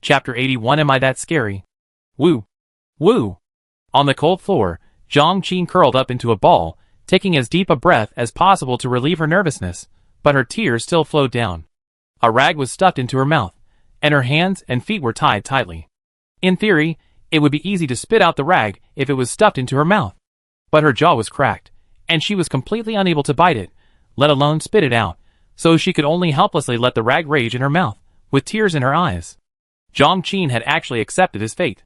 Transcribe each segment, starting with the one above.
Chapter 81. Am I that scary? Woo! Woo! On the cold floor, Jiang Qin curled up into a ball, taking as deep a breath as possible to relieve her nervousness, but her tears still flowed down. A rag was stuffed into her mouth, and her hands and feet were tied tightly. In theory, it would be easy to spit out the rag if it was stuffed into her mouth. But her jaw was cracked, and she was completely unable to bite it, let alone spit it out, so she could only helplessly let the rag rage in her mouth, with tears in her eyes. Jiang Qin had actually accepted his fate,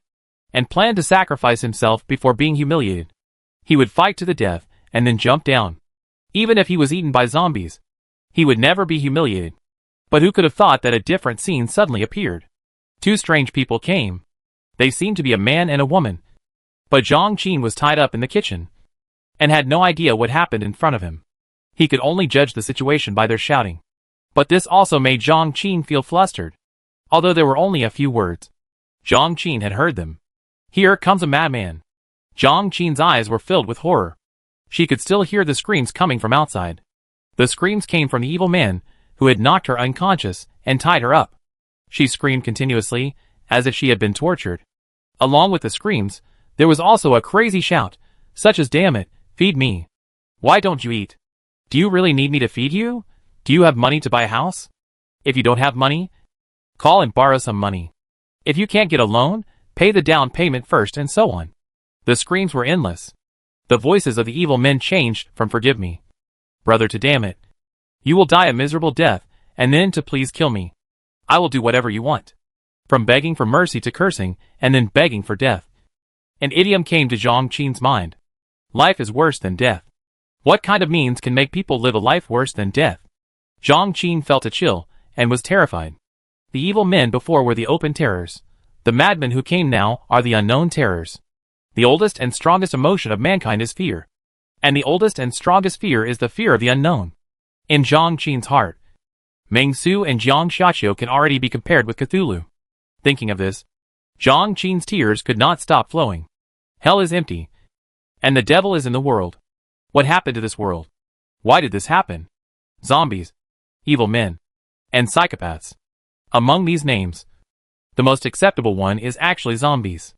and planned to sacrifice himself before being humiliated. He would fight to the death, and then jump down. Even if he was eaten by zombies, he would never be humiliated. But who could have thought that a different scene suddenly appeared? Two strange people came. They seemed to be a man and a woman. But Jiang Qin was tied up in the kitchen, and had no idea what happened in front of him. He could only judge the situation by their shouting. But this also made Jiang Qin feel flustered. Although there were only a few words, Jiang Qin had heard them. Here comes a madman. Jiang Qin's eyes were filled with horror. She could still hear the screams coming from outside. The screams came from the evil man who had knocked her unconscious and tied her up. She screamed continuously, as if she had been tortured. Along with the screams, there was also a crazy shout, such as, "Damn it, feed me. Why don't you eat? Do you really need me to feed you? Do you have money to buy a house? If you don't have money, call and borrow some money. If you can't get a loan, pay the down payment first," and so on. The screams were endless. The voices of the evil men changed from "forgive me, brother" to "damn it. You will die a miserable death," and then to "please kill me. I will do whatever you want." From begging for mercy to cursing, and then begging for death. An idiom came to Jiang Qin's mind. Life is worse than death. What kind of means can make people live a life worse than death? Jiang Qin felt a chill, and was terrified. The evil men before were the open terrors. The madmen who came now are the unknown terrors. The oldest and strongest emotion of mankind is fear. And the oldest and strongest fear is the fear of the unknown. In Jiang Qin's heart, Meng Su and Jiang Xiaqiu can already be compared with Cthulhu. Thinking of this, Jiang Qin's tears could not stop flowing. Hell is empty, and the devil is in the world. What happened to this world? Why did this happen? Zombies, evil men, and psychopaths. Among these names, the most acceptable one is actually zombies.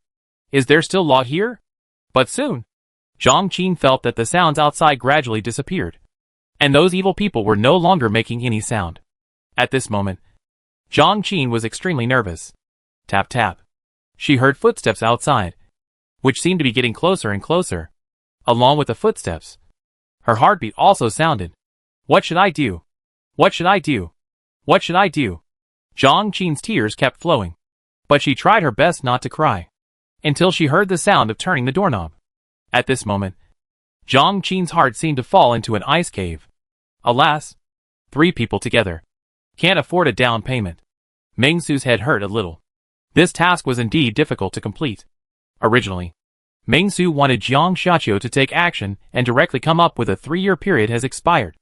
Is there still law here? But soon, Jiang Qin felt that the sounds outside gradually disappeared, and those evil people were no longer making any sound. At this moment, Jiang Qin was extremely nervous. Tap tap. She heard footsteps outside, which seemed to be getting closer and closer. Along with the footsteps, her heartbeat also sounded. What should I do? What should I do? What should I do? Jiang Qin's tears kept flowing, but she tried her best not to cry, until she heard the sound of turning the doorknob. At this moment, Jiang Qin's heart seemed to fall into an ice cave. Alas, 3 people together can't afford a down payment. Meng Su's head hurt a little. This task was indeed difficult to complete. Originally, Meng Su wanted Jiang Xiaqiu to take action and directly come up with a 3-year period has expired.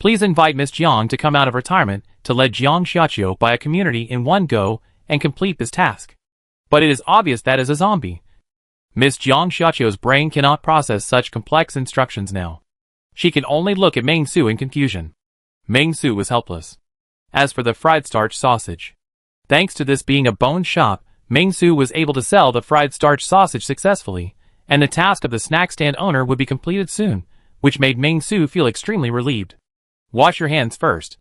Please invite Miss Jiang to come out of retirement to lead Jiang Xiaqiu by a community in one go and complete this task. But it is obvious that as a zombie, Miss Jiang Xiaqiu's brain cannot process such complex instructions now. She can only look at Meng Su in confusion. Meng Su was helpless. As for the fried starch sausage, thanks to this being a bone shop, Meng Su was able to sell the fried starch sausage successfully, and the task of the snack stand owner would be completed soon, which made Meng Su feel extremely relieved. Wash your hands first.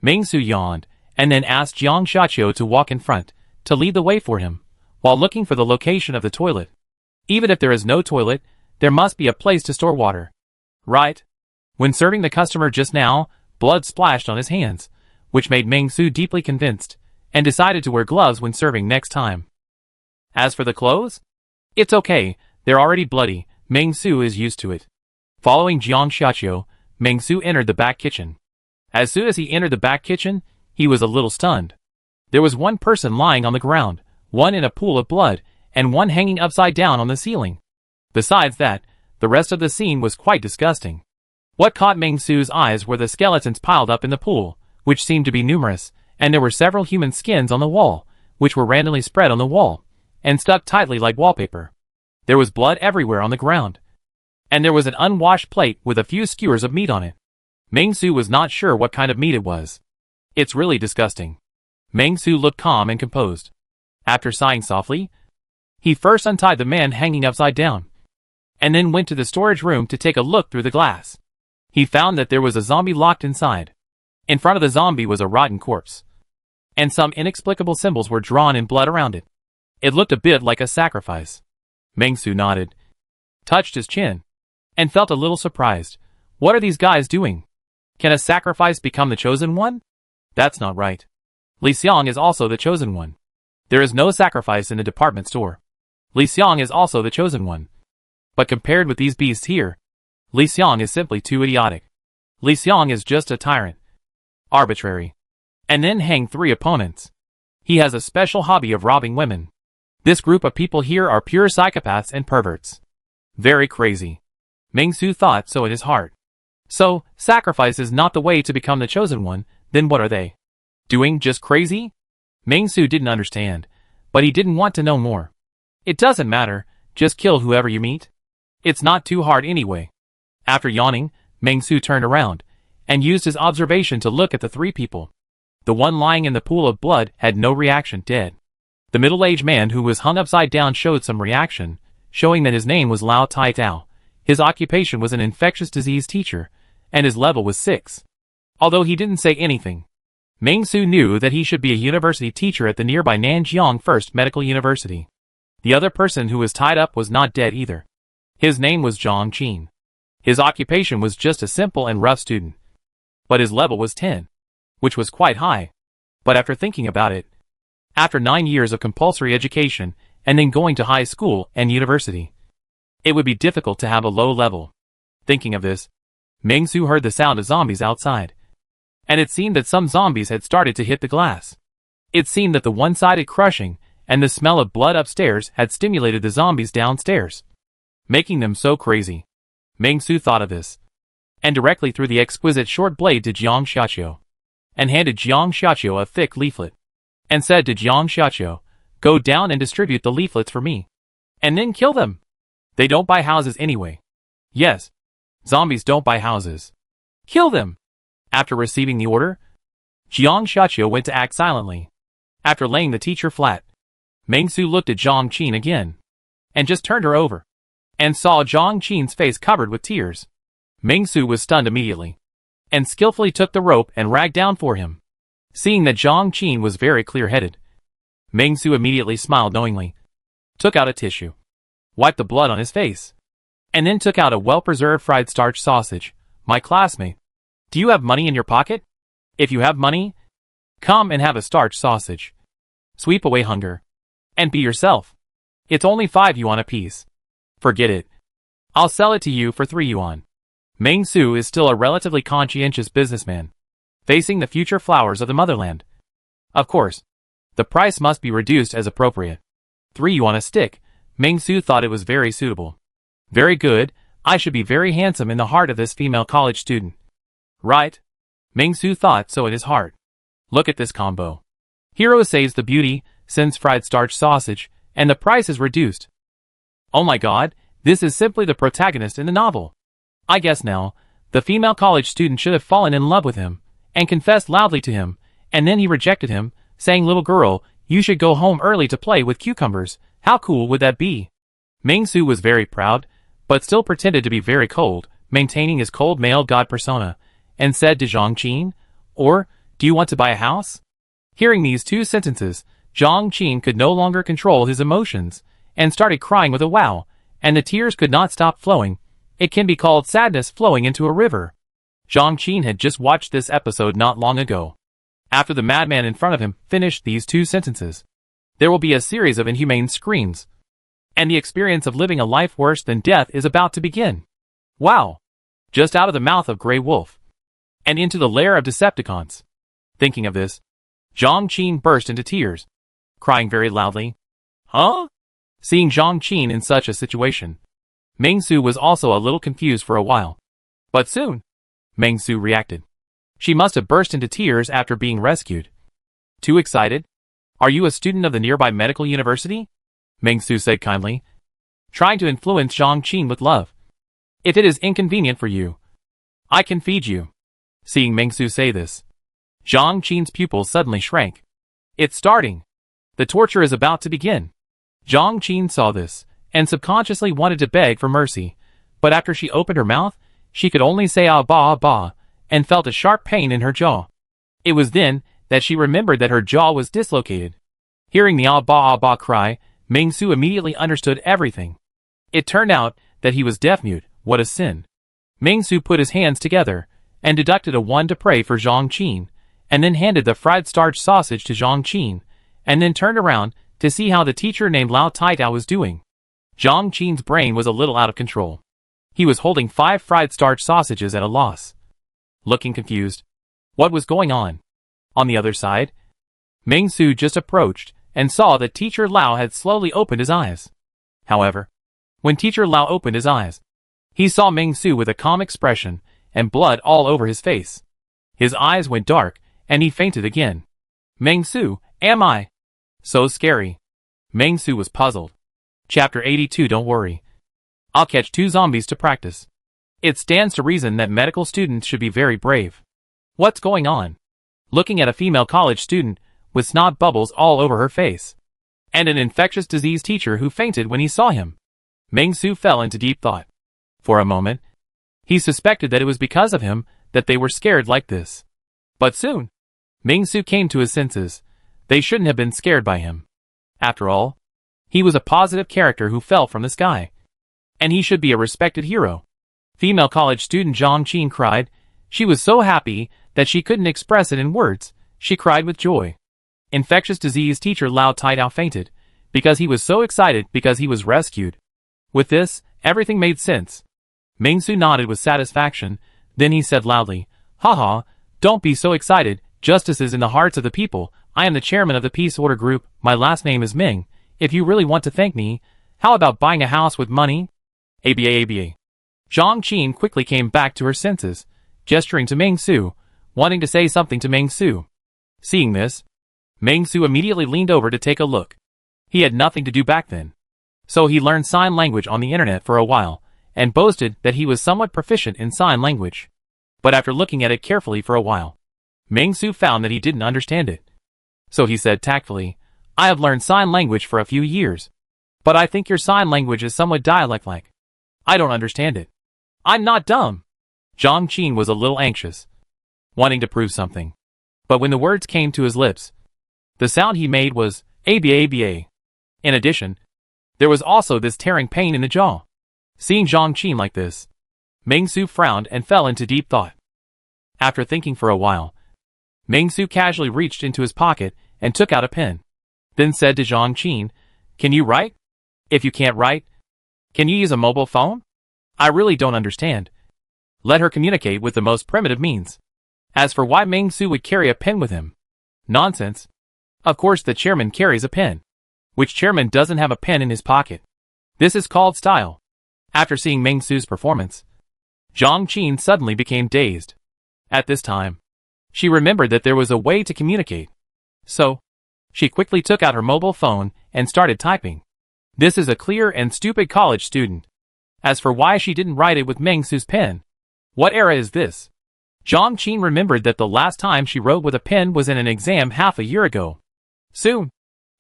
Meng Su yawned, and then asked Jiang Xiaqiu to walk in front, to lead the way for him, while looking for the location of the toilet. Even if there is no toilet, there must be a place to store water. Right? When serving the customer just now, blood splashed on his hands, which made Meng Su deeply convinced, and decided to wear gloves when serving next time. As for the clothes? It's okay, they're already bloody, Meng Su is used to it. Following Jiang Xiaqiu, Meng Su entered the back kitchen. As soon as he entered the back kitchen, he was a little stunned. There was one person lying on the ground, one in a pool of blood, and one hanging upside down on the ceiling. Besides that, the rest of the scene was quite disgusting. What caught Meng Su's eyes were the skeletons piled up in the pool, which seemed to be numerous, and there were several human skins on the wall, which were randomly spread on the wall, and stuck tightly like wallpaper. There was blood everywhere on the ground, and there was an unwashed plate with a few skewers of meat on it. Meng Su was not sure what kind of meat it was. It's really disgusting. Meng Su looked calm and composed. After sighing softly, he first untied the man hanging upside down, and then went to the storage room to take a look through the glass. He found that there was a zombie locked inside. In front of the zombie was a rotten corpse, and some inexplicable symbols were drawn in blood around it. It looked a bit like a sacrifice. Mengsu nodded, touched his chin, and felt a little surprised. What are these guys doing? Can a sacrifice become the chosen one? That's not right. Li Xiang is also the chosen one. There is no sacrifice in the department store. Li Xiang is also the chosen one. But compared with these beasts here, Li Xiang is simply too idiotic. Li Xiang is just a tyrant. Arbitrary. And then hang 3 opponents. He has a special hobby of robbing women. This group of people here are pure psychopaths and perverts. Very crazy. Mengsu thought so in his heart. So, sacrifice is not the way to become the chosen one, then what are they doing? Just crazy? Mengsu didn't understand, but he didn't want to know more. It doesn't matter, just kill whoever you meet. It's not too hard anyway. After yawning, Mengsu turned around, and used his observation to look at the 3 people. The one lying in the pool of blood had no reaction, dead. The middle-aged man who was hung upside down showed some reaction, showing that his name was Lao Tai Tao. His occupation was an infectious disease teacher, and his level was 6. Although he didn't say anything, Mengsu knew that he should be a university teacher at the nearby Nanjiang First Medical University. The other person who was tied up was not dead either. His name was Zhang Qin. His occupation was just a simple and rough student. But his level was 10, which was quite high. But after thinking about it, after 9 years of compulsory education, and then going to high school and university, it would be difficult to have a low level. Thinking of this, Mengsu heard the sound of zombies outside. And it seemed that some zombies had started to hit the glass. It seemed that the one-sided crushing and the smell of blood upstairs had stimulated the zombies downstairs, making them so crazy. Mengsu thought of this, and directly threw the exquisite short blade to Jiang Xiaqiu, and handed Jiang Xiaqiu a thick leaflet, and said to Jiang Xiaqiu, "Go down and distribute the leaflets for me, and then kill them. They don't buy houses anyway." Yes, zombies don't buy houses. Kill them. After receiving the order, Jiang Xiaqiu went to act silently. After laying the teacher flat, Mengsu looked at Zhang Qin again, and just turned her over, and saw Zhang Qin's face covered with tears. Mengsu was stunned immediately, and skillfully took the rope and ragged down for him. Seeing that Zhang Qin was very clear-headed, Mengsu immediately smiled knowingly, took out a tissue, wiped the blood on his face, and then took out a well-preserved fried starch sausage. "My classmate, do you have money in your pocket? If you have money, come and have a starch sausage. Sweep away hunger, and be yourself. It's only 5 yuan apiece. Forget it. I'll sell it to you for 3 yuan. Mengsu is still a relatively conscientious businessman, facing the future flowers of the motherland. Of course, the price must be reduced as appropriate. 3 yuan a stick. Mengsu thought it was very suitable. Very good, I should be very handsome in the heart of this female college student. Right? Mengsu thought so in his heart. Look at this combo. Hero saves the beauty, sends fried starch sausage, and the price is reduced. Oh my god, this is simply the protagonist in the novel. I guess now, the female college student should have fallen in love with him, and confessed loudly to him, and then he rejected him, saying, "Little girl, you should go home early to play with cucumbers." How cool would that be? Mengsu was very proud, but still pretended to be very cold, maintaining his cold male god persona, and said to Zhang Qin, "Or, do you want to buy a house?" Hearing these 2 sentences, Zhang Qin could no longer control his emotions, and started crying with a wow, and the tears could not stop flowing. It can be called sadness flowing into a river. Zhang Qin had just watched this episode not long ago. After the madman in front of him finished these 2 sentences, there will be a series of inhumane screams, and the experience of living a life worse than death is about to begin. Wow! Just out of the mouth of Grey Wolf, and into the lair of Decepticons. Thinking of this, Zhang Qin burst into tears, crying very loudly. Huh? Seeing Zhang Qin in such a situation, Mengsu was also a little confused for a while. But soon, Mengsu reacted. She must have burst into tears after being rescued. Too excited? Are you a student of the nearby medical university? Mengsu said kindly, trying to influence Zhang Qin with love. If it is inconvenient for you, I can feed you. Seeing Mengsu say this, Zhang Qin's pupils suddenly shrank. It's starting. The torture is about to begin. Zhang Qin saw this, and subconsciously wanted to beg for mercy, but after she opened her mouth, she could only say ah bah, and felt a sharp pain in her jaw. It was then that she remembered that her jaw was dislocated. Hearing the ah bah cry, Ming Su immediately understood everything. It turned out that he was deaf-mute. What a sin. Ming Su put his hands together, and deducted a 1 to pray for Zhang Qin, and then handed the fried starch sausage to Zhang Qin, and then turned around to see how the teacher named Lao Taitao was doing. Zhang Qin's brain was a little out of control. He was holding 5 fried starch sausages at a loss. Looking confused. What was going on? On the other side, Ming Su just approached and saw that Teacher Lao had slowly opened his eyes. However, when Teacher Lao opened his eyes, he saw Ming Su with a calm expression and blood all over his face. His eyes went dark, and he fainted again. Ming Su, am I? So scary. Ming Su was puzzled. Chapter 82. Don't worry. I'll catch 2 zombies to practice. It stands to reason that medical students should be very brave. What's going on? Looking at a female college student with snot bubbles all over her face, and an infectious disease teacher who fainted when he saw him, Ming Su fell into deep thought. For a moment, he suspected that it was because of him that they were scared like this. But soon, Ming Su came to his senses. They shouldn't have been scared by him. After all, he was a positive character who fell from the sky, and he should be a respected hero. Female college student Zhang Qin cried. She was so happy that she couldn't express it in words. She cried with joy. Infectious disease teacher Lao Taitao fainted, because he was so excited because he was rescued. With this, everything made sense. Ming Su nodded with satisfaction, then he said loudly, "Haha, don't be so excited, justice is in the hearts of the people. I am the chairman of the Peace Order Group, my last name is Ming. If you really want to thank me, how about buying a house with money?" ABA. Zhang Qin quickly came back to her senses, gesturing to Ming Su, wanting to say something to Ming Su. Seeing this, Ming Su immediately leaned over to take a look. He had nothing to do back then, so he learned sign language on the internet for a while, and boasted that he was somewhat proficient in sign language. But after looking at it carefully for a while, Ming Su found that he didn't understand it. So he said tactfully, "I have learned sign language for a few years, but I think your sign language is somewhat dialect-like. I don't understand it." "I'm not dumb." Zhang Qin was a little anxious, wanting to prove something. But when the words came to his lips, the sound he made was ABA. In addition, there was also this tearing pain in the jaw. Seeing Zhang Qin like this, Ming Su frowned and fell into deep thought. After thinking for a while, Ming Su casually reached into his pocket and took out a pen, then said to Zhang Qin, "Can you write? If you can't write, can you use a mobile phone? I really don't understand." Let her communicate with the most primitive means. As for why Ming Su would carry a pen with him, nonsense. Of course the chairman carries a pen. Which chairman doesn't have a pen in his pocket? This is called style. After seeing Ming Su's performance, Zhang Qin suddenly became dazed. At this time, she remembered that there was a way to communicate. So, she quickly took out her mobile phone and started typing. This is a clear and stupid college student. As for why she didn't write it with Ming Su's pen, what era is this? Zhang Qin remembered that the last time she wrote with a pen was in an exam half a year ago. Soon,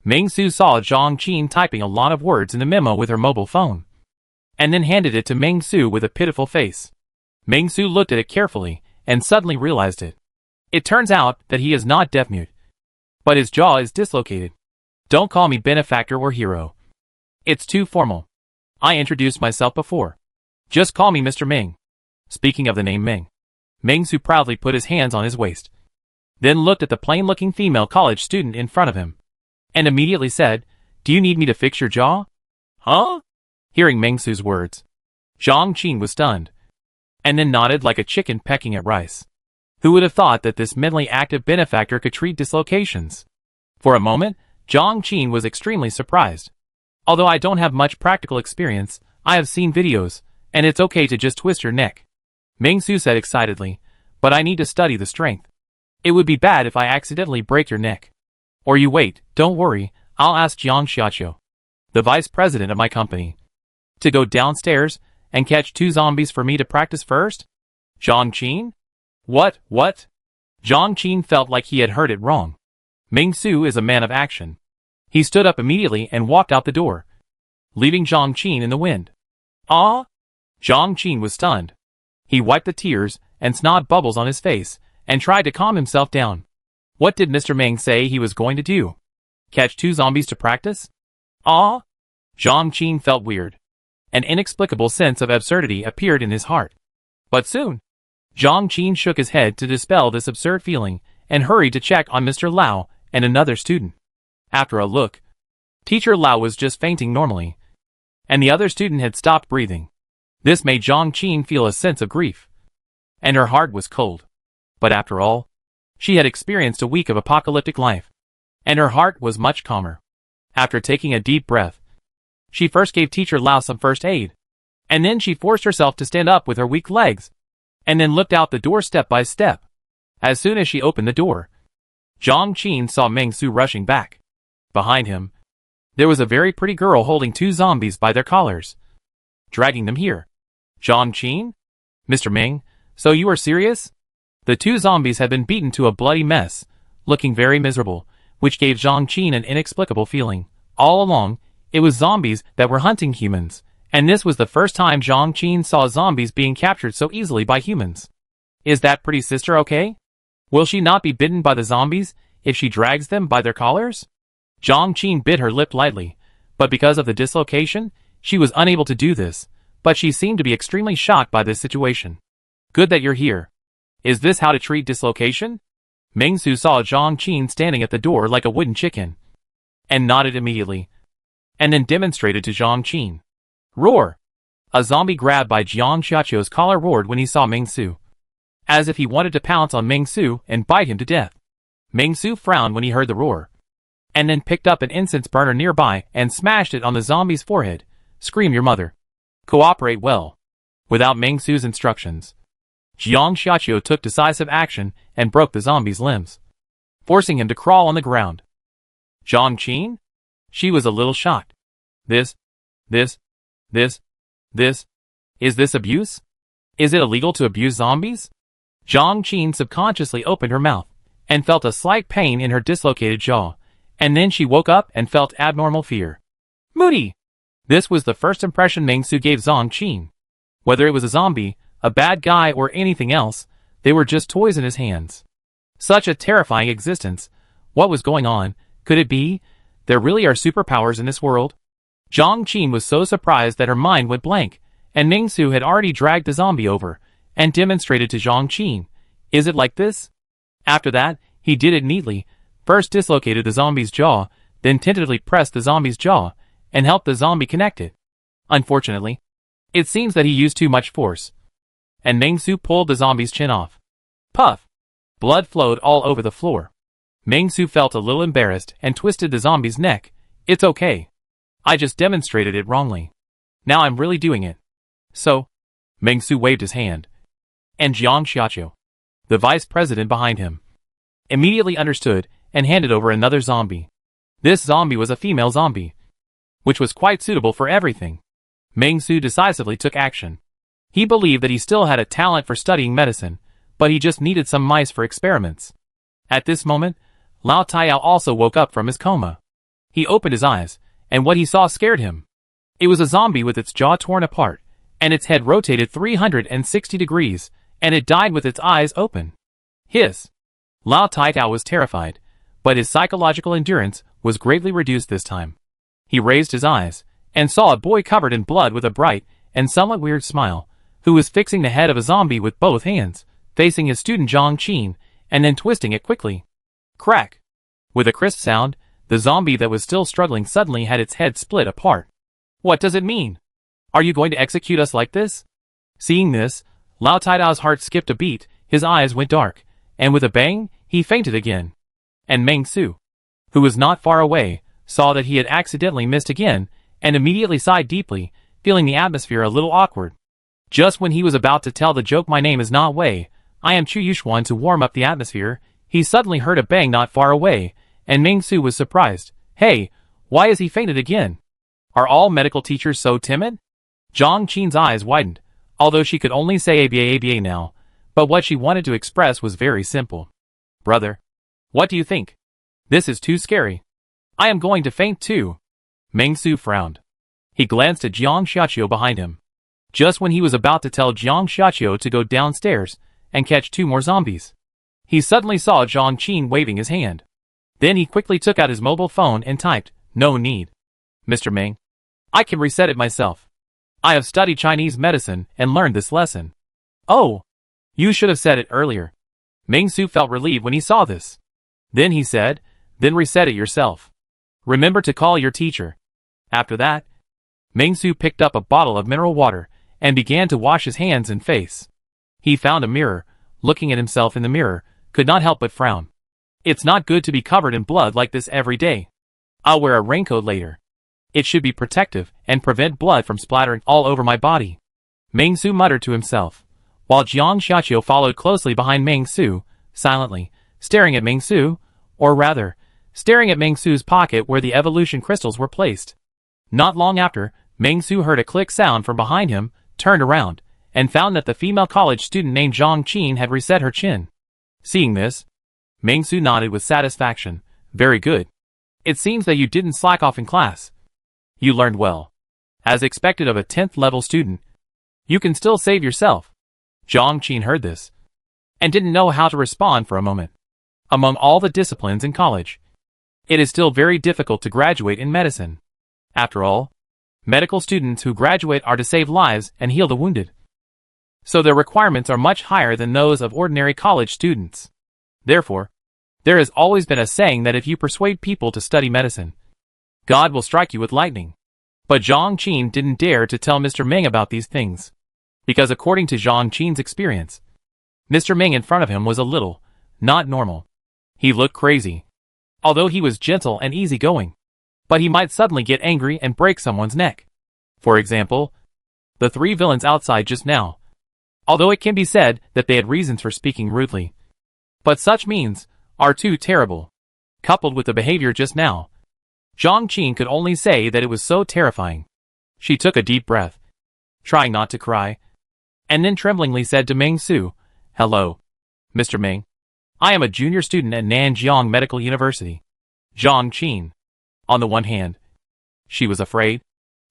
Ming Su saw Zhang Qin typing a lot of words in the memo with her mobile phone, and then handed it to Ming Su with a pitiful face. Ming Su looked at it carefully, and suddenly realized it. It turns out that he is not deaf-mute, but his jaw is dislocated. Don't call me benefactor or hero. It's too formal. I introduced myself before. Just call me Mr. Ming. Speaking of the name Ming, Ming Su proudly put his hands on his waist, then looked at the plain-looking female college student in front of him, and immediately said, "Do you need me to fix your jaw?" "Huh?" Hearing Ming Su's words, Zhang Qin was stunned, and then nodded like a chicken pecking at rice. Who would have thought that this mentally active benefactor could treat dislocations? For a moment, Zhang Qin was extremely surprised. Although I don't have much practical experience, I have seen videos, and it's okay to just twist your neck. Ming Su said excitedly, but I need to study the strength. It would be bad if I accidentally break your neck. Or you wait, don't worry, I'll ask Jiang Xiaqiu, the vice president of my company, to go downstairs and catch 2 zombies for me to practice first? Zhang Qin? What? Zhang Qin felt like he had heard it wrong. Ming Su is a man of action. He stood up immediately and walked out the door, leaving Zhang Qin in the wind. Ah! Zhang Qin was stunned. He wiped the tears and snot bubbles on his face, and tried to calm himself down. What did Mr. Meng say he was going to do? Catch 2 zombies to practice? Ah! Zhang Qin felt weird. An inexplicable sense of absurdity appeared in his heart. But soon, Zhang Qin shook his head to dispel this absurd feeling, and hurried to check on Mr. Lao and another student. After a look, Teacher Lao was just fainting normally, and the other student had stopped breathing. This made Zhang Qin feel a sense of grief, and her heart was cold. But after all, she had experienced a week of apocalyptic life, and her heart was much calmer. After taking a deep breath, she first gave Teacher Lao some first aid, and then she forced herself to stand up with her weak legs, and then looked out the door step by step. As soon as she opened the door, Zhang Qin saw Meng Su rushing back. Behind him, there was a very pretty girl holding 2 zombies by their collars, dragging them here. Zhang Qin? Mr. Meng, so you are serious? The 2 zombies had been beaten to a bloody mess, looking very miserable, which gave Zhang Qin an inexplicable feeling. All along, it was zombies that were hunting humans, and this was the first time Zhang Qin saw zombies being captured so easily by humans. Is that pretty sister okay? Will she not be bitten by the zombies if she drags them by their collars? Zhang Qin bit her lip lightly, but because of the dislocation, she was unable to do this, but she seemed to be extremely shocked by this situation. Good that you're here. Is this how to treat dislocation? Meng Su saw Zhang Qin standing at the door like a wooden chicken, and nodded immediately, and then demonstrated to Zhang Qin. Roar! A zombie grabbed by Jiang Xiaoqiu's collar roared when he saw Meng Su, as if he wanted to pounce on Meng Su and bite him to death. Meng Su frowned when he heard the roar, and then picked up an incense burner nearby and smashed it on the zombie's forehead. Scream your mother. Cooperate well. Without Meng Su's instructions, Jiang Xiaoqiu took decisive action and broke the zombie's limbs, forcing him to crawl on the ground. Zhang Qin? She was a little shocked. Is this abuse? Is it illegal to abuse zombies? Zhang Qin subconsciously opened her mouth, and felt a slight pain in her dislocated jaw, and then she woke up and felt abnormal fear. Moody! This was the first impression Meng Su gave Zhang Qin. Whether it was a zombie, a bad guy, or anything else, they were just toys in his hands. Such a terrifying existence. What was going on? Could it be there really are superpowers in this world? Zhang Qin was so surprised that her mind went blank, and Meng Su had already dragged the zombie over, and demonstrated to Zhang Qin. Is it like this? After that, he did it neatly, first dislocated the zombie's jaw, then tentatively pressed the zombie's jaw, and helped the zombie connect it. Unfortunately, it seems that he used too much force, and Meng Su pulled the zombie's chin off. Puff! Blood flowed all over the floor. Meng Su felt a little embarrassed and twisted the zombie's neck. It's okay. I just demonstrated it wrongly. Now I'm really doing it. So, Meng Su waved his hand, and Jiang Xiaoqiu, the vice president behind him, immediately understood and handed over another zombie. This zombie was a female zombie, which was quite suitable for everything. Meng Su decisively took action. He believed that he still had a talent for studying medicine, but he just needed some mice for experiments. At this moment, Lao Taiao also woke up from his coma. He opened his eyes, and what he saw scared him. It was a zombie with its jaw torn apart, and its head rotated 360 degrees, and it died with its eyes open. Hiss! Lao Taiao was terrified, but his psychological endurance was greatly reduced this time. He raised his eyes, and saw a boy covered in blood with a bright and somewhat weird smile, who was fixing the head of a zombie with both hands, facing his student Zhang Qin, and then twisting it quickly. Crack! With a crisp sound, the zombie that was still struggling suddenly had its head split apart. What does it mean? Are you going to execute us like this? Seeing this, Lao Taidao's heart skipped a beat, his eyes went dark, and with a bang, he fainted again. And Meng Su, who was not far away, saw that he had accidentally missed again, and immediately sighed deeply, feeling the atmosphere a little awkward. Just when he was about to tell the joke, "My name is not Wei, I am Chu Yuxuan," to warm up the atmosphere, he suddenly heard a bang not far away, and Meng Su was surprised. Hey, why is he fainted again? Are all medical teachers so timid? Zhang Qin's eyes widened, although she could only say ABA now, but what she wanted to express was very simple. Brother, what do you think? This is too scary. I am going to faint too. Meng Su frowned. He glanced at Jiang Xiaqiu behind him. Just when he was about to tell Jiang Xiaqiu to go downstairs and catch 2 more zombies, he suddenly saw Zhang Qin waving his hand. Then he quickly took out his mobile phone and typed, "No need. Mr. Meng. I can reset it myself. I have studied Chinese medicine and learned this lesson." "Oh, you should have said it earlier." Meng Su felt relieved when he saw this. Then he said, "Then reset it yourself. Remember to call your teacher." After that, Meng Su picked up a bottle of mineral water and began to wash his hands and face. He found a mirror, looking at himself in the mirror, could not help but frown. It's not good to be covered in blood like this every day. I'll wear a raincoat later. It should be protective and prevent blood from splattering all over my body. Meng Su muttered to himself, while Jiang Xiaqiu followed closely behind Meng Su, silently, staring at Meng Su, or rather, staring at Meng Su's pocket where the evolution crystals were placed. Not long after, Meng Su heard a click sound from behind him, turned around, and found that the female college student named Zhang Qin had reset her chin. Seeing this, Meng Su nodded with satisfaction. "Very good. It seems that you didn't slack off in class. You learned well. As expected of a 10th level student, you can still save yourself." Zhang Qin heard this, and didn't know how to respond for a moment. Among all the disciplines in college, it is still very difficult to graduate in medicine. After all, medical students who graduate are to save lives and heal the wounded. So their requirements are much higher than those of ordinary college students. Therefore, there has always been a saying that if you persuade people to study medicine, God will strike you with lightning. But Zhang Qin didn't dare to tell Mr. Meng about these things, because according to Zhang Qin's experience, Mr. Meng in front of him was a little, not normal. He looked crazy. Although he was gentle and easygoing, but he might suddenly get angry and break someone's neck. For example, the 3 villains outside just now. Although it can be said that they had reasons for speaking rudely, but such means are too terrible. Coupled with the behavior just now, Zhang Qin could only say that it was so terrifying. She took a deep breath, trying not to cry, and then tremblingly said to Meng Su, "Hello, Mr. Meng. I am a junior student at Nanjiang Medical University." Zhang Qin. On the one hand, she was afraid,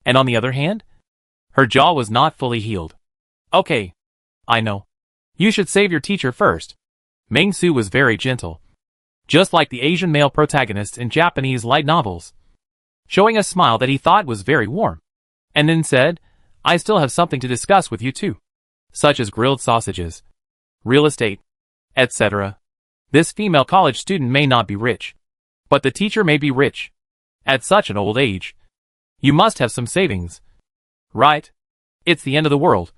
and on the other hand, her jaw was not fully healed. "Okay, I know. You should save your teacher first." Meng Su was very gentle, just like the Asian male protagonists in Japanese light novels, showing a smile that he thought was very warm, and then said, "I still have something to discuss with you too, such as grilled sausages, real estate, etc. This female college student may not be rich, but the teacher may be rich. At such an old age, you must have some savings. Right? It's the end of the world,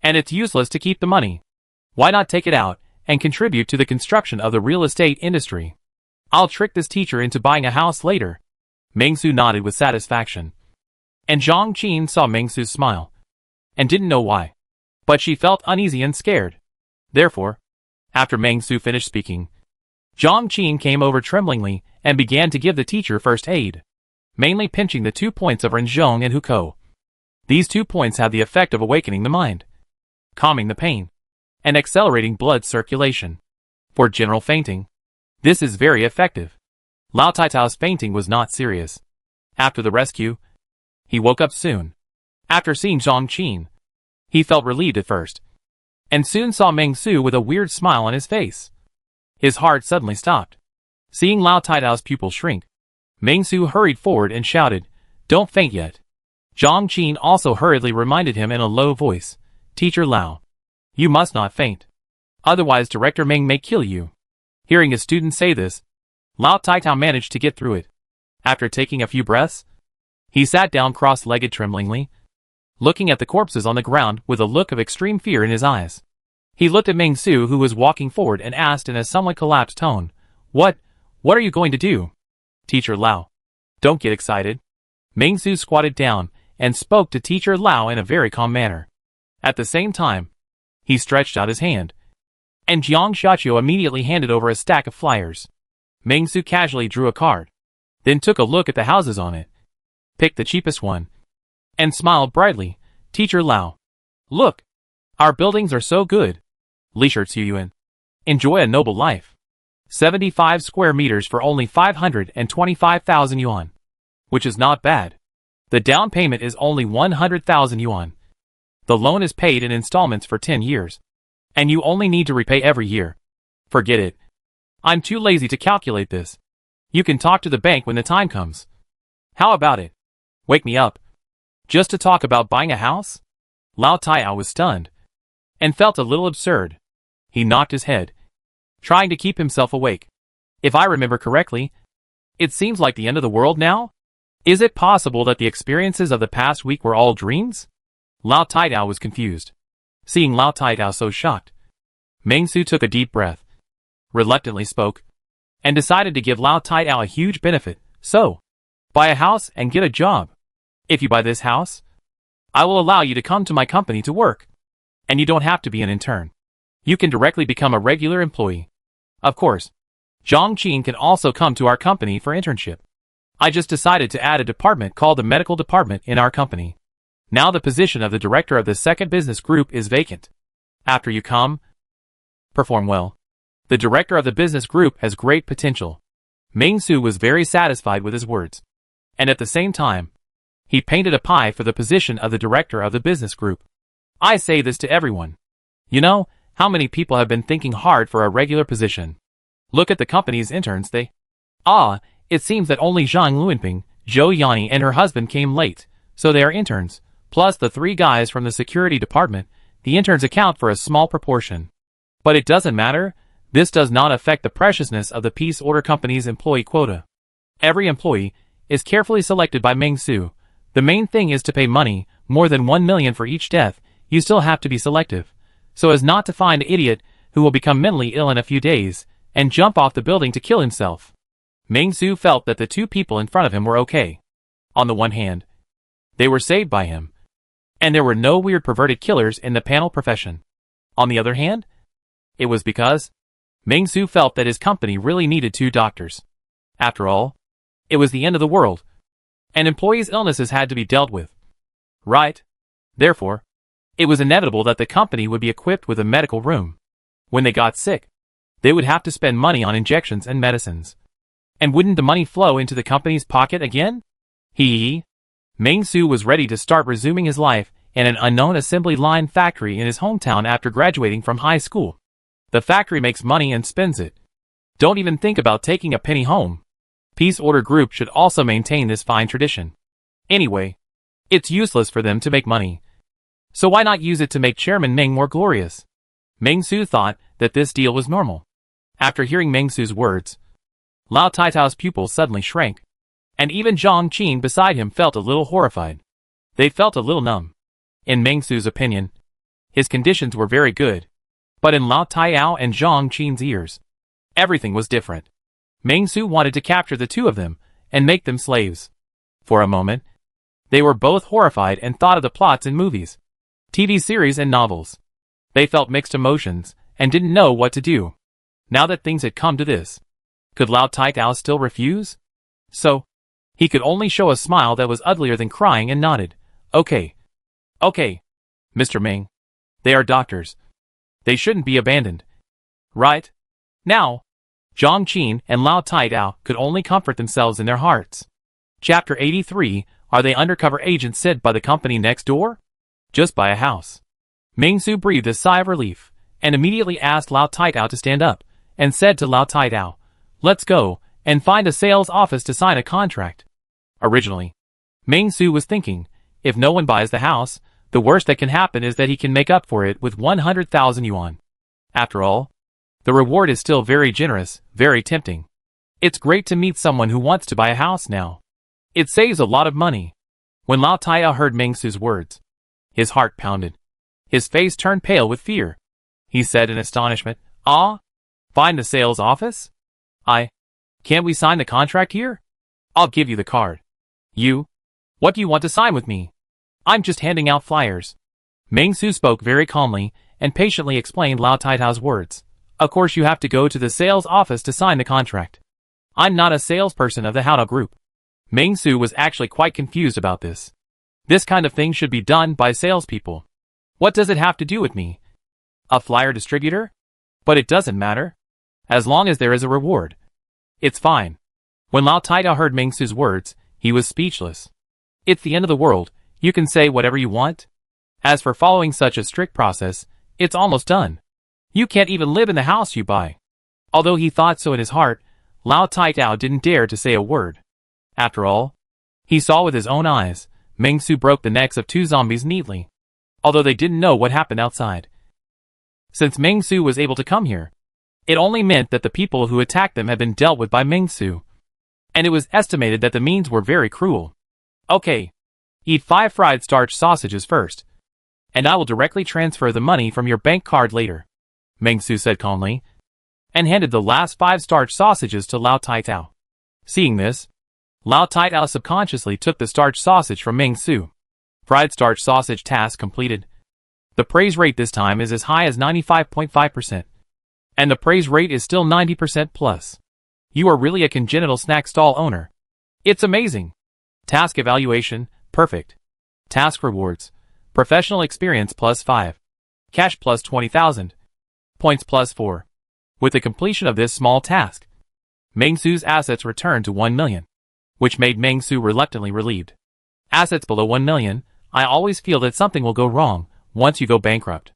and it's useless to keep the money. Why not take it out and contribute to the construction of the real estate industry? I'll trick this teacher into buying a house later." Meng Su nodded with satisfaction, and Zhang Qin saw Meng Su's smile, and didn't know why, but she felt uneasy and scared. Therefore, after Meng Su finished speaking, Zhang Qin came over tremblingly and began to give the teacher first aid, mainly pinching the 2 points of Renzhong and Hukou. These 2 points have the effect of awakening the mind, calming the pain, and accelerating blood circulation. For general fainting, this is very effective. Lao Taitao's fainting was not serious. After the rescue, he woke up soon. After seeing Zhang Qin, he felt relieved at first, and soon saw Meng Su with a weird smile on his face. His heart suddenly stopped. Seeing Lao Taitao's pupil shrink, Meng Su hurried forward and shouted, "Don't faint yet." Zhang Qin also hurriedly reminded him in a low voice, "Teacher Lao, you must not faint. Otherwise Director Meng may kill you." Hearing his student say this, Lao Taitao managed to get through it. After taking a few breaths, he sat down cross-legged tremblingly, looking at the corpses on the ground with a look of extreme fear in his eyes. He looked at Meng Su, who was walking forward, and asked in a somewhat collapsed tone, What are you going to do?" "Teacher Lao, don't get excited." Meng Su squatted down and spoke to Teacher Lao in a very calm manner. At the same time, he stretched out his hand, and Jiang Xiaqiu immediately handed over a stack of flyers. Meng Su casually drew a card, then took a look at the houses on it, picked the cheapest one, and smiled brightly. "Teacher Lao, look, our buildings are so good. Li Shiyuan, enjoy a noble life. 75 square meters for only 525,000 yuan. Which is not bad. The down payment is only 100,000 yuan. The loan is paid in installments for 10 years. And you only need to repay every year. Forget it. I'm too lazy to calculate this. You can talk to the bank when the time comes. How about it? Wake me up. Just to talk about buying a house? Lao Taiao was stunned. And felt a little absurd. He knocked his head, trying to keep himself awake. If I remember correctly, it seems like the end of the world now? Is it possible that the experiences of the past week were all dreams? Lao Taiao was confused. Seeing Lao Taiao so shocked, Meng Su took a deep breath, reluctantly spoke, and decided to give Lao Taiao a huge benefit. So, buy a house and get a job. If you buy this house, I will allow you to come to my company to work. And you don't have to be an intern. You can directly become a regular employee. Of course, Zhang Qin can also come to our company for internship. I just decided to add a department called the medical department in our company. Now the position of the director of the second business group is vacant. After you come, perform well. The director of the business group has great potential. Meng Su was very satisfied with his words. And at the same time, he painted a pie for the position of the director of the business group. I say this to everyone. You know, how many people have been thinking hard for a regular position? Look at the company's interns, it seems that only Zhang Luanping, Zhou Yani and her husband came late, so they are interns, plus the 3 guys from the security department. The interns account for a small proportion. But it doesn't matter, this does not affect the preciousness of the Peace Order Company's employee quota. Every employee is carefully selected by Meng Su. The main thing is to pay money, more than 1 million for each death. You still have to be selective, so as not to find an idiot who will become mentally ill in a few days, and jump off the building to kill himself. Meng Su felt that the 2 people in front of him were okay. On the one hand, they were saved by him, and there were no weird perverted killers in the panel profession. On the other hand, it was because Meng Su felt that his company really needed 2 doctors. After all, it was the end of the world, and employees' illnesses had to be dealt with. Right? Therefore, it was inevitable that the company would be equipped with a medical room. When they got sick, they would have to spend money on injections and medicines. And wouldn't the money flow into the company's pocket again? Meng Su was ready to start resuming his life in an unknown assembly line factory in his hometown after graduating from high school. The factory makes money and spends it. Don't even think about taking a penny home. Peace Order Group should also maintain this fine tradition. Anyway, it's useless for them to make money. So why not use it to make Chairman Meng more glorious? Meng Su thought that this deal was normal. After hearing Meng Su's words, Lao Taitao's pupils suddenly shrank, and even Zhang Qin beside him felt a little horrified. They felt a little numb. In Meng Su's opinion, his conditions were very good, but in Lao Taiao and Zhang Qin's ears, everything was different. Meng Su wanted to capture the 2 of them and make them slaves. For a moment, they were both horrified and thought of the plots in movies, TV series and novels. They felt mixed emotions and didn't know what to do. Now that things had come to this, could Lao Taitao still refuse? So, he could only show a smile that was uglier than crying and nodded. Okay. Okay. Mr. Meng. They are doctors. They shouldn't be abandoned. Right? Now, Zhang Qin and Lao Taitao could only comfort themselves in their hearts. Chapter 83, Are they undercover agents sent by the company next door? Just buy a house. Meng Su breathed a sigh of relief, and immediately asked Lao Taitao to stand up, and said to Lao Taitao, "Let's go, and find a sales office to sign a contract." Originally, Meng Su was thinking, if no one buys the house, the worst that can happen is that he can make up for it with 100,000 yuan. After all, the reward is still very generous, very tempting. It's great to meet someone who wants to buy a house now. It saves a lot of money. When Lao Taiao heard Meng Su's words, his heart pounded. His face turned pale with fear. He said in astonishment, Find the sales office? Can't we sign the contract here? I'll give you the card. What do you want to sign with me? I'm just handing out flyers. Meng Su spoke very calmly and patiently explained Lao Taitao's words. Of course you have to go to the sales office to sign the contract. I'm not a salesperson of the Haodao Group. Meng Su was actually quite confused about this. This kind of thing should be done by salespeople. What does it have to do with me? A flyer distributor? But it doesn't matter. As long as there is a reward. It's fine. When Lao Taitao heard Ming Su's words, he was speechless. It's the end of the world, you can say whatever you want. As for following such a strict process, it's almost done. You can't even live in the house you buy. Although he thought so in his heart, Lao Taitao didn't dare to say a word. After all, he saw with his own eyes, Ming Su broke the necks of 2 zombies neatly. Although they didn't know what happened outside. Since Ming Su was able to come here, it only meant that the people who attacked them had been dealt with by Ming Su. And it was estimated that the means were very cruel. Okay. Eat 5 fried starch sausages first. And I will directly transfer the money from your bank card later, Ming Su said calmly, and handed the last 5 starch sausages to Lao Taitao. Seeing this, Lao Taitao subconsciously took the starch sausage from Ming Su. Fried starch sausage task completed. The praise rate this time is as high as 95.5%. And the praise rate is still 90% plus. You are really a congenital snack stall owner. It's amazing. Task evaluation, perfect. Task rewards. Professional experience plus 5. Cash plus 20,000. Points plus 4. With the completion of this small task, Ming Su's assets returned to 1 million, which made Ming Su reluctantly relieved. Assets below 1 million, I always feel that something will go wrong once you go bankrupt.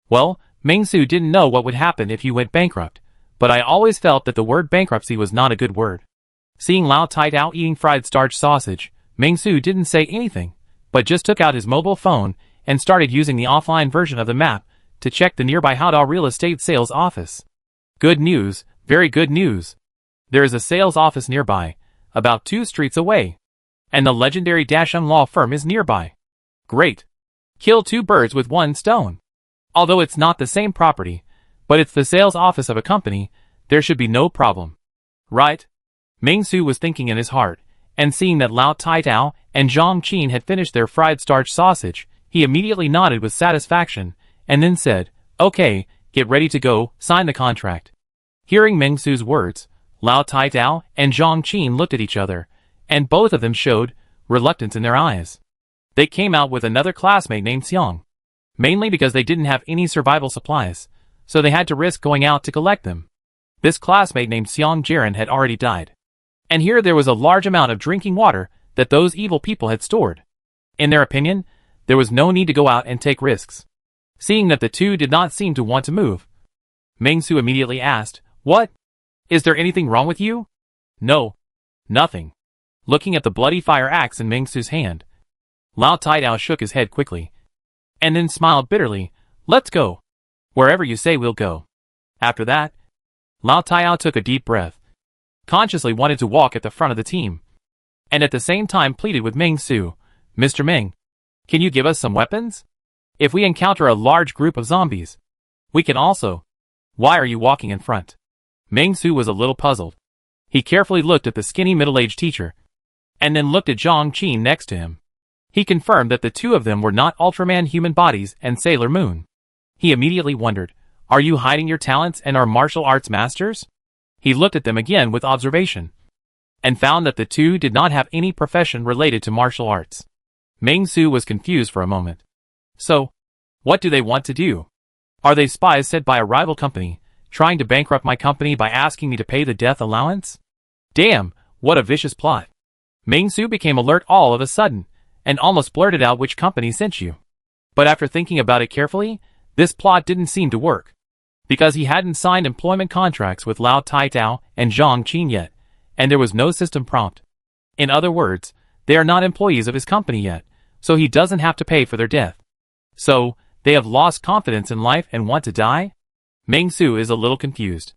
Well, Ming Su didn't know what would happen if you went bankrupt, but I always felt that the word bankruptcy was not a good word. Seeing Lao Taitao eating fried starch sausage, Ming Su didn't say anything, but just took out his mobile phone and started using the offline version of the map to check the nearby Haodao real estate sales office. Good news, very good news. There is a sales office nearby, about 2 streets away. And the legendary Dasheng law firm is nearby. Great. Kill 2 birds with 1 stone. Although it's not the same property, but it's the sales office of a company, there should be no problem. Right? Ming Su was thinking in his heart, and seeing that Lao Taitao and Zhang Qin had finished their fried starch sausage, he immediately nodded with satisfaction, and then said, "Okay, get ready to go, sign the contract." Hearing Ming Su's words, Lao Taitao and Zhang Qin looked at each other, and both of them showed reluctance in their eyes. They came out with another classmate named Xiang, mainly because they didn't have any survival supplies, so they had to risk going out to collect them. This classmate named Xiang Jiren had already died. And here there was a large amount of drinking water that those evil people had stored. In their opinion, there was no need to go out and take risks. Seeing that the 2 did not seem to want to move, Ming Su immediately asked, "What? Is there anything wrong with you?" "No. Nothing." Looking at the bloody fire axe in Ming Su's hand, Lao Taitao shook his head quickly, and then smiled bitterly. "Let's go. Wherever you say we'll go." After that, Lao Taitao took a deep breath, consciously wanted to walk at the front of the team, and at the same time pleaded with Ming Su, "Mr. Ming, can you give us some weapons? If we encounter a large group of zombies, we can also." "Why are you walking in front?" Ming Su was a little puzzled. He carefully looked at the skinny middle-aged teacher, and then looked at Zhang Qin next to him. He confirmed that the 2 of them were not Ultraman human bodies and Sailor Moon. He immediately wondered, "Are you hiding your talents and are martial arts masters?" He looked at them again with observation, and found that the 2 did not have any profession related to martial arts. Ming Su was confused for a moment. So, what do they want to do? Are they spies sent by a rival company, trying to bankrupt my company by asking me to pay the death allowance? Damn, what a vicious plot. Ming Su became alert all of a sudden, and almost blurted out which company sent you. But after thinking about it carefully, this plot didn't seem to work. Because he hadn't signed employment contracts with Lao Taitao and Zhang Qin yet, and there was no system prompt. In other words, they are not employees of his company yet, so he doesn't have to pay for their death. So, they have lost confidence in life and want to die? Ming Su is a little confused.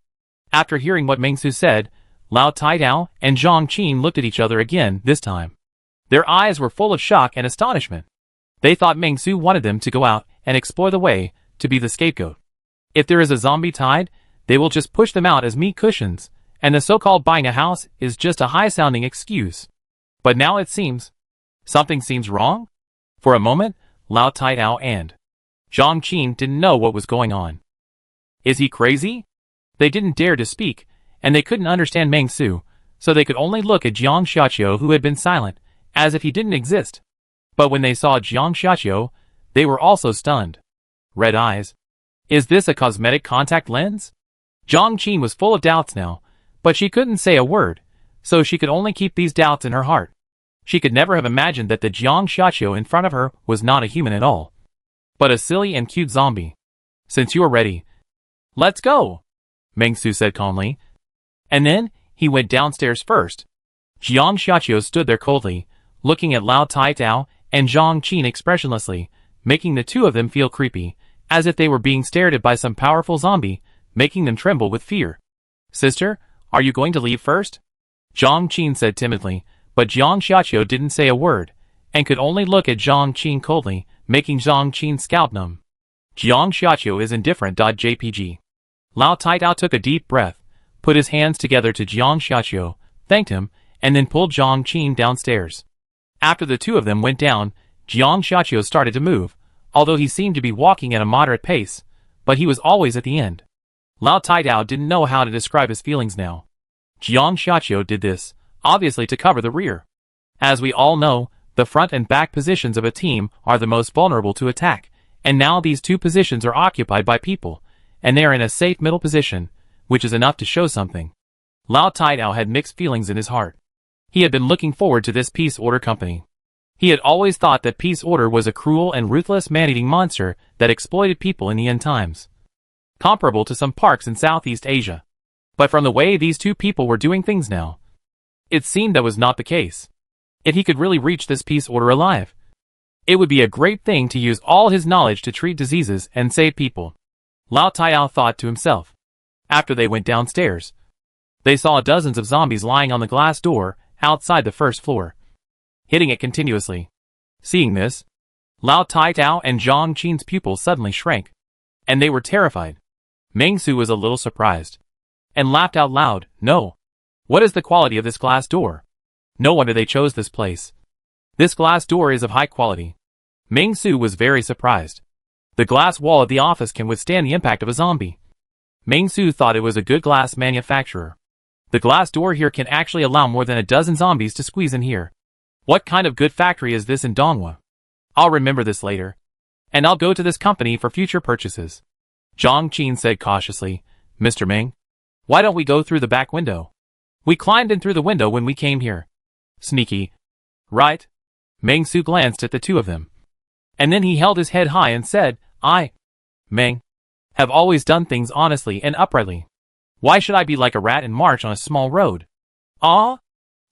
After hearing what Ming Su said, Lao Taitao and Zhang Qin looked at each other again this time. Their eyes were full of shock and astonishment. They thought Ming Su wanted them to go out and explore the way, to be the scapegoat. If there is a zombie tide, they will just push them out as meat cushions, and the so-called buying a house is just a high-sounding excuse. But now it seems, something seems wrong? For a moment, Lao Taitao and Zhang Qin didn't know what was going on. Is he crazy? They didn't dare to speak, and they couldn't understand Ming Su, so they could only look at Jiang Xiaqiu, who had been silent, as if he didn't exist. But when they saw Jiang Xiaqiu, they were also stunned. Red eyes. Is this a cosmetic contact lens? Zhang Qin was full of doubts now, but she couldn't say a word, so she could only keep these doubts in her heart. She could never have imagined that the Jiang Xiaqiu in front of her was not a human at all, but a silly and cute zombie. Since you are ready, let's go, Meng Su said calmly. And then, he went downstairs first. Jiang Xiaqiu stood there coldly, looking at Lao Taitao and Zhang Qin expressionlessly, making the two of them feel creepy, as if they were being stared at by some powerful zombie, making them tremble with fear. Sister, are you going to leave first? Zhang Qin said timidly, but Jiang Xiaqiu didn't say a word, and could only look at Zhang Qin coldly, making Zhang Qin's scalp numb. Jiang Xiaqiu is indifferent. JPG. Lao Taitao took a deep breath, put his hands together to Jiang Xiaqiu, thanked him, and then pulled Zhang Qin downstairs. After the two of them went down, Jiang Xiaqiu started to move, although he seemed to be walking at a moderate pace, but he was always at the end. Lao Taitao didn't know how to describe his feelings now. Jiang Xiaqiu did this, obviously to cover the rear. As we all know, the front and back positions of a team are the most vulnerable to attack, and now these two positions are occupied by people, and they are in a safe middle position, which is enough to show something. Lao Taitao had mixed feelings in his heart. He had been looking forward to this peace order company. He had always thought that peace order was a cruel and ruthless man-eating monster that exploited people in the end times, comparable to some parks in Southeast Asia. But from the way these two people were doing things now, it seemed that was not the case. If he could really reach this peace order alive, it would be a great thing to use all his knowledge to treat diseases and save people. Lao Taitao thought to himself. After they went downstairs, they saw dozens of zombies lying on the glass door outside the first floor, hitting it continuously. Seeing this, Lao Taitao and Zhang Qin's pupils suddenly shrank, and they were terrified. Meng Su was a little surprised, and laughed out loud. No. What is the quality of this glass door? No wonder they chose this place. This glass door is of high quality. Meng Su was very surprised. The glass wall of the office can withstand the impact of a zombie. Meng Su thought it was a good glass manufacturer. The glass door here can actually allow more than a dozen zombies to squeeze in here. What kind of good factory is this in Donghua? I'll remember this later, and I'll go to this company for future purchases. Zhang Qin said cautiously. Mr. Meng, why don't we go through the back window? We climbed in through the window when we came here. Sneaky, right? Meng Su glanced at the two of them, and then he held his head high and said, I, Meng, have always done things honestly and uprightly. Why should I be like a rat and march on a small road? Ah?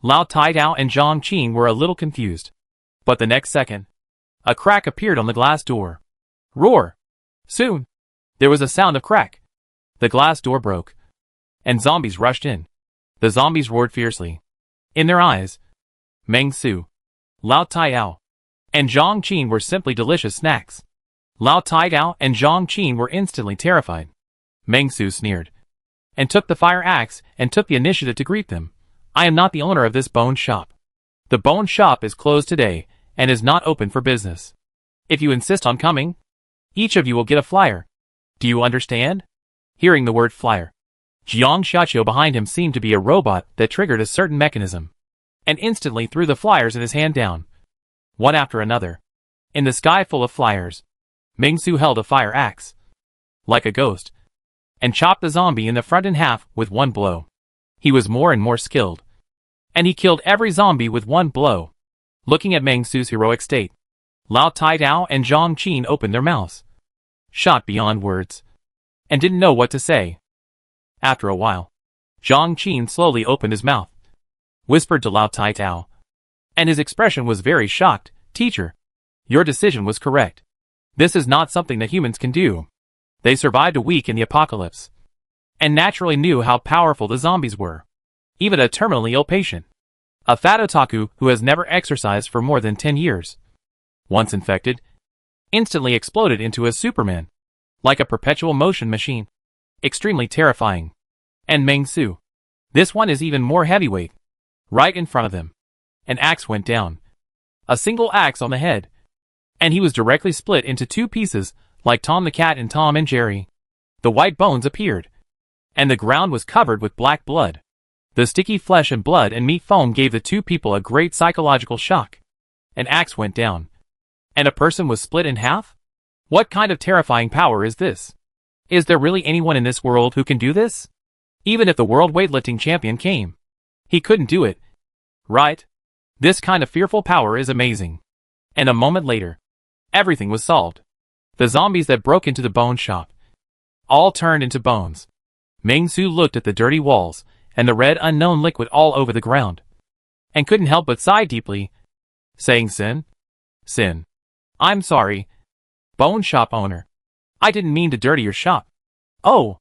Lao Taitao and Zhang Qin were a little confused. But the next second, a crack appeared on the glass door. Roar! Soon, there was a sound of crack. The glass door broke, and zombies rushed in. The zombies roared fiercely. In their eyes, Meng Su, Lao Taitao, and Zhang Qin were simply delicious snacks. Lao Taitao and Zhang Qin were instantly terrified. Meng Su sneered, and took the fire axe and took the initiative to greet them. I am not the owner of this bone shop. The bone shop is closed today and is not open for business. If you insist on coming, each of you will get a flyer. Do you understand? Hearing the word flyer, Jiang Xiaqiu behind him seemed to be a robot that triggered a certain mechanism, and instantly threw the flyers in his hand down, one after another. In the sky full of flyers, Meng Su held a fire axe, like a ghost, and chopped the zombie in the front in half with one blow. He was more and more skilled, and he killed every zombie with one blow. Looking at Meng Su's heroic state, Lao Taitao and Zhang Qin opened their mouths, shocked beyond words, and didn't know what to say. After a while, Zhang Qin slowly opened his mouth, whispered to Lao Taitao, and his expression was very shocked. Teacher, your decision was correct. This is not something that humans can do. They survived a week in the apocalypse, and naturally knew how powerful the zombies were. Even a terminally ill patient, a fat otaku who has never exercised for more than 10 years, once infected, instantly exploded into a Superman, like a perpetual motion machine. Extremely terrifying. And Meng Su, this one is even more heavyweight. Right in front of him, an axe went down. A single axe on the head, and he was directly split into two pieces, like Tom the Cat and Tom and Jerry. The white bones appeared, and the ground was covered with black blood. The sticky flesh and blood and meat foam gave the two people a great psychological shock. An axe went down, and a person was split in half? What kind of terrifying power is this? Is there really anyone in this world who can do this? Even if the world weightlifting champion came, he couldn't do it. Right? This kind of fearful power is amazing. And a moment later, everything was solved. The zombies that broke into the bone shop all turned into bones. Ming-Su looked at the dirty walls and the red unknown liquid all over the ground, and couldn't help but sigh deeply, saying, Sin? Sin. I'm sorry, bone shop owner. I didn't mean to dirty your shop. Oh,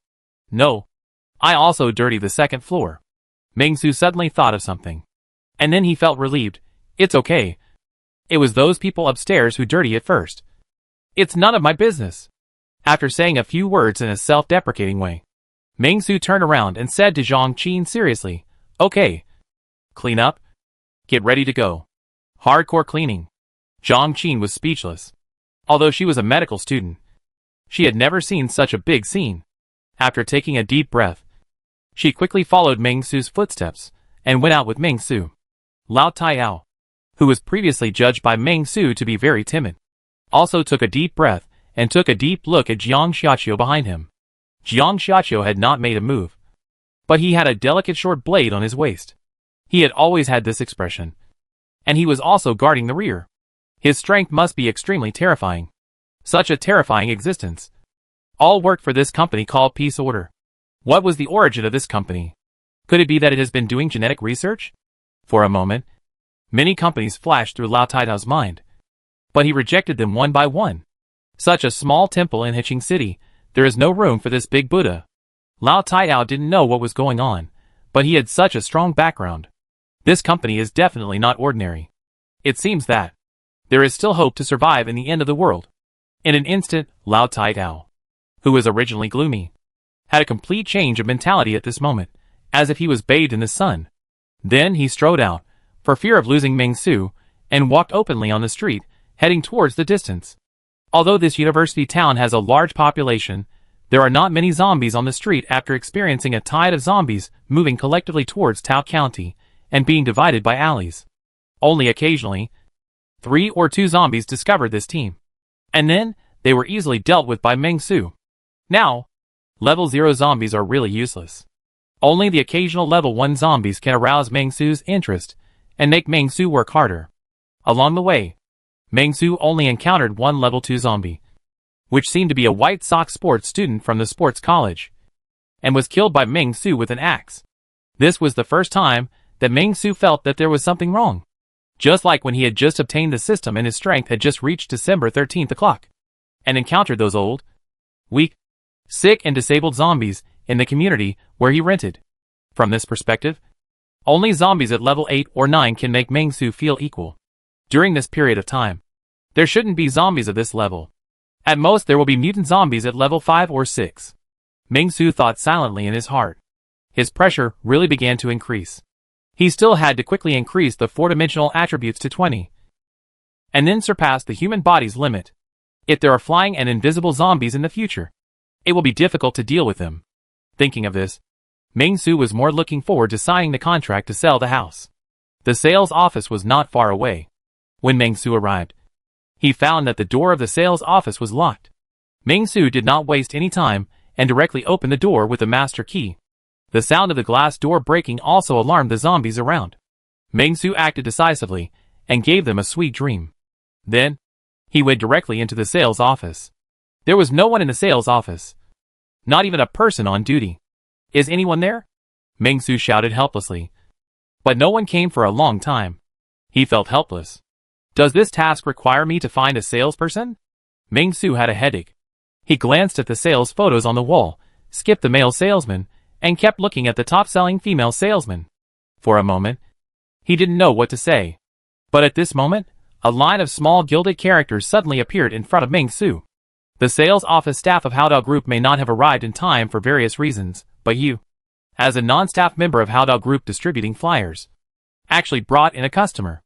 no. I also dirty the second floor. Ming-Su suddenly thought of something. And then he felt relieved. It's okay. It was those people upstairs who dirty it first. It's none of my business. After saying a few words in a self-deprecating way, Ming-Su turned around and said to Zhang Qin seriously, Okay. Clean up. Get ready to go. Hardcore cleaning. Zhang Qin was speechless. Although she was a medical student, she had never seen such a big scene. After taking a deep breath, she quickly followed Ming-Su's footsteps and went out with Ming-Su. Lao Taiyao, who was previously judged by Ming-Su to be very timid, also took a deep breath and took a deep look at Jiang Xiaqiu behind him. Jiang Xiaqiu had not made a move, but he had a delicate short blade on his waist. He had always had this expression, and he was also guarding the rear. His strength must be extremely terrifying. Such a terrifying existence. All worked for this company called Peace Order. What was the origin of this company? Could it be that it has been doing genetic research? For a moment, many companies flashed through Lao Taidao's mind, but he rejected them one by one. Such a small temple in Hiching City, there is no room for this big Buddha. Lao Taidao didn't know what was going on, but he had such a strong background. This company is definitely not ordinary. It seems that there is still hope to survive in the end of the world. In an instant, Lao Taidao, who was originally gloomy, had a complete change of mentality at this moment, as if he was bathed in the sun. Then he strode out, for fear of losing Ming-Su, and walked openly on the street, heading towards the distance. Although this university town has a large population, there are not many zombies on the street after experiencing a tide of zombies moving collectively towards Tao County and being divided by alleys. Only occasionally, 3 or 2 zombies discovered this team. And then, they were easily dealt with by Ming-Su. Now, level 0 zombies are really useless. Only the occasional level 1 zombies can arouse Ming-Su's interest and make Ming-Su work harder. Along the way, Ming-Su only encountered 1 level 2 zombie, which seemed to be a White Sox sports student from the sports college, and was killed by Ming-Su with an axe. This was the first time that Ming-Su felt that there was something wrong. Just like when he had just obtained the system and his strength had just reached December 13th o'clock, and encountered those old, weak, sick and disabled zombies in the community where he rented. From this perspective, only zombies at level 8 or 9 can make Ming-Su feel equal. During this period of time, there shouldn't be zombies of this level. At most there will be mutant zombies at level 5 or 6. Ming-Su thought silently in his heart. His pressure really began to increase. He still had to quickly increase the 4-dimensional attributes to 20, and then surpass the human body's limit. If there are flying and invisible zombies in the future, it will be difficult to deal with them. Thinking of this, Ming-Su was more looking forward to signing the contract to sell the house. The sales office was not far away. When Ming-Su arrived, he found that the door of the sales office was locked. Ming-Su did not waste any time and directly opened the door with the master key. The sound of the glass door breaking also alarmed the zombies around. Ming-Su acted decisively and gave them a sweet dream. Then, he went directly into the sales office. There was no one in the sales office. Not even a person on duty. Is anyone there? Ming-Su shouted helplessly. But no one came for a long time. He felt helpless. Does this task require me to find a salesperson? Ming-Su had a headache. He glanced at the sales photos on the wall, skipped the male salesman, and kept looking at the top-selling female salesman. For a moment, he didn't know what to say. But at this moment, a line of small gilded characters suddenly appeared in front of Ming-Su. The sales office staff of Haodao Group may not have arrived in time for various reasons, but you, as a non-staff member of Haodao Group distributing flyers, actually brought in a customer.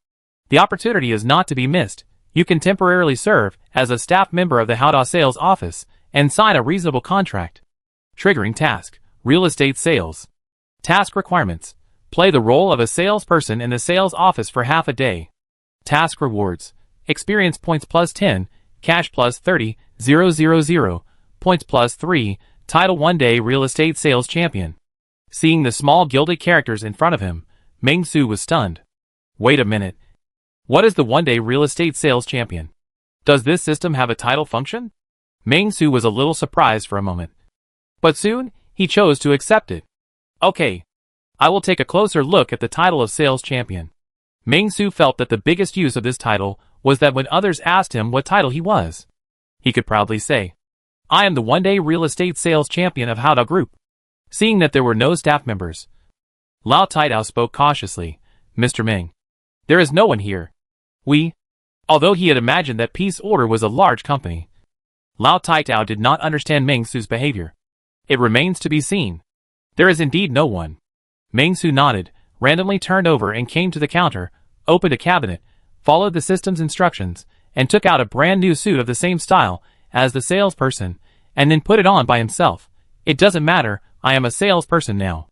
The opportunity is not to be missed. You can temporarily serve as a staff member of the Haodao sales office and sign a reasonable contract. Triggering task. Real estate sales. Task requirements. Play the role of a salesperson in the sales office for half a day. Task rewards. Experience points plus 10, cash plus 30, 000, points plus 3, title one-day real estate sales champion. Seeing the small gilded characters in front of him, Meng-Su was stunned. Wait a minute. What is the one-day real estate sales champion? Does this system have a title function? Meng-Su was a little surprised for a moment. But soon, he chose to accept it. Okay. I will take a closer look at the title of sales champion. Meng-Su felt that the biggest use of this title was that when others asked him what title he was, he could proudly say, I am the one-day real estate sales champion of Haodao Group. Seeing that there were no staff members, Lao Taitao spoke cautiously, Mr. Meng. There is no one here. Although he had imagined that Peace Order was a large company, Lao Taitao did not understand Meng-Su's behavior. It remains to be seen. There is indeed no one. Meng-Su nodded, randomly turned over and came to the counter, opened a cabinet, followed the system's instructions, and took out a brand new suit of the same style as the salesperson, and then put it on by himself. It doesn't matter, I am a salesperson now.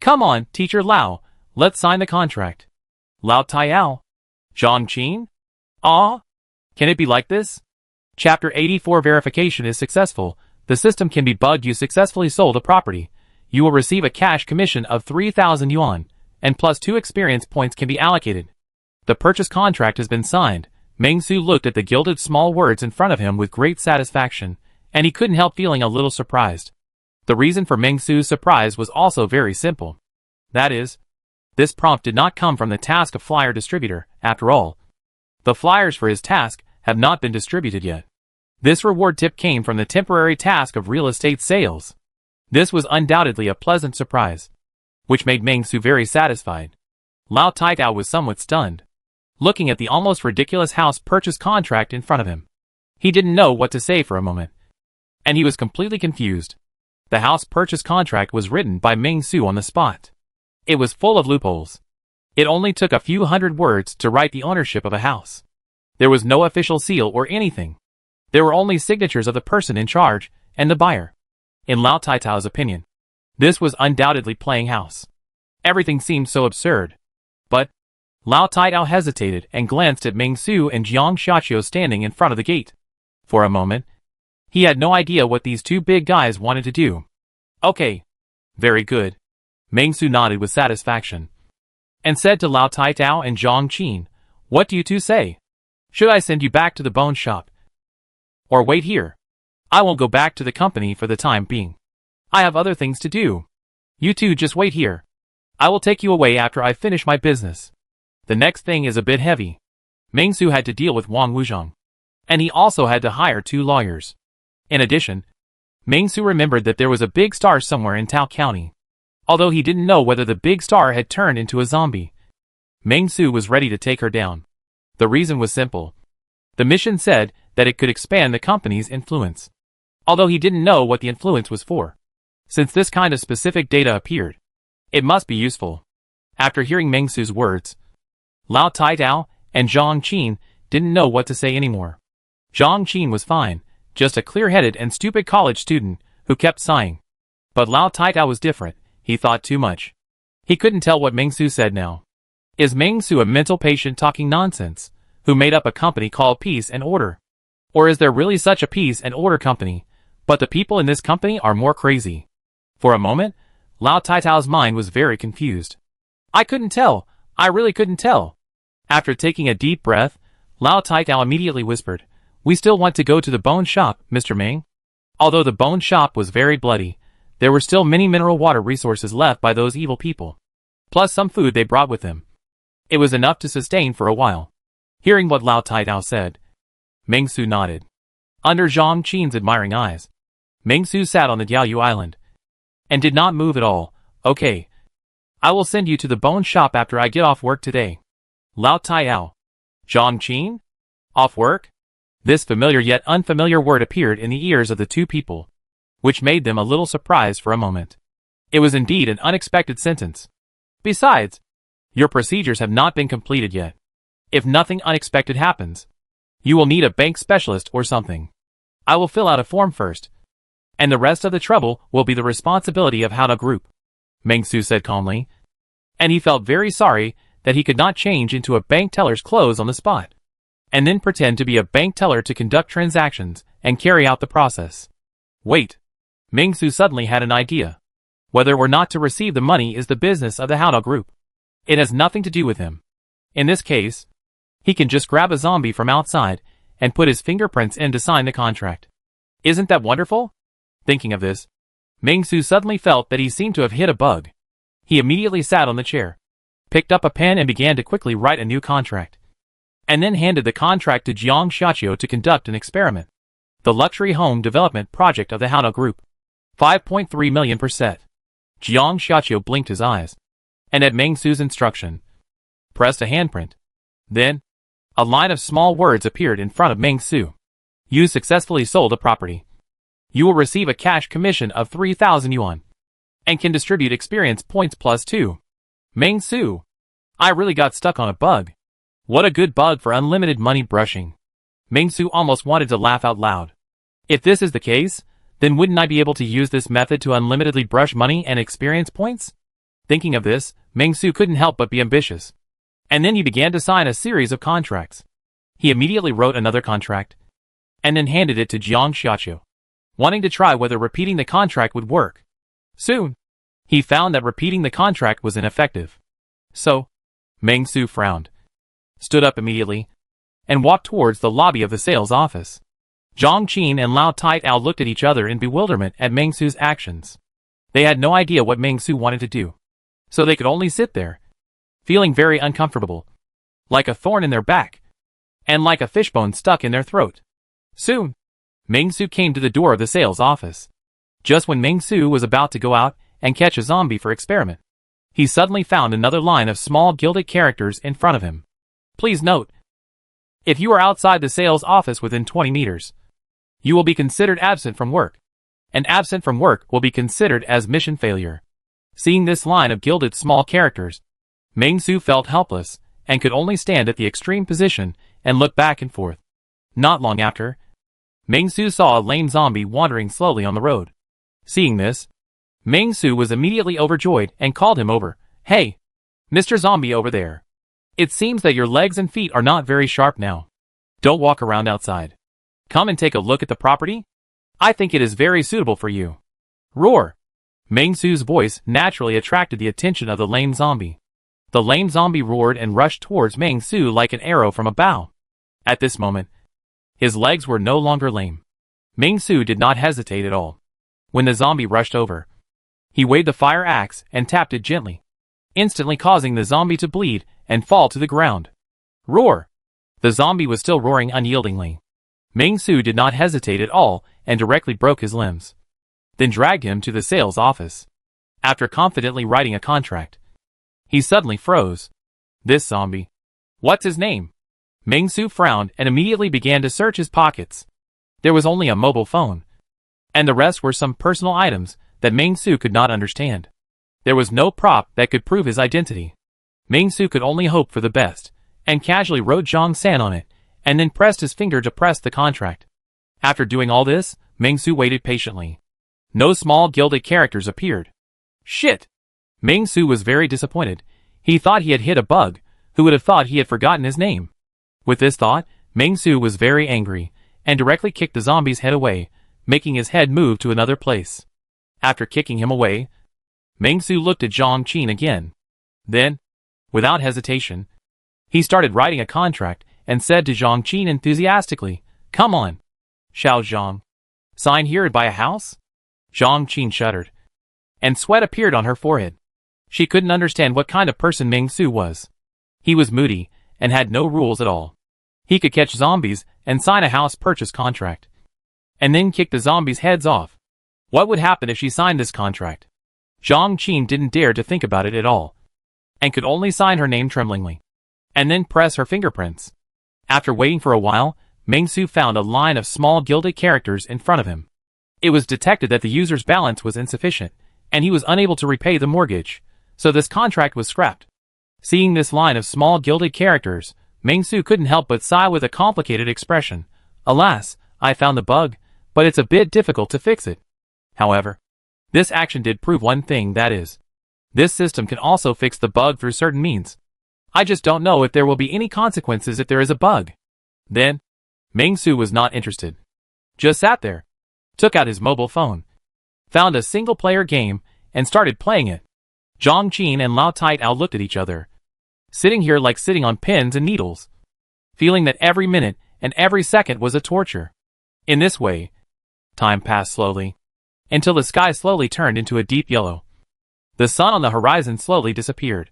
Come on, Teacher Lao, let's sign the contract. Lao Taiyao. Zhang Qin? Ah? Can it be like this? Chapter 84 verification is successful. The system can be bugged. You successfully sold a property. You will receive a cash commission of 3,000 yuan, and plus 2 experience points can be allocated. The purchase contract has been signed. Meng-Su looked at the gilded small words in front of him with great satisfaction, and he couldn't help feeling a little surprised. The reason for Meng-Su's surprise was also very simple. That is, this prompt did not come from the task of flyer distributor, after all. The flyers for his task have not been distributed yet. This reward tip came from the temporary task of real estate sales. This was undoubtedly a pleasant surprise, which made Meng-Su very satisfied. Lao Taitao was somewhat stunned, looking at the almost ridiculous house purchase contract in front of him. He didn't know what to say for a moment, and he was completely confused. The house purchase contract was written by Meng-Su on the spot. It was full of loopholes. It only took a few hundred words to write the ownership of a house. There was no official seal or anything. There were only signatures of the person in charge and the buyer. In Lao Taitao's opinion, this was undoubtedly playing house. Everything seemed so absurd. But Lao Taitao hesitated and glanced at Meng-Su and Jiang Xiaqiu standing in front of the gate. For a moment, he had no idea what these two big guys wanted to do. Okay. Very good. Meng-Su nodded with satisfaction, and said to Lao Taitao and Zhang Qin, what do you two say? Should I send you back to the bone shop? Or wait here? I won't go back to the company for the time being. I have other things to do. You two just wait here. I will take you away after I finish my business. The next thing is a bit heavy. Meng-Su had to deal with Wang Wuzhong, and he also had to hire 2 lawyers. In addition, Meng-Su remembered that there was a big star somewhere in Tao County. Although he didn't know whether the big star had turned into a zombie, Meng-Su was ready to take her down. The reason was simple. The mission said that it could expand the company's influence. Although he didn't know what the influence was for. Since this kind of specific data appeared, it must be useful. After hearing Meng-Su's words, Lao Taitao and Zhang Qin didn't know what to say anymore. Zhang Qin was fine, just a clear-headed and stupid college student who kept sighing. But Lao Taitao was different. He thought too much. He couldn't tell what Meng-Su said now. Is Meng-Su a mental patient talking nonsense, who made up a company called Peace and Order? Or is there really such a Peace and Order company, but the people in this company are more crazy? For a moment, Lao Taitao's mind was very confused. I couldn't tell. I really couldn't tell. After taking a deep breath, Lao Taitao immediately whispered, we still want to go to the bone shop, Mr. Meng. Although the bone shop was very bloody, there were still many mineral water resources left by those evil people, plus some food they brought with them. It was enough to sustain for a while. Hearing what Lao Taitao said, Meng-Su nodded. Under Zhang Qin's admiring eyes, Meng-Su sat on the Diaoyu Island and did not move at all. Okay. I will send you to the bone shop after I get off work today. Lao Taiyao. Zhang Qin? Off work? This familiar yet unfamiliar word appeared in the ears of the two people, which made them a little surprised for a moment. It was indeed an unexpected sentence. Besides, your procedures have not been completed yet. If nothing unexpected happens, you will need a bank specialist or something. I will fill out a form first, and the rest of the trouble will be the responsibility of Haodao Group, Meng-Su said calmly, and he felt very sorry that he could not change into a bank teller's clothes on the spot, and then pretend to be a bank teller to conduct transactions and carry out the process. Wait. Ming-Su suddenly had an idea. Whether or not to receive the money is the business of the Howdao Group. It has nothing to do with him. In this case, he can just grab a zombie from outside and put his fingerprints in to sign the contract. Isn't that wonderful? Thinking of this, Ming-Su suddenly felt that he seemed to have hit a bug. He immediately sat on the chair, picked up a pen and began to quickly write a new contract. And then handed the contract to Jiang Xiaoqiu to conduct an experiment. The luxury home development project of the Howdao Group. 5.3 million per set. Jiang Xiaoqiu blinked his eyes, and at Ming-Su's instruction, pressed a handprint. Then, a line of small words appeared in front of Ming-Su. You successfully sold a property. You will receive a cash commission of 3,000 yuan, and can distribute experience points +2. Ming-Su, I really got stuck on a bug. What a good bug for unlimited money brushing. Ming-Su almost wanted to laugh out loud. If this is the case, then wouldn't I be able to use this method to unlimitedly brush money and experience points? Thinking of this, Ming-Su couldn't help but be ambitious. And then he began to sign a series of contracts. He immediately wrote another contract, and then handed it to Jiang Xiaoqiu, wanting to try whether repeating the contract would work. Soon, he found that repeating the contract was ineffective. So, Ming-Su frowned, stood up immediately, and walked towards the lobby of the sales office. Zhang Qin and Lao Taitao looked at each other in bewilderment at Ming-Su's actions. They had no idea what Ming-Su wanted to do, so they could only sit there, feeling very uncomfortable, like a thorn in their back, and like a fishbone stuck in their throat. Soon, Ming-Su came to the door of the sales office. Just when Ming-Su was about to go out and catch a zombie for experiment, he suddenly found another line of small gilded characters in front of him. Please note, if you are outside the sales office within 20 meters, you will be considered absent from work, and absent from work will be considered as mission failure. Seeing this line of gilded small characters, Ming-Su felt helpless and could only stand at the extreme position and look back and forth. Not long after, Ming-Su saw a lame zombie wandering slowly on the road. Seeing this, Ming-Su was immediately overjoyed and called him over. Hey, Mr. Zombie over there. It seems that your legs and feet are not very sharp now. Don't walk around outside. Come and take a look at the property. I think it is very suitable for you. Roar! Ming-Su's voice naturally attracted the attention of the lame zombie. The lame zombie roared and rushed towards Ming-Su like an arrow from a bow. At this moment, his legs were no longer lame. Ming-Su did not hesitate at all. When the zombie rushed over, he waved the fire axe and tapped it gently, instantly causing the zombie to bleed and fall to the ground. Roar! The zombie was still roaring unyieldingly. Ming-Su did not hesitate at all and directly broke his limbs, then dragged him to the sales office. After confidently writing a contract, he suddenly froze. This zombie. What's his name? Ming-Su frowned and immediately began to search his pockets. There was only a mobile phone, and the rest were some personal items that Ming-Su could not understand. There was no prop that could prove his identity. Ming-Su could only hope for the best, and casually wrote Zhang San on it, and then pressed his finger to press the contract. After doing all this, Ming-Su waited patiently. No small gilded characters appeared. Shit! Ming-Su was very disappointed. He thought he had hit a bug. Who would have thought he had forgotten his name? With this thought, Ming-Su was very angry, and directly kicked the zombie's head away, making his head move to another place. After kicking him away, Ming-Su looked at Zhang Qin again. Then, without hesitation, he started writing a contract and said to Zhang Qin enthusiastically, Come on, Xiao Zhang. Sign here and buy a house? Zhang Qin shuddered, and sweat appeared on her forehead. She couldn't understand what kind of person Ming-Su was. He was moody and had no rules at all. He could catch zombies and sign a house purchase contract, and then kick the zombies' heads off. What would happen if she signed this contract? Zhang Qin didn't dare to think about it at all, and could only sign her name tremblingly, and then press her fingerprints. After waiting for a while, Ming-Su found a line of small gilded characters in front of him. It was detected that the user's balance was insufficient, and he was unable to repay the mortgage, so this contract was scrapped. Seeing this line of small gilded characters, Ming-Su couldn't help but sigh with a complicated expression. Alas, I found the bug, but it's a bit difficult to fix it. However, this action did prove one thing, that is, this system can also fix the bug through certain means. I just don't know if there will be any consequences if there is a bug. Then, Ming-Su was not interested. Just sat there. took out his mobile phone, found a single-player game, and started playing it. Zhang Qin and Lao Taitao looked at each other, sitting here like sitting on pins and needles, feeling that every minute and every second was a torture. In this way, time passed slowly, until the sky slowly turned into a deep yellow. The sun on the horizon slowly disappeared,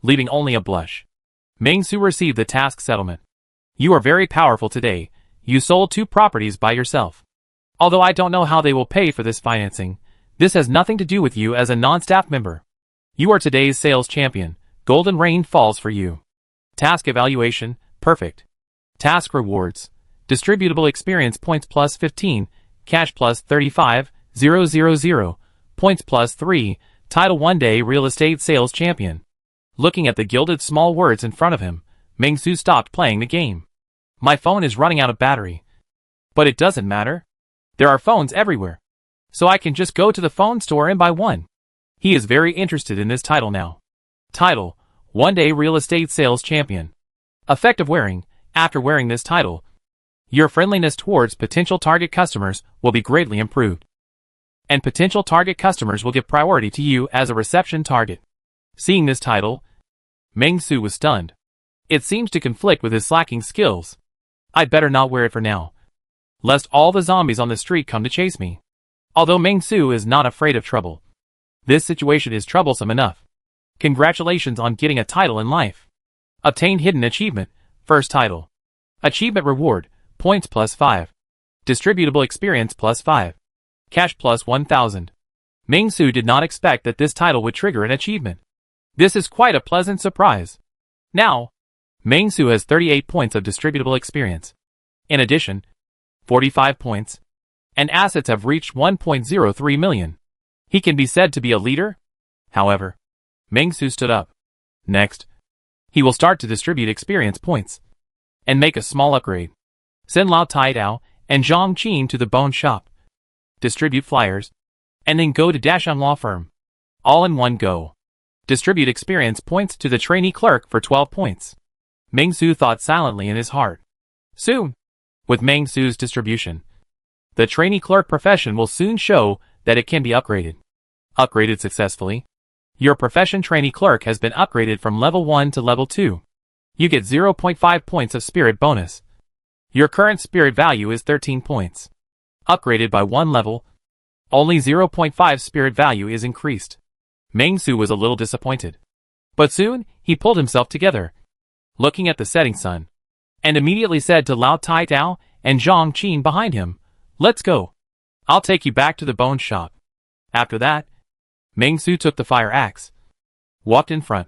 leaving only a blush. Meng Su received the task settlement. You are very powerful today. You sold 2 properties by yourself. Although I don't know how they will pay for this financing, this has nothing to do with you as a non-staff member. You are today's sales champion. Golden rain falls for you. Task evaluation, perfect. Task rewards. Distributable experience points plus 15, cash plus 35,000, points plus 3, title 1 day real estate sales champion. Looking at the gilded small words in front of him, Meng Su stopped playing the game. My phone is running out of battery. But it doesn't matter. There are phones everywhere. So I can just go to the phone store and buy one. He is very interested in this title now. Title, 1 day real estate sales champion. Effect of wearing, after wearing this title, your friendliness towards potential target customers will be greatly improved. And potential target customers will give priority to you as a reception target. Seeing this title, Meng Su was stunned. It seems to conflict with his slacking skills. I'd better not wear it for now, lest all the zombies on the street come to chase me. Although Meng Su is not afraid of trouble, this situation is troublesome enough. Congratulations on getting a title in life. Obtained hidden achievement, first title. Achievement reward, points plus 5. Distributable experience plus 5. Cash plus 1,000. Meng Su did not expect that this title would trigger an achievement. This is quite a pleasant surprise. Now, Meng Su has 38 points of distributable experience. In addition, 45 points, and assets have reached 1.03 million. He can be said to be a leader. However, Meng Su stood up. Next, he will start to distribute experience points and make a small upgrade. Send Lao Taitao and Zhang Qin to the bone shop, distribute flyers, and then go to Dashan Law Firm. All in one go. Distribute experience points to the trainee clerk for 12 points. Meng Su thought silently in his heart. Soon, with Meng Su's distribution, the trainee clerk profession will soon show that it can be upgraded. Upgraded successfully. Your profession trainee clerk has been upgraded from level 1 to level 2. You get 0.5 points of spirit bonus. Your current spirit value is 13 points. Upgraded by 1 level, only 0.5 spirit value is increased. Meng Su was a little disappointed. But soon, he pulled himself together, looking at the setting sun, and immediately said to Lao Taitao and Zhang Qin behind him, let's go. I'll take you back to the bone shop. After that, Meng Su took the fire axe, walked in front,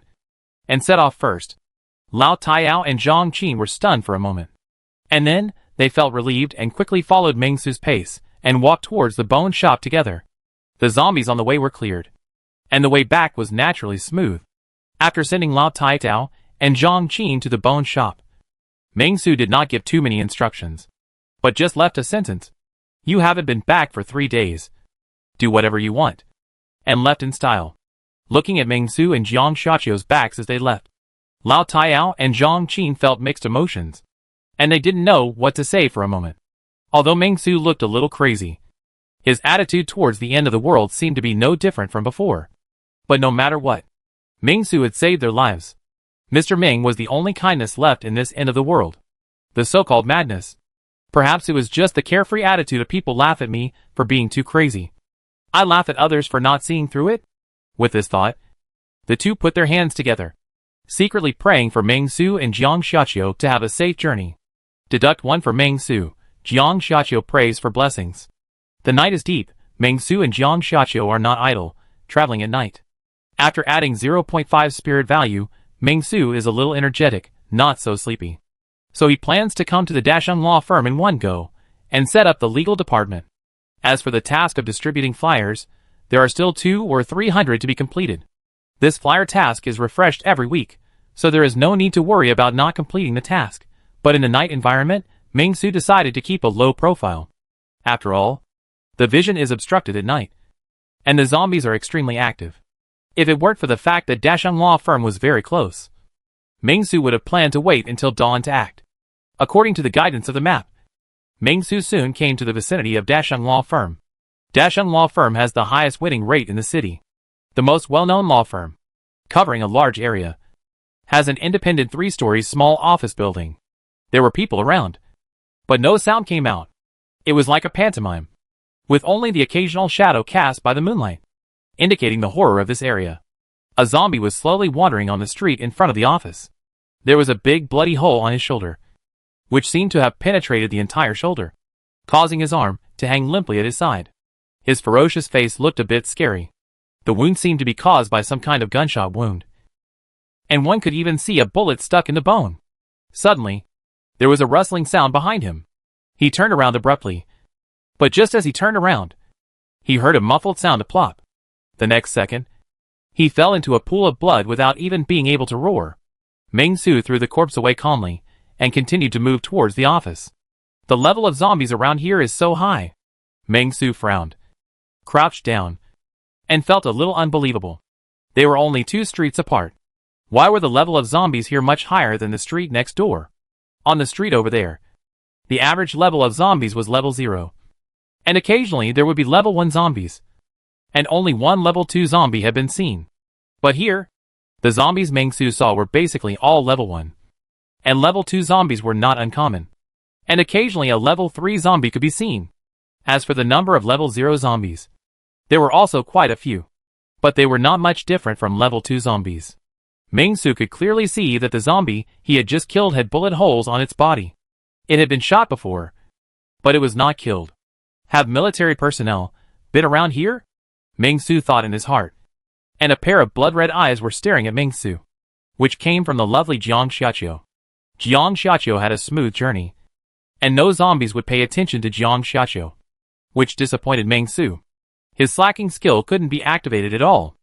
and set off first. Lao Taitao and Zhang Qin were stunned for a moment. And then, they felt relieved and quickly followed Meng Su's pace, and walked towards the bone shop together. The zombies on the way were cleared, and the way back was naturally smooth. After sending Lao Taitao and Zhang Qin to the bone shop, Meng Su did not give too many instructions, but just left a sentence. You haven't been back for 3 days. Do whatever you want. And left in style. Looking at Meng Su and Jiang Xiaoqiu's backs as they left, Lao Taitao and Zhang Qin felt mixed emotions, and they didn't know what to say for a moment. Although Meng Su looked a little crazy, his attitude towards the end of the world seemed to be no different from before. But no matter what, Meng Su had saved their lives. Mr. Ming was the only kindness left in this end of the world. The so-called madness. Perhaps it was just the carefree attitude of people laugh at me for being too crazy. I laugh at others for not seeing through it. With this thought, the two put their hands together, secretly praying for Meng Su and Jiang Xiaoqiu to have a safe journey. Deduct 1 for Meng Su. Jiang Xiaoqiu prays for blessings. The night is deep. Meng Su and Jiang Xiaoqiu are not idle, traveling at night. After adding 0.5 spirit value, Meng Su is a little energetic, not so sleepy. So he plans to come to the Dashan Law Firm in one go, and set up the legal department. As for the task of distributing flyers, there are still 200 or 300 to be completed. This flyer task is refreshed every week, so there is no need to worry about not completing the task. But in the night environment, Meng Su decided to keep a low profile. After all, the vision is obstructed at night, and the zombies are extremely active. If it weren't for the fact that Dashan Law Firm was very close, Meng Su would have planned to wait until dawn to act. According to the guidance of the map, Ming Su soon came to the vicinity of Dasheng Law Firm. Dasheng Law Firm has the highest winning rate in the city. The most well-known law firm, covering a large area, has an independent 3-story small office building. There were people around, but no sound came out. It was like a pantomime, with only the occasional shadow cast by the moonlight, indicating the horror of this area. A zombie was slowly wandering on the street in front of the office. There was a big bloody hole on his shoulder, which seemed to have penetrated the entire shoulder, causing his arm to hang limply at his side. His ferocious face looked a bit scary. The wound seemed to be caused by some kind of gunshot wound, and one could even see a bullet stuck in the bone. Suddenly, there was a rustling sound behind him. He turned around abruptly, but just as he turned around, he heard a muffled sound of plop. The next second, he fell into a pool of blood without even being able to roar. Ming Su threw the corpse away calmly and continued to move towards the office. The level of zombies around here is so high. Ming Su frowned, crouched down, and felt a little unbelievable. They were only 2 streets apart. Why were the level of zombies here much higher than the street next door? On the street over there, the average level of zombies was level 0. And occasionally there would be level 1 zombies, and only one level 2 zombie had been seen. But here, the zombies Ming Su saw were basically all level 1. And level 2 zombies were not uncommon. And occasionally a level 3 zombie could be seen. As for the number of level 0 zombies, there were also quite a few. But they were not much different from level 2 zombies. Ming Su could clearly see that the zombie he had just killed had bullet holes on its body. It had been shot before, but it was not killed. Have military personnel been around here? Ming Su thought in his heart. And a pair of blood-red eyes were staring at Ming Su, which came from the lovely Jiang Xiaqiu. Jiang Xiaqiu had a smooth journey, and no zombies would pay attention to Jiang Xiaqiu, which disappointed Ming Su. His slacking skill couldn't be activated at all.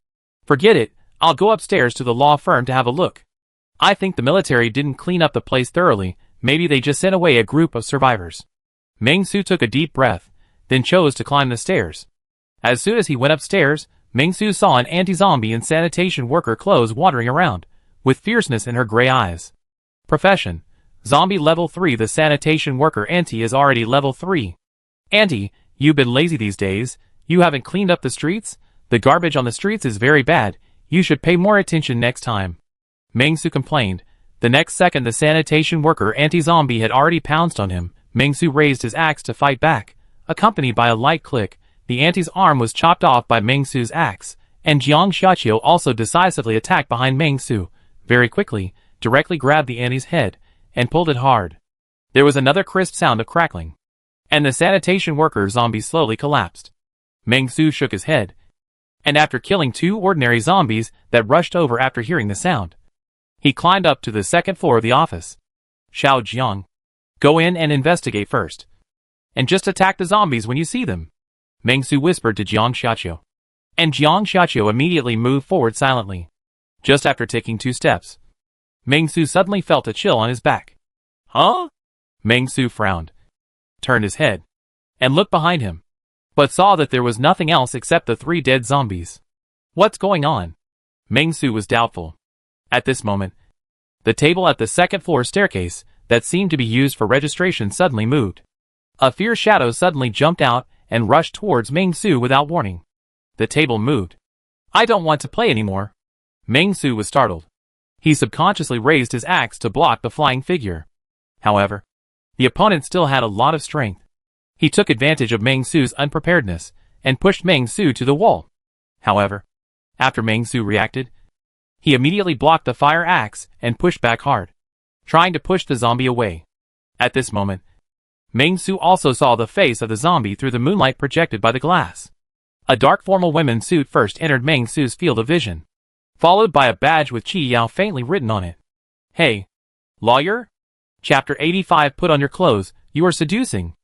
Forget it, I'll go upstairs to the law firm to have a look. I think the military didn't clean up the place thoroughly, maybe they just sent away a group of survivors. Ming Su took a deep breath, then chose to climb the stairs. As soon as he went upstairs, Ming Su saw an anti-zombie in sanitation worker clothes wandering around, with fierceness in her gray eyes. Profession: Zombie level 3. The sanitation worker Auntie is already level 3. Auntie, you've been lazy these days, you haven't cleaned up the streets? The garbage on the streets is very bad, you should pay more attention next time. Ming Su complained. The next second the sanitation worker anti-zombie had already pounced on him. Ming Su raised his axe to fight back. Accompanied by a light click, the anti's arm was chopped off by Ming Su's axe, and Jiang Xiaqiu also decisively attacked behind Ming Su, very quickly, directly grabbed the anti's head, and pulled it hard. There was another crisp sound of crackling, and the sanitation worker zombie slowly collapsed. Ming Su shook his head, and after killing 2 ordinary zombies that rushed over after hearing the sound, he climbed up to the 2nd floor of the office. Xiao Jiang, go in and investigate first, and just attack the zombies when you see them, Ming Su whispered to Jiang Xiaqiu. And Jiang Xiaqiu immediately moved forward silently. Just after taking 2 steps, Ming Su suddenly felt a chill on his back. Huh? Ming Su frowned, turned his head, and looked behind him, but saw that there was nothing else except the 3 dead zombies. What's going on? Ming Su was doubtful. At this moment, the table at the 2nd floor staircase that seemed to be used for registration suddenly moved. A fierce shadow suddenly jumped out and rushed towards Ming Su without warning. The table moved. I don't want to play anymore. Ming Su was startled. He subconsciously raised his axe to block the flying figure. However, the opponent still had a lot of strength. He took advantage of Ming Su's unpreparedness and pushed Ming Su to the wall. However, after Ming Su reacted, he immediately blocked the fire axe and pushed back hard, trying to push the zombie away. At this moment, Ming Su also saw the face of the zombie through the moonlight projected by the glass. A dark formal women's suit first entered Ming Su's field of vision, followed by a badge with Qi Yao faintly written on it. Hey, lawyer? Chapter 85. Put on your clothes, you are seducing.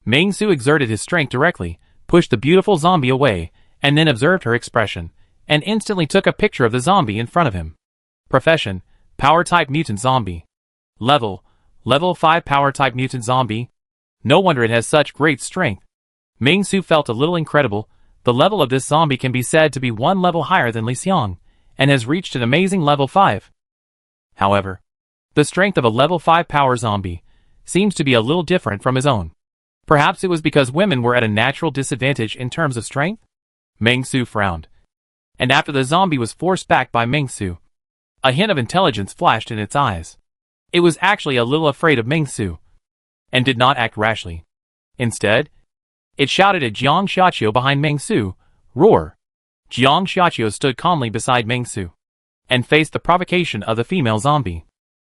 Ming Su exerted his strength directly, pushed the beautiful zombie away, and then observed her expression, and instantly took a picture of the zombie in front of him. Profession: Power-type mutant zombie. Level 5 Power-type mutant zombie. No wonder it has such great strength. Ming Su felt a little incredible. The level of this zombie can be said to be 1 level higher than Li Xiang, and has reached an amazing level 5. However, the strength of a level 5 power zombie seems to be a little different from his own. Perhaps it was because women were at a natural disadvantage in terms of strength? Meng Su frowned. And after the zombie was forced back by Meng Su, a hint of intelligence flashed in its eyes. It was actually a little afraid of Meng Su, and did not act rashly. Instead, it shouted at Jiang Xiaqiu behind Meng Su, "Roar!" Jiang Xiaqiu stood calmly beside Meng Su, and faced the provocation of the female zombie,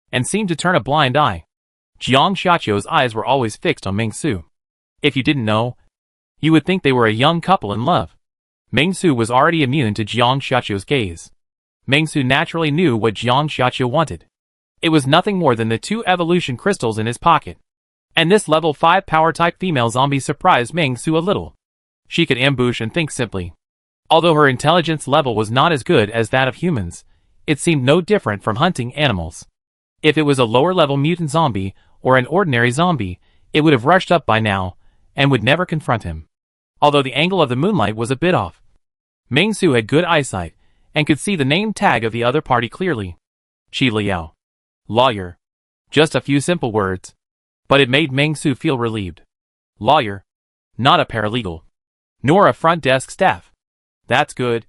and seemed to turn a blind eye. Jiang Xiaqiu's eyes were always fixed on Meng Su. If you didn't know, you would think they were a young couple in love. Meng Su was already immune to Jiang Xiaqiu's gaze. Meng Su naturally knew what Jiang Xiaqiu wanted. It was nothing more than the 2 evolution crystals in his pocket. And this level 5 power-type female zombie surprised Meng Su a little. She could ambush and think simply. Although her intelligence level was not as good as that of humans, it seemed no different from hunting animals. If it was a lower-level mutant zombie, or an ordinary zombie, it would have rushed up by now, and would never confront him. Although the angle of the moonlight was a bit off. Meng Su had good eyesight, and could see the name tag of the other party clearly. Qi Liao. Lawyer. Just a few simple words. But it made Meng Su feel relieved. Lawyer. Not a paralegal. Nor a front desk staff. That's good.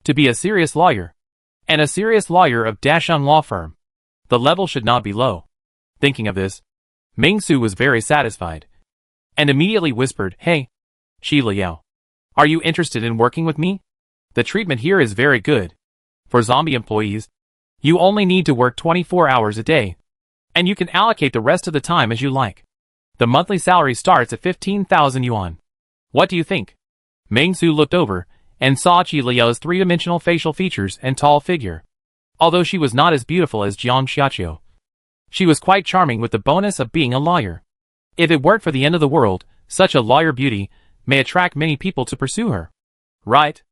To be a serious lawyer. And a serious lawyer of Dasheng Law Firm. The level should not be low. Thinking of this, Meng Su was very satisfied. And immediately whispered, "Hey, Qi Liao. Are you interested in working with me? The treatment here is very good. For zombie employees, you only need to work 24 hours a day. And you can allocate the rest of the time as you like. The monthly salary starts at 15,000 yuan. What do you think?" Meng Su looked over, and saw Qi Liao's 3-dimensional facial features and tall figure. Although she was not as beautiful as Jiang Xiaqiu, she was quite charming with the bonus of being a lawyer. If it weren't for the end of the world, such a lawyer beauty may attract many people to pursue her. Right?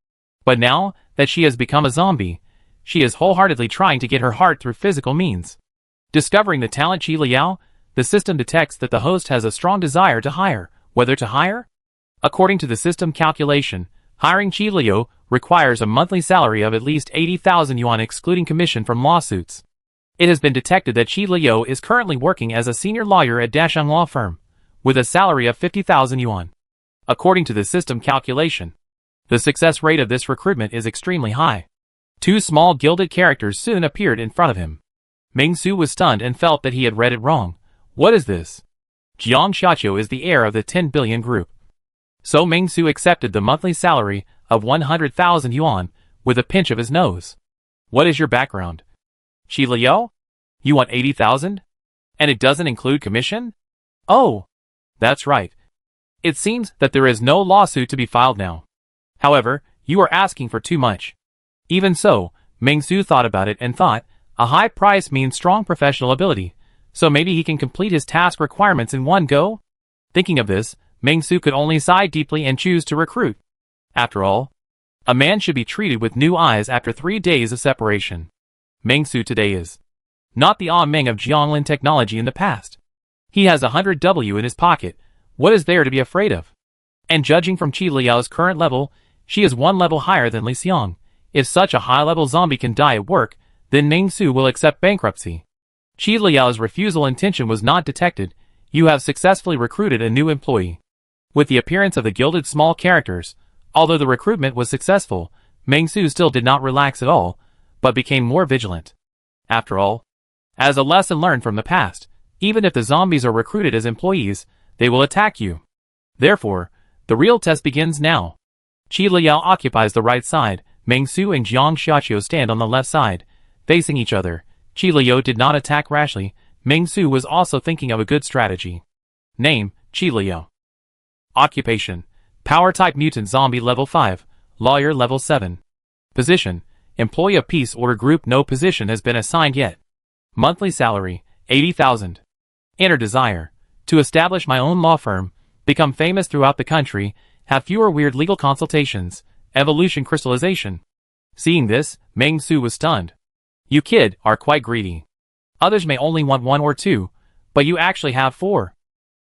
But now that she has become a zombie, she is wholeheartedly trying to get her heart through physical means. Discovering the talent Qi Liao, the system detects that the host has a strong desire to hire. Whether to hire? According to the system calculation, hiring Qi Liao requires a monthly salary of at least 80,000 yuan excluding commission from lawsuits. It has been detected that Qi Liao is currently working as a senior lawyer at Dasheng Law Firm, with a salary of 50,000 yuan. According to the system calculation, the success rate of this recruitment is extremely high. 2 small gilded characters soon appeared in front of him. Meng Su was stunned and felt that he had read it wrong. What is this? Jiang Xiaqiu is the heir of the 10 billion group. So Meng Su accepted the monthly salary of 100,000 yuan with a pinch of his nose. What is your background? Qi Liao? You want 80,000? And it doesn't include commission? Oh, that's right. It seems that there is no lawsuit to be filed now. However, you are asking for too much. Even so, Meng Su thought about it and thought, a high price means strong professional ability, so maybe he can complete his task requirements in one go? Thinking of this, Meng Su could only sigh deeply and choose to recruit. After all, a man should be treated with new eyes after 3 days of separation. Meng Su today is not the Meng of Jianglin technology in the past. He has 100 W in his pocket. What is there to be afraid of? And judging from Qi Liao's current level, she is 1 level higher than Li Xiang. If such a high-level zombie can die at work, then Meng Su will accept bankruptcy. Qi Liao's refusal intention was not detected. You have successfully recruited a new employee. With the appearance of the gilded small characters, although the recruitment was successful, Meng Su still did not relax at all, but became more vigilant. After all, as a lesson learned from the past, even if the zombies are recruited as employees, they will attack you. Therefore, the real test begins now. Qi Liao occupies the right side, Meng Su and Jiang Xiaqiu stand on the left side, facing each other. Qi Liao did not attack rashly. Meng Su was also thinking of a good strategy. Name, Qi Liao. Occupation, Power-type mutant zombie level 5, Lawyer level 7. Position, Employee of Peace Order Group. No position has been assigned yet. Monthly salary, 80,000. Inner desire, to establish my own law firm, become famous throughout the country, have fewer weird legal consultations, evolution crystallization. Seeing this, Meng Su was stunned. You kid are quite greedy. Others may only want 1 or 2, but you actually have 4.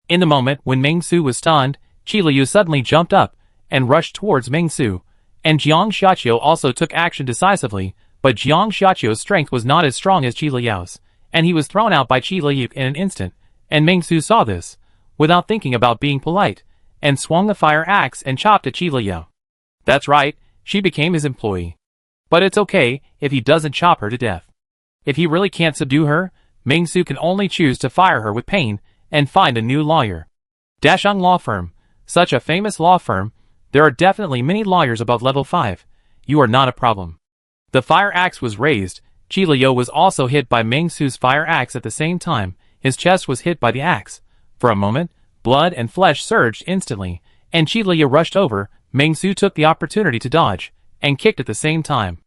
In the moment when Meng Su was stunned, Qi Liu suddenly jumped up and rushed towards Meng Su, and Jiang Xiaqiu also took action decisively, but Jiang Xiaqiu's strength was not as strong as Qi Liao's, and he was thrown out by Qi Liu in an instant, and Meng Su saw this. without thinking about being polite, and swung the fire axe and chopped at Qi Liao. That's right, she became his employee. But it's okay if he doesn't chop her to death. If he really can't subdue her, Ming-Su can only choose to fire her with pain and find a new lawyer. Dasheng Law Firm, such a famous law firm, there are definitely many lawyers above level 5. You are not a problem. The fire axe was raised. Qi Liao was also hit by Ming-Su's fire axe at the same time. His chest was hit by the axe. For a moment, blood and flesh surged instantly, and Qi Liao rushed over. Ming-Su took the opportunity to dodge, and kicked at the same time.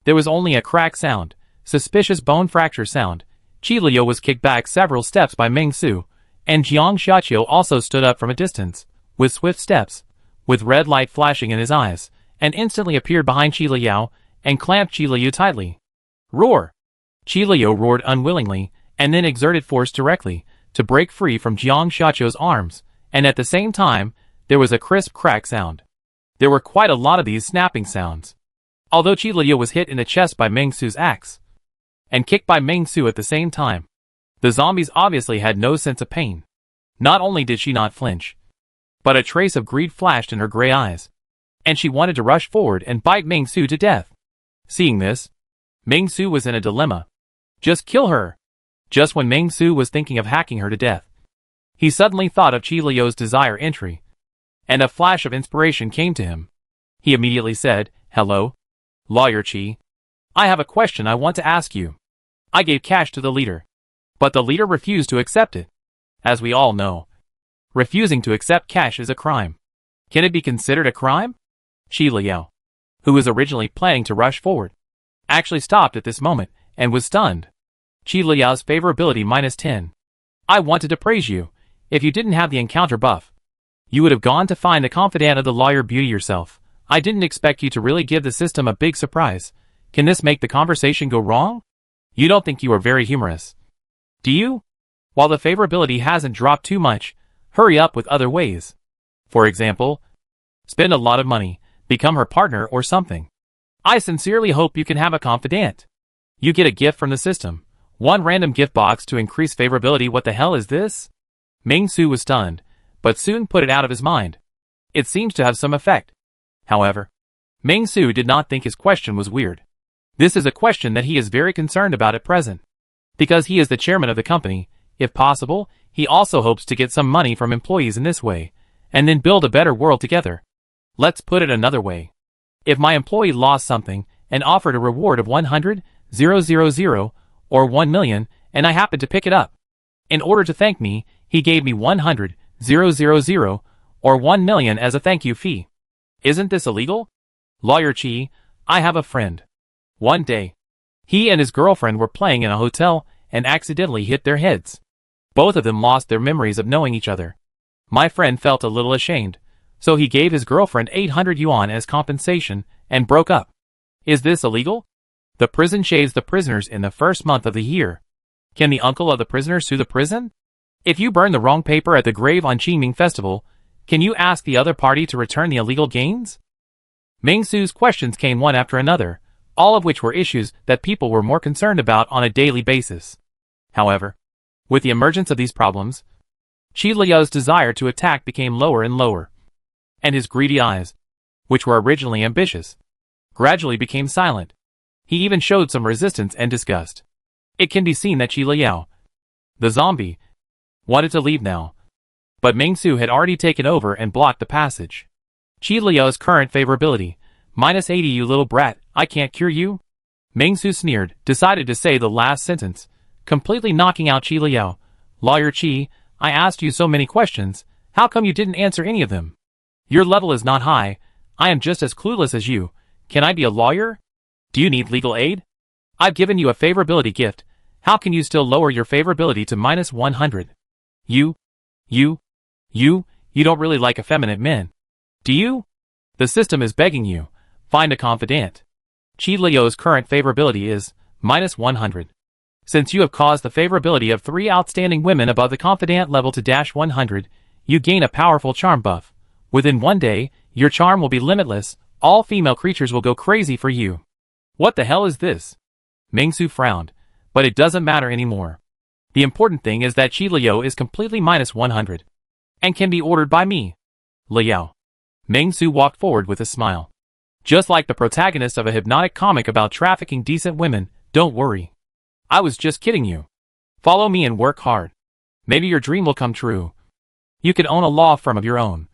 There was only a crack sound, suspicious bone fracture sound. Qi Liao was kicked back several steps by Ming-Su, and Jiang Xiaqiu also stood up from a distance, with swift steps, with red light flashing in his eyes, and instantly appeared behind Qi Liao, and clamped Qi Liao tightly. Roar! Qi Liao roared unwillingly, and then exerted force directly, to break free from Jiang Xiaqiu's arms, and at the same time, there was a crisp crack sound. There were quite a lot of these snapping sounds. Although Qi Liao was hit in the chest by Ming-Su's axe, and kicked by Ming-Su at the same time, the zombies obviously had no sense of pain. Not only did she not flinch, but a trace of greed flashed in her gray eyes, and she wanted to rush forward and bite Ming-Su to death. Seeing this, Ming-Su was in a dilemma. Just kill her. Just when Ming-Su was thinking of hacking her to death, he suddenly thought of Qi Liao's desire entry, and a flash of inspiration came to him. He immediately said, "Hello, Lawyer Qi. I have a question I want to ask you. I gave cash to the leader, but the leader refused to accept it. As we all know, refusing to accept cash is a crime. Can it be considered a crime?" Qi Liao, who was originally planning to rush forward, actually stopped at this moment and was stunned. Qi Liao's favorability -10. I wanted to praise you. If you didn't have the encounter buff, you would have gone to find the confidant of the lawyer beauty yourself. I didn't expect you to really give the system a big surprise. Can this make the conversation go wrong? You don't think you are very humorous, do you? While the favorability hasn't dropped too much, hurry up with other ways. For example, spend a lot of money, become her partner or something. I sincerely hope you can have a confidant. You get a gift from the system. One random gift box to increase favorability. What the hell is this? Ming-Su was stunned, but soon put it out of his mind. It seems to have some effect. However, Ming-Su did not think his question was weird. This is a question that he is very concerned about at present. Because he is the chairman of the company, if possible, he also hopes to get some money from employees in this way, and then build a better world together. Let's put it another way. If my employee lost something and offered a reward of 100,000 or 1 million, and I happened to pick it up, in order to thank me, he gave me 100,000 or 1 million as a thank you fee. Isn't this illegal? Lawyer Qi, I have a friend. One day, he and his girlfriend were playing in a hotel and accidentally hit their heads. Both of them lost their memories of knowing each other. My friend felt a little ashamed, so he gave his girlfriend 800 yuan as compensation and broke up. Is this illegal? The prison shaves the prisoners in the first month of the year. Can the uncle of the prisoner sue the prison? If you burn the wrong paper at the grave on Qingming Festival, can you ask the other party to return the illegal gains? Ming-Su's questions came one after another, all of which were issues that people were more concerned about on a daily basis. However, with the emergence of these problems, Qi Liao's desire to attack became lower and lower, and his greedy eyes, which were originally ambitious, gradually became silent. He even showed some resistance and disgust. It can be seen that Qi Liao, the zombie, wanted to leave now, but Ming-Su had already taken over and blocked the passage. Qi Liao's current favorability, -80. You little brat, I can't cure you? Ming-Su sneered, decided to say the last sentence, completely knocking out Qi Liao. Lawyer Qi, I asked you so many questions, how come you didn't answer any of them? Your level is not high, I am just as clueless as you. Can I be a lawyer? Do you need legal aid? I've given you a favorability gift, how can you still lower your favorability to -100? You don't really like effeminate men, do you? The system is begging you, find a confidant. Qi Liao's current favorability is -100. Since you have caused the favorability of 3 outstanding women above the confidant level to -100, you gain a powerful charm buff. Within 1 day, your charm will be limitless, all female creatures will go crazy for you. What the hell is this? Ming-Su frowned, but it doesn't matter anymore. The important thing is that Qi Liao is completely -100. and can be ordered by me. Liao. Meng Su walked forward with a smile. Just like the protagonist of a hypnotic comic about trafficking decent women, don't worry. I was just kidding you. Follow me and work hard. Maybe your dream will come true. You could own a law firm of your own.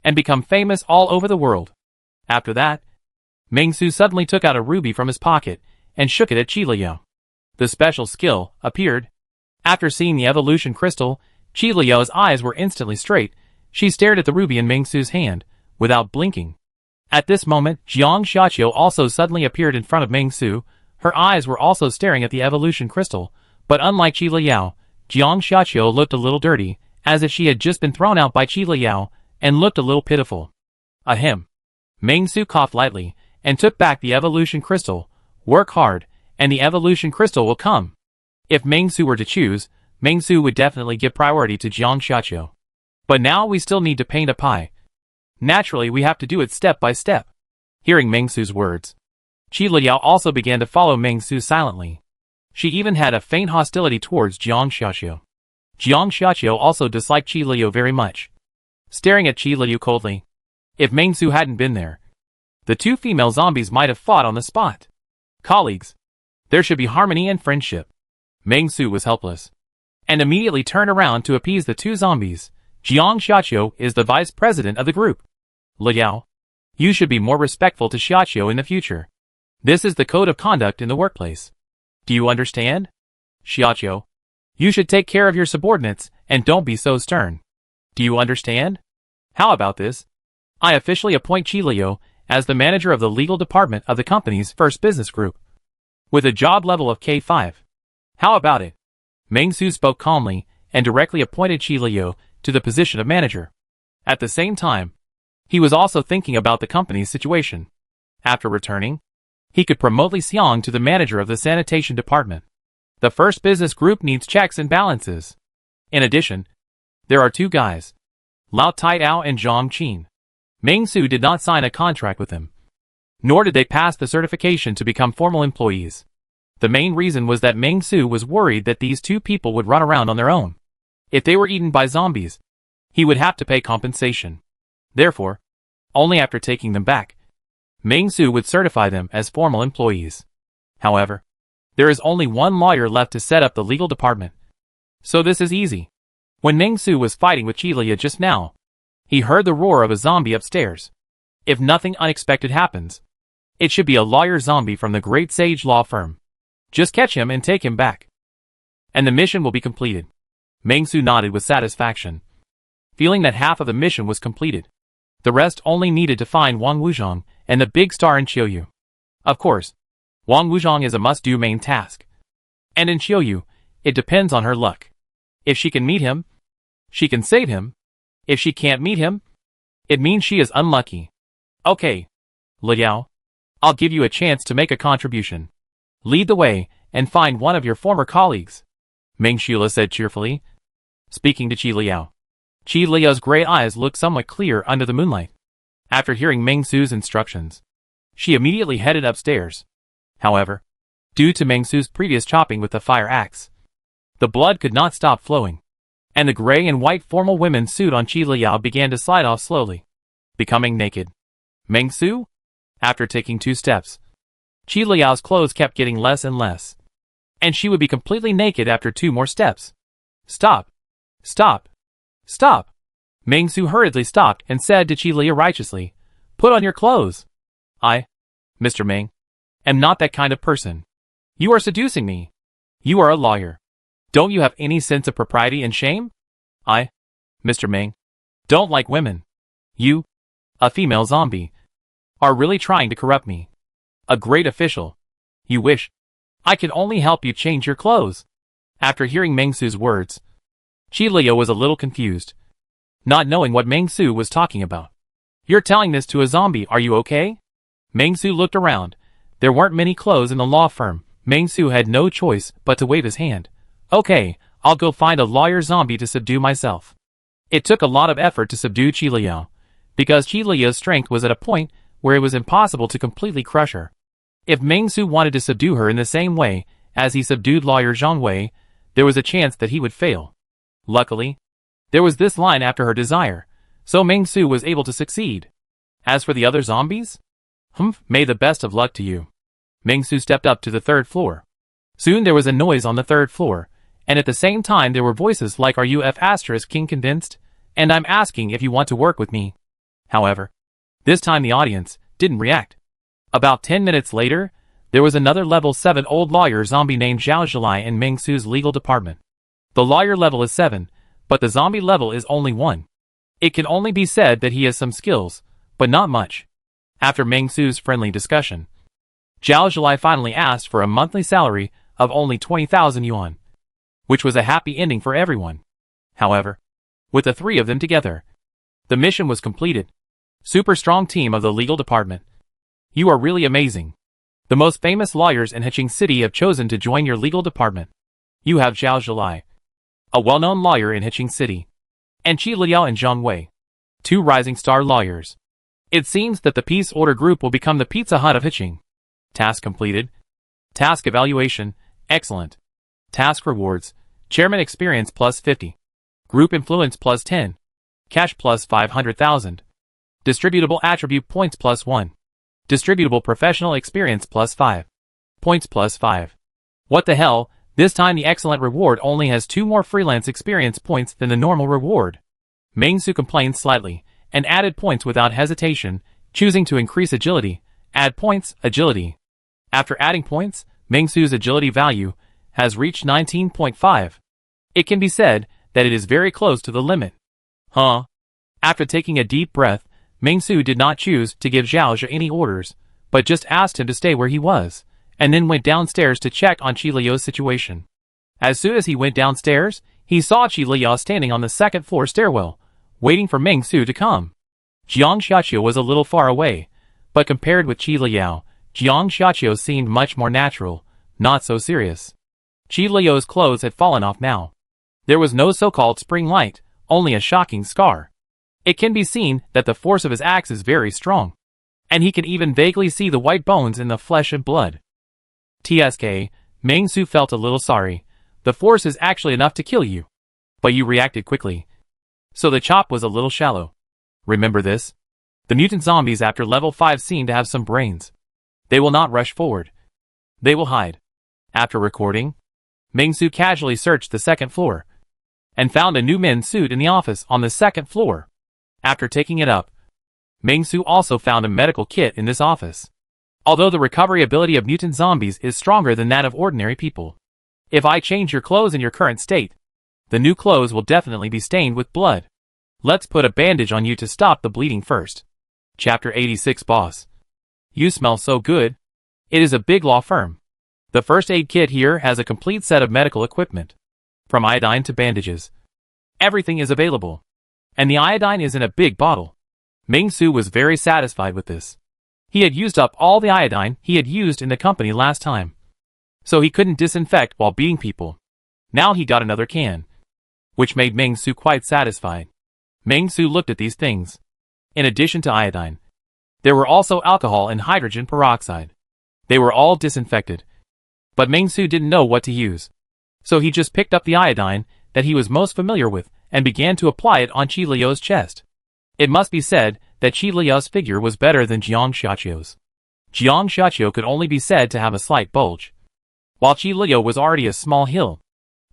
And become famous all over the world. After that, Meng Su suddenly took out a ruby from his pocket and shook it at Qi Liao. The special skill appeared. After seeing the evolution crystal, Qi Liao's eyes were instantly straight. She stared at the ruby in Meng Su's hand, without blinking. At this moment, Jiang Xiaqiu also suddenly appeared in front of Meng Su. Her eyes were also staring at the evolution crystal, but unlike Qi Liao, Jiang Xiaqiu looked a little dirty, as if she had just been thrown out by Qi Liao, and looked a little pitiful. Ahem. Meng Su coughed lightly, and took back the evolution crystal. Work hard, and the evolution crystal will come. If Meng Su were to choose, Meng Su would definitely give priority to Jiang Xiaqiu. But now we still need to paint a pie. Naturally, we have to do it step by step. Hearing Meng Su's words, Qi Liao also began to follow Meng Su silently. She even had a faint hostility towards Jiang Xiaqiu. Jiang Xiaqiu also disliked Qi Liao very much. Staring at Qi Liao coldly. If Meng Su hadn't been there, the two female zombies might have fought on the spot. Colleagues, there should be harmony and friendship. Meng Su was helpless, and immediately turned around to appease the two zombies. Jiang Xiaqiu is the vice president of the group. Liao, you should be more respectful to Xiaqiu in the future. This is the code of conduct in the workplace. Do you understand? Xiaqiu, you should take care of your subordinates and don't be so stern. Do you understand? How about this? I officially appoint Qi Liao as the manager of the legal department of the company's first business group, with a job level of K5. How about it? Meng Su spoke calmly and directly appointed Qi Liao to the position of manager. At the same time, he was also thinking about the company's situation. After returning, he could promote Li Xiang to the manager of the sanitation department. The first business group needs checks and balances. In addition, there are two guys, Lao Taitao and Zhang Qin. Meng Su did not sign a contract with them, nor did they pass the certification to become formal employees. The main reason was that Meng Su was worried that these two people would run around on their own. If they were eaten by zombies, he would have to pay compensation. Therefore, only after taking them back, Meng Su would certify them as formal employees. However, there is only one lawyer left to set up the legal department. So this is easy. When Meng Su was fighting with Qi Liao just now, he heard the roar of a zombie upstairs. If nothing unexpected happens, it should be a lawyer zombie from the Great Sage Law Firm. Just catch him and take him back, and the mission will be completed. Meng Su nodded with satisfaction, feeling that half of the mission was completed. The rest only needed to find Wang Wuzhong and the big star in Qiuyu. Of course, Wang Wuzhong is a must-do main task. And in Qiuyu, it depends on her luck. If she can meet him, she can save him. If she can't meet him, it means she is unlucky. Okay, Liao, I'll give you a chance to make a contribution. Lead the way and find one of your former colleagues, Meng Shula said cheerfully, speaking to Qi Liao. Qi Liao's gray eyes looked somewhat clear under the moonlight. After hearing Meng Su's instructions, she immediately headed upstairs. However, due to Meng Su's previous chopping with the fire axe, the blood could not stop flowing, and the gray and white formal women's suit on Qi Liao began to slide off slowly, becoming naked. Meng Su? After taking 2 steps, Qi Liao's clothes kept getting less and less, and she would be completely naked after 2 more steps. Stop! Stop! Stop! Meng Su hurriedly stopped and said to Qi Liao righteously, "Put on your clothes." I, Mr. Meng, am not that kind of person. You are seducing me. You are a lawyer. Don't you have any sense of propriety and shame? I, Mr. Meng, don't like women. You, a female zombie, are really trying to corrupt me. A great official. You wish I could only help you change your clothes. After hearing Meng Su's words, Qi Liao was a little confused, not knowing what Meng Su was talking about. You're telling this to a zombie, are you okay? Meng Su looked around. There weren't many clothes in the law firm. Meng Su had no choice but to wave his hand. Okay, I'll go find a lawyer zombie to subdue myself. It took a lot of effort to subdue Qi Liao, because Qi Liao's strength was at a point where it was impossible to completely crush her. If Meng Su wanted to subdue her in the same way as he subdued lawyer Zhang Wei, there was a chance that he would fail. Luckily, There was this line after her desire, so Ming Su was able to succeed. As for the other zombies? May the best of luck to you. Ming Su stepped up to the 3rd floor. Soon there was a noise on the 3rd floor, and at the same time there were voices like, "Are you King convinced? And I'm asking if you want to work with me." However, this time the audience didn't react. About 10 minutes later, there was another level 7 old lawyer zombie named Zhao Zhilai in Ming Su's legal department. The lawyer level is 7, but the zombie level is only 1. It can only be said that he has some skills, but not much. After Ming Su's friendly discussion, Zhao Zhilai finally asked for a monthly salary of only 20,000 yuan, which was a happy ending for everyone. However, with the 3 of them together, the mission was completed. Super strong team of the legal department. You are really amazing. The most famous lawyers in Heqing City have chosen to join your legal department. You have Zhao Zhilai, a well-known lawyer in Heqing City, and Qi Liao and Zhang Wei, 2 rising star lawyers. It seems that the Peace Order group will become the Pizza Hut of Heqing. Task completed. Task evaluation, excellent. Task rewards, Chairman experience plus 50. Group influence plus 10. Cash plus 500,000. Distributable attribute points plus 1. Distributable professional experience plus 5. Points plus 5. What the hell, this time the excellent reward only has 2 more freelance experience points than the normal reward. Ming Su complained slightly, and added points without hesitation, choosing to increase agility, add points, agility. After adding points, Ming Su's agility value has reached 19.5. It can be said that it is very close to the limit. After taking a deep breath, Ming Su did not choose to give Zhao Zhe any orders, but just asked him to stay where he was, and then went downstairs to check on Qi Liao's situation. As soon as he went downstairs, he saw Qi Liao standing on the 2nd floor stairwell, waiting for Ming Su to come. Jiang Xiaqiu was a little far away, but compared with Qi Liao, Jiang Xiaqiu seemed much more natural, not so serious. Qi Liao's clothes had fallen off now. There was no so-called spring light, only a shocking scar. It can be seen that the force of his axe is very strong, and he can even vaguely see the white bones in the flesh and blood. TSK, Ming Su felt a little sorry. The force is actually enough to kill you. But you reacted quickly. So the chop was a little shallow. Remember this? The mutant zombies after level 5 seem to have some brains. They will not rush forward. They will hide. After recording, Ming Su casually searched the 2nd floor, and found a new men's suit in the office on the 2nd floor. After taking it up, Ming Su also found a medical kit in this office. Although the recovery ability of mutant zombies is stronger than that of ordinary people. If I change your clothes in your current state, the new clothes will definitely be stained with blood. Let's put a bandage on you to stop the bleeding first. Chapter 86 Boss. You smell so good. It is a big law firm. The first aid kit here has a complete set of medical equipment. From iodine to bandages. Everything is available. And the iodine is in a big bottle. Ming Su was very satisfied with this. He had used up all the iodine he had used in the company last time. So he couldn't disinfect while beating people. Now he got another can. Which made Ming Su quite satisfied. Ming Su looked at these things. In addition to iodine, there were also alcohol and hydrogen peroxide. They were all disinfected. But Ming Su didn't know what to use. So he just picked up the iodine that he was most familiar with and began to apply it on Qi Liao's chest. It must be said that Qi Liao's figure was better than Jiang Xiaqiu's. Jiang Xiaqiu could only be said to have a slight bulge, while Qi Liao was already a small hill.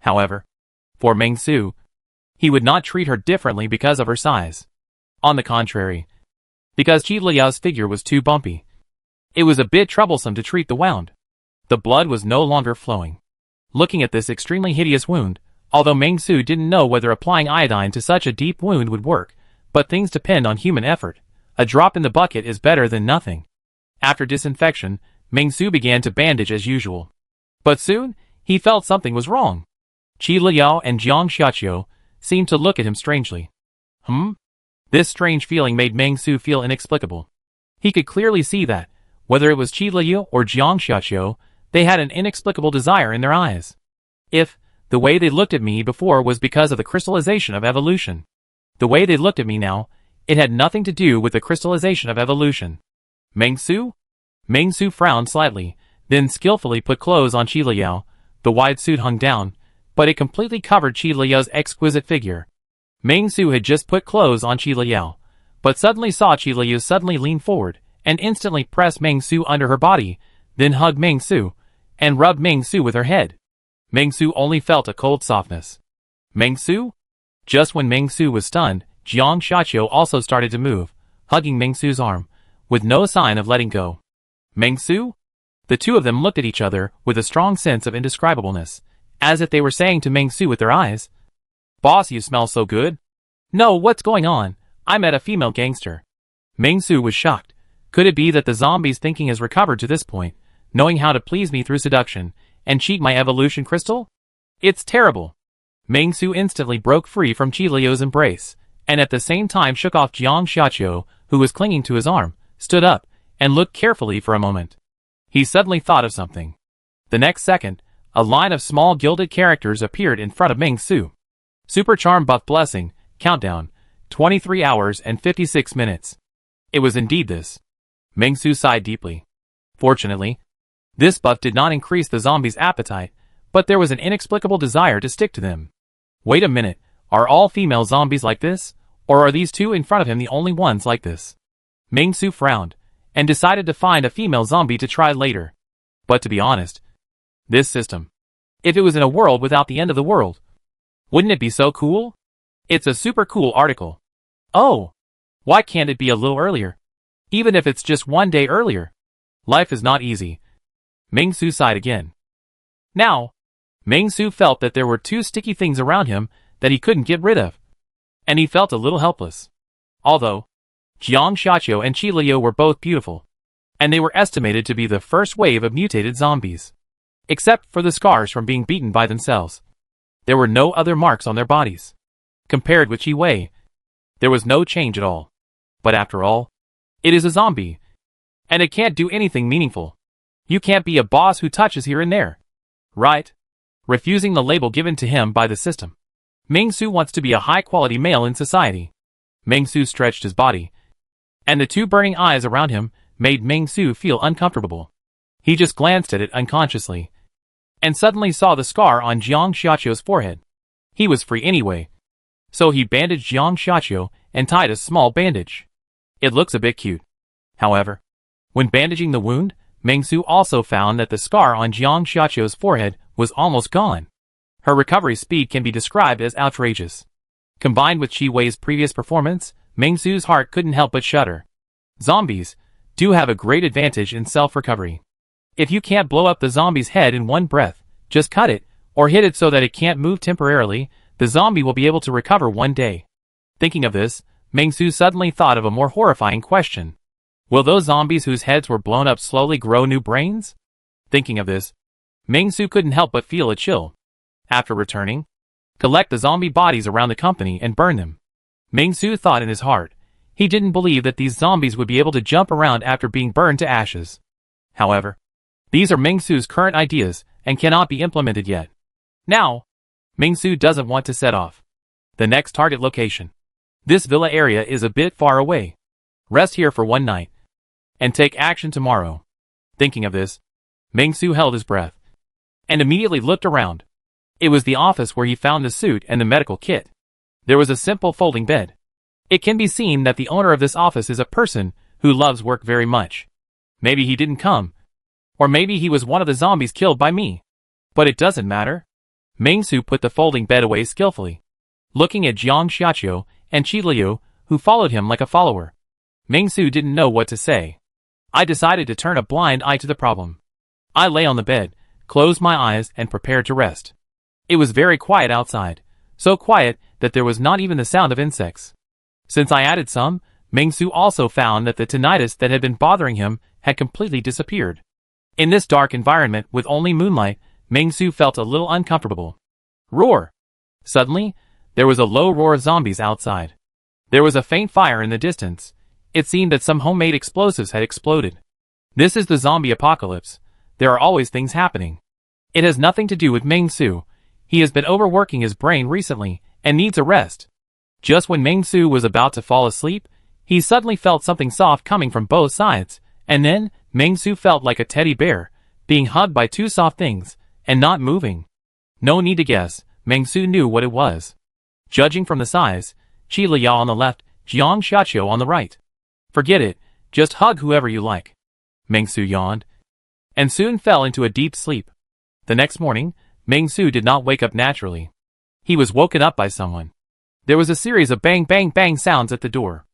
However, for Ming Su, he would not treat her differently because of her size. On the contrary, because Qi Liao's figure was too bumpy. It was a bit troublesome to treat the wound. The blood was no longer flowing. Looking at this extremely hideous wound, although Ming Su didn't know whether applying iodine to such a deep wound would work, but things depend on human effort. A drop in the bucket is better than nothing. After disinfection, Ming Su began to bandage as usual. But soon, he felt something was wrong. Qi Liao and Jiang Xiaqiu seemed to look at him strangely. This strange feeling made Ming Su feel inexplicable. He could clearly see that, whether it was Qi Liao or Jiang Xiaqiu, they had an inexplicable desire in their eyes. If the way they looked at me before was because of the crystallization of evolution, the way they looked at me now, it had nothing to do with the crystallization of evolution. Ming Su? Ming Su frowned slightly, then skillfully put clothes on Qi Liao. The wide suit hung down, but it completely covered Qi Liao's exquisite figure. Meng Su had just put clothes on Qi Liao, but suddenly saw Qi Liao suddenly lean forward and instantly press Meng Su under her body, then hug Meng Su, and rub Meng Su with her head. Meng Su only felt a cold softness. Meng Su? Just when Meng Su was stunned, Jiang Xiaqiu also started to move, hugging Meng Su's arm, with no sign of letting go. Meng Su? The two of them looked at each other with a strong sense of indescribableness, as if they were saying to Meng Su with their eyes, "Boss, you smell so good." "No, what's going on? I met a female gangster." Meng Su was shocked. Could it be that the zombie's thinking has recovered to this point, knowing how to please me through seduction, and cheat my evolution crystal? It's terrible. Meng Su instantly broke free from Qi Liao's embrace, and at the same time shook off Jiang Xiaqiu, who was clinging to his arm, stood up, and looked carefully for a moment. He suddenly thought of something. The next second, a line of small gilded characters appeared in front of Meng Su. Super Charm Buff Blessing, Countdown, 23 hours and 56 minutes. It was indeed this. Meng Su sighed deeply. Fortunately, this buff did not increase the zombies' appetite, but there was an inexplicable desire to stick to them. Wait a minute, are all female zombies like this, or are these two in front of him the only ones like this? Meng Su frowned, and decided to find a female zombie to try later. But to be honest, this system, if it was in a world without the end of the world, wouldn't it be so cool? It's a super cool article. Oh, why can't it be a little earlier? Even if it's just one day earlier. Life is not easy. Meng Su sighed again. Now, Meng Su felt that there were two sticky things around him that he couldn't get rid of. And he felt a little helpless. Although, Jiang Xiaqiu and Qi Liao were both beautiful, and they were estimated to be the first wave of mutated zombies. Except for the scars from being beaten by themselves. There were no other marks on their bodies. Compared with Qi Wei, there was no change at all. But after all, it is a zombie, and it can't do anything meaningful. You can't be a boss who touches here and there. Right? Refusing the label given to him by the system. Meng Su wants to be a high-quality male in society. Meng Su stretched his body, and the two burning eyes around him made Meng Su feel uncomfortable. He just glanced at it unconsciously, and suddenly saw the scar on Jiang Xiaqiu's forehead. He was free anyway, so he bandaged Jiang Xiaqiu and tied a small bandage. It looks a bit cute. However, when bandaging the wound, Meng Su also found that the scar on Jiang Xiaqiu's forehead was almost gone. Her recovery speed can be described as outrageous. Combined with Qi Wei's previous performance, Meng Su's heart couldn't help but shudder. Zombies do have a great advantage in self-recovery. If you can't blow up the zombie's head in one breath, just cut it, or hit it so that it can't move temporarily, the zombie will be able to recover one day. Thinking of this, Meng Su suddenly thought of a more horrifying question. Will those zombies whose heads were blown up slowly grow new brains? Thinking of this, Meng Su couldn't help but feel a chill. After returning, collect the zombie bodies around the company and burn them. Meng Su thought in his heart. He didn't believe that these zombies would be able to jump around after being burned to ashes. However, these are Meng Su's current ideas and cannot be implemented yet. Now, Meng Su doesn't want to set off. The next target location. This villa area is a bit far away. Rest here for one night, and take action tomorrow. Thinking of this, Meng Su held his breath, and immediately looked around. It was the office where he found the suit and the medical kit. There was a simple folding bed. It can be seen that the owner of this office is a person who loves work very much. Maybe he didn't come, or maybe he was one of the zombies killed by me. But it doesn't matter. Meng Su put the folding bed away skillfully, looking at Jiang Xiaqiu and Qi Liao, who followed him like a follower. Meng Su didn't know what to say. I decided to turn a blind eye to the problem. I lay on the bed, closed my eyes and prepared to rest. It was very quiet outside, so quiet that there was not even the sound of insects. Since I added some, Meng Su also found that the tinnitus that had been bothering him had completely disappeared. In this dark environment with only moonlight, Meng Su felt a little uncomfortable. Roar! Suddenly, there was a low roar of zombies outside. There was a faint fire in the distance. It seemed that some homemade explosives had exploded. This is the zombie apocalypse. There are always things happening. It has nothing to do with Meng Su. He has been overworking his brain recently and needs a rest. Just when Meng Su was about to fall asleep, he suddenly felt something soft coming from both sides, and then Meng Su felt like a teddy bear, being hugged by two soft things, and not moving. No need to guess, Meng Su knew what it was. Judging from the size, Qi Liao on the left, Jiang Xiaqiu on the right. Forget it, just hug whoever you like. Meng Su yawned, and soon fell into a deep sleep. The next morning, Meng Su did not wake up naturally. He was woken up by someone. There was a series of bang bang bang sounds at the door.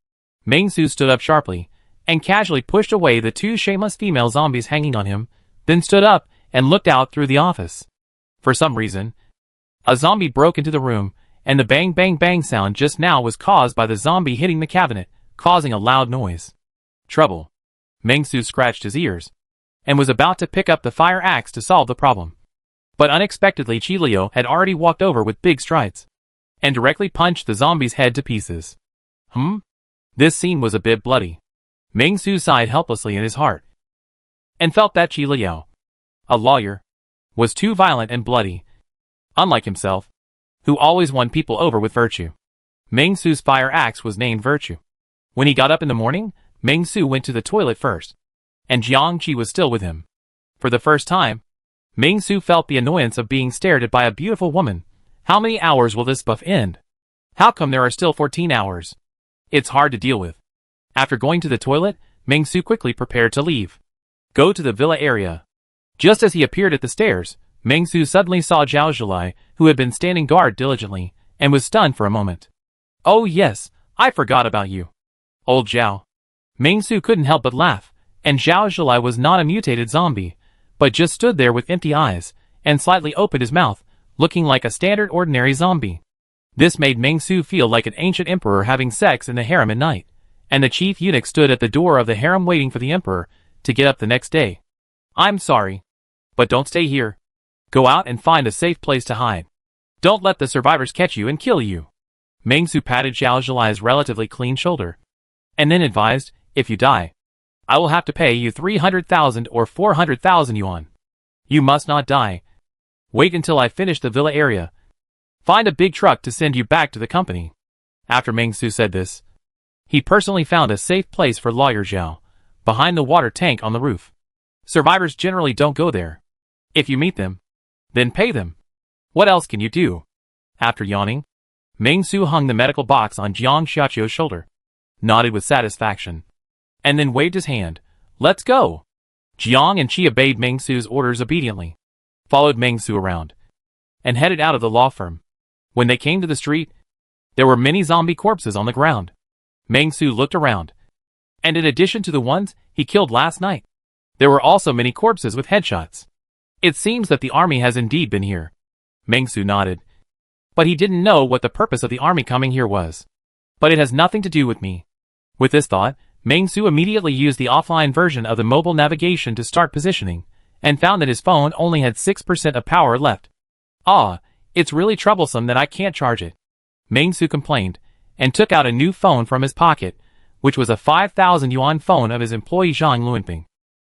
Meng Su stood up sharply, and casually pushed away the two shameless female zombies hanging on him, then stood up and looked out through the office. For some reason, a zombie broke into the room, and the bang bang bang sound just now was caused by the zombie hitting the cabinet, causing a loud noise. Trouble. Meng Su scratched his ears, and was about to pick up the fire axe to solve the problem. But unexpectedly Qi Liao had already walked over with big strides, and directly punched the zombie's head to pieces. This scene was a bit bloody. Meng Su sighed helplessly in his heart, and felt that Qi Liao, a lawyer, was too violent and bloody, unlike himself, who always won people over with virtue. Meng Su's fire axe was named Virtue. When he got up in the morning, Meng Su went to the toilet first, and Jiang Qi was still with him. For the first time, Meng Su felt the annoyance of being stared at by a beautiful woman. How many hours will this buff end? How come there are still 14 hours? It's hard to deal with. After going to the toilet, Meng Su quickly prepared to leave. Go to the villa area. Just as he appeared at the stairs, Meng Su suddenly saw Zhao Zhilai, who had been standing guard diligently, and was stunned for a moment. Oh yes, I forgot about you. Old Zhao. Meng Su couldn't help but laugh, and Zhao Zhilai was not a mutated zombie, but just stood there with empty eyes, and slightly opened his mouth, looking like a standard ordinary zombie. This made Meng Su feel like an ancient emperor having sex in the harem at night, and the chief eunuch stood at the door of the harem waiting for the emperor to get up the next day. I'm sorry, but don't stay here. Go out and find a safe place to hide. Don't let the survivors catch you and kill you. Meng Su patted Zhao Zhilai's relatively clean shoulder, and then advised, if you die, I will have to pay you 300,000 or 400,000 yuan. You must not die. Wait until I finish the villa area. Find a big truck to send you back to the company. After Meng Su said this, he personally found a safe place for lawyer Zhao, behind the water tank on the roof. Survivors generally don't go there. If you meet them, then pay them. What else can you do? After yawning, Meng Su hung the medical box on Jiang Xiaqiu's shoulder, nodded with satisfaction, and then waved his hand. Let's go. Jiang and Qi obeyed Meng Su's orders obediently, followed Meng Su around, and headed out of the law firm. When they came to the street, there were many zombie corpses on the ground. Meng Su looked around, and in addition to the ones he killed last night, there were also many corpses with headshots. It seems that the army has indeed been here. Meng Su nodded, but he didn't know what the purpose of the army coming here was. But it has nothing to do with me. With this thought, Meng Su immediately used the offline version of the mobile navigation to start positioning, and found that his phone only had 6% of power left. It's really troublesome that I can't charge it. Meng Su complained, and took out a new phone from his pocket, which was a 5,000 yuan phone of his employee Zhang Luanping.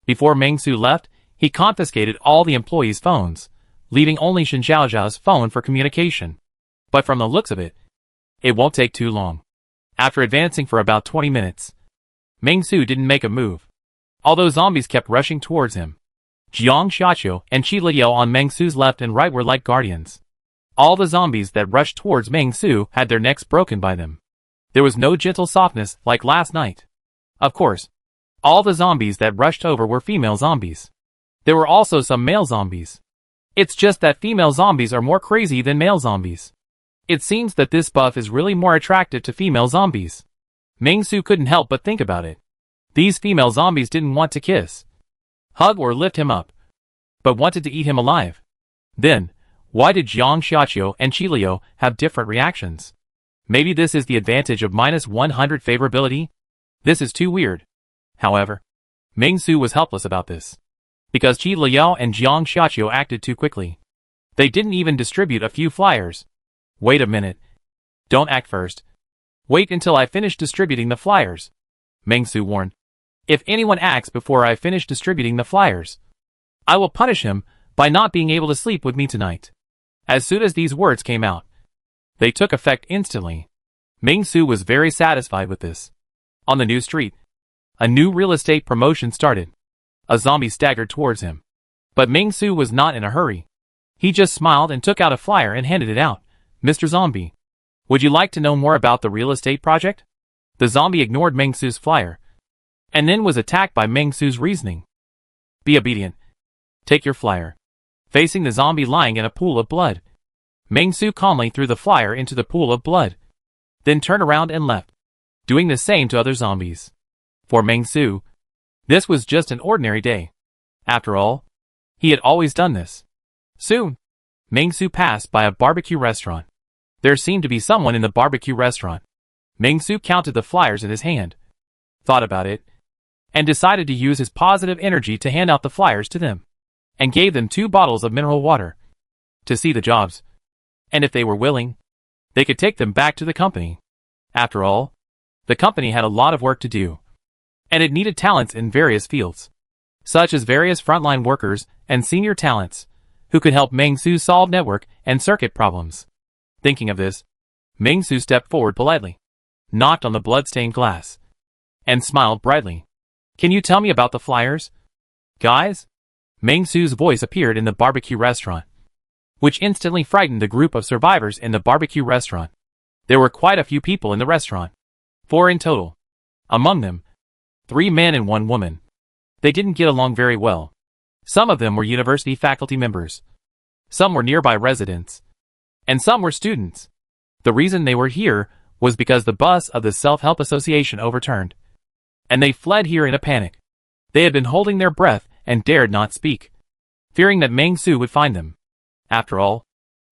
Before Meng Su left, he confiscated all the employees' phones, leaving only Shen Zhaozhao's phone for communication. But from the looks of it, it won't take too long. After advancing for about 20 minutes, Meng Su didn't make a move, although zombies kept rushing towards him. Jiang Xiaqiu and Qi Liao on Meng Su's left and right were like guardians. All the zombies that rushed towards Meng Su had their necks broken by them. There was no gentle softness like last night. Of course, all the zombies that rushed over were female zombies. There were also some male zombies. It's just that female zombies are more crazy than male zombies. It seems that this buff is really more attractive to female zombies. Meng Su couldn't help but think about it. These female zombies didn't want to kiss, hug or lift him up, but wanted to eat him alive. Then, why did Jiang Xiaqiu and Qi Liao have different reactions? Maybe this is the advantage of -100 favorability? This is too weird. However, Meng Su was helpless about this, because Qi Liao and Jiang Xiaqiu acted too quickly. They didn't even distribute a few flyers. Wait a minute. Don't act first. Wait until I finish distributing the flyers, Meng Su warned. If anyone acts before I finish distributing the flyers, I will punish him by not being able to sleep with me tonight. As soon as these words came out, they took effect instantly. Meng Su was very satisfied with this. On the new street, a new real estate promotion started. A zombie staggered towards him, but Meng Su was not in a hurry. He just smiled and took out a flyer and handed it out. Mr. Zombie, Would you like to know more about the real estate project? The zombie ignored Meng Su's flyer, and then was attacked by Meng Su's reasoning. Be obedient. Take your flyer. Facing the zombie lying in a pool of blood, Meng Su calmly threw the flyer into the pool of blood, then turned around and left, doing the same to other zombies. For Meng Su, this was just an ordinary day. After all, he had always done this. Soon, Meng Su passed by a barbecue restaurant. There seemed to be someone in the barbecue restaurant. Meng Su counted the flyers in his hand, thought about it, and decided to use his positive energy to hand out the flyers to them, and gave them 2 bottles of mineral water to see the jobs, and if they were willing, they could take them back to the company. After all, the company had a lot of work to do, and it needed talents in various fields, such as various frontline workers and senior talents, who could help Meng Su solve network and circuit problems. Thinking of this, Meng Su stepped forward politely, knocked on the blood-stained glass, and smiled brightly. Can you tell me about the flyers? Guys? Meng Su's voice appeared in the barbecue restaurant, which instantly frightened the group of survivors in the barbecue restaurant. There were quite a few people in the restaurant, 4 in total. Among them, 3 men and 1 woman. They didn't get along very well. Some of them were university faculty members. Some were nearby residents. And some were students. The reason they were here was because the bus of the Self-Help Association overturned, and they fled here in a panic. They had been holding their breath and dared not speak, fearing that Meng Su would find them. After all,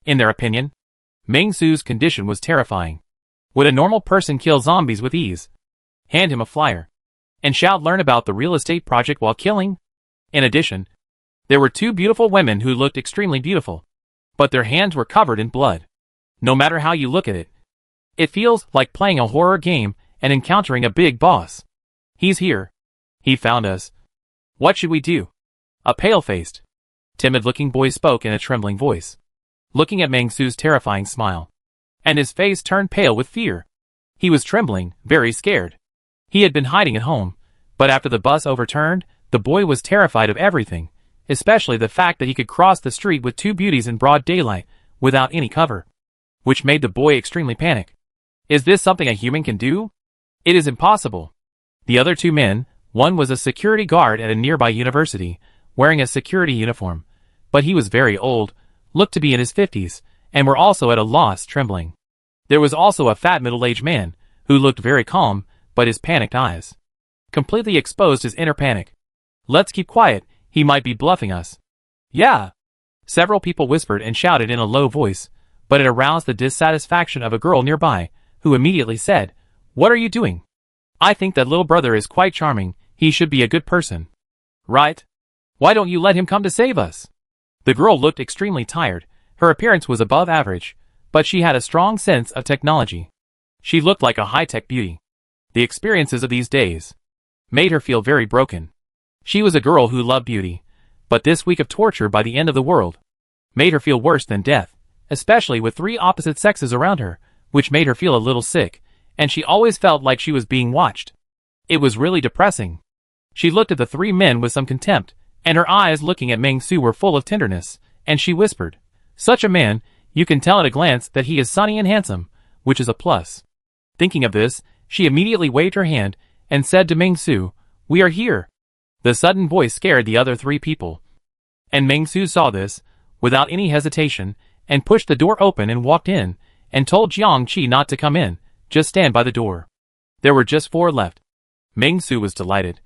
in their opinion, Meng Su's condition was terrifying. Would a normal person kill zombies with ease? Hand him a flyer, and shout learn about the real estate project while killing? In addition, there were 2 beautiful women who looked extremely beautiful, but their hands were covered in blood. No matter how you look at it, it feels like playing a horror game and encountering a big boss. He's here. He found us. What should we do? A pale-faced, timid-looking boy spoke in a trembling voice, looking at Meng Su's terrifying smile, and his face turned pale with fear. He was trembling, very scared. He had been hiding at home, but after the bus overturned, the boy was terrified of everything, especially the fact that he could cross the street with 2 beauties in broad daylight, without any cover, which made the boy extremely panic. Is this something a human can do? It is impossible. The other 2 men, one was a security guard at a nearby university, wearing a security uniform, but he was very old, looked to be in his 50s, and were also at a loss, trembling. There was also a fat middle-aged man, who looked very calm, but his panicked eyes completely exposed his inner panic. Let's keep quiet, he might be bluffing us. Yeah. Several people whispered and shouted in a low voice, but it aroused the dissatisfaction of a girl nearby, who immediately said, What are you doing? I think that little brother is quite charming, he should be a good person. Right? Why don't you let him come to save us? The girl looked extremely tired, her appearance was above average, but she had a strong sense of technology. She looked like a high-tech beauty. The experiences of these days made her feel very broken. She was a girl who loved beauty, but this week of torture by the end of the world made her feel worse than death, especially with 3 opposite sexes around her, which made her feel a little sick, and she always felt like she was being watched. It was really depressing. She looked at the 3 men with some contempt, and her eyes looking at Meng Su were full of tenderness, and she whispered, Such a man, you can tell at a glance that he is sunny and handsome, which is a plus. Thinking of this, she immediately waved her hand and said to Meng Su, We are here. The sudden voice scared the other 3 people, and Meng Su saw this, without any hesitation, and pushed the door open and walked in, and told Jiang Qi not to come in, just stand by the door. There were just 4 left. Meng Su was delighted,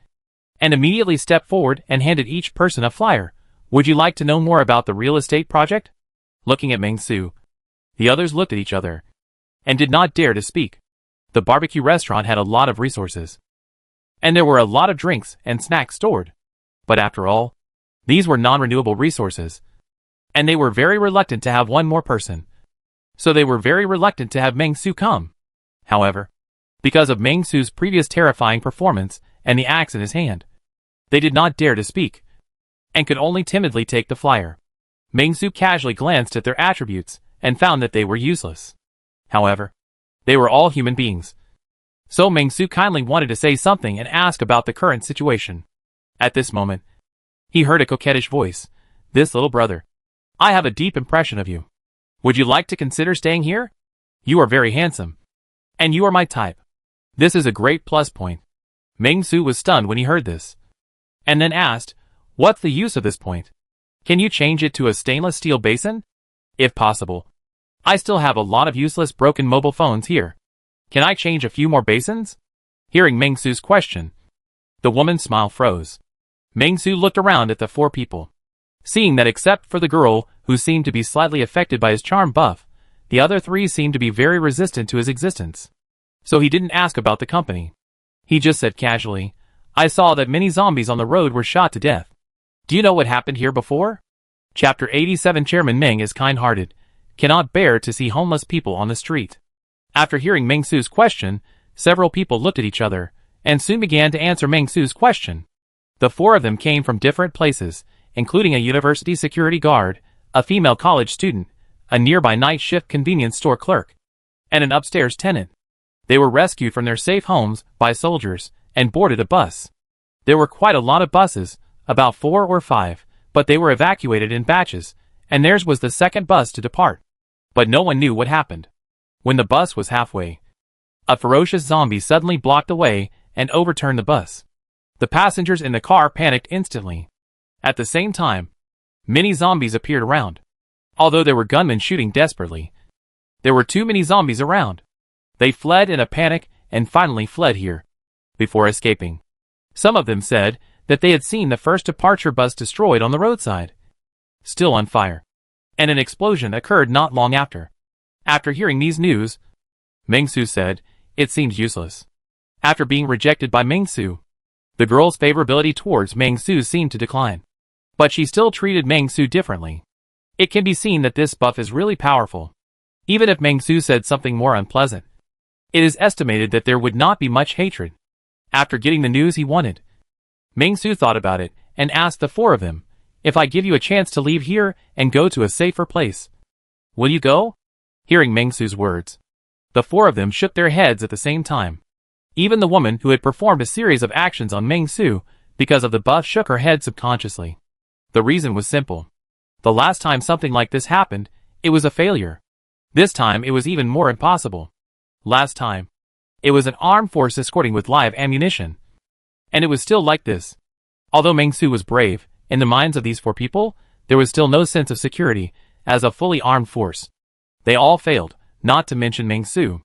and immediately stepped forward and handed each person a flyer. Would you like to know more about the real estate project? Looking at Meng Su, the others looked at each other, and did not dare to speak. The barbecue restaurant had a lot of resources, and there were a lot of drinks and snacks stored. But after all, these were non-renewable resources, and they were very reluctant to have one more person. So they were very reluctant to have Meng Su come. However, because of Meng Su's previous terrifying performance and the axe in his hand, they did not dare to speak, and could only timidly take the flyer. Meng Su casually glanced at their attributes, and found that they were useless. However, they were all human beings. So Meng Su kindly wanted to say something and ask about the current situation. At this moment, he heard a coquettish voice. This little brother. I have a deep impression of you. Would you like to consider staying here? You are very handsome. And you are my type. This is a great plus point. Meng-su was stunned when he heard this. And then asked, what's the use of this point? Can you change it to a stainless steel basin? If possible. I still have a lot of useless broken mobile phones here. Can I change a few more basins? Hearing Meng-su's question, the woman's smile froze. Meng-su looked around at the 4 people. Seeing that except for the girl, who seemed to be slightly affected by his charm buff, the other 3 seemed to be very resistant to his existence. So he didn't ask about the company. He just said casually, I saw that many zombies on the road were shot to death. Do you know what happened here before? Chapter 87. Chairman Meng is kind-hearted, cannot bear to see homeless people on the street. After hearing Meng-su's question, several people looked at each other, and soon began to answer Meng-su's question. The 4 of them came from different places, including a university security guard, a female college student, a nearby night shift convenience store clerk, and an upstairs tenant. They were rescued from their safe homes by soldiers and boarded a bus. There were quite a lot of buses, about 4 or 5, but they were evacuated in batches, and theirs was the second bus to depart. But no one knew what happened. When the bus was halfway, a ferocious zombie suddenly blocked the way and overturned the bus. The passengers in the car panicked instantly. At the same time, many zombies appeared around. Although there were gunmen shooting desperately, there were too many zombies around. They fled in a panic and finally fled here. Before escaping, some of them said that they had seen the first departure bus destroyed on the roadside, still on fire, and an explosion occurred not long after. After hearing these news, Meng-su said, it seems useless. After being rejected by Meng-su, the girl's favorability towards Meng-su seemed to decline. But she still treated Meng-su differently. It can be seen that this buff is really powerful. Even if Meng-su said something more unpleasant, it is estimated that there would not be much hatred. After getting the news he wanted, Meng-su thought about it and asked the 4 of them, if I give you a chance to leave here and go to a safer place, will you go? Hearing Meng-su's words, the 4 of them shook their heads at the same time. Even the woman who had performed a series of actions on Meng-su because of the buff shook her head subconsciously. The reason was simple. The last time something like this happened, it was a failure. This time it was even more impossible. Last time, it was an armed force escorting with live ammunition. And it was still like this. Although Meng-su was brave, in the minds of these 4 people, there was still no sense of security as a fully armed force. They all failed, not to mention Meng-su.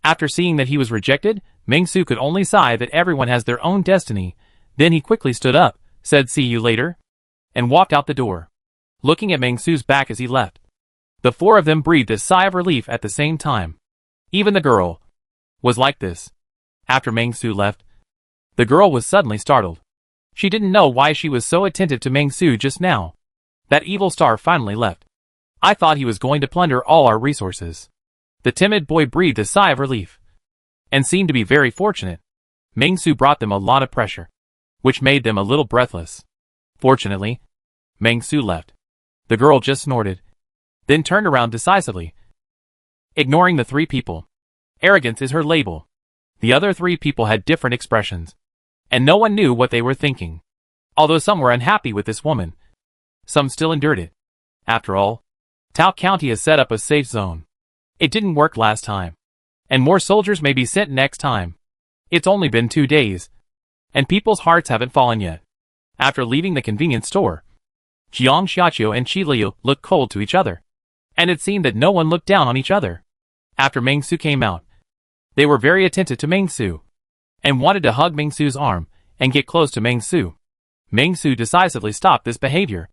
After seeing that he was rejected, Meng-su could only sigh that everyone has their own destiny. Then he quickly stood up, said see you later, and walked out the door, looking at Meng-su's back as he left. The 4 of them breathed a sigh of relief at the same time. Even the girl was like this. After Meng-su left, the girl was suddenly startled. She didn't know why she was so attentive to Meng-su just now. That evil star finally left. I thought he was going to plunder all our resources. The timid boy breathed a sigh of relief, and seemed to be very fortunate. Meng-su brought them a lot of pressure, which made them a little breathless. Fortunately, Meng-su left. The girl just snorted, then turned around decisively, ignoring the 3 people. Arrogance is her label. The other 3 people had different expressions, and no one knew what they were thinking. Although some were unhappy with this woman, some still endured it. After all, Tao County has set up a safe zone. It didn't work last time, and more soldiers may be sent next time. It's only been 2 days, and people's hearts haven't fallen yet. After leaving the convenience store, Jiang Xiaqiu and Qi Liu looked cold to each other, and it seemed that no one looked down on each other. After Meng-su came out, they were very attentive to Meng-su, and wanted to hug Meng-su's arm and get close to Meng-su. Meng-su decisively stopped this behavior.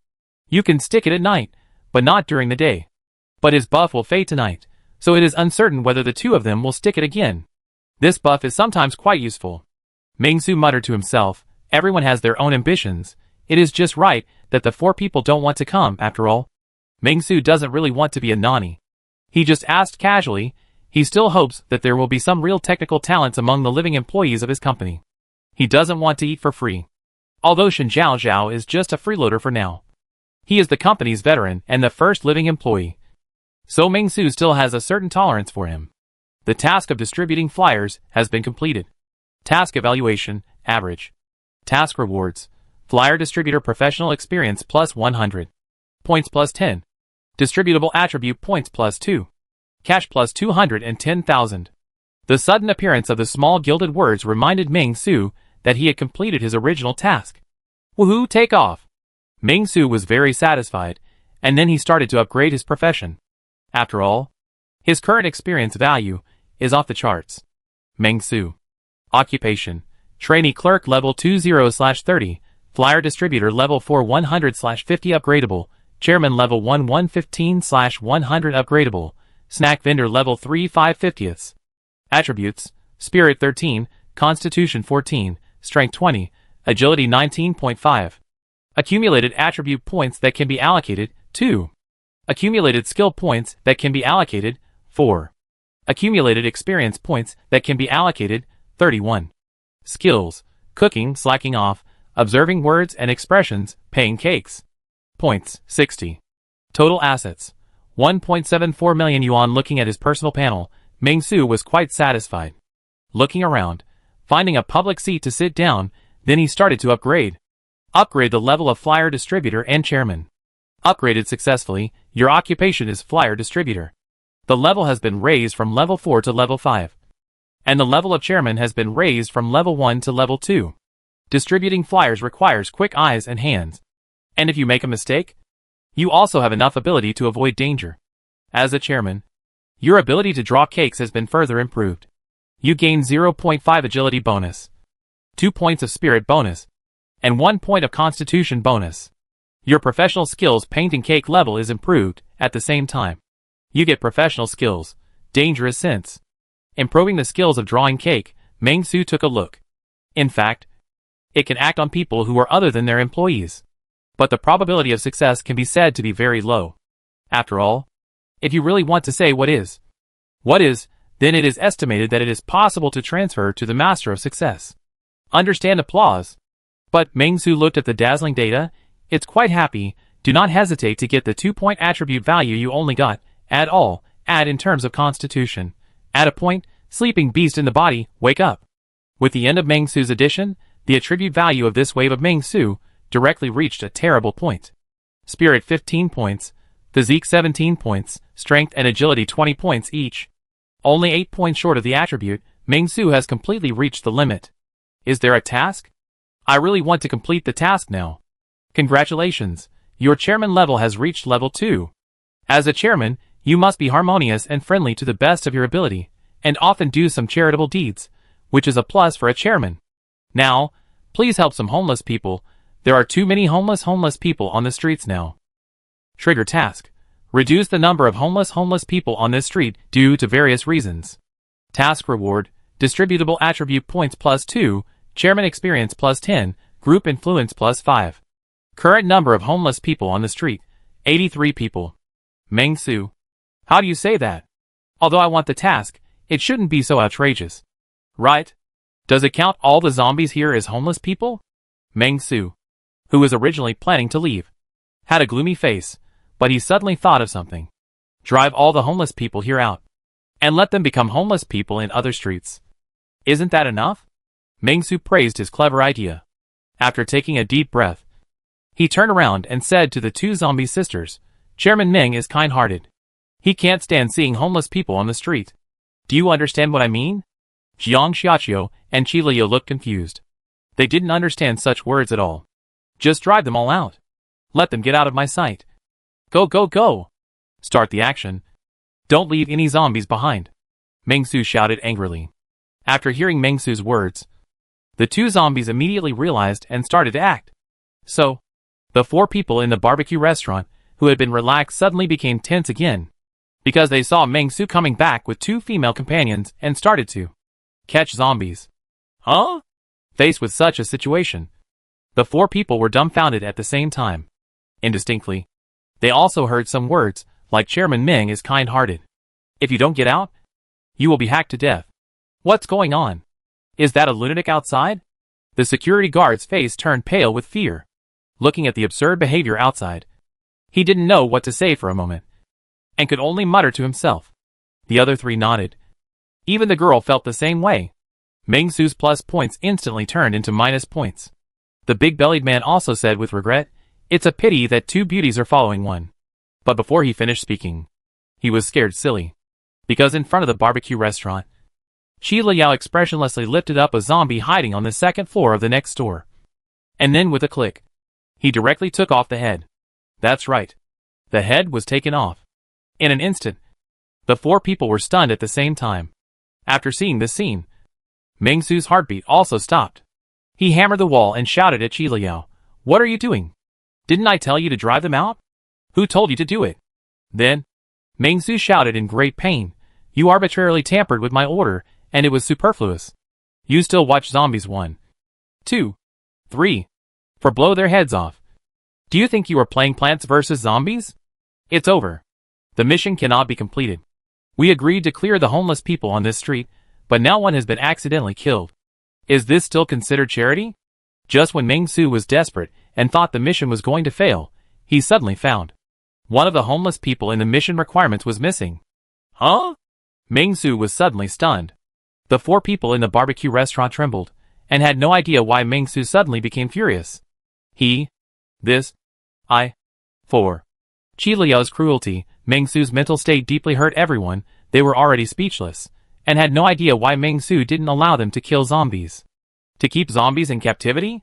You can stick it at night, but not during the day. But his buff will fade tonight, so it is uncertain whether the 2 of them will stick it again. This buff is sometimes quite useful. Meng-su muttered to himself, everyone has their own ambitions. It is just right that the 4 people don't want to come after all. Meng-su doesn't really want to be a nani. He just asked casually. He still hopes that there will be some real technical talents among the living employees of his company. He doesn't want to eat for free. Although Shen Zhao is just a freeloader for now, he is the company's veteran and the first living employee. So Meng-su still has a certain tolerance for him. The task of distributing flyers has been completed. Task evaluation, average. Task rewards, flyer distributor professional experience plus 100. Points plus 10. Distributable attribute points plus 2. Cash plus 210,000. The sudden appearance of the small gilded words reminded Ming Su that he had completed his original task. Woohoo, take off! Ming Su was very satisfied, and then he started to upgrade his profession. After all, his current experience value is off the charts. Ming Su. Occupation: Trainee Clerk level 20/30, Flyer Distributor level 4 100/50 upgradable, Chairman level 1 115/100 upgradable, Snack Vendor level 3 5/50ths. Attributes: Spirit 13, Constitution 14, Strength 20, Agility 19.5. Accumulated attribute points that can be allocated: 2. Accumulated skill points that can be allocated: 4. Accumulated experience points that can be allocated: 31. Skills: Cooking, Slacking off, Observing words and expressions, Paying cakes. Points: 60. Total assets: 1.74 million yuan. Looking at his personal panel, Ming Su was quite satisfied. Looking around, finding a public seat to sit down, then he started to upgrade. Upgrade the level of Flyer Distributor and Chairman. Upgraded successfully. Your occupation is Flyer Distributor. The level has been raised from level 4 to level 5. And the level of Chairman has been raised from level 1 to level 2. Distributing flyers requires quick eyes and hands. And if you make a mistake, you also have enough ability to avoid danger. As a Chairman, your ability to draw cakes has been further improved. You gain 0.5 agility bonus, 2 points of spirit bonus, and 1 point of constitution bonus. Your professional skills painting cake level is improved. At the same time, you get professional skills, dangerous sense. Improving the skills of drawing cake, Ming Su took a look. In fact, it can act on people who are other than their employees. But the probability of success can be said to be very low. After all, if you really want to say what is, then it is estimated that it is possible to transfer to the Master of Success. Understand applause. But Ming Su looked at the dazzling data. It's quite happy. Do not hesitate to get the 2-point attribute value you only got. Add all. Add in terms of constitution. Add a point. Sleeping beast in the body. Wake up. With the end of Ming Su's addition, the attribute value of this wave of Ming Su directly reached a terrible point. Spirit 15 points. Physique 17 points. Strength and agility 20 points each. Only 8 points short of the attribute, Ming Su has completely reached the limit. Is there a task? I really want to complete the task now. Congratulations, your chairman level has reached level 2. As a chairman, you must be harmonious and friendly to the best of your ability, and often do some charitable deeds, which is a plus for a chairman. Now, please help some homeless people. There are too many homeless people on the streets now. Trigger task. Reduce the number of homeless people on this street due to various reasons. Task reward. Distributable attribute points plus 2, chairman experience plus 10, group influence plus 5. Current number of homeless people on the street, 83 people. Ming Su. How do you say that? Although I want the task, it shouldn't be so outrageous. Right? Does it count all the zombies here as homeless people? Ming Su, who was originally planning to leave, had a gloomy face, but he suddenly thought of something. Drive all the homeless people here out, and let them become homeless people in other streets. Isn't that enough? Ming Su praised his clever idea. After taking a deep breath, he turned around and said to the two zombie sisters, Chairman Ming is kind-hearted. He can't stand seeing homeless people on the street. Do you understand what I mean? Jiang Xiaoqiu and Qi Liu looked confused. They didn't understand such words at all. Just drive them all out. Let them get out of my sight. Go, go, go! Start the action. Don't leave any zombies behind. Ming Su shouted angrily. After hearing Ming Su's words, the two zombies immediately realized and started to act. So, the 4 people in the barbecue restaurant who had been relaxed suddenly became tense again, because they saw Ming Su coming back with 2 female companions and started to catch zombies. Huh? Faced with such a situation, the 4 people were dumbfounded at the same time. Indistinctly, they also heard some words, like Chairman Ming is kind-hearted. If you don't get out, you will be hacked to death. What's going on? Is that a lunatic outside? The security guard's face turned pale with fear. Looking at the absurd behavior outside, he didn't know what to say for a moment, and could only mutter to himself. The other 3 nodded. Even the girl felt the same way. Ming Su's plus points instantly turned into minus points. The big-bellied man also said with regret, It's a pity that 2 beauties are following one. But before he finished speaking, he was scared silly. Because in front of the barbecue restaurant, Qi Liao expressionlessly lifted up a zombie hiding on the second floor of the next store. And then with a click, he directly took off the head. That's right. The head was taken off. In an instant, the four people were stunned at the same time. After seeing this scene, Meng Su's heartbeat also stopped. He hammered the wall and shouted at Qi Liao, "What are you doing? Didn't I tell you to drive them out? Who told you to do it?" Then, Meng Su shouted in great pain, "You arbitrarily tampered with my order, and it was superfluous. You still watch zombies 1, 2, 3, 4 blow their heads off. Do you think you are playing Plants vs. Zombies? It's over. The mission cannot be completed. We agreed to clear the homeless people on this street, but now one has been accidentally killed. Is this still considered charity?" Just when Meng Su was desperate and thought the mission was going to fail, he suddenly found one of the homeless people in the mission requirements was missing. Huh? Meng Su was suddenly stunned. The four people in the barbecue restaurant trembled, and had no idea why Meng Su suddenly became furious. For Qi Liao's cruelty, Meng Su's mental state deeply hurt everyone. They were already speechless, and had no idea why Meng Su didn't allow them to kill zombies. To keep zombies in captivity?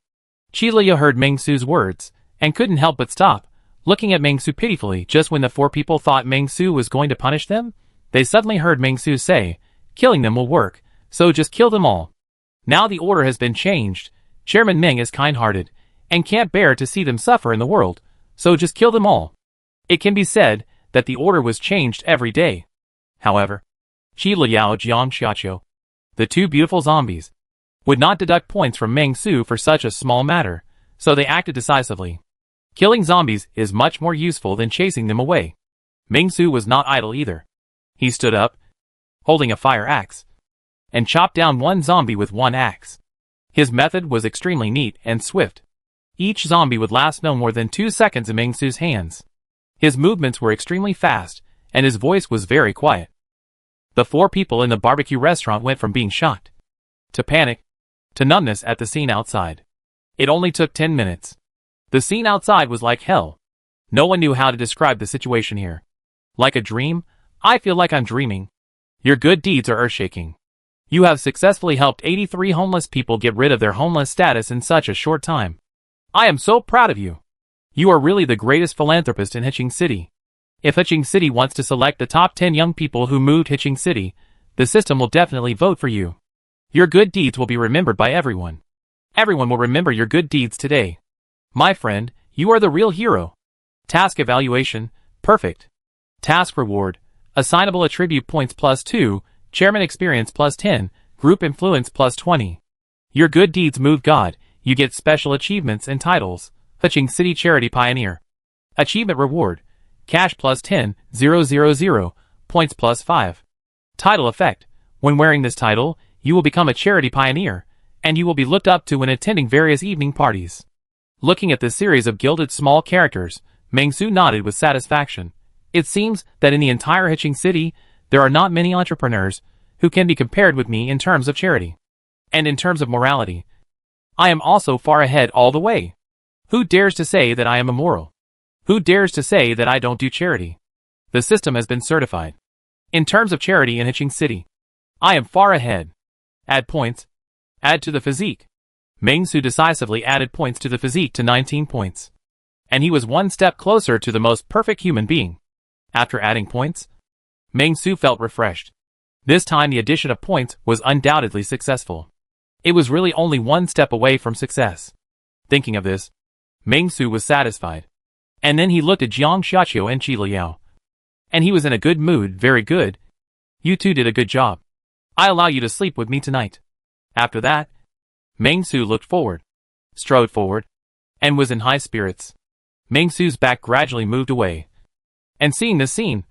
Qi Liao heard Meng Su's words, and couldn't help but stop, looking at Meng Su pitifully. Just when the four people thought Meng Su was going to punish them, they suddenly heard Meng Su say, "Killing them will work, so just kill them all." Now the order has been changed. Chairman Meng is kind-hearted, and can't bear to see them suffer in the world, so just kill them all. It can be said that the order was changed every day. However, Qi Liao, Jiang Xiaqiu, the two beautiful zombies, would not deduct points from Meng Su for such a small matter, so they acted decisively. Killing zombies is much more useful than chasing them away. Meng Su was not idle either. He stood up, holding a fire axe, and chopped down one zombie with one axe. His method was extremely neat and swift. Each zombie would last no more than 2 seconds in Meng Su's hands. His movements were extremely fast, and his voice was very quiet. The four people in the barbecue restaurant went from being shocked, to panic, to numbness at the scene outside. It only took 10 minutes. The scene outside was like hell. No one knew how to describe the situation here. Like a dream? I feel like I'm dreaming. Your good deeds are earth-shaking. You have successfully helped 83 homeless people get rid of their homeless status in such a short time. I am so proud of you. You are really the greatest philanthropist in Hiching City. If Hiching City wants to select the top 10 young people who moved Hiching City, the system will definitely vote for you. Your good deeds will be remembered by everyone. Everyone will remember your good deeds today. My friend, you are the real hero. Task evaluation, perfect. Task reward, assignable attribute points +2, chairman experience +10, group influence +20. Your good deeds move God, you get special achievements and titles. Hiching City Charity Pioneer. Achievement reward, cash +10, 000, points +5. Title effect, when wearing this title, you will become a charity pioneer, and you will be looked up to when attending various evening parties. Looking at this series of gilded small characters, Meng Su nodded with satisfaction. It seems that in the entire Hiching City, there are not many entrepreneurs who can be compared with me in terms of charity. And in terms of morality, I am also far ahead all the way. Who dares to say that I am immoral? Who dares to say that I don't do charity? The system has been certified. In terms of charity in Hiching City, I am far ahead. Add points. Add to the physique. Meng Su decisively added points to the physique to 19 points. And he was one step closer to the most perfect human being. After adding points, Meng Su felt refreshed. This time the addition of points was undoubtedly successful. It was really only one step away from success. Thinking of this, Meng Su was satisfied. And then he looked at Jiang Xiaqiu and Qi Liao. And he was in a good mood. Very good. You two did a good job. I allow you to sleep with me tonight. After that, Meng Su looked forward, strode forward, and was in high spirits. Meng Su's back gradually moved away. And seeing this scene,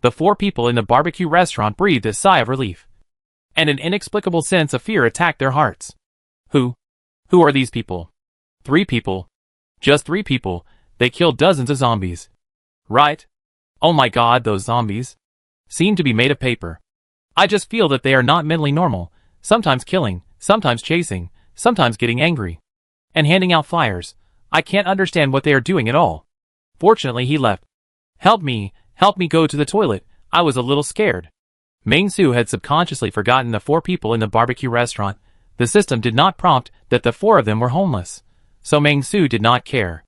the four people in the barbecue restaurant breathed a sigh of relief. And an inexplicable sense of fear attacked their hearts. Who are these people? 3 people. Just 3 people. They killed dozens of zombies. Right? Oh my god, those zombies seem to be made of paper. I just feel that they are not mentally normal, sometimes killing, sometimes chasing, sometimes getting angry, and handing out flyers. I can't understand what they are doing at all. Fortunately he left. Help me go to the toilet, I was a little scared. Meng Su had subconsciously forgotten the 4 people in the barbecue restaurant. The system did not prompt that the 4 of them were homeless, so Meng Su did not care.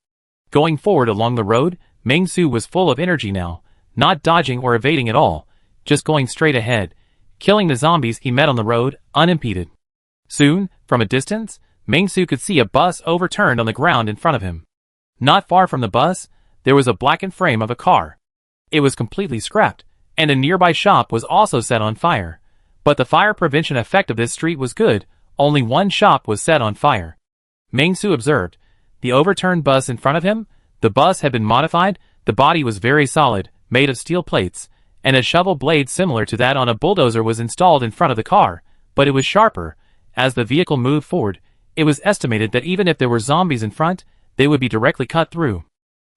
Going forward along the road, Meng Su was full of energy now, not dodging or evading at all, just going straight ahead, killing the zombies he met on the road, unimpeded. Soon, from a distance, Meng Su could see a bus overturned on the ground in front of him. Not far from the bus, there was a blackened frame of a car. It was completely scrapped, and a nearby shop was also set on fire. But the fire prevention effect of this street was good, only one shop was set on fire. Meng Su observed the overturned bus in front of him. The bus had been modified, the body was very solid, made of steel plates, and a shovel blade similar to that on a bulldozer was installed in front of the car, but it was sharper. As the vehicle moved forward, it was estimated that even if there were zombies in front, they would be directly cut through.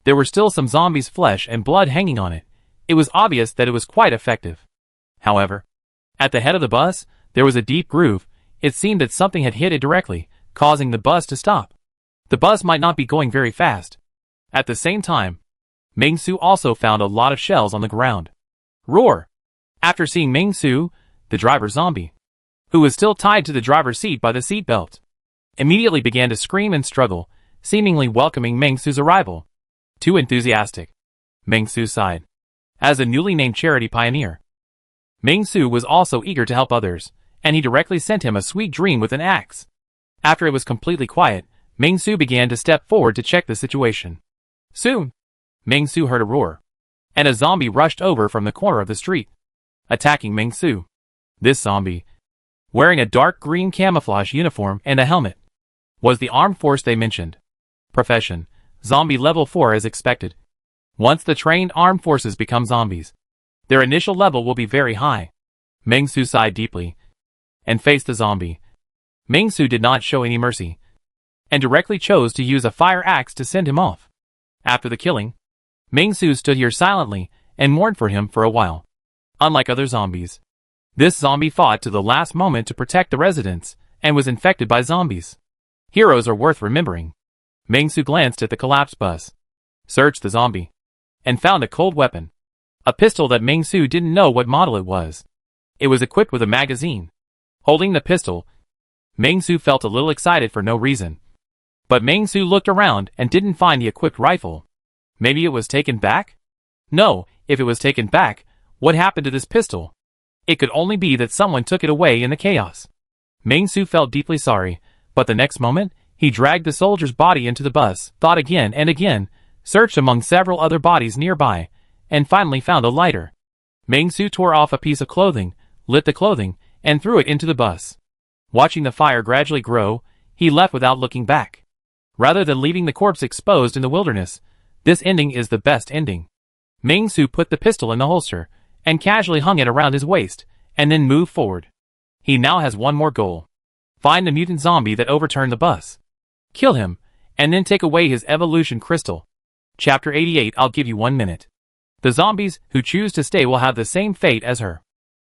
There were still some zombies' flesh and blood hanging on it. It was obvious that it was quite effective. However, at the head of the bus, there was a deep groove. It seemed that something had hit it directly, causing the bus to stop. The bus might not be going very fast. At the same time, Meng Su also found a lot of shells on the ground. Roar! After seeing Meng Su, the driver zombie, who was still tied to the driver's seat by the seatbelt, immediately began to scream and struggle, seemingly welcoming Meng Su's arrival. Too enthusiastic, Meng Su sighed. As a newly named charity pioneer, Meng Su was also eager to help others, and he directly sent him a sweet dream with an axe. After it was completely quiet, Meng Su began to step forward to check the situation. Soon, Meng Su heard a roar, and a zombie rushed over from the corner of the street, attacking Meng Su. This zombie, wearing a dark green camouflage uniform and a helmet, was the armed force they mentioned. Profession: Zombie level 4 as expected. Once the trained armed forces become zombies, their initial level will be very high. Meng Su sighed deeply and faced the zombie. Meng Su did not show any mercy, and directly chose to use a fire axe to send him off. After the killing, Meng Su stood here silently and mourned for him for a while. Unlike other zombies, this zombie fought to the last moment to protect the residents and was infected by zombies. Heroes are worth remembering. Meng Su glanced at the collapsed bus, searched the zombie, and found a cold weapon. A pistol that Meng Su didn't know what model it was. It was equipped with a magazine. Holding the pistol, Meng Su felt a little excited for no reason. But Meng Su looked around and didn't find the equipped rifle. Maybe it was taken back? No, if it was taken back, what happened to this pistol? It could only be that someone took it away in the chaos. Meng Su felt deeply sorry, but the next moment, he dragged the soldier's body into the bus, thought again and again, searched among several other bodies nearby, and finally found a lighter. Meng Su tore off a piece of clothing, lit the clothing, and threw it into the bus. Watching the fire gradually grow, he left without looking back. Rather than leaving the corpse exposed in the wilderness, this ending is the best ending. Meng Su put the pistol in the holster, and casually hung it around his waist, and then moved forward. He now has one more goal. Find the mutant zombie that overturned the bus. Kill him, and then take away his evolution crystal. Chapter 88. I'll give you 1 minute. The zombies who choose to stay will have the same fate as her.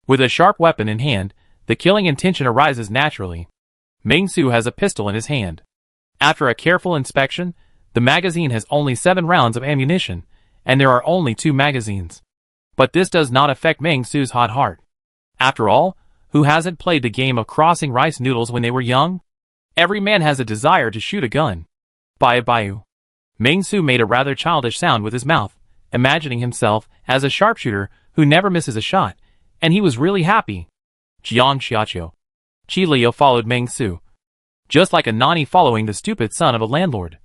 With a sharp weapon in hand, the killing intention arises naturally. Meng Su has a pistol in his hand. After a careful inspection, the magazine has only 7 rounds of ammunition, and there are only 2 magazines. But this does not affect Meng Su's hot heart. After all, who hasn't played the game of crossing rice noodles when they were young? Every man has a desire to shoot a gun. Bayou. Meng Su made a rather childish sound with his mouth, imagining himself as a sharpshooter who never misses a shot, and he was really happy. Jiang Xiaqiu. Chi Liu followed Meng Su, just like a nanny following the stupid son of a landlord,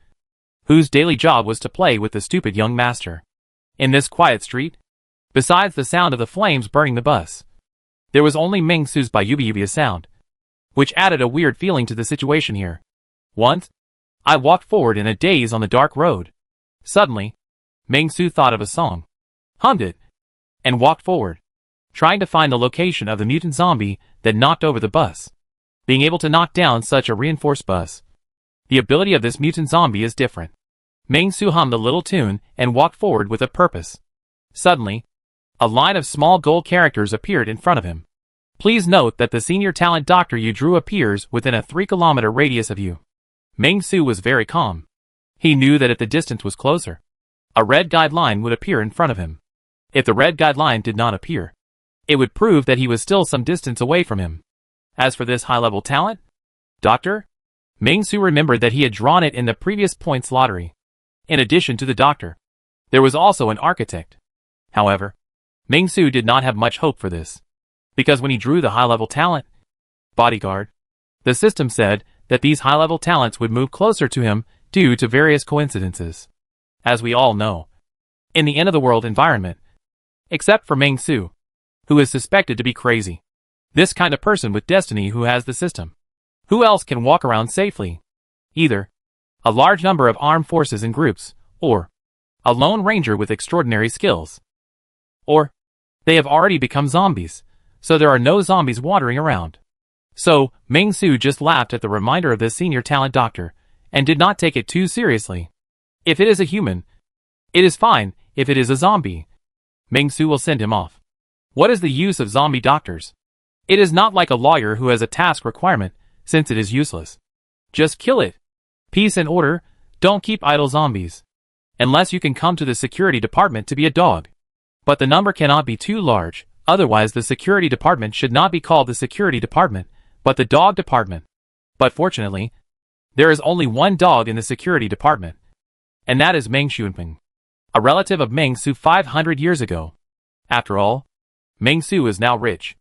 whose daily job was to play with the stupid young master. In this quiet street, besides the sound of the flames burning the bus, there was only Meng Su's bayou sound, which added a weird feeling to the situation here. Once, I walked forward in a daze on the dark road. Suddenly, Meng Su thought of a song, hummed it, and walked forward, trying to find the location of the mutant zombie that knocked over the bus. Being able to knock down such a reinforced bus, the ability of this mutant zombie is different. Meng Su hummed a little tune and walked forward with a purpose. Suddenly, a line of small gold characters appeared in front of him. Please note that the senior talent doctor you drew appears within a 3-kilometer radius of you. Meng Su was very calm. He knew that if the distance was closer, a red guideline would appear in front of him. If the red guideline did not appear, it would prove that he was still some distance away from him. As for this high-level talent, doctor, Meng-Su remembered that he had drawn it in the previous points lottery. In addition to the doctor, there was also an architect. However, Meng-Su did not have much hope for this, because when he drew the high-level talent, bodyguard, the system said that these high-level talents would move closer to him due to various coincidences. As we all know, in the end-of-the-world environment, except for Meng-Su, who is suspected to be crazy, this kind of person with destiny who has the system, who else can walk around safely? Either a large number of armed forces in groups, or a lone ranger with extraordinary skills. Or they have already become zombies, so there are no zombies wandering around. So, Meng-Su just laughed at the reminder of this senior talent doctor, and did not take it too seriously. If it is a human, it is fine. If it is a zombie, Meng-Su will send him off. What is the use of zombie doctors? It is not like a lawyer who has a task requirement, since it is useless. Just kill it. Peace and order, don't keep idle zombies. Unless you can come to the security department to be a dog. But the number cannot be too large, otherwise the security department should not be called the security department, but the dog department. But fortunately, there is only one dog in the security department. And that is Meng Xuanping, a relative of Meng-Su 500 years ago. After all, Meng-Su is now rich.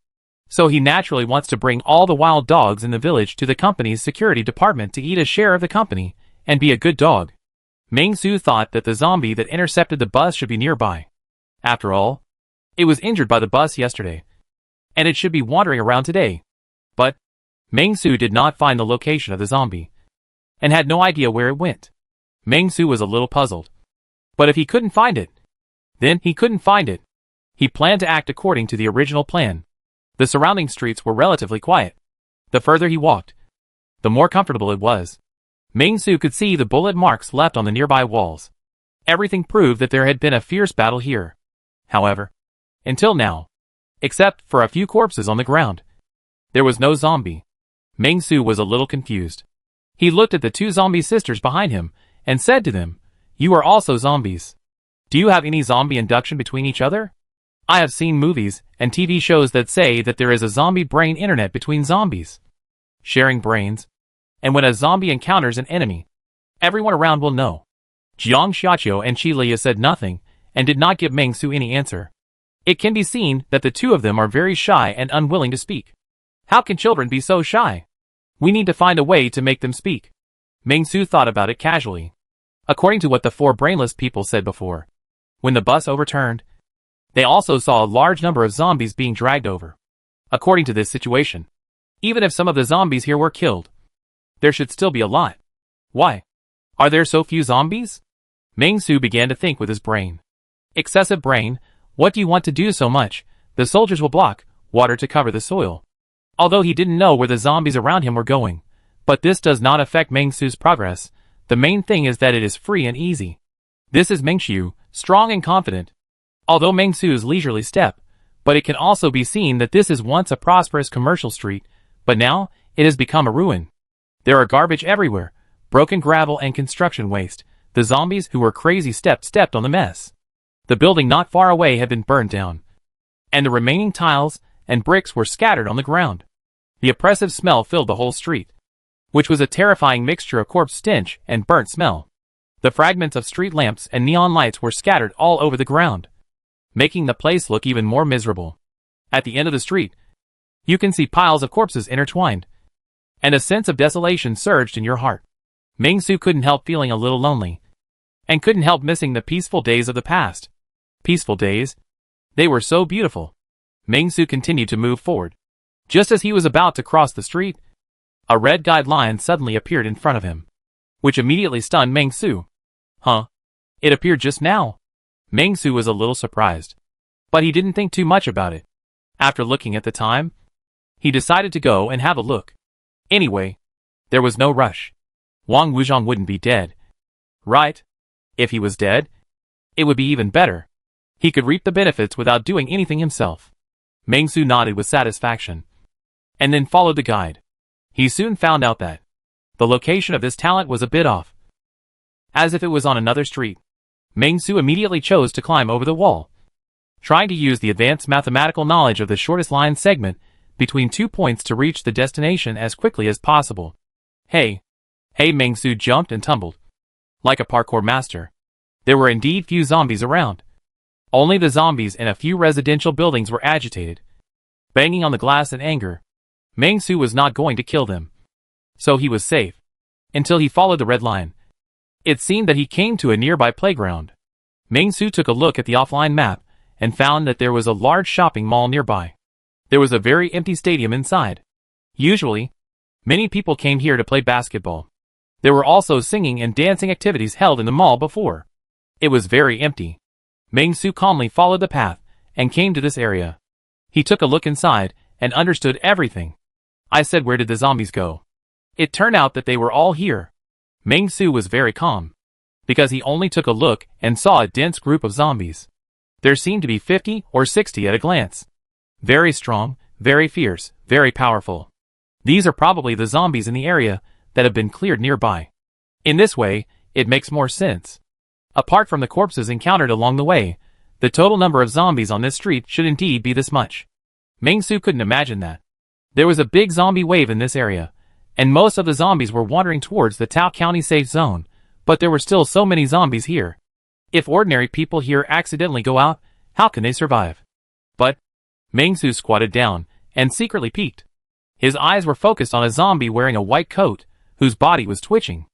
So he naturally wants to bring all the wild dogs in the village to the company's security department to eat a share of the company, and be a good dog. Meng-Su thought that the zombie that intercepted the bus should be nearby. After all, it was injured by the bus yesterday, and it should be wandering around today. But Meng-Su did not find the location of the zombie, and had no idea where it went. Meng-Su was a little puzzled. But if he couldn't find it, then he couldn't find it. He planned to act according to the original plan. The surrounding streets were relatively quiet. The further he walked, the more comfortable it was. Meng-Su could see the bullet marks left on the nearby walls. Everything proved that there had been a fierce battle here. However, until now, except for a few corpses on the ground, there was no zombie. Meng-Su was a little confused. He looked at the two zombie sisters behind him, and said to them, "You are also zombies. Do you have any zombie induction between each other? I have seen movies and TV shows that say that there is a zombie brain internet between zombies. Sharing brains. And when a zombie encounters an enemy, everyone around will know." Jiang Xiaqiu and Qi Liya said nothing, and did not give Meng-Su any answer. It can be seen that the two of them are very shy and unwilling to speak. How can children be so shy? We need to find a way to make them speak. Meng-Su thought about it casually. According to what the four brainless people said before, when the bus overturned, they also saw a large number of zombies being dragged over. According to this situation, even if some of the zombies here were killed, there should still be a lot. Why are there so few zombies? Meng-Su began to think with his brain. Excessive brain, what do you want to do so much? The soldiers will block water to cover the soil. Although he didn't know where the zombies around him were going. But this does not affect Meng-Su's progress. The main thing is that it is free and easy. This is Meng-Su, strong and confident. Although Meng-Su's leisurely step, but it can also be seen that this is once a prosperous commercial street, but now it has become a ruin. There are garbage everywhere, broken gravel and construction waste. The zombies who were crazy stepped on the mess. The building not far away had been burned down, and the remaining tiles and bricks were scattered on the ground. The oppressive smell filled the whole street, which was a terrifying mixture of corpse stench and burnt smell. The fragments of street lamps and neon lights were scattered all over the ground, making the place look even more miserable. At the end of the street, you can see piles of corpses intertwined, and a sense of desolation surged in your heart. Meng-Su couldn't help feeling a little lonely, and couldn't help missing the peaceful days of the past. Peaceful days? They were so beautiful. Meng-Su continued to move forward. Just as he was about to cross the street, a red guideline suddenly appeared in front of him, which immediately stunned Meng-Su. Huh? It appeared just now. Meng-Su was a little surprised, but he didn't think too much about it. After looking at the time, he decided to go and have a look. Anyway, there was no rush. Wang Wuzhong wouldn't be dead, right? If he was dead, it would be even better. He could reap the benefits without doing anything himself. Meng-Su nodded with satisfaction, and then followed the guide. He soon found out that the location of this talent was a bit off, as if it was on another street. Meng-Su immediately chose to climb over the wall. trying to use the advanced mathematical knowledge of the shortest line segment between 2 points to reach the destination as quickly as possible. Hey! Hey! Meng Su jumped and tumbled like a parkour master. There were indeed few zombies around. Only the zombies in a few residential buildings were agitated, banging on the glass in anger. Meng Su was not going to kill them, so he was safe until he followed the red line. It seemed that he came to a nearby playground. Meng Su took a look at the offline map and found that there was a large shopping mall nearby. There was a very empty stadium inside. Usually, many people came here to play basketball. There were also singing and dancing activities held in the mall before. It was very empty. Meng Su calmly followed the path and came to this area. He took a look inside and understood everything. I said, where did the zombies go? It turned out that they were all here. Meng Su was very calm, because he only took a look and saw a dense group of zombies. There seemed to be 50 or 60 at a glance. Very strong, very fierce, very powerful. These are probably the zombies in the area that have been cleared nearby. In this way, it makes more sense. Apart from the corpses encountered along the way, the total number of zombies on this street should indeed be this much. Meng Su couldn't imagine that. There was a big zombie wave in this area, and most of the zombies were wandering towards the Tao County safe zone, but there were still so many zombies here. If ordinary people here accidentally go out, how can they survive? But Meng Su squatted down and secretly peeked. His eyes were focused on a zombie wearing a white coat, whose body was twitching.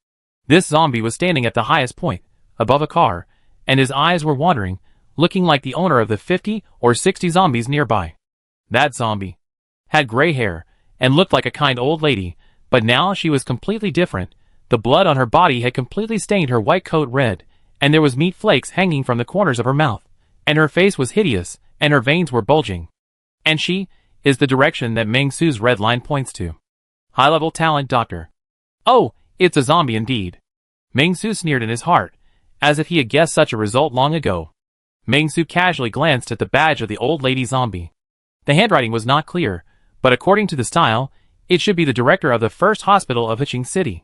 This zombie was standing at the highest point, above a car, and his eyes were wandering, looking like the owner of the 50 or 60 zombies nearby. That zombie had gray hair and looked like a kind old lady, but now she was completely different. The blood on her body had completely stained her white coat red, and there was meat flakes hanging from the corners of her mouth, and her face was hideous, and her veins were bulging. And she is the direction that Meng Su's red line points to. High-level talent doctor. Oh, it's a zombie indeed. Meng Su sneered in his heart, as if he had guessed such a result long ago. Meng Su casually glanced at the badge of the old lady zombie. The handwriting was not clear, but according to the style, it should be the director of the first hospital of Hiching City.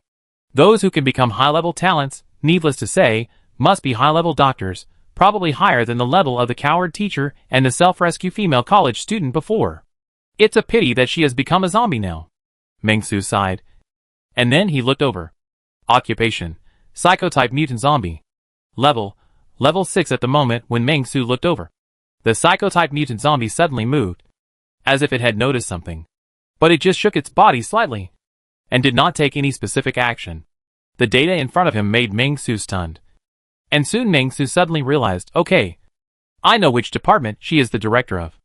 Those who can become high-level talents, needless to say, must be high-level doctors, probably higher than the level of the coward teacher and the self-rescue female college student before. It's a pity that she has become a zombie now. Meng Su sighed. And then he looked over. Occupation: Psychotype mutant zombie. Level 6 at the moment when Meng Su looked over. The Psychotype mutant zombie suddenly moved, as if it had noticed something. But it just shook its body slightly, and did not take any specific action. The data in front of him made Meng Su stunned. And soon Meng Su suddenly realized, okay, I know which department she is the director of.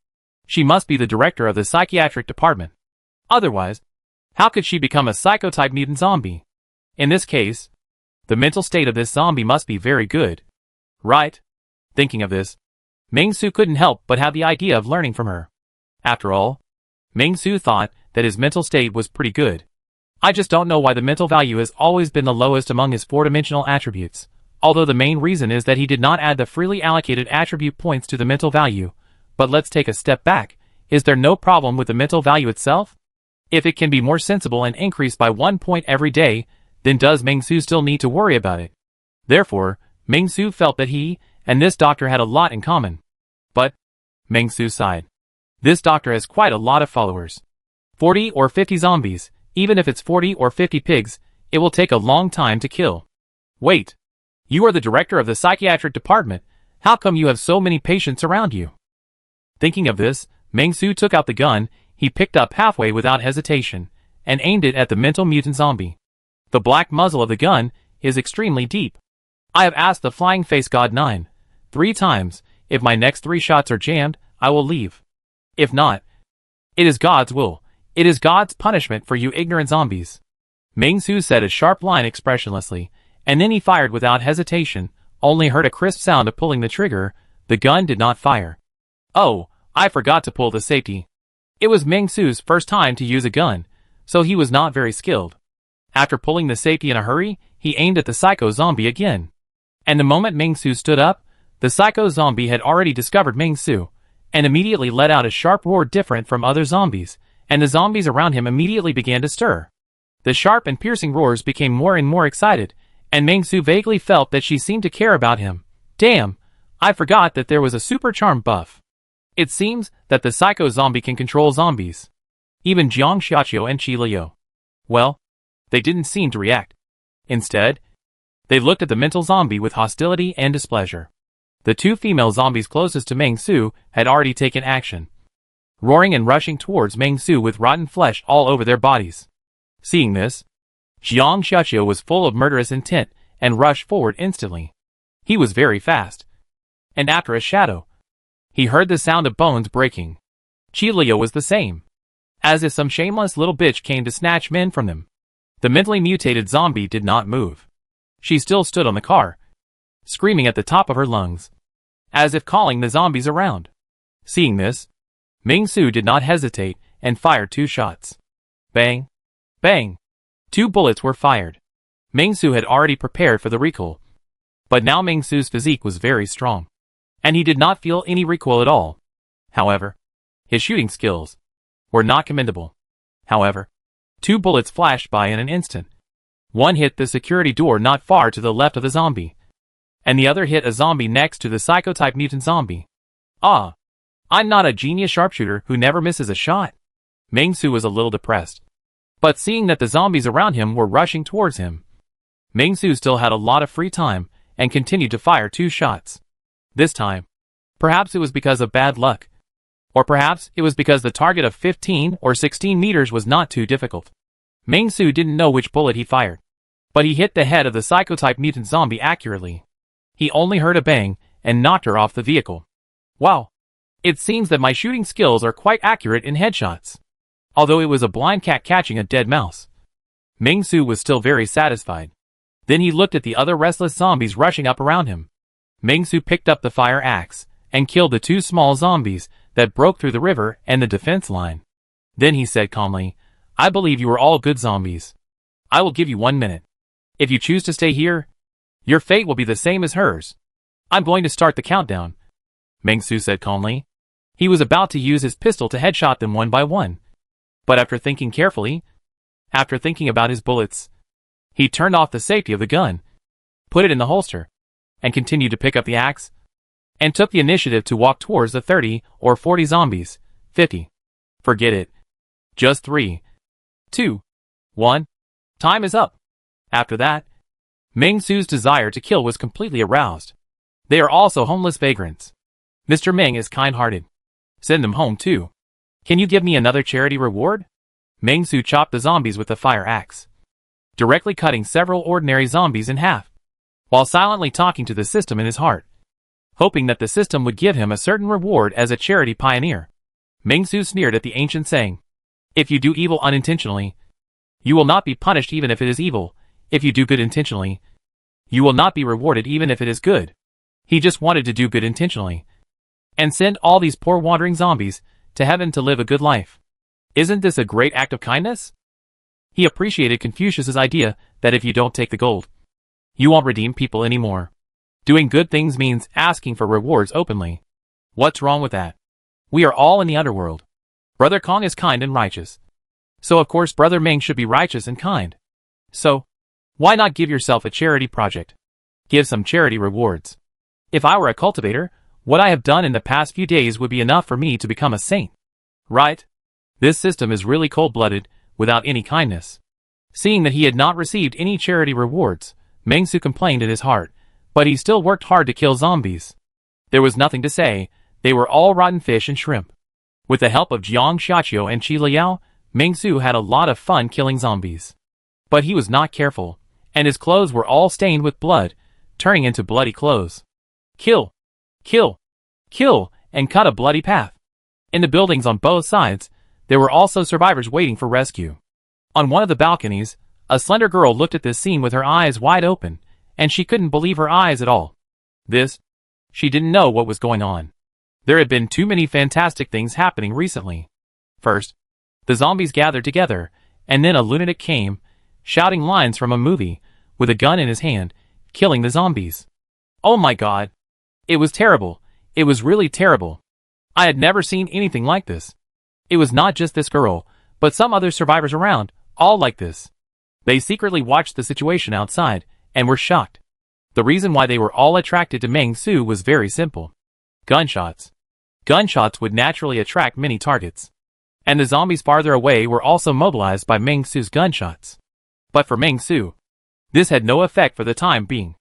She must be the director of the psychiatric department. Otherwise, how could she become a psychotype mutant zombie? In this case, the mental state of this zombie must be very good. Right? Thinking of this, Meng Su couldn't help but have the idea of learning from her. After all, Meng Su thought that his mental state was pretty good. I just don't know why the mental value has always been the lowest among his four-dimensional attributes, although the main reason is that he did not add the freely allocated attribute points to the mental value. But let's take a step back. Is there no problem with the mental value itself? If it can be more sensible and increased by 1 point every day, then does Meng Su still need to worry about it? Therefore, Meng Su felt that he and this doctor had a lot in common. But, Meng Su sighed. This doctor has quite a lot of followers. 40 or 50 zombies, even if it's 40 or 50 pigs, it will take a long time to kill. Wait. You are the director of the psychiatric department. How come you have so many patients around you? Thinking of this, Meng Su took out the gun he picked up halfway without hesitation, and aimed it at the mental mutant zombie. The black muzzle of the gun is extremely deep. I have asked the Flying Face God 3 times, if my next 3 shots are jammed, I will leave. If not, it is God's will. It is God's punishment for you ignorant zombies. Meng Su said a sharp line expressionlessly, and then he fired without hesitation, only heard a crisp sound of pulling the trigger. The gun did not fire. Oh, I forgot to pull the safety. It was Meng Su's first time to use a gun, so he was not very skilled. After pulling the safety in a hurry, he aimed at the psycho zombie again. And the moment Meng Su stood up, the psycho zombie had already discovered Meng Su, and immediately let out a sharp roar different from other zombies, and the zombies around him immediately began to stir. The sharp and piercing roars became more and more excited, and Meng Su vaguely felt that she seemed to care about him. Damn, I forgot that there was a super charm buff. It seems that the psycho zombie can control zombies. Even Jiang Xiaoqiu and Qi Liu. Well, they didn't seem to react. Instead, they looked at the mental zombie with hostility and displeasure. The two female zombies closest to Meng Su had already taken action, roaring and rushing towards Meng Su with rotten flesh all over their bodies. Seeing this, Jiang Xiaoqiu was full of murderous intent and rushed forward instantly. He was very fast. And after a shadow, he heard the sound of bones breaking. Qi Liu was the same. As if some shameless little bitch came to snatch men from them. The mentally mutated zombie did not move. She still stood on the car, screaming at the top of her lungs, as if calling the zombies around. Seeing this, Meng Su did not hesitate and fired 2 shots. Bang! Bang! 2 bullets were fired. Meng Su had already prepared for the recoil. But now Meng Su's physique was very strong, and he did not feel any recoil at all. However, his shooting skills were not commendable. However, 2 bullets flashed by in an instant. One hit the security door not far to the left of the zombie, and the other hit a zombie next to the psychotype mutant zombie. Ah, I'm not a genius sharpshooter who never misses a shot. Meng Su was a little depressed. But seeing that the zombies around him were rushing towards him, Meng Su still had a lot of free time and continued to fire 2 shots. This time, perhaps it was because of bad luck. Or perhaps it was because the target of 15 or 16 meters was not too difficult. Meng Su didn't know which bullet he fired, but he hit the head of the psychotype mutant zombie accurately. He only heard a bang and knocked her off the vehicle. Wow! It seems that my shooting skills are quite accurate in headshots. Although it was a blind cat catching a dead mouse, Meng Su was still very satisfied. Then he looked at the other restless zombies rushing up around him. Meng Su picked up the fire axe and killed the 2 small zombies that broke through the river and the defense line. Then he said calmly, I believe you are all good zombies. I will give you 1 minute. If you choose to stay here, your fate will be the same as hers. I'm going to start the countdown. Meng Su said calmly. He was about to use his pistol to headshot them one by one. But after thinking carefully, after thinking about his bullets, he turned off the safety of the gun, put it in the holster, and continued to pick up the axe, and took the initiative to walk towards the 30 or 40 zombies. 50. Forget it. Just 3, 2, 1. Time is up. After that, Meng Su's desire to kill was completely aroused. They are also homeless vagrants. Mr. Meng is kind-hearted. Send them home too. Can you give me another charity reward? Meng Su chopped the zombies with the fire axe, directly cutting several ordinary zombies in half, while silently talking to the system in his heart, hoping that the system would give him a certain reward as a charity pioneer. Meng Su sneered at the ancient saying, if you do evil unintentionally, you will not be punished even if it is evil. If you do good intentionally, you will not be rewarded even if it is good. He just wanted to do good intentionally, and send all these poor wandering zombies to heaven to live a good life. Isn't this a great act of kindness? He appreciated Confucius's idea that if you don't take the gold, you won't redeem people anymore. Doing good things means asking for rewards openly. What's wrong with that? We are all in the underworld. Brother Kong is kind and righteous. So of course Brother Meng should be righteous and kind. So, why not give yourself a charity project? Give some charity rewards. If I were a cultivator, what I have done in the past few days would be enough for me to become a saint. Right? This system is really cold-blooded, without any kindness. Seeing that he had not received any charity rewards, Meng Su complained in his heart, but he still worked hard to kill zombies. There was nothing to say, they were all rotten fish and shrimp. With the help of Jiang Xiaoqiu and Qi Liao, Meng Su had a lot of fun killing zombies. But he was not careful, and his clothes were all stained with blood, turning into bloody clothes. Kill! Kill! Kill! And cut a bloody path. In the buildings on both sides, there were also survivors waiting for rescue. On one of the balconies, a slender girl looked at this scene with her eyes wide open, and she couldn't believe her eyes at all. She didn't know what was going on. There had been too many fantastic things happening recently. First, the zombies gathered together, and then a lunatic came, shouting lines from a movie, with a gun in his hand, killing the zombies. Oh my god! It was terrible. It was really terrible. I had never seen anything like this. It was not just this girl, but some other survivors around, all like this. They secretly watched the situation outside, and were shocked. The reason why they were all attracted to Meng Su was very simple. Gunshots. Gunshots would naturally attract many targets. And the zombies farther away were also mobilized by Meng Su's gunshots. But for Meng Su, this had no effect for the time being.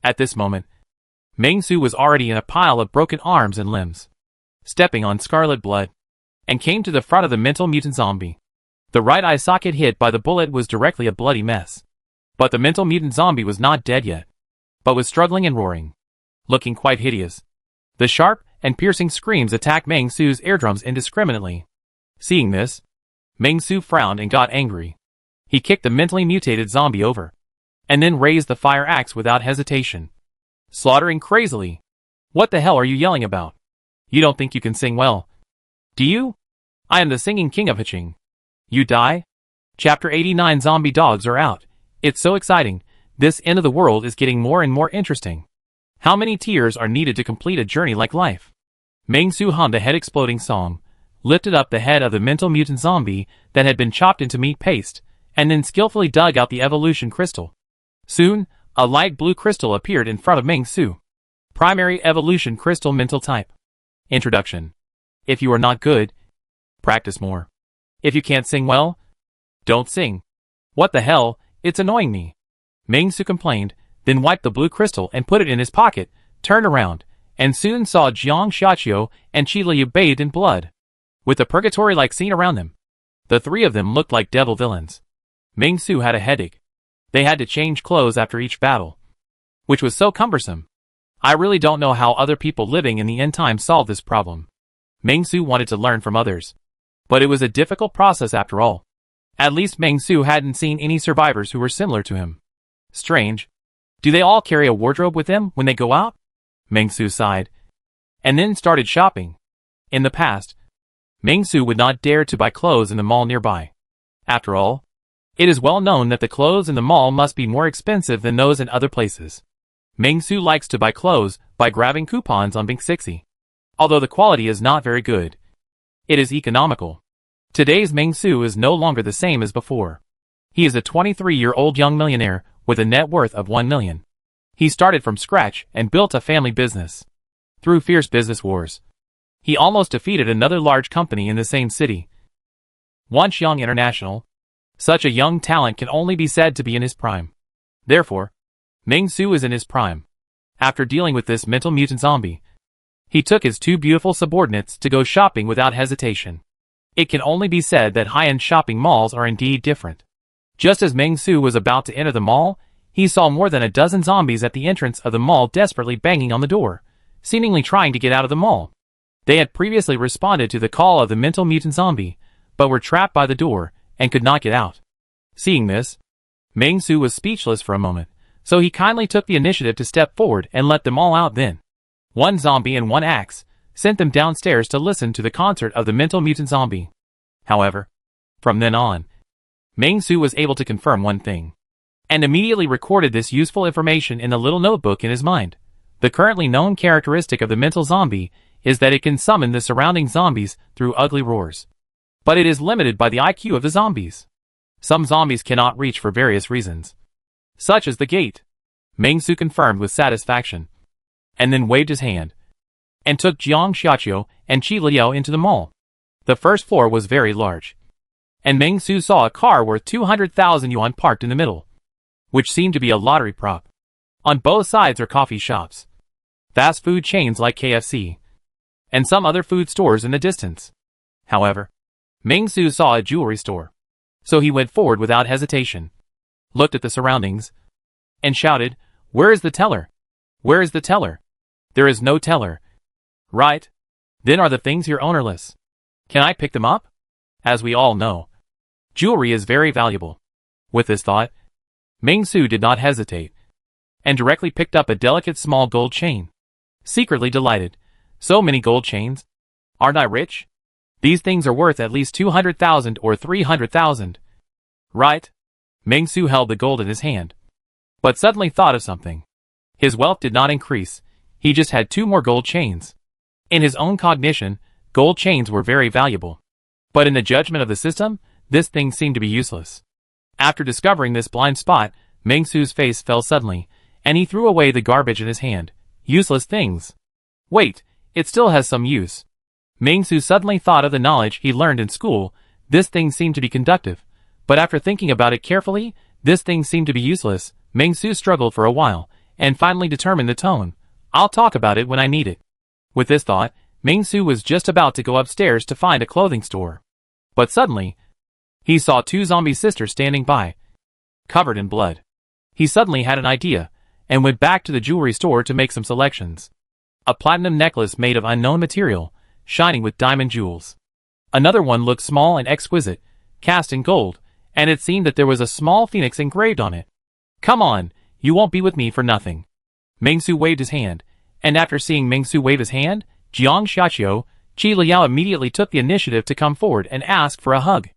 At this moment, Meng Su was already in a pile of broken arms and limbs, stepping on scarlet blood, and came to the front of the mental mutant zombie. The right eye socket hit by the bullet was directly a bloody mess. But the mental mutant zombie was not dead yet, but was struggling and roaring, looking quite hideous. The sharp and piercing screams attacked Meng Su's eardrums indiscriminately. Seeing this, Meng Su frowned and got angry. He kicked the mentally mutated zombie over, and then raised the fire axe without hesitation, slaughtering crazily. What the hell are you yelling about? You don't think you can sing well, do you? I am the singing king of Haching. You die? Chapter 89 Zombie dogs are out. It's so exciting. This end of the world is getting more and more interesting. How many tears are needed to complete a journey like life? Meng Su hummed a head-exploding song, lifted up the head of the mental mutant zombie that had been chopped into meat paste, and then skillfully dug out the evolution crystal. Soon, a light blue crystal appeared in front of Meng Su. Primary evolution crystal mental type. Introduction. If you are not good, practice more. If you can't sing well, don't sing. What the hell, it's annoying me. Meng Su complained, then wiped the blue crystal and put it in his pocket, turned around, and soon saw Jiang Xiaqiu and Qi Liu bathed in blood, with a purgatory-like scene around them. The three of them looked like devil villains. Meng Su had a headache. They had to change clothes after each battle, which was so cumbersome. I really don't know how other people living in the end time solve this problem. Meng Su wanted to learn from others, but it was a difficult process after all. At least Meng Su hadn't seen any survivors who were similar to him. Strange. Do they all carry a wardrobe with them when they go out? Meng Su sighed, and then started shopping. In the past, Meng Su would not dare to buy clothes in the mall nearby. After all, it is well known that the clothes in the mall must be more expensive than those in other places. Meng Su likes to buy clothes by grabbing coupons on Bink60. Although the quality is not very good, it is economical. Today's Meng Su is no longer the same as before. He is a 23-year-old young millionaire with a net worth of 1 million. He started from scratch and built a family business. Through fierce business wars, he almost defeated another large company in the same city. Once Young International, such a young talent can only be said to be in his prime. Therefore, Meng Su is in his prime. After dealing with this mental mutant zombie, he took his two beautiful subordinates to go shopping without hesitation. It can only be said that high-end shopping malls are indeed different. Just as Meng Su was about to enter the mall, he saw more than a dozen zombies at the entrance of the mall desperately banging on the door, seemingly trying to get out of the mall. They had previously responded to the call of the mental mutant zombie, but were trapped by the door and could not get out. Seeing this, Meng Su was speechless for a moment, so he kindly took the initiative to step forward and let them all out then. One zombie and one axe sent them downstairs to listen to the concert of the mental mutant zombie. However, from then on, Meng Su was able to confirm one thing, and immediately recorded this useful information in the little notebook in his mind. The currently known characteristic of the mental zombie is that it can summon the surrounding zombies through ugly roars. But it is limited by the IQ of the zombies. Some zombies cannot reach for various reasons, such as the gate. Meng Su confirmed with satisfaction, and then waved his hand, and took Jiang Xiaqiu and Qi Liu into the mall. The first floor was very large, and Meng Su saw a car worth 200,000 yuan parked in the middle, which seemed to be a lottery prop. On both sides are coffee shops, fast food chains like KFC, and some other food stores in the distance. However, Meng Su saw a jewelry store, so he went forward without hesitation, looked at the surroundings, and shouted, "Where is the teller? Where is the teller? There is no teller." Right? Then are the things here ownerless? Can I pick them up? As we all know, jewelry is very valuable. With this thought, Meng Su did not hesitate, and directly picked up a delicate small gold chain. Secretly delighted. So many gold chains? Aren't I rich? These things are worth at least 200,000 or 300,000. Right? Meng Su held the gold in his hand, but suddenly thought of something. His wealth did not increase, he just had 2 more gold chains. In his own cognition, gold chains were very valuable. But in the judgment of the system, this thing seemed to be useless. After discovering this blind spot, Meng Su's face fell suddenly, and he threw away the garbage in his hand. Useless things. Wait, it still has some use. Ming Su suddenly thought of the knowledge he learned in school. This thing seemed to be conductive, but after thinking about it carefully, this thing seemed to be useless. Ming Su struggled for a while, and finally determined the tone. I'll talk about it when I need it. With this thought, Ming Su was just about to go upstairs to find a clothing store. But suddenly, he saw two zombie sisters standing by, covered in blood. He suddenly had an idea, and went back to the jewelry store to make some selections. A platinum necklace made of unknown material, shining with diamond jewels. Another one looked small and exquisite, cast in gold, and it seemed that there was a small phoenix engraved on it. Come on, you won't be with me for nothing. Ming Su waved his hand, and after seeing Ming Su wave his hand, Jiang Xiaqiu, Qi Liao immediately took the initiative to come forward and ask for a hug.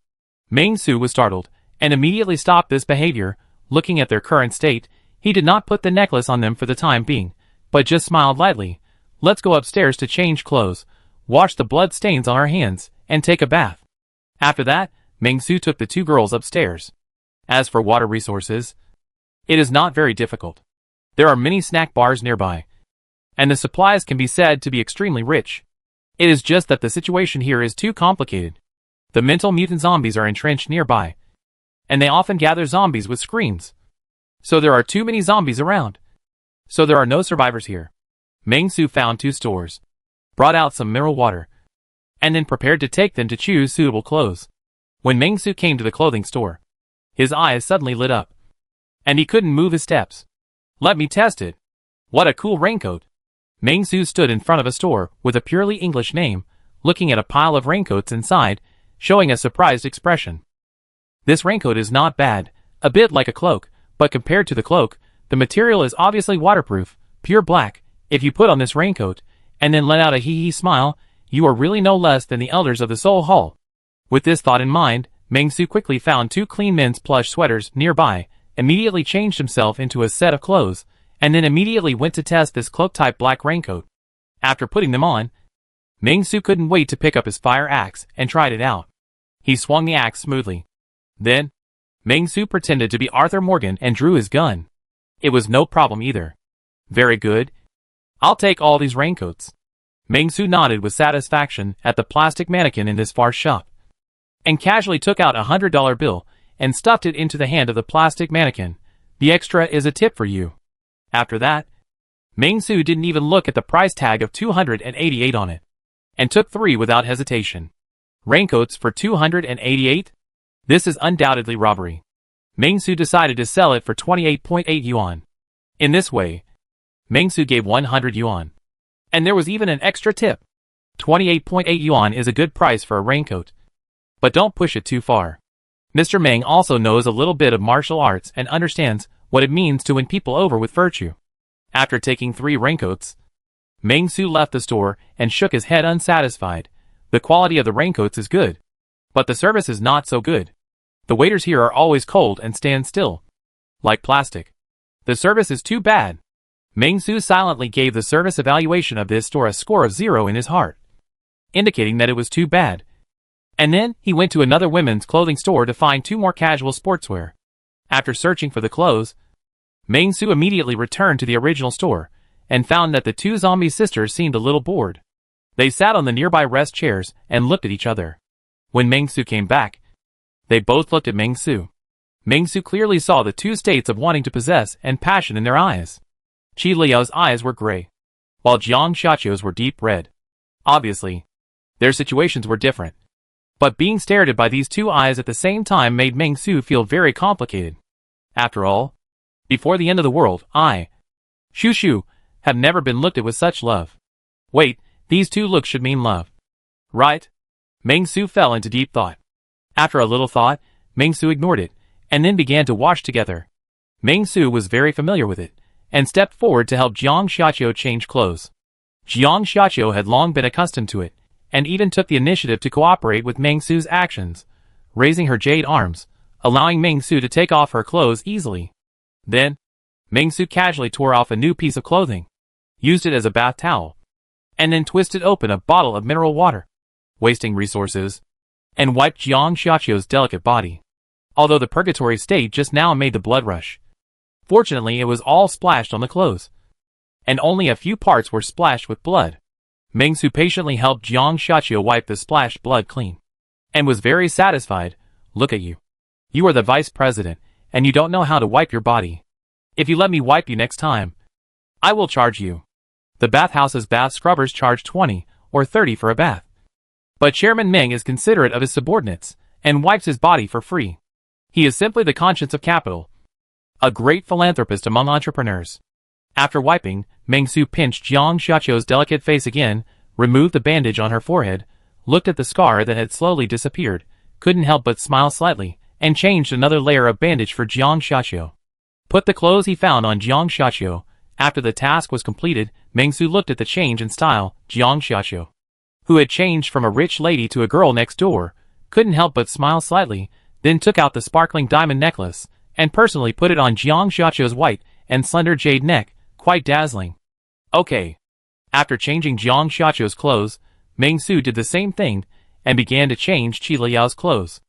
Ming Su was startled, and immediately stopped this behavior. Looking at their current state, he did not put the necklace on them for the time being, but just smiled lightly. Let's go upstairs to change clothes, wash the blood stains on our hands, and take a bath. After that, Ming Su took the two girls upstairs. As for water resources, it is not very difficult. There are many snack bars nearby, and the supplies can be said to be extremely rich. It is just that the situation here is too complicated. The mental mutant zombies are entrenched nearby, and they often gather zombies with screams. So there are too many zombies around. So there are no survivors here. Ming Su found two stores, brought out some mineral water, and then prepared to take them to choose suitable clothes. When Ming Su came to the clothing store, his eyes suddenly lit up, and he couldn't move his steps. Let me test it. What a cool raincoat. Ming Su stood in front of a store with a purely English name, looking at a pile of raincoats inside, showing a surprised expression. This raincoat is not bad, a bit like a cloak, but compared to the cloak, the material is obviously waterproof, pure black. If you put on this raincoat, and then let out a hee-hee smile, you are really no less than the elders of the Soul Hall. With this thought in mind, Ming Su quickly found two clean men's plush sweaters nearby, immediately changed himself into a set of clothes, and then immediately went to test this cloak-type black raincoat. After putting them on, Ming Su couldn't wait to pick up his fire axe and tried it out. He swung the axe smoothly. Then, Ming Su pretended to be Arthur Morgan and drew his gun. It was no problem either. Very good. I'll take all these raincoats. Ming Su nodded with satisfaction at the plastic mannequin in this farce shop, and casually took out a $100 bill and stuffed it into the hand of the plastic mannequin. The extra is a tip for you. After that, Ming Su didn't even look at the price tag of $288 on it, and took 3 without hesitation. Raincoats for $288? This is undoubtedly robbery. Ming Su decided to sell it for 28.8 yuan. In this way, Ming Su gave 100 yuan. And there was even an extra tip. 28.8 yuan is a good price for a raincoat. But don't push it too far. Mr. Meng also knows a little bit of martial arts and understands what it means to win people over with virtue. After taking 3 raincoats, Ming Su left the store and shook his head unsatisfied. The quality of the raincoats is good, but the service is not so good. The waiters here are always cold and stand still, like plastic. The service is too bad. Ming Su silently gave the service evaluation of this store a score of 0 in his heart, indicating that it was too bad. And then he went to another women's clothing store to find 2 more casual sportswear. After searching for the clothes, Ming Su immediately returned to the original store and found that the 2 zombie sisters seemed a little bored. They sat on the nearby rest chairs and looked at each other. When Ming Su came back, they both looked at Ming Su. Ming Su clearly saw the 2 states of wanting to possess and passion in their eyes. Qi Liao's eyes were gray, while Jiang Xiaqiu's were deep red. Obviously, their situations were different. But being stared at by these 2 eyes at the same time made Ming Su feel very complicated. After all, before the end of the world, I, Shu, have never been looked at with such love. Wait, these 2 looks should mean love. Right? Ming Su fell into deep thought. After a little thought, Ming Su ignored it, and then began to wash together. Ming Su was very familiar with it, and stepped forward to help Jiang Xiaqiu change clothes. Jiang Xiaqiu had long been accustomed to it, and even took the initiative to cooperate with Ming Su's actions, raising her jade arms, allowing Ming Su to take off her clothes easily. Then, Ming Su casually tore off a new piece of clothing, used it as a bath towel, and then twisted open a bottle of mineral water, wasting resources, and wiped Jiang Xiaqiu's delicate body. Although the purgatory state just now made the blood rush, fortunately it was all splashed on the clothes, and only a few parts were splashed with blood. Meng Su patiently helped Jiang Xiaqiu wipe the splashed blood clean, and was very satisfied. Look at you. You are the vice president, and you don't know how to wipe your body. If you let me wipe you next time, I will charge you. The bathhouse's bath scrubbers charge 20 or 30 for a bath. But Chairman Meng is considerate of his subordinates, and wipes his body for free. He is simply the conscience of capital. A great philanthropist among entrepreneurs. After wiping, Meng Su pinched Jiang Xiaqiu's delicate face again, removed the bandage on her forehead, looked at the scar that had slowly disappeared, couldn't help but smile slightly, and changed another layer of bandage for Jiang Xiaqiu. Put the clothes he found on Jiang Xiaqiu. After the task was completed, Meng Su looked at the change in style. Jiang Xiaqiu, who had changed from a rich lady to a girl next door, couldn't help but smile slightly, then took out the sparkling diamond necklace, and personally put it on Jiang Xiaqiu's white and slender jade neck, quite dazzling. Okay. After changing Jiang Xiaqiu's clothes, Meng Su did the same thing, and began to change Qi Liao's clothes.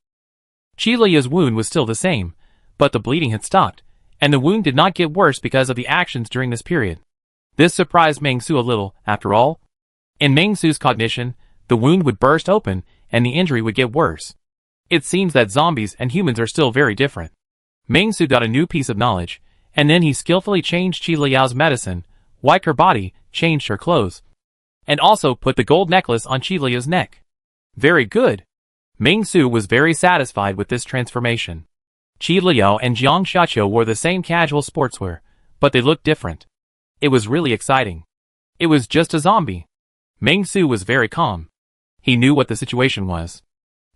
Qi Liao's wound was still the same, but the bleeding had stopped, and the wound did not get worse because of the actions during this period. This surprised Meng Su a little. After all, in Meng Su's cognition, the wound would burst open, and the injury would get worse. It seems that zombies and humans are still very different. Meng Su got a new piece of knowledge, and then he skillfully changed Qi Liao's medicine, wiped her body, changed her clothes, and also put the gold necklace on Qi Liao's neck. Very good. Meng Su was very satisfied with this transformation. Qi Liao and Jiang Xiaqiu wore the same casual sportswear, but they looked different. It was really exciting. It was just a zombie. Meng Su was very calm. He knew what the situation was.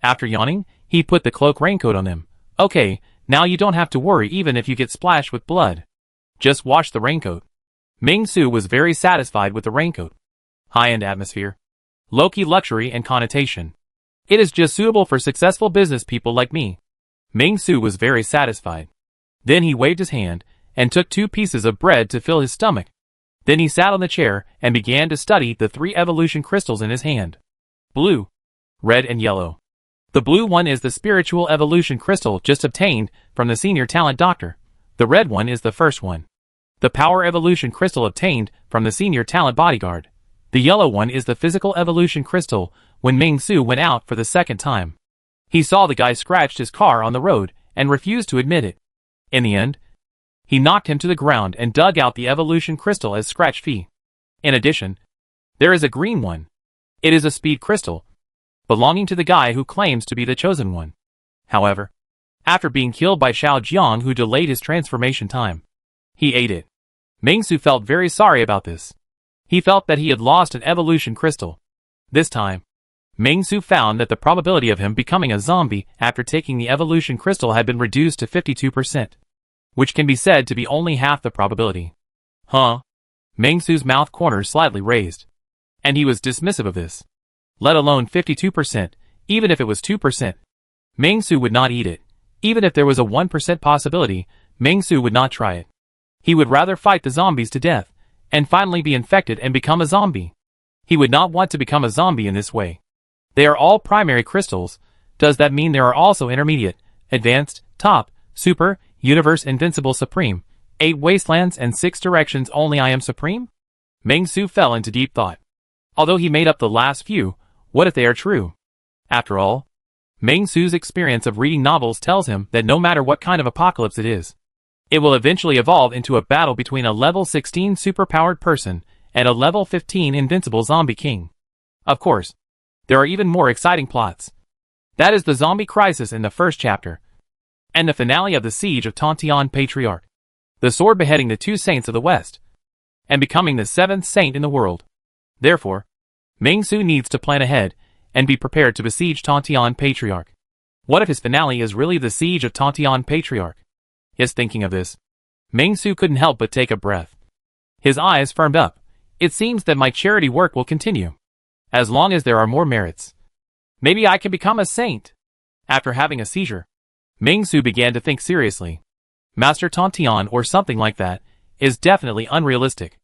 After yawning, he put the cloak raincoat on him. Okay, now you don't have to worry even if you get splashed with blood. Just wash the raincoat. Meng Su was very satisfied with the raincoat. High-end atmosphere. Low-key luxury and connotation. It is just suitable for successful business people like me. Meng Su was very satisfied. Then he waved his hand, and took 2 pieces of bread to fill his stomach. Then he sat on the chair, and began to study the 3 evolution crystals in his hand. Blue, red and yellow. The blue one is the spiritual evolution crystal just obtained from the senior talent doctor. The red one is the first one. The power evolution crystal obtained from the senior talent bodyguard. The yellow one is the physical evolution crystal when Meng Su went out for the second time. He saw the guy scratched his car on the road and refused to admit it. In the end, he knocked him to the ground and dug out the evolution crystal as scratch fee. In addition, there is a green one. It is a speed crystal, belonging to the guy who claims to be the chosen one. However, after being killed by Xiao Jiang who delayed his transformation time, he ate it. Meng Su felt very sorry about this. He felt that he had lost an evolution crystal. This time, Meng Su found that the probability of him becoming a zombie after taking the evolution crystal had been reduced to 52%, which can be said to be only half the probability. Huh? Meng Su's mouth corners slightly raised, and he was dismissive of this. Let alone 52%, even if it was 2%. Meng Su would not eat it. Even if there was a 1% possibility, Meng Su would not try it. He would rather fight the zombies to death, and finally be infected and become a zombie. He would not want to become a zombie in this way. They are all primary crystals. Does that mean there are also intermediate, advanced, top, super, universe, invincible, supreme, 8 wastelands and 6 directions only I am supreme? Meng Su fell into deep thought. Although he made up the last few, what if they are true? After all, Meng Su's experience of reading novels tells him that no matter what kind of apocalypse it is, it will eventually evolve into a battle between a level 16 superpowered person and a level 15 invincible zombie king. Of course, there are even more exciting plots. That is the zombie crisis in the first chapter, and the finale of the siege of Tontian Patriarch, the sword beheading the 2 saints of the West, and becoming the 7th saint in the world. Therefore, Meng Su needs to plan ahead and be prepared to besiege Tontian Patriarch. What if his finale is really the siege of Tontian Patriarch? Yes, thinking of this, Meng Su couldn't help but take a breath. His eyes firmed up. It seems that my charity work will continue, as long as there are more merits. Maybe I can become a saint. After having a seizure, Meng Su began to think seriously. Master Tontian or something like that is definitely unrealistic.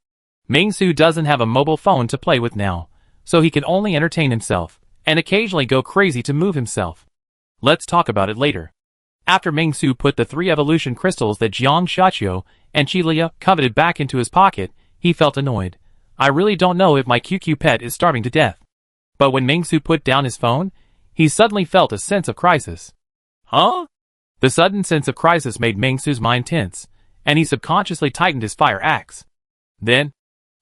Meng Su doesn't have a mobile phone to play with now, so he can only entertain himself and occasionally go crazy to move himself. Let's talk about it later. After Meng Su put the 3 evolution crystals that Jiang Xiaqiu and Qi Liao coveted back into his pocket, he felt annoyed. I really don't know if my QQ pet is starving to death. But when Ming-Su put down his phone, he suddenly felt a sense of crisis. Huh? The sudden sense of crisis made Ming-Su's mind tense, and he subconsciously tightened his fire axe. Then,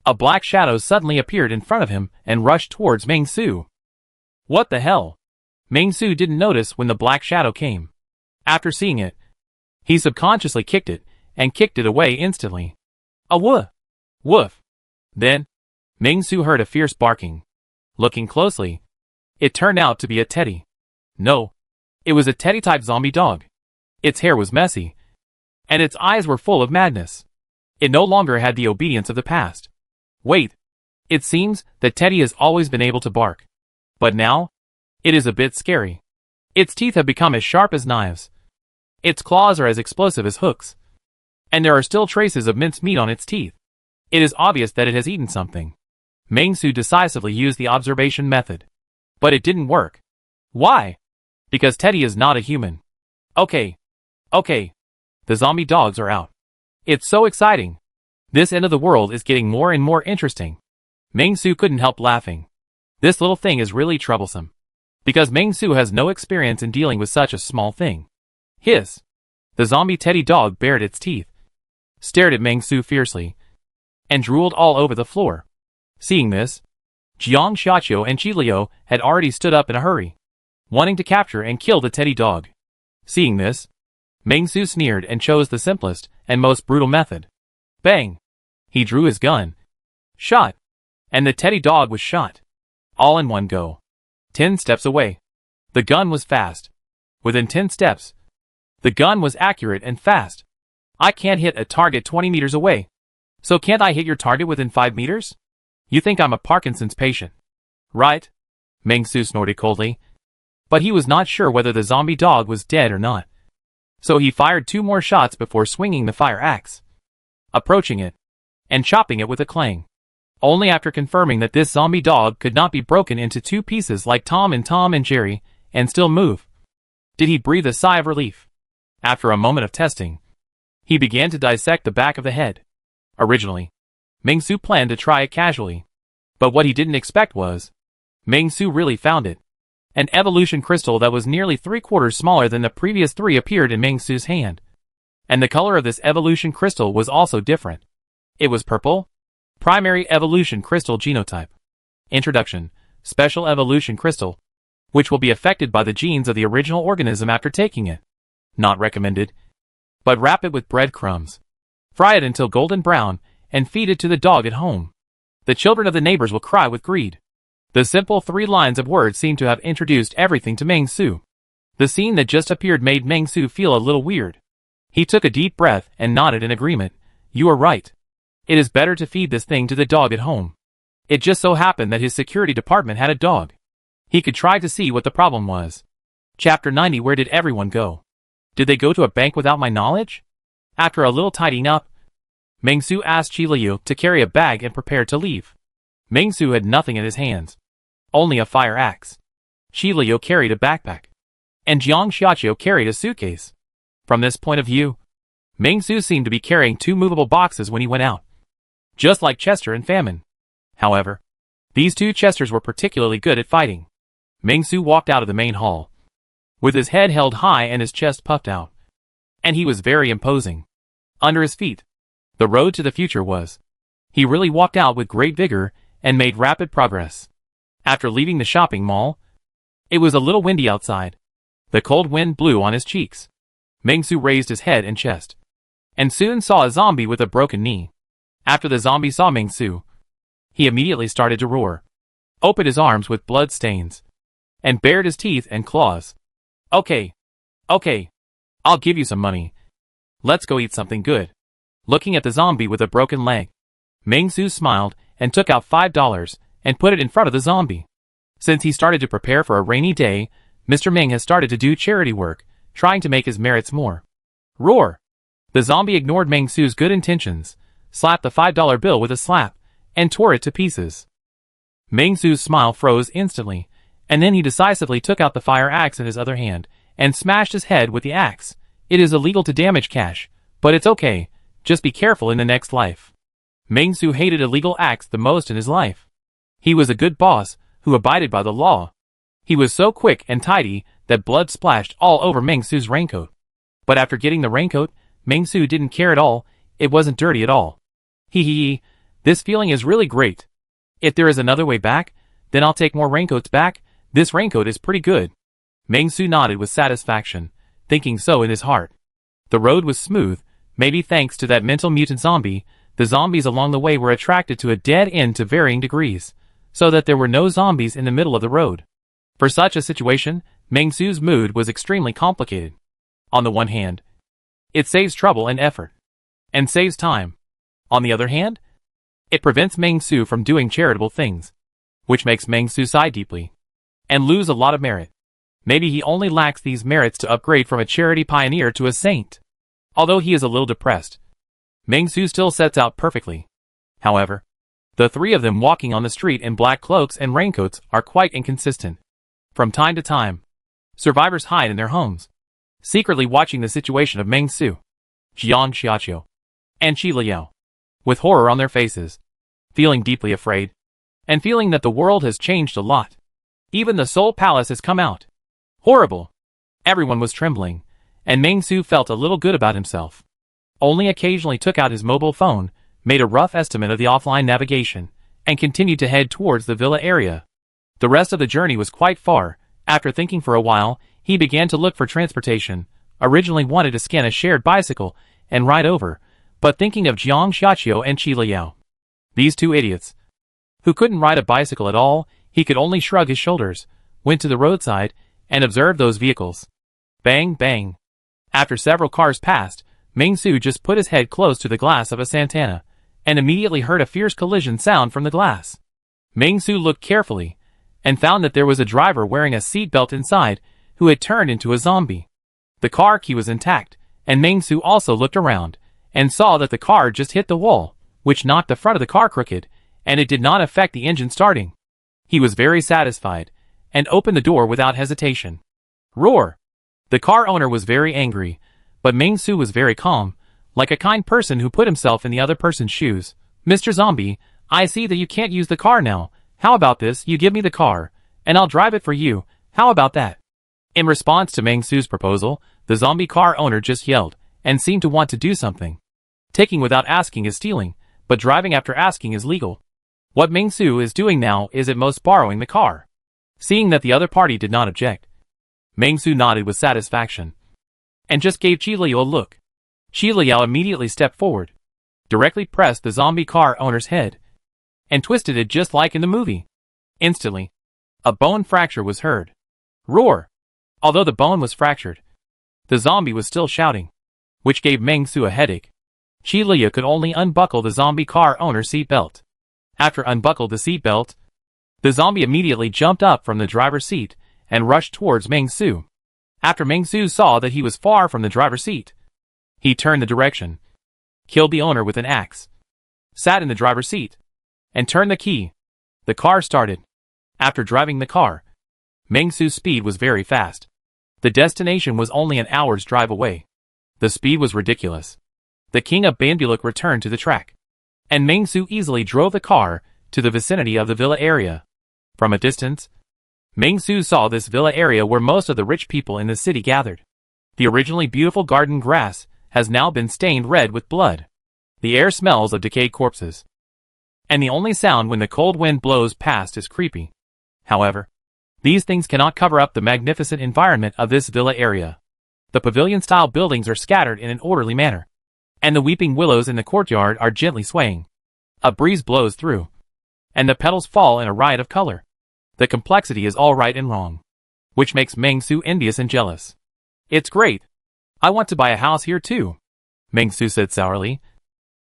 a black shadow suddenly appeared in front of him and rushed towards Ming-Su. What the hell? Ming-Su didn't notice when the black shadow came. After seeing it, he subconsciously kicked it, and kicked it away instantly. A woof! Woof! Then, Ming-Su heard a fierce barking. Looking closely, it turned out to be a teddy. No, it was a teddy-type zombie dog. Its hair was messy, and its eyes were full of madness. It no longer had the obedience of the past. Wait, it seems that Teddy has always been able to bark. But now, it is a bit scary. Its teeth have become as sharp as knives. Its claws are as explosive as hooks. And there are still traces of minced meat on its teeth. It is obvious that it has eaten something. Ming-Su decisively used the observation method. But it didn't work. Why? Because Teddy is not a human. Okay. The zombie dogs are out. It's so exciting. This end of the world is getting more and more interesting. Ming-Su couldn't help laughing. This little thing is really troublesome. Because Ming-Su has no experience in dealing with such a small thing. Hiss. The zombie teddy dog bared its teeth, stared at Ming-Su fiercely, and drooled all over the floor. Seeing this, Jiang Xiaqiu and Qi Liu had already stood up in a hurry, wanting to capture and kill the teddy dog. Seeing this, Ming-Su sneered and chose the simplest and most brutal method. Bang! He drew his gun. Shot! And the teddy dog was shot. All in one go. 10 steps away. The gun was fast. Within 10 steps, the gun was accurate and fast. I can't hit a target 20 meters away. So can't I hit your target within 5 meters? You think I'm a Parkinson's patient, right? Ming-Su snorted coldly. But he was not sure whether the zombie dog was dead or not. So he fired 2 more shots before swinging the fire axe, approaching it, and chopping it with a clang. Only after confirming that this zombie dog could not be broken into 2 pieces like Tom and Jerry, and still move, did he breathe a sigh of relief. After a moment of testing, he began to dissect the back of the head. Originally, Ming-Su planned to try it casually. But what he didn't expect was, Ming-Su really found it. An evolution crystal that was nearly 3/4 smaller than the previous 3 appeared in Ming-Su's hand. And the color of this evolution crystal was also different. It was purple. Primary evolution crystal genotype. Introduction. Special evolution crystal, which will be affected by the genes of the original organism after taking it. Not recommended. But wrap it with breadcrumbs. Fry it until golden brown, and feed it to the dog at home. The children of the neighbors will cry with greed. The simple 3 lines of words seemed to have introduced everything to Ming-Su. The scene that just appeared made Ming-Su feel a little weird. He took a deep breath and nodded in agreement. You are right. It is better to feed this thing to the dog at home. It just so happened that his security department had a dog. He could try to see what the problem was. Chapter 90. Where did everyone go? Did they go to a bank without my knowledge? After a little tidying up, Ming-Su asked Qi Liu to carry a bag and prepared to leave. Ming-Su had nothing in his hands. Only a fire axe. Qi Liu carried a backpack. And Jiang Xiaqiu carried a suitcase. From this point of view, Ming-Su seemed to be carrying 2 movable boxes when he went out. Just like Chester and Famine. However, these 2 Chesters were particularly good at fighting. Ming-Su walked out of the main hall, with his head held high and his chest puffed out. And he was very imposing. Under his feet, the road to the future was. He really walked out with great vigor and made rapid progress. After leaving the shopping mall, it was a little windy outside. The cold wind blew on his cheeks. Ming-Su raised his head and chest, and soon saw a zombie with a broken knee. After the zombie saw Ming-Su, he immediately started to roar, opened his arms with blood stains, and bared his teeth and claws. Okay, I'll give you some money. Let's go eat something good. Looking at the zombie with a broken leg, Ming-Su smiled and took out $5 and put it in front of the zombie. Since he started to prepare for a rainy day, Mr. Ming has started to do charity work, trying to make his merits more. Roar! The zombie ignored Ming-Su's good intentions, slapped the $5 bill with a slap, and tore it to pieces. Ming-Su's smile froze instantly, and then he decisively took out the fire axe in his other hand, and smashed his head with the axe. It is illegal to damage cash, but it's okay, just be careful in the next life. Meng Su hated illegal acts the most in his life. He was a good boss, who abided by the law. He was so quick and tidy that blood splashed all over Meng Su's raincoat. But after getting the raincoat, Meng Su didn't care at all. It wasn't dirty at all. Hee. This feeling is really great. If there is another way back, then I'll take more raincoats back. This raincoat is pretty good. Meng Su nodded with satisfaction, thinking so in his heart. The road was smooth, maybe thanks to that mental mutant zombie. The zombies along the way were attracted to a dead end to varying degrees, so that there were no zombies in the middle of the road. For such a situation, Meng Su's mood was extremely complicated. On the one hand, it saves trouble and effort, and saves time. On the other hand, it prevents Meng Su from doing charitable things, which makes Meng Su sigh deeply, and lose a lot of merit. Maybe he only lacks these merits to upgrade from a charity pioneer to a saint. Although he is a little depressed, Meng Su still sets out perfectly. However, the three of them walking on the street in black cloaks and raincoats are quite inconsistent. From time to time, survivors hide in their homes, secretly watching the situation of Meng Su, Jiang Xiaqiu, and Qi Liao, with horror on their faces, feeling deeply afraid, and feeling that the world has changed a lot. Even the Soul Palace has come out. Horrible. Everyone was trembling, and Meng Su felt a little good about himself. Only occasionally took out his mobile phone, made a rough estimate of the offline navigation, and continued to head towards the villa area. The rest of the journey was quite far. After thinking for a while, he began to look for transportation. Originally wanted to scan a shared bicycle and ride over, but thinking of Jiang Xiaqiu and Qi Liao, these two idiots, who couldn't ride a bicycle at all, he could only shrug his shoulders, went to the roadside, and observed those vehicles. Bang, bang. After several cars passed, Meng Su just put his head close to the glass of a Santana, and immediately heard a fierce collision sound from the glass. Meng Su looked carefully, and found that there was a driver wearing a seatbelt inside, who had turned into a zombie. The car key was intact, and Meng Su also looked around, and saw that the car just hit the wall, which knocked the front of the car crooked, and it did not affect the engine starting. He was very satisfied, and opened the door without hesitation. Roar! The car owner was very angry, but Meng Su was very calm, like a kind person who put himself in the other person's shoes. Mr. Zombie, I see that you can't use the car now. How about this? You give me the car, and I'll drive it for you. How about that? In response to Meng Su's proposal, the zombie car owner just yelled, and seemed to want to do something. Taking without asking is stealing, but driving after asking is legal. What Meng Su is doing now is at most borrowing the car. Seeing that the other party did not object, Meng Su nodded with satisfaction, and just gave Qi Liao a look. Qi Liao immediately stepped forward, directly pressed the zombie car owner's head, and twisted it just like in the movie. Instantly, a bone fracture was heard. Roar! Although the bone was fractured, the zombie was still shouting, which gave Meng Su a headache. Qi Liao could only unbuckle the zombie car owner's seatbelt. After unbuckled the seatbelt, the zombie immediately jumped up from the driver's seat and rushed towards Meng Su. After Meng Su saw that he was far from the driver's seat, he turned the direction, killed the owner with an axe, sat in the driver's seat, and turned the key. The car started. After driving the car, Meng Su's speed was very fast. The destination was only an hour's drive away. The speed was ridiculous. The king of Bambuluk returned to the track, and Meng Su easily drove the car to the vicinity of the villa area. From a distance, Meng Su saw this villa area where most of the rich people in the city gathered. The originally beautiful garden grass has now been stained red with blood. The air smells of decayed corpses, and the only sound when the cold wind blows past is creepy. However, these things cannot cover up the magnificent environment of this villa area. The pavilion-style buildings are scattered in an orderly manner, and the weeping willows in the courtyard are gently swaying. A breeze blows through, and the petals fall in a riot of color. The complexity is all right and wrong, which makes Meng Su envious and jealous. It's great. I want to buy a house here too, Meng Su said sourly,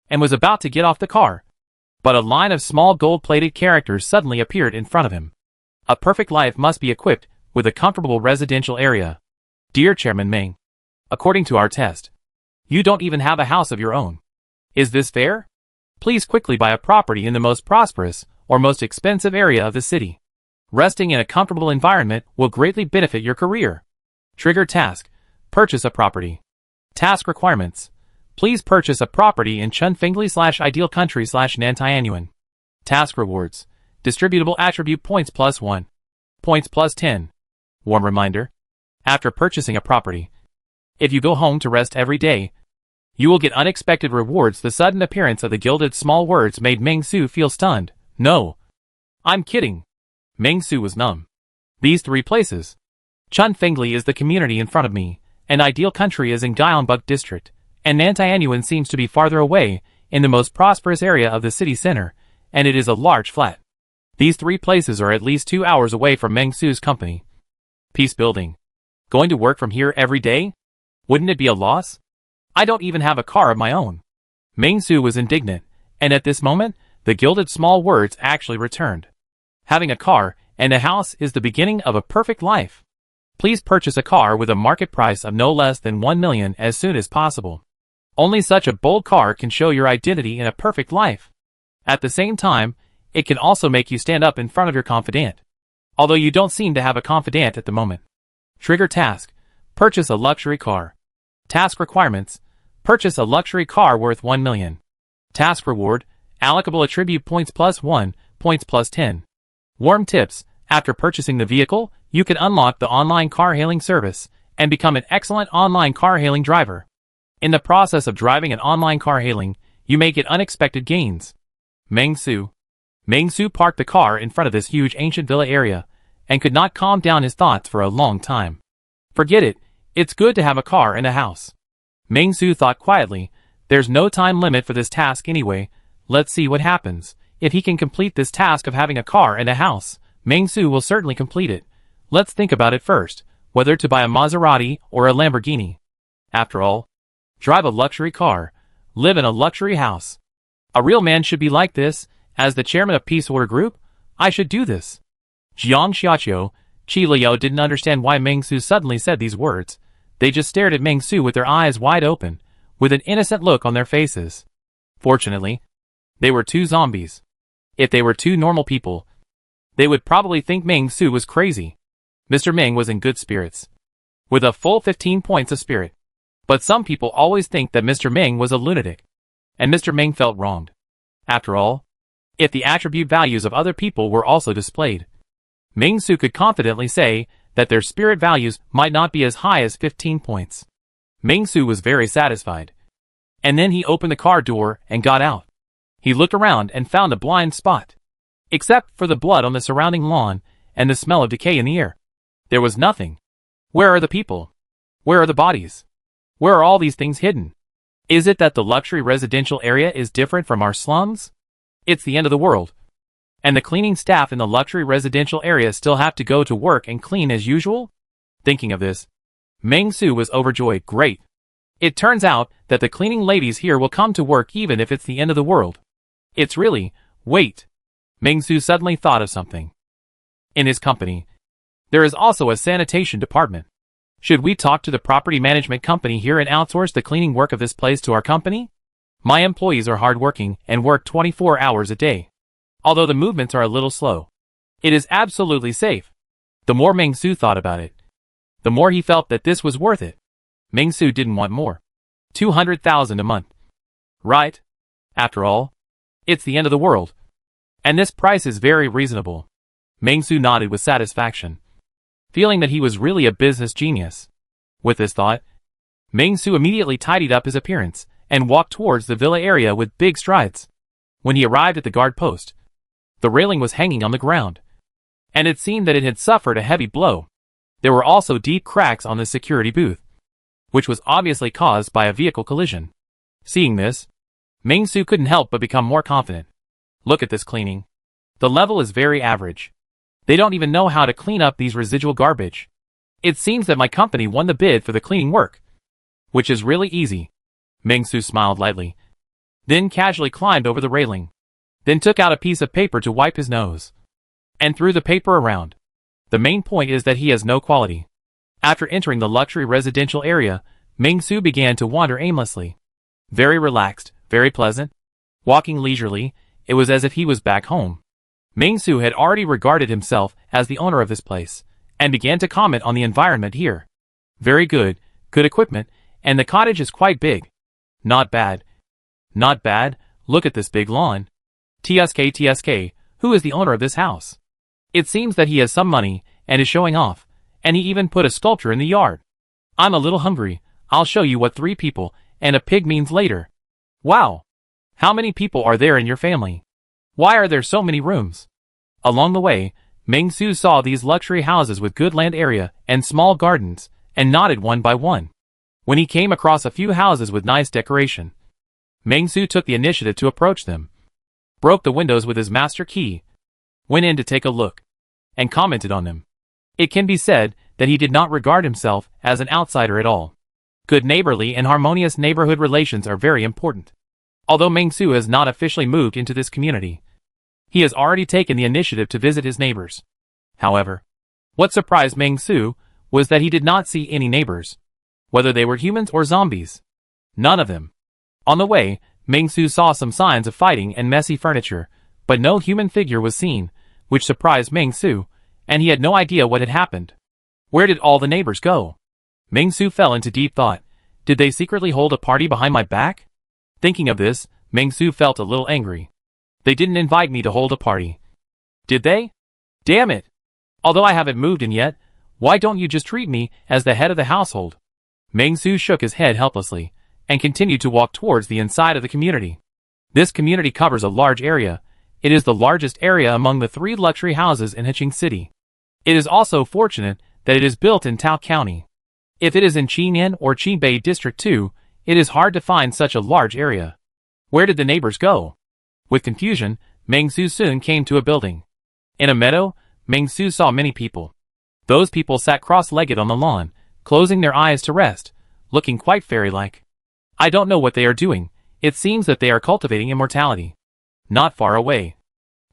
and was about to get off the car. But a line of small gold-plated characters suddenly appeared in front of him. A perfect life must be equipped with a comfortable residential area. Dear Chairman Meng, according to our test, you don't even have a house of your own. Is this fair? Please quickly buy a property in the most prosperous or most expensive area of the city. Resting in a comfortable environment will greatly benefit your career. Trigger task: purchase a property. Task requirements: Please purchase a property in Chunfengli/Ideal Country/Nantianyuan. Task rewards. Distributable attribute points +1. Points +10. Warm reminder. After purchasing a property, if you go home to rest every day, you will get unexpected rewards. The sudden appearance of the gilded small words made Meng Su feel stunned. No. I'm kidding. Meng Su was numb. These three places. Chunfengli is the community in front of me, and Ideal Country is in Gyeongbuk district, and Nantianyuan seems to be farther away, in the most prosperous area of the city center, and it is a large flat. These three places are at least 2 hours away from Meng Su's company. Peace building. Going to work from here every day? Wouldn't it be a loss? I don't even have a car of my own. Meng Su was indignant, and at this moment, the gilded small words actually returned. Having a car and a house is the beginning of a perfect life. Please purchase a car with a market price of no less than 1 million as soon as possible. Only such a bold car can show your identity in a perfect life. At the same time, it can also make you stand up in front of your confidant. Although you don't seem to have a confidant at the moment. Trigger task. Purchase a luxury car. Task requirements. Purchase a luxury car worth 1 million. Task reward. Allocable attribute points +1, points +10. Warm tips. After purchasing the vehicle, you can unlock the online car hailing service and become an excellent online car hailing driver. In the process of driving an online car hailing, you may get unexpected gains. Meng Su. Meng Su parked the car in front of this huge ancient villa area and could not calm down his thoughts for a long time. Forget it, it's good to have a car and a house. Meng Su thought quietly, there's no time limit for this task anyway, let's see what happens. If he can complete this task of having a car and a house, Meng Su will certainly complete it. Let's think about it first, whether to buy a Maserati or a Lamborghini. After all, drive a luxury car, live in a luxury house. A real man should be like this. As the chairman of Peace Order Group, I should do this. Jiang Xiaqiu, Qi Liu didn't understand why Meng Su suddenly said these words. They just stared at Meng Su with their eyes wide open, with an innocent look on their faces. Fortunately, they were two zombies. If they were two normal people, they would probably think Meng Su was crazy. Mr. Meng was in good spirits, with a full 15 points of spirit. But some people always think that Mr. Meng was a lunatic, and Mr. Meng felt wronged. After all, if the attribute values of other people were also displayed, Meng Su could confidently say that their spirit values might not be as high as 15 points. Meng Su was very satisfied. And then he opened the car door and got out. He looked around and found a blind spot. Except for the blood on the surrounding lawn and the smell of decay in the air, there was nothing. Where are the people? Where are the bodies? Where are all these things hidden? Is it that the luxury residential area is different from our slums? It's the end of the world. And the cleaning staff in the luxury residential area still have to go to work and clean as usual? Thinking of this, Meng Su was overjoyed. Great. It turns out that the cleaning ladies here will come to work even if it's the end of the world. It's really, wait. Meng Su suddenly thought of something. In his company, there is also a sanitation department. Should we talk to the property management company here and outsource the cleaning work of this place to our company? My employees are hardworking and work 24 hours a day. Although the movements are a little slow, it is absolutely safe. The more Meng Su thought about it, the more he felt that this was worth it. Meng Su didn't want more. 200,000 a month. Right? After all, it's the end of the world. And this price is very reasonable. Meng Su nodded with satisfaction, feeling that he was really a business genius. With this thought, Meng Su immediately tidied up his appearance and walked towards the villa area with big strides. When he arrived at the guard post, the railing was hanging on the ground, and it seemed that it had suffered a heavy blow. There were also deep cracks on the security booth, which was obviously caused by a vehicle collision. Seeing this, Meng Su couldn't help but become more confident. Look at this cleaning. The level is very average. They don't even know how to clean up these residual garbage. It seems that my company won the bid for the cleaning work, which is really easy. Meng Su smiled lightly, then casually climbed over the railing, then took out a piece of paper to wipe his nose, and threw the paper around. The main point is that he has no quality. After entering the luxury residential area, Meng Su began to wander aimlessly. Very relaxed, very pleasant. Walking leisurely, it was as if he was back home. Meng Su had already regarded himself as the owner of this place, and began to comment on the environment here. Very good, good equipment, and the cottage is quite big. Not bad. Not bad, look at this big lawn. TSK, who is the owner of this house? It seems that he has some money, and is showing off, and he even put a sculpture in the yard. I'm a little hungry, I'll show you what 3 people, and a pig means later. Wow! How many people are there in your family? Why are there so many rooms? Along the way, Meng-Su saw these luxury houses with good land area and small gardens, and nodded one by one. When he came across a few houses with nice decoration, Meng-Su took the initiative to approach them, broke the windows with his master key, went in to take a look, and commented on them. It can be said that he did not regard himself as an outsider at all. Good neighborly and harmonious neighborhood relations are very important. Although Meng-Su has not officially moved into this community, he has already taken the initiative to visit his neighbors. However, what surprised Meng-Su was that he did not see any neighbors, whether they were humans or zombies. None of them. On the way, Meng-Su saw some signs of fighting and messy furniture, but no human figure was seen, which surprised Meng-Su, and he had no idea what had happened. Where did all the neighbors go? Meng-Su fell into deep thought. Did they secretly hold a party behind my back? Thinking of this, Meng-Su felt a little angry. They didn't invite me to hold a party. Did they? Damn it! Although I haven't moved in yet, why don't you just treat me as the head of the household? Meng-Su shook his head helplessly, and continued to walk towards the inside of the community. This community covers a large area. It is the largest area among the 3 luxury houses in Hiching City. It is also fortunate that it is built in Tao County. If it is in Qinyan or Qinbei District 2, it is hard to find such a large area. Where did the neighbors go? With confusion, Meng-Su soon came to a building. In a meadow, Meng-Su saw many people. Those people sat cross-legged on the lawn, closing their eyes to rest, looking quite fairy-like. I don't know what they are doing. It seems that they are cultivating immortality. Not far away,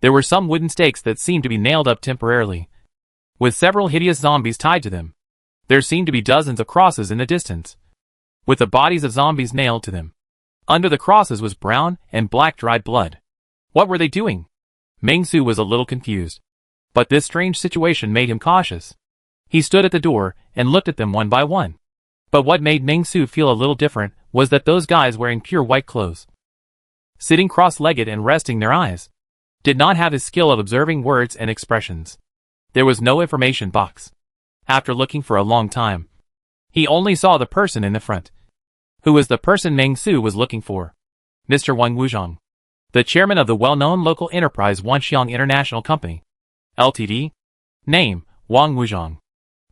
there were some wooden stakes that seemed to be nailed up temporarily, with several hideous zombies tied to them. There seemed to be dozens of crosses in the distance, with the bodies of zombies nailed to them. Under the crosses was brown and black dried blood. What were they doing? Meng-Su was a little confused, but this strange situation made him cautious. He stood at the door and looked at them one by one. But what made Meng-Su feel a little different was that those guys wearing pure white clothes, sitting cross-legged and resting their eyes, did not have his skill of observing words and expressions. There was no information box. After looking for a long time, he only saw the person in the front. Who was the person Meng-Su was looking for? Mr. Wang Wuzhong, the chairman of the well-known local enterprise Wanxiang International Company, Ltd. Name, Wang Wuzhong.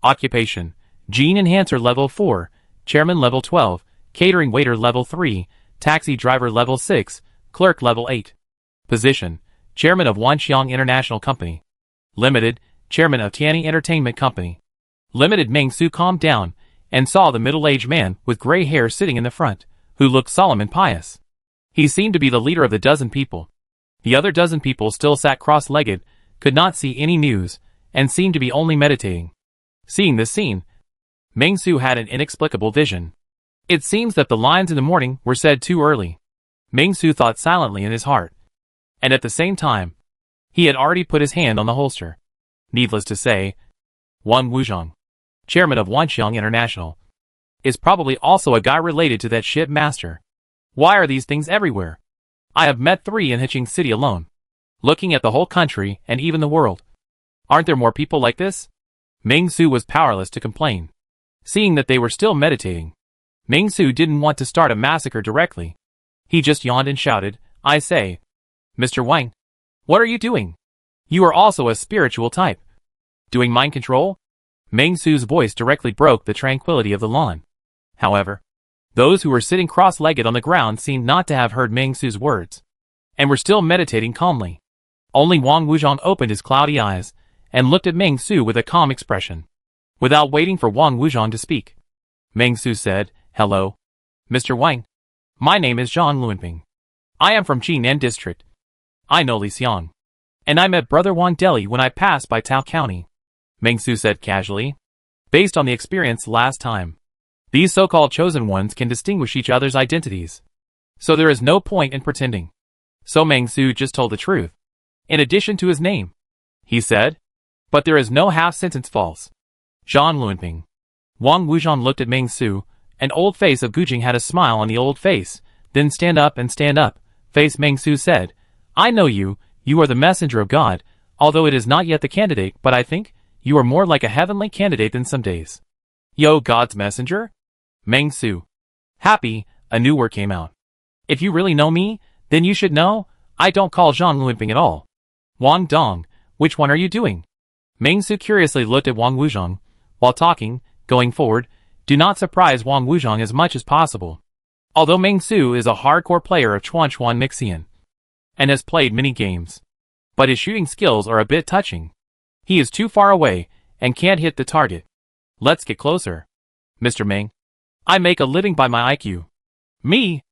Occupation, Gene Enhancer Level 4, Chairman Level 12, Catering Waiter Level 3, Taxi Driver Level 6, Clerk Level 8. Position, Chairman of Wanxiang International Company, Limited, Chairman of Tianyi Entertainment Company, Limited. Meng-Su calmed down, and saw the middle-aged man with gray hair sitting in the front, who looked solemn and pious. He seemed to be the leader of the dozen people. The other dozen people still sat cross-legged, could not see any news, and seemed to be only meditating. Seeing this scene, Meng-Su had an inexplicable vision. It seems that the lines in the morning were said too early. Meng-Su thought silently in his heart. And at the same time, he had already put his hand on the holster. Needless to say, Wang Wuzhong, chairman of Wanxiang International, is probably also a guy related to that ship master. Why are these things everywhere? I have met 3 in Hiching City alone. Looking at the whole country and even the world. Aren't there more people like this? Meng-Su was powerless to complain. Seeing that they were still meditating, Meng-Su didn't want to start a massacre directly. He just yawned and shouted, I say, Mr. Wang, what are you doing? You are also a spiritual type. Doing mind control? Meng-Su's voice directly broke the tranquility of the lawn. However, those who were sitting cross-legged on the ground seemed not to have heard Meng-Su's words, and were still meditating calmly. Only Wang Wuzhong opened his cloudy eyes, and looked at Meng-Su with a calm expression. Without waiting for Wang Wuzhong to speak, Meng-Su said, Hello, Mr. Wang. My name is Zhang Luanping. I am from Qinyan District. I know Li Xiang. And I met Brother Wang Deli when I passed by Tao County. Meng-Su said casually. Based on the experience last time, these so-called chosen ones can distinguish each other's identities. So there is no point in pretending. So Meng-Su just told the truth. In addition to his name, he said. But there is no half-sentence false. Zhang Luanping. Wang Wuzhong looked at Meng-Su. An old face of Gujing had a smile on the old face, Then stand up and stand up, face Meng Su said. I know you, you are the messenger of God, although it is not yet the candidate, but I think you are more like a heavenly candidate than some days. Yo, God's messenger? Meng Su. Happy, a new word came out. If you really know me, then you should know, I don't call Zhang limping at all. Wang Dong, which one are you doing? Meng Su curiously looked at Wang Wuzhong. While talking, going forward, do not surprise Wang Wuzhong as much as possible. Although Meng Su is a hardcore player of Chuan Mixian, and has played many games, but his shooting skills are a bit touching. He is too far away, and can't hit the target. Let's get closer. Mr. Meng. I make a living by my IQ. Me?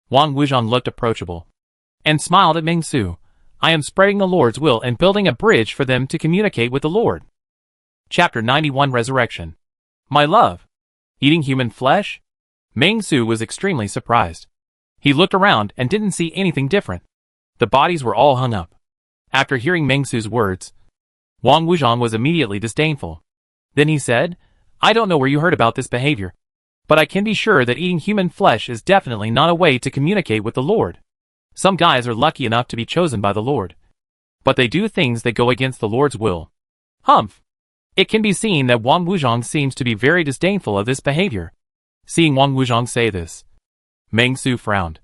Wang Wuzhong looked approachable, and smiled at Meng Su. I am spreading the Lord's will and building a bridge for them to communicate with the Lord. Chapter 91 Resurrection. My love. Eating human flesh? Meng Su was extremely surprised. He looked around and didn't see anything different. The bodies were all hung up. After hearing Meng Su's words, Wang Wuzhong was immediately disdainful. Then he said, I don't know where you heard about this behavior, but I can be sure that eating human flesh is definitely not a way to communicate with the Lord. Some guys are lucky enough to be chosen by the Lord, but they do things that go against the Lord's will. Humph! It can be seen that Wang Wuzhong seems to be very disdainful of this behavior. Seeing Wang Wuzhong say this, Meng Su frowned,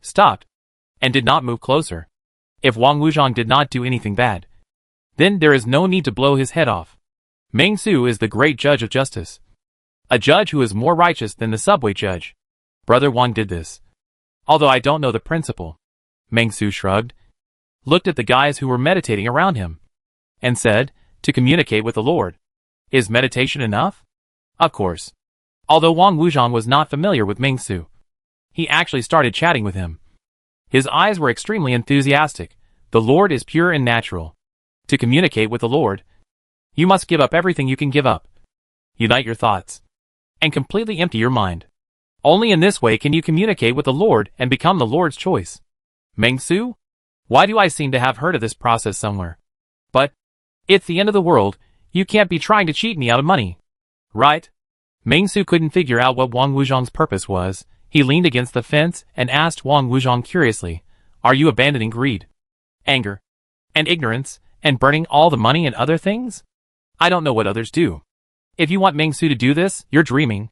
stopped, and did not move closer. If Wang Wuzhong did not do anything bad, then there is no need to blow his head off. Meng Su is the great judge of justice, a judge who is more righteous than the subway judge. Brother Wang did this. Although I don't know the principle. Meng Su shrugged, looked at the guys who were meditating around him, and said, to communicate with the Lord. Is meditation enough? Of course. Although Wang Wuzhong was not familiar with Meng Su, he actually started chatting with him. His eyes were extremely enthusiastic. The Lord is pure and natural. To communicate with the Lord, you must give up everything you can give up. Unite your thoughts, and completely empty your mind. Only in this way can you communicate with the Lord and become the Lord's choice. Meng Su? Why do I seem to have heard of this process somewhere? But it's the end of the world. You can't be trying to cheat me out of money, right? Meng Su couldn't figure out what Wang Wuzhong's purpose was. He leaned against the fence and asked Wang Wuzhong curiously, are you abandoning greed, anger, and ignorance, and burning all the money and other things? I don't know what others do. If you want Meng Su to do this, you're dreaming.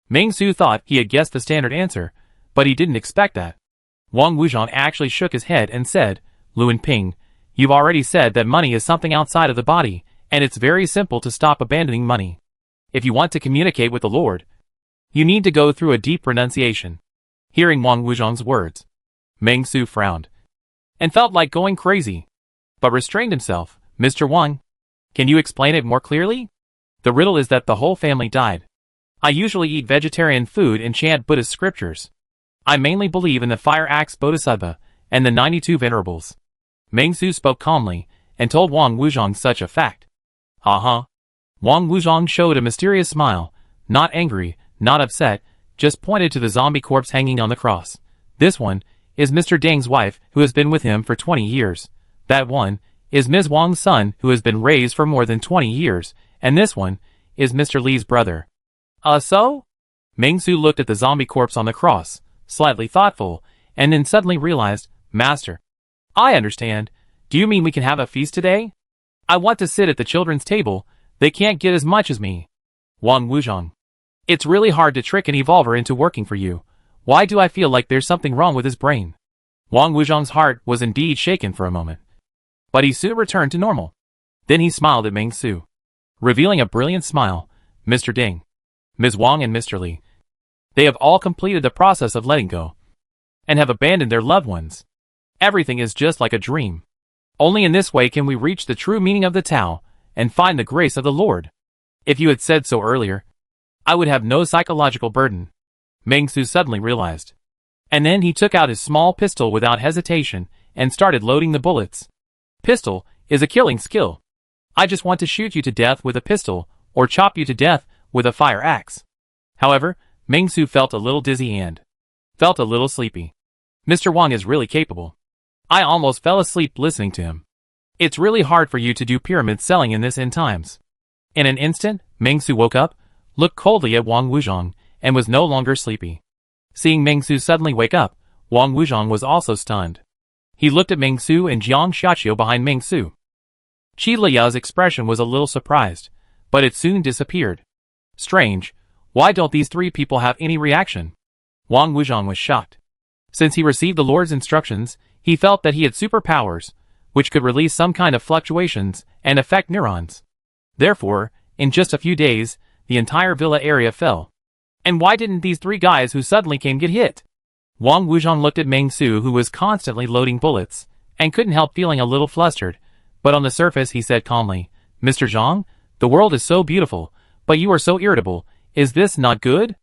Meng Su thought he had guessed the standard answer, but he didn't expect that. Wang Wuzhong actually shook his head and said, Luan Ping, you've already said that money is something outside of the body, and it's very simple to stop abandoning money. If you want to communicate with the Lord, you need to go through a deep renunciation. Hearing Wang Wuzhong's words, Meng Su frowned, and felt like going crazy, but restrained himself. Mr. Wang, can you explain it more clearly? The riddle is that the whole family died. I usually eat vegetarian food and chant Buddhist scriptures. I mainly believe in the Fire Axe Bodhisattva and the 92 Venerables. Meng Su spoke calmly and told Wang Wuzhong such a fact. Uh-huh. Wang Wuzhong showed a mysterious smile, not angry, not upset, just pointed to the zombie corpse hanging on the cross. This one is Mr. Deng's wife, who has been with him for 20 years. That one is Ms. Wang's son, who has been raised for more than 20 years, and this one is Mr. Li's brother. So? Meng Su looked at the zombie corpse on the cross, slightly thoughtful, and then suddenly realized, Master, I understand. Do you mean we can have a feast today? I want to sit at the children's table. They can't get as much as me. Wang Wuzhong. It's really hard to trick an evolver into working for you. Why do I feel like there's something wrong with his brain? Wang Wuzhong's heart was indeed shaken for a moment, but he soon returned to normal. Then he smiled at Meng Su, revealing a brilliant smile. Mr. Deng, Ms. Wang and Mr. Li. They have all completed the process of letting go, and have abandoned their loved ones. Everything is just like a dream. Only in this way can we reach the true meaning of the Tao, and find the grace of the Lord. If you had said so earlier, I would have no psychological burden. Meng Su suddenly realized. And then he took out his small pistol without hesitation, and started loading the bullets. Pistol is a killing skill. I just want to shoot you to death with a pistol, or chop you to death with a fire axe. However, Meng Su felt a little dizzy and felt a little sleepy. Mr. Wang is really capable. I almost fell asleep listening to him. It's really hard for you to do pyramid selling in this end times. In an instant, Meng Su woke up, looked coldly at Wang Wuzhong, and was no longer sleepy. Seeing Meng Su suddenly wake up, Wang Wuzhong was also stunned. He looked at Meng Su and Jiang Xiaqiu behind Meng Su. Qi Liao's expression was a little surprised, but it soon disappeared. Strange, why don't these three people have any reaction? Wang Wuzhong was shocked. Since he received the Lord's instructions, he felt that he had superpowers, which could release some kind of fluctuations and affect neurons. Therefore, in just a few days, the entire villa area fell. And why didn't these three guys who suddenly came get hit? Wang Wuzhong looked at Meng Su, who was constantly loading bullets, and couldn't help feeling a little flustered, but on the surface he said calmly, "Mr. Zhang, the world is so beautiful, but you are so irritable. Is this not good?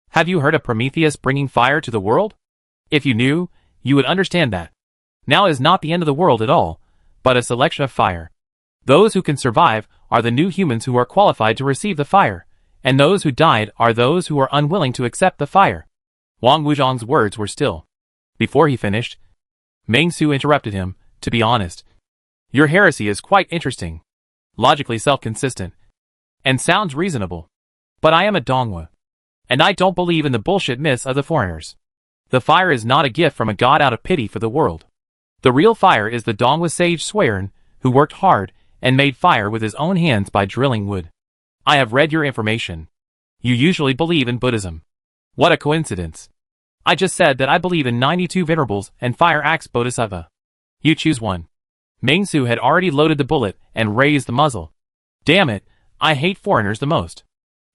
Have you heard of Prometheus bringing fire to the world? If you knew, you would understand that. Now is not the end of the world at all, but a selection of fire. Those who can survive are the new humans who are qualified to receive the fire, and those who died are those who are unwilling to accept the fire." Wang Wuzhong's words were still. Before he finished, Meng Su interrupted him, "To be honest, your heresy is quite interesting, logically self-consistent, and sounds reasonable. But I am a Donghua, and I don't believe in the bullshit myths of the foreigners. The fire is not a gift from a god out of pity for the world. The real fire is the Donghua sage Suiren, who worked hard and made fire with his own hands by drilling wood. I have read your information. You usually believe in Buddhism. What a coincidence. I just said that I believe in 92 venerables and fire axe bodhisattva. You choose one." Meng Su had already loaded the bullet and raised the muzzle. "Damn it, I hate foreigners the most.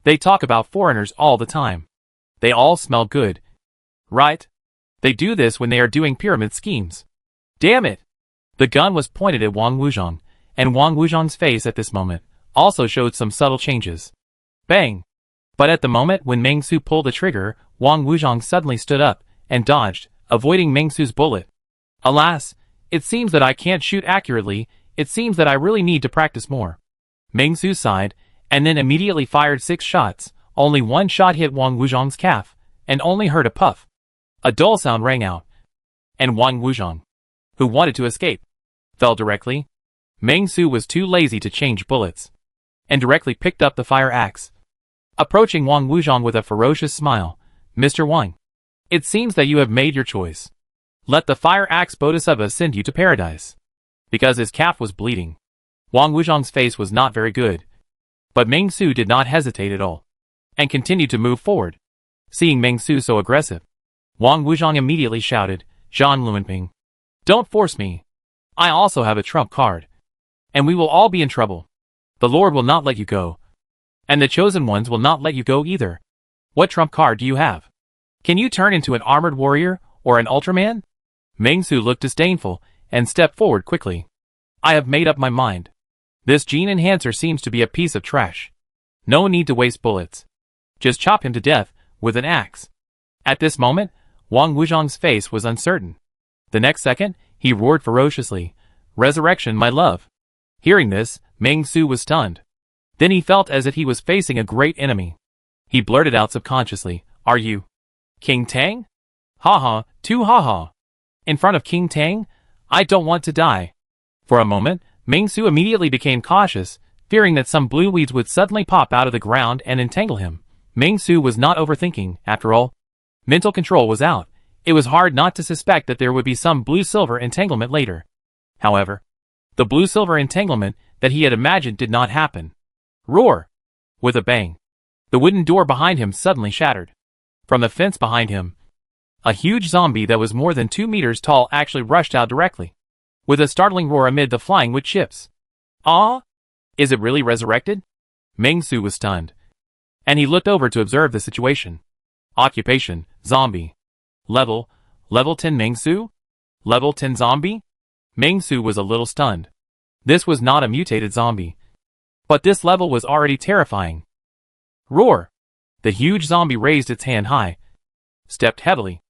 They talk about foreigners all the time. They all smell good. Right? They do this when they are doing pyramid schemes. Damn it!" The gun was pointed at Wang Wuzhong, and Wang Wuzhong's face at this moment also showed some subtle changes. Bang! But at the moment when Meng Su pulled the trigger, Wang Wuzhong suddenly stood up and dodged, avoiding Meng Su's bullet. "Alas, it seems that I can't shoot accurately. It seems that I really need to practice more." Meng Su sighed, and then immediately fired 6 shots. Only one shot hit Wang Wuzhong's calf, and only heard a puff. A dull sound rang out, and Wang Wuzhong, who wanted to escape, fell directly. Meng Su was too lazy to change bullets, and directly picked up the fire axe. Approaching Wang Wuzhong with a ferocious smile, "Mr. Wang, it seems that you have made your choice. Let the fire axe bodhisattva send you to paradise." Because his calf was bleeding, Wang Wuzhong's face was not very good. But Meng Su did not hesitate at all, and continued to move forward. Seeing Meng Su so aggressive, Wang Wuzhong immediately shouted, "Zhan Luanping, don't force me. I also have a trump card, and we will all be in trouble. The Lord will not let you go, and the chosen ones will not let you go either. What trump card do you have? Can you turn into an armored warrior or an Ultraman?" Meng Su looked disdainful and stepped forward quickly. "I have made up my mind. This gene enhancer seems to be a piece of trash. No need to waste bullets. Just chop him to death with an axe." At this moment, Wang Wuzhong's face was uncertain. The next second, he roared ferociously, "Resurrection, my love." Hearing this, Meng Su was stunned. Then he felt as if he was facing a great enemy. He blurted out subconsciously, "Are you King Tang? Haha, too haha. In front of King Tang? I don't want to die." For a moment, Meng Su immediately became cautious, fearing that some blue weeds would suddenly pop out of the ground and entangle him. Meng Su was not overthinking, after all. Mental control was out. It was hard not to suspect that there would be some blue-silver entanglement later. However, the blue-silver entanglement that he had imagined did not happen. Roar! With a bang, the wooden door behind him suddenly shattered. From the fence behind him, a huge zombie that was more than 2 meters tall actually rushed out directly, with a startling roar amid the flying wood chips. "Ah? Is it really resurrected?" Meng Su was stunned, and he looked over to observe the situation. Occupation, zombie. Level 10 Meng Su? Level 10 zombie? Meng Su was a little stunned. This was not a mutated zombie, but this level was already terrifying. Roar! The huge zombie raised its hand high, stepped heavily,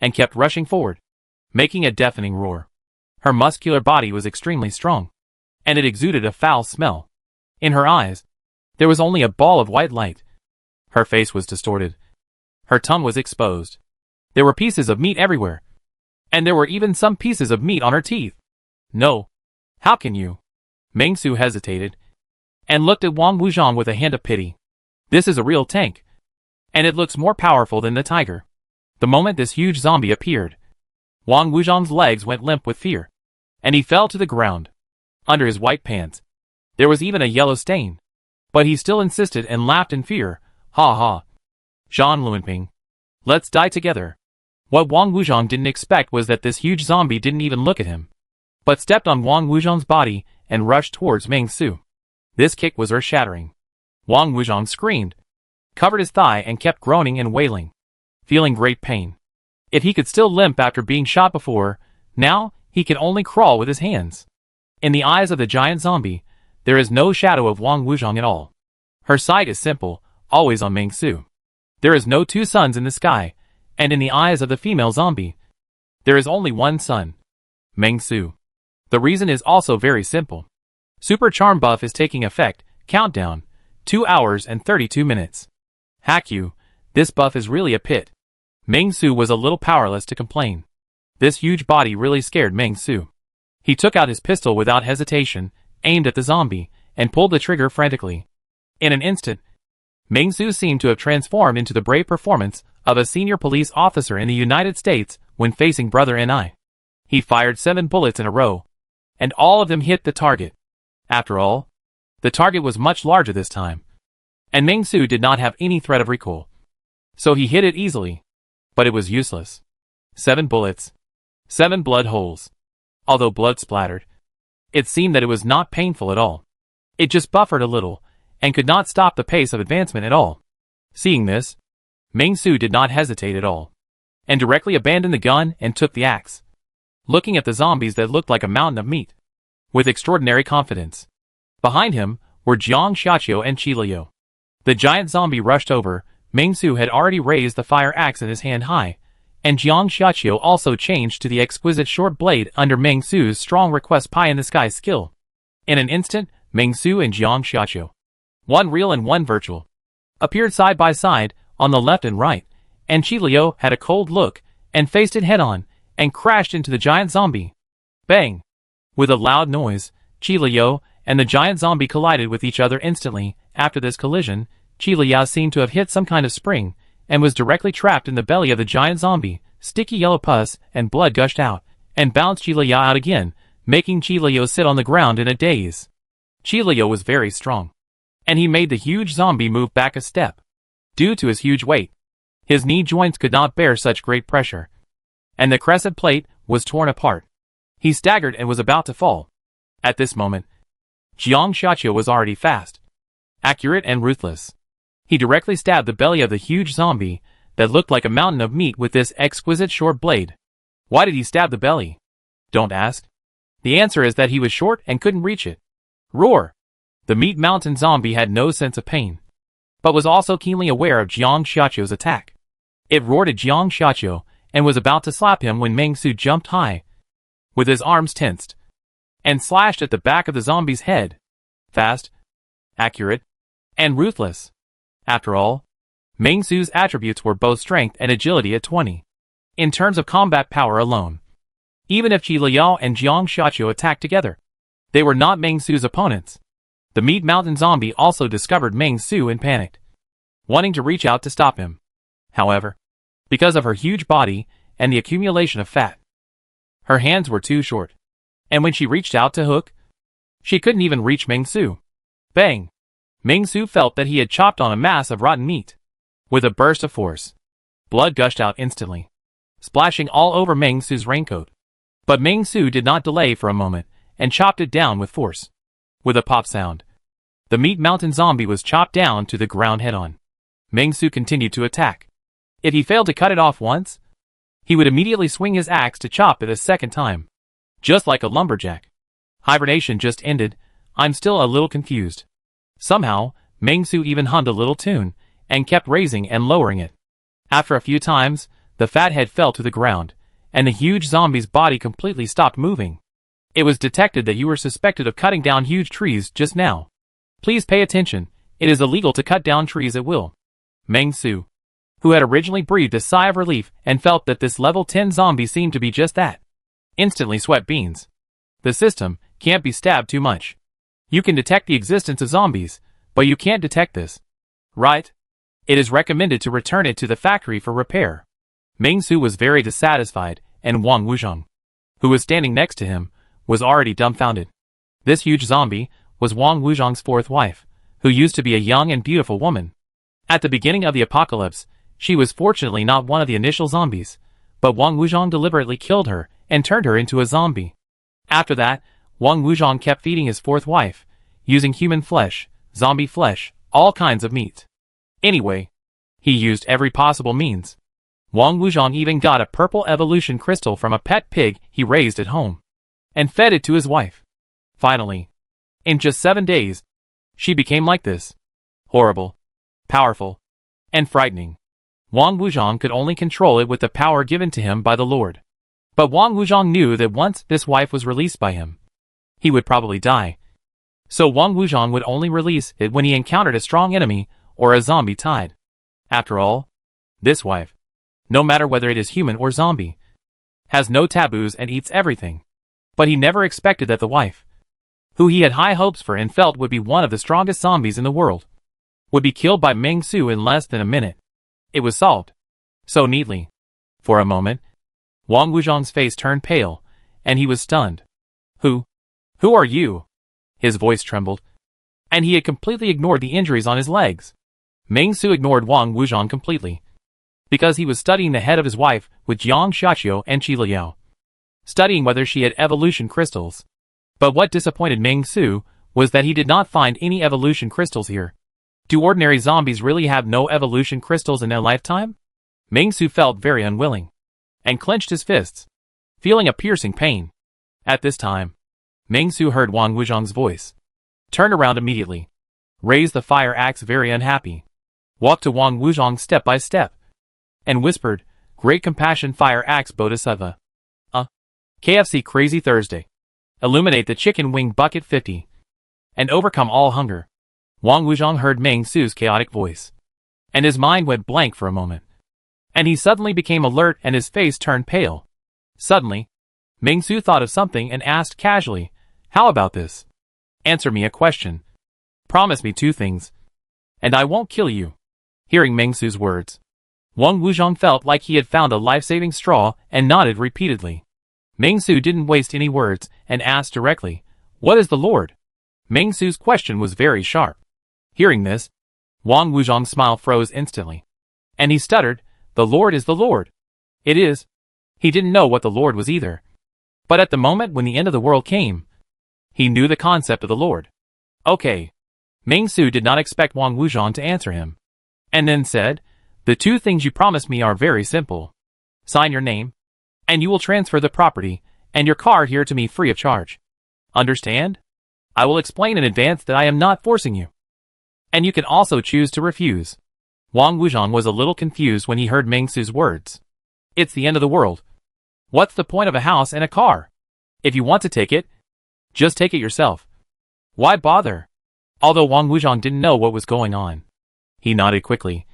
and kept rushing forward, making a deafening roar. Her muscular body was extremely strong, and it exuded a foul smell. In her eyes, there was only a ball of white light. Her face was distorted. Her tongue was exposed. There were pieces of meat everywhere, and there were even some pieces of meat on her teeth. "No. How can you?" Meng Su hesitated, and looked at Wang Wuzhong with a hint of pity. "This is a real tank, and it looks more powerful than the tiger." The moment this huge zombie appeared, Wang Wuzhong's legs went limp with fear, and he fell to the ground. Under his white pants, there was even a yellow stain. But he still insisted and laughed in fear. Ha ha. Zhan Luanping. Let's die together. What Wang Wuzhong didn't expect was that this huge zombie didn't even look at him, but stepped on Wang Wuzhong's body and rushed towards Meng Su. This kick was earth-shattering. Wang Wuzhong screamed, covered his thigh and kept groaning and wailing, feeling great pain. If he could still limp after being shot before, now he could only crawl with his hands. In the eyes of the giant zombie, there is no shadow of Wang Wuzhong at all. Her sight is simple, always on Meng Su. There is no two suns in the sky, and in the eyes of the female zombie, there is only one sun, Meng Su. The reason is also very simple. Super Charm buff is taking effect. Countdown, 2 hours and 32 minutes. Hack you, this buff is really a pit. Meng Su was a little powerless to complain. This huge body really scared Meng Su. He took out his pistol without hesitation, aimed at the zombie, and pulled the trigger frantically. In an instant, Meng Su seemed to have transformed into the brave performance of a senior police officer in the United States when facing Brother Ni. He fired 7 bullets in a row, and all of them hit the target. After all, the target was much larger this time, and Meng Su did not have any threat of recoil. So he hit it easily, but it was useless. 7 bullets, 7 blood holes. Although blood splattered, it seemed that it was not painful at all. It just buffered a little, and could not stop the pace of advancement at all. Seeing this, Meng Su did not hesitate at all, and directly abandoned the gun and took the axe, looking at the zombies that looked like a mountain of meat, with extraordinary confidence. Behind him were Jiang Xiaqiu and Qi Liu. The giant zombie rushed over. Meng Su had already raised the fire axe in his hand high, and Jiang Xiaqiu also changed to the exquisite short blade under Meng Su's strong request pie-in-the-sky skill. In an instant, Meng Su and Jiang Xiaqiu, one real and one virtual, appeared side by side, on the left and right, and Qi Liu had a cold look, and faced it head-on, and crashed into the giant zombie. Bang! With a loud noise, Qi Liu and the giant zombie collided with each other instantly. After this collision, Qi Liu seemed to have hit some kind of spring, and was directly trapped in the belly of the giant zombie. Sticky yellow pus and blood gushed out, and bounced Qi Liu out again, making Qi Liu sit on the ground in a daze. Qi Liu was very strong, and he made the huge zombie move back a step. Due to his huge weight, his knee joints could not bear such great pressure, and the crescent plate was torn apart. He staggered and was about to fall. At this moment, Jiang Xiaqiu was already fast, accurate and ruthless. He directly stabbed the belly of the huge zombie that looked like a mountain of meat with this exquisite short blade. Why did he stab the belly? Don't ask. The answer is that he was short and couldn't reach it. Roar! The meat mountain zombie had no sense of pain, but was also keenly aware of Jiang Xiaqiu's attack. It roared at Jiang Xiaqiu and was about to slap him when Meng Su jumped high, with his arms tensed, and slashed at the back of the zombie's head. Fast, accurate, and ruthless. After all, Meng Su's attributes were both strength and agility at 20. In terms of combat power alone, even if Qi Liu and Jiang Xiaqiu attacked together, they were not Meng Su's opponents. The meat mountain zombie also discovered Meng Su and panicked, wanting to reach out to stop him. However, because of her huge body and the accumulation of fat, her hands were too short, and when she reached out to hook, she couldn't even reach Meng Su. Bang! Meng Su felt that he had chopped on a mass of rotten meat. With a burst of force, blood gushed out instantly, splashing all over Meng Su's raincoat. But Meng Su did not delay for a moment, and chopped it down with force. With a pop sound, the meat mountain zombie was chopped down to the ground head-on. Meng Su continued to attack. If he failed to cut it off once, he would immediately swing his axe to chop it a second time. Just like a lumberjack. Hibernation just ended. I'm still a little confused. Somehow, Meng Su even hummed a little tune, and kept raising and lowering it. After a few times, the fat head fell to the ground, and the huge zombie's body completely stopped moving. It was detected that you were suspected of cutting down huge trees just now. Please pay attention, it is illegal to cut down trees at will. Meng Su, who had originally breathed a sigh of relief and felt that this level 10 zombie seemed to be just that, instantly sweat beans. The system can't be stabbed too much. You can detect the existence of zombies, but you can't detect this. Right? It is recommended to return it to the factory for repair. Meng Su was very dissatisfied and Wang Wuzhong, who was standing next to him, was already dumbfounded. This huge zombie was Wang Wuzhong's fourth wife, who used to be a young and beautiful woman. At the beginning of the apocalypse, she was fortunately not one of the initial zombies, but Wang Wuzhong deliberately killed her and turned her into a zombie. After that, Wang Wuzhong kept feeding his fourth wife, using human flesh, zombie flesh, all kinds of meat. Anyway, he used every possible means. Wang Wuzhong even got a purple evolution crystal from a pet pig he raised at home, and fed it to his wife. Finally, in just 7 days, she became like this. Horrible, powerful, and frightening. Wang Wuzhong could only control it with the power given to him by the Lord. But Wang Wuzhong knew that once this wife was released by him, he would probably die. So Wang Wuzhong would only release it when he encountered a strong enemy or a zombie tide. After all, this wife, no matter whether it is human or zombie, has no taboos and eats everything. But he never expected that the wife, who he had high hopes for and felt would be one of the strongest zombies in the world, would be killed by Meng Su in less than a minute. It was solved. So neatly. For a moment, Wang Wuzhong's face turned pale, and he was stunned. Who are you? His voice trembled. And he had completely ignored the injuries on his legs. Meng Su ignored Wang Wuzhong completely, because he was studying the head of his wife with Jiang Xiaqiu and Qi Liao, studying whether she had evolution crystals. But what disappointed Meng Su was that he did not find any evolution crystals here. Do ordinary zombies really have no evolution crystals in their lifetime? Meng Su felt very unwilling, and clenched his fists, feeling a piercing pain. At this time, Meng Su heard Wang Wuzhong's voice, turned around immediately, raised the fire axe very unhappy, walked to Wang Wuzhong step by step, and whispered, "Great compassion fire axe Bodhisattva. KFC Crazy Thursday. Illuminate the chicken wing bucket 50. And overcome all hunger." Wang Wuzhong heard Meng Su's chaotic voice, and his mind went blank for a moment. And he suddenly became alert and his face turned pale. Suddenly, Meng Su thought of something and asked casually, "How about this? Answer me a question. Promise me 2 things, and I won't kill you." Hearing Meng Su's words, Wang Wuzhong felt like he had found a life-saving straw and nodded repeatedly. Meng Su didn't waste any words and asked directly, "What is the Lord?" Meng Su's question was very sharp. Hearing this, Wang Wuzhong's smile froze instantly, and he stuttered, "The Lord is the Lord." It is. He didn't know what the Lord was either. But at the moment when the end of the world came, he knew the concept of the Lord. Okay. Meng Su did not expect Wang Wuzhong to answer him, and then said, "The 2 things you promised me are very simple. Sign your name, and you will transfer the property and your car here to me free of charge. Understand? I will explain in advance that I am not forcing you. And you can also choose to refuse." Wang Wuzhong was a little confused when he heard Meng Su's words. It's the end of the world. What's the point of a house and a car? If you want to take it, just take it yourself. Why bother? Although Wang Wuzhong didn't know what was going on, he nodded quickly,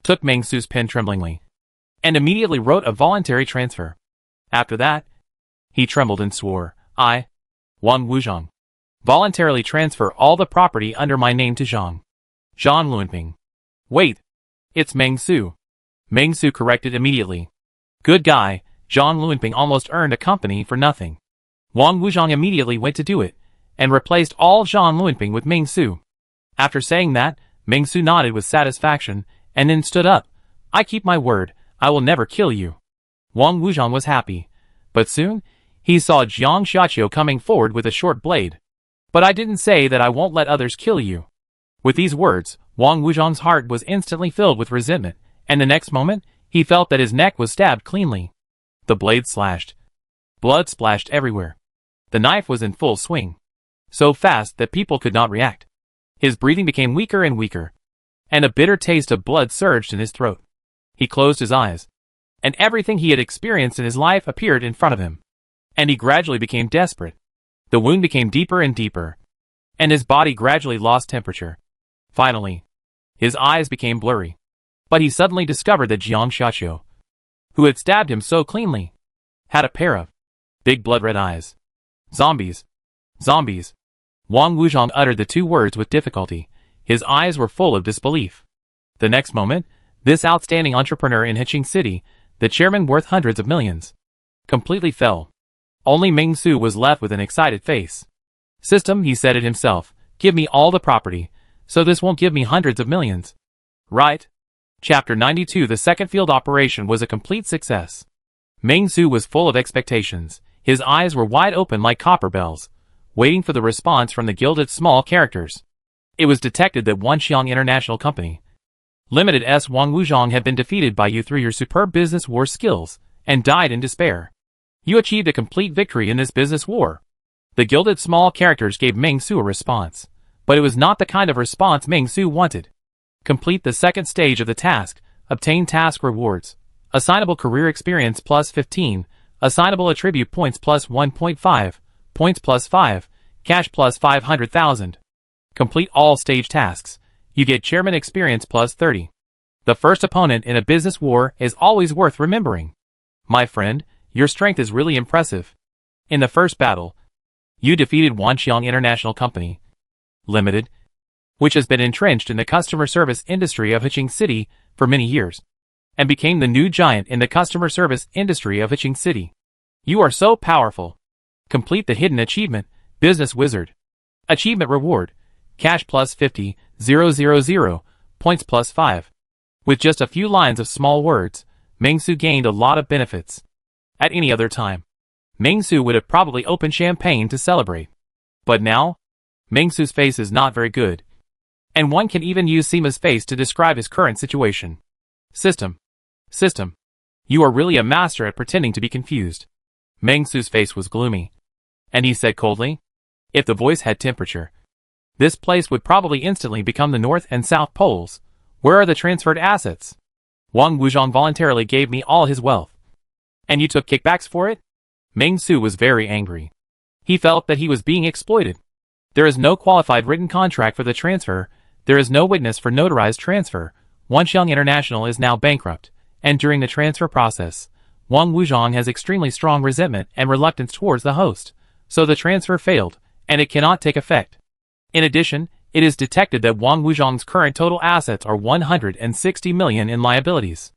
took Meng Su's pen tremblingly, and immediately wrote a voluntary transfer. After that, he trembled and swore, "I, Wang Wuzhong, voluntarily transfer all the property under my name to Zhang Luanping." Wait, it's Meng Su. Meng Su corrected immediately. Good guy, Zhang Luanping almost earned a company for nothing. Wang Wuzhong immediately went to do it, and replaced all Zhang Luanping with Meng Su. After saying that, Meng Su nodded with satisfaction, and then stood up. "I keep my word, I will never kill you." Wang Wuzhong was happy, but soon, he saw Jiang Xiaqiu coming forward with a short blade. "But I didn't say that I won't let others kill you." With these words, Wang Wuzhong's heart was instantly filled with resentment, and the next moment, he felt that his neck was stabbed cleanly. The blade slashed. Blood splashed everywhere. The knife was in full swing, so fast that people could not react. His breathing became weaker and weaker, and a bitter taste of blood surged in his throat. He closed his eyes, and everything he had experienced in his life appeared in front of him, and he gradually became desperate. The wound became deeper and deeper, and his body gradually lost temperature. Finally, his eyes became blurry. But he suddenly discovered that Jiang Xiaqiu, who had stabbed him so cleanly, had a pair of big blood-red eyes. Zombies. Zombies. Wang Wuzhong uttered the 2 words with difficulty. His eyes were full of disbelief. The next moment, this outstanding entrepreneur in Hiching City, the chairman worth hundreds of millions, completely fell. Only Ming Su was left with an excited face. System, he said it himself, give me all the property, so this won't give me hundreds of millions. Right? Chapter 92. The second field operation was a complete success. Ming Su was full of expectations. His eyes were wide open like copper bells, waiting for the response from the gilded small characters. It was detected that Wanxiang International Company Limited's Wang Wuzhong had been defeated by you through your superb business war skills, and died in despair. You achieved a complete victory in this business war. The gilded small characters gave Ming Su a response, but it was not the kind of response Ming Su wanted. Complete the second stage of the task, obtain task rewards. Assignable career experience plus 15, assignable attribute points plus 1.5, points plus 5, cash plus 500,000. Complete all stage tasks. You get chairman experience plus 30. The first opponent in a business war is always worth remembering. My friend, your strength is really impressive. In the first battle, you defeated Wanxiang International Company Limited, which has been entrenched in the customer service industry of Hiching City for many years, and became the new giant in the customer service industry of Hiching City. You are so powerful. Complete the hidden achievement, Business Wizard. Achievement reward, cash plus 50, 000, points plus 5. With just a few lines of small words, Ming Su gained a lot of benefits. At any other time, Ming Su would have probably opened champagne to celebrate. But now, Ming Su's face is not very good. And one can even use Sima's face to describe his current situation. System. You are really a master at pretending to be confused. Ming Su's face was gloomy. And he said coldly, if the voice had temperature, this place would probably instantly become the North and South Poles. Where are the transferred assets? Wang Wuzhong voluntarily gave me all his wealth. And you took kickbacks for it? Ming Su was very angry. He felt that he was being exploited. There is no qualified written contract for the transfer. There is no witness for notarized transfer. Wanxiang International is now bankrupt, and during the transfer process, Wang Wuzhong has extremely strong resentment and reluctance towards the host, so the transfer failed, and it cannot take effect. In addition, it is detected that Wang Wuzhong's current total assets are 160 million in liabilities.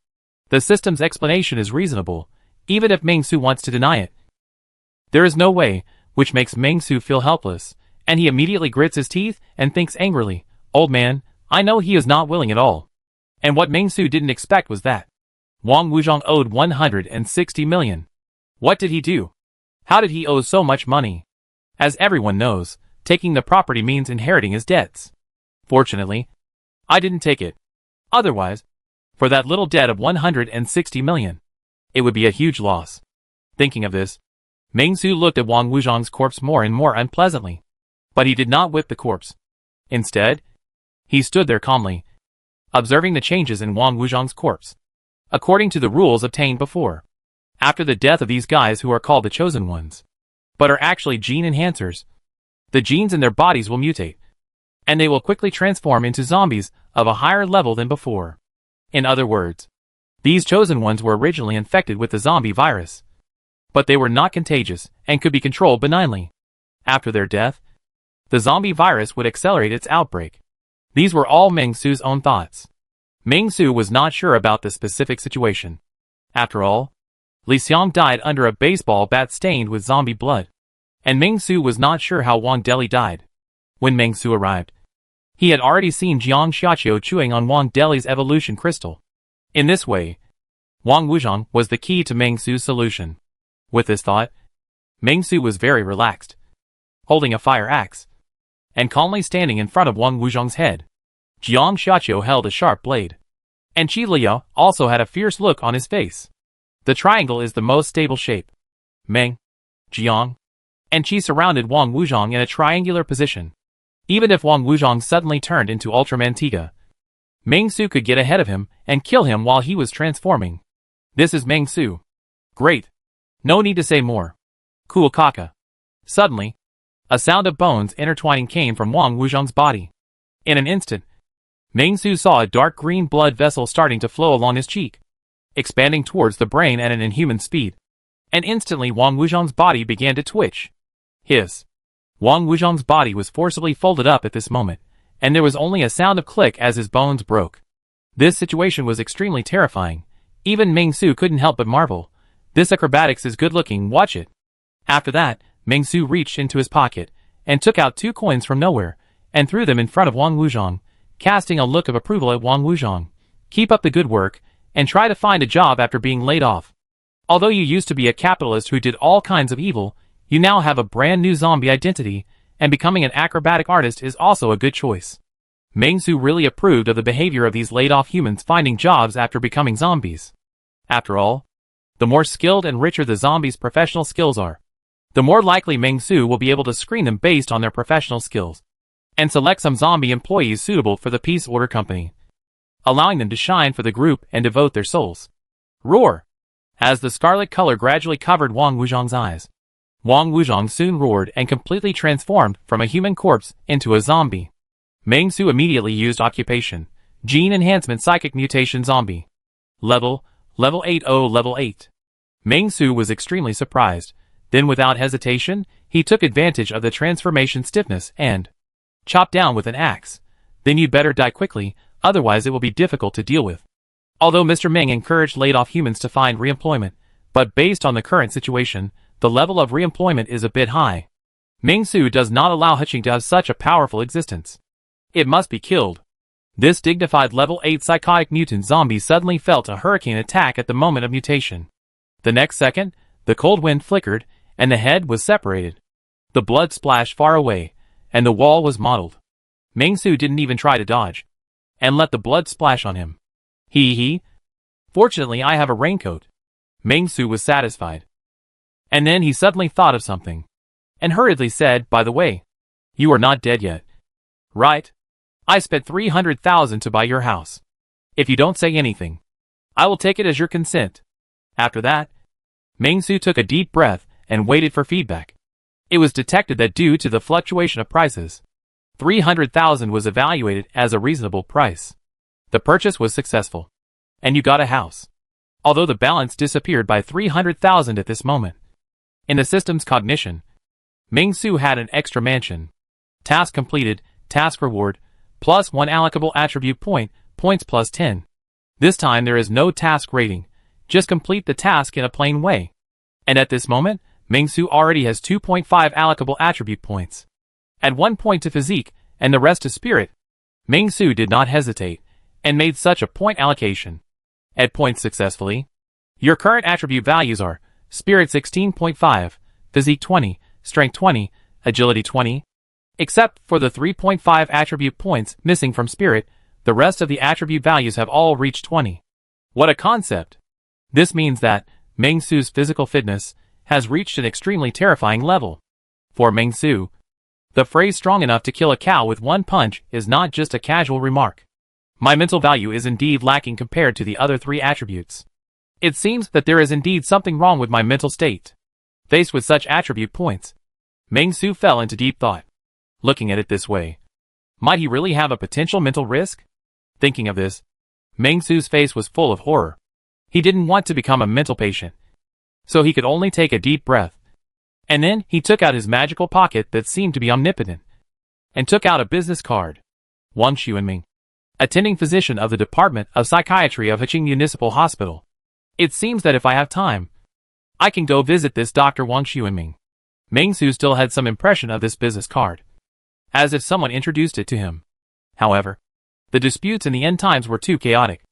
The system's explanation is reasonable, even if Ming Su wants to deny it. There is no way, which makes Ming Su feel helpless, and he immediately grits his teeth and thinks angrily, old man, I know he is not willing at all. And what Ming Su didn't expect was that Wang Wuzhong owed 160 million. What did he do? How did he owe so much money? As everyone knows, taking the property means inheriting his debts. Fortunately, I didn't take it. Otherwise, for that little debt of 160 million, it would be a huge loss. Thinking of this, Ming Su looked at Wang Wuzhong's corpse more and more unpleasantly. But he did not whip the corpse. Instead, he stood there calmly, observing the changes in Wang Wuzhong's corpse, according to the rules obtained before. After the death of these guys who are called the Chosen Ones, but are actually gene enhancers, the genes in their bodies will mutate, and they will quickly transform into zombies of a higher level than before. In other words, these Chosen Ones were originally infected with the zombie virus, but they were not contagious and could be controlled benignly. After their death, the zombie virus would accelerate its outbreak. These were all Ming Su's own thoughts. Ming Su was not sure about the specific situation. After all, Li Xiang died under a baseball bat stained with zombie blood. And Ming Su was not sure how Wang Deli died. When Ming Su arrived, he had already seen Jiang Xiaqiu chewing on Wang Deli's evolution crystal. In this way, Wang Wuzhong was the key to Ming Su's solution. With this thought, Ming Su was very relaxed, holding a fire axe, and calmly standing in front of Wang Wuzhong's head. Jiang Xiaqiu held a sharp blade, and Qi Liu also had a fierce look on his face. The triangle is the most stable shape. Meng, Jiang, and Qi surrounded Wang Wuzhong in a triangular position. Even if Wang Wuzhong suddenly turned into Ultraman Tiga, Ming Su could get ahead of him and kill him while he was transforming. This is Ming Su. Great. No need to say more. Cool Kaka. Suddenly, a sound of bones intertwining came from Wang Wuzhong's body. In an instant, Ming Su saw a dark green blood vessel starting to flow along his cheek, expanding towards the brain at an inhuman speed. And instantly Wang Wuzhong's body began to twitch. Hiss. Wang Wuzhong's body was forcibly folded up at this moment, and there was only a sound of click as his bones broke. This situation was extremely terrifying. Even Ming Su couldn't help but marvel. This acrobatics is good looking, watch it. After that, Meng Su reached into his pocket and took out 2 coins from nowhere and threw them in front of Wang Wuzhong, casting a look of approval at Wang Wuzhong. Keep up the good work and try to find a job after being laid off. Although you used to be a capitalist who did all kinds of evil, you now have a brand new zombie identity, and becoming an acrobatic artist is also a good choice. Meng Su really approved of the behavior of these laid-off humans finding jobs after becoming zombies. After all, the more skilled and richer the zombies' professional skills are, the more likely Meng Su will be able to screen them based on their professional skills, and select some zombie employees suitable for the Peace Order Company, allowing them to shine for the group and devote their souls. Roar! As the scarlet color gradually covered Wang Wuzhong's eyes, Wang Wuzhong soon roared and completely transformed from a human corpse into a zombie. Meng Su immediately used Occupation, Gene Enhancement Psychic Mutation Zombie. Level 80 Level 8. Meng Su was extremely surprised. Then without hesitation, he took advantage of the transformation stiffness and chopped down with an axe. Then you'd better die quickly, otherwise it will be difficult to deal with. Although Mr. Ming encouraged laid-off humans to find reemployment, but based on the current situation, the level of reemployment is a bit high. Meng Su does not allow Haching to have such a powerful existence. It must be killed. This dignified level 8 psychotic mutant zombie suddenly felt a hurricane attack at the moment of mutation. The next second, the cold wind flickered, and the head was separated. The blood splashed far away, and the wall was mottled. Meng Su didn't even try to dodge, and let the blood splash on him. Hee. Fortunately I have a raincoat. Meng Su was satisfied. And then he suddenly thought of something, and hurriedly said, by the way, you are not dead yet. Right? I spent 300,000 to buy your house. If you don't say anything, I will take it as your consent. After that, Meng Su took a deep breath and waited for feedback. It was detected that due to the fluctuation of prices, 300,000 was evaluated as a reasonable price. The purchase was successful, and you got a house. Although the balance disappeared by 300,000 at this moment. In the system's cognition, Meng Su had an extra mansion. Task completed, task reward, plus 1 allocable attribute point, points plus 10. This time there is no task rating, just complete the task in a plain way. And at this moment, Meng Su already has 2.5 allocable attribute points. Add 1 point to physique, and the rest to spirit. Meng Su did not hesitate, and made such a point allocation. Add points successfully. Your current attribute values are Spirit 16.5, Physique 20, Strength 20, Agility 20. Except for the 3.5 attribute points missing from Spirit, the rest of the attribute values have all reached 20. What a concept! This means that Meng Su's physical fitness has reached an extremely terrifying level. For Meng Su, the phrase strong enough to kill a cow with 1 punch is not just a casual remark. My mental value is indeed lacking compared to the other 3 attributes. It seems that there is indeed something wrong with my mental state. Faced with such attribute points, Meng Su fell into deep thought. Looking at it this way, might he really have a potential mental risk? Thinking of this, Meng Su's face was full of horror. He didn't want to become a mental patient, so he could only take a deep breath. And then he took out his magical pocket that seemed to be omnipotent, and took out a business card. Wang Xuanming, attending physician of the Department of Psychiatry of Haching Municipal Hospital. It seems that if I have time, I can go visit this Dr. Wang Xuanming. Meng Su still had some impression of this business card, as if someone introduced it to him. However, the disputes in the end times were too chaotic,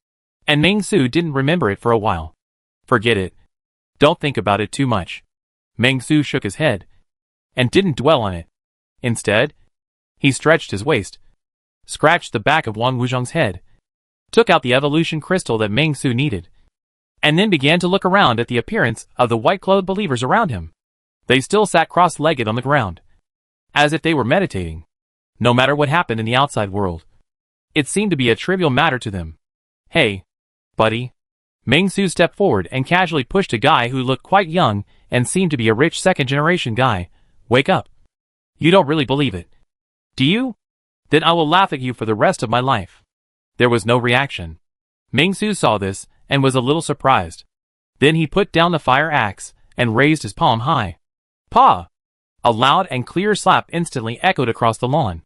and Meng Su didn't remember it for a while. Forget it. Don't think about it too much. Meng Su shook his head, and didn't dwell on it. Instead, he stretched his waist, scratched the back of Wang Wuzhong's head, took out the evolution crystal that Meng Su needed, and then began to look around at the appearance of the white-clothed believers around him. They still sat cross-legged on the ground, as if they were meditating. No matter what happened in the outside world, it seemed to be a trivial matter to them. Hey, buddy. Meng Su stepped forward and casually pushed a guy who looked quite young and seemed to be a rich second-generation guy. Wake up. You don't really believe it, do you? Then I will laugh at you for the rest of my life. There was no reaction. Meng Su saw this and was a little surprised. Then he put down the fire axe and raised his palm high. Pa! A loud and clear slap instantly echoed across the lawn.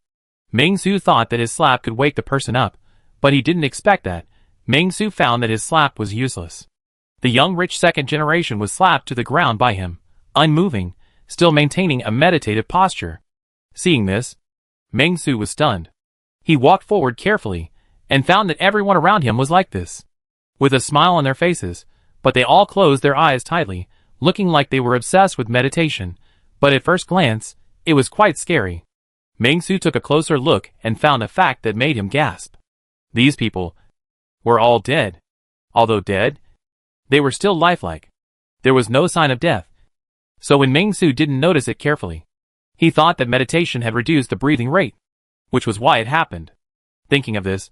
Meng Su thought that his slap could wake the person up, but he didn't expect that. Meng Su found that his slap was useless. The young rich second generation was slapped to the ground by him, unmoving, still maintaining a meditative posture. Seeing this, Meng Su was stunned. He walked forward carefully, and found that everyone around him was like this, with a smile on their faces, but they all closed their eyes tightly, looking like they were obsessed with meditation, but at first glance, it was quite scary. Meng Su took a closer look and found a fact that made him gasp. These people were all dead. Although dead, they were still lifelike. There was no sign of death. So when Meng Su didn't notice it carefully, he thought that meditation had reduced the breathing rate, which was why it happened. Thinking of this,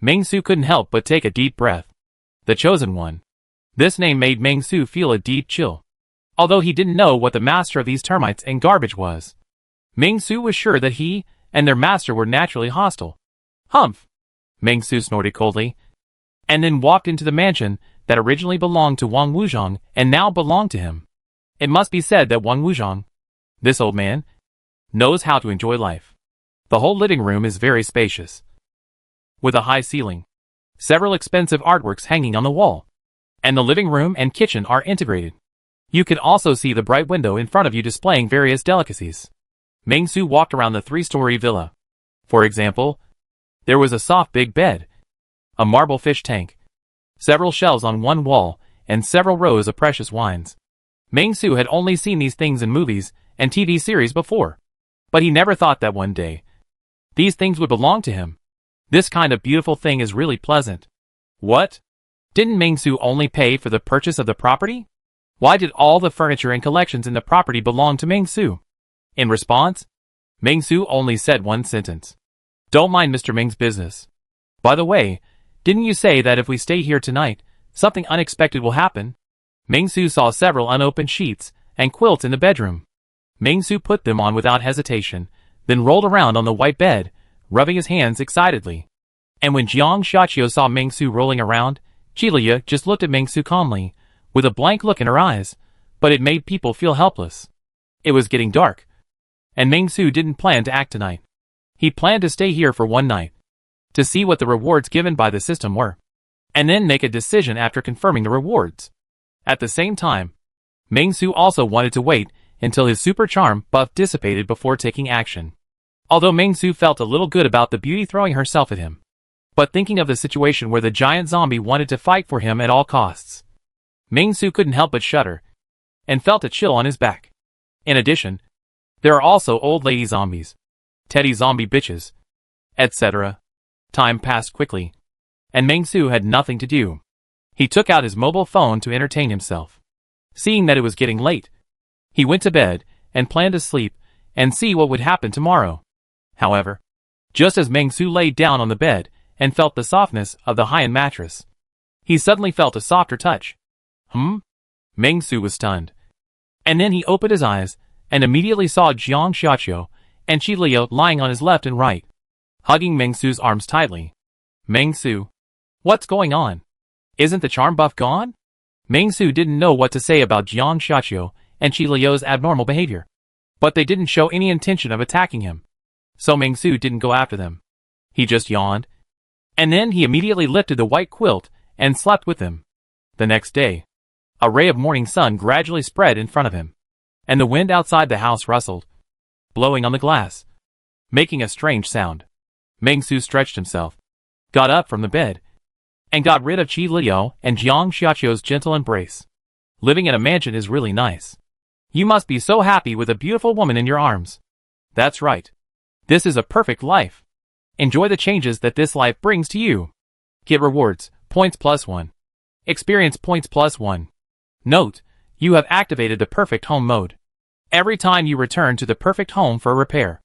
Meng Su couldn't help but take a deep breath. The Chosen One. This name made Meng Su feel a deep chill. Although he didn't know what the master of these termites and garbage was, Meng Su was sure that he and their master were naturally hostile. Humph! Meng Su snorted coldly, and then walked into the mansion that originally belonged to Wang Wuzhong and now belonged to him. It must be said that Wang Wuzhong, this old man, knows how to enjoy life. The whole living room is very spacious, with a high ceiling, several expensive artworks hanging on the wall, and the living room and kitchen are integrated. You can also see the bright window in front of you displaying various delicacies. Meng Su walked around the three-story villa. For example, there was a soft big bed, a marble fish tank, several shelves on one wall, and several rows of precious wines. Meng Su had only seen these things in movies and TV series before, but he never thought that one day these things would belong to him. This kind of beautiful thing is really pleasant. What? Didn't Meng Su only pay for the purchase of the property? Why did all the furniture and collections in the property belong to Meng Su? In response, Meng Su only said one sentence. Don't mind Mr. Ming's business. By the way, didn't you say that if we stay here tonight, something unexpected will happen? Meng Su saw several unopened sheets and quilts in the bedroom. Meng Su put them on without hesitation, then rolled around on the white bed, rubbing his hands excitedly. And when Jiang Xiaqiu saw Meng Su rolling around, Qiliya just looked at Meng Su calmly, with a blank look in her eyes, but it made people feel helpless. It was getting dark, and Meng Su didn't plan to act tonight. He planned to stay here for one night, to see what the rewards given by the system were, and then make a decision after confirming the rewards. At the same time, Meng Su also wanted to wait until his super charm buff dissipated before taking action. Although Meng Su felt a little good about the beauty throwing herself at him, but thinking of the situation where the giant zombie wanted to fight for him at all costs, Meng Su couldn't help but shudder, and felt a chill on his back. In addition, there are also old lady zombies, teddy zombie bitches, etc. Time passed quickly, and Meng Su had nothing to do. He took out his mobile phone to entertain himself. Seeing that it was getting late, he went to bed and planned to sleep and see what would happen tomorrow. However, just as Meng Su laid down on the bed and felt the softness of the high-end mattress, he suddenly felt a softer touch. Meng Su was stunned. And then he opened his eyes and immediately saw Jiang Xiaqiu and Qiliya lying on his left and right, hugging Meng Su's arms tightly. Meng Su, what's going on? Isn't the charm buff gone? Meng Su didn't know what to say about Jiang Xiaqiu and Qiliya's abnormal behavior, but they didn't show any intention of attacking him, so Meng Su didn't go after them. He just yawned, and then he immediately lifted the white quilt and slept with them. The next day, a ray of morning sun gradually spread in front of him, and the wind outside the house rustled, blowing on the glass, making a strange sound. Meng Su stretched himself, got up from the bed, and got rid of Qiliya and Jiang Xiaqiu's gentle embrace. Living in a mansion is really nice. You must be so happy with a beautiful woman in your arms. That's right. This is a perfect life. Enjoy the changes that this life brings to you. Get rewards, points +1. Experience points +1. Note, you have activated the perfect home mode. Every time you return to the perfect home for a repair,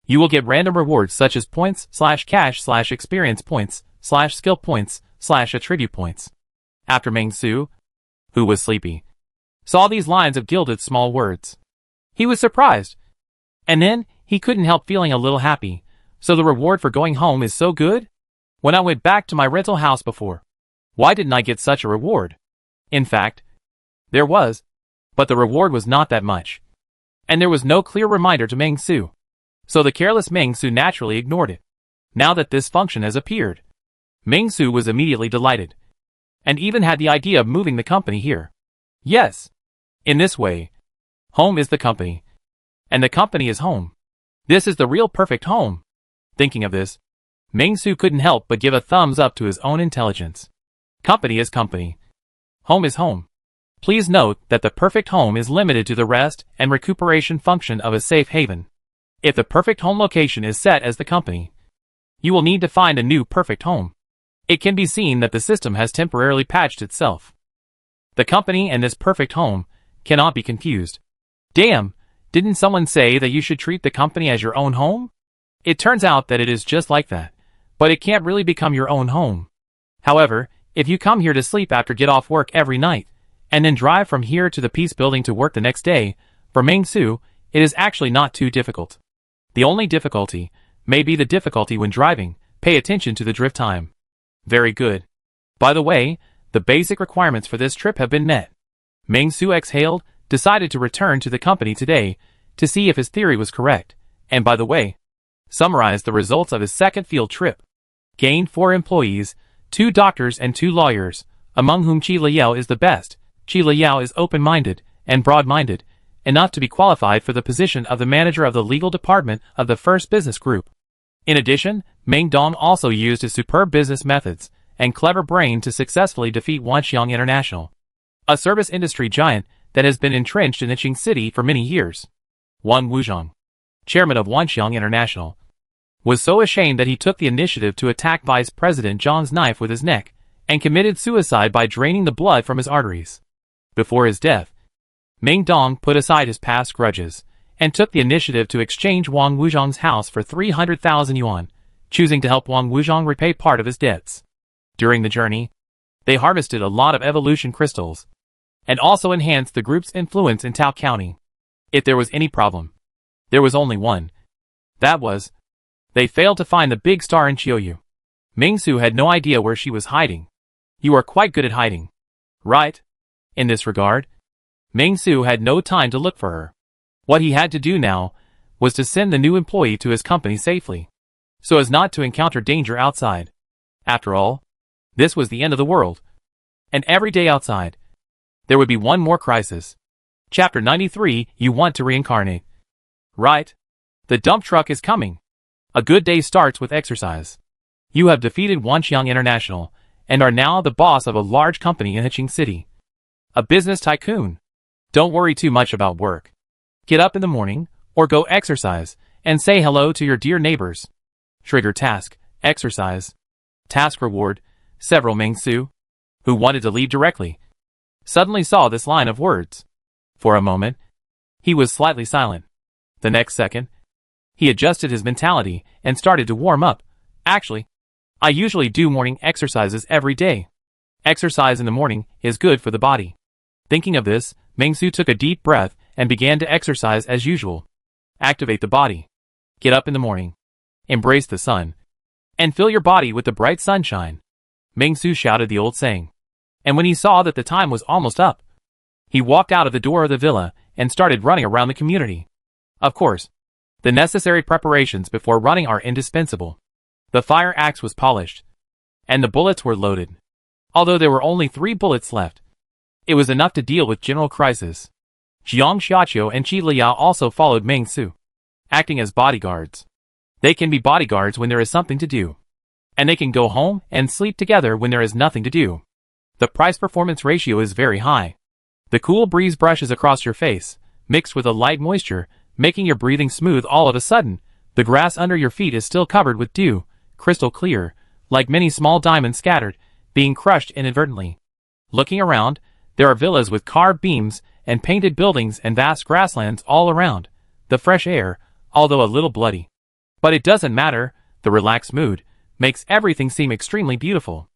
you will get random rewards such as points/cash/experience points/skill points/attribute points. After Meng Su, who was sleepy, saw these lines of gilded small words, he was surprised. And then, he couldn't help feeling a little happy. So the reward for going home is so good? When I went back to my rental house before, why didn't I get such a reward? In fact, there was, but the reward was not that much. And there was no clear reminder to Meng Su. So the careless Meng Su naturally ignored it. Now that this function has appeared, Meng Su was immediately delighted, and even had the idea of moving the company here. Yes. In this way, home is the company, and the company is home. This is the real perfect home. Thinking of this, Ming-Su couldn't help but give a thumbs up to his own intelligence. Company is company. Home is home. Please note that the perfect home is limited to the rest and recuperation function of a safe haven. If the perfect home location is set as the company, you will need to find a new perfect home. It can be seen that the system has temporarily patched itself. The company and this perfect home cannot be confused. Damn, didn't someone say that you should treat the company as your own home? It turns out that it is just like that, but it can't really become your own home. However, if you come here to sleep after get off work every night, and then drive from here to the Peace Building to work the next day, for Ming-Su, it is actually not too difficult. The only difficulty may be the difficulty when driving. Pay attention to the drift time. Very good. By the way, the basic requirements for this trip have been met. Ming-Su exhaled, decided to return to the company today to see if his theory was correct, and by the way, summarized the results of his second field trip. Gained 4 employees, 2 doctors and 2 lawyers, among whom Qi Liao is the best. Qi Liao is open-minded and broad-minded, enough to be qualified for the position of the manager of the legal department of the first business group. In addition, Meng Dong also used his superb business methods and clever brain to successfully defeat Wanxiang International, a service industry giant that has been entrenched in Iching City for many years. Wang Wuzhong, chairman of Wanxiang International, was so ashamed that he took the initiative to attack Vice President Zhang's knife with his neck and committed suicide by draining the blood from his arteries. Before his death, Meng Dong put aside his past grudges and took the initiative to exchange Wang Wuzhong's house for 300,000 yuan, choosing to help Wang Wuzhong repay part of his debts. During the journey, they harvested a lot of evolution crystals and also enhanced the group's influence in Tao County. If there was any problem, there was only one. That was, they failed to find the big star in Chiouyu. Ming-Su had no idea where she was hiding. You are quite good at hiding, right? In this regard, Ming-Su had no time to look for her. What he had to do now was to send the new employee to his company safely, so as not to encounter danger outside. After all, this was the end of the world. And every day outside, there would be one more crisis. Chapter 93, you want to reincarnate. Right? The dump truck is coming. A good day starts with exercise. You have defeated Wanxiang International, and are now the boss of a large company in Iching City. A business tycoon. Don't worry too much about work. Get up in the morning, or go exercise, and say hello to your dear neighbors. Trigger task, exercise. Task reward, several Ming-Su, who wanted to leave directly, suddenly saw this line of words. For a moment, he was slightly silent. The next second, he adjusted his mentality and started to warm up. Actually, I usually do morning exercises every day. Exercise in the morning is good for the body. Thinking of this, Ming-Su took a deep breath and began to exercise as usual. Activate the body. Get up in the morning. Embrace the sun. And fill your body with the bright sunshine. Ming-Su shouted the old saying. And when he saw that the time was almost up, he walked out of the door of the villa and started running around the community. Of course, the necessary preparations before running are indispensable. The fire axe was polished, and the bullets were loaded. Although there were only 3 bullets left, it was enough to deal with general crisis. Jiang Xiaqiu and Qi Liao also followed Ming-Su, acting as bodyguards. They can be bodyguards when there is something to do, and they can go home and sleep together when there is nothing to do. The price-performance ratio is very high. The cool breeze brushes across your face, mixed with a light moisture, making your breathing smooth. All of a sudden, the grass under your feet is still covered with dew, crystal clear, like many small diamonds scattered, being crushed inadvertently. Looking around, there are villas with carved beams and painted buildings and vast grasslands all around. The fresh air, although a little bloody, but it doesn't matter, the relaxed mood makes everything seem extremely beautiful.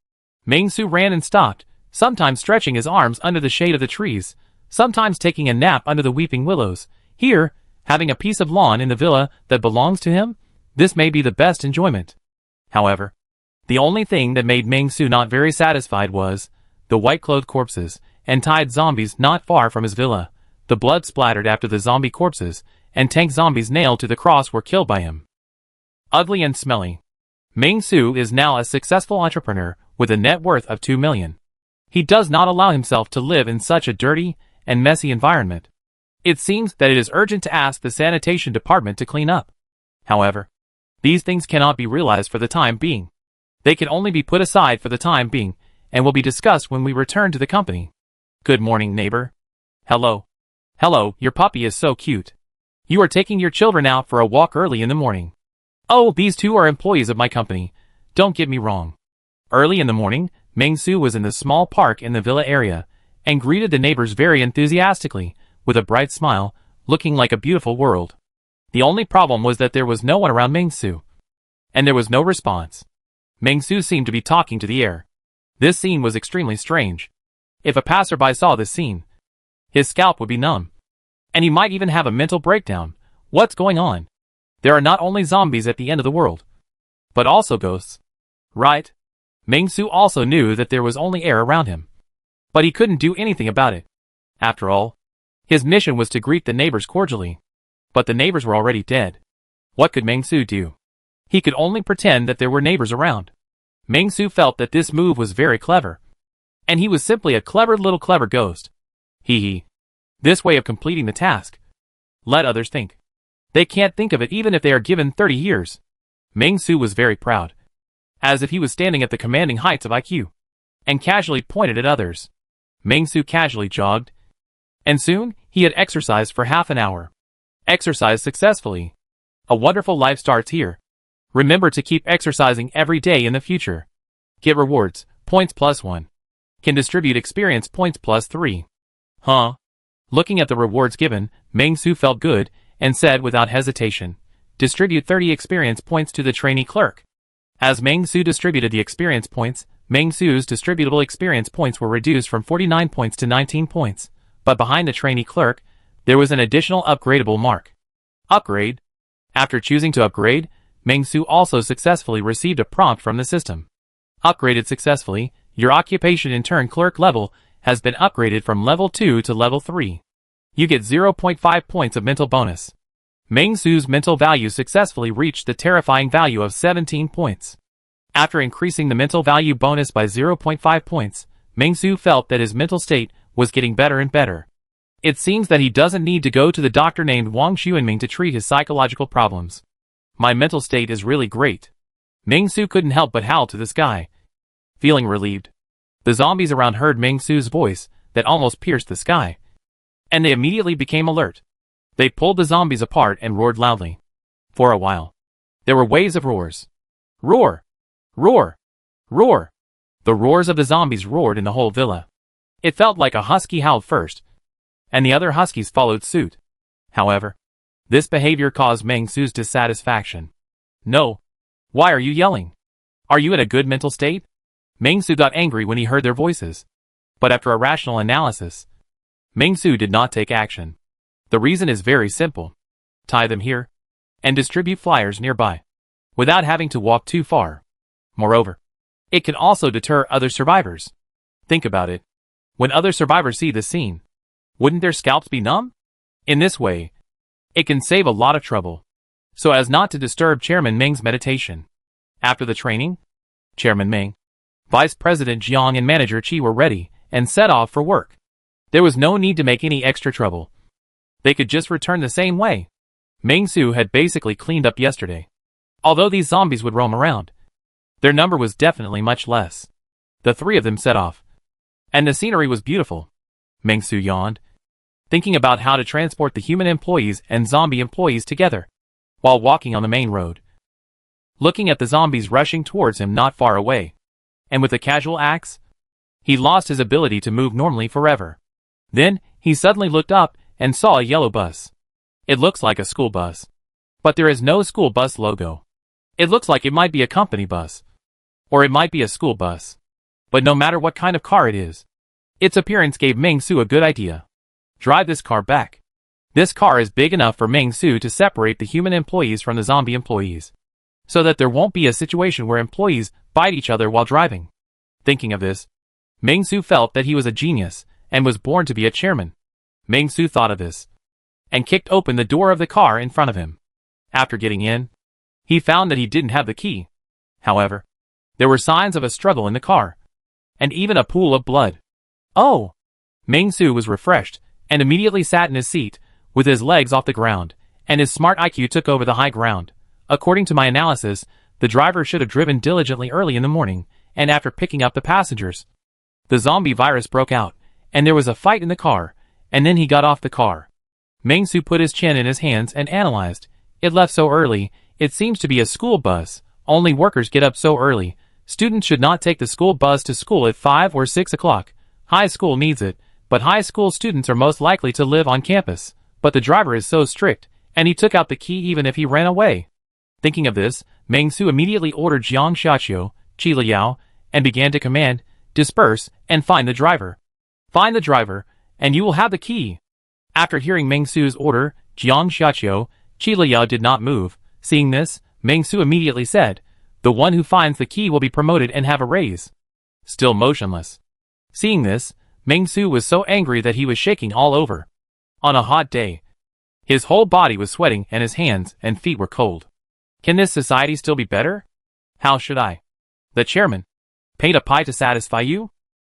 Ming-Su ran and stopped, sometimes stretching his arms under the shade of the trees, sometimes taking a nap under the weeping willows. Here, having a piece of lawn in the villa that belongs to him, this may be the best enjoyment. However, the only thing that made Ming-Su not very satisfied was the white-clothed corpses and tied zombies not far from his villa. The blood splattered after the zombie corpses, and tank zombies nailed to the cross were killed by him. Ugly and smelly. Ming-Su is now a successful entrepreneur with a net worth of 2 million. He does not allow himself to live in such a dirty and messy environment. It seems that it is urgent to ask the sanitation department to clean up. However, these things cannot be realized for the time being. They can only be put aside for the time being, and will be discussed when we return to the company. Good morning, neighbor. Hello. Hello, your puppy is so cute. You are taking your children out for a walk early in the morning. Oh, these two are employees of my company. Don't get me wrong. Early in the morning, Meng-Su was in the small park in the villa area, and greeted the neighbors very enthusiastically, with a bright smile, looking like a beautiful world. The only problem was that there was no one around Meng-Su. And there was no response. Meng-Su seemed to be talking to the air. This scene was extremely strange. If a passerby saw this scene, his scalp would be numb. And he might even have a mental breakdown. What's going on? There are not only zombies at the end of the world, but also ghosts. Right? Meng-Su also knew that there was only air around him. But he couldn't do anything about it. After all, his mission was to greet the neighbors cordially. But the neighbors were already dead. What could Meng-Su do? He could only pretend that there were neighbors around. Meng-Su felt that this move was very clever. And he was simply a clever ghost. Hee hee. This way of completing the task. Let others think. They can't think of it even if they are given 30 years. Meng-Su was very proud. As if he was standing at the commanding heights of IQ. And casually pointed at others. Meng-Su casually jogged. And soon, he had exercised for half an hour. Exercised successfully. A wonderful life starts here. Remember to keep exercising every day in the future. Get rewards, points +1. Can distribute experience points +3. Huh? Looking at the rewards given, Meng-Su felt good, and said without hesitation, distribute 30 experience points to the trainee clerk. As Meng-Su distributed the experience points, Meng-Su's distributable experience points were reduced from 49 points to 19 points, but behind the trainee clerk, there was an additional upgradable mark. Upgrade. After choosing to upgrade, Meng-Su also successfully received a prompt from the system. Upgraded successfully, your occupation in turn clerk level has been upgraded from level 2 to level 3. You get 0.5 points of mental bonus. Meng-Su's mental value successfully reached the terrifying value of 17 points. After increasing the mental value bonus by 0.5 points, Meng-Su felt that his mental state was getting better and better. It seems that he doesn't need to go to the doctor named Wang Xuanming to treat his psychological problems. My mental state is really great. Meng-Su couldn't help but howl to the sky. Feeling relieved, the zombies around heard Meng-Su's voice that almost pierced the sky. And they immediately became alert. They pulled the zombies apart and roared loudly. For a while, there were waves of roars. Roar! Roar! Roar! The roars of the zombies roared in the whole villa. It felt like a husky howled first, and the other huskies followed suit. However, this behavior caused Meng-Su's dissatisfaction. No. Why are you yelling? Are you in a good mental state? Meng-Su got angry when he heard their voices. But after a rational analysis, Meng-Su did not take action. The reason is very simple. Tie them here, and distribute flyers nearby, without having to walk too far. Moreover, it can also deter other survivors. Think about it. When other survivors see this scene, wouldn't their scalps be numb? In this way, it can save a lot of trouble, so as not to disturb Chairman Meng's meditation. After the training, Chairman Meng, Vice President Jiang and Manager Qi were ready and set off for work. There was no need to make any extra trouble. They could just return the same way. Meng-Su had basically cleaned up yesterday. Although these zombies would roam around, their number was definitely much less. The three of them set off, and the scenery was beautiful. Meng-Su yawned, thinking about how to transport the human employees and zombie employees together, while walking on the main road. Looking at the zombies rushing towards him not far away, and with a casual axe, he lost his ability to move normally forever. Then, he suddenly looked up and saw a yellow bus. It looks like a school bus, but there is no school bus logo. It looks like it might be a company bus, or it might be a school bus. But no matter what kind of car it is, its appearance gave Meng-Su a good idea. Drive this car back. This car is big enough for Meng-Su to separate the human employees from the zombie employees, so that there won't be a situation where employees bite each other while driving. Thinking of this, Meng-Su felt that he was a genius and was born to be a chairman. Meng-Su thought of this, and kicked open the door of the car in front of him. After getting in, he found that he didn't have the key. However, there were signs of a struggle in the car, and even a pool of blood. Oh! Meng-Su was refreshed, and immediately sat in his seat, with his legs off the ground, and his smart IQ took over the high ground. According to my analysis, the driver should have driven diligently early in the morning, and after picking up the passengers. The zombie virus broke out, and there was a fight in the car, and then he got off the car. Meng-Su put his chin in his hands and analyzed. It left so early, it seems to be a school bus. Only workers get up so early. Students should not take the school bus to school at 5 or 6 o'clock. High school needs it, but high school students are most likely to live on campus. But the driver is so strict, and he took out the key even if he ran away. Thinking of this, Meng-Su immediately ordered Jiang Xiaqiu, Qi Liao, and began to command, disperse, and find the driver. Find the driver, and you will have the key. After hearing Meng-Su's order, Jiang Xiaqiu, Qi Liao did not move. Seeing this, Meng-Su immediately said, the one who finds the key will be promoted and have a raise. Still motionless. Seeing this, Meng-Su was so angry that he was shaking all over. On a hot day, his whole body was sweating and his hands and feet were cold. Can this society still be better? How should I? The chairman. Paint a pie to satisfy you?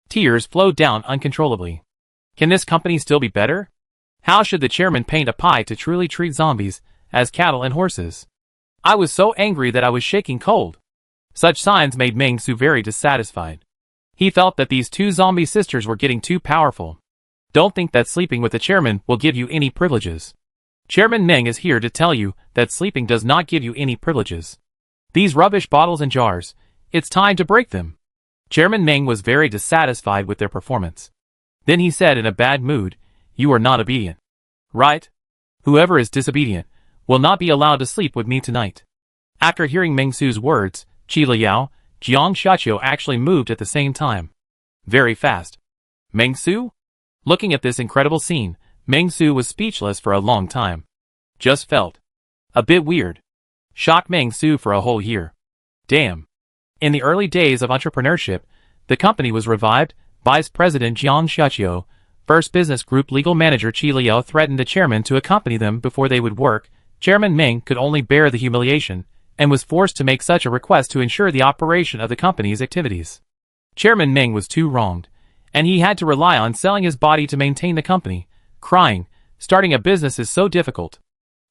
Tears flowed down uncontrollably. Can this company still be better? How should the chairman paint a pie to truly treat zombies as cattle and horses? I was so angry that I was shaking cold. Such signs made Meng-Su very dissatisfied. He felt that these two zombie sisters were getting too powerful. Don't think that sleeping with the chairman will give you any privileges. Chairman Meng is here to tell you that sleeping does not give you any privileges. These rubbish bottles and jars, it's time to break them. Chairman Meng was very dissatisfied with their performance. Then he said in a bad mood, you are not obedient. Right? Whoever is disobedient will not be allowed to sleep with me tonight. After hearing Meng-Su's words, Qi Liao, Jiang Xiaqiu actually moved at the same time. Very fast. Meng-Su? Looking at this incredible scene, Meng-Su was speechless for a long time. Just felt a bit weird. Shocked Meng-Su for a whole year. Damn. In the early days of entrepreneurship, the company was revived. Vice President Jiang Xiaqiu, First Business Group Legal Manager Qi Liao threatened the chairman to accompany them before they would work. Chairman Meng could only bear the humiliation, and was forced to make such a request to ensure the operation of the company's activities. Chairman Meng was too wronged, and he had to rely on selling his body to maintain the company, crying, starting a business is so difficult.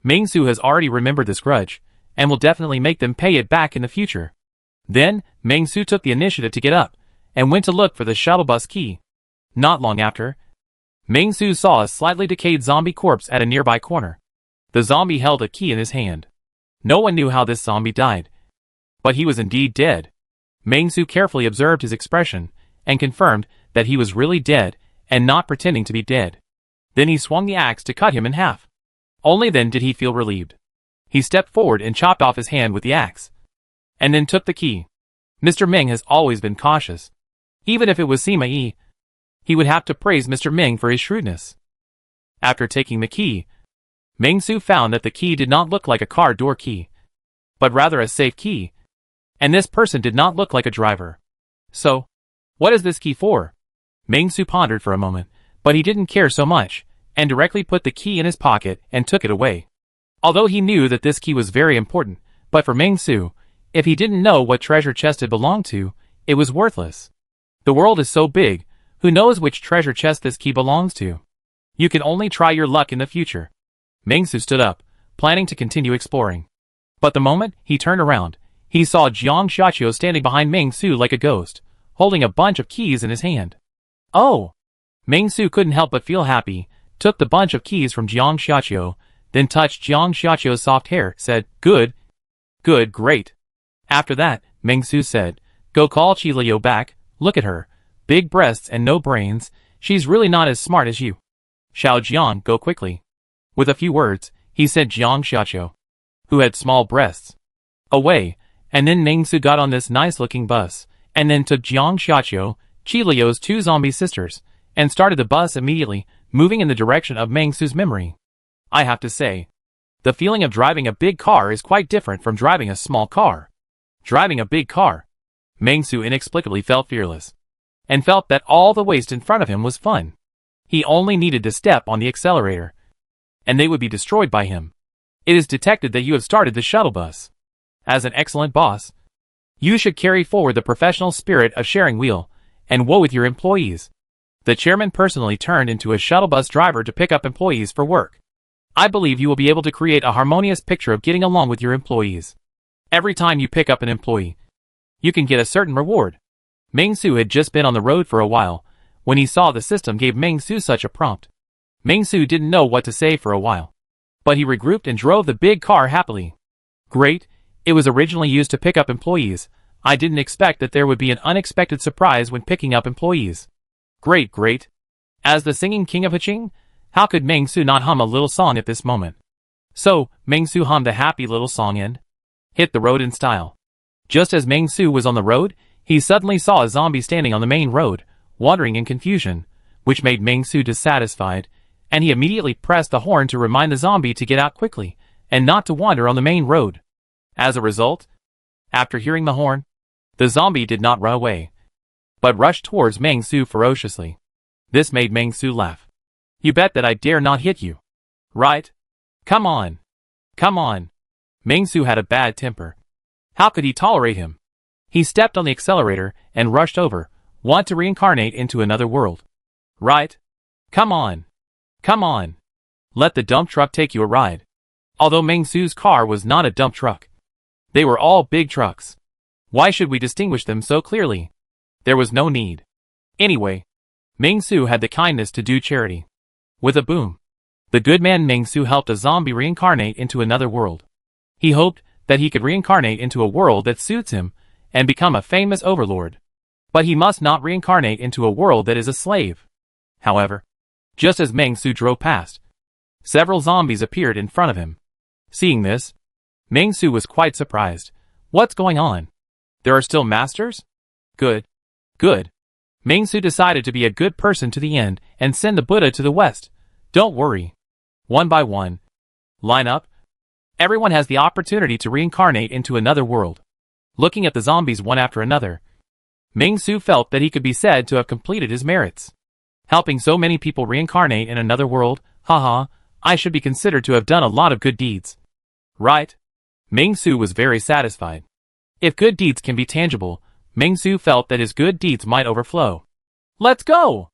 Meng-Su has already remembered this grudge, and will definitely make them pay it back in the future. Then, Meng-Su took the initiative to get up, and went to look for the shuttle bus key. Not long after, Meng-Su saw a slightly decayed zombie corpse at a nearby corner. The zombie held a key in his hand. No one knew how this zombie died, but he was indeed dead. Meng-Su carefully observed his expression, and confirmed that he was really dead, and not pretending to be dead. Then he swung the axe to cut him in half. Only then did he feel relieved. He stepped forward and chopped off his hand with the axe, and then took the key. Mr. Meng has always been cautious. Even if it was Sima Yi, he would have to praise Mr. Meng for his shrewdness. After taking the key, Meng-Su found that the key did not look like a car door key, but rather a safe key, and this person did not look like a driver. So, what is this key for? Meng-Su pondered for a moment, but he didn't care so much, and directly put the key in his pocket and took it away. Although he knew that this key was very important, but for Meng-Su, if he didn't know what treasure chest it belonged to, it was worthless. The world is so big, who knows which treasure chest this key belongs to? You can only try your luck in the future. Meng-Su stood up, planning to continue exploring. But the moment he turned around, he saw Jiang Xiaqiu standing behind Meng-Su like a ghost, holding a bunch of keys in his hand. Oh! Meng-Su couldn't help but feel happy, took the bunch of keys from Jiang Xiaqiu, then touched Jiang Xiaqiu's soft hair, said, Good, great. After that, Meng-Su said, Go call Qi Liao back, look at her. Big breasts and no brains, she's really not as smart as you. Xiao Jiang, go quickly. With a few words, he sent Jiang Xiaqiu, who had small breasts, away, and then Meng-Su got on this nice-looking bus, and then took Jiang Xiaqiu, Qi Liao's two zombie sisters, and started the bus immediately, moving in the direction of Meng-Su's memory. I have to say, the feeling of driving a big car is quite different from driving a small car. Driving a big car, Meng-Su inexplicably felt fearless, and felt that all the waste in front of him was fun. He only needed to step on the accelerator, and they would be destroyed by him. It is detected that you have started the shuttle bus. As an excellent boss, you should carry forward the professional spirit of sharing wheel, and woe with your employees. The chairman personally turned into a shuttle bus driver to pick up employees for work. I believe you will be able to create a harmonious picture of getting along with your employees. Every time you pick up an employee, you can get a certain reward. Ming-Su had just been on the road for a while when he saw the system gave Ming-Su such a prompt. Ming-Su didn't know what to say for a while, but he regrouped and drove the big car happily. Great, it was originally used to pick up employees. I didn't expect that there would be an unexpected surprise when picking up employees. Great, great. As the singing king of Haching, how could Ming-Su not hum a little song at this moment? So, Ming-Su hummed a happy little song and hit the road in style. Just as Ming-Su was on the road, he suddenly saw a zombie standing on the main road, wandering in confusion, which made Ming-Su dissatisfied, and he immediately pressed the horn to remind the zombie to get out quickly, and not to wander on the main road. As a result, after hearing the horn, the zombie did not run away, but rushed towards Ming-Su ferociously. This made Ming-Su laugh. You bet that I dare not hit you. Right? Come on. Come on. Ming-Su had a bad temper. How could he tolerate him? He stepped on the accelerator and rushed over, want to reincarnate into another world. Right? Come on. Come on. Let the dump truck take you a ride. Although Ming-Su's car was not a dump truck, they were all big trucks. Why should we distinguish them so clearly? There was no need. Anyway, Ming-Su had the kindness to do charity. With a boom, the good man Ming-Su helped a zombie reincarnate into another world. He hoped that he could reincarnate into a world that suits him and become a famous overlord. But he must not reincarnate into a world that is a slave. However, just as Ming-Su drove past, several zombies appeared in front of him. Seeing this, Ming-Su was quite surprised. What's going on? There are still masters? Good. Good. Ming-Su decided to be a good person to the end and send the Buddha to the west. Don't worry. One by one. Line up. Everyone has the opportunity to reincarnate into another world. Looking at the zombies one after another, Ming-Su felt that he could be said to have completed his merits. Helping so many people reincarnate in another world, haha, I should be considered to have done a lot of good deeds. Right? Ming-Su was very satisfied. If good deeds can be tangible, Ming-Su felt that his good deeds might overflow. Let's go!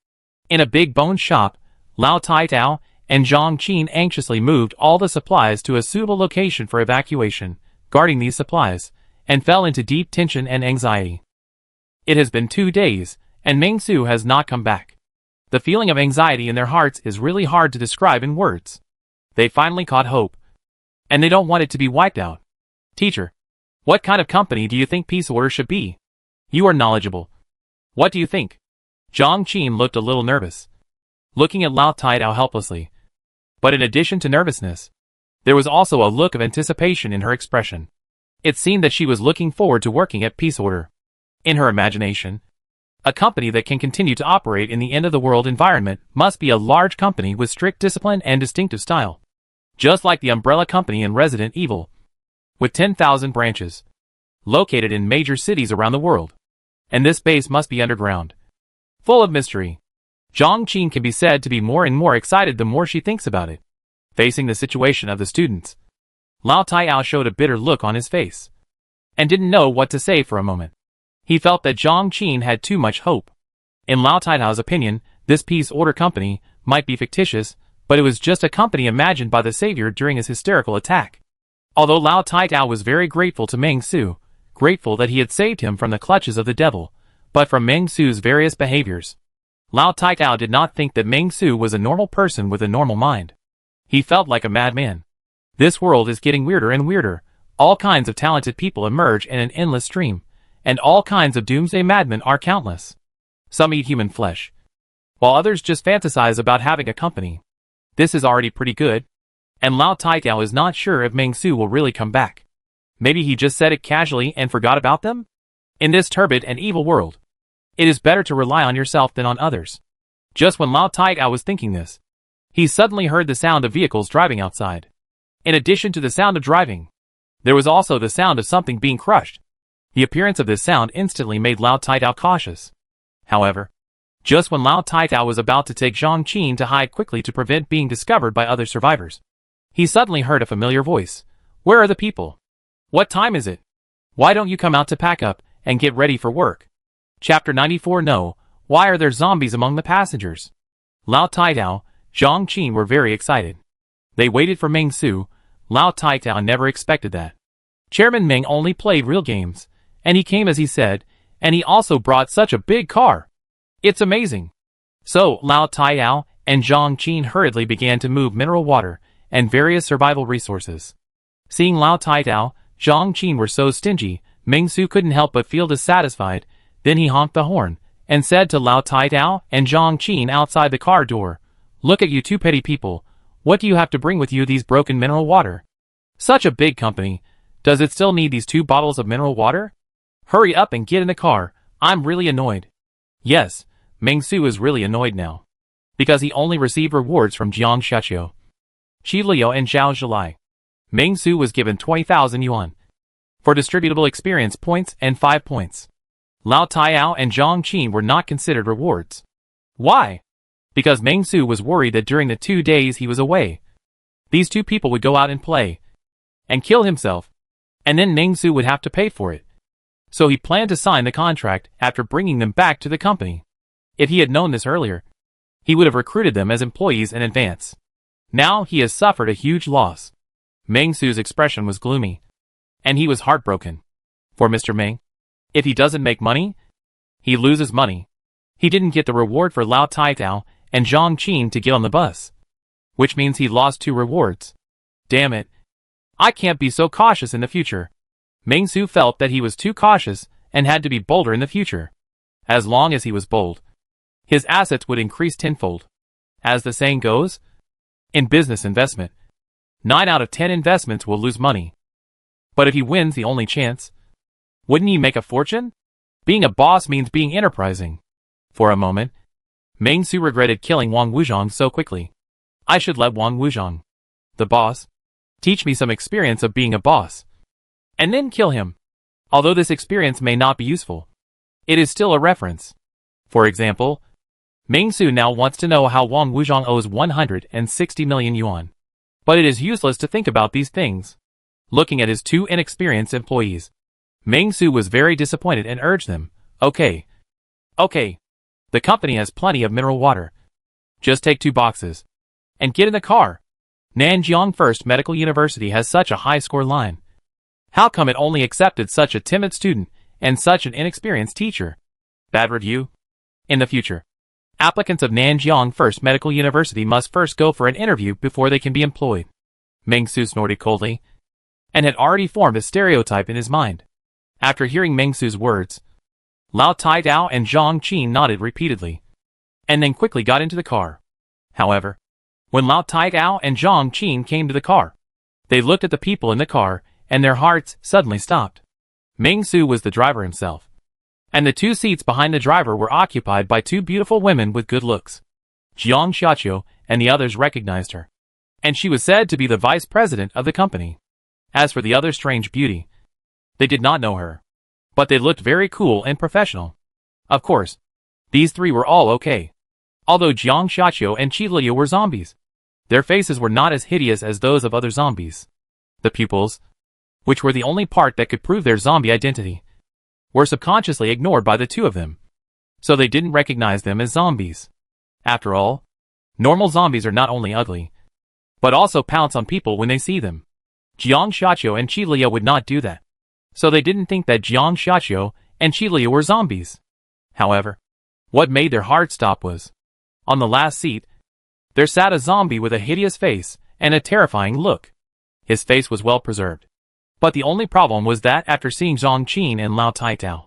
In a big bone shop, Lao Tai-Tao and Zhang Qin anxiously moved all the supplies to a suitable location for evacuation, guarding these supplies, and fell into deep tension and anxiety. It has been 2 days, and Ming-Su has not come back. The feeling of anxiety in their hearts is really hard to describe in words. They finally caught hope, and they don't want it to be wiped out. Teacher, what kind of company do you think peace order should be? You are knowledgeable. What do you think? Zhang Qin looked a little nervous, looking at Lao Tai-Tao helplessly. But in addition to nervousness, there was also a look of anticipation in her expression. It seemed that she was looking forward to working at peace order. In her imagination, a company that can continue to operate in the end-of-the-world environment must be a large company with strict discipline and distinctive style. Just like the Umbrella Company in Resident Evil, with 10,000 branches, located in major cities around the world. And this base must be underground, full of mystery. Zhang Qin can be said to be more and more excited the more she thinks about it. Facing the situation of the students, Lao Tai-Tao showed a bitter look on his face, and didn't know what to say for a moment. He felt that Zhang Qin had too much hope. In Lao Tai-Tao's opinion, this peace order company might be fictitious, but it was just a company imagined by the savior during his hysterical attack. Although Lao Tai-Tao was very grateful to Ming-Su, grateful that he had saved him from the clutches of the devil, but from Ming-Su's various behaviors, Lao Tai-Tao did not think that Ming-Su was a normal person with a normal mind. He felt like a madman. This world is getting weirder and weirder. All kinds of talented people emerge in an endless stream, and all kinds of doomsday madmen are countless. Some eat human flesh, while others just fantasize about having a company. This is already pretty good, and Lao Tai-Tao is not sure if Ming-Su will really come back. Maybe he just said it casually and forgot about them? In this turbid and evil world, it is better to rely on yourself than on others. Just when Lao Tai-Tao was thinking this, he suddenly heard the sound of vehicles driving outside. In addition to the sound of driving, there was also the sound of something being crushed. The appearance of this sound instantly made Lao Tai-Tao cautious. However, just when Lao Tai-Tao was about to take Zhang Qin to hide quickly to prevent being discovered by other survivors, he suddenly heard a familiar voice. Where are the people? What time is it? Why don't you come out to pack up and get ready for work? Chapter 94. No, Why are there zombies among the passengers? Lao Taitao, Zhang Qin were very excited. They waited for Meng Su. Lao Taitao never expected that. Chairman Meng only played real games, and he came as he said, and he also brought such a big car. It's amazing. So, Lao Taitao and Zhang Qin hurriedly began to move mineral water and various survival resources. Seeing Lao Taitao, Zhang Qin were so stingy, Meng Su couldn't help but feel dissatisfied. Then he honked the horn and said to Lao Taitao and Zhang Qin outside the car door, "Look at you two petty people. What do you have to bring with you these broken mineral water? Such a big company. Does it still need these 2 bottles of mineral water? Hurry up and get in the car. I'm really annoyed." Yes, Meng Su is really annoyed now. Because he only received rewards from Jiang Xiaqiu, Qi Liu and Zhao Zhilai. Meng Su was given 20,000 yuan for distributable experience points and 5 points. Lao Taitao and Zhang Qin were not considered rewards. Why? Because Meng Su was worried that during the 2 days he was away, these 2 people would go out and play and kill himself, and then Meng Su would have to pay for it. So he planned to sign the contract after bringing them back to the company. If he had known this earlier, he would have recruited them as employees in advance. Now he has suffered a huge loss. Meng Su's expression was gloomy, and he was heartbroken. For Mr. Meng, if he doesn't make money, he loses money. He didn't get the reward for Lao Taitao and Zhang Qin to get on the bus, which means he lost 2 rewards. Damn it. I can't be so cautious in the future. Meng Su felt that he was too cautious and had to be bolder in the future. As long as he was bold, his assets would increase tenfold. As the saying goes, in business investment, 9 out of 10 investments will lose money. But if he wins the only chance, wouldn't he make a fortune? Being a boss means being enterprising. For a moment, Meng Su regretted killing Wang Wuzhong so quickly. I should let Wang Wuzhong, the boss, teach me some experience of being a boss, and then kill him. Although this experience may not be useful, it is still a reference. For example, Meng Su now wants to know how Wang Wuzhong owes 160 million yuan. But it is useless to think about these things. Looking at his 2 inexperienced employees, Meng Su was very disappointed and urged them, Okay. The company has plenty of mineral water. Just take 2 boxes and get in the car. Nanjiang First Medical University has such a high score line. How come it only accepted such a timid student and such an inexperienced teacher? Bad review? In the future, applicants of Nanjiang First Medical University must first go for an interview before they can be employed. Meng Su snorted coldly, and had already formed a stereotype in his mind. After hearing Meng Su's words, Lao Taitao and Zhang Qin nodded repeatedly, and then quickly got into the car. However, when Lao Taitao and Zhang Qin came to the car, they looked at the people in the car, and their hearts suddenly stopped. Meng Su was the driver himself, and the 2 seats behind the driver were occupied by 2 beautiful women with good looks. Jiang Xiaqiu and the others recognized her, and she was said to be the vice president of the company. As for the other strange beauty, they did not know her, but they looked very cool and professional. Of course, these 3 were all okay. Although Jiang Xiaqiu and Qi Liu were zombies, their faces were not as hideous as those of other zombies. The pupils, which were the only part that could prove their zombie identity, were subconsciously ignored by the 2 of them, so they didn't recognize them as zombies. After all, normal zombies are not only ugly, but also pounce on people when they see them. Jiang Xiaqiu and Qi Liu would not do that, so they didn't think that Jiang Xiaqiu and Qi Liu were zombies. However, what made their hearts stop was, on the last seat, there sat a zombie with a hideous face and a terrifying look. His face was well preserved, but the only problem was that after seeing Zhang Qin and Lao Taitao,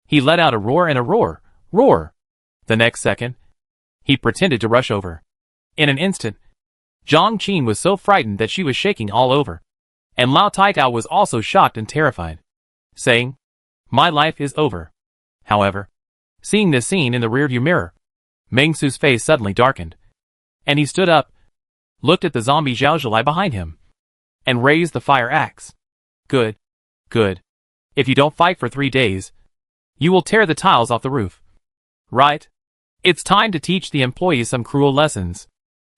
he let out a roar and a roar, roar. The next second, he pretended to rush over. In an instant, Zhang Qin was so frightened that she was shaking all over, and Lao Taitao was also shocked and terrified, saying, "My life is over." However, seeing this scene in the rearview mirror, Meng Su's face suddenly darkened, and he stood up, looked at the zombie Zhao Zhilai behind him, and raised the fire axe. Good. If you don't fight for 3 days, you will tear the tiles off the roof. Right? It's time to teach the employees some cruel lessons.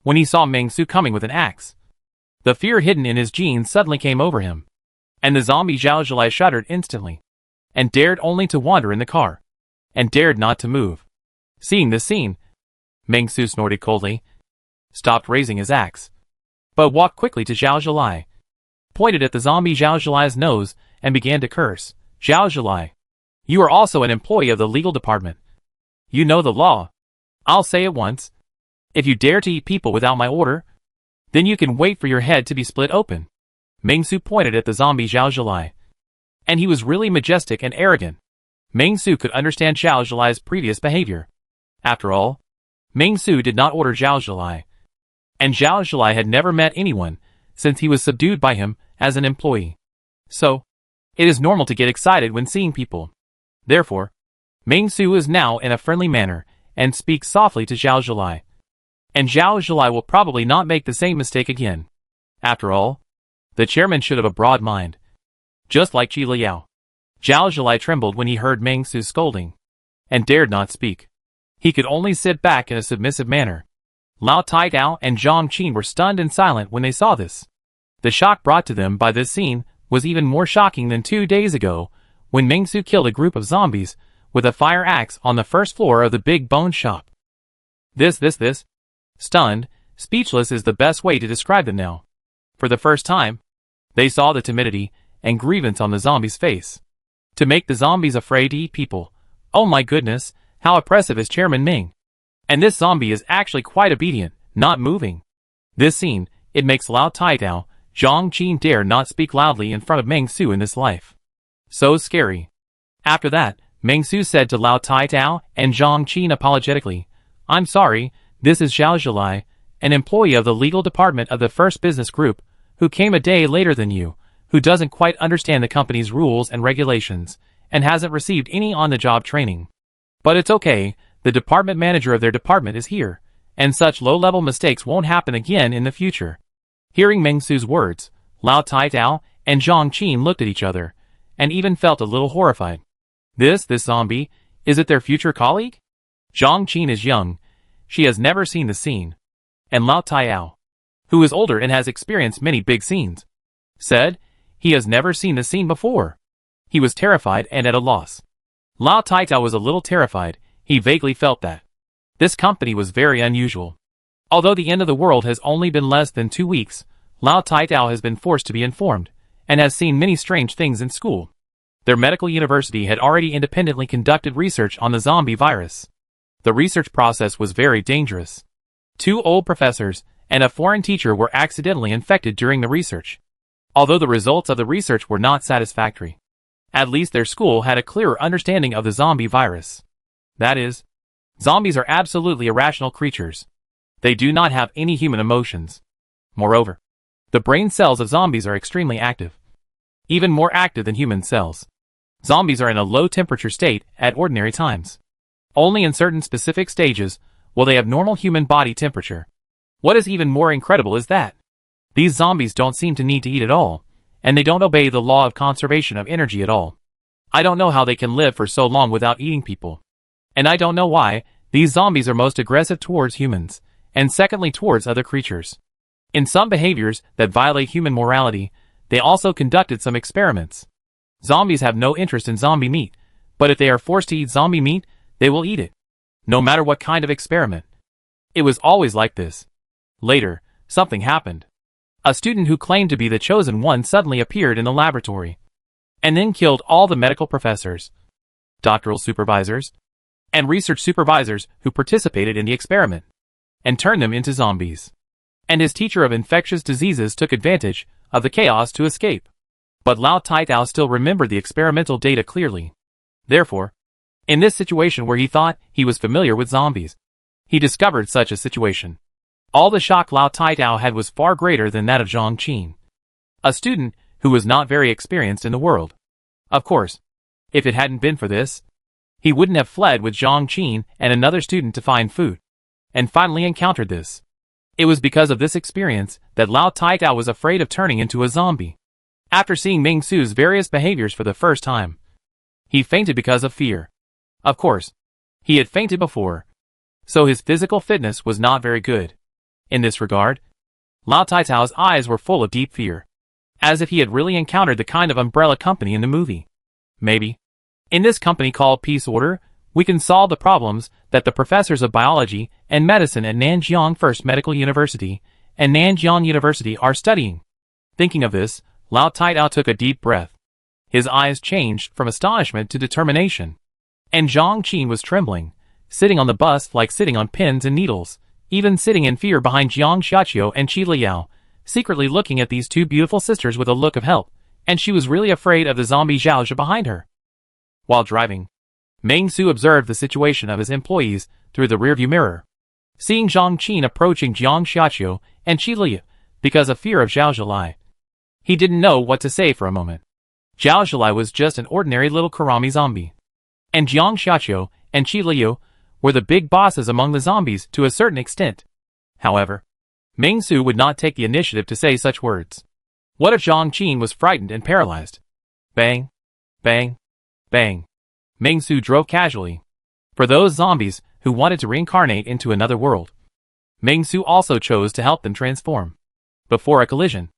When he saw Meng Su coming with an axe, the fear hidden in his genes suddenly came over him, and the zombie Zhao Zhilai shuddered instantly, and dared only to wander in the car, and dared not to move. Seeing this scene, Meng Su snorted coldly, stopped raising his axe, but walked quickly to Zhao Zhilai, pointed at the zombie Zhao Zhilai's nose, and began to curse. Zhao Zhilai, you are also an employee of the legal department. You know the law. I'll say it once. If you dare to eat people without my order, then you can wait for your head to be split open. Meng Su pointed at the zombie Zhao Zhilai, and he was really majestic and arrogant. Meng Su could understand Zhao Zhilai's previous behavior. After all, Meng Su did not order Zhao Zhilai, and Zhao Zhilai had never met anyone since he was subdued by him as an employee. So, it is normal to get excited when seeing people. Therefore, Meng Su is now in a friendly manner and speaks softly to Zhao Zhilai. And Zhao Zhilai will probably not make the same mistake again. After all, the chairman should have a broad mind. Just like Qi Liao. Zhao Zhilai trembled when he heard Meng Su's scolding, and dared not speak. He could only sit back in a submissive manner. Lao Taitao and Zhang Qin were stunned and silent when they saw this. The shock brought to them by this scene was even more shocking than 2 days ago, when Meng Su killed a group of zombies with a fire axe on the first floor of the Big Bone shop. This. Stunned, speechless is the best way to describe them now. For the first time, they saw the timidity and grievance on the zombies' face. To make the zombies afraid to eat people. Oh my goodness, how oppressive is Chairman Ming. And this zombie is actually quite obedient, not moving. This scene, it makes Lao Taitao, Zhang Qin dare not speak loudly in front of Meng Su in this life. So scary. After that, Meng Su said to Lao Taitao and Zhang Qin apologetically, I'm sorry, this is Zhao Zhilai, an employee of the legal department of the First Business Group, who came a day later than you, who doesn't quite understand the company's rules and regulations, and hasn't received any on-the-job training. But it's okay, the department manager of their department is here, and such low-level mistakes won't happen again in the future. Hearing Meng Su's words, Lao Taitao and Zhang Qin looked at each other, and even felt a little horrified. This zombie, is it their future colleague? Zhang Qin is young. She has never seen the scene. And Lao Taitao, who is older and has experienced many big scenes, said he has never seen the scene before. He was terrified and at a loss. Lao Taitao was a little terrified. He vaguely felt that this company was very unusual. Although the end of the world has only been less than 2 weeks, Lao Taitao has been forced to be informed, and has seen many strange things in school. Their medical university had already independently conducted research on the zombie virus. The research process was very dangerous. 2 old professors and a foreign teacher were accidentally infected during the research. Although the results of the research were not satisfactory, at least their school had a clearer understanding of the zombie virus. That is, zombies are absolutely irrational creatures. They do not have any human emotions. Moreover, the brain cells of zombies are extremely active. Even more active than human cells. Zombies are in a low-temperature state at ordinary times. Only in certain specific stages will they have normal human body temperature. What is even more incredible is that these zombies don't seem to need to eat at all, and they don't obey the law of conservation of energy at all. I don't know how they can live for so long without eating people. And I don't know why these zombies are most aggressive towards humans, and secondly towards other creatures. In some behaviors that violate human morality, they also conducted some experiments. Zombies have no interest in zombie meat, but if they are forced to eat zombie meat, they will eat it. No matter what kind of experiment. It was always like this. Later, something happened. A student who claimed to be the chosen one suddenly appeared in the laboratory, and then killed all the medical professors, doctoral supervisors, and research supervisors who participated in the experiment, and turned them into zombies. And his teacher of infectious diseases took advantage of the chaos to escape. But Lao Taitao still remembered the experimental data clearly. Therefore, in this situation where he thought he was familiar with zombies, he discovered such a situation. All the shock Lao Taitao had was far greater than that of Zhang Qin, a student who was not very experienced in the world. Of course, if it hadn't been for this, he wouldn't have fled with Zhang Qin and another student to find food, and finally encountered this. It was because of this experience that Lao Taitao was afraid of turning into a zombie. After seeing Meng Su's various behaviors for the first time, he fainted because of fear. Of course, he had fainted before, so his physical fitness was not very good. In this regard, Lao Taitao's eyes were full of deep fear, as if he had really encountered the kind of umbrella company in the movie. Maybe. In this company called Peace Order, we can solve the problems that the professors of biology and medicine at Nanjiang First Medical University and Nanjiang University are studying. Thinking of this, Lao Taitao took a deep breath. His eyes changed from astonishment to determination. And Zhang Qin was trembling, sitting on the bus like sitting on pins and needles, even sitting in fear behind Jiang Xiaqiu and Qi Liao, secretly looking at these two beautiful sisters with a look of help, and she was really afraid of the zombie Zhao Zhe behind her. While driving, Meng Su observed the situation of his employees through the rearview mirror. Seeing Zhang Qin approaching Jiang Xiaqiu and Qi Liao because of fear of Zhao Zhelai, he didn't know what to say for a moment. Zhao Zhelai was just an ordinary little Karami zombie, and Jiang Xiaqiu and Qi Liu were the big bosses among the zombies to a certain extent. However, Meng Su would not take the initiative to say such words. What if Zhang Qin was frightened and paralyzed? Bang, bang, bang. Meng Su drove casually. For those zombies who wanted to reincarnate into another world, Meng Su also chose to help them transform. Before a collision,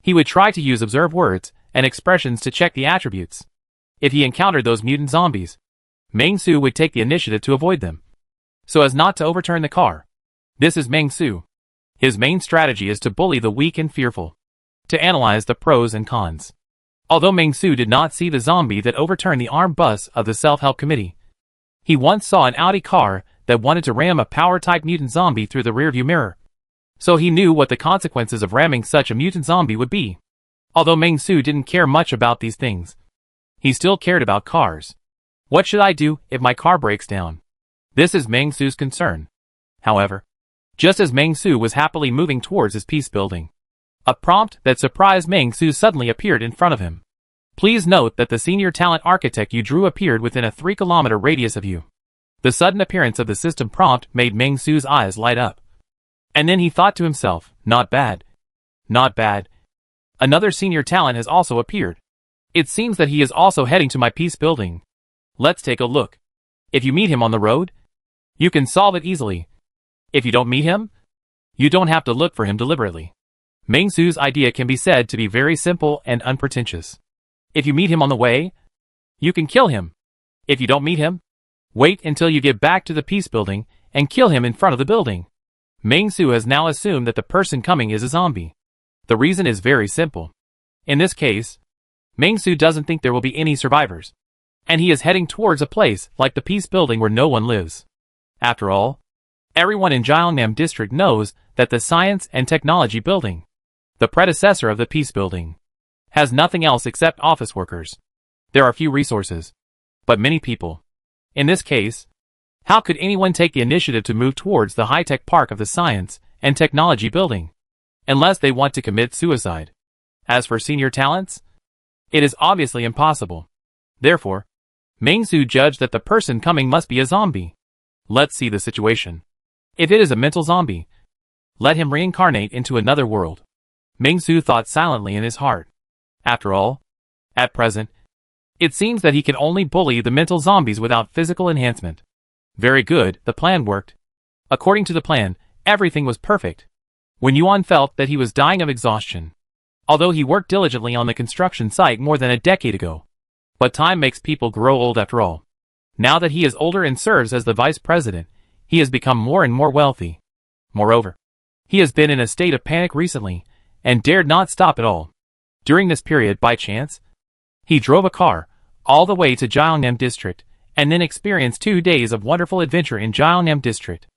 he would try to use observed words and expressions to check the attributes. If he encountered those mutant zombies, Meng Su would take the initiative to avoid them, so as not to overturn the car. This is Meng Su. His main strategy is to bully the weak and fearful, to analyze the pros and cons. Although Meng Su did not see the zombie that overturned the armed bus of the self-help committee, he once saw an Audi car that wanted to ram a power-type mutant zombie through the rearview mirror. So he knew what the consequences of ramming such a mutant zombie would be. Although Meng Su didn't care much about these things, he still cared about cars. What should I do if my car breaks down? This is Meng Su's concern. However, just as Meng Su was happily moving towards his peace building, a prompt that surprised Meng Su suddenly appeared in front of him. Please note that the senior talent architect you drew appeared within a 3-kilometer radius of you. The sudden appearance of the system prompt made Meng Su's eyes light up. And then he thought to himself, not bad. Not bad. Another senior talent has also appeared. It seems that he is also heading to my peace building. Let's take a look. If you meet him on the road, you can solve it easily. If you don't meet him, you don't have to look for him deliberately. Meng Su's idea can be said to be very simple and unpretentious. If you meet him on the way, you can kill him. If you don't meet him, wait until you get back to the peace building and kill him in front of the building. Meng Su has now assumed that the person coming is a zombie. The reason is very simple. In this case, Meng Su doesn't think there will be any survivors, and he is heading towards a place like the peace building where no one lives. After all, everyone in Jiangnam district knows that the science and technology building, the predecessor of the peace building, has nothing else except office workers. There are few resources, but many people. In this case, how could anyone take the initiative to move towards the high-tech park of the science and technology building, unless they want to commit suicide? As for senior talents, it is obviously impossible. Therefore, Meng Su judged that the person coming must be a zombie. Let's see the situation. If it is a mental zombie, let him reincarnate into another world. Meng Su thought silently in his heart. After all, at present, it seems that he can only bully the mental zombies without physical enhancement. Very good, the plan worked. According to the plan, everything was perfect. When Yuan felt that he was dying of exhaustion, although he worked diligently on the construction site more than a decade ago. But time makes people grow old after all. Now that he is older and serves as the vice president, he has become more and more wealthy. Moreover, he has been in a state of panic recently, and dared not stop at all. During this period, by chance, he drove a car all the way to Jiangnam district, and then experienced 2 days of wonderful adventure in Jiangnam district.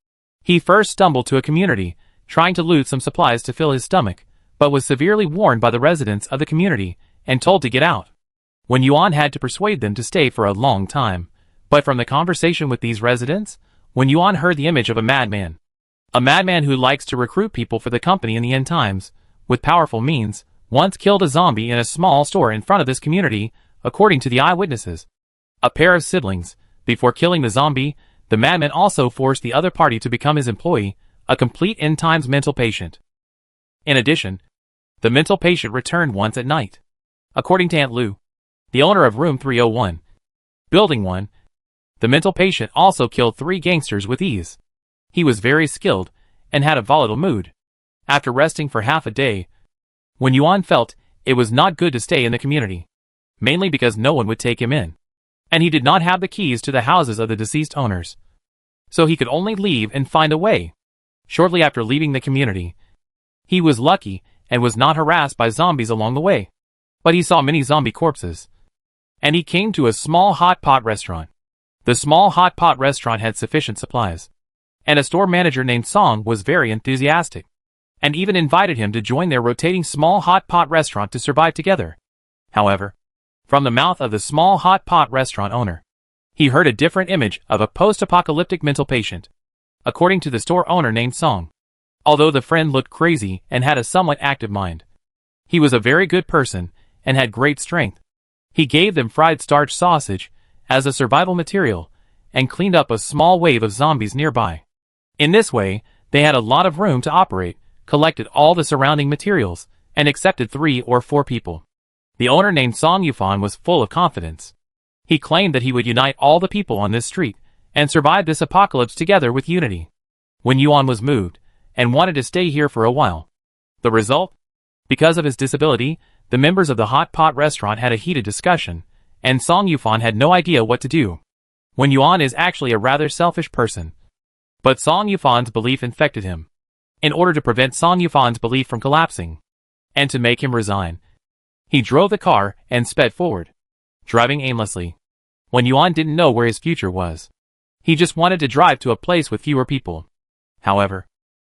He first stumbled to a community, trying to loot some supplies to fill his stomach, but was severely warned by the residents of the community, and told to get out. When Yuan had to persuade them to stay for a long time, but from the conversation with these residents, when Yuan heard the image of a madman who likes to recruit people for the company in the end times, with powerful means, once killed a zombie in a small store in front of this community, according to the eyewitnesses. A pair of siblings. Before killing the zombie, the madman also forced the other party to become his employee, a complete end times mental patient. In addition, the mental patient returned once at night. According to Aunt Lu, the owner of room 301, building 1, the mental patient also killed 3 gangsters with ease. He was very skilled, and had a volatile mood. After resting for half a day, when Yuan felt it was not good to stay in the community, mainly because no one would take him in, and he did not have the keys to the houses of the deceased owners. So he could only leave and find a way. Shortly after leaving the community, he was lucky and was not harassed by zombies along the way. But he saw many zombie corpses. And he came to a small hot pot restaurant. The small hot pot restaurant had sufficient supplies. And a store manager named Song was very enthusiastic, and even invited him to join their rotating small hot pot restaurant to survive together. However, from the mouth of the small hot pot restaurant owner, he heard a different image of a post-apocalyptic mental patient. According to the store owner named Song, although the friend looked crazy and had a somewhat active mind, he was a very good person and had great strength. He gave them fried starch sausage as a survival material and cleaned up a small wave of zombies nearby. In this way, they had a lot of room to operate, collected all the surrounding materials, and accepted 3 or 4 people. The owner named Song Yufan was full of confidence. He claimed that he would unite all the people on this street and survive this apocalypse together with unity. When Yuan was moved and wanted to stay here for a while. The result? Because of his disability, the members of the hot pot restaurant had a heated discussion, and Song Yufan had no idea what to do. When Yuan is actually a rather selfish person. But Song Yufan's belief infected him. In order to prevent Song Yufan's belief from collapsing, and to make him resign, he drove the car and sped forward, driving aimlessly. When Yuan didn't know where his future was, he just wanted to drive to a place with fewer people. However,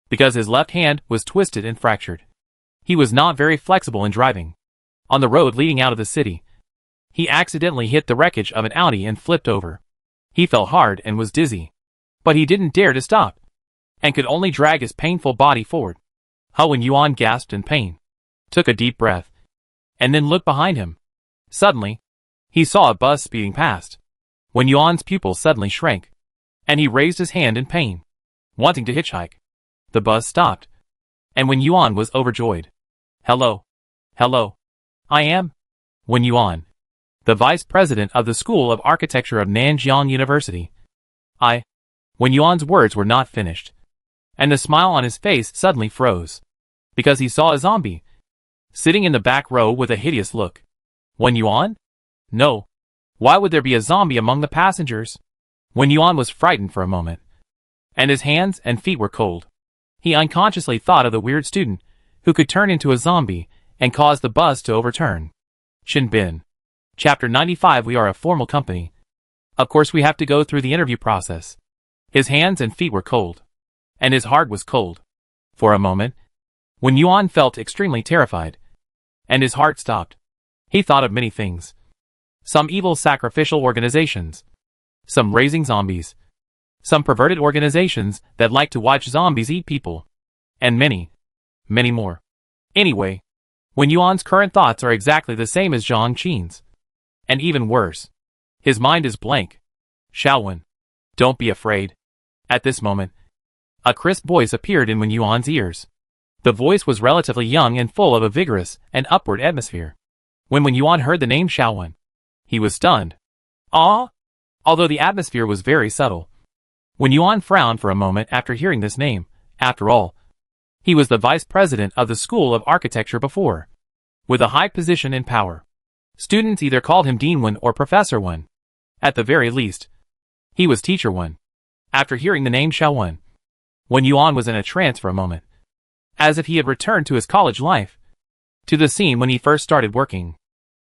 because his left hand was twisted and fractured, he was not very flexible in driving. On the road leading out of the city, he accidentally hit the wreckage of an Audi and flipped over. He fell hard and was dizzy. But he didn't dare to stop, and could only drag his painful body forward. When Yuan gasped in pain, took a deep breath, and then looked behind him. Suddenly, he saw a bus speeding past. When Yuan's pupil suddenly shrank, and he raised his hand in pain, wanting to hitchhike. The bus stopped, and when Yuan was overjoyed. Hello. Hello. I am Wen Yuan, the vice president of the School of Architecture of Nanjiang University. When Yuan's words were not finished, and the smile on his face suddenly froze, because he saw a zombie, sitting in the back row with a hideous look. Wen Yuan? No. Why would there be a zombie among the passengers? Wen Yuan was frightened for a moment, and his hands and feet were cold. He unconsciously thought of the weird student, who could turn into a zombie, and cause the bus to overturn. Shin Bin. Chapter 95. We are a formal company. Of course we have to go through the interview process. His hands and feet were cold, and his heart was cold. For a moment, Wen Yuan felt extremely terrified, and his heart stopped. He thought of many things. Some evil sacrificial organizations, some raising zombies, some perverted organizations that like to watch zombies eat people, and many, many more. Anyway, Wen Yuan's current thoughts are exactly the same as Zhang Qin's, and even worse. His mind is blank. Xiaowen, don't be afraid. At this moment, a crisp voice appeared in Wen Yuan's ears. The voice was relatively young and full of a vigorous and upward atmosphere. When Wen Yuan heard the name Xiaowen, he was stunned. Although the atmosphere was very subtle, Wen Yuan frowned for a moment after hearing this name. After all, he was the vice president of the School of Architecture before, with a high position and power. Students either called him Dean Wen or Professor Wen. At the very least, he was Teacher Wen. After hearing the name Xiaowen, Wen Yuan was in a trance for a moment, as if he had returned to his college life, to the scene when he first started working,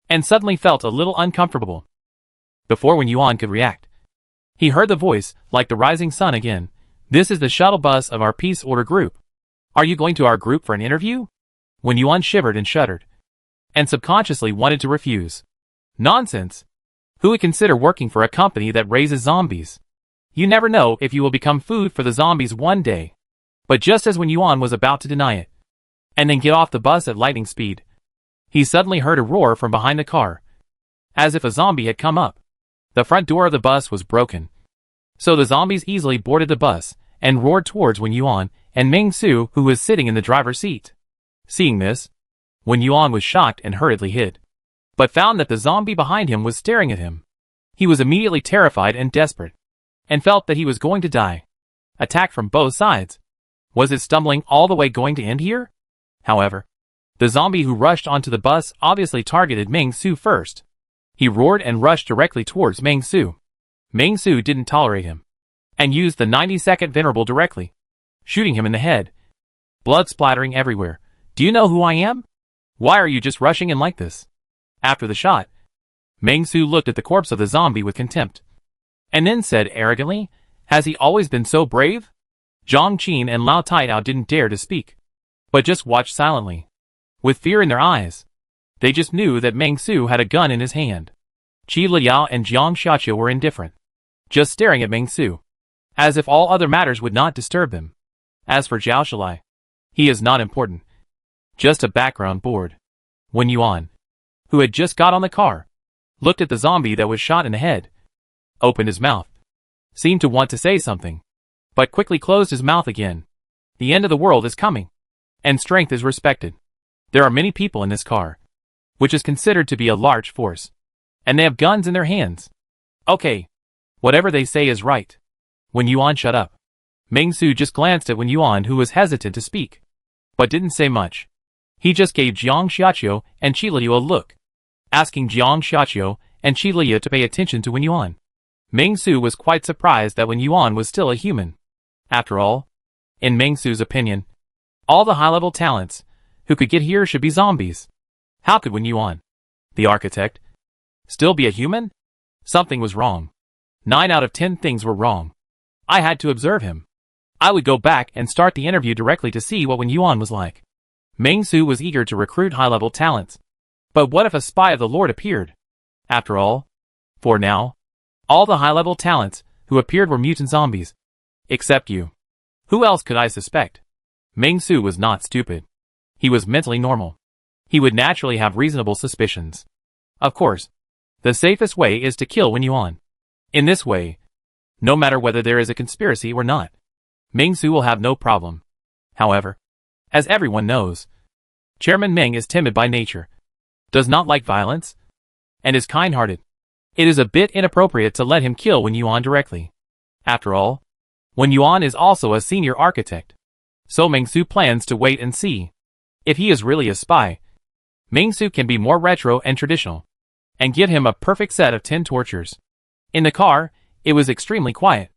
and suddenly felt a little uncomfortable. Before Wen Yuan could react, he heard the voice, like the rising sun again. This is the shuttle bus of our peace order group. Are you going to our group for an interview? Wen Yuan shivered and shuddered, and subconsciously wanted to refuse. Nonsense! Who would consider working for a company that raises zombies? You never know if you will become food for the zombies one day. But just as Wen Yuan was about to deny it, and then get off the bus at lightning speed, he suddenly heard a roar from behind the car, as if a zombie had come up. The front door of the bus was broken, so the zombies easily boarded the bus and roared towards Wen Yuan and Ming Su, who was sitting in the driver's seat. Seeing this, Wen Yuan was shocked and hurriedly hid, but found that the zombie behind him was staring at him. He was immediately terrified and desperate, and felt that he was going to die. Attacked from both sides. Was it stumbling all the way going to end here? However, the zombie who rushed onto the bus obviously targeted Ming Su first. He roared and rushed directly towards Meng Su. Meng Su didn't tolerate him, and used the 90-second venerable directly, shooting him in the head. Blood splattering everywhere. Do you know who I am? Why are you just rushing in like this? After the shot, Meng Su looked at the corpse of the zombie with contempt, and then said arrogantly, has he always been so brave? Zhang Qin and Lao Taitao didn't dare to speak, but just watched silently, with fear in their eyes. They just knew that Meng Su had a gun in his hand. Qi Liao and Jiang Xiaqiu were indifferent, just staring at Meng Su, as if all other matters would not disturb them. As for Zhao Shalai, he is not important, just a background board. Wen Yuan, who had just got on the car, looked at the zombie that was shot in the head, opened his mouth, seemed to want to say something, but quickly closed his mouth again. The end of the world is coming, and strength is respected. There are many people in this car, which is considered to be a large force, and they have guns in their hands. Okay, whatever they say is right. Wen Yuan shut up. Meng Su just glanced at Wen Yuan, who was hesitant to speak, but didn't say much. He just gave Jiang Xiaqiu and Qi Liu a look, asking Jiang Xiaqiu and Qi Liu to pay attention to Wen Yuan. Meng Su was quite surprised that Wen Yuan was still a human. After all, in Meng Su's opinion, all the high-level talents who could get here should be zombies. How could Wen Yuan, the architect, still be a human? Something was wrong. 9 out of 10 things were wrong. I had to observe him. I would go back and start the interview directly to see what Wen Yuan was like. Meng Su was eager to recruit high-level talents. But what if a spy of the Lord appeared? After all, for now, all the high-level talents who appeared were mutant zombies. Except you. Who else could I suspect? Meng Su was not stupid. He was mentally normal. He would naturally have reasonable suspicions. Of course, the safest way is to kill Wen Yuan. In this way, no matter whether there is a conspiracy or not, Meng Su will have no problem. However, as everyone knows, Chairman Meng is timid by nature, does not like violence, and is kind-hearted. It is a bit inappropriate to let him kill Wen Yuan directly. After all, Wen Yuan is also a senior architect, so Meng Su plans to wait and see. If he is really a spy, Meng Su can be more retro and traditional, and give him a perfect set of 10 tortures. In the car, it was extremely quiet.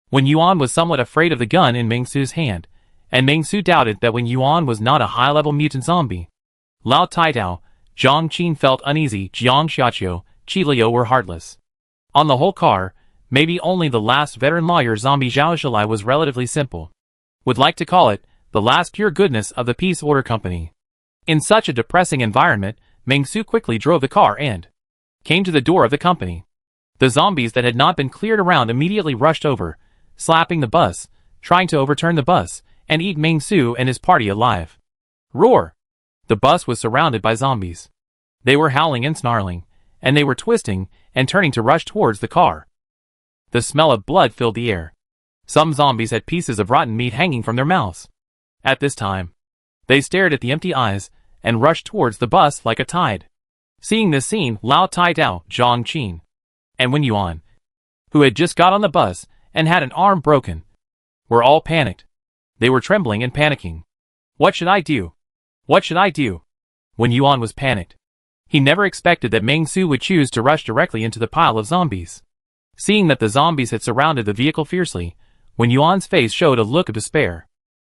Wen Yuan was somewhat afraid of the gun in Meng Su's hand, and Meng Su doubted that Wen Yuan was not a high-level mutant zombie. Lao Taitao, Zhang Qin felt uneasy. Jiang Xiaqiu, Qi Liu were heartless. On the whole car, maybe only the last veteran lawyer zombie Zhao Shalai was relatively simple. Would like to call it the last pure goodness of the Peace Order Company. In such a depressing environment, Meng Su quickly drove the car and came to the door of the company. The zombies that had not been cleared around immediately rushed over, slapping the bus, trying to overturn the bus, and eat Meng Su and his party alive. Roar! The bus was surrounded by zombies. They were howling and snarling, and they were twisting and turning to rush towards the car. The smell of blood filled the air. Some zombies had pieces of rotten meat hanging from their mouths. At this time, they stared at the empty eyes and rushed towards the bus like a tide. Seeing this scene, Lao Taitao, Zhang Qin, and Wen Yuan, who had just got on the bus and had an arm broken, were all panicked. They were trembling and panicking. What should I do? What should I do? Wen Yuan was panicked. He never expected that Meng Su would choose to rush directly into the pile of zombies. Seeing that the zombies had surrounded the vehicle fiercely, Wen Yuan's face showed a look of despair.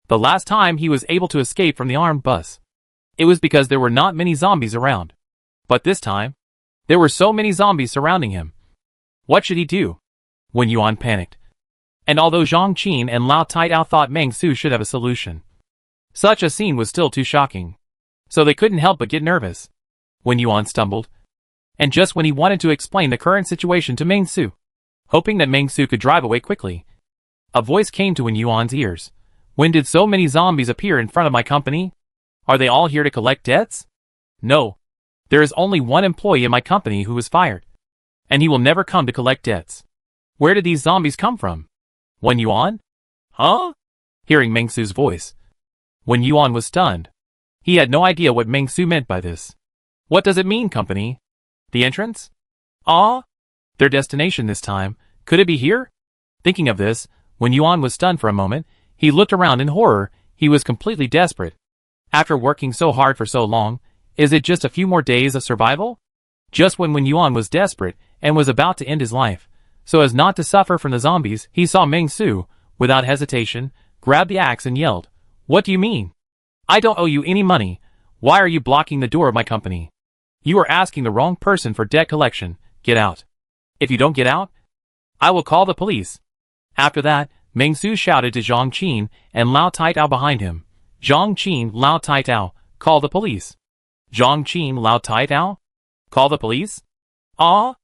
The last time he was able to escape from the armed bus, it was because there were not many zombies around. But this time, there were so many zombies surrounding him. What should he do? Wen Yuan panicked. And although Zhang Qin and Lao Taitao thought Meng Su should have a solution, such a scene was still too shocking. So they couldn't help but get nervous. Wen Yuan stumbled. And just when he wanted to explain the current situation to Meng Su, hoping that Meng Su could drive away quickly, a voice came to Wen Yuan's ears. When did so many zombies appear in front of my company? Are they all here to collect debts? No. There is only one employee in my company who was fired, and he will never come to collect debts. Where did these zombies come from? Wen Yuan? Huh? Hearing Meng Su's voice, Wen Yuan was stunned. He had no idea what Meng Su meant by this. What does it mean, company? The entrance? Ah? Their destination this time. Could it be here? Thinking of this, Wen Yuan was stunned for a moment. He looked around in horror. He was completely desperate. After working so hard for so long, is it just a few more days of survival? Just when Wen Yuan was desperate and was about to end his life, so as not to suffer from the zombies, he saw Meng Su, without hesitation, grab the axe and yelled, "What do you mean? I don't owe you any money. Why are you blocking the door of my company? You are asking the wrong person for debt collection. Get out. If you don't get out, I will call the police." After that, Meng Su shouted to Zhang Qin and Lao Taitao behind him. Zhang Qin, Lao Taitao, call the police. Zhang Qin, Lao Taitao? Call the police? Ah?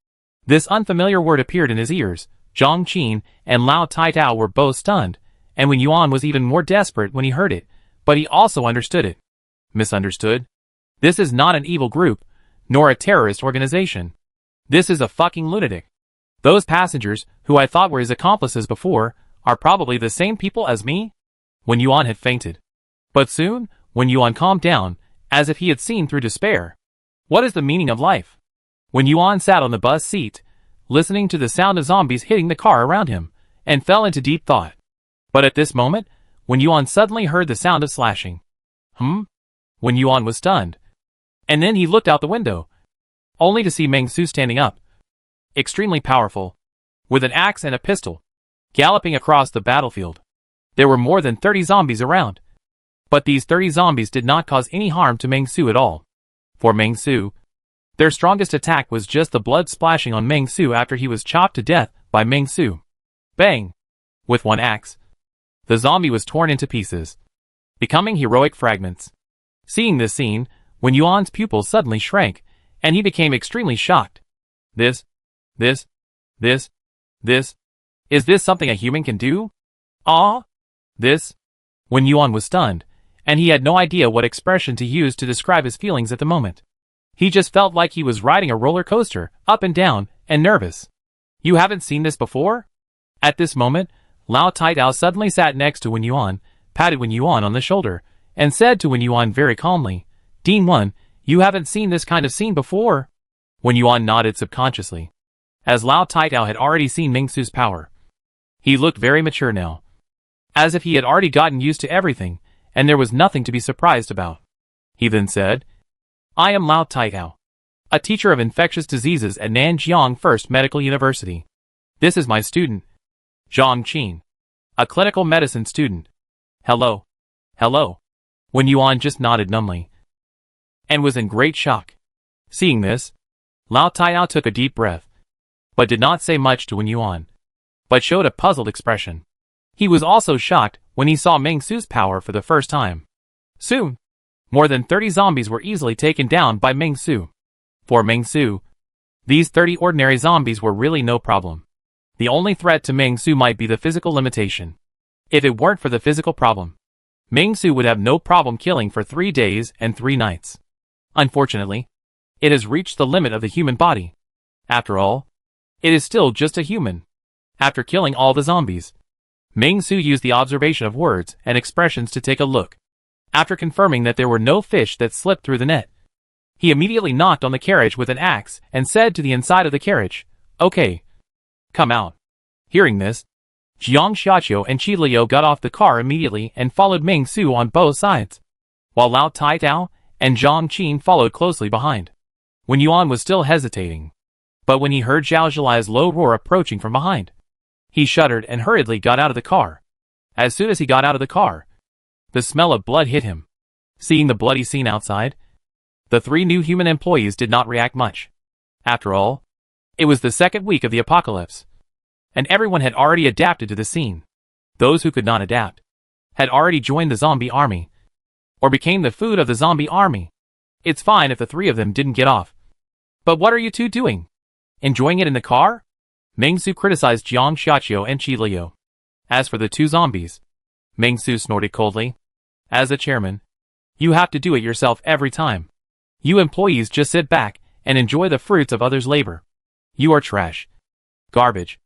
This unfamiliar word appeared in his ears. Zhang Qin and Lao Taitao were both stunned, and Wen Yuan was even more desperate when he heard it, but he also understood it. Misunderstood? This is not an evil group, nor a terrorist organization. This is a fucking lunatic. Those passengers, who I thought were his accomplices before, are probably the same people as me? Wen Yuan had fainted. But soon, Wen Yuan calmed down, as if he had seen through despair. What is the meaning of life? Wen Yuan sat on the bus seat, listening to the sound of zombies hitting the car around him, and fell into deep thought. But at this moment, Wen Yuan suddenly heard the sound of slashing. Wen Yuan was stunned. And then he looked out the window, only to see Meng Su standing up, extremely powerful, with an axe and a pistol, galloping across the battlefield. There were more than 30 zombies around. But these 30 zombies did not cause any harm to Meng Su at all. For Meng Su, their strongest attack was just the blood splashing on Meng Su after he was chopped to death by Meng Su. Bang! With one axe, the zombie was torn into pieces, becoming heroic fragments. Seeing this scene, Wen Yuan's pupils suddenly shrank, and he became extremely shocked. Is this something a human can do? Wen Yuan was stunned, and he had no idea what expression to use to describe his feelings at the moment. He just felt like he was riding a roller coaster, up and down, and nervous. You haven't seen this before? At this moment, Lao Taitao suddenly sat next to Wen Yuan, patted Wen Yuan on the shoulder, and said to Wen Yuan very calmly, "Dean Wen, you haven't seen this kind of scene before?" Wen Yuan nodded subconsciously, as Lao Taitao had already seen Meng Su's power. He looked very mature now, as if he had already gotten used to everything, and there was nothing to be surprised about. He then said, "I am Lao Taitao, a teacher of infectious diseases at Nanjiang First Medical University. This is my student, Zhang Qin, a clinical medicine student. Hello." Wen Yuan just nodded numbly, and was in great shock. Seeing this, Lao Taitao took a deep breath, but did not say much to Wen Yuan, but showed a puzzled expression. He was also shocked when he saw Meng Su's power for the first time. Soon, more than 30 zombies were easily taken down by Meng Su. For Meng Su, these 30 ordinary zombies were really no problem. The only threat to Meng Su might be the physical limitation. If it weren't for the physical problem, Meng Su would have no problem killing for 3 days and 3 nights. Unfortunately, it has reached the limit of the human body. After all, it is still just a human. After killing all the zombies, Meng Su used the observation of words and expressions to take a look. After confirming that there were no fish that slipped through the net, he immediately knocked on the carriage with an axe and said to the inside of the carriage, "Okay, come out." Hearing this, Jiang Xiaqiu and Qi Liu got off the car immediately and followed Meng Su on both sides, while Lao Taitao and Zhang Qin followed closely behind. Wen Yuan was still hesitating, but when he heard Zhao Zhilai's low roar approaching from behind, he shuddered and hurriedly got out of the car. As soon as he got out of the car, the smell of blood hit him. Seeing the bloody scene outside, the 3 new human employees did not react much. After all, it was the second week of the apocalypse, and everyone had already adapted to the scene. Those who could not adapt had already joined the zombie army, or became the food of the zombie army. It's fine if the 3 of them didn't get off. But what are you 2 doing? Enjoying it in the car? Meng Su criticized Jiang Xiaqiu and Qi Liu. As for the 2 zombies, Meng Su snorted coldly. As a chairman, you have to do it yourself every time. You employees just sit back and enjoy the fruits of others' labor. You are trash, garbage,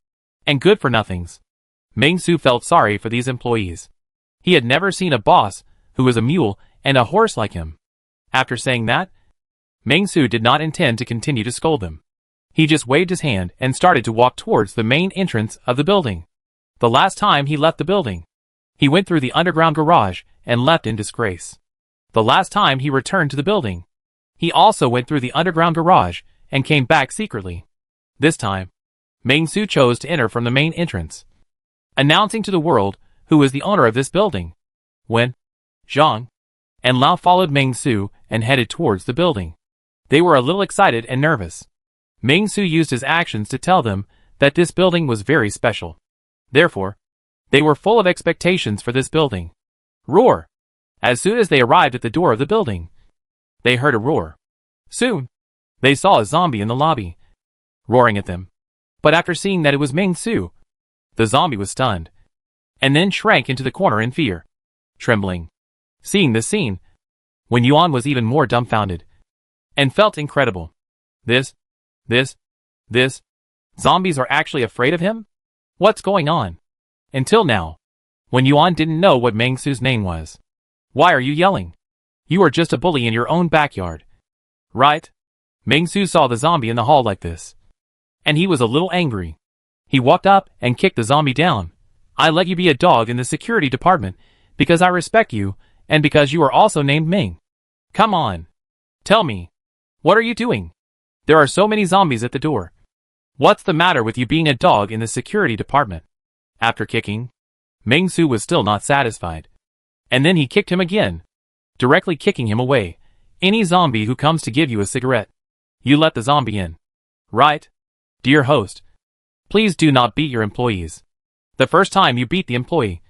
and good for nothings. Meng Su felt sorry for these employees. He had never seen a boss who was a mule and a horse like him. After saying that, Meng Su did not intend to continue to scold them. He just waved his hand and started to walk towards the main entrance of the building. The last time he left the building, he went through the underground garage and left in disgrace. The last time he returned to the building, he also went through the underground garage and came back secretly. This time, Meng Su chose to enter from the main entrance, announcing to the world who was the owner of this building. When Zhang and Lao followed Meng Su and headed towards the building, they were a little excited and nervous. Meng Su used his actions to tell them that this building was very special. Therefore, they were full of expectations for this building. Roar! As soon as they arrived at the door of the building, they heard a roar. Soon, they saw a zombie in the lobby, roaring at them. But after seeing that it was Meng Su, the zombie was stunned, and then shrank into the corner in fear, trembling. Seeing this scene, Wen Yuan was even more dumbfounded, and felt incredible. This zombies are actually afraid of him? What's going on? Until now, Wen Yuan didn't know what Meng Su's name was. Why are you yelling? You are just a bully in your own backyard. Right? Meng Su saw the zombie in the hall like this, and he was a little angry. He walked up and kicked the zombie down. I let you be a dog in the security department because I respect you and because you are also named Ming. Come on. Tell me. What are you doing? There are so many zombies at the door. What's the matter with you being a dog in the security department? After kicking, Meng Su was still not satisfied. And then he kicked him again, directly kicking him away. Any zombie who comes to give you a cigarette, you let the zombie in. Right? Dear host, please do not beat your employees. The first time you beat the employee,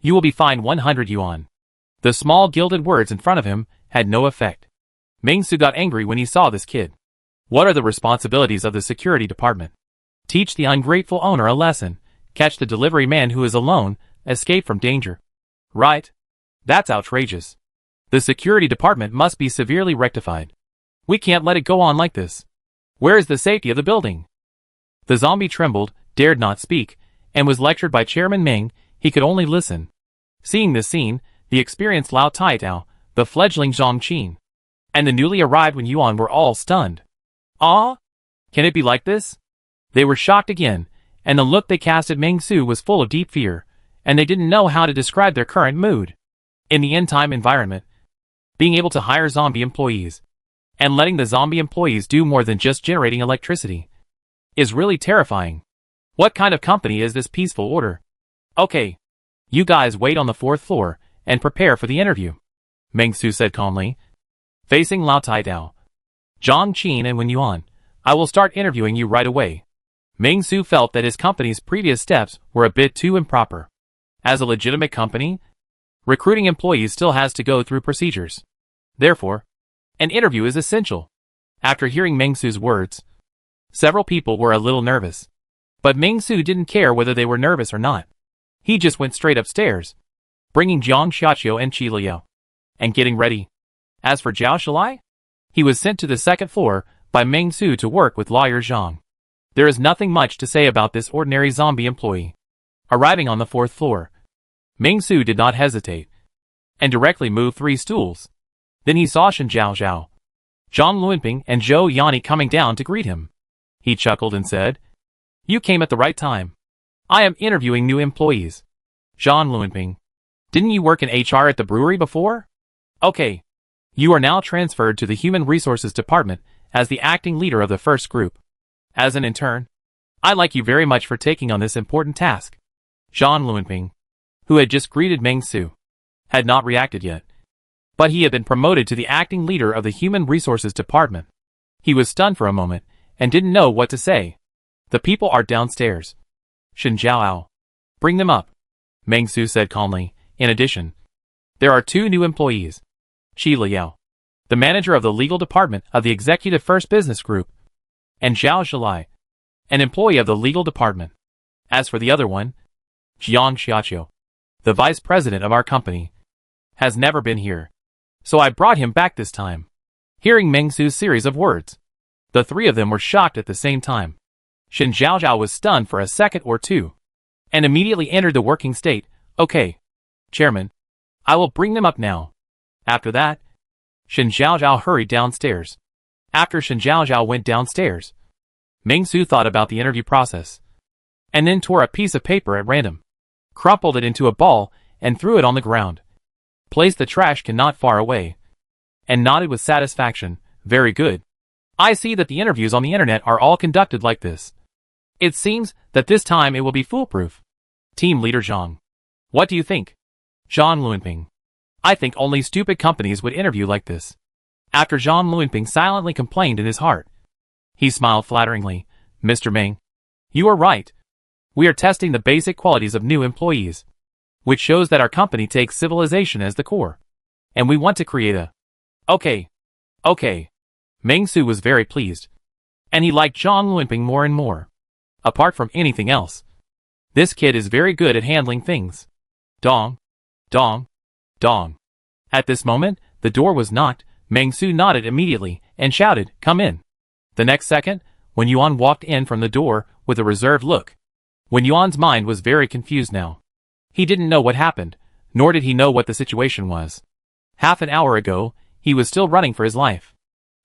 you will be fined 100 yuan. The small gilded words in front of him had no effect. Meng Su got angry when he saw this kid. What are the responsibilities of the security department? Teach the ungrateful owner a lesson. Catch the delivery man who is alone, escape from danger. Right? That's outrageous. The security department must be severely rectified. We can't let it go on like this. Where is the safety of the building? The zombie trembled, dared not speak, and was lectured by Chairman Ming. He could only listen. Seeing this scene, the experienced Lao Taitao, the fledgling Zhang Qin, and the newly arrived Wen Yuan were all stunned. Ah? Can it be like this? They were shocked again, and the look they cast at Meng Su was full of deep fear, and they didn't know how to describe their current mood. In the end-time environment, being able to hire zombie employees, and letting the zombie employees do more than just generating electricity, is really terrifying. What kind of company is this peaceful order? Okay. You guys wait on the 4th floor, and prepare for the interview, Meng Su said calmly. Facing Lao Taidao, Zhang Qin and Wen Yuan, I will start interviewing you right away. Meng Su felt that his company's previous steps were a bit too improper. As a legitimate company, recruiting employees still has to go through procedures. Therefore, an interview is essential. After hearing Meng Su's words, several people were a little nervous. But Meng Su didn't care whether they were nervous or not. He just went straight upstairs, bringing Jiang Xiaqiu and Qi Liao, and getting ready. As for Zhao Shilai, he was sent to the 2nd floor by Meng Su to work with lawyer Zhang. There is nothing much to say about this ordinary zombie employee. Arriving on the 4th floor, Meng Su did not hesitate, and directly moved 3 stools. Then he saw Shen Zhao, Zhang Luanping and Zhou Yanni coming down to greet him. He chuckled and said, You came at the right time. I am interviewing new employees. Zhang Luanping, didn't you work in HR at the brewery before? Okay. You are now transferred to the Human Resources Department as the acting leader of the first group. As an intern, I like you very much for taking on this important task. Zhang Luanping, who had just greeted Meng Su, had not reacted yet. But he had been promoted to the acting leader of the Human Resources Department. He was stunned for a moment and didn't know what to say. The people are downstairs. Shen Zhao, bring them up, Meng Su said calmly. In addition, there are 2 new employees. Qi Liao, the manager of the legal department of the Executive First Business Group, and Zhao Shilai, an employee of the legal department. As for the other one, Jiang Xiaqiu, the vice president of our company, has never been here, so I brought him back this time. Hearing Meng Su's series of words, the 3 of them were shocked at the same time. Shen Zhao was stunned for a second or two, and immediately entered the working state. Okay, chairman, I will bring them up now. After that, Shen Zhao hurried downstairs. After Shen Zhao went downstairs, Meng Su thought about the interview process, and then tore a piece of paper at random, crumpled it into a ball, and threw it on the ground. Placed the trash can not far away, and nodded with satisfaction. Very good. I see that the interviews on the internet are all conducted like this. It seems that this time it will be foolproof. Team Leader Zhang. What do you think? Zhang Luanping. I think only stupid companies would interview like this. After Zhang Luanping silently complained in his heart. He smiled flatteringly. Mr. Meng. You are right. We are testing the basic qualities of new employees, which shows that our company takes civilization as the core. And we want to create a... Okay. Meng Su was very pleased. And he liked Zhang Luanping more and more. Apart from anything else. This kid is very good at handling things. Dong. Dong. Dong. At this moment, the door was knocked. Meng Su nodded immediately and shouted, come in. The next second, Wen Yuan walked in from the door with a reserved look. Wen Yuan's mind was very confused now. He didn't know what happened, nor did he know what the situation was. Half an hour ago, he was still running for his life.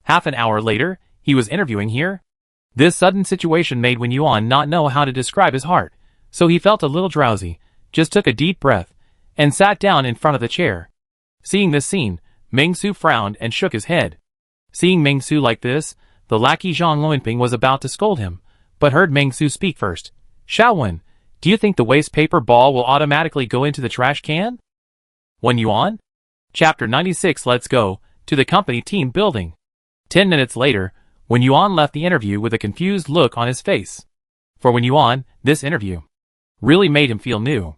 Half an hour later, he was interviewing here. This sudden situation made Wen Yuan not know how to describe his heart, so he felt a little drowsy, just took a deep breath, and sat down in front of the chair. Seeing this scene, Meng Su frowned and shook his head. Seeing Meng Su like this, the lackey Zhang Luanping was about to scold him, but heard Meng Su speak first. Xiaowen, do you think the waste paper ball will automatically go into the trash can? Wen Yuan? Chapter 96. Let's go to the company team building. 10 minutes later, Wen Yuan left the interview with a confused look on his face. For Wen Yuan, this interview really made him feel new.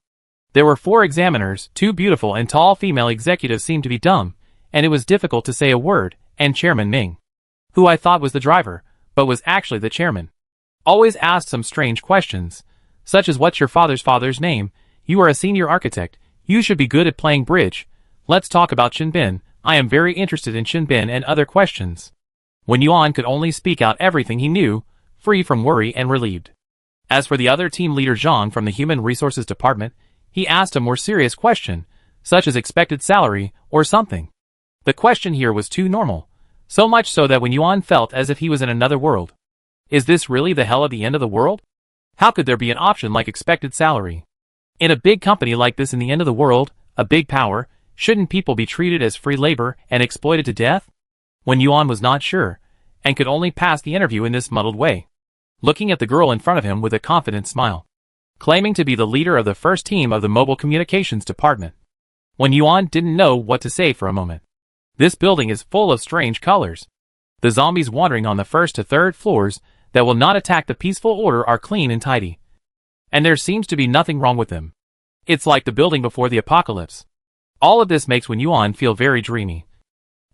There were 4 examiners, 2 beautiful and tall female executives seemed to be dumb, and it was difficult to say a word, and Chairman Ming, who I thought was the driver, but was actually the chairman, always asked some strange questions, such as what's your father's name, you are a senior architect, you should be good at playing bridge, let's talk about Shinbin, I am very interested in Shinbin and other questions. Wen Yuan could only speak out everything he knew, free from worry and relieved. As for the other team leader Zhang from the Human Resources Department, he asked a more serious question, such as expected salary, or something. The question here was too normal, so much so that Wen Yuan felt as if he was in another world. Is this really the hell at the end of the world? How could there be an option like expected salary? In a big company like this in the end of the world, a big power, shouldn't people be treated as free labor and exploited to death? Wen Yuan was not sure, and could only pass the interview in this muddled way, looking at the girl in front of him with a confident smile. Claiming to be the leader of the first team of the Mobile Communications Department. Wen Yuan didn't know what to say for a moment. This building is full of strange colors. The zombies wandering on the 1st to 3rd floors that will not attack the peaceful order are clean and tidy. And there seems to be nothing wrong with them. It's like the building before the apocalypse. All of this makes Wen Yuan feel very dreamy.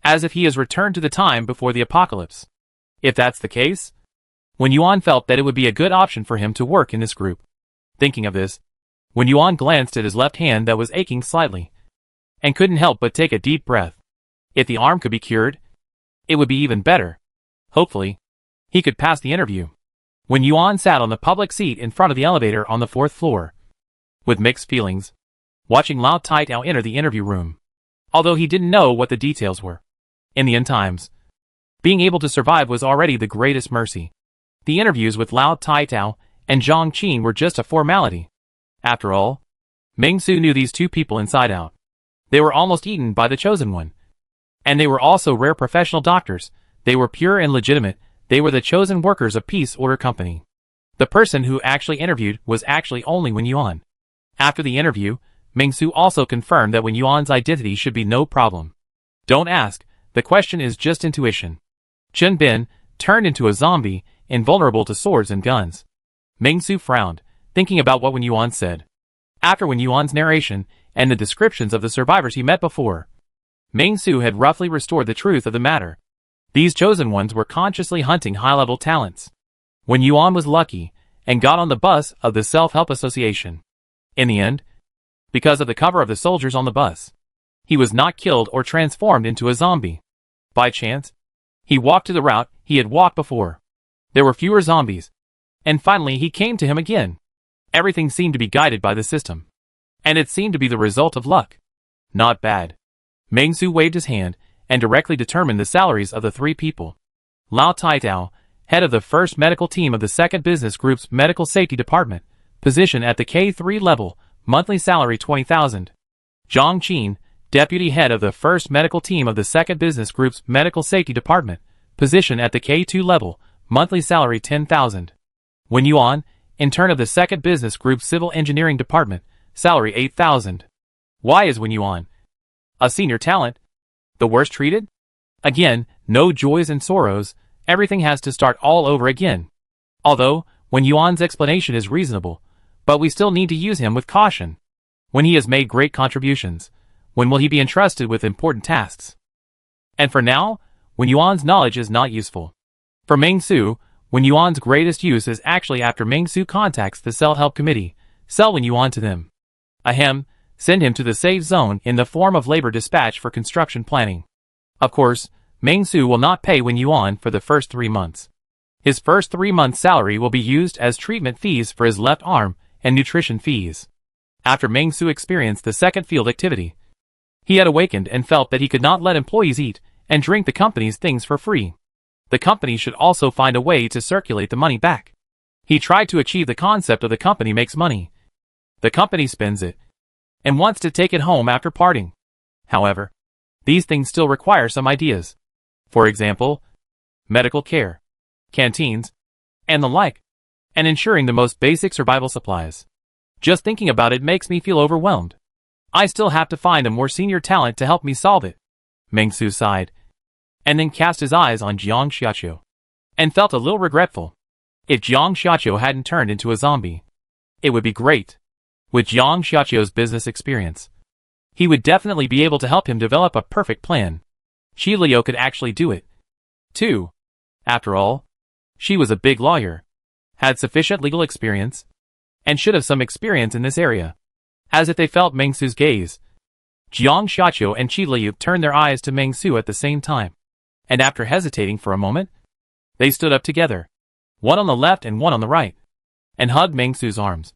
As if he has returned to the time before the apocalypse. If that's the case, Wen Yuan felt that it would be a good option for him to work in this group. Thinking of this, Wen Yuan glanced at his left hand that was aching slightly, and couldn't help but take a deep breath. If the arm could be cured, it would be even better. Hopefully, he could pass the interview. Wen Yuan sat on the public seat in front of the elevator on the 4th floor, with mixed feelings, watching Lao Taitao enter the interview room, although he didn't know what the details were. In the end times, being able to survive was already the greatest mercy. The interviews with Lao Taitao and Zhang Qin were just a formality. After all, Meng Su knew these 2 people inside out. They were almost eaten by the chosen one. And they were also rare professional doctors. They were pure and legitimate. They were the chosen workers of Peace Order Company. The person who actually interviewed was actually only Wen Yuan. After the interview, Meng Su also confirmed that Wen Yuan's identity should be no problem. Don't ask, the question is just intuition. Chen Bin turned into a zombie, invulnerable to swords and guns. Meng Su frowned, thinking about what Wen Yuan said. After Wen Yuan's narration and the descriptions of the survivors he met before, Meng Su had roughly restored the truth of the matter. These chosen ones were consciously hunting high-level talents. Wen Yuan was lucky and got on the bus of the Self-Help Association. In the end, because of the cover of the soldiers on the bus, he was not killed or transformed into a zombie. By chance, he walked to the route he had walked before. There were fewer zombies. And finally he came to him again. Everything seemed to be guided by the system. And it seemed to be the result of luck. Not bad. Meng Su waved his hand and directly determined the salaries of the 3 people. Lao Taitao, head of the 1st medical team of the 2nd business group's medical safety department, position at the K3 level, monthly salary 20,000. Zhang Qin, deputy head of the 1st medical team of the 2nd business group's medical safety department, Position at the K2 level, monthly salary 10,000. Wen Yuan, intern of the 2nd Business Group Civil Engineering Department, salary 8,000. Why is Wen Yuan a senior talent the worst treated? Again, no joys and sorrows, everything has to start all over again. Although, Wen Yuan's explanation is reasonable, but we still need to use him with caution. When he has made great contributions, when will he be entrusted with important tasks? And for now, Wen Yuan's knowledge is not useful. For Meng Su, Wen Yuan's greatest use is actually after Meng Su contacts the self-help committee, sell Wen Yuan to them. Ahem, send him to the safe zone in the form of labor dispatch for construction planning. Of course, Meng Su will not pay Wen Yuan for the first 3 months. His first 3 months' salary will be used as treatment fees for his left arm and nutrition fees. After Meng Su experienced the second field activity, he had awakened and felt that he could not let employees eat and drink the company's things for free. The company should also find a way to circulate the money back. He tried to achieve the concept of the company makes money. The company spends it and wants to take it home after parting. However, these things still require some ideas. For example, medical care, canteens, and the like, and ensuring the most basic survival supplies. Just thinking about it makes me feel overwhelmed. I still have to find a more senior talent to help me solve it. Meng Su sighed, and then cast his eyes on Jiang Xiaqiu, and felt a little regretful. If Jiang Xiaqiu hadn't turned into a zombie, it would be great. With Jiang Xiaqiu's business experience, he would definitely be able to help him develop a perfect plan. Xi Liu could actually do it, too. After all, she was a big lawyer, had sufficient legal experience, and should have some experience in this area. As if they felt Meng Su's gaze, Jiang Xiaqiu and Xi Liu turned their eyes to Meng Su at the same time, and after hesitating for a moment, they stood up together, one on the left and one on the right, and hugged Meng Su's arms,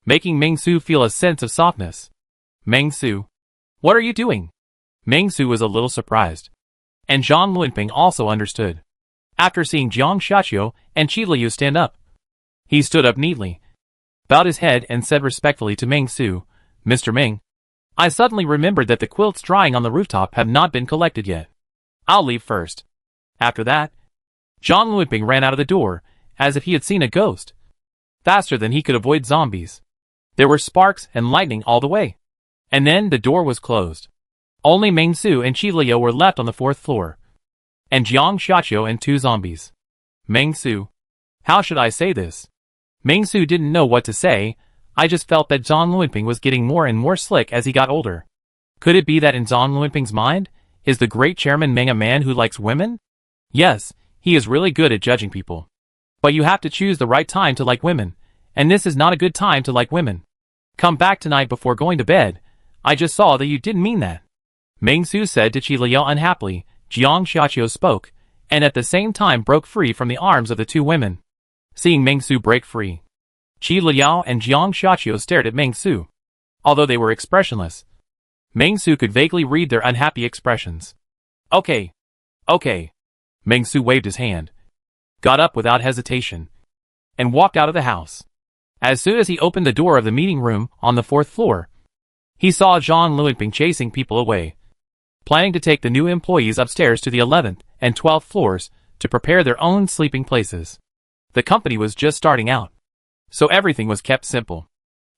making Meng Su feel a sense of softness. Meng Su, what are you doing? Meng Su was a little surprised, and Zhang Luanping also understood. After seeing Jiang Xiaqiu and Xi Liu stand up, he stood up neatly, bowed his head and said respectfully to Meng Su, Mr. Meng, I suddenly remembered that the quilts drying on the rooftop have not been collected yet. I'll leave first. After that, Zhang Luanping ran out of the door, as if he had seen a ghost. Faster than he could avoid zombies. There were sparks and lightning all the way. And then the door was closed. Only Meng Su and Xi Liu were left on the 4th floor. And Jiang Xiaqiu and 2 zombies. Meng Su. How should I say this? Meng Su didn't know what to say. I just felt that Zhang Luanping was getting more and more slick as he got older. Could it be that in Zhang Luanping's mind, is the great chairman Meng a man who likes women? Yes, he is really good at judging people. But you have to choose the right time to like women, and this is not a good time to like women. Come back tonight before going to bed. I just saw that you didn't mean that. Meng Su said to Xi Liu unhappily. Jiang Xiaqiu spoke, and at the same time broke free from the arms of the 2 women. Seeing Meng Su break free, Xi Liu and Jiang Xiaqiu stared at Meng Su. Although they were expressionless, Meng Su could vaguely read their unhappy expressions. Okay. Okay. Meng Su waved his hand, got up without hesitation, and walked out of the house. As soon as he opened the door of the meeting room on the 4th floor, he saw Zhang Luanping chasing people away, planning to take the new employees upstairs to the 11th and 12th floors to prepare their own sleeping places. The company was just starting out, so everything was kept simple.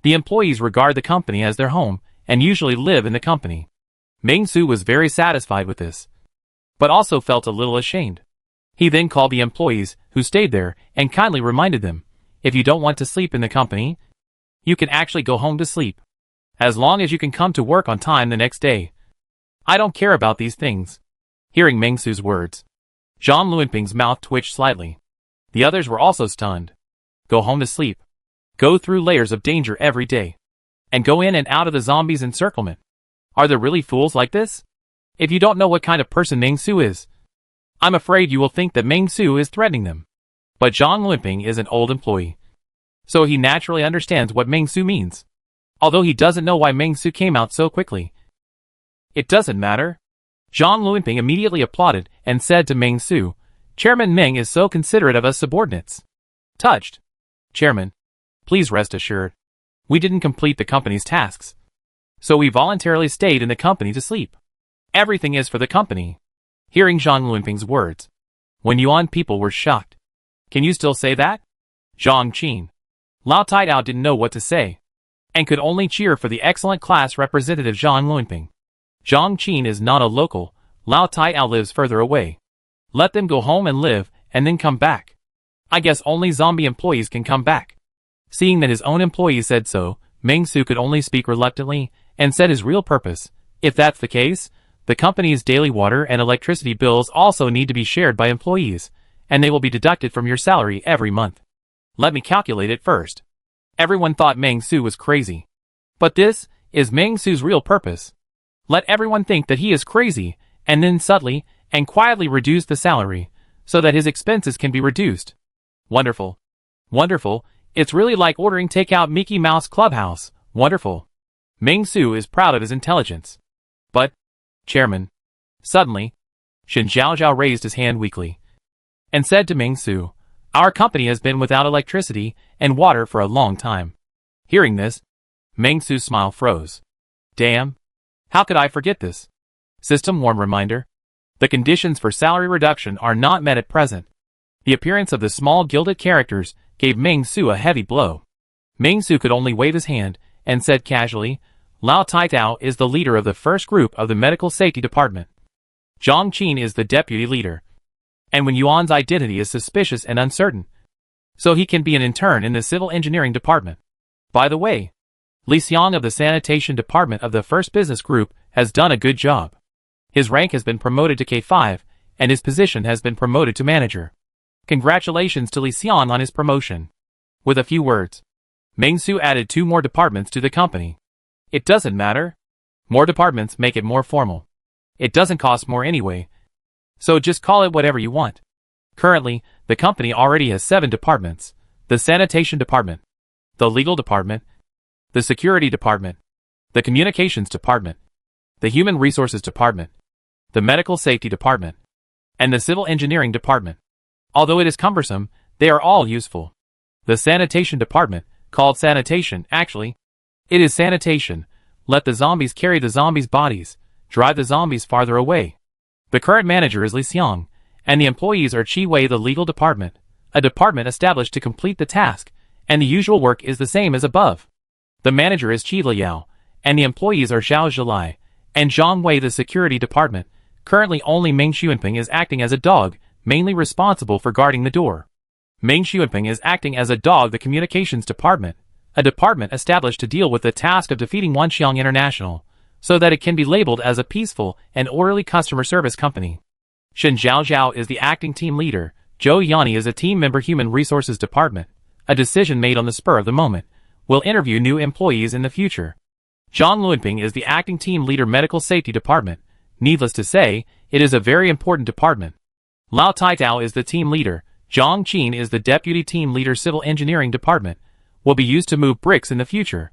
The employees regard the company as their home and usually live in the company. Meng Su was very satisfied with this, but also felt a little ashamed. He then called the employees who stayed there and kindly reminded them, if you don't want to sleep in the company, you can actually go home to sleep, as long as you can come to work on time the next day. I don't care about these things. Hearing Meng Su's words, Zhang Luanping's mouth twitched slightly. The others were also stunned. Go home to sleep. Go through layers of danger every day. And go in and out of the zombies' encirclement. Are there really fools like this? If you don't know what kind of person Meng Su is, I'm afraid you will think that Meng Su is threatening them. But Zhang Luanping is an old employee, so he naturally understands what Meng Su means. Although he doesn't know why Meng Su came out so quickly. It doesn't matter. Zhang Luanping immediately applauded and said to Meng Su, Chairman Meng is so considerate of us subordinates. Touched. Chairman, please rest assured, we didn't complete the company's tasks, so we voluntarily stayed in the company to sleep. Everything is for the company. Hearing Zhang Luanping's words, When Yuan people were shocked. Can you still say that? Zhang Qin. Lao Taitao didn't know what to say, and could only cheer for the excellent class representative Zhang Luanping. Zhang Qin is not a local, Lao Taitao lives further away. Let them go home and live, and then come back. I guess only zombie employees can come back. Seeing that his own employees said so, Meng Su could only speak reluctantly, and said his real purpose. If that's the case, the company's daily water and electricity bills also need to be shared by employees, and they will be deducted from your salary every month. Let me calculate it first. Everyone thought Meng Su was crazy. But this is Meng Su's real purpose. Let everyone think that he is crazy, and then subtly and quietly reduce the salary, so that his expenses can be reduced. Wonderful. Wonderful. It's really like ordering takeout Mickey Mouse Clubhouse. Wonderful. Meng Su is proud of his intelligence. But, Chairman. Suddenly, Shen Zhaozhao raised his hand weakly and said to Meng Su, our company has been without electricity and water for a long time. Hearing this, Meng Su's smile froze. Damn. How could I forget this? System warm reminder. The conditions for salary reduction are not met at present. The appearance of the small gilded characters gave Meng Su a heavy blow. Meng Su could only wave his hand and said casually, Lao Taitao is the leader of the first group of the Medical Safety Department. Zhang Qin is the deputy leader. And when Yuan's identity is suspicious and uncertain, so he can be an intern in the Civil Engineering Department. By the way, Li Xiang of the Sanitation Department of the First Business Group has done a good job. His rank has been promoted to K5, and his position has been promoted to manager. Congratulations to Li Xiang on his promotion. With a few words, Meng Su added 2 more departments to the company. It doesn't matter. More departments make it more formal. It doesn't cost more anyway. So just call it whatever you want. Currently, the company already has 7 departments. The Sanitation Department, the Legal Department, the Security Department, the Communications Department, the Human Resources Department, the Medical Safety Department, and the Civil Engineering Department. Although it is cumbersome, they are all useful. The Sanitation Department, called Sanitation, actually, it is sanitation. Let the zombies carry the zombies' bodies, drive the zombies farther away. The current manager is Li Xiang, and the employees are Qi Wei, the Legal Department, a department established to complete the task, and the usual work is the same as above. The manager is Qi Liao, and the employees are Zhao Zhilai, and Zhang Wei, the Security Department. Currently only Meng Xuanping is acting as a dog, mainly responsible for guarding the door. Meng Xuanping is acting as a dog, the Communications Department, a department established to deal with the task of defeating Wanxiang International, so that it can be labeled as a peaceful and orderly customer service company. Shen Zhaozhao is the acting team leader. Zhou Yani is a team member, Human Resources Department. A decision made on the spur of the moment. Will interview new employees in the future. Zhang Luanping is the acting team leader, Medical Safety Department. Needless to say, it is a very important department. Lao Taitao is the team leader. Zhang Qin is the deputy team leader, Civil Engineering Department. Will be used to move bricks in the future.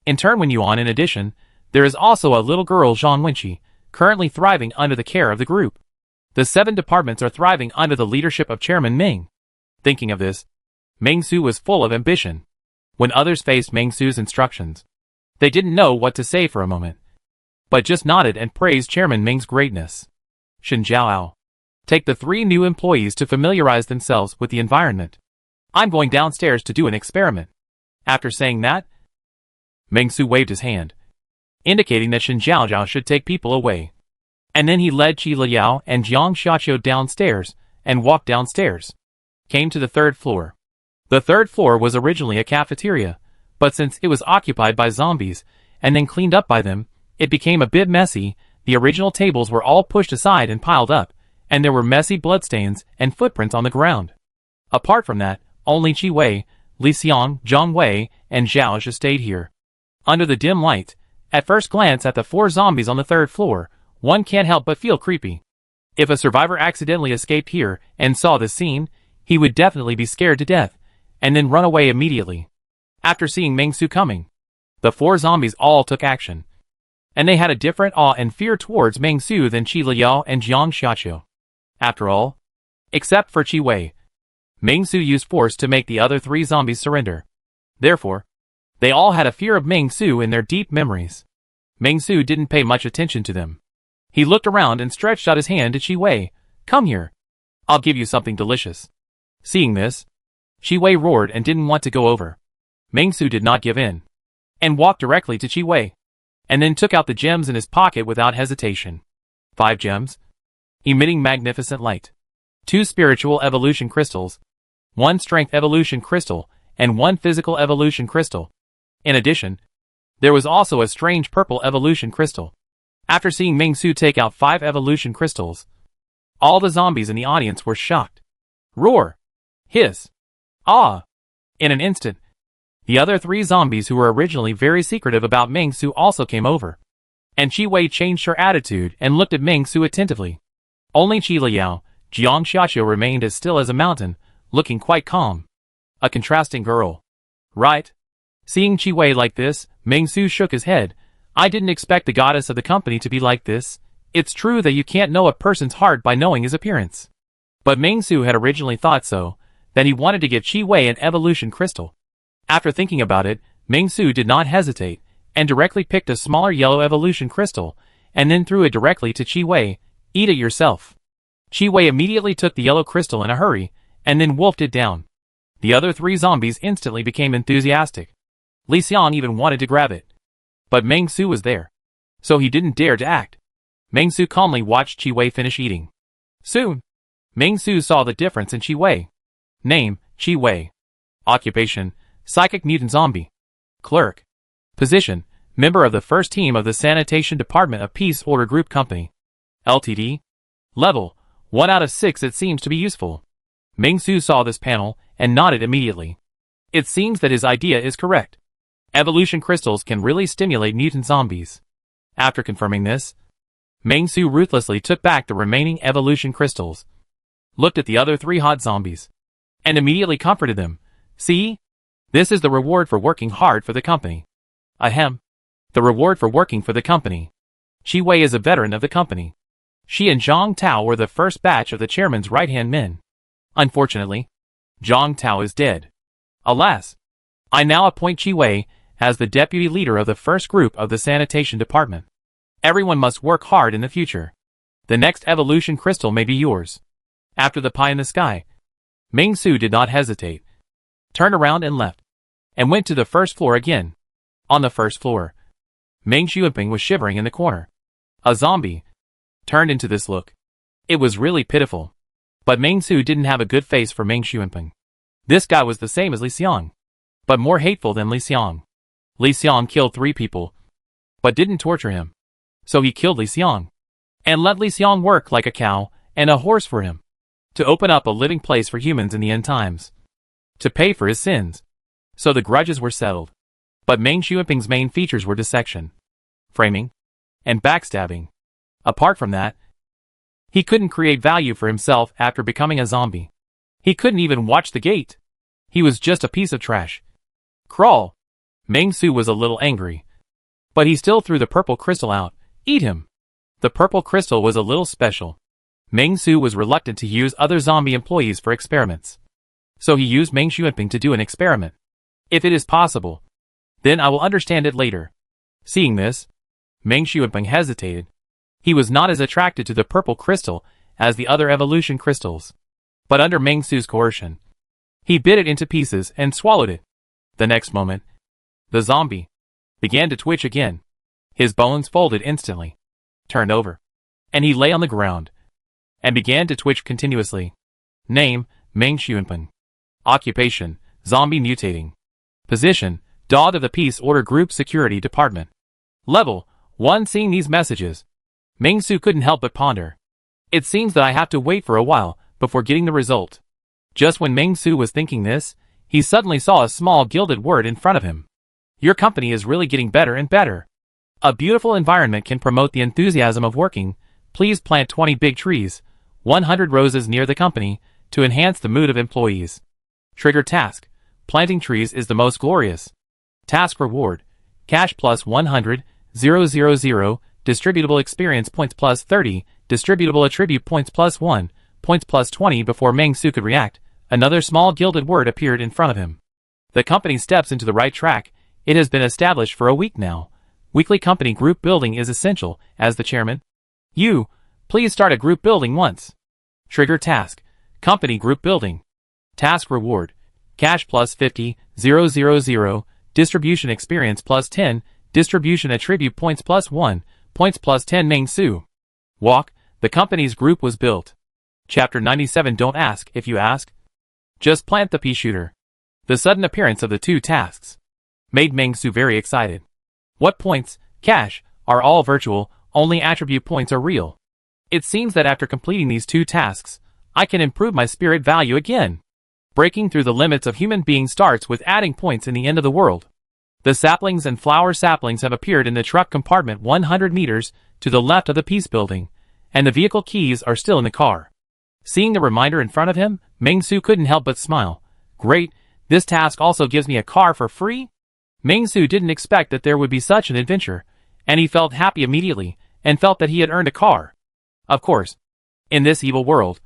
In turn, when Yuan, in addition, there is also a little girl, Zhang Wenqi, currently thriving under the care of the group. The 7 departments are thriving under the leadership of Chairman Meng. Thinking of this, Meng Su was full of ambition. When others faced Meng Su's instructions, they didn't know what to say for a moment, but just nodded and praised Chairman Meng's greatness. Shen Zhaozhao, take the 3 new employees to familiarize themselves with the environment. I'm going downstairs to do an experiment. After saying that, Meng Su waved his hand, indicating that Shen Zhaozhao should take people away. And then he led Qi Liao and Jiang Xiaqiu downstairs, and walked downstairs. Came to the 3rd floor. The 3rd floor was originally a cafeteria, but since it was occupied by zombies, and then cleaned up by them, it became a bit messy. The original tables were all pushed aside and piled up, and there were messy bloodstains and footprints on the ground. Apart from that, only Qi Wei, Li Xiang, Zhang Wei, and Zhao Zhi stayed here. Under the dim light, at first glance at the 4 zombies on the 3rd floor, one can't help but feel creepy. If a survivor accidentally escaped here and saw this scene, he would definitely be scared to death, and then run away immediately. After seeing Meng Su coming, the 4 zombies all took action. And they had a different awe and fear towards Meng Su than Qi Liao and Jiang Xiaqiu. After all, except for Qi Wei, Meng Su used force to make the other 3 zombies surrender. Therefore, they all had a fear of Meng Su in their deep memories. Meng Su didn't pay much attention to them. He looked around and stretched out his hand to Qi Wei. Come here. I'll give you something delicious. Seeing this, Chi Wei roared and didn't want to go over. Meng Su did not give in, and walked directly to Chi Wei, and then took out the gems in his pocket without hesitation. 5 gems, emitting magnificent light. 2 spiritual evolution crystals, 1 strength evolution crystal, and 1 physical evolution crystal. In addition, there was also a strange purple evolution crystal. After seeing Meng Su take out 5 evolution crystals, all the zombies in the audience were shocked. Roar! Hiss! Ah! In an instant, the other 3 zombies who were originally very secretive about Meng Su also came over. And Chi Wei changed her attitude and looked at Meng Su attentively. Only Chi Liao, Jiang Xiaoqiu remained as still as a mountain, looking quite calm. A contrasting girl. Right? Seeing Chi Wei like this, Meng Su shook his head. I didn't expect the goddess of the company to be like this. It's true that you can't know a person's heart by knowing his appearance. But Meng Su had originally thought so, that he wanted to give Chi Wei an evolution crystal. After thinking about it, Meng Su did not hesitate, and directly picked a smaller yellow evolution crystal, and then threw it directly to Chi Wei. Eat it yourself. Chi Wei immediately took the yellow crystal in a hurry, and then wolfed it down. The other 3 zombies instantly became enthusiastic. Li Xiang even wanted to grab it. But Meng Su was there, so he didn't dare to act. Meng Su calmly watched Chi Wei finish eating. Soon, Meng Su saw the difference in Chi Wei. Name, Chi Wei. Occupation, Psychic Mutant Zombie. Clerk. Position, member of the first team of the Sanitation Department of Peace Order Group Company. Ltd. Level, 1 out of 6. It seems to be useful. Meng Su saw this panel, and nodded immediately. It seems that his idea is correct. Evolution crystals can really stimulate mutant zombies. After confirming this, Meng Su ruthlessly took back the remaining evolution crystals, looked at the other 3 hot zombies, and immediately comforted them. See? This is the reward for working hard for the company. Ahem. The reward for working for the company. Chi Wei is a veteran of the company. She and Zhang Tao were the first batch of the chairman's right-hand men. Unfortunately, Zhang Tao is dead. Alas, I now appoint Chi Wei as the deputy leader of the first group of the sanitation department. Everyone must work hard in the future. The next evolution crystal may be yours. After the pie in the sky, Meng Su did not hesitate, turned around and left, and went to the first floor again. On the first floor, Meng Xuanping was shivering in the corner. A zombie turned into this look. It was really pitiful. But Meng Su didn't have a good face for Meng Xuanping. This guy was the same as Li Xiang, but more hateful than Li Xiang. Li Xiang killed 3 people, but didn't torture him. So he killed Li Xiang, and let Li Xiang work like a cow and a horse for him, to open up a living place for humans in the end times, to pay for his sins. So the grudges were settled. But Meng Xuanping's main features were dissection, framing, and backstabbing. Apart from that, he couldn't create value for himself after becoming a zombie. He couldn't even watch the gate. He was just a piece of trash. Crawl. Meng Su was a little angry, but he still threw the purple crystal out. Eat him. The purple crystal was a little special. Meng Su was reluctant to use other zombie employees for experiments, so he used Meng Xuanping to do an experiment. If it is possible, then I will understand it later. Seeing this, Meng Xuanping hesitated. He was not as attracted to the purple crystal as the other evolution crystals. But under Meng Su's coercion, he bit it into pieces and swallowed it. The next moment, the zombie began to twitch again. His bones folded instantly, turned over, and he lay on the ground and began to twitch continuously. Name, Meng Xuanping. Occupation, zombie mutating. Position, dog of the Peace Order Group Security Department. Level, 1. Seeing these messages, Meng Su couldn't help but ponder. It seems that I have to wait for a while before getting the result. Just when Meng Su was thinking this, he suddenly saw a small gilded word in front of him. Your company is really getting better and better. A beautiful environment can promote the enthusiasm of working. Please plant 20 big trees, 100 roses near the company, to enhance the mood of employees. Trigger task. Planting trees is the most glorious. Task reward. Cash plus 100, 000, distributable experience points plus 30, distributable attribute points plus 1, points plus 20. Before Meng Su could react, another small gilded word appeared in front of him. The company steps into the right track. It has been established for a week now. Weekly company group building is essential. As the chairman, you, please start a group building once. Trigger task. Company Group Building. Task Reward. Cash plus 50, 000, Distribution Experience plus 10, Distribution Attribute Points plus 1, Points plus 10 Meng-Su. Walk, the company's group was built. Chapter 97. Don't ask if you ask. Just plant the pea shooter. The sudden appearance of the two tasks made Meng-Su very excited. What points, cash, are all virtual, only attribute points are real. It seems that after completing these two tasks, I can improve my spirit value again. Breaking through the limits of human being starts with adding points in the end of the world. The saplings and flower saplings have appeared in the truck compartment 100 meters to the left of the peace building, and the vehicle keys are still in the car. Seeing the reminder in front of him, Meng-Su couldn't help but smile. Great, this task also gives me a car for free? Meng-Su didn't expect that there would be such an adventure, and he felt happy immediately, and felt that he had earned a car. Of course, in this evil world,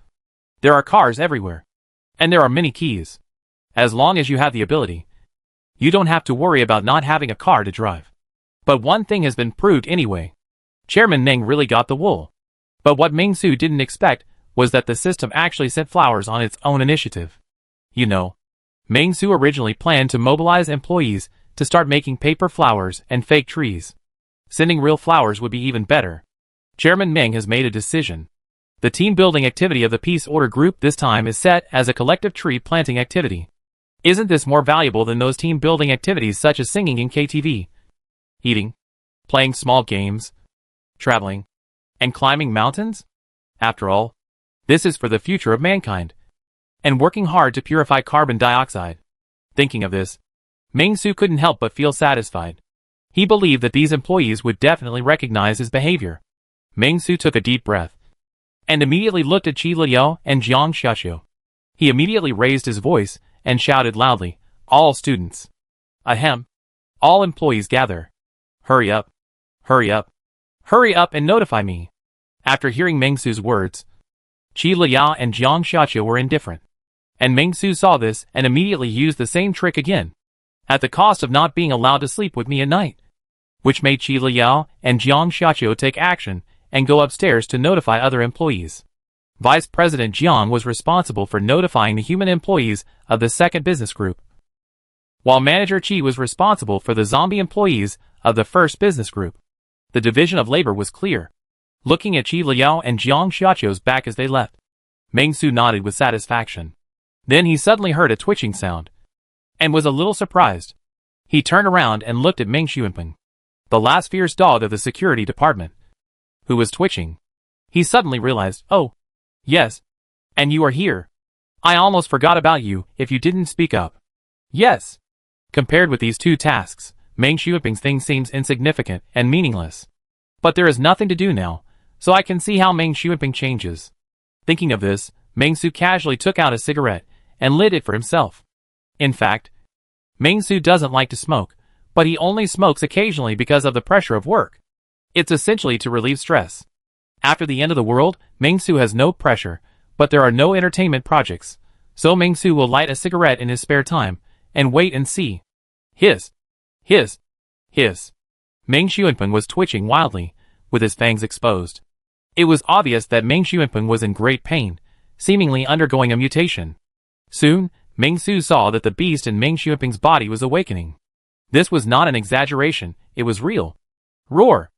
there are cars everywhere. And there are many keys. As long as you have the ability, you don't have to worry about not having a car to drive. But one thing has been proved anyway. Chairman Meng really got the wool. But what Meng-Su didn't expect was that the system actually sent flowers on its own initiative. You know, Meng-Su originally planned to mobilize employees to start making paper flowers and fake trees. Sending real flowers would be even better. Chairman Meng has made a decision. The team-building activity of the Peace Order Group this time is set as a collective tree-planting activity. Isn't this more valuable than those team-building activities such as singing in KTV, eating, playing small games, traveling, and climbing mountains? After all, this is for the future of mankind, and working hard to purify carbon dioxide. Thinking of this, Meng-Su couldn't help but feel satisfied. He believed that these employees would definitely recognize his behavior. Meng-Su took a deep breath and immediately looked at Qi Liao and Jiang Xiaoxiu. He immediately raised his voice and shouted loudly, "All students! Ahem! All employees gather! Hurry up! Hurry up! Hurry up and notify me!" After hearing Meng-Su's words, Qi Liao and Jiang Xiaoxiu were indifferent. And Meng-Su saw this and immediately used the same trick again, at the cost of not being allowed to sleep with me at night, which made Qi Liao and Jiang Xiaoxiu take action and go upstairs to notify other employees. Vice President Jiang was responsible for notifying the human employees of the second business group, while Manager Qi was responsible for the zombie employees of the first business group. The division of labor was clear. Looking at Qi Liao and Jiang Xiaoxiu's back as they left, Meng-Su nodded with satisfaction. Then he suddenly heard a twitching sound, and was a little surprised. He turned around and looked at Meng Xuanpeng, the last fierce dog of the security department, who was twitching. He suddenly realized, oh, yes, and you are here. I almost forgot about you if you didn't speak up. Yes. Compared with these two tasks, Meng Xuanpeng's thing seems insignificant and meaningless. But there is nothing to do now, so I can see how Meng Xuanpeng changes. Thinking of this, Meng-Su casually took out a cigarette and lit it for himself. In fact, Meng-Su doesn't like to smoke, but he only smokes occasionally because of the pressure of work. It's essentially to relieve stress. After the end of the world, Meng-Su has no pressure, but there are no entertainment projects, so Meng-Su will light a cigarette in his spare time, and wait and see. Hiss. Meng Xuanpeng was twitching wildly, with his fangs exposed. It was obvious that Meng Xuanpeng was in great pain, seemingly undergoing a mutation. Soon, Meng-Su saw that the beast in Meng Xuanpeng's body was awakening. This was not an exaggeration, it was real. Roar!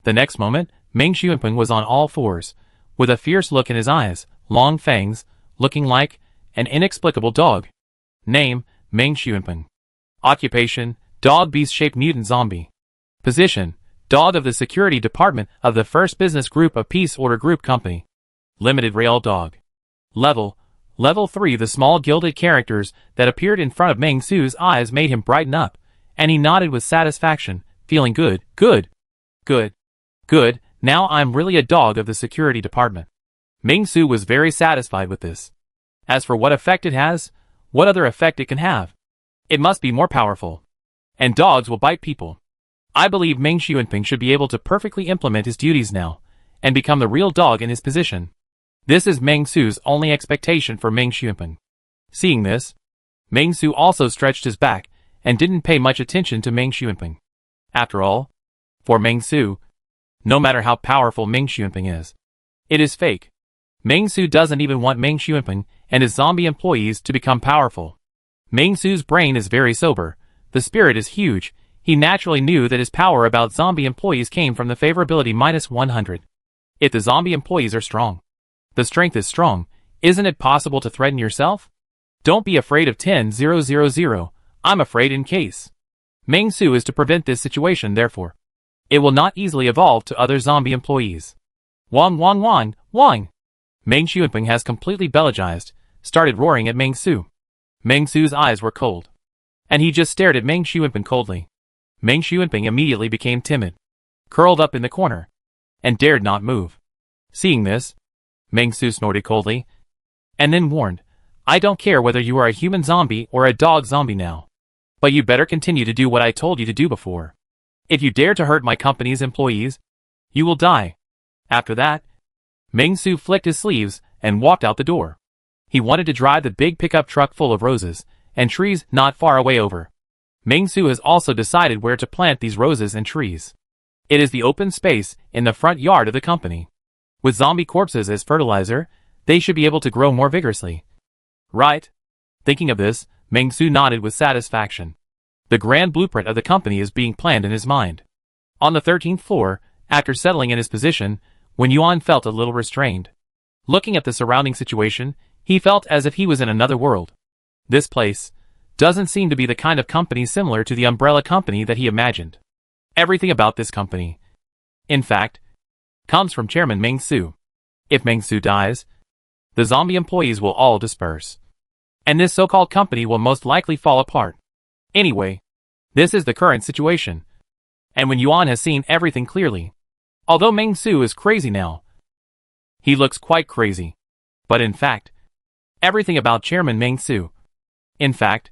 The next moment, Meng Xuanpeng was on all fours, with a fierce look in his eyes, long fangs, looking like an inexplicable dog. Name, Meng Xuanpeng. Occupation, dog beast-shaped mutant zombie. Position, dog of the security department of the first business group of Peace Order Group Company. Limited rail dog. Level 3. The small gilded characters that appeared in front of Meng-Su's eyes made him brighten up, and he nodded with satisfaction, feeling good. Now I'm really a dog of the security department. Meng-Su was very satisfied with this. As for what effect it has, what other effect it can have, it must be more powerful. And dogs will bite people. I believe Meng Xuanpeng should be able to perfectly implement his duties now, and become the real dog in his position. This is Meng-Su's only expectation for Meng Xuanpeng. Seeing this, Meng-Su also stretched his back, and didn't pay much attention to Meng Xuanpeng. After all, for Meng-Su, no matter how powerful Meng Xuanpeng is, it is fake. Meng-Su doesn't even want Meng Xuanpeng and his zombie employees to become powerful. Ming Su's brain is very sober. The spirit is huge. He naturally knew that his power about zombie employees came from the favorability -100. If the zombie employees are strong, the strength is strong, isn't it possible to threaten yourself? Don't be afraid of 10,000. I'm afraid in case. Ming Su is to prevent this situation, therefore. It will not easily evolve to other zombie employees. Wang Wang Wang Wang! Meng Xuanping has completely belagized, started roaring at Ming Su. Ming Su's eyes were cold, and he just stared at Meng Xuanping coldly. Meng Xuanping immediately became timid, curled up in the corner, and dared not move. Seeing this, Meng Su snorted coldly, and then warned, I don't care whether you are a human zombie or a dog zombie now, but you better continue to do what I told you to do before. If you dare to hurt my company's employees, you will die. After that, Ming Su flicked his sleeves and walked out the door. He wanted to drive the big pickup truck full of roses and trees not far away over. Ming Su has also decided where to plant these roses and trees. It is the open space in the front yard of the company. With zombie corpses as fertilizer, they should be able to grow more vigorously. Right? Thinking of this, Ming Su nodded with satisfaction. The grand blueprint of the company is being planned in his mind. On the 13th floor, after settling in his position, Wen Yuan felt a little restrained. Looking at the surrounding situation, he felt as if he was in another world. This place doesn't seem to be the kind of company similar to the umbrella company that he imagined. Everything about this company, in fact, comes from Chairman Ming Su. If Ming Su dies, the zombie employees will all disperse, and this so-called company will most likely fall apart. Anyway, this is the current situation, and Wen Yuan has seen everything clearly. Although Ming Su is crazy now, he looks quite crazy. But in fact, everything about Chairman Ming Su, in fact,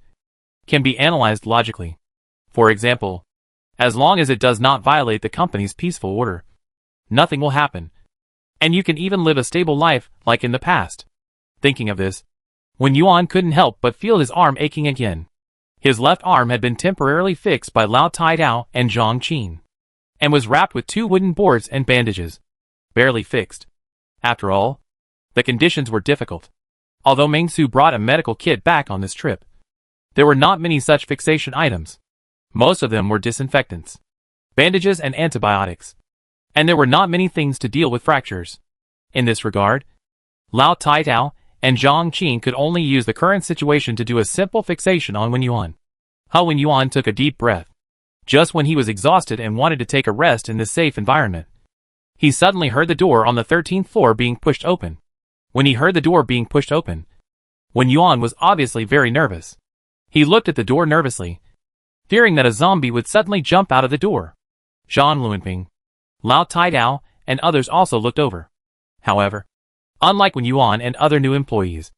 can be analyzed logically. For example, as long as it does not violate the company's peaceful order, nothing will happen, and you can even live a stable life like in the past. Thinking of this, Wen Yuan couldn't help but feel his arm aching again. His left arm had been temporarily fixed by Lao Taidao and Zhang Qin, and was wrapped with 2 wooden boards and bandages. Barely fixed. After all, the conditions were difficult. Although Ming Su brought a medical kit back on this trip, there were not many such fixation items. Most of them were disinfectants, bandages and antibiotics. And there were not many things to deal with fractures. In this regard, Lao Taidao and Zhang Qin could only use the current situation to do a simple fixation on Wen Yuan. Wen Yuan took a deep breath. Just when he was exhausted and wanted to take a rest in this safe environment, he suddenly heard the door on the 13th floor being pushed open. When he heard the door being pushed open, Wen Yuan was obviously very nervous. He looked at the door nervously, fearing that a zombie would suddenly jump out of the door. Zhang Luanping, Lao Taidao, and others also looked over. However, unlike Wen Yuan and other new employees,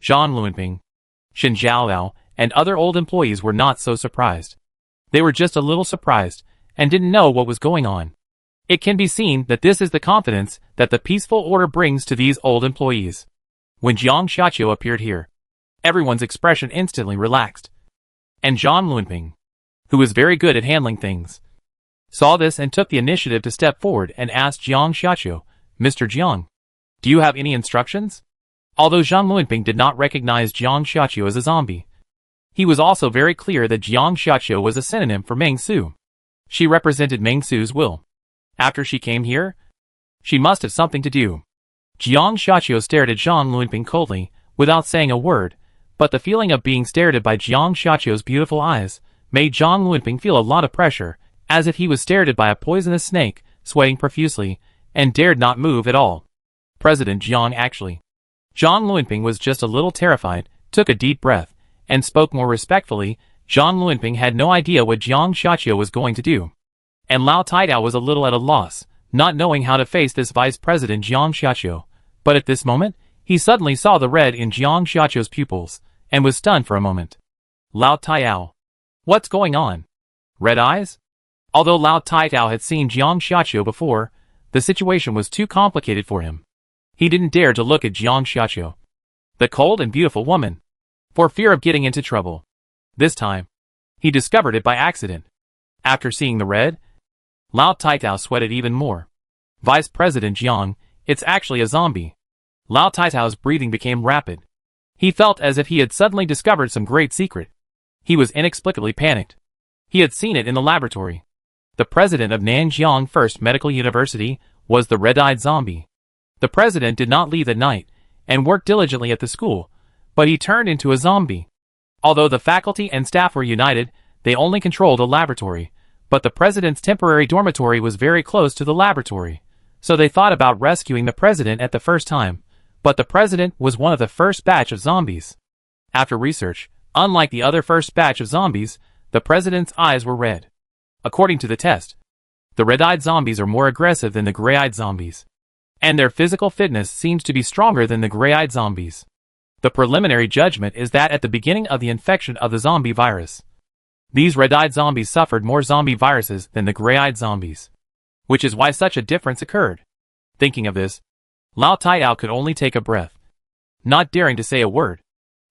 Zhang Luanping, Shen Zhaolao, and other old employees were not so surprised. They were just a little surprised, and didn't know what was going on. It can be seen that this is the confidence that the peaceful order brings to these old employees. When Jiang Xiaqiu appeared here, everyone's expression instantly relaxed. And Zhang Luanping, who was very good at handling things, saw this and took the initiative to step forward and asked Jiang Xiaqiu, Mr. Jiang, do you have any instructions? Although Zhang Luanping did not recognize Jiang Xiaqiu as a zombie, he was also very clear that Jiang Xiaqiu was a synonym for Ming Su. She represented Ming Su's will. After she came here, she must have something to do. Jiang Xiaqiu stared at Zhang Luanping coldly, without saying a word, but the feeling of being stared at by Jiang Xiaqiu's beautiful eyes made Zhang Luanping feel a lot of pressure, as if he was stared at by a poisonous snake, sweating profusely, and dared not move at all. President Jiang actually. Zhang Luanping was just a little terrified, took a deep breath, and spoke more respectfully. Zhang Luanping had no idea what Jiang Xiaqiu was going to do. And Lao Taidao was a little at a loss, not knowing how to face this Vice President Jiang Xiaqiu. But at this moment, he suddenly saw the red in Jiang Xiaqiu's pupils, and was stunned for a moment. Lao Taidao. What's going on? Red eyes? Although Lao Taidao had seen Jiang Xiaqiu before, the situation was too complicated for him. He didn't dare to look at Jiang Xiaqiu, the cold and beautiful woman, for fear of getting into trouble. This time, he discovered it by accident. After seeing the red, Lao Taidao sweated even more. Vice President Jiang, it's actually a zombie. Lao Taidao's breathing became rapid. He felt as if he had suddenly discovered some great secret. He was inexplicably panicked. He had seen it in the laboratory. The president of Nanjiang First Medical University was the red-eyed zombie. The president did not leave at night and worked diligently at the school, but he turned into a zombie. Although the faculty and staff were united, they only controlled a laboratory, but the president's temporary dormitory was very close to the laboratory, so they thought about rescuing the president at the first time, but the president was one of the first batch of zombies. After research, unlike the other first batch of zombies, the president's eyes were red. According to the test, the red-eyed zombies are more aggressive than the gray-eyed zombies, and their physical fitness seems to be stronger than the gray-eyed zombies. The preliminary judgment is that at the beginning of the infection of the zombie virus, these red-eyed zombies suffered more zombie viruses than the gray-eyed zombies, which is why such a difference occurred. Thinking of this, Lao Taiao could only take a breath, not daring to say a word,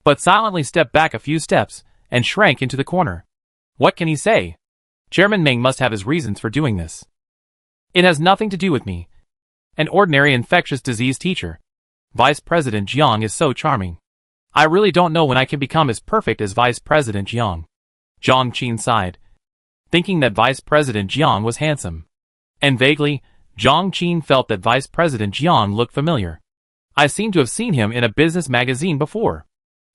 but silently stepped back a few steps and shrank into the corner. What can he say? Chairman Ming must have his reasons for doing this. It has nothing to do with me. An ordinary infectious disease teacher. Vice President Jiang is so charming. I really don't know when I can become as perfect as Vice President Jiang. Zhang Qin sighed, thinking that Vice President Jiang was handsome. And vaguely, Zhang Qin felt that Vice President Jiang looked familiar. I seem to have seen him in a business magazine before.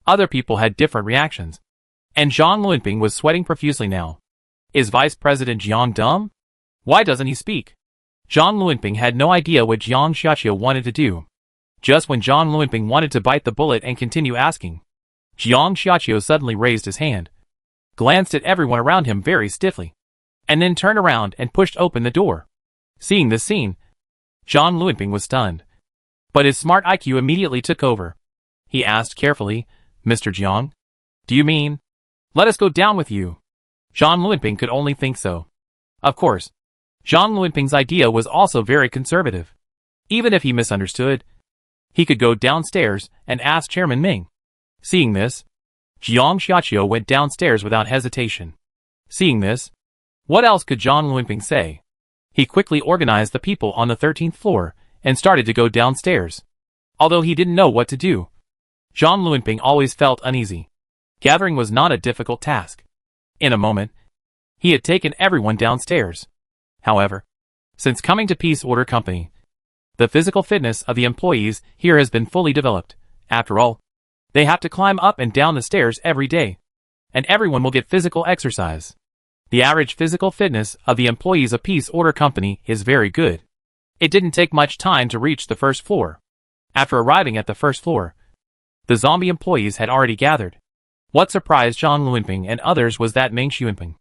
Other people had different reactions. And Zhang Luanping was sweating profusely now. Is Vice President Jiang dumb? Why doesn't he speak? Zhang Luanping had no idea what Jiang Xiaqiu wanted to do. Just when Zhang Luanping wanted to bite the bullet and continue asking, Jiang Xiaqiu suddenly raised his hand, glanced at everyone around him very stiffly, and then turned around and pushed open the door. Seeing this scene, Zhang Luanping was stunned. But his smart IQ immediately took over. He asked carefully, Mr. Jiang, do you mean, let us go down with you? Zhang Luanping could only think so. Of course, Zhang Luanping's idea was also very conservative. Even if he misunderstood, he could go downstairs and ask Chairman Ming. Seeing this, Jiang Xiaqiu went downstairs without hesitation. Seeing this, what else could Zhang Luanping say? He quickly organized the people on the 13th floor and started to go downstairs. Although he didn't know what to do, Zhang Luanping always felt uneasy. Gathering was not a difficult task. In a moment, he had taken everyone downstairs. However, since coming to Peace Order Company, the physical fitness of the employees here has been fully developed. After all, they have to climb up and down the stairs every day, and everyone will get physical exercise. The average physical fitness of the employees of Peace Order Company is very good. It didn't take much time to reach the first floor. After arriving at the first floor, the zombie employees had already gathered. What surprised Zhang Luanping and others was that Ming Xuanping,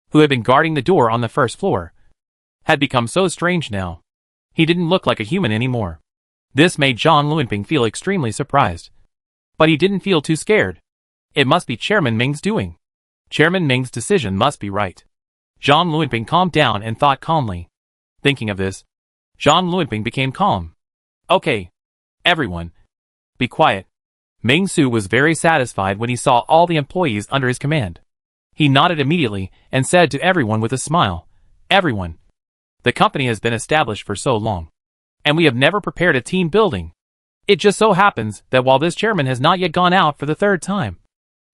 who had been guarding the door on the first floor, had become so strange now. He didn't look like a human anymore. This made Zhang Luanping feel extremely surprised. But he didn't feel too scared. It must be Chairman Ming's doing. Chairman Ming's decision must be right. Zhang Luanping calmed down and thought calmly. Thinking of this, Zhang Luanping became calm. Okay, everyone, be quiet. Ming Su was very satisfied when he saw all the employees under his command. He nodded immediately and said to everyone with a smile, everyone, the company has been established for so long, and we have never prepared a team building. It just so happens that while this chairman has not yet gone out for the third time,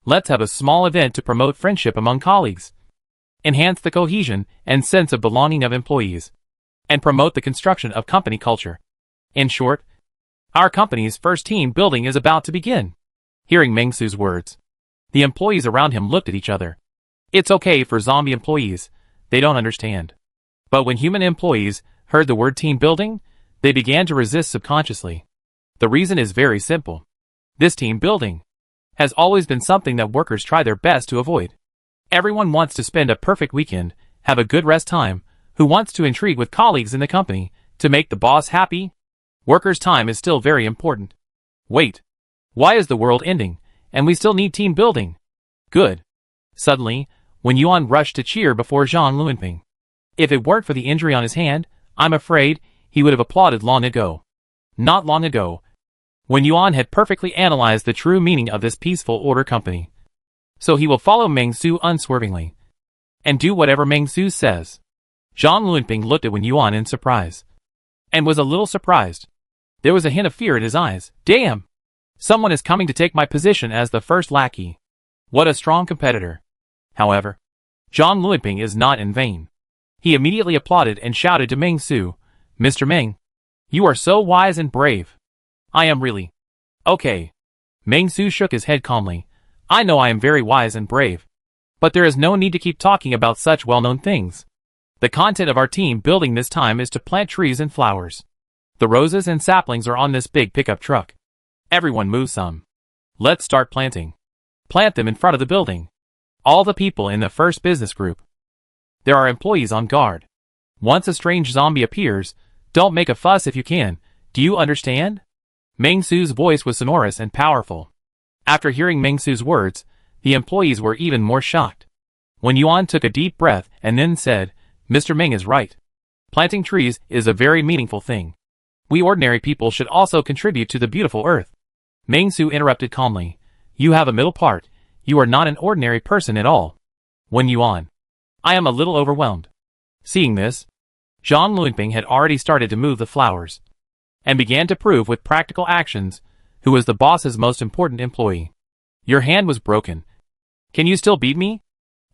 let's have a small event to promote friendship among colleagues, enhance the cohesion and sense of belonging of employees, and promote the construction of company culture. In short, our company's first team building is about to begin. Hearing Ming Su's words, the employees around him looked at each other. It's okay for zombie employees, they don't understand. But when human employees heard the word team building, they began to resist subconsciously. The reason is very simple. This team building has always been something that workers try their best to avoid. Everyone wants to spend a perfect weekend, have a good rest time, who wants to intrigue with colleagues in the company, to make the boss happy. Workers' time is still very important. Wait. Why is the world ending, and we still need team building? Good. Suddenly, Wen Yuan rushed to cheer before Zhang Luanping. If it weren't for the injury on his hand, I'm afraid he would have applauded long ago. Not long ago, Wen Yuan had perfectly analyzed the true meaning of this peaceful order company. So he will follow Ming Su unswervingly, and do whatever Ming Su says. Zhang Luanping looked at Wen Yuan in surprise, and was a little surprised. There was a hint of fear in his eyes. Damn! Someone is coming to take my position as the first lackey. What a strong competitor. However, Zhang Luiping is not in vain. He immediately applauded and shouted to Meng Su, Mr. Meng, you are so wise and brave. I am really. Okay. Meng Su shook his head calmly. I know I am very wise and brave. But there is no need to keep talking about such well-known things. The content of our team building this time is to plant trees and flowers. The roses and saplings are on this big pickup truck. Everyone move some. Let's start planting. Plant them in front of the building. All the people in the first business group. There are employees on guard. Once a strange zombie appears, don't make a fuss if you can. Do you understand? Meng Su's voice was sonorous and powerful. After hearing Meng Su's words, the employees were even more shocked. Wen Yuan took a deep breath and then said, Mr. Meng is right. Planting trees is a very meaningful thing. We ordinary people should also contribute to the beautiful earth. Meng Su interrupted calmly. You have a middle part. You are not an ordinary person at all. Wen Yuan. I am a little overwhelmed. Seeing this, Zhang Luiping had already started to move the flowers and began to prove with practical actions who was the boss's most important employee. Your hand was broken. Can you still beat me?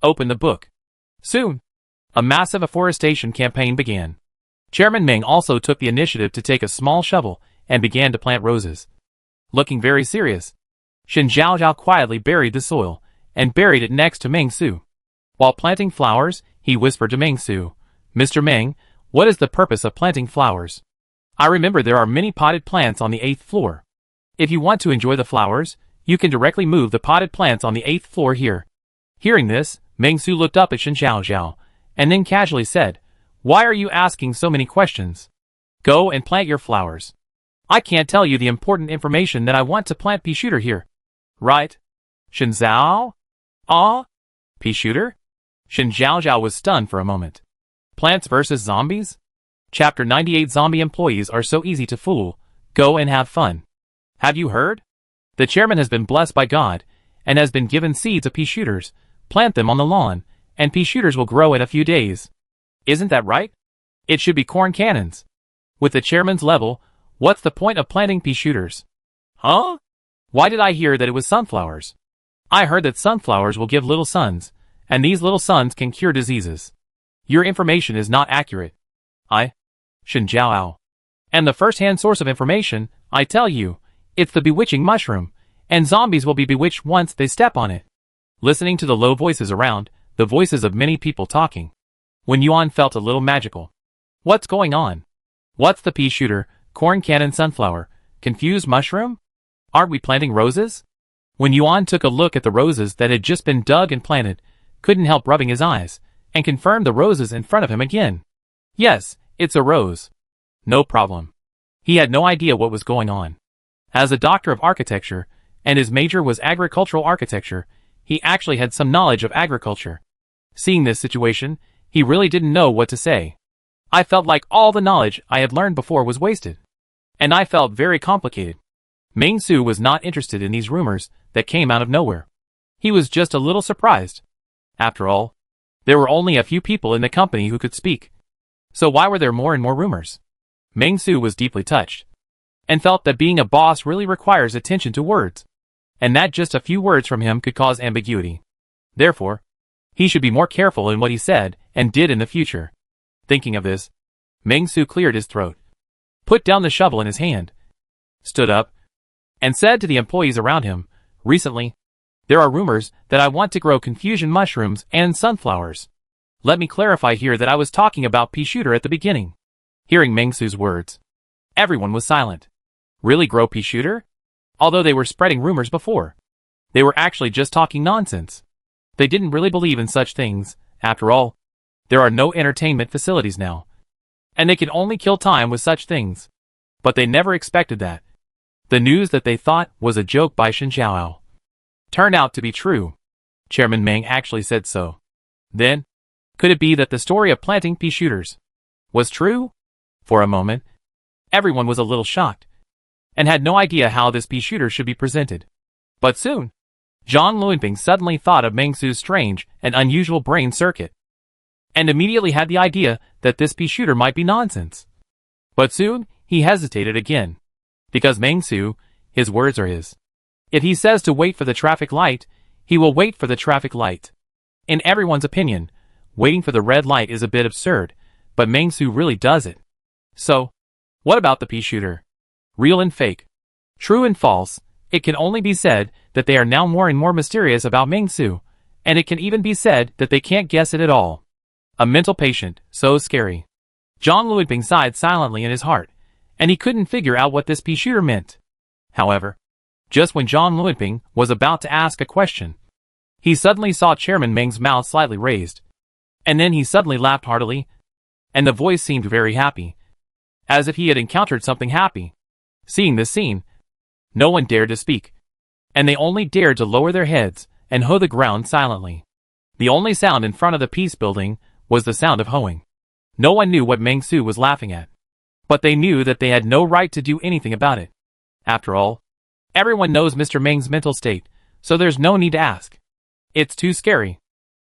Open the book. Soon, a massive afforestation campaign began. Chairman Meng also took the initiative to take a small shovel and began to plant roses. Looking very serious, Shen Zhaozhao quietly buried the soil and buried it next to Meng Su. While planting flowers, he whispered to Meng Su, Mr. Meng, what is the purpose of planting flowers? I remember there are many potted plants on the 8th floor. If you want to enjoy the flowers, you can directly move the potted plants on the 8th floor here. Hearing this, Meng Su looked up at Shen Zhaozhao and then casually said, Why are you asking so many questions? Go and plant your flowers. I can't tell you the important information that I want to plant pea shooter here. Right? Shen Zhao? Ah? Pea shooter? Shen Zhaozhao was stunned for a moment. Plants versus zombies? Chapter 98 Zombie employees are so easy to fool. Go and have fun. Have you heard? The chairman has been blessed by God and has been given seeds of pea shooters. Plant them on the lawn, and pea shooters will grow in a few days. Isn't that right? It should be corn cannons. With the chairman's level, what's the point of planting pea shooters? Huh? Why did I hear that it was sunflowers? I heard that sunflowers will give little sons, and these little sons can cure diseases. Your information is not accurate. Shen Zhaozhao. And the first-hand source of information, I tell you, it's the bewitching mushroom, and zombies will be bewitched once they step on it. Listening to the low voices around, the voices of many people talking, Wen Yuan felt a little magical. What's going on? What's the pea shooter, corn cannon sunflower, confused mushroom? Aren't we planting roses? Wen Yuan took a look at the roses that had just been dug and planted, couldn't help rubbing his eyes, and confirmed the roses in front of him again. Yes, it's a rose. No problem. He had no idea what was going on. As a doctor of architecture, and his major was agricultural architecture, he actually had some knowledge of agriculture. Seeing this situation, he really didn't know what to say. I felt like all the knowledge I had learned before was wasted. And I felt very complicated. Meng Su was not interested in these rumors that came out of nowhere. He was just a little surprised. After all, there were only a few people in the company who could speak. So why were there more and more rumors? Meng Su was deeply touched, and felt that being a boss really requires attention to words, and that just a few words from him could cause ambiguity. Therefore, he should be more careful in what he said and did in the future. Thinking of this, Meng Su cleared his throat, put down the shovel in his hand, stood up, and said to the employees around him, Recently, there are rumors that I want to grow confusion mushrooms and sunflowers. Let me clarify here that I was talking about pea shooter at the beginning. Hearing Meng Su's words, everyone was silent. Really grow pea shooter? Although they were spreading rumors before, they were actually just talking nonsense. They didn't really believe in such things. After all, there are no entertainment facilities now, and they can only kill time with such things. But they never expected that the news that they thought was a joke by Shen Zhaozhao turned out to be true. Chairman Meng actually said so. Then, could it be that the story of planting pea shooters was true? For a moment, everyone was a little shocked, and had no idea how this pea shooter should be presented. But soon, Zhang Luiping suddenly thought of Meng Su's strange and unusual brain circuit, and immediately had the idea that this pea shooter might be nonsense. But soon, he hesitated again, because Meng Su, His words are his. If he says to wait for the traffic light, he will wait for the traffic light. In everyone's opinion, waiting for the red light is a bit absurd, but Meng-Su really does it. So, what about the pea shooter? Real and fake. True and false. It can only be said that they are now more and more mysterious about Meng-Su, and it can even be said that they can't guess it at all. A mental patient, so scary. Zhang Luanping sighed silently in his heart, and he couldn't figure out what this pea shooter meant. However, just when Zhang Luanping was about to ask a question, he suddenly saw Chairman Meng's mouth slightly raised, and then he suddenly laughed heartily, and the voice seemed very happy, as if he had encountered something happy. Seeing this scene, no one dared to speak, and they only dared to lower their heads and hoe the ground silently. The only sound in front of the peace building was the sound of hoeing. No one knew what Meng-Su was laughing at, but they knew that they had no right to do anything about it. After all, everyone knows Mr. Meng's mental state, so there's no need to ask. It's too scary.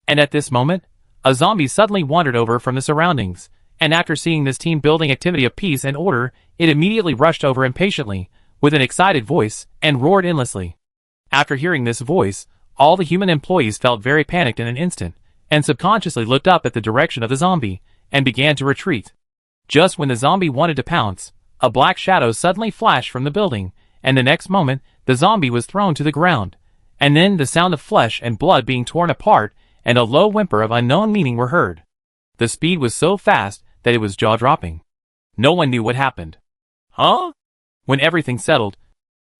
And at this moment, a zombie suddenly wandered over from the surroundings, and after seeing this team-building activity of peace and order, it immediately rushed over impatiently, with an excited voice, and roared endlessly. After hearing this voice, all the human employees felt very panicked in an instant, and subconsciously looked up at the direction of the zombie, and began to retreat. Just when the zombie wanted to pounce, a black shadow suddenly flashed from the building, and the next moment, the zombie was thrown to the ground, and then the sound of flesh and blood being torn apart, and a low whimper of unknown meaning were heard. The speed was so fast that it was jaw-dropping. No one knew what happened. Huh? When everything settled,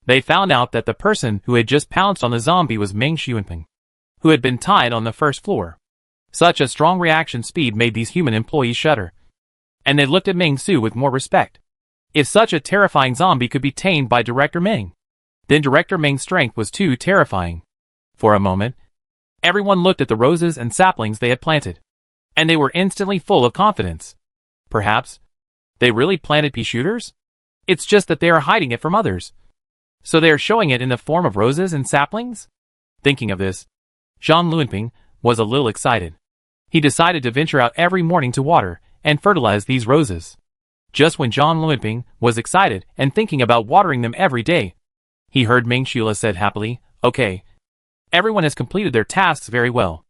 they found out that the person who had just pounced on the zombie was Meng Xuanping, who had been tied on the first floor. Such a strong reaction speed made these human employees shudder, and they looked at Meng-Su with more respect. If such a terrifying zombie could be tamed by Director Meng, then Director Meng's strength was too terrifying. For a moment, everyone looked at the roses and saplings they had planted, and they were instantly full of confidence. Perhaps they really planted pea shooters? It's just that they are hiding it from others, so they are showing it in the form of roses and saplings? Thinking of this, Zhang Luanping was a little excited. He decided to venture out every morning to water and fertilize these roses. Just when Zhang Luanping was excited and thinking about watering them every day, he heard Meng Shula said happily, "Okay. Everyone has completed their tasks very well.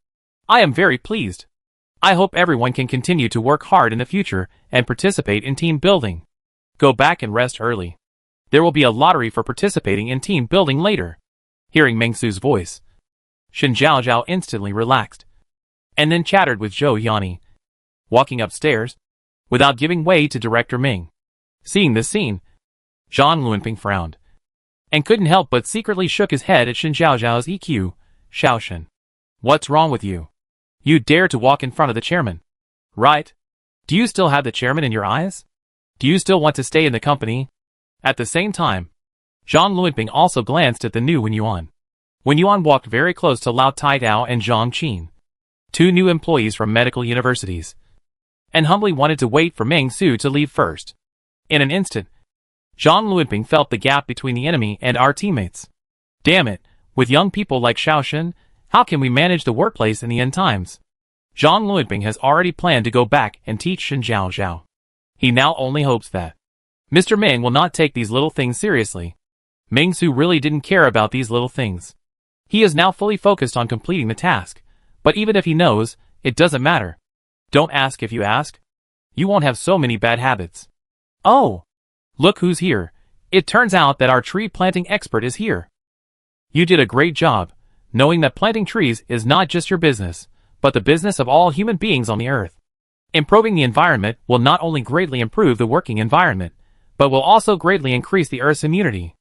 I am very pleased. I hope everyone can continue to work hard in the future and participate in team building. Go back and rest early. There will be a lottery for participating in team building later." Hearing Meng-Su's voice, Shen Zhaozhao instantly relaxed, and then chattered with Zhou Yanni, walking upstairs, without giving way to Director Meng. Seeing this scene, Zhang Luanping frowned, and couldn't help but secretly shook his head at Shen Zhaozhao's EQ. "Xiaoshen, what's wrong with you? You dare to walk in front of the chairman, right? Do you still have the chairman in your eyes? Do you still want to stay in the company?" At the same time, Zhang Luanping also glanced at the new Wen Yuan. Wen Yuan walked very close to Lao Taidao and Zhang Qin, two new employees from medical universities, and humbly wanted to wait for Meng-Su to leave first. In an instant, Zhang Luanping felt the gap between the enemy and our teammates. Damn it, with young people like Xiaoshen, how can we manage the workplace in the end times? Zhang Luanping has already planned to go back and teach Shen Zhaozhao. He now only hopes that Mr. Meng will not take these little things seriously. Meng-Su really didn't care about these little things. He is now fully focused on completing the task, but even if he knows, it doesn't matter. Don't ask if you ask. You won't have so many bad habits. Oh! Look who's here. It turns out that our tree planting expert is here. You did a great job, knowing that planting trees is not just your business, but the business of all human beings on the earth. Improving the environment will not only greatly improve the working environment, but will also greatly increase the Earth's immunity.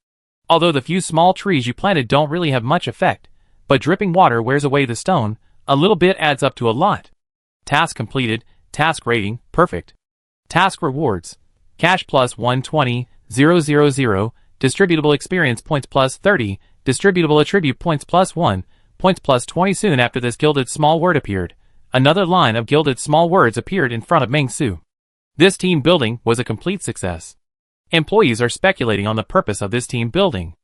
Although the few small trees you planted don't really have much effect, but dripping water wears away the stone, a little bit adds up to a lot. Task completed, task rating, perfect. Task rewards, cash plus 120,000, distributable experience points plus 30, distributable attribute points plus 1, points plus 20. Soon after this gilded small word appeared, another line of gilded small words appeared in front of Meng-Su. This team building was a complete success. Employees are speculating on the purpose of this team building.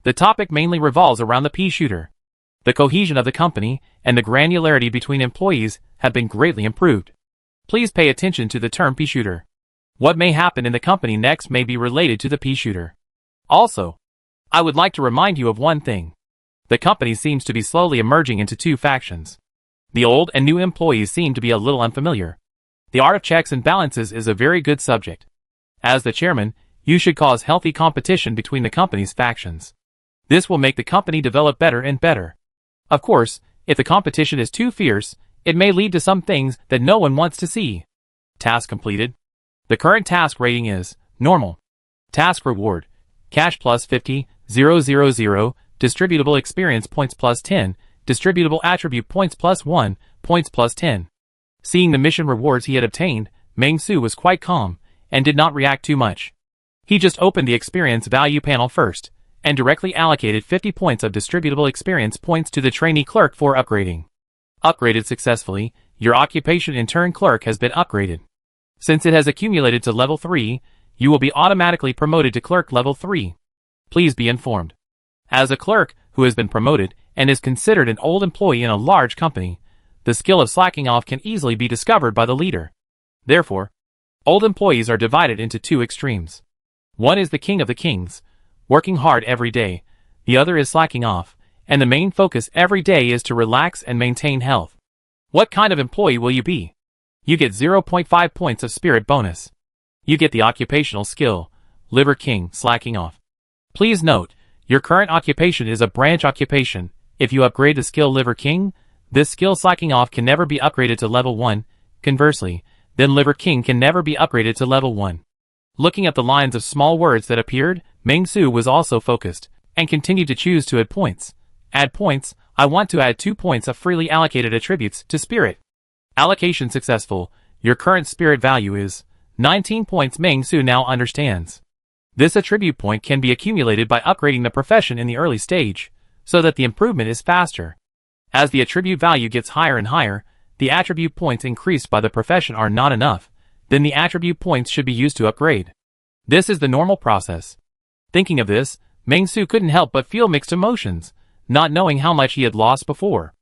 The topic mainly revolves around the pea shooter. The cohesion of the company and the granularity between employees have been greatly improved. Please pay attention to the term pea shooter. What may happen in the company next may be related to the pea shooter. Also, I would like to remind you of one thing. The company seems to be slowly emerging into two factions. The old and new employees seem to be a little unfamiliar. The art of checks and balances is a very good subject. As the chairman, you should cause healthy competition between the company's factions. This will make the company develop better and better. Of course, if the competition is too fierce, it may lead to some things that no one wants to see. Task completed. The current task rating is normal. Task reward: cash plus 50, 000, distributable experience points plus 10, distributable attribute points plus 1, points plus 10. Seeing the mission rewards he had obtained, Meng-Su was quite calm, and did not react too much. He just opened the experience value panel first, and directly allocated 50 points of distributable experience points to the trainee clerk for upgrading. Upgraded successfully, your occupation intern clerk has been upgraded. Since it has accumulated to level 3, you will be automatically promoted to clerk level 3. Please be informed. As a clerk who has been promoted and is considered an old employee in a large company, the skill of slacking off can easily be discovered by the leader. Therefore, old employees are divided into two extremes. One is the king of the kings, working hard every day. The other is slacking off, and the main focus every day is to relax and maintain health. What kind of employee will you be? You get 0.5 points of spirit bonus. You get the occupational skill, Liver King, slacking off. Please note, your current occupation is a branch occupation. If you upgrade the skill Liver King, this skill slacking off can never be upgraded to level 1. Conversely, then Liver King can never be upgraded to level 1. Looking at the lines of small words that appeared, Meng-Su was also focused, and continued to choose to add points. Add points. I want to add 2 points of freely allocated attributes to spirit. Allocation successful. Your current spirit value is 19 points. Meng-Su now understands. This attribute point can be accumulated by upgrading the profession in the early stage, so that the improvement is faster. As the attribute value gets higher and higher, the attribute points increased by the profession are not enough, then the attribute points should be used to upgrade. This is the normal process. Thinking of this, Meng-Su couldn't help but feel mixed emotions, not knowing how much he had lost before.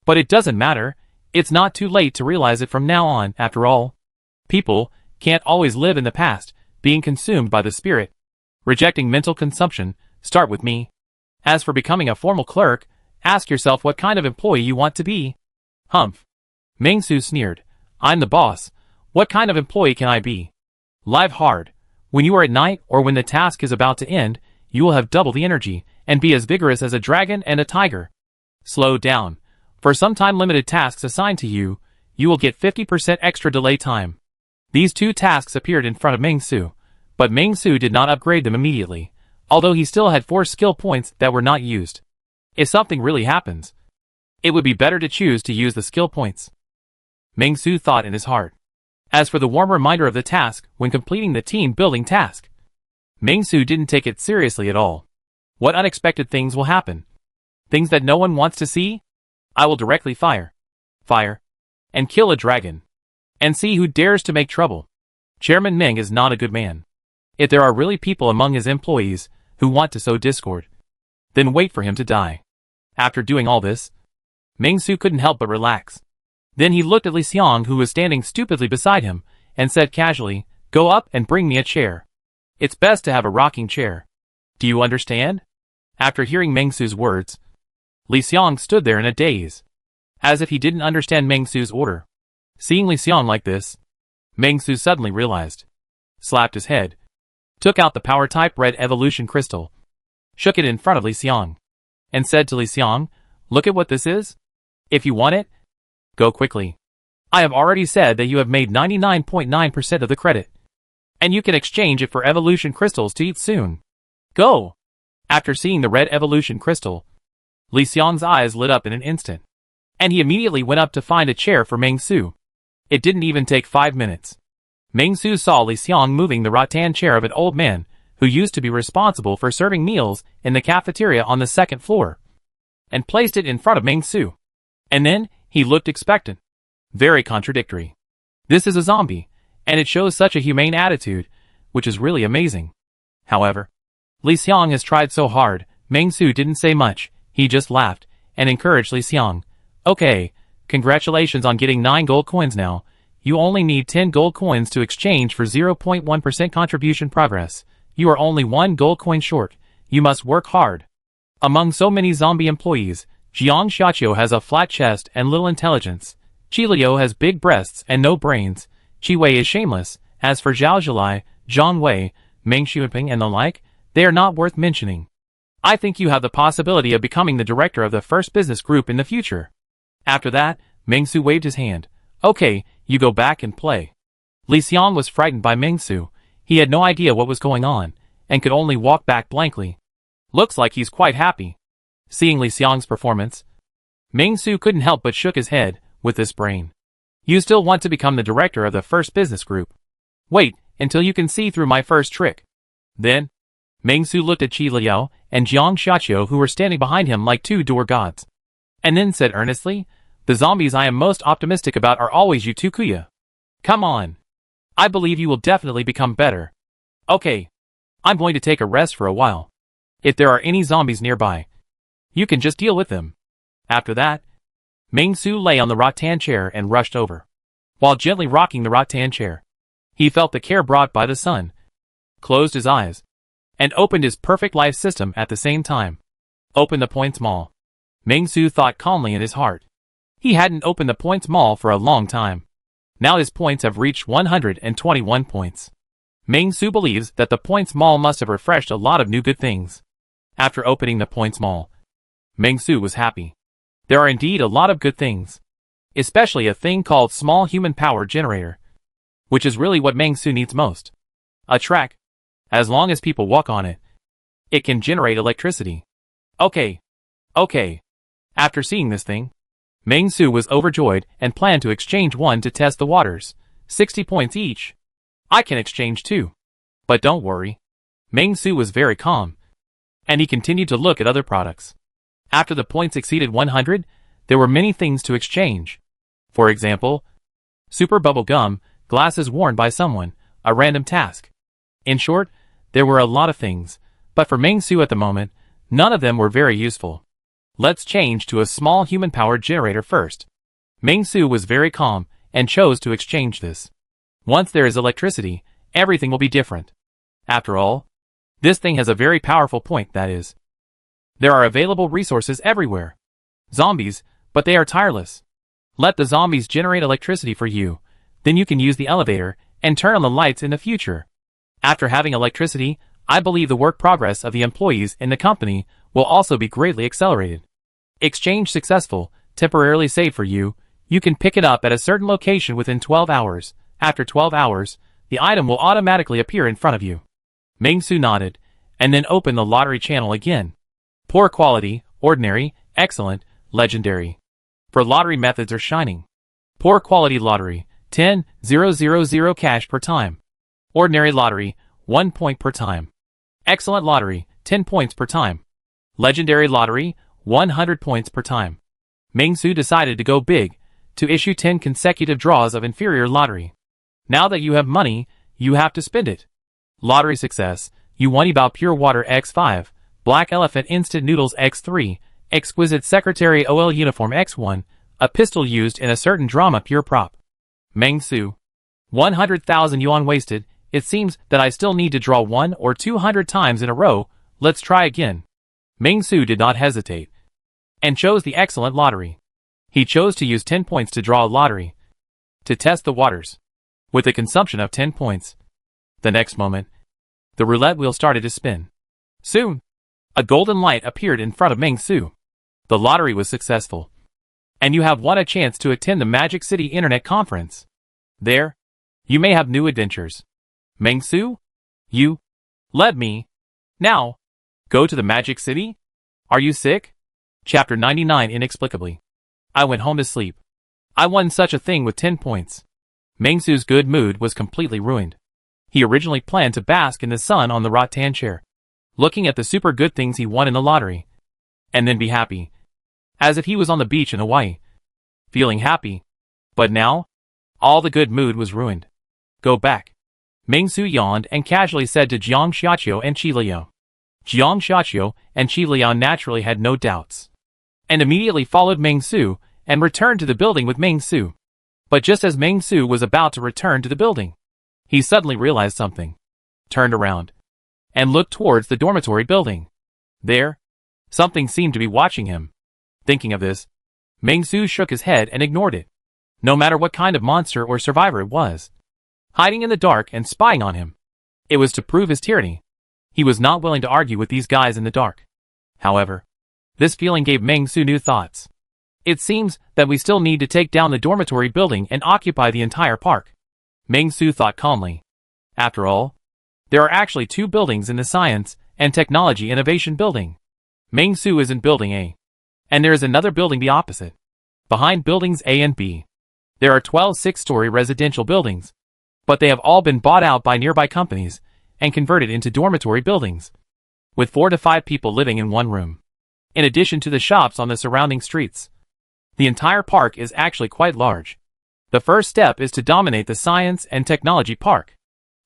But it doesn't matter, it's not too late to realize it from now on. After all, people can't always live in the past, being consumed by the spirit. Rejecting mental consumption, start with me. As for becoming a formal clerk, ask yourself what kind of employee you want to be. Humph. Meng-Su sneered. I'm the boss. What kind of employee can I be? Live hard. When you are at night or when the task is about to end, you will have double the energy and be as vigorous as a dragon and a tiger. Slow down. For some time-limited tasks assigned to you, you will get 50% extra delay time. These two tasks appeared in front of Meng-Su, but Meng-Su did not upgrade them immediately, although he still had 4 skill points that were not used. If something really happens, it would be better to choose to use the skill points. Meng-Su thought in his heart. As for the warm reminder of the task when completing the team-building task, Meng-Su didn't take it seriously at all. What unexpected things will happen? Things that no one wants to see? I will directly fire, and kill a dragon, and see who dares to make trouble. Chairman Meng is not a good man. If there are really people among his employees who want to sow discord, then wait for him to die. After doing all this, Meng-Su couldn't help but relax. Then he looked at Li Xiang, who was standing stupidly beside him, and said casually, "Go up and bring me a chair. It's best to have a rocking chair. Do you understand?" After hearing Meng-Su's words, Li Xiang stood there in a daze, as if he didn't understand Meng-Su's order. Seeing Li Xiang like this, Meng-Su suddenly realized, slapped his head, took out the power-type red evolution crystal, shook it in front of Li Xiang, and said to Li Xiang, "Look at what this is. If you want it, go quickly. I have already said that you have made 99.9% of the credit, and you can exchange it for evolution crystals to eat soon. Go!" After seeing the red evolution crystal, Li Xiang's eyes lit up in an instant, and he immediately went up to find a chair for Meng-Su. It didn't even take 5 minutes. Meng-Su saw Li Xiang moving the rattan chair of an old man who used to be responsible for serving meals in the cafeteria on the 2nd floor, and placed it in front of Meng-Su. And then, he looked expectant. Very contradictory. This is a zombie, and it shows such a humane attitude, which is really amazing. However, Li Xiang has tried so hard. Meng-Su didn't say much, he just laughed, and encouraged Li Xiang. "Okay, congratulations on getting 9 gold coins now. You only need 10 gold coins to exchange for 0.1% contribution progress. You are only 1 gold coin short. You must work hard. Among so many zombie employees, Jiang Xiaqiu has a flat chest and little intelligence. Qi Liu has big breasts and no brains. Qi Wei is shameless. As for Zhao Zhilai, Zhang Wei, Meng Xueping and the like, they are not worth mentioning. I think you have the possibility of becoming the director of the first business group in the future. After that, Meng Su waved his hand. Okay, you go back and play. Li Xiang was frightened by Meng Su. He had no idea what was going on, and could only walk back blankly. Looks like he's quite happy. Seeing Li Xiang's performance, Meng Su couldn't help but shook his head. With this brain, you still want to become the director of the first business group. Wait until you can see through my first trick. Then, Meng Su looked at Qi Liu and Jiang Xiaqiu, who were standing behind him like two door gods, and then said earnestly, the zombies I am most optimistic about are always you two Kuya. Come on. I believe you will definitely become better. Okay. I'm going to take a rest for a while. If there are any zombies nearby, you can just deal with them. After that, Meng Su lay on the rattan chair and rushed over. While gently rocking the rattan chair, he felt the care brought by the sun, closed his eyes, and opened his perfect life system at the same time. Open the points mall. Meng Su thought calmly in his heart. He hadn't opened the points mall for a long time. Now his points have reached 121 points. Meng Su believes that the points mall must have refreshed a lot of new good things. After opening the points mall, Meng Su was happy. There are indeed a lot of good things, especially a thing called small human power generator, which is really what Meng Su needs most. A track. As long as people walk on it, it can generate electricity. Okay. After seeing this thing, Meng Su was overjoyed and planned to exchange one to test the waters. 60 points each. I can exchange two. But don't worry. Meng Su was very calm, and he continued to look at other products. After the points exceeded 100, there were many things to exchange. For example, super bubble gum, glasses worn by someone, a random task. In short, there were a lot of things, but for Meng Su at the moment, none of them were very useful. Let's change to a small human-powered generator first. Meng Su was very calm and chose to exchange this. Once there is electricity, everything will be different. After all, this thing has a very powerful point, that is, there are available resources everywhere. Zombies, but they are tireless. Let the zombies generate electricity for you, then you can use the elevator and turn on the lights in the future. After having electricity, I believe the work progress of the employees in the company will also be greatly accelerated. Exchange successful, temporarily saved for you, you can pick it up at a certain location within 12 hours. After 12 hours, the item will automatically appear in front of you. Meng Su nodded, and then opened the lottery channel again. Poor quality, ordinary, excellent, legendary. For lottery methods are shining. Poor quality lottery, 10,000 cash per time. Ordinary lottery, 1 point per time. Excellent lottery, 10 points per time. Legendary lottery, 100 points per time. Meng Su decided to go big, to issue 10 consecutive draws of inferior lottery. Now that you have money, you have to spend it. Lottery success, you won about pure water X5, Black Elephant Instant Noodles X3, Exquisite Secretary OL Uniform X1, a pistol used in a certain drama pure prop. Meng Su. 100,000 yuan wasted. It seems that I still need to draw 100 or 200 times in a row. Let's try again. Meng Su did not hesitate, and chose the excellent lottery. He chose to use 10 points to draw a lottery, to test the waters, with a consumption of 10 points. The next moment, the roulette wheel started to spin. Soon, a golden light appeared in front of Meng Su. The lottery was successful, and you have won a chance to attend the Magic City Internet Conference. There, you may have new adventures. Meng Su? You? Let me. Now. Go to the Magic City? Are you sick? Chapter 99 Inexplicably. I went home to sleep. I won such a thing with 10 points. Meng Su's good mood was completely ruined. He originally planned to bask in the sun on the rattan chair, looking at the super good things he won in the lottery, and then be happy, as if he was on the beach in Hawaii, feeling happy. But now, all the good mood was ruined. Go back. Meng Su yawned and casually said to Jiang Xiaqiu and Qi Liu. Jiang Xiaqiu and Qi Liu naturally had no doubts, and immediately followed Meng Su and returned to the building with Meng Su. But just as Meng Su was about to return to the building, he suddenly realized something, turned around, and looked towards the dormitory building. There, something seemed to be watching him. Thinking of this, Meng-Su shook his head and ignored it. No matter what kind of monster or survivor it was, hiding in the dark and spying on him, it was to prove his tyranny. He was not willing to argue with these guys in the dark. However, this feeling gave Meng-Su new thoughts. It seems that we still need to take down the dormitory building and occupy the entire park. Meng-Su thought calmly. After all, there are actually 2 buildings in the Science and Technology Innovation Building. Meng-Su is in Building A, and there is another building the opposite. Behind buildings A and B, there are 12 6-story residential buildings, but they have all been bought out by nearby companies and converted into dormitory buildings, with 4 to 5 people living in one room. In addition to the shops on the surrounding streets, the entire park is actually quite large. The first step is to dominate the Science and Technology Park.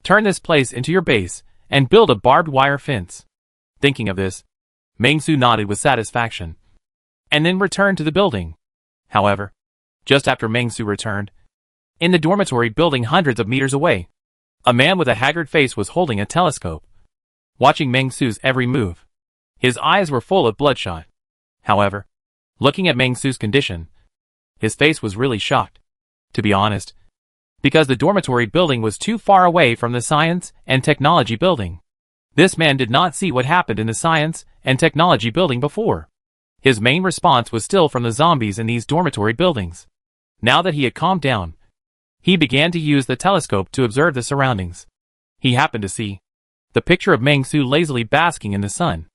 Turn this place into your base and build a barbed wire fence. Thinking of this, Meng-Su nodded with satisfaction, and then returned to the building. However, just after Meng-Su returned, in the dormitory building hundreds of meters away, a man with a haggard face was holding a telescope, watching Meng-Su's every move. His eyes were full of bloodshot. However, looking at Meng-Su's condition, his face was really shocked. To be honest, because the dormitory building was too far away from the Science and Technology Building. This man did not see what happened in the Science and Technology Building before. His main response was still from the zombies in these dormitory buildings. Now that he had calmed down, he began to use the telescope to observe the surroundings. He happened to see the picture of Meng-Su lazily basking in the sun,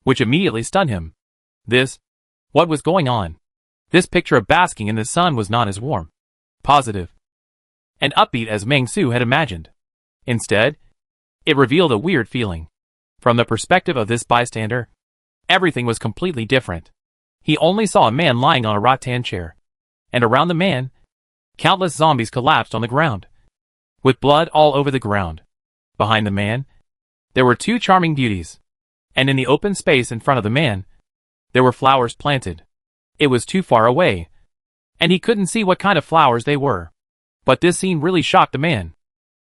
which immediately stunned him. What was going on? This picture of basking in the sun was not as warm, positive, and upbeat as Meng-Su had imagined. Instead, it revealed a weird feeling. From the perspective of this bystander, everything was completely different. He only saw a man lying on a rattan chair, and around the man, countless zombies collapsed on the ground, with blood all over the ground. Behind the man, there were 2 charming beauties, and in the open space in front of the man, there were flowers planted. It was too far away, and he couldn't see what kind of flowers they were. But this scene really shocked the man.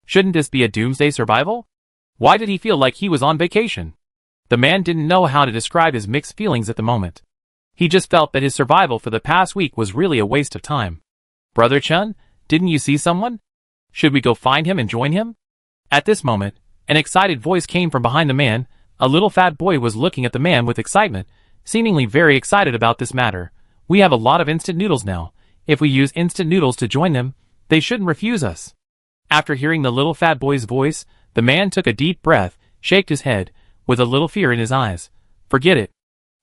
Shouldn't this be a Doomsday survival? Why did he feel like he was on vacation? The man didn't know how to describe his mixed feelings at the moment. He just felt that his survival for the past week was really a waste of time. Brother Chun, didn't you see someone? Should we go find him and join him? At this moment, an excited voice came from behind the man. A little fat boy was looking at the man with excitement, seemingly very excited about this matter. We have a lot of instant noodles now. If we use instant noodles to join them, they shouldn't refuse us. After hearing the little fat boy's voice, the man took a deep breath, shook his head, with a little fear in his eyes. Forget it.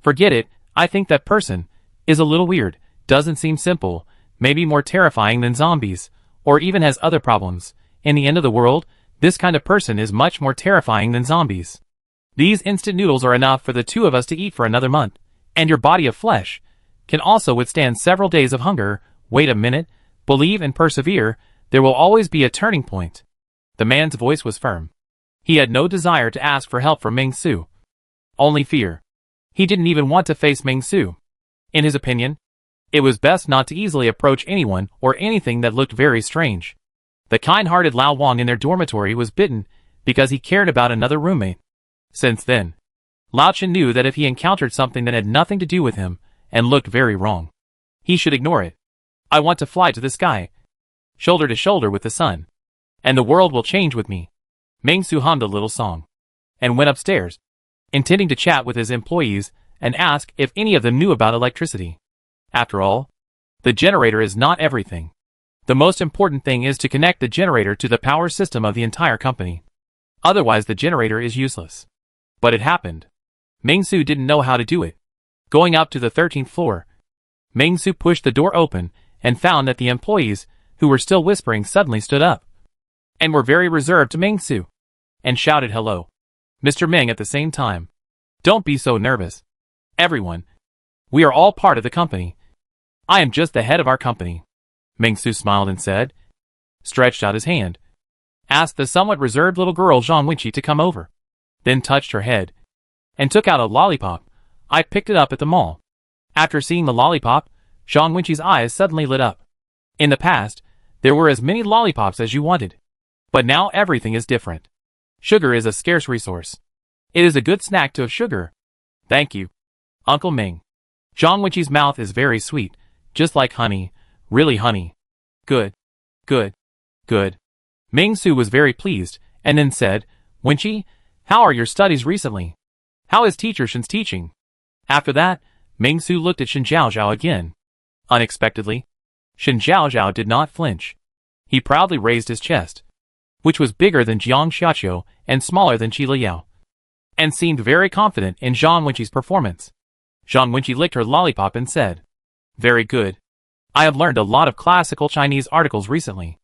Forget it, I think that person is a little weird, doesn't seem simple, maybe more terrifying than zombies, or even has other problems. In the end of the world, this kind of person is much more terrifying than zombies. These instant noodles are enough for the 2 of us to eat for another month, and your body of flesh can also withstand several days of hunger. Wait a minute, believe and persevere, there will always be a turning point. The man's voice was firm. He had no desire to ask for help from Meng-Su. Only fear. He didn't even want to face Meng-Su. In his opinion, it was best not to easily approach anyone or anything that looked very strange. The kind-hearted Lao Wang in their dormitory was bitten because he cared about another roommate. Since then, Lao Chen knew that if he encountered something that had nothing to do with him and looked very wrong, he should ignore it. I want to fly to the sky, shoulder to shoulder with the sun, and the world will change with me. Meng-Su hummed a little song, and went upstairs, intending to chat with his employees and ask if any of them knew about electricity. After all, the generator is not everything. The most important thing is to connect the generator to the power system of the entire company. Otherwise the generator is useless. But it happened. Meng-Su didn't know how to do it. Going up to the 13th floor, Meng-Su pushed the door open and found that the employees, who were still whispering, suddenly stood up, and were very reserved to Meng-Su, and shouted hello, Mr. Meng at the same time. Don't be so nervous. Everyone. We are all part of the company. I am just the head of our company. Meng-Su smiled and said, stretched out his hand, asked the somewhat reserved little girl Zhang Wenqi to come over, then touched her head, and took out a lollipop. I picked it up at the mall. After seeing the lollipop, Zhang Wenqi's eyes suddenly lit up. In the past, there were as many lollipops as you wanted. But now everything is different. Sugar is a scarce resource. It is a good snack to have sugar. Thank you, Uncle Ming. Zhang Wenqi's mouth is very sweet, just like honey, really honey. Good, good, good. Ming Su was very pleased, and then said, Wenqi, how are your studies recently? How is Teacher Shen's teaching? After that, Ming Su looked at Shen Zhaozhao again. Unexpectedly, Shen Zhaozhao did not flinch. He proudly raised his chest, which was bigger than Jiang Xiaqiu and smaller than Qi Liyao, and seemed very confident in Zhang Wenqi's performance. Zhang Wenqi licked her lollipop and said, Very good. I have learned a lot of classical Chinese articles recently.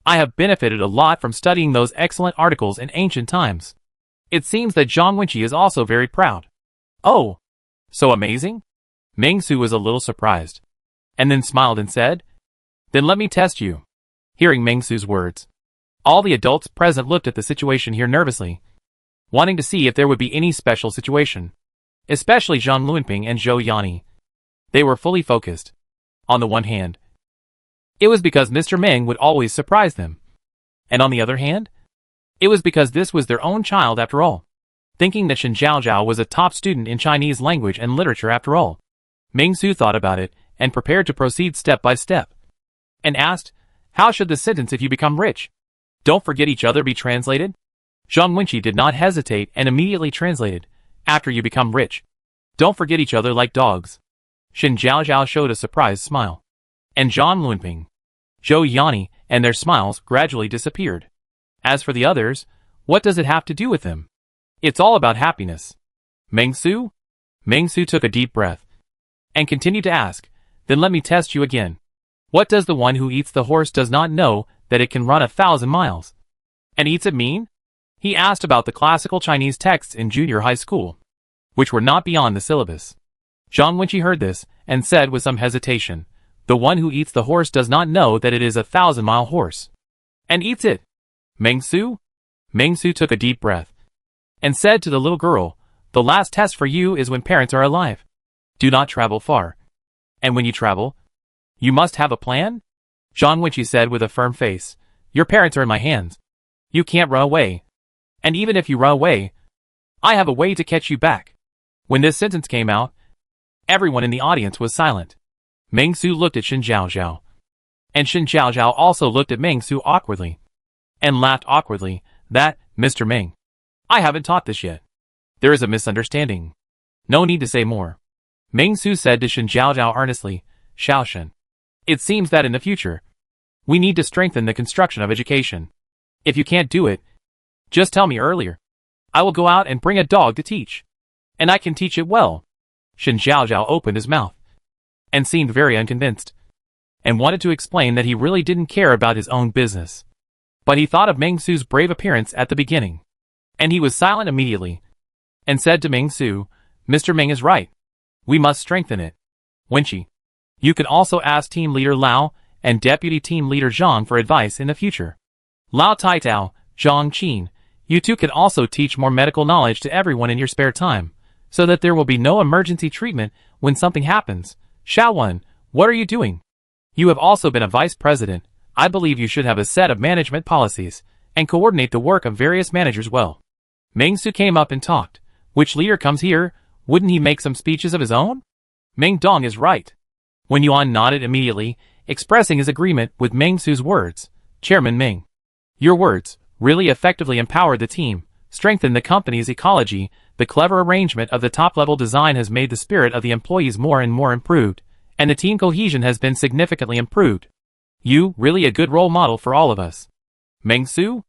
I have benefited a lot from studying those excellent articles in ancient times. It seems that Zhang Wenqi is also very proud. Oh, so amazing? Ming Su was a little surprised, and then smiled and said, Then let me test you. Hearing Ming Su's words, all the adults present looked at the situation here nervously, wanting to see if there would be any special situation. Especially Zhang Luanping and Zhou Yanni. They were fully focused. On the one hand, it was because Mr. Ming would always surprise them. And on the other hand, it was because this was their own child after all. Thinking that Shen Zhaozhao was a top student in Chinese language and literature after all. Ming Su thought about it, and prepared to proceed step by step. And asked, How should the sentence if you become rich? Don't forget each other be translated? Zhang Wenqi did not hesitate and immediately translated, After you become rich. Don't forget each other like dogs. Shen Zhaozhao showed a surprised smile. And Zhang Luanping, Zhou Yanni, and their smiles gradually disappeared. As for the others, what does it have to do with them? It's all about happiness. Ming Su? Ming Su took a deep breath, and continued to ask, Then let me test you again. What does the one who eats the horse does not know that it can run 1,000 miles? And eats it mean? He asked about the classical Chinese texts in junior high school, which were not beyond the syllabus. Zhang Wenqi heard this, and said with some hesitation, The one who eats the horse does not know that it is 1,000-mile horse. And eats it. Ming Su? Ming Su took a deep breath, and said to the little girl, The last test for you is when parents are alive. Do not travel far. And when you travel, you must have a plan? Zhang Wenqi said with a firm face, Your parents are in my hands. You can't run away. And even if you run away, I have a way to catch you back. When this sentence came out, everyone in the audience was silent. Ming Su looked at Shen Zhaozhao, and Shen Zhaozhao also looked at Ming Su awkwardly, and laughed awkwardly, That, Mr. Ming, I haven't taught this yet. There is a misunderstanding. No need to say more. Ming Su said to Shen Zhaozhao earnestly, Xiaoshen, it seems that in the future, we need to strengthen the construction of education. If you can't do it, just tell me earlier. I will go out and bring a dog to teach. And I can teach it well. Shen Zhaozhao opened his mouth, and seemed very unconvinced, and wanted to explain that he really didn't care about his own business. But he thought of Ming Su's brave appearance at the beginning, and he was silent immediately, and said to Ming Su, Mr. Ming is right. We must strengthen it. Wenqi, you can also ask Team Leader Lao and Deputy Team Leader Zhang for advice in the future. Lao Taitao, Zhang Qin, you two can also teach more medical knowledge to everyone in your spare time, so that there will be no emergency treatment when something happens. Xiaowen, what are you doing? You have also been a vice president. I believe you should have a set of management policies, and coordinate the work of various managers well. Ming Su came up and talked. Which leader comes here? Wouldn't he make some speeches of his own? Ming Dong is right. Wen Yuan nodded immediately, expressing his agreement with Ming Su's words. Chairman Ming, your words really effectively empowered the team, strengthened the company's ecology. The clever arrangement of the top-level design has made the spirit of the employees more and more improved, and the team cohesion has been significantly improved. You, really a good role model for all of us. Ming Su?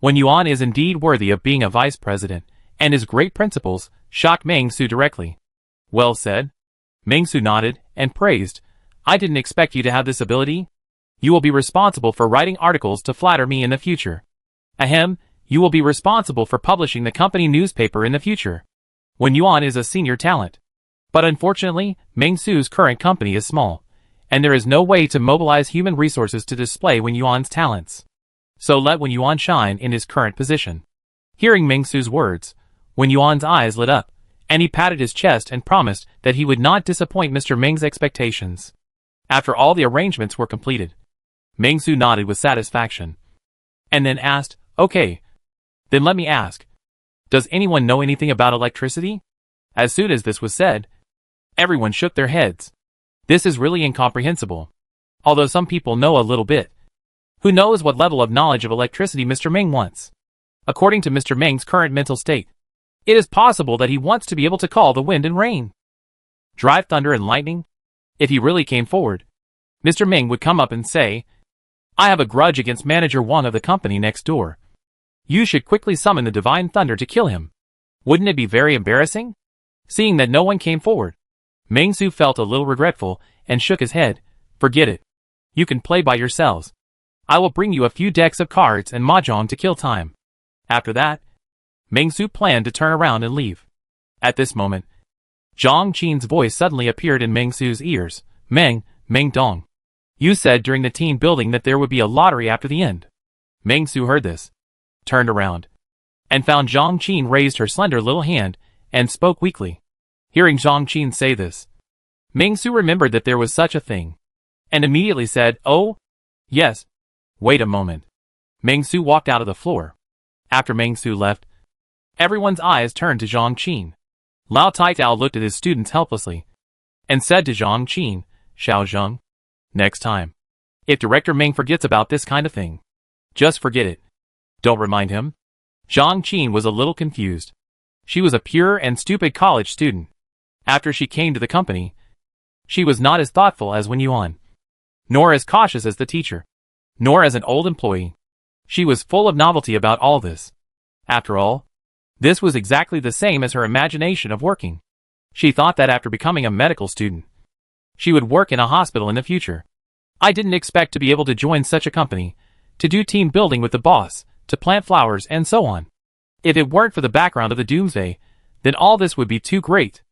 Wen Yuan is indeed worthy of being a vice president, and his great principles shocked Ming Su directly. Well said. Ming Su nodded, and praised. I didn't expect you to have this ability. You will be responsible for writing articles to flatter me in the future. Ahem, you will be responsible for publishing the company newspaper in the future. Wen Yuan is a senior talent. But unfortunately, Ming Su's current company is small, and there is no way to mobilize human resources to display Wen Yuan's talents. So let Wen Yuan shine in his current position. Hearing Ming Su's words, Wen Yuan's eyes lit up, and he patted his chest and promised that he would not disappoint Mr. Ming's expectations. After all the arrangements were completed, Ming Su nodded with satisfaction, and then asked, Okay, then let me ask, does anyone know anything about electricity? As soon as this was said, everyone shook their heads. This is really incomprehensible. Although some people know a little bit. Who knows what level of knowledge of electricity Mr. Ming wants? According to Mr. Ming's current mental state, it is possible that he wants to be able to call the wind and rain, drive thunder and lightning. If he really came forward, Mr. Ming would come up and say, I have a grudge against Manager Wang of the company next door. You should quickly summon the divine thunder to kill him. Wouldn't it be very embarrassing? Seeing that no one came forward, Meng Su felt a little regretful and shook his head. Forget it. You can play by yourselves. I will bring you a few decks of cards and mahjong to kill time. After that, Meng Su planned to turn around and leave. At this moment, Zhang Qin's voice suddenly appeared in Meng Su's ears. Meng Dong. You said during the team building that there would be a lottery after the end. Meng Su heard this, turned around, and found Zhang Qin raised her slender little hand and spoke weakly. Hearing Zhang Qin say this, Meng Su remembered that there was such a thing, and immediately said, Oh, yes. Wait a moment. Meng Su walked out of the floor. After Meng Su left, everyone's eyes turned to Zhang Qin. Lao Taitao looked at his students helplessly, and said to Zhang Qin, Xiao Zheng, next time, if Director Meng forgets about this kind of thing, just forget it. Don't remind him. Zhang Qin was a little confused. She was a pure and stupid college student. After she came to the company, she was not as thoughtful as Wen Yuan, nor as cautious as the teacher, nor as an old employee. She was full of novelty about all this. After all, this was exactly the same as her imagination of working. She thought that after becoming a medical student, she would work in a hospital in the future. I didn't expect to be able to join such a company, to do team building with the boss, to plant flowers and so on. If it weren't for the background of the Doomsday, then all this would be too great.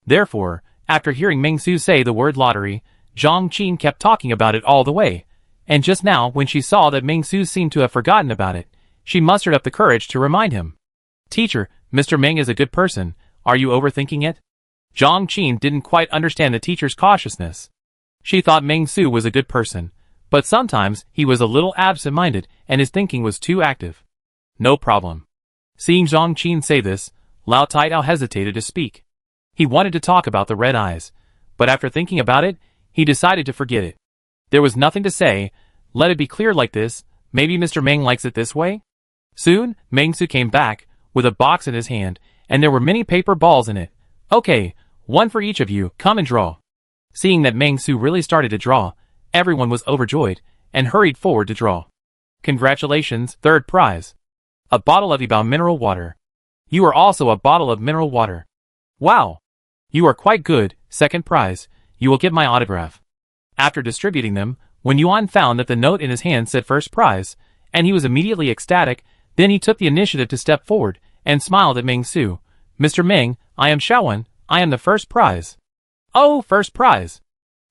Therefore, after hearing Meng Su say the word lottery, Zhang Qin kept talking about it all the way, and just now when she saw that Meng Su seemed to have forgotten about it, she mustered up the courage to remind him. Teacher, Mr. Meng is a good person, are you overthinking it? Zhang Qin didn't quite understand the teacher's cautiousness. She thought Meng Su was a good person, but sometimes he was a little absent-minded and his thinking was too active. No problem. Seeing Zhang Qin say this, Lao Taitao hesitated to speak. He wanted to talk about the red eyes, but after thinking about it, he decided to forget it. There was nothing to say. Let it be clear like this. Maybe Mr. Meng likes it this way? Soon, Meng Su came back, with a box in his hand, and there were many paper balls in it. Okay, one for each of you, come and draw. Seeing that Meng Su really started to draw, everyone was overjoyed, and hurried forward to draw. Congratulations, third prize. A bottle of Yibao mineral water. You are also a bottle of mineral water. Wow! You are quite good, second prize, you will get my autograph. After distributing them, Wen Yuan found that the note in his hand said first prize, and he was immediately ecstatic. Then he took the initiative to step forward, and smiled at Meng Su. Mr. Meng, I am Xiaowen, I am the first prize. Oh, first prize!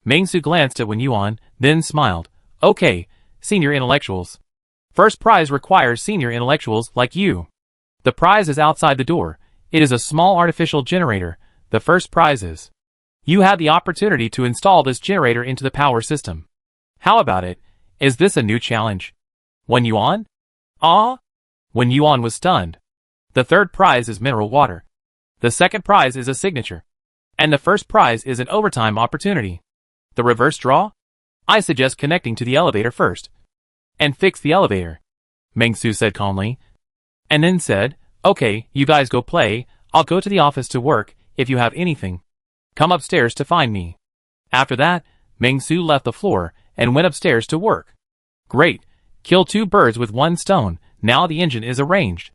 Meng Su glanced at Wen Yuan, then smiled. Okay, senior intellectuals. First prize requires senior intellectuals like you. The prize is outside the door. It is a small artificial generator. The first prize is. You had the opportunity to install this generator into the power system. How about it? Is this a new challenge? Wen Yuan? Ah? Wen Yuan was stunned. The third prize is mineral water. The second prize is a signature. And the first prize is an overtime opportunity. The reverse draw? I suggest connecting to the elevator first. And fix the elevator. Meng Su said calmly. And then said, okay, you guys go play, I'll go to the office to work. If you have anything, come upstairs to find me. After that, Meng Su left the floor and went upstairs to work. Great. Kill two birds with one stone. Now the engine is arranged.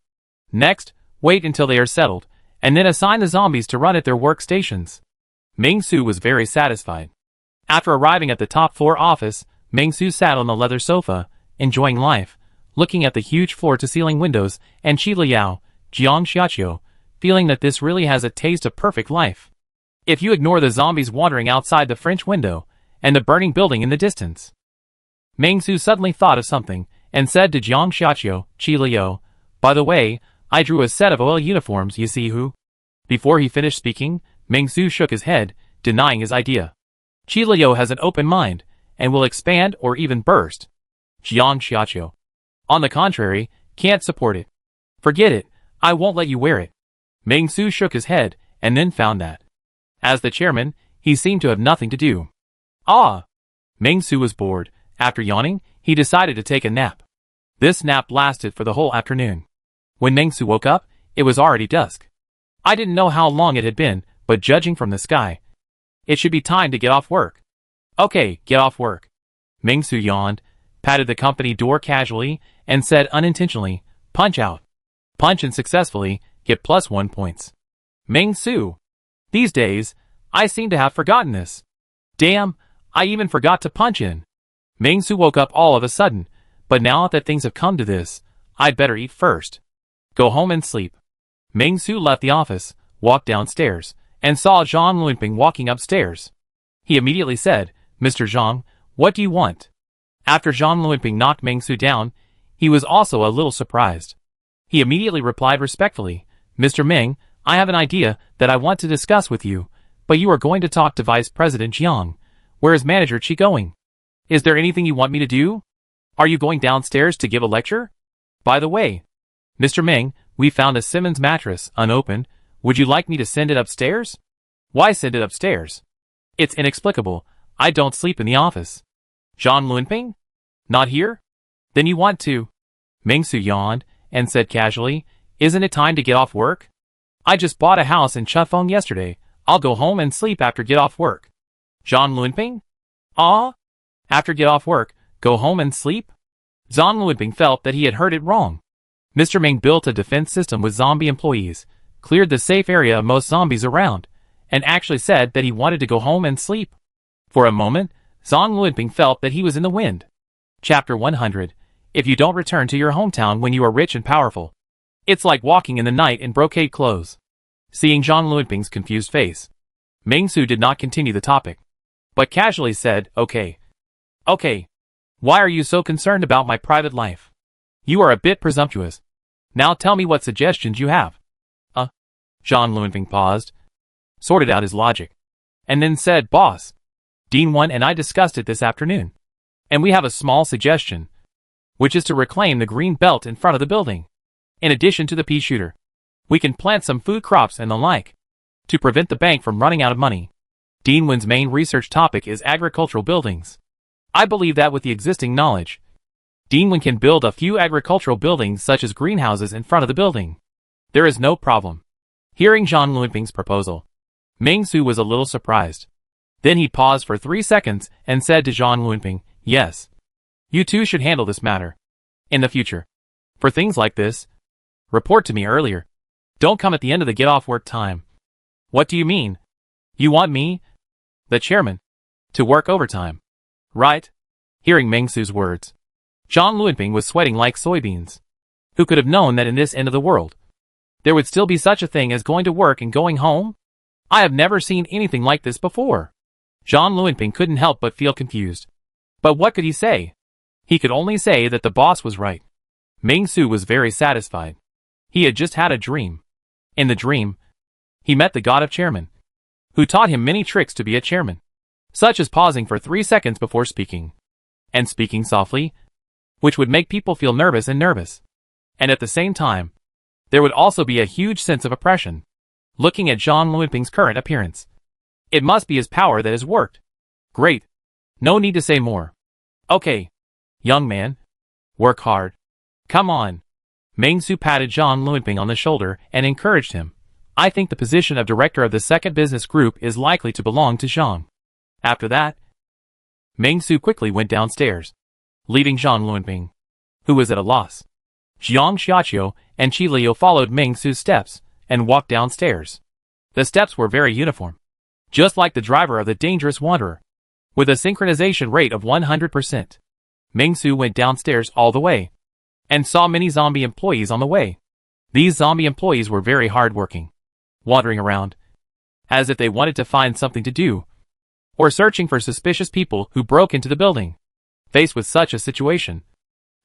Next, wait until they are settled, and then assign the zombies to run at their workstations. Meng Su was very satisfied. After arriving at the top floor office, Meng Su sat on the leather sofa, enjoying life, looking at the huge floor-to-ceiling windows and Qi Liao, Jiang Xiaqiu, feeling that this really has a taste of perfect life. If you ignore the zombies wandering outside the French window, and the burning building in the distance. Meng Su suddenly thought of something, and said to Jiang Xiaqiu, Qi Liao, by the way, I drew a set of oil uniforms, you see who? Before he finished speaking, Meng Su shook his head, denying his idea. Qi Liao has an open mind, and will expand or even burst. Jiang Xiaqiu, on the contrary, can't support it. Forget it, I won't let you wear it. Meng Su shook his head, and then found that, as the chairman, he seemed to have nothing to do. Ah! Meng Su was bored. After yawning, he decided to take a nap. This nap lasted for the whole afternoon. When Meng Su woke up, it was already dusk. I didn't know how long it had been, but judging from the sky, it should be time to get off work. Okay, get off work. Meng Su yawned, patted the company door casually, and said unintentionally, punch out. Punch in successfully, get +1 points. Meng Su. These days, I seem to have forgotten this. Damn, I even forgot to punch in. Meng Su woke up all of a sudden, but now that things have come to this, I'd better eat first. Go home and sleep. Meng Su left the office, walked downstairs, and saw Zhang Lunping walking upstairs. He immediately said, Mr. Zhang, what do you want? After Zhang Lunping knocked Meng Su down, he was also a little surprised. He immediately replied respectfully, Mr. Meng, I have an idea that I want to discuss with you, but you are going to talk to Vice President Jiang. Where is Manager Qi going? Is there anything you want me to do? Are you going downstairs to give a lecture? By the way, Mr. Meng, we found a Simmons mattress, unopened. Would you like me to send it upstairs? Why send it upstairs? It's inexplicable. I don't sleep in the office. Zhang Lunping? Not here? Then you want to? Meng Su yawned and said casually, isn't it time to get off work? I just bought a house in Chufeng yesterday. I'll go home and sleep after get off work. Zhang Lunping? Ah? After get off work, go home and sleep? Zhang Lunping felt that he had heard it wrong. Mr. Meng built a defense system with zombie employees, cleared the safe area of most zombies around, and actually said that he wanted to go home and sleep. For a moment, Zhang Lunping felt that he was in the wind. Chapter 100. If you don't return to your hometown when you are rich and powerful. It's like walking in the night in brocade clothes. Seeing Zhang Lunping's confused face, Meng Su did not continue the topic, but casually said, Okay. Why are you so concerned about my private life? You are a bit presumptuous. Now tell me what suggestions you have. Zhang Lunping paused, sorted out his logic, and then said, Boss, Dean 1 and I discussed it this afternoon, and we have a small suggestion, which is to reclaim the green belt in front of the building. In addition to the pea shooter, we can plant some food crops and the like, to prevent the bank from running out of money. Dean 1's main research topic is agricultural buildings. I believe that with the existing knowledge, Dean 1 can build a few agricultural buildings such as greenhouses in front of the building. There is no problem. Hearing Zhang Lunping's proposal, Meng Su was a little surprised. Then he paused for 3 seconds and said to Zhang Lunping, Yes. You two should handle this matter. In the future. For things like this, report to me earlier. Don't come at the end of the get-off-work time. What do you mean? You want me, the chairman, to work overtime? Right? Hearing Meng Su's words, Zhang Lunping was sweating like soybeans. Who could have known that in this end of the world, there would still be such a thing as going to work and going home? I have never seen anything like this before. Zhang Lunping couldn't help but feel confused. But what could he say? He could only say that the boss was right. Meng Su was very satisfied. He had just had a dream. In the dream, he met the god of chairman, who taught him many tricks to be a chairman, such as pausing for 3 seconds before speaking, and speaking softly, which would make people feel nervous. And at the same time, there would also be a huge sense of oppression. Looking at Zhang Lunping's current appearance, it must be his power that has worked. Great. No need to say more. Okay. Young man. Work hard. Come on. Meng Su patted Zhang Lunping on the shoulder and encouraged him. I think the position of director of the second business group is likely to belong to Zhang. After that, Meng Su quickly went downstairs, leaving Zhang Lunping, who was at a loss. Jiang Xiaqiu and Qi Liu followed Meng Su's steps and walked downstairs. The steps were very uniform, just like the driver of the dangerous wanderer, with a synchronization rate of 100%. Meng Su went downstairs all the way, and saw many zombie employees on the way. These zombie employees were very hard-working, wandering around, as if they wanted to find something to do, or searching for suspicious people who broke into the building. Faced with such a situation,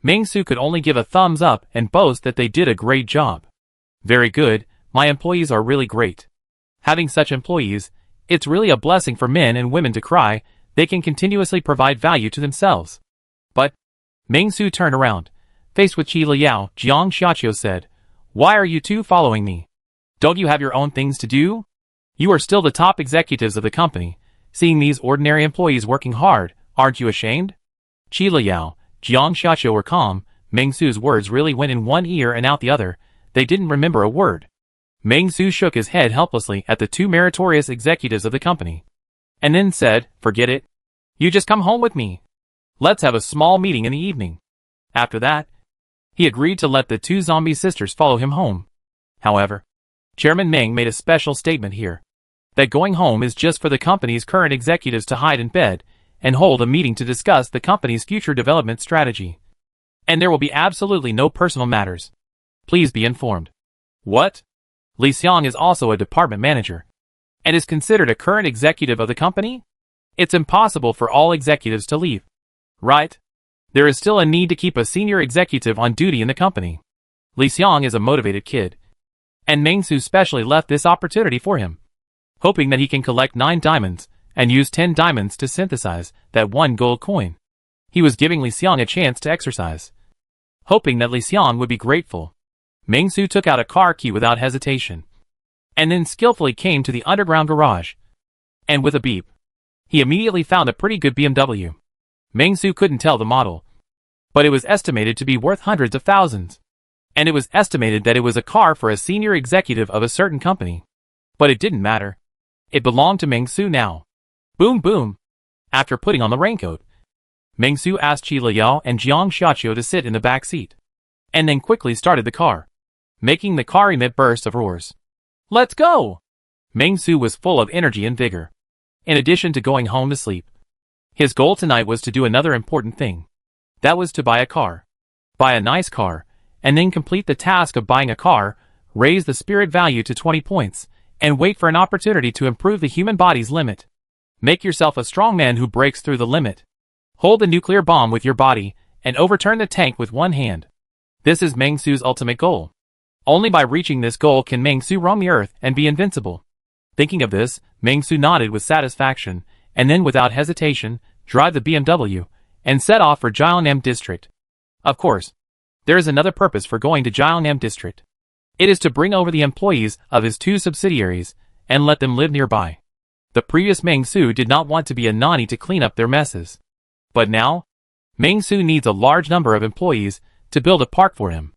Meng Su could only give a thumbs up and boast that they did a great job. Very good, my employees are really great. Having such employees, it's really a blessing for men and women to cry. They can continuously provide value to themselves. But, Meng Su turned around. Faced with Qi Liao, Jiang Xiaqiu said, Why are you two following me? Don't you have your own things to do? You are still the top executives of the company. Seeing these ordinary employees working hard, aren't you ashamed? Qi Liao, Jiang Xiaqiu were calm. Meng Su's words really went in one ear and out the other. They didn't remember a word. Meng Su shook his head helplessly at the two meritorious executives of the company, and then said, "Forget it. You just come home with me. Let's have a small meeting in the evening." After that, he agreed to let the two zombie sisters follow him home. However, Chairman Meng made a special statement here, that going home is just for the company's current executives to hide in bed and hold a meeting to discuss the company's future development strategy. And there will be absolutely no personal matters. Please be informed. What? Li Xiang is also a department manager, and is considered a current executive of the company? It's impossible for all executives to leave, right? There is still a need to keep a senior executive on duty in the company. Li Xiang is a motivated kid, and Meng Su specially left this opportunity for him, hoping that he can collect 9 diamonds and use 10 diamonds to synthesize that 1 gold coin. He was giving Li Xiang a chance to exercise, hoping that Li Xiang would be grateful. Meng Su took out a car key without hesitation, and then skillfully came to the underground garage. And with a beep, he immediately found a pretty good BMW. Meng Su couldn't tell the model, but it was estimated to be worth hundreds of thousands. And it was estimated that it was a car for a senior executive of a certain company. But it didn't matter. It belonged to Meng Su now. Boom boom. After putting on the raincoat, Meng Su asked Qi Liao and Jiang Xiaqiu to sit in the back seat, and then quickly started the car, making the car emit bursts of roars. Let's go! Meng Su was full of energy and vigor. In addition to going home to sleep, his goal tonight was to do another important thing. That was to buy a car. Buy a nice car, and then complete the task of buying a car, raise the spirit value to 20 points, and wait for an opportunity to improve the human body's limit. Make yourself a strong man who breaks through the limit. Hold the nuclear bomb with your body, and overturn the tank with one hand. This is Meng Su's ultimate goal. Only by reaching this goal can Meng Su roam the earth and be invincible. Thinking of this, Meng Su nodded with satisfaction, and then without hesitation, drive the BMW, and set off for Jiangnan District. Of course, there is another purpose for going to Jiangnan District. It is to bring over the employees of his 2 subsidiaries, and let them live nearby. The previous Meng Su did not want to be a nanny to clean up their messes. But now, Meng Su needs a large number of employees to build a park for him.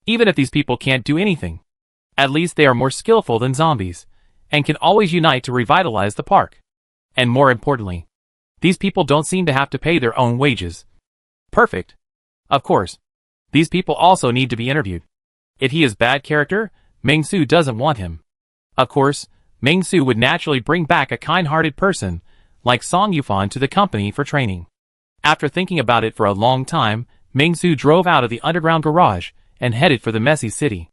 Even if these people can't do anything, at least they are more skillful than zombies, and can always unite to revitalize the park. And more importantly, these people don't seem to have to pay their own wages. Perfect. Of course, these people also need to be interviewed. If he is bad character, Meng Su doesn't want him. Of course, Meng Su would naturally bring back a kind-hearted person, like Song Yufan, to the company for training. After thinking about it for a long time, Meng Su drove out of the underground garage and headed for the messy city.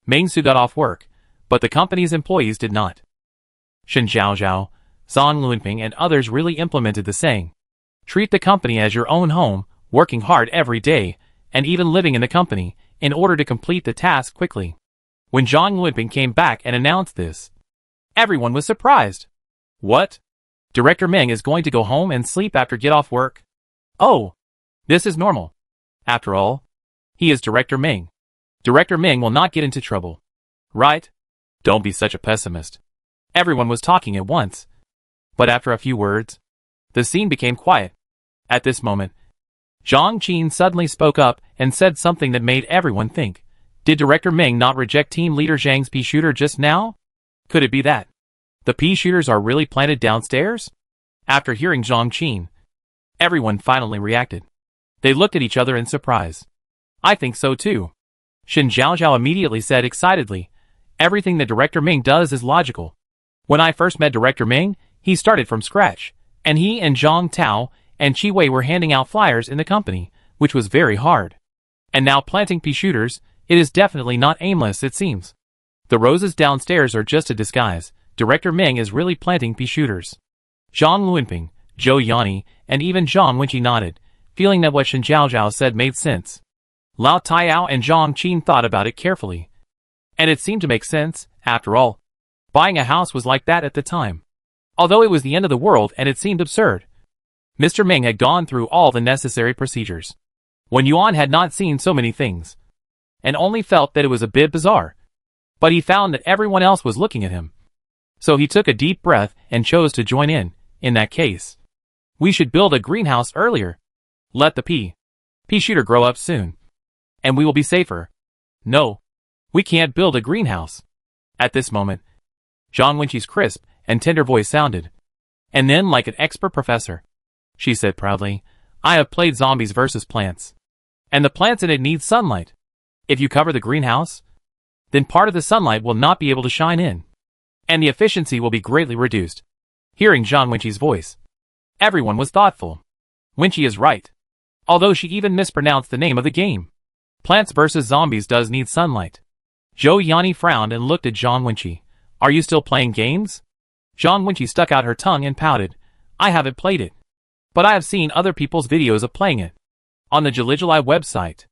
Meng Su got off work, but the company's employees did not. Shen Zhaozhao, Zhang Lunping and others really implemented the saying, treat the company as your own home, working hard every day, and even living in the company, in order to complete the task quickly. When Zhang Lunping came back and announced this, everyone was surprised. What? Director Meng is going to go home and sleep after get off work? Oh, this is normal. After all, he is Director Meng. Director Meng will not get into trouble. Right? Don't be such a pessimist. Everyone was talking at once. But after a few words, the scene became quiet. At this moment, Zhang Qin suddenly spoke up and said something that made everyone think. Did Director Meng not reject team leader Zhang's pea shooter just now? Could it be that the pea shooters are really planted downstairs? After hearing Zhang Qin, everyone finally reacted. They looked at each other in surprise. I think so too. Shen Zhaozhao immediately said excitedly, everything that Director Meng does is logical. When I first met Director Meng, he started from scratch, and he and Zhang Tao and Qi Wei were handing out flyers in the company, which was very hard. And now planting pea shooters, it is definitely not aimless, it seems. The roses downstairs are just a disguise. Director Meng is really planting pea shooters. Zhang Lunping, Zhou Yanni, and even Zhang Wenqi nodded, feeling that what Shen Zhaozhao said made sense. Lao Taiyao and Zhang Qin thought about it carefully. And it seemed to make sense, after all. Buying a house was like that at the time. Although it was the end of the world and it seemed absurd. Mr. Meng had gone through all the necessary procedures. When Yuan had not seen so many things, and only felt that it was a bit bizarre. But he found that everyone else was looking at him. So he took a deep breath and chose to join in that case. We should build a greenhouse earlier. Let the pea shooter grow up soon. And we will be safer. No. We can't build a greenhouse. At this moment, Zhang Wenqi's crisp and tender voice sounded. And then, like an expert professor, she said proudly, I have played Zombies versus Plants. And the plants in it need sunlight. If you cover the greenhouse, then part of the sunlight will not be able to shine in. And the efficiency will be greatly reduced. Hearing Zhang Wenqi's voice, everyone was thoughtful. Wenqi is right. Although she even mispronounced the name of the game. Plants vs. Zombies does need sunlight. Zhou Yani frowned and looked at Zhang Wenqi. Are you still playing games? Zhang Wenqi stuck out her tongue and pouted. I haven't played it. But I have seen other people's videos of playing it. On the Jilijili website.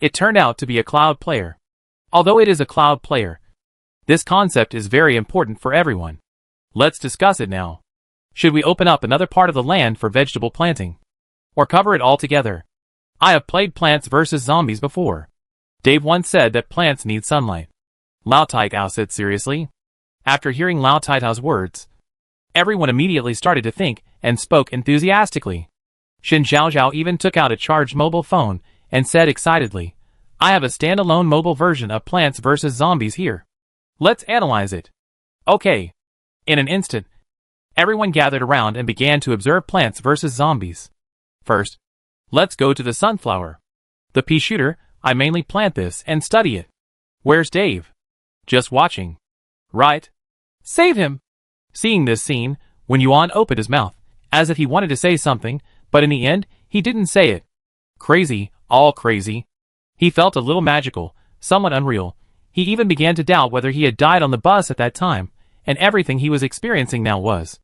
It turned out to be a cloud player. Although it is a cloud player, this concept is very important for everyone. Let's discuss it now. Should we open up another part of the land for vegetable planting? Or cover it all together? I have played Plants vs. Zombies before. Dave once said that plants need sunlight. Lao Taitao said seriously. After hearing Lao Taitao's words, everyone immediately started to think and spoke enthusiastically. Xin Zhaozhao even took out a charged mobile phone and said excitedly, I have a standalone mobile version of Plants vs. Zombies here. Let's analyze it. Okay. In an instant, everyone gathered around and began to observe Plants vs. Zombies. First, let's go to the sunflower. The pea shooter, I mainly plant this and study it. Where's Dave? Just watching. Right. Save him. Seeing this scene, Wen Yuan opened his mouth, as if he wanted to say something, but in the end, he didn't say it. Crazy, all crazy. He felt a little magical, somewhat unreal. He even began to doubt whether he had died on the bus at that time, and everything he was experiencing now was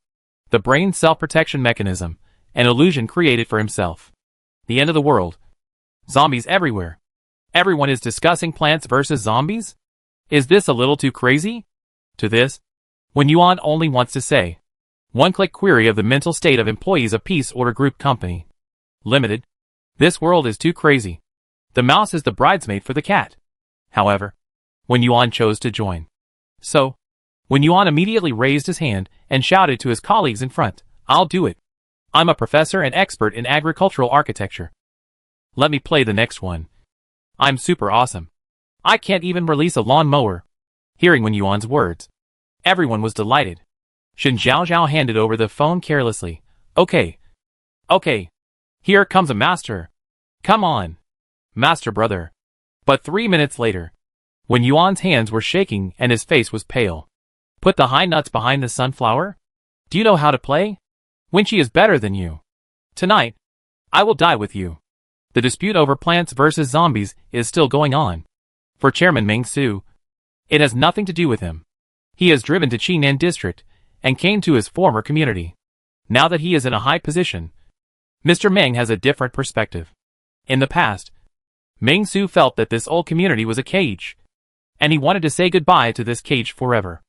the brain's self-protection mechanism, an illusion created for himself. The end of the world. Zombies everywhere. Everyone is discussing Plants vs. Zombies? Is this a little too crazy? To this, Wen Yuan only wants to say, one-click query of the mental state of employees of Peace Order Group Company. Limited. This world is too crazy. The mouse is the bridesmaid for the cat. However, Wen Yuan chose to join. So, Wen Yuan immediately raised his hand and shouted to his colleagues in front, I'll do it. I'm a professor and expert in agricultural architecture. Let me play the next one. I'm super awesome. I can't even release a lawn mower. Hearing Wen Yuan's words, everyone was delighted. Xin Zhaozhao handed over the phone carelessly. Okay. Here comes a master. Come on. Master brother. But 3 minutes later, Wen Yuan's hands were shaking and his face was pale. Put the high nuts behind the sunflower? Do you know how to play? Wenqi is better than you. Tonight, I will die with you. The dispute over Plants vs. Zombies is still going on. For Chairman Meng Su, it has nothing to do with him. He is driven to Qinan District and came to his former community. Now that he is in a high position, Mr. Meng has a different perspective. In the past, Meng Su felt that this old community was a cage, and he wanted to say goodbye to this cage forever.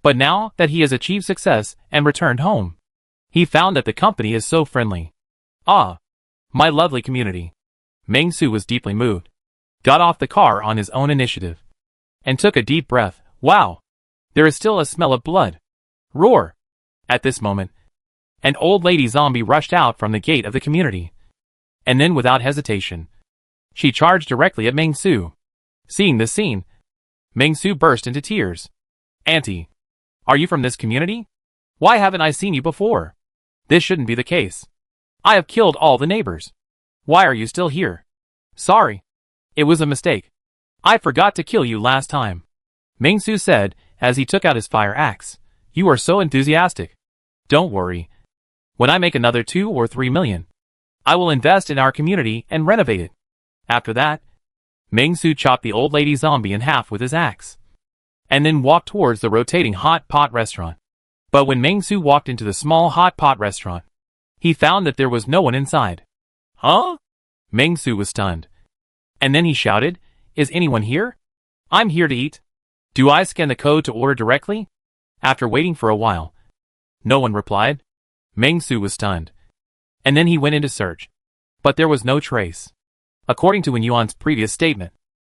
But now that he has achieved success and returned home, he found that the company is so friendly. Ah, my lovely community. Meng Su was deeply moved, got off the car on his own initiative, and took a deep breath. Wow, there is still a smell of blood. Roar! At this moment, an old lady zombie rushed out from the gate of the community, and then without hesitation, she charged directly at Meng Su. Seeing this scene, Meng Su burst into tears. Auntie, are you from this community? Why haven't I seen you before? This shouldn't be the case. I have killed all the neighbors. Why are you still here? Sorry. It was a mistake. I forgot to kill you last time. Meng Su said as he took out his fire axe. You are so enthusiastic. Don't worry. When I make another 2 or 3 million, I will invest in our community and renovate it. After that, Meng Su chopped the old lady zombie in half with his axe, and then walked towards the rotating hot pot restaurant. But when Meng Su walked into the small hot pot restaurant, he found that there was no one inside. Huh? Meng Su was stunned. And then he shouted, Is anyone here? I'm here to eat. Do I scan the code to order directly? After waiting for a while, no one replied. Meng Su was stunned. And then he went into search. But there was no trace. According to Wen Yuan's previous statement,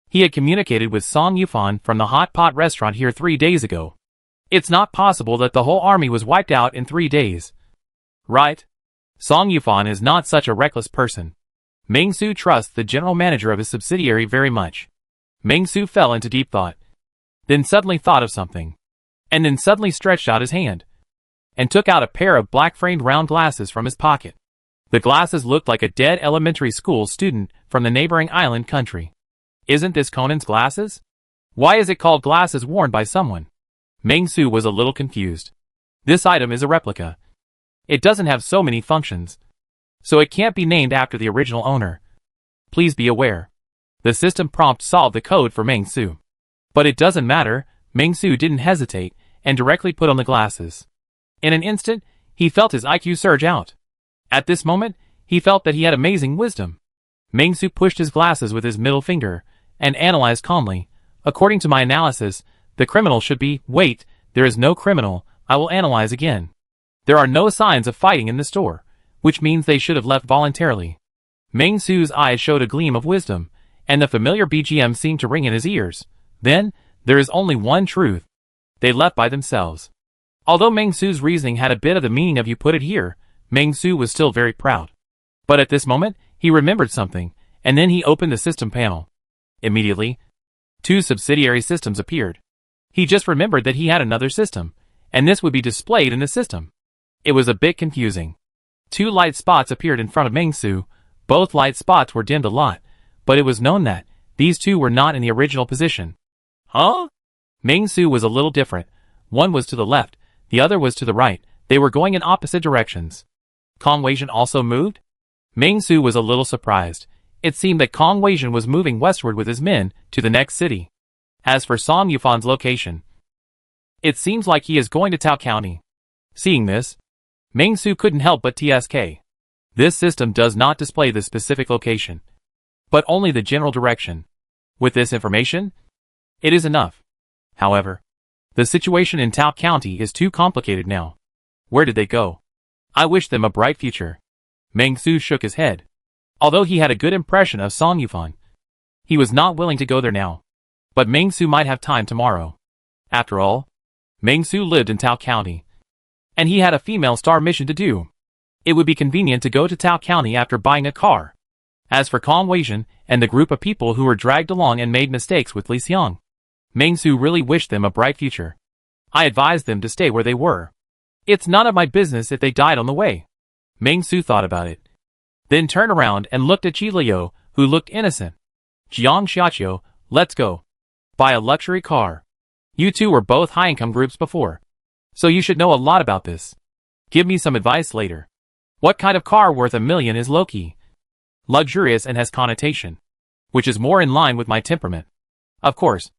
he had communicated with Song Yufan from the hot pot restaurant here 3 days ago. It's not possible that the whole army was wiped out in 3 days. Right? Song Yufan is not such a reckless person. Meng Su trusts the general manager of his subsidiary very much. Meng Su fell into deep thought. Then suddenly thought of something. And then suddenly stretched out his hand. And took out a pair of black-framed round glasses from his pocket. The glasses looked like a dead elementary school student from the neighboring island country. Isn't this Conan's glasses? Why is it called glasses worn by someone? Meng Su was a little confused. This item is a replica. It doesn't have so many functions. So it can't be named after the original owner. Please be aware. The system prompt solved the code for Meng Su. But it doesn't matter, Meng Su didn't hesitate, and directly put on the glasses. In an instant, he felt his IQ surge out. At this moment, he felt that he had amazing wisdom. Meng Su pushed his glasses with his middle finger, and analyzed calmly. According to my analysis, the criminal should be, wait, there is no criminal, I will analyze again. There are no signs of fighting in the store, which means they should have left voluntarily. Meng Su's eyes showed a gleam of wisdom, and the familiar BGM seemed to ring in his ears. Then, there is only one truth. They left by themselves. Although Meng Su's reasoning had a bit of the meaning of you put it here, Meng Su was still very proud. But at this moment, he remembered something, and then he opened the system panel. Immediately, 2 subsidiary systems appeared. He just remembered that he had another system, and this would be displayed in the system. It was a bit confusing. 2 light spots appeared in front of Meng Su. Both light spots were dimmed a lot, but it was known that these 2 were not in the original position. Huh? Meng Su was a little different. One was to the left, the other was to the right. They were going in opposite directions. Kong Weijin also moved? Meng Su was a little surprised. It seemed that Kong Weijin was moving westward with his men to the next city. As for Song Yufan's location, it seems like he is going to Tao County. Seeing this, Meng Su couldn't help but TSK. This system does not display the specific location, but only the general direction. With this information, it is enough. However, the situation in Tao County is too complicated now. Where did they go? I wish them a bright future. Meng Su shook his head. Although he had a good impression of Song Yufan, he was not willing to go there now. But Meng Su might have time tomorrow. After all, Meng Su lived in Tao County, and he had a female star mission to do. It would be convenient to go to Tao County after buying a car. As for Kong Weijin and the group of people who were dragged along and made mistakes with Li Xiang, Meng Su really wished them a bright future. I advised them to stay where they were. It's none of my business if they died on the way. Meng Su thought about it. Then turned around and looked at Qi Liu, who looked innocent. Jiang Xiaqiu, let's go. Buy a luxury car. You two were both high-income groups before, so you should know a lot about this. Give me some advice later. What kind of car worth $1 million is low-key? Luxurious and has connotation, which is more in line with my temperament. Of course,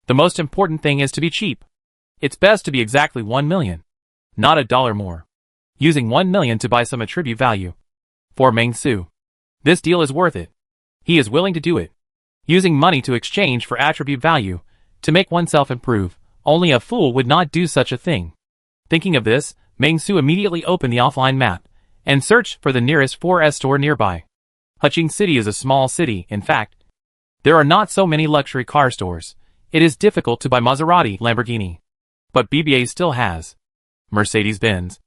the most important thing is to be cheap. It's best to be exactly 1 million, not $1 more. Using 1 million to buy some attribute value. For Meng Su, this deal is worth it. He is willing to do it. Using money to exchange for attribute value, to make oneself improve, only a fool would not do such a thing. Thinking of this, Meng Su immediately opened the offline map, and searched for the nearest 4S store nearby. Huqing City is a small city, in fact. There are not so many luxury car stores. It is difficult to buy Maserati, Lamborghini. But BBA still has Mercedes-Benz,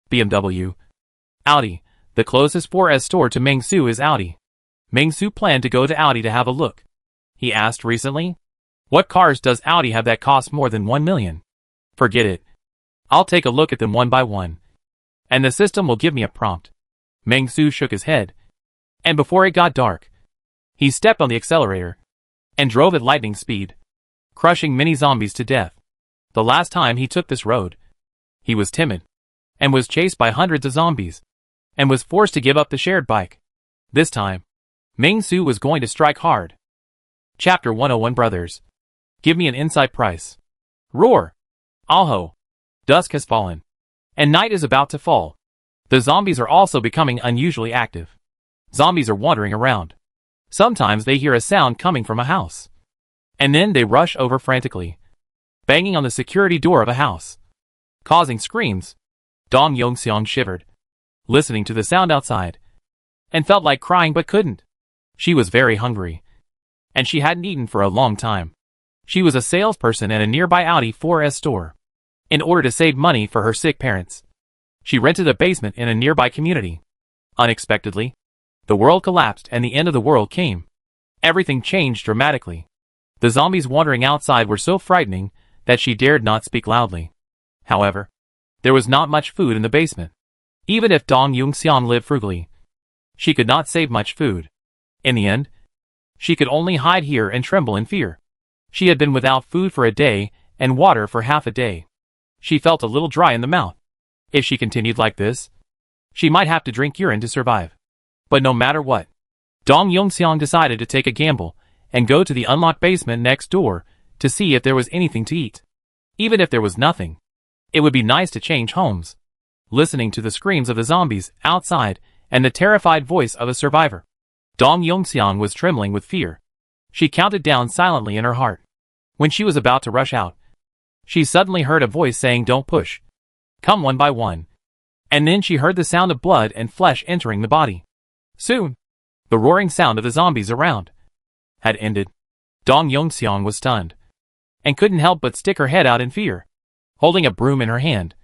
BMW, Audi. The closest 4S store to Meng Su is Audi. Meng Su planned to go to Audi to have a look. He asked recently, what cars does Audi have that cost more than 1 million? Forget it. I'll take a look at them one by one, and the system will give me a prompt. Meng Su shook his head, and before it got dark, he stepped on the accelerator and drove at lightning speed, crushing many zombies to death. The last time he took this road, he was timid, and was chased by hundreds of zombies, and was forced to give up the shared bike. This time, Meng Su was going to strike hard. Chapter 101 Brothers. Give me an inside price. Roar. Aho. Dusk has fallen, and night is about to fall. The zombies are also becoming unusually active. Zombies are wandering around. Sometimes they hear a sound coming from a house, and then they rush over frantically, banging on the security door of a house, causing screams. Dong Yongxiang shivered, listening to the sound outside, and felt like crying but couldn't. She was very hungry, and she hadn't eaten for a long time. She was a salesperson at a nearby Audi 4S store. In order to save money for her sick parents, she rented a basement in a nearby community. Unexpectedly, the world collapsed and the end of the world came. Everything changed dramatically. The zombies wandering outside were so frightening that she dared not speak loudly. However, there was not much food in the basement. Even if Dong Yongxiang lived frugally, she could not save much food. In the end, she could only hide here and tremble in fear. She had been without food for a day and water for half a day. She felt a little dry in the mouth. If she continued like this, she might have to drink urine to survive. But no matter what, Dong Yongxiang decided to take a gamble and go to the unlocked basement next door to see if there was anything to eat. Even if there was nothing, it would be nice to change homes. Listening to the screams of the zombies outside and the terrified voice of a survivor, Dong Yongxiang was trembling with fear. She counted down silently in her heart. When she was about to rush out, she suddenly heard a voice saying, "Don't push. Come one by one." And then she heard the sound of blood and flesh entering the body. Soon, the roaring sound of the zombies around had ended. Dong Yongxiang was stunned and couldn't help but stick her head out in fear, holding a broom in her hand,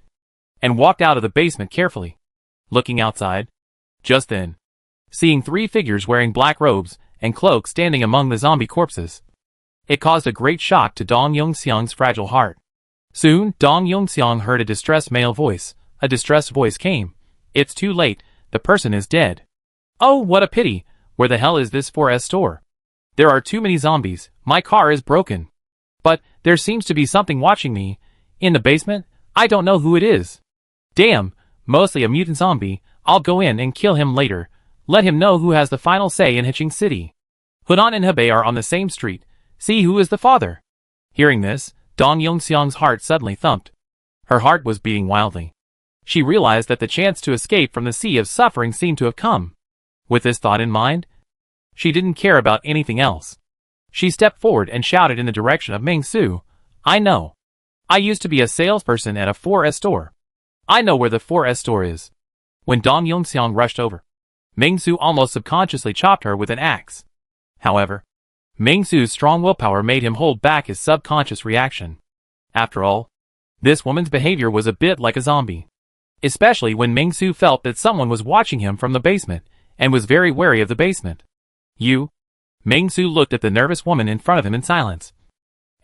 and walked out of the basement carefully. Looking outside, just then, seeing 3 figures wearing black robes and cloaks standing among the zombie corpses, it caused a great shock to Dong Yongxiang's fragile heart. Soon, Dong Yongxiang heard a distressed male voice. A distressed voice came. "It's too late, the person is dead." "Oh, what a pity. Where the hell is this 4S store? There are too many zombies. My car is broken. But there seems to be something watching me. In the basement? I don't know who it is. Damn, mostly a mutant zombie. I'll go in and kill him later. Let him know who has the final say in Hiching City. Hunan and Hebei are on the same street. See who is the father." Hearing this, Dong Yongxiang's heart suddenly thumped. Her heart was beating wildly. She realized that the chance to escape from the sea of suffering seemed to have come. With this thought in mind, she didn't care about anything else. She stepped forward and shouted in the direction of Ming Su, "I know. I used to be a salesperson at a 4S store. I know where the 4S store is." When Dong Yongxiang rushed over, Ming Su almost subconsciously chopped her with an axe. However, Ming Su's strong willpower made him hold back his subconscious reaction. After all, this woman's behavior was a bit like a zombie. Especially when Ming Su felt that someone was watching him from the basement, and was very wary of the basement. "You?" Ming Su looked at the nervous woman in front of him in silence,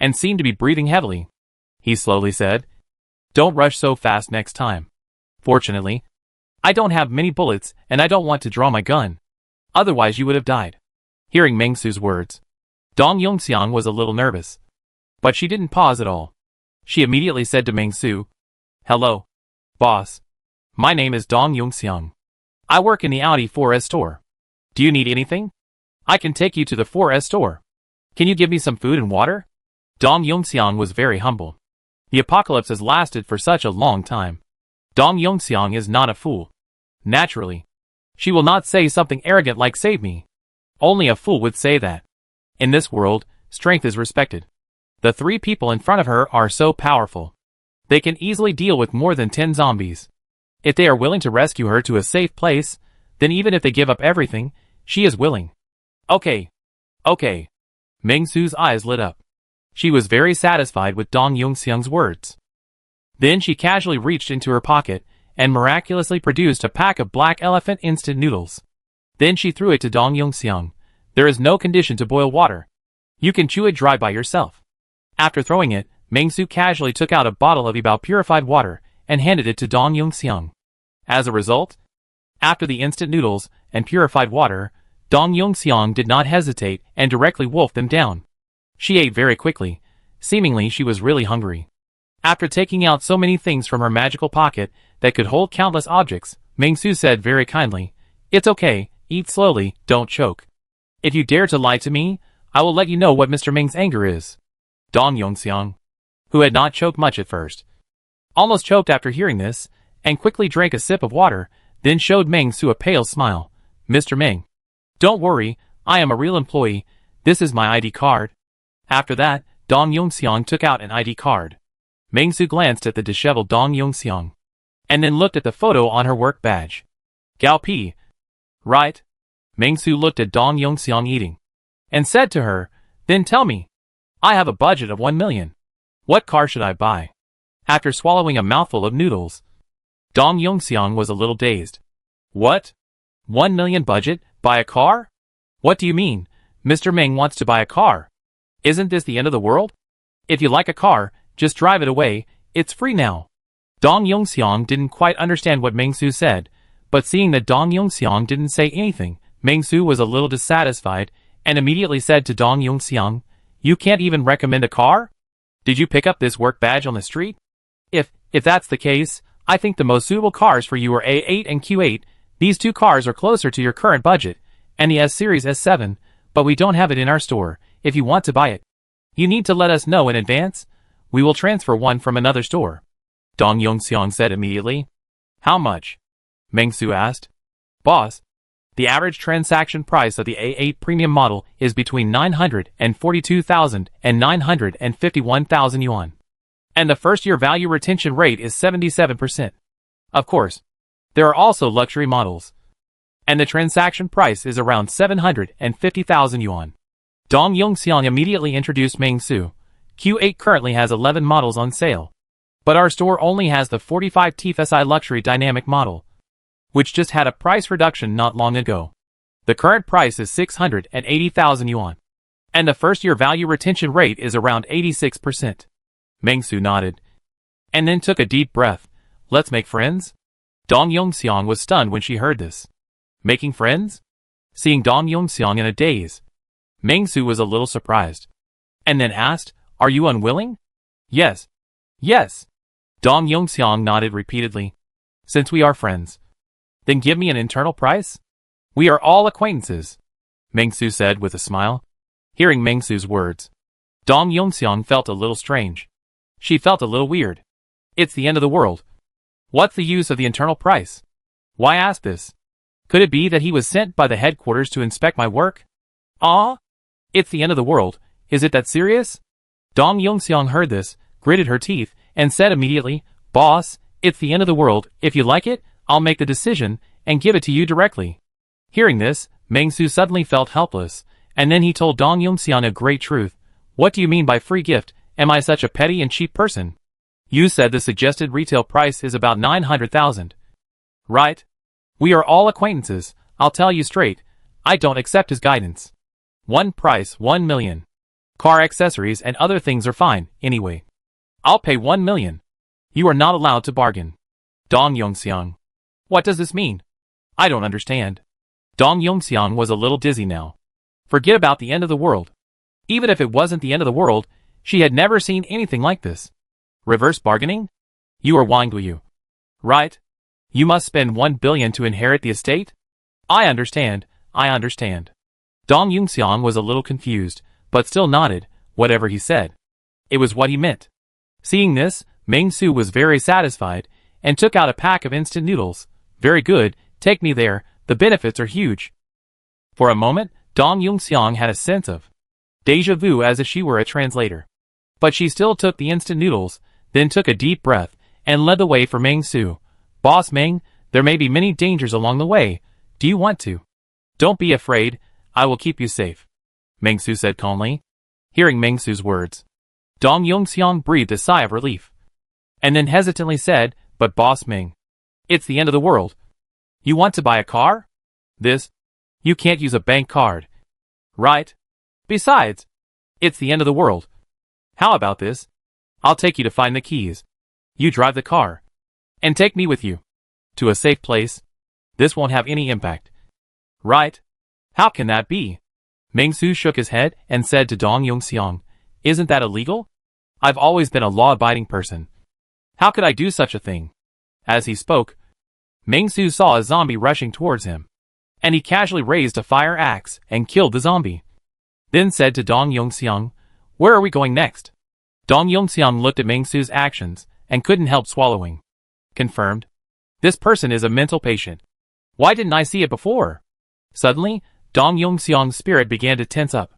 and seemed to be breathing heavily. He slowly said, "Don't rush so fast next time. Fortunately, I don't have many bullets and I don't want to draw my gun. Otherwise you would have died." Hearing Ming Su's words, Dong Yongxiang was a little nervous. But she didn't pause at all. She immediately said to Ming Su, "Hello, boss. My name is Dong Yongxiang. I work in the Audi 4S store. Do you need anything? I can take you to the 4S store. Can you give me some food and water?" Dong Yongxiang was very humble. The apocalypse has lasted for such a long time. Dong Yongxiang is not a fool. Naturally, she will not say something arrogant like "save me." Only a fool would say that. In this world, strength is respected. The 3 people in front of her are so powerful. They can easily deal with more than 10 zombies. If they are willing to rescue her to a safe place, then even if they give up everything, she is willing. Okay. Ming Su's eyes lit up. She was very satisfied with Dong Yongxiang's words. Then she casually reached into her pocket and miraculously produced a pack of black elephant instant noodles. Then she threw it to Dong Yongxiang. "There is no condition to boil water. You can chew it dry by yourself." After throwing it, Ming Su casually took out a bottle of Ibao purified water and handed it to Dong Yongxiang. As a result, after the instant noodles and purified water, Dong Yongxiang did not hesitate and directly wolfed them down. She ate very quickly. Seemingly she was really hungry. After taking out so many things from her magical pocket that could hold countless objects, Ming Su said very kindly, "It's okay, eat slowly, don't choke. If you dare to lie to me, I will let you know what Mr. Ming's anger is." Dong Yongxiang, who had not choked much at first, almost choked after hearing this, and quickly drank a sip of water, then showed Ming Su a pale smile. "Mr. Ming, don't worry, I am a real employee. This is my ID card." After that, Dong Yongxiang took out an ID card. Ming Su glanced at the disheveled Dong Yongxiang, and then looked at the photo on her work badge. "Gao Pi, right?" Ming Su looked at Dong Yongxiang eating, and said to her, "Then tell me, I have a budget of 1 million. What car should I buy?" after swallowing a mouthful of noodles. Dong Yongxiang was a little dazed. What? 1 million budget? Buy a car? What do you mean? Mr. Meng wants to buy a car. Isn't this the end of the world? If you like a car, just drive it away, it's free now. Dong Yongxiang didn't quite understand what Meng Su said, but seeing that Dong Yongxiang didn't say anything, Meng Su was a little dissatisfied and immediately said to Dong Yongxiang, "You can't even recommend a car? Did you pick up this work badge on the street? If that's the case, I think the most suitable cars for you are A8 and Q8. These two cars are closer to your current budget, and the S-Series S7, but we don't have it in our store. If you want to buy it, you need to let us know in advance. We will transfer one from another store." Dong Yongxiang said immediately. "How much?" Meng Su asked. "Boss, the average transaction price of the A8 premium model is between 942,000 and 951,000 yuan. And the first-year value retention rate is 77%. Of course, there are also luxury models. And the transaction price is around 750,000 yuan. Dong Yongxiang immediately introduced Meng Su. Q8 currently has 11 models on sale. But our store only has the 45 TFSI luxury dynamic model, which just had a price reduction not long ago. The current price is 680,000 yuan. And the first-year value retention rate is around 86%. Meng Su nodded, and then took a deep breath. "Let's make friends?" Dong Yongxiang was stunned when she heard this. Making friends? Seeing Dong Yongxiang in a daze, Meng Su was a little surprised, and then asked, "Are you unwilling?" "Yes. Yes." Dong Yongxiang nodded repeatedly. "Since we are friends, then give me an internal price? We are all acquaintances," Meng Su said with a smile. Hearing Meng Su's words, Dong Yongxiang felt a little strange. She felt a little weird. It's the end of the world. What's the use of the internal price? Why ask this? Could it be that he was sent by the headquarters to inspect my work? Ah? It's the end of the world. Is it that serious? Dong Yongxiang heard this, gritted her teeth, and said immediately, "Boss, it's the end of the world. If you like it, I'll make the decision and give it to you directly." Hearing this, Meng Su suddenly felt helpless, and then he told Dong Yongxiang a great truth. "What do you mean by free gift? Am I such a petty and cheap person? You said the suggested retail price is about 900,000. Right? We are all acquaintances. I'll tell you straight, I don't accept his guidance. One price, 1 million. Car accessories and other things are fine, anyway. I'll pay 1 million. You are not allowed to bargain." Dong Yongxiang. What does this mean? I don't understand. Dong Yongxiang was a little dizzy now. Forget about the end of the world. Even if it wasn't the end of the world, she had never seen anything like this. Reverse bargaining? You are lying to you. Right? You must spend 1 billion to inherit the estate? I understand. Dong Yongxiang was a little confused, but still nodded, whatever he said. It was what he meant. Seeing this, Meng Su was very satisfied, and took out a pack of instant noodles. "Very good, take me there, the benefits are huge." For a moment, Dong Yongxiang had a sense of déjà vu as if she were a translator. But she still took the instant noodles, then took a deep breath, and led the way for Meng Su. "Boss Meng, there may be many dangers along the way. Do you want to?" "Don't be afraid, I will keep you safe," Meng Su said calmly. Hearing Meng Su's words, Dong Yongxiang breathed a sigh of relief, and then hesitantly said, "But Boss Meng, it's the end of the world. You want to buy a car? You can't use a bank card. Right? Besides, it's the end of the world. How about this? I'll take you to find the keys. You drive the car, and take me with you to a safe place. This won't have any impact." "Right? How can that be?" Meng Su shook his head and said to Dong Yongxiang, "Isn't that illegal? I've always been a law-abiding person. How could I do such a thing?" As he spoke, Meng Su saw a zombie rushing towards him, and he casually raised a fire axe and killed the zombie. Then said to Dong Yongxiang, "Where are we going next?" Dong Yongxiang looked at Meng Su's actions and couldn't help swallowing. Confirmed. This person is a mental patient. Why didn't I see it before? Suddenly, Dong Yongxiang's spirit began to tense up.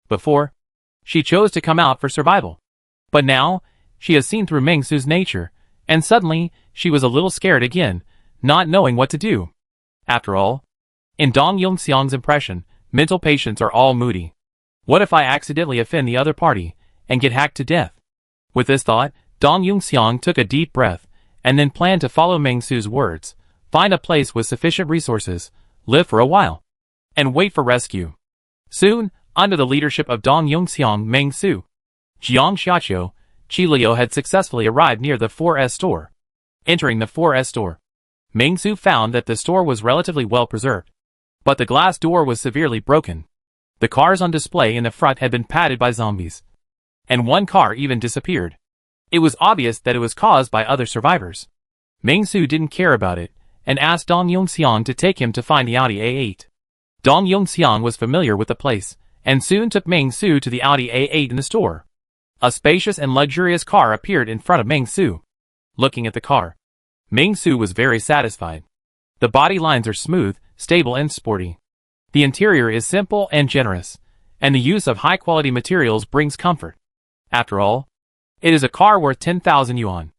Before, she chose to come out for survival. But now, she has seen through Meng Su's nature, and suddenly, she was a little scared again, not knowing what to do. After all, in Dong Yongxiang's impression, mental patients are all moody. What if I accidentally offend the other party, and get hacked to death? With this thought, Dong Yunxiang took a deep breath, and then planned to follow Meng Su's words, find a place with sufficient resources, live for a while, and wait for rescue. Soon, under the leadership of Dong Yunxiang, Meng Su, Jiang Xiaqiu, Qi Liu had successfully arrived near the 4S store. Entering the 4S store, Meng Su found that the store was relatively well preserved, but the glass door was severely broken. The cars on display in the front had been padded by zombies, and one car even disappeared. It was obvious that it was caused by other survivors. Meng Su didn't care about it, and asked Dong Yunxiang to take him to find the Audi A8. Dong Yunxiang was familiar with the place, and soon took Meng Su to the Audi A8 in the store. A spacious and luxurious car appeared in front of Meng Su. Looking at the car, Meng Su was very satisfied. The body lines are smooth, stable and sporty. The interior is simple and generous, and the use of high-quality materials brings comfort. After all, it is a car worth 10,000 yuan.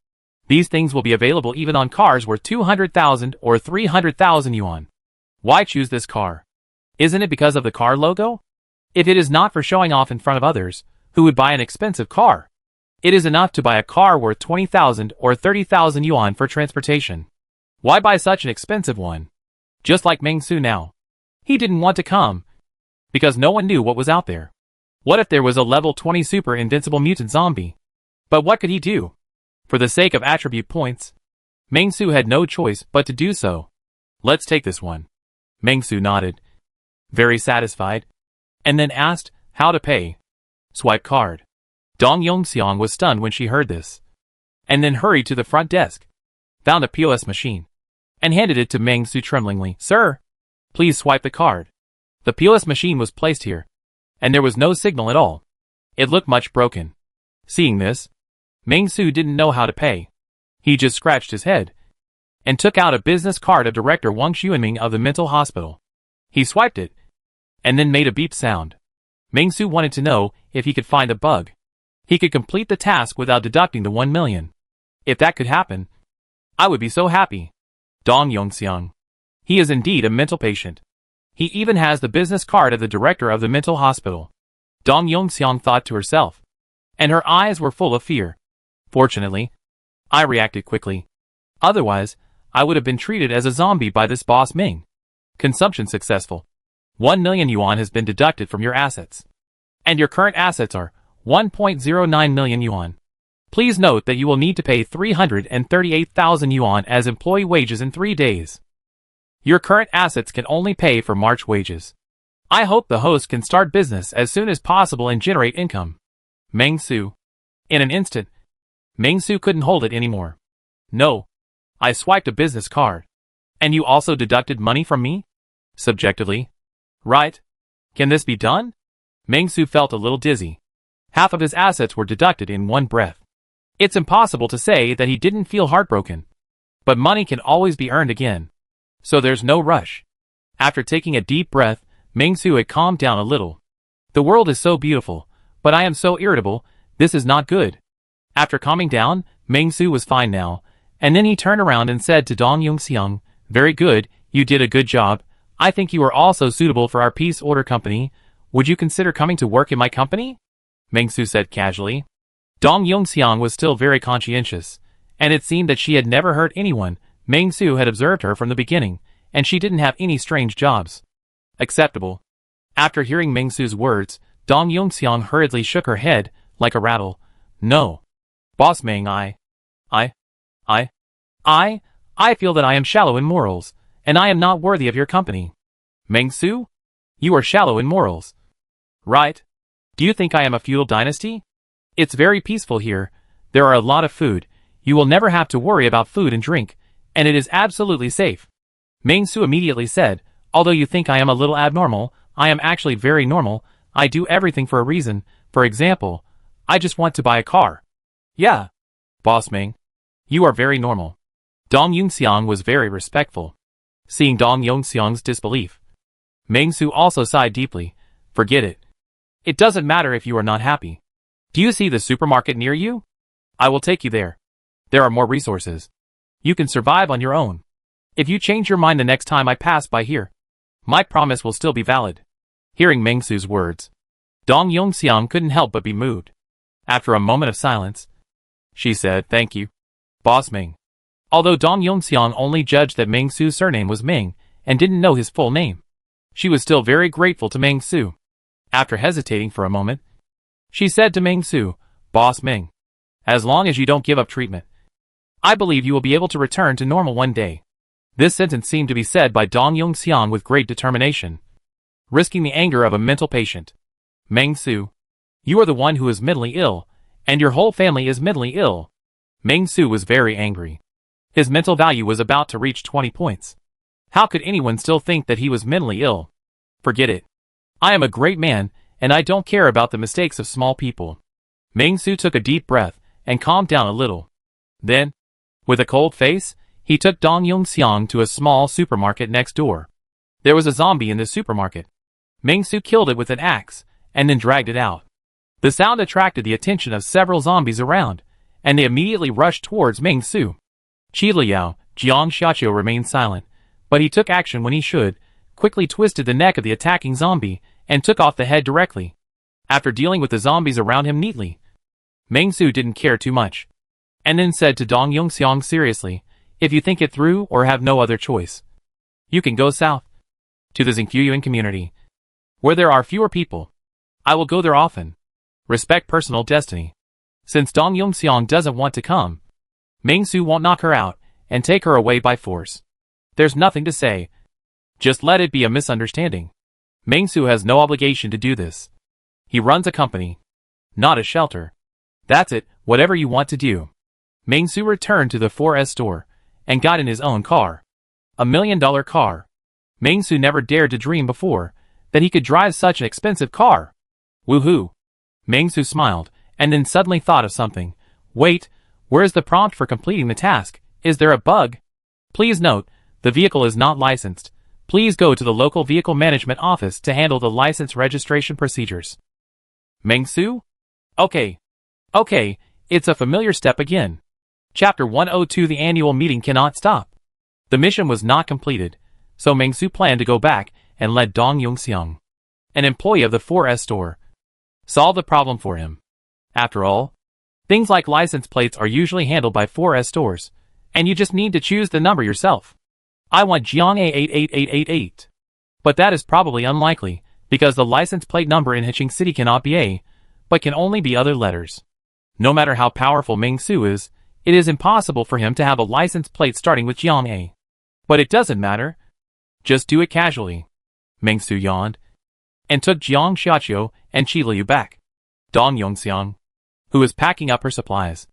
These things will be available even on cars worth 200,000 or 300,000 yuan. Why choose this car? Isn't it because of the car logo? If it is not for showing off in front of others, who would buy an expensive car? It is enough to buy a car worth 20,000 or 30,000 yuan for transportation. Why buy such an expensive one? Just like Meng Su now. He didn't want to come, because no one knew what was out there. What if there was a level 20 super invincible mutant zombie? But what could he do? For the sake of attribute points, Meng Su had no choice but to do so. Let's take this one. Meng Su nodded, very satisfied, and then asked how to pay. Swipe card. Dong Yunxiang was stunned when she heard this, and then hurried to the front desk, found a POS machine, and handed it to Meng Su tremblingly. Sir, please swipe the card. The POS machine was placed here, and there was no signal at all. It looked much broken. Seeing this, Meng Su didn't know how to pay. He just scratched his head, and took out a business card of Director Wang Xuanming of the mental hospital. He swiped it, and then made a beep sound. Meng Su wanted to know if he could find a bug. He could complete the task without deducting the 1 million. If that could happen, I would be so happy. Dong Yunxiang. He is indeed a mental patient. He even has the business card of the director of the mental hospital. Dong Yunxiang thought to herself, and her eyes were full of fear. Fortunately, I reacted quickly. Otherwise, I would have been treated as a zombie by this boss Ming. Consumption successful. 1 million yuan has been deducted from your assets. And your current assets are 1.09 million yuan. Please note that you will need to pay 338,000 yuan as employee wages in 3 days. Your current assets can only pay for March wages. I hope the host can start business as soon as possible and generate income. Meng Su. In an instant, Meng Su couldn't hold it anymore. No. I swiped a business card. And you also deducted money from me? Subjectively. Right? Can this be done? Meng Su felt a little dizzy. Half of his assets were deducted in one breath. It's impossible to say that he didn't feel heartbroken. But money can always be earned again. So there's no rush. After taking a deep breath, Meng Su had calmed down a little. The world is so beautiful, but I am so irritable, this is not good. After calming down, Meng Su was fine now, and then he turned around and said to Dong Yunxiang, very good, you did a good job. I think you are also suitable for our peace order company. Would you consider coming to work in my company? Meng Su said casually. Dong Yunxiang was still very conscientious, and it seemed that she had never hurt anyone. Meng Su had observed her from the beginning, and she didn't have any strange jobs. Acceptable. After hearing Meng Su's words, Dong Yunxiang hurriedly shook her head, like a rattle. No. Boss Meng, I feel that I am shallow in morals, and I am not worthy of your company. Meng Su? You are shallow in morals. Right? Do you think I am a feudal dynasty? It's very peaceful here. There are a lot of food. You will never have to worry about food and drink, and it is absolutely safe. Meng Su immediately said, although you think I am a little abnormal, I am actually very normal. I do everything for a reason. For example, I just want to buy a car. Yeah. Boss Meng. You are very normal. Dong Yunxiang was very respectful. Seeing Dong Yunxiang's disbelief, Meng Su also sighed deeply. Forget it. It doesn't matter if you are not happy. Do you see the supermarket near you? I will take you there. There are more resources. You can survive on your own. If you change your mind the next time I pass by here, my promise will still be valid. Hearing Meng Su's words, Dong Yunxiang couldn't help but be moved. After a moment of silence, She said, "Thank you, Boss Ming." Although Dong Yongxiang only judged that Ming Su's surname was Ming and didn't know his full name, she was still very grateful to Ming Su. After hesitating for a moment, she said to Ming Su, "Boss Ming, as long as you don't give up treatment, I believe you will be able to return to normal one day." This sentence seemed to be said by Dong Yongxiang with great determination, risking the anger of a mental patient. "Ming Su, you are the one who is mentally ill, and your whole family is mentally ill." Ming Su was very angry. His mental value was about to reach 20 points. How could anyone still think that he was mentally ill? Forget it. I am a great man, and I don't care about the mistakes of small people. Ming Su took a deep breath and calmed down a little. Then, with a cold face, he took Dong Yongxiang to a small supermarket next door. There was a zombie in the supermarket. Ming Su killed it with an axe, and then dragged it out. The sound attracted the attention of several zombies around, and they immediately rushed towards Ming Su. Qi Liao, Jiang Xiaqiu remained silent, but he took action when he should, quickly twisted the neck of the attacking zombie, and took off the head directly. After dealing with the zombies around him neatly, Ming Su didn't care too much, and then said to Dong Yongxiang seriously, "If you think it through or have no other choice, you can go south, to the Xingfuyuan community, where there are fewer people. I will go there often. Respect personal destiny." Since Dong Yongxiang doesn't want to come, Ming Su won't knock her out and take her away by force. There's nothing to say. Just let it be a misunderstanding. Ming Su has no obligation to do this. He runs a company, not a shelter. That's it, whatever you want to do. Ming Su returned to the 4S store and got in his own car. $1 million car. Ming Su never dared to dream before that he could drive such an expensive car. Woohoo! Ming Su smiled and then suddenly thought of something. Wait, where is the prompt for completing the task? Is there a bug? Please note, the vehicle is not licensed. Please go to the local vehicle management office to handle the license registration procedures. Ming Su? Okay, it's a familiar step again. Chapter 102. The annual meeting cannot stop. The mission was not completed, so Ming Su planned to go back and let Dong Yongxiang, an employee of the 4S store, solve the problem for him. After all, things like license plates are usually handled by 4S stores, and you just need to choose the number yourself. I want Jiang A88888. But that is probably unlikely, because the license plate number in Hiching City cannot be A, but can only be other letters. No matter how powerful Ming Su is, it is impossible for him to have a license plate starting with Jiang A. But it doesn't matter. Just do it casually. Ming Su yawned, and took Jiang Xiaqiu and Qi Liu back. Dong Yongxiang, who was packing up her supplies,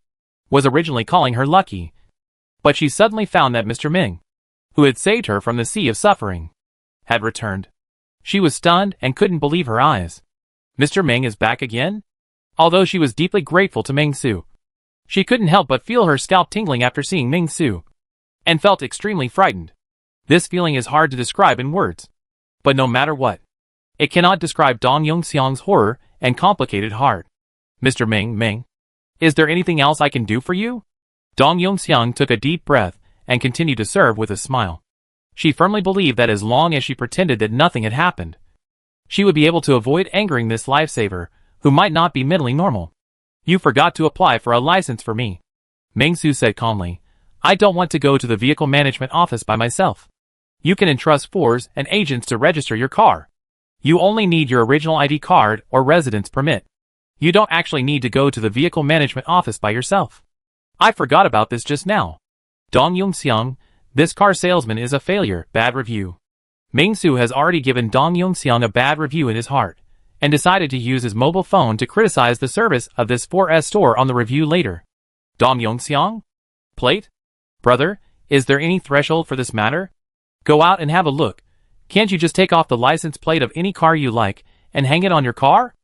was originally calling her lucky, but she suddenly found that Mr. Ming, who had saved her from the sea of suffering, had returned. She was stunned and couldn't believe her eyes. Mr. Ming is back again? Although she was deeply grateful to Ming Su, she couldn't help but feel her scalp tingling after seeing Ming Su, and felt extremely frightened. This feeling is hard to describe in words, but no matter what, it cannot describe Dong Yongxiang's horror and complicated heart. "Mr. Ming, is there anything else I can do for you?" Dong Yongxiang took a deep breath and continued to serve with a smile. She firmly believed that as long as she pretended that nothing had happened, she would be able to avoid angering this lifesaver, who might not be mentally normal. "You forgot to apply for a license for me," Ming Su said calmly. "I don't want to go to the vehicle management office by myself. You can entrust fours and agents to register your car. You only need your original ID card or residence permit. You don't actually need to go to the vehicle management office by yourself. I forgot about this just now. Dong Yongxiang, this car salesman is a failure, bad review." Ming Su has already given Dong Yongxiang a bad review in his heart, and decided to use his mobile phone to criticize the service of this 4S store on the review later. "Dong Yongxiang? Plate? Brother, is there any threshold for this matter? Go out and have a look. Can't you just take off the license plate of any car you like and hang it on your car?"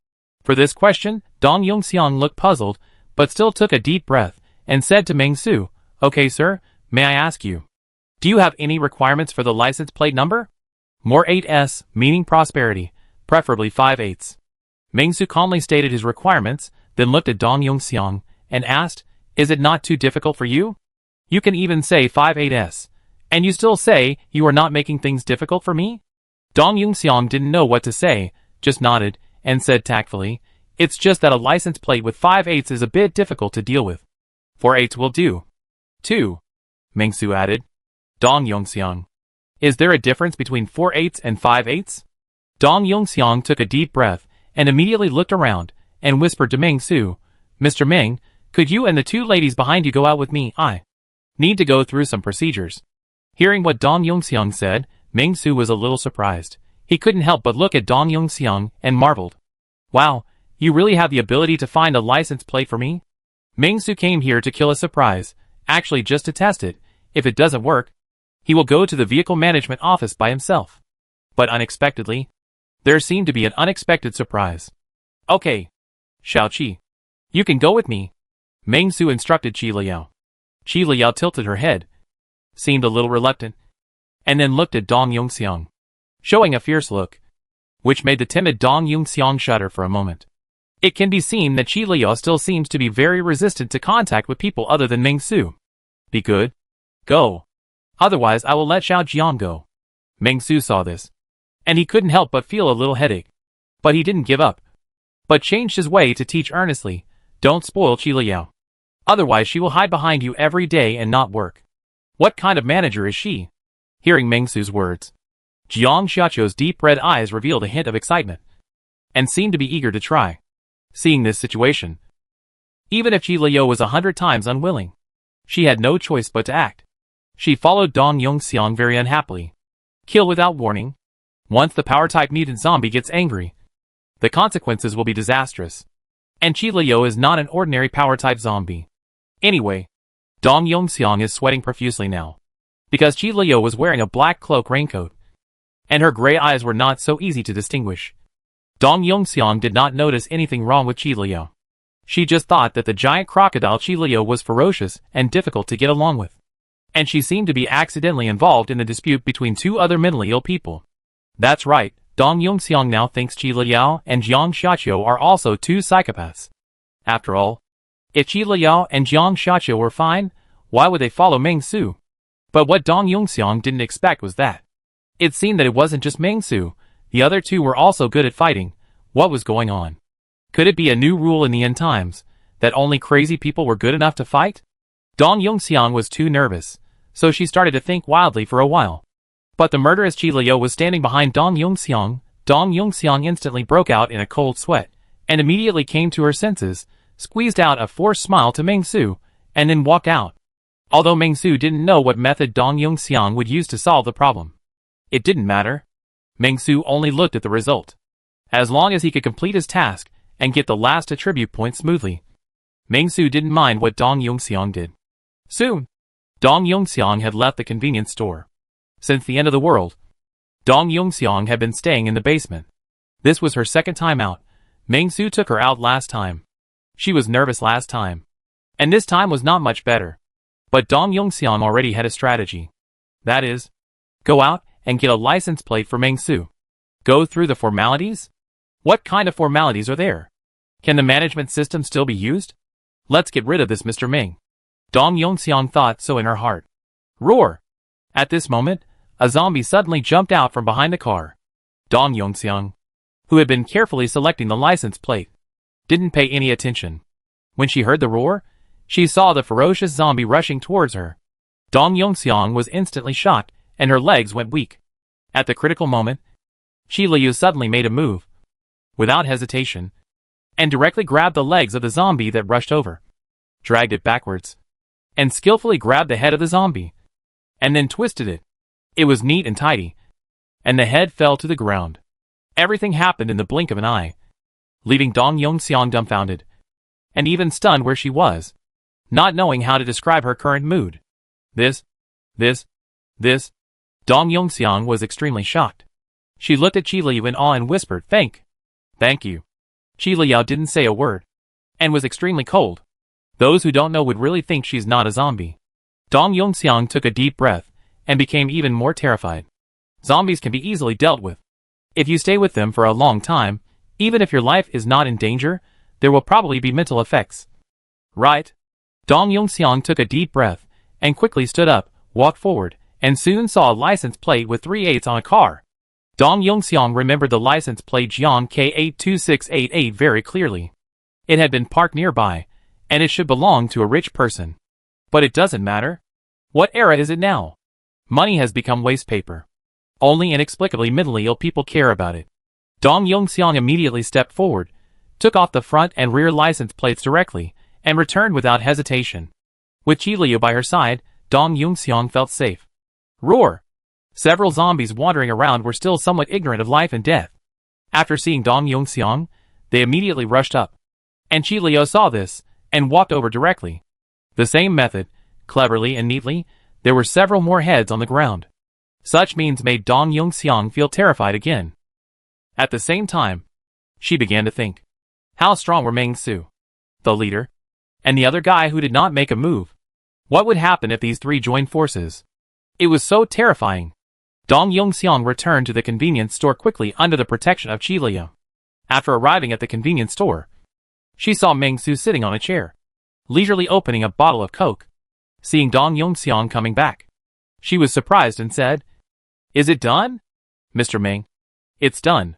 For this question, Dong Yongxiang looked puzzled, but still took a deep breath, and said to Ming Su, "Okay sir, may I ask you, do you have any requirements for the license plate number?" "More 8S, meaning prosperity, preferably 5/8." Ming Su calmly stated his requirements, then looked at Dong Yongxiang, and asked, "Is it not too difficult for you? You can even say 5/8S, and you still say you are not making things difficult for me?" Dong Yongxiang didn't know what to say, just nodded, and said tactfully, "It's just that a license plate with 5/8 is a bit difficult to deal with. 4/8 will do. 2. Mingsu added. Dong Yongxiang. Is there a difference between 4/8 and 5/8? Dong Yongxiang took a deep breath and immediately looked around and whispered to Mingsu, Mr. Ming, could you and the two ladies behind you go out with me? I need to go through some procedures. Hearing what Dong Yongxiang said, Mingsu was a little surprised. He couldn't help but look at Dong Yongxiang and marveled. Wow, you really have the ability to find a license plate for me? Mingsu came here to kill a surprise, actually just to test it. If it doesn't work, he will go to the vehicle management office by himself. But unexpectedly, there seemed to be an unexpected surprise. Okay, Xiao Qi, you can go with me, Mingsu instructed Qi Liao. Qi Liao tilted her head, seemed a little reluctant, and then looked at Dong Yongxiang, showing a fierce look, which made the timid Dong Yongxiang shudder for a moment. It can be seen that Qi Liao still seems to be very resistant to contact with people other than Mingsu. Be good. Go. Otherwise I will let Xiao Jiang go. Mingsu saw this, and he couldn't help but feel a little headache. But he didn't give up, but changed his way to teach earnestly, don't spoil Qi Liao. Otherwise she will hide behind you every day and not work. What kind of manager is she? Hearing Mingsu's words, Jiang Xiaoqiu's deep red eyes revealed a hint of excitement, and seemed to be eager to try. Seeing this situation, even if Qi Liao was 100 times unwilling, she had no choice but to act. She followed Dong Yongxiang very unhappily. Kill without warning. Once the power-type mutant zombie gets angry, the consequences will be disastrous. And Qi Liao is not an ordinary power-type zombie. Anyway, Dong Yongxiang is sweating profusely now, because Qi Liao was wearing a black cloak raincoat, and her gray eyes were not so easy to distinguish. Dong Yongxiang did not notice anything wrong with Qi Liao. She just thought that the giant crocodile Qi Liao was ferocious and difficult to get along with, and she seemed to be accidentally involved in the dispute between two other mentally ill people. That's right, Dong Yongxiang now thinks Qi Liao and Jiang Xiaoqiu are also two psychopaths. After all, if Qi Liao and Jiang Xiaoqiu were fine, why would they follow Mingsu? But what Dong Yongxiang didn't expect was that it seemed that it wasn't just Mingsu, the other two were also good at fighting. What was going on? Could it be a new rule in the end times, that only crazy people were good enough to fight? Dong Yongxiang was too nervous, so she started to think wildly for a while. But the murderous Qi Liao was standing behind Dong Yongxiang. Dong Yongxiang instantly broke out in a cold sweat, and immediately came to her senses, squeezed out a forced smile to Mingsu, and then walked out. Although Mingsu didn't know what method Dong Yongxiang would use to solve the problem, it didn't matter. Mingsu only looked at the result. As long as he could complete his task and get the last attribute point smoothly, Mingsu didn't mind what Dong Yongxiang did. Soon, Dong Yongxiang had left the convenience store. Since the end of the world, Dong Yongxiang had been staying in the basement. This was her second time out. Mingsu took her out last time. She was nervous last time, and this time was not much better. But Dong Yongxiang already had a strategy. That is, go out and get a license plate for Mingsu. Go through the formalities? What kind of formalities are there? Can the management system still be used? Let's get rid of this Mr. Ming. Dong Yongxiang thought so in her heart. Roar! At this moment, a zombie suddenly jumped out from behind the car. Dong Yongxiang, who had been carefully selecting the license plate, didn't pay any attention. When she heard the roar, she saw the ferocious zombie rushing towards her. Dong Yongxiang was instantly shocked, and her legs went weak. At the critical moment, Qi Liao suddenly made a move, without hesitation, and directly grabbed the legs of the zombie that rushed over, dragged it backwards, and skillfully grabbed the head of the zombie, and then twisted it. It was neat and tidy, and the head fell to the ground. Everything happened in the blink of an eye, leaving Dong Yongxiang dumbfounded, and even stunned where she was, not knowing how to describe her current mood. This. Dong Yongxiang was extremely shocked. She looked at Qi Liao in awe and whispered, Thank you. Qi Liao didn't say a word, and was extremely cold. Those who don't know would really think she's not a zombie. Dong Yongxiang took a deep breath, and became even more terrified. Zombies can be easily dealt with. If you stay with them for a long time, even if your life is not in danger, there will probably be mental effects. Right? Dong Yongxiang took a deep breath, and quickly stood up, walked forward, and soon saw a license plate with 3/8 on a car. Dong Yongxiang remembered the license plate Jiang K82688 very clearly. It had been parked nearby, and it should belong to a rich person. But it doesn't matter. What era is it now? Money has become waste paper. Only inexplicably mentally ill people care about it. Dong Yongxiang immediately stepped forward, took off the front and rear license plates directly, and returned without hesitation. With Qi Liu by her side, Dong Yongxiang felt safe. Roar! Several zombies wandering around were still somewhat ignorant of life and death. After seeing Dong Yongxiang, they immediately rushed up. And Qi Liu saw this, and walked over directly. The same method, cleverly and neatly, there were several more heads on the ground. Such means made Dong Yongxiang feel terrified again. At the same time, she began to think. How strong were Meng Su, the leader, and the other guy who did not make a move? What would happen if these three joined forces? It was so terrifying. Dong Yongxiang returned to the convenience store quickly under the protection of Qi Liu. After arriving at the convenience store, she saw Meng Su sitting on a chair, leisurely opening a bottle of Coke. Seeing Dong Yongxiang coming back, she was surprised and said, "Is it done, Mr. Meng?" "It's done."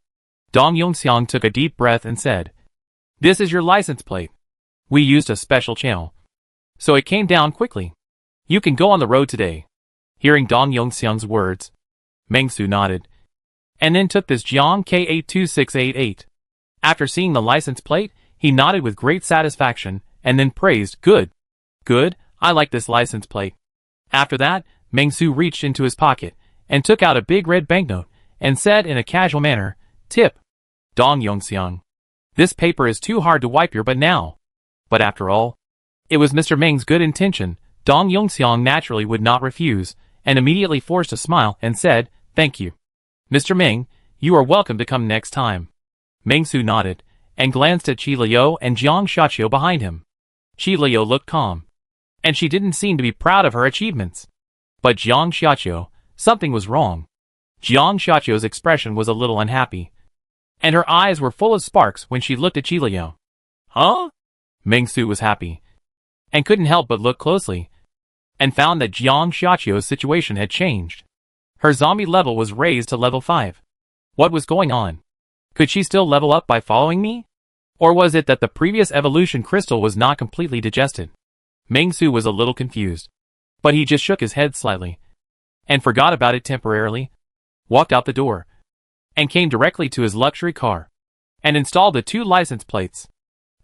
Dong Yongxiang took a deep breath and said, "This is your license plate. We used a special channel, so it came down quickly. You can go on the road today." Hearing Dong Yongxiang's words, Meng Su nodded, and then took this Jiang K826888. After seeing the license plate, he nodded with great satisfaction, and then praised, "Good. Good, I like this license plate." After that, Meng Su reached into his pocket, and took out a big red banknote, and said in a casual manner, "Tip, Dong Yongxiang. This paper is too hard to wipe your butt now." But after all, it was Mr. Meng's good intention. Dong Yongxiang naturally would not refuse, and immediately forced a smile and said, "Thank you, Mr. Meng, you are welcome to come next time." Meng Su nodded, and glanced at Qi Liu and Jiang Xiaqiu behind him. Qi Liu looked calm, and she didn't seem to be proud of her achievements. But Jiang Xiaqiu, something was wrong. Jiang Xiaqiu's expression was a little unhappy, and her eyes were full of sparks when she looked at Qi Liu. "Huh?" Meng Su was happy, and couldn't help but look closely, and found that Jiang Xiaqiu's situation had changed. Her zombie level was raised to level 5. What was going on? Could she still level up by following me? Or was it that the previous evolution crystal was not completely digested? Meng Su was a little confused, but he just shook his head slightly, and forgot about it temporarily, walked out the door, and came directly to his luxury car, and installed the 2 license plates.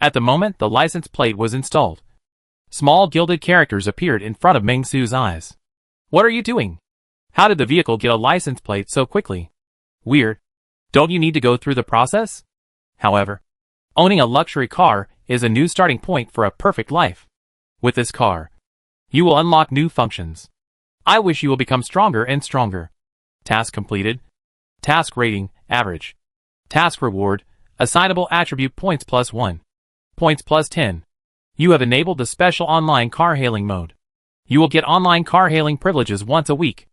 At the moment the license plate was installed, small gilded characters appeared in front of Meng Su's eyes. "What are you doing? How did the vehicle get a license plate so quickly? Weird. Don't you need to go through the process?" However, owning a luxury car is a new starting point for a perfect life. With this car, you will unlock new functions. I wish you will become stronger and stronger. Task completed. Task rating, average. Task reward, assignable attribute points +1. Points +10. You have enabled the special online car hailing mode. You will get online car hailing privileges once a week.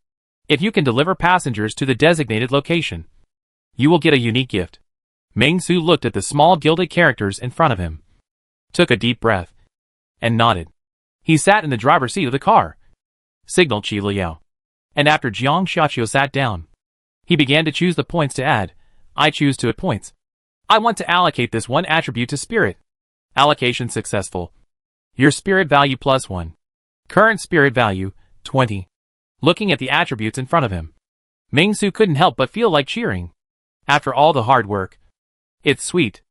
If you can deliver passengers to the designated location, you will get a unique gift. Meng Su looked at the small gilded characters in front of him, took a deep breath, and nodded. He sat in the driver's seat of the car, signaled Qi Liu, and after Jiang Xiaqiu sat down, he began to choose the points to add. "I choose 2 points. I want to allocate this 1 attribute to spirit. Allocation successful. Your spirit value +1. Current spirit value, 20. Looking at the attributes in front of him, Meng Su couldn't help but feel like cheering. After all the hard work, it's sweet.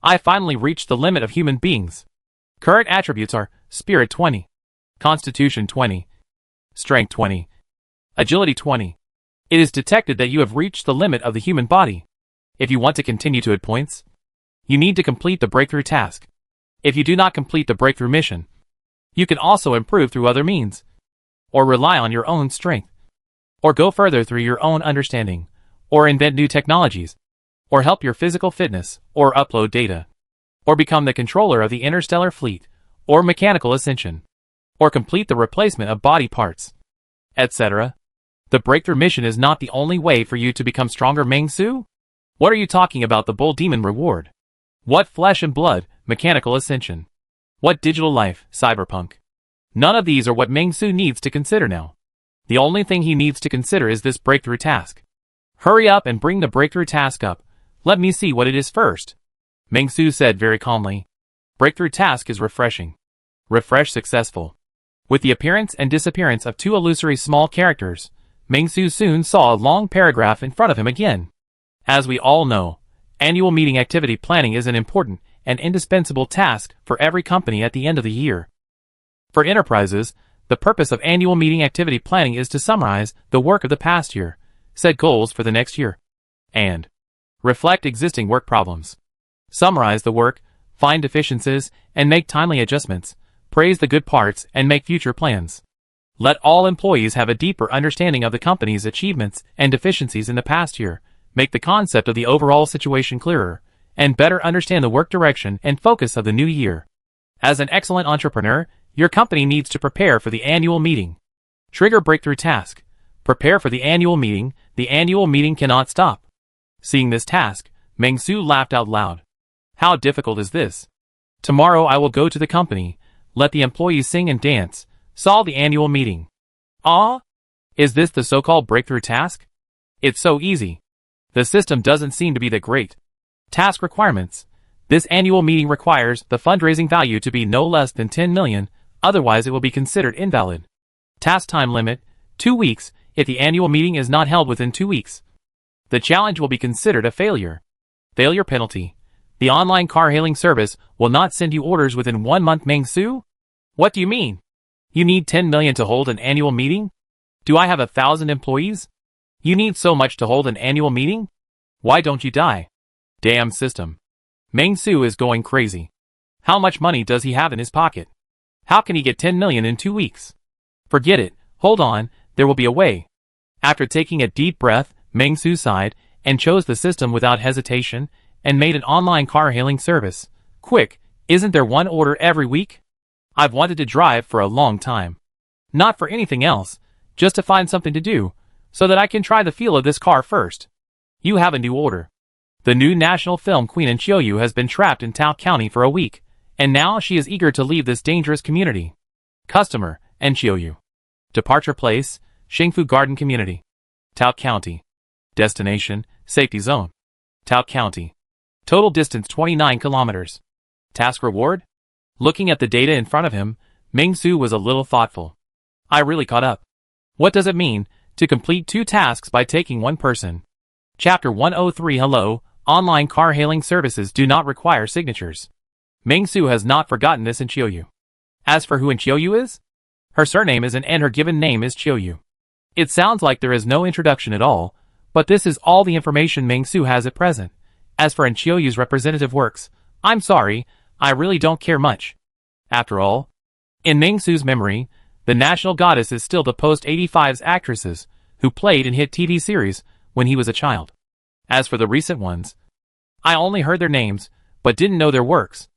I finally reached the limit of human beings. Current attributes are Spirit 20, Constitution 20, Strength 20, Agility 20. It is detected that you have reached the limit of the human body. If you want to continue to add points, you need to complete the breakthrough task. If you do not complete the breakthrough mission, you can also improve through other means, or rely on your own strength, or go further through your own understanding, or invent new technologies, or help your physical fitness, or upload data, or become the controller of the interstellar fleet, or mechanical ascension, or complete the replacement of body parts, etc. The breakthrough mission is not the only way for you to become stronger, Meng Su. What are you talking about? The bull demon reward? What flesh and blood, mechanical ascension? What digital life, cyberpunk? None of these are what Meng Su needs to consider now. The only thing he needs to consider is this breakthrough task. Hurry up and bring the breakthrough task up. Let me see what it is first. Meng Su said very calmly. Breakthrough task is refreshing. Refresh successful. With the appearance and disappearance of two illusory small characters, Ming-Su soon saw a long paragraph in front of him again. As we all know, annual meeting activity planning is an important and indispensable task for every company at the end of the year. For enterprises, the purpose of annual meeting activity planning is to summarize the work of the past year, set goals for the next year, and reflect existing work problems. Summarize the work, find deficiencies, and make timely adjustments, praise the good parts, and make future plans. Let all employees have a deeper understanding of the company's achievements and deficiencies in the past year, make the concept of the overall situation clearer, and better understand the work direction and focus of the new year. As an excellent entrepreneur, your company needs to prepare for the annual meeting. Trigger breakthrough task. Prepare for the annual meeting. The annual meeting cannot stop. Seeing this task, Ming-Su laughed out loud. How difficult is this? Tomorrow I will go to the company, let the employees sing and dance, solve the annual meeting. Ah? Is this the so-called breakthrough task? It's so easy. The system doesn't seem to be that great. Task requirements. This annual meeting requires the fundraising value to be no less than 10 million, otherwise it will be considered invalid. Task time limit, 2 weeks. If the annual meeting is not held within 2 weeks, the challenge will be considered a failure. Failure penalty. The online car hailing service will not send you orders within 1 month. Ming-Su? What do you mean? You need 10 million to hold an annual meeting? Do I have 1,000 employees? You need so much to hold an annual meeting? Why don't you die? Damn system. Ming-Su is going crazy. How much money does he have in his pocket? How can he get 10 million in 2 weeks? Forget it. Hold on, there will be a way. After taking a deep breath, Ming-Su sighed and chose the system without hesitation and made an online car hailing service. Quick, isn't there one order every week? I've wanted to drive for a long time. Not for anything else, just to find something to do, so that I can try the feel of this car first. You have a new order. The new national film queen Chiyoyu has been trapped in Tao County for a week, and now she is eager to leave this dangerous community. Customer, Chiyoyu. Departure place, Xingfu Garden Community. Tao County. Destination, Safety Zone. Tao County. Total distance 29 kilometers. Task reward? Looking at the data in front of him, Ming-Su was a little thoughtful. I really caught up. What does it mean to complete 2 tasks by taking 1 person? Chapter 103. Hello, online car hailing services do not require signatures. Ming-Su has not forgotten this Chiyoyu. As for who Chiyoyu is? Her surname isn't and her given name is Chiyoyu. It sounds like there is no introduction at all, but this is all the information Ming-Su has at present. As for Chiyoyu's representative works, I'm sorry, I really don't care much. After all, in Ming-Su's memory, the national goddess is still the post-85's actresses who played in hit TV series when he was a child. As for the recent ones, I only heard their names, but didn't know their works.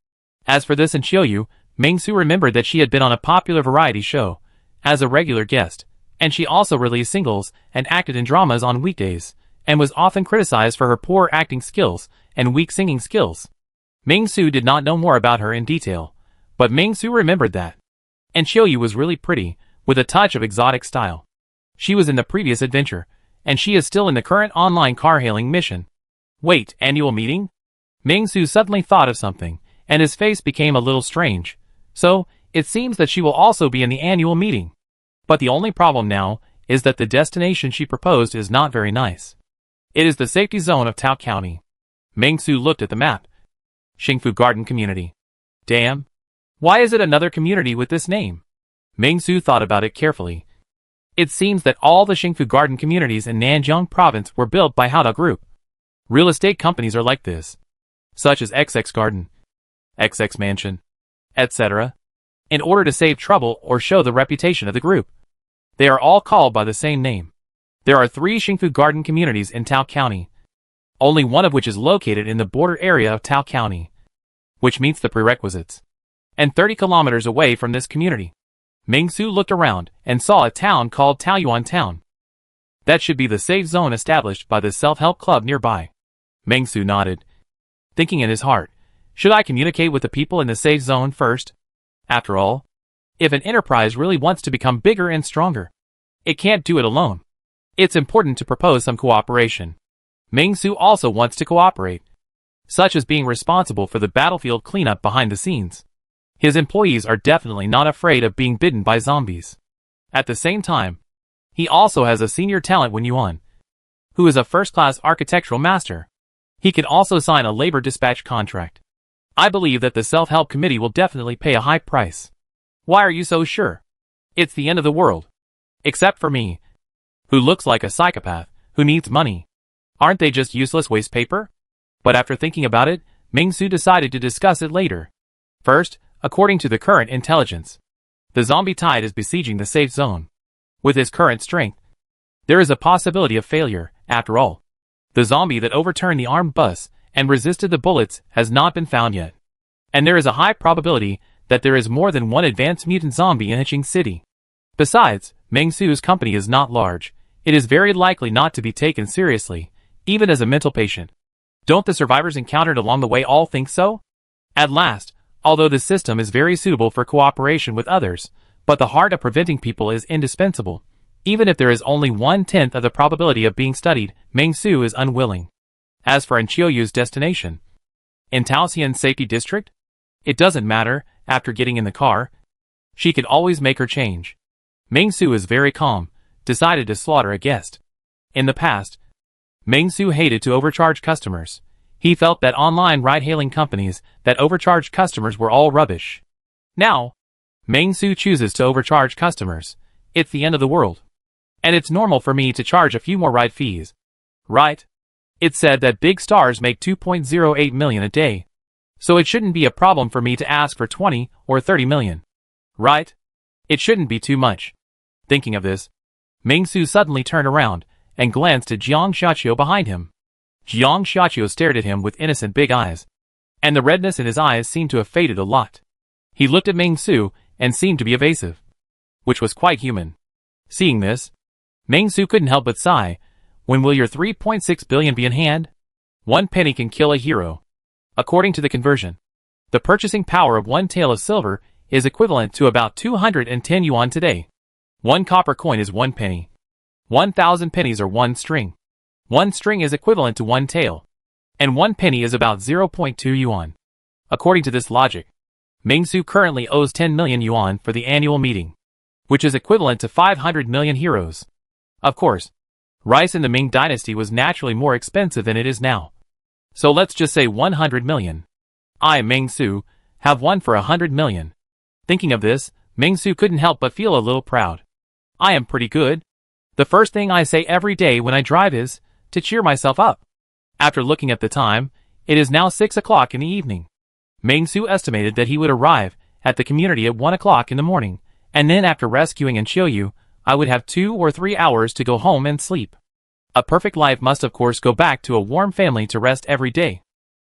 As for this Chiyoyu, Ming-Su remembered that she had been on a popular variety show as a regular guest, and she also released singles and acted in dramas on weekdays, and was often criticized for her poor acting skills and weak singing skills. Ming-Su did not know more about her in detail, but Ming-Su remembered that Chiyoyu was really pretty, with a touch of exotic style. She was in the previous adventure, and she is still in the current online car hailing mission. Wait, annual meeting? Ming-Su suddenly thought of something, and his face became a little strange. So, it seems that she will also be in the annual meeting. But the only problem now is that the destination she proposed is not very nice. It is the safety zone of Tao County. Ming-Su looked at the map. Xingfu Garden Community. Damn. Why is it another community with this name? Ming-Su thought about it carefully. It seems that all the Xingfu Garden communities in Nanjiang Province were built by Haoda Group. Real estate companies are like this, such as XX Garden, XX Mansion, etc., in order to save trouble or show the reputation of the group. They are all called by the same name. There are 3 Xingfu Garden communities in Tao County, only one of which is located in the border area of Tao County, which meets the prerequisites, and 30 kilometers away from this community. Ming-Su looked around and saw a town called Taoyuan Town. That should be the safe zone established by the self-help club nearby. Ming-Su nodded, thinking in his heart, should I communicate with the people in the safe zone first? After all, if an enterprise really wants to become bigger and stronger, it can't do it alone. It's important to propose some cooperation. Ming-Su also wants to cooperate, such as being responsible for the battlefield cleanup behind the scenes. His employees are definitely not afraid of being bitten by zombies. At the same time, he also has a senior talent Wen Yuan, who is a first-class architectural master. He could also sign a labor dispatch contract. I believe that the self-help committee will definitely pay a high price. Why are you so sure? It's the end of the world. Except for me, who looks like a psychopath, who needs money. Aren't they just useless waste paper? But after thinking about it, Ming-Su decided to discuss it later. First, according to the current intelligence, the zombie tide is besieging the safe zone. With his current strength, there is a possibility of failure. After all, the zombie that overturned the armed bus and resisted the bullets has not been found yet. And there is a high probability that there is more than one advanced mutant zombie in Hiching City. Besides, Ming-Su's company is not large. It is very likely not to be taken seriously, even as a mental patient. Don't the survivors encountered along the way all think so? At last, although the system is very suitable for cooperation with others, but the heart of preventing people is indispensable. Even if there is only 1/10 of the probability of being studied, Ming-Su is unwilling. As for Anchioyu's destination, in Taoxian's safety district, it doesn't matter. After getting in the car, she could always make her change. Ming-Su is very calm, decided to slaughter a guest. In the past, Ming-Su hated to overcharge customers. He felt that online ride-hailing companies that overcharged customers were all rubbish. Now, Ming-Su chooses to overcharge customers. It's the end of the world. And it's normal for me to charge a few more ride fees. Right? It's said that big stars make 2.08 million a day. So it shouldn't be a problem for me to ask for 20 or 30 million. Right? It shouldn't be too much. Thinking of this, Ming-Su suddenly turned around and glanced at Jiang Xiaqiu behind him. Jiang Xiaqiu stared at him with innocent big eyes, and the redness in his eyes seemed to have faded a lot. He looked at Ming-Su and seemed to be evasive, which was quite human. Seeing this, Ming-Su couldn't help but sigh. When will your 3.6 billion be in hand? 1 penny can kill a hero. According to the conversion, the purchasing power of 1 tael of silver is equivalent to about 210 yuan today. 1 copper coin is 1 penny. 1,000 pennies are 1 string. 1 string is equivalent to 1 tael. And 1 penny is about 0.2 yuan. According to this logic, Ming-Su currently owes 10 million yuan for the annual meeting, which is equivalent to 500 million heroes. Of course, rice in the Ming dynasty was naturally more expensive than it is now. So let's just say 100 million. I, Ming-Su, have one for 100 million. Thinking of this, Ming-Su couldn't help but feel a little proud. I am pretty good. The first thing I say every day when I drive is to cheer myself up. After looking at the time, it is now 6 o'clock in the evening. Ming-Su estimated that he would arrive at the community at 1 o'clock in the morning, and then after rescuing Anchioyu, I would have 2 or 3 hours to go home and sleep. A perfect life must of course go back to a warm family to rest every day.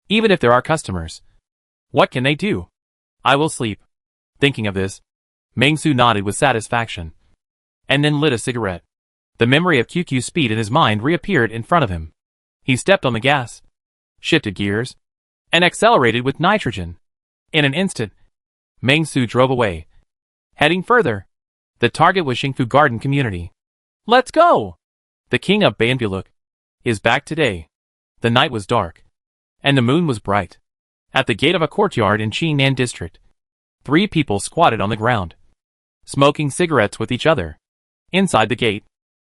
Even if there are customers. What can they do? I will sleep. Thinking of this, Ming-Su nodded with satisfaction, and then lit a cigarette. The memory of QQ's speed in his mind reappeared in front of him. He stepped on the gas, shifted gears, and accelerated with nitrogen. In an instant, Ming-Su drove away. Heading further, the target was Xingfu Garden Community. Let's go! The king of Banbuluk is back today. The night was dark, and the moon was bright. At the gate of a courtyard in Qingnan district, 3 people squatted on the ground, smoking cigarettes with each other. Inside the gate,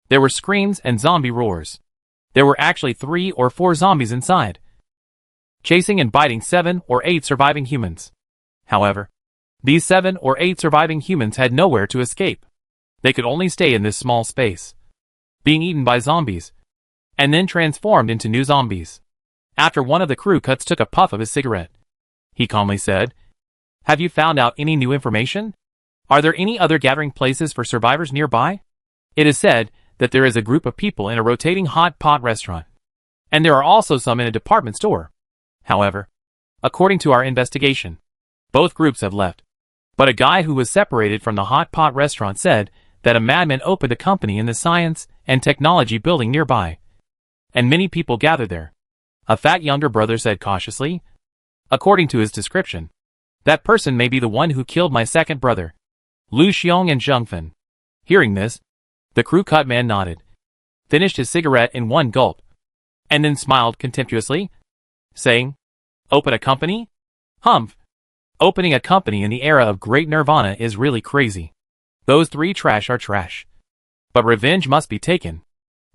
there were screams and zombie roars. There were actually 3 or 4 zombies inside, chasing and biting 7 or 8 surviving humans. However, these 7 or 8 surviving humans had nowhere to escape. They could only stay in this small space, being eaten by zombies, and then transformed into new zombies. After one of the crew cuts took a puff of his cigarette, he calmly said, "Have you found out any new information? Are there any other gathering places for survivors nearby? It is said that there is a group of people in a rotating hot pot restaurant, and there are also some in a department store. However, according to our investigation, both groups have left. But a guy who was separated from the hot pot restaurant said that a madman opened a company in the science and technology building nearby, and many people gathered there. A fat younger brother said cautiously, according to his description, that person may be the one who killed my second brother, Lu Xiong and Zhengfen." Hearing this, the crew cut man nodded, finished his cigarette in one gulp, and then smiled contemptuously, saying, "Open a company? Humph. Opening a company in the era of great Nirvana is really crazy. Those three trash are trash. But revenge must be taken.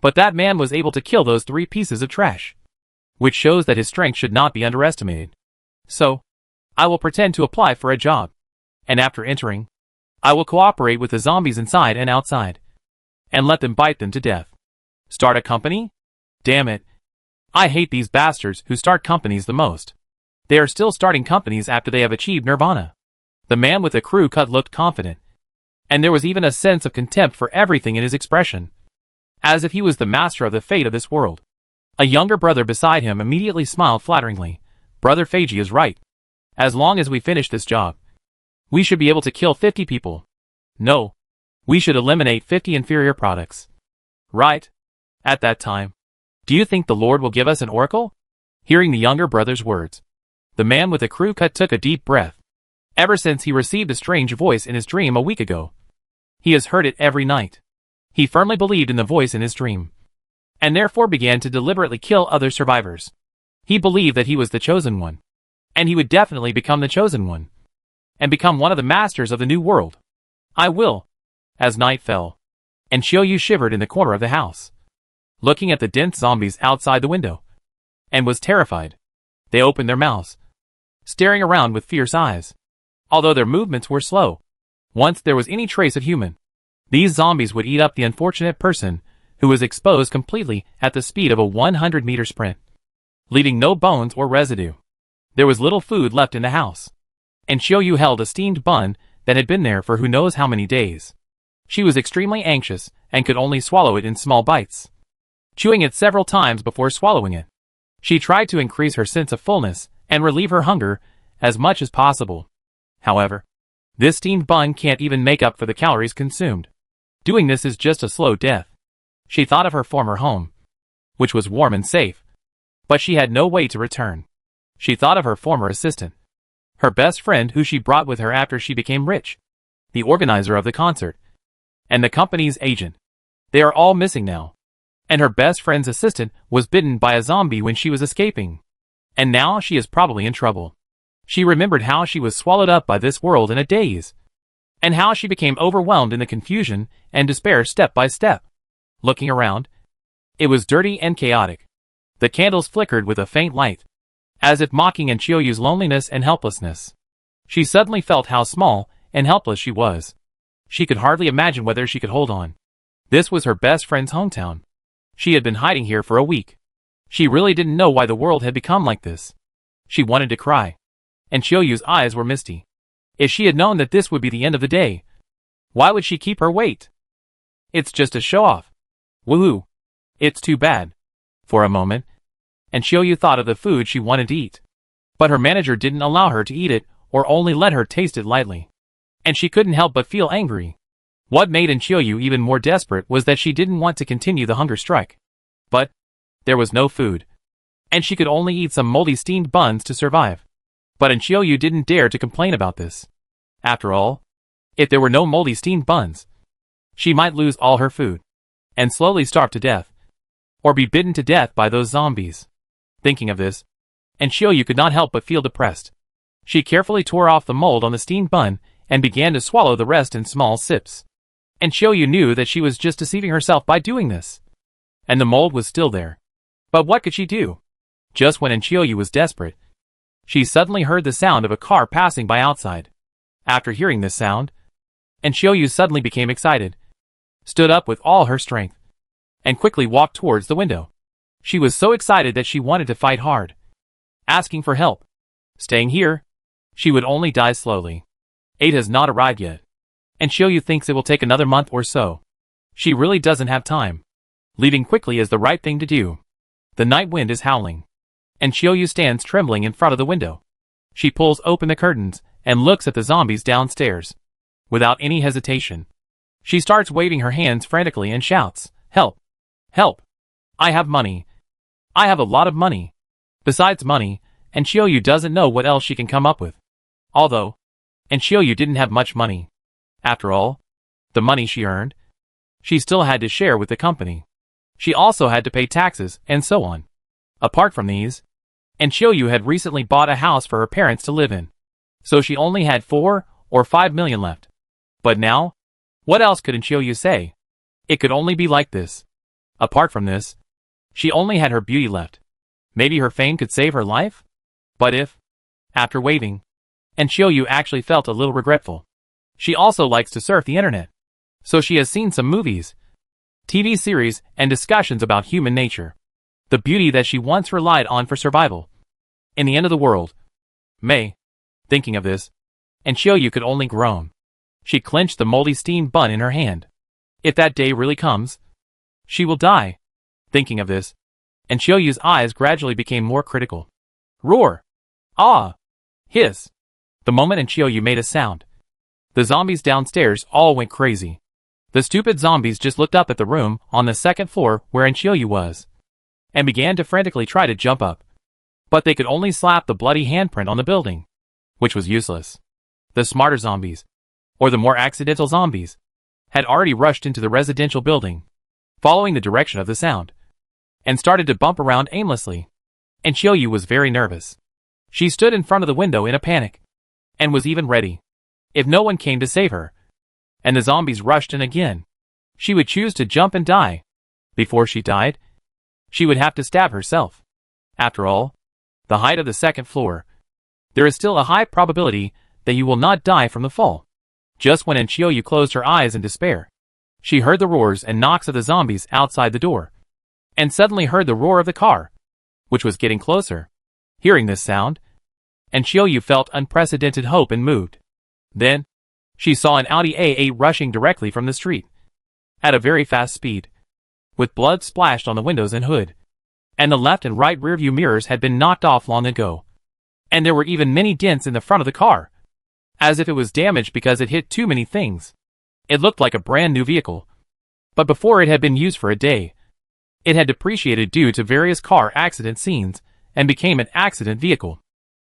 But that man was able to kill those three pieces of trash. Which shows that his strength should not be underestimated. So, I will pretend to apply for a job. And after entering, I will cooperate with the zombies inside and outside. And let them bite them to death. Start a company? Damn it. I hate these bastards who start companies the most. They are still starting companies after they have achieved nirvana. The man with the crew cut looked confident. And there was even a sense of contempt for everything in his expression. As if he was the master of the fate of this world. A younger brother beside him immediately smiled flatteringly. Brother Feiji is right. As long as we finish this job, we should be able to kill 50 people. No. We should eliminate 50 inferior products. Right. At that time. Do you think the Lord will give us an oracle? Hearing the younger brother's words, the man with the crew cut took a deep breath. Ever since he received a strange voice in his dream a week ago, he has heard it every night. He firmly believed in the voice in his dream, and therefore began to deliberately kill other survivors. He believed that he was the chosen one, and he would definitely become the chosen one, and become one of the masters of the new world. I will. As night fell, and Shioyu shivered in the corner of the house, looking at the dense zombies outside the window, and was terrified. They opened their mouths, staring around with fierce eyes, although their movements were slow. Once there was any trace of human, these zombies would eat up the unfortunate person who was exposed completely at the speed of a 100-meter sprint, leaving no bones or residue. There was little food left in the house, and Shioyu held a steamed bun that had been there for who knows how many days. She was extremely anxious and could only swallow it in small bites, chewing it several times before swallowing it. She tried to increase her sense of fullness and relieve her hunger as much as possible. However, this steamed bun can't even make up for the calories consumed. Doing this is just a slow death. She thought of her former home, which was warm and safe, but she had no way to return. She thought of her former assistant, her best friend who she brought with her after she became rich, the organizer of the concert, and the company's agent. They are all missing now. And her best friend's assistant was bitten by a zombie when she was escaping. And now she is probably in trouble. She remembered how she was swallowed up by this world in a daze, and how she became overwhelmed in the confusion and despair step by step. Looking around, it was dirty and chaotic. The candles flickered with a faint light, as if mocking Shioyu's loneliness and helplessness. She suddenly felt how small and helpless she was. She could hardly imagine whether she could hold on. This was her best friend's hometown. She had been hiding here for a week. She really didn't know why the world had become like this. She wanted to cry, and Shioyu's eyes were misty. If she had known that this would be the end of the day, why would she keep her weight? It's just a show-off. Woohoo! It's too bad. For a moment, and Shioyu thought of the food she wanted to eat. But her manager didn't allow her to eat it, or only let her taste it lightly. And she couldn't help but feel angry. What made Shioyu even more desperate was that she didn't want to continue the hunger strike. But there was no food, and she could only eat some moldy steamed buns to survive. But Shioyu didn't dare to complain about this. After all, if there were no moldy steamed buns, she might lose all her food, and slowly starve to death, or be bitten to death by those zombies. Thinking of this, Shioyu could not help but feel depressed. She carefully tore off the mold on the steamed bun and began to swallow the rest in small sips. And Shioyu knew that she was just deceiving herself by doing this. And the mold was still there. But what could she do? Just when Shioyu was desperate, she suddenly heard the sound of a car passing by outside. After hearing this sound, Shioyu suddenly became excited, stood up with all her strength, and quickly walked towards the window. She was so excited that she wanted to fight hard, asking for help. Staying here, she would only die slowly. Aid has not arrived yet, and Shioyu thinks it will take another month or so. She really doesn't have time. Leaving quickly is the right thing to do. The night wind is howling, and Shioyu stands trembling in front of the window. She pulls open the curtains and looks at the zombies downstairs. Without any hesitation, she starts waving her hands frantically and shouts, "Help! Help! I have money! I have a lot of money!" Besides money, Shioyu doesn't know what else she can come up with. Although, Shioyu didn't have much money. After all, the money she earned, she still had to share with the company. She also had to pay taxes, and so on. Apart from these, Shioyu had recently bought a house for her parents to live in. so she only had 4 or 5 million left. But now? What else could Yu say? It could only be like this. Apart from this, she only had her beauty left. Maybe her fame could save her life? But if, after waving, Yu actually felt a little regretful. She also likes to surf the internet. So she has seen some movies, TV series, and discussions about human nature. The beauty that she once relied on for survival. In the end of the world. Thinking of this, Yu could only groan. She clenched the moldy steamed bun in her hand. If that day really comes, she will die. Thinking of this, Yu's eyes gradually became more critical. Roar! Ah! Hiss! The moment Yu made a sound, the zombies downstairs all went crazy. The stupid zombies just looked up at the room on the second floor where Yu was, and began to frantically try to jump up. But they could only slap the bloody handprint on the building, which was useless. The smarter zombies, or the more accidental zombies, had already rushed into the residential building, following the direction of the sound, and started to bump around aimlessly. Yu was very nervous. She stood in front of the window in a panic, and was even ready, if no one came to save her, and the zombies rushed in again, she would choose to jump and die. Before she died, she would have to stab herself. After all, the height of the second floor, there is still a high probability that you will not die from the fall. Just when Yu closed her eyes in despair, she heard the roars and knocks of the zombies outside the door, and suddenly heard the roar of the car, which was getting closer. Hearing this sound, Yu felt unprecedented hope and moved. Then, she saw an Audi A8 rushing directly from the street, at a very fast speed, with blood splashed on the windows and hood, and the left and right rearview mirrors had been knocked off long ago, and there were even many dents in the front of the car, as if it was damaged because it hit too many things. It looked like a brand new vehicle, but before it had been used for a day, it had depreciated due to various car accident scenes, and became an accident vehicle.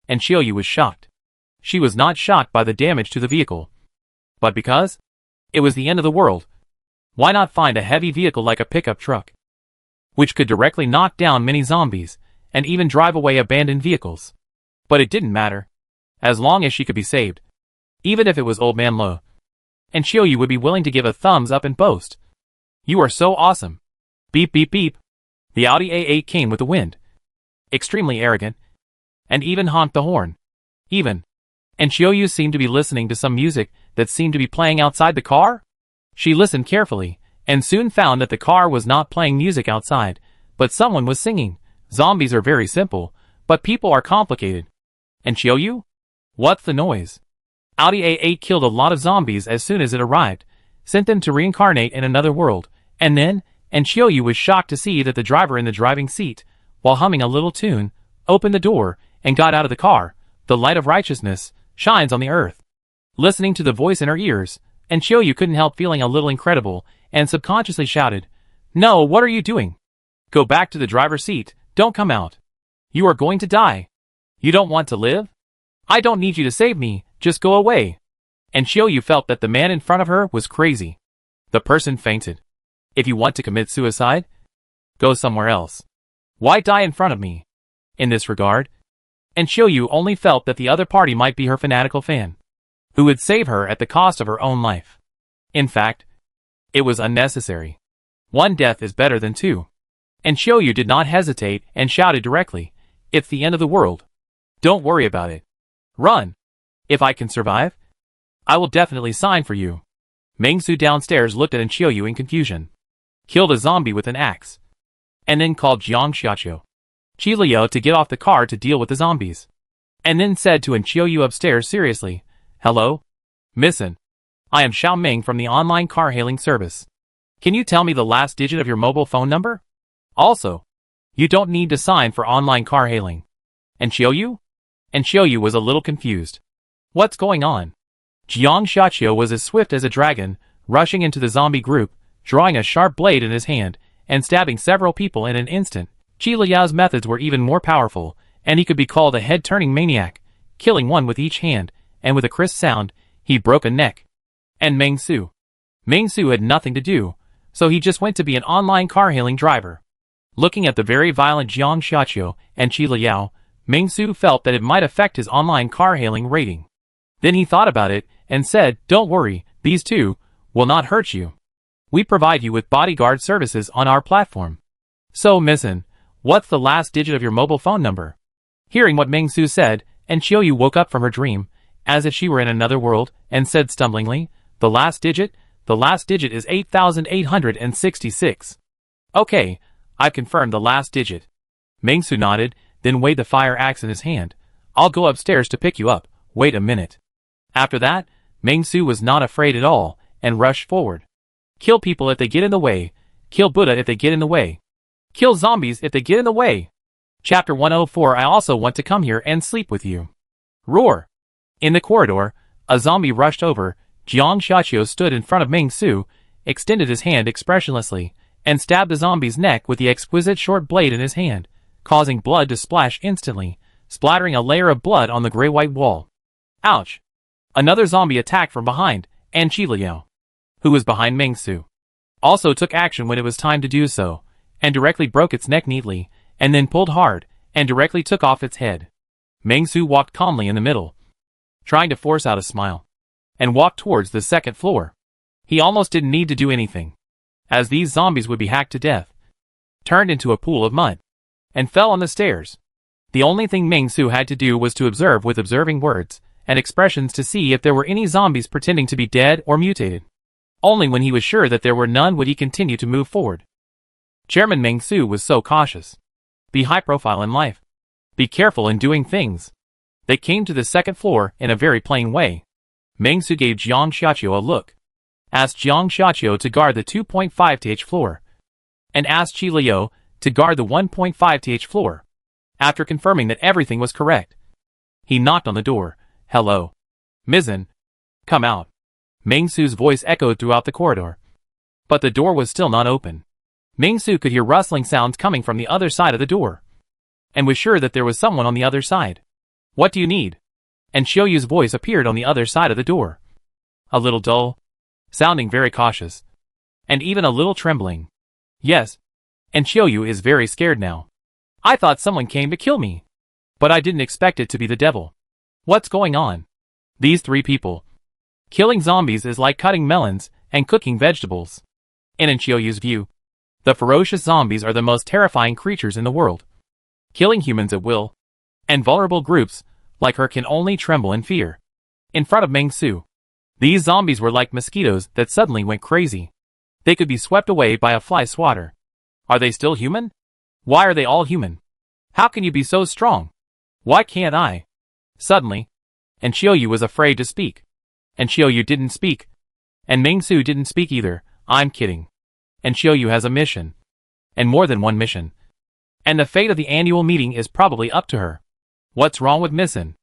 Yu was shocked. She was not shocked by the damage to the vehicle, but because it was the end of the world. Why not find a heavy vehicle like a pickup truck, which could directly knock down many zombies, and even drive away abandoned vehicles? But it didn't matter, as long as she could be saved. Even if it was Old Man Lo, Yu would be willing to give a thumbs up and boast. You are so awesome. Beep beep beep. The Audi A8 came with the wind, extremely arrogant, and even honked the horn. Yu seemed to be listening to some music that seemed to be playing outside the car. She listened carefully, and soon found that the car was not playing music outside, but someone was singing. Zombies are very simple, but people are complicated. Yu? What's the noise? Audi A8 killed a lot of zombies as soon as it arrived, sent them to reincarnate in another world, and then, Yu was shocked to see that the driver in the driving seat, while humming a little tune, opened the door, and got out of the car. The light of righteousness shines on the earth. Listening to the voice in her ears, Yu couldn't help feeling a little incredible, and subconsciously shouted, "No, what are you doing? Go back to the driver's seat, don't come out. You are going to die. You don't want to live? I don't need you to save me, just go away." Yu felt that the man in front of her was crazy. The person fainted. If you want to commit suicide, go somewhere else. Why die in front of me? In this regard, Yu only felt that the other party might be her fanatical fan, who would save her at the cost of her own life. In fact, it was unnecessary. One death is better than two. Yu did not hesitate and shouted directly, "It's the end of the world. Don't worry about it. Run. If I can survive, I will definitely sign for you." Meng-Su downstairs looked at Yu in confusion, killed a zombie with an axe, and then called Jiang Xiaqiu, Qi Liu to get off the car to deal with the zombies, and then said to Yu upstairs seriously, "Hello? Missin. I am Xiao Ming from the online car-hailing service. Can you tell me the last digit of your mobile phone number? Also, you don't need to sign for online car-hailing." Yu? Yu was a little confused. What's going on? Jiang Xiaqiu was as swift as a dragon, rushing into the zombie group, drawing a sharp blade in his hand, and stabbing several people in an instant. Qi Liao's methods were even more powerful, and he could be called a head-turning maniac, killing one with each hand, and with a crisp sound, he broke a neck. And Meng-Su? Meng-Su had nothing to do, so he just went to be an online car-hailing driver. Looking at the very violent Jiang Xiaqiu and Qi Liao, Meng-Su felt that it might affect his online car-hailing rating. Then he thought about it, and said, "Don't worry, these two will not hurt you. We provide you with bodyguard services on our platform. So, Missin, what's the last digit of your mobile phone number?" Hearing what Meng Su said, and Xiaoyu woke up from her dream, as if she were in another world, and said stumblingly, The last digit is 8,866. Okay, I've confirmed the last digit. Meng Su nodded, then weighed the fire axe in his hand. I'll go upstairs to pick you up, wait a minute. After that, Meng Su was not afraid at all, and rushed forward. Kill people if they get in the way. Kill Buddha if they get in the way. Kill zombies if they get in the way. Chapter 104. I also want to come here and sleep with you. Roar! In the corridor, a zombie rushed over. Jiang Xiaqiu stood in front of Meng Su, extended his hand expressionlessly, and stabbed the zombie's neck with the exquisite short blade in his hand, causing blood to splash instantly, splattering a layer of blood on the gray-white wall. Ouch! Another zombie attacked from behind, and Qi Liao, who was behind Meng Su, also took action when it was time to do so, and directly broke its neck neatly, and then pulled hard, and directly took off its head. Meng Su walked calmly in the middle, trying to force out a smile, and walked towards the second floor. He almost didn't need to do anything, as these zombies would be hacked to death, turned into a pool of mud, and fell on the stairs. The only thing Meng Su had to do was to observe with observing words and expressions to see if there were any zombies pretending to be dead or mutated. Only when he was sure that there were none would he continue to move forward. Chairman Meng Su was so cautious. Be high profile in life. Be careful in doing things. They came to the second floor in a very plain way. Meng Su gave Jiang Xiaqiu a look, asked Jiang Xiaqiu to guard the 2.5th floor, and asked Qi Liao to guard the 1.5th floor. After confirming that everything was correct, he knocked on the door. Hello. Mizzen. Come out. Meng Su's voice echoed throughout the corridor. But the door was still not open. Meng Su could hear rustling sounds coming from the other side of the door, and was sure that there was someone on the other side. What do you need? And Xiaoyu's voice appeared on the other side of the door. A little dull, sounding very cautious, and even a little trembling. Yes. And Xiaoyu is very scared now. I thought someone came to kill me, but I didn't expect it to be the devil. What's going on? These three people. Killing zombies is like cutting melons and cooking vegetables. In Xiaoyu's view, the ferocious zombies are the most terrifying creatures in the world. Killing humans at will, and vulnerable groups like her can only tremble in fear. In front of Meng Su, these zombies were like mosquitoes that suddenly went crazy. They could be swept away by a fly swatter. Are they still human? Why are they all human? How can you be so strong? Why can't I? Suddenly, and Xiaoyu was afraid to speak. And Xiaoyu didn't speak. And Meng Su didn't speak either. I'm kidding. And Xiaoyu has a mission. And more than one mission. And the fate of the annual meeting is probably up to her. What's wrong with Missin?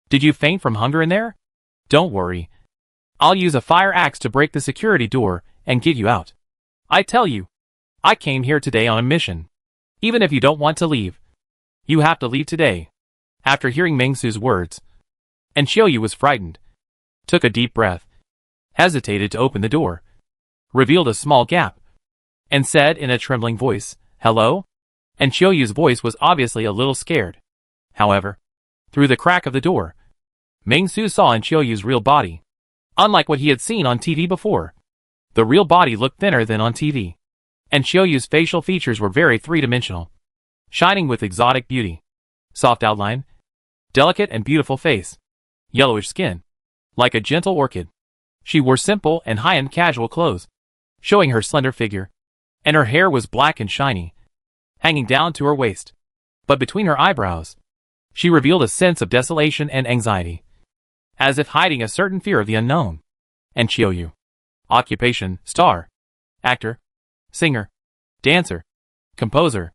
Did you faint from hunger in there? Don't worry. I'll use a fire axe to break the security door and get you out. I tell you, I came here today on a mission. Even if you don't want to leave, you have to leave today. After hearing Meng Su's words, and Xiaoyu was frightened, took a deep breath, hesitated to open the door, revealed a small gap, and said in a trembling voice, Hello? And Xiaoyu's voice was obviously a little scared. However, through the crack of the door, Meng Su saw in Xiaoyu's real body. Unlike what he had seen on TV before, the real body looked thinner than on TV. And Xiaoyu's facial features were very three-dimensional, shining with exotic beauty. Soft outline, delicate and beautiful face, yellowish skin, like a gentle orchid. She wore simple and high-end casual clothes, showing her slender figure, and her hair was black and shiny, hanging down to her waist. But between her eyebrows, she revealed a sense of desolation and anxiety, as if hiding a certain fear of the unknown. And Xiaoyu. Occupation, star, actor, singer, dancer, composer,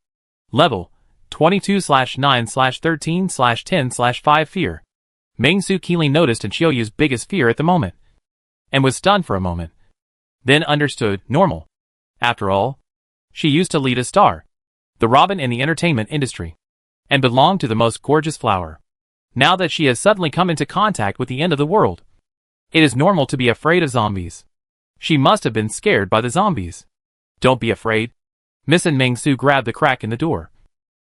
level, 22/9/13/10/5 fear. Meng Su keenly noticed in Xiaoyu's biggest fear at the moment, and was stunned for a moment. Then understood, normal. After all, she used to lead a star, the robin in the entertainment industry, and belonged to the most gorgeous flower. Now that she has suddenly come into contact with the end of the world, it is normal to be afraid of zombies. She must have been scared by the zombies. Don't be afraid. Miss and Meng Su grabbed the crack in the door,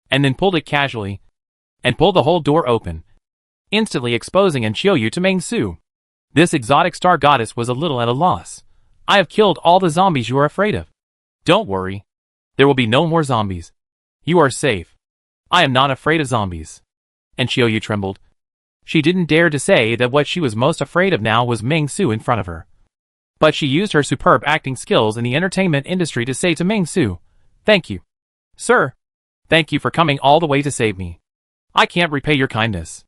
and then pulled it casually, and pulled the whole door open, instantly exposing Xiaoyu to Meng Su. This exotic star goddess was a little at a loss. I have killed all the zombies you are afraid of. Don't worry. There will be no more zombies. You are safe. I am not afraid of zombies. And Xiaoyu trembled. She didn't dare to say that what she was most afraid of now was Meng Su in front of her. But she used her superb acting skills in the entertainment industry to say to Meng Su, "Thank you. Sir. Thank you for coming all the way to save me. I can't repay your kindness.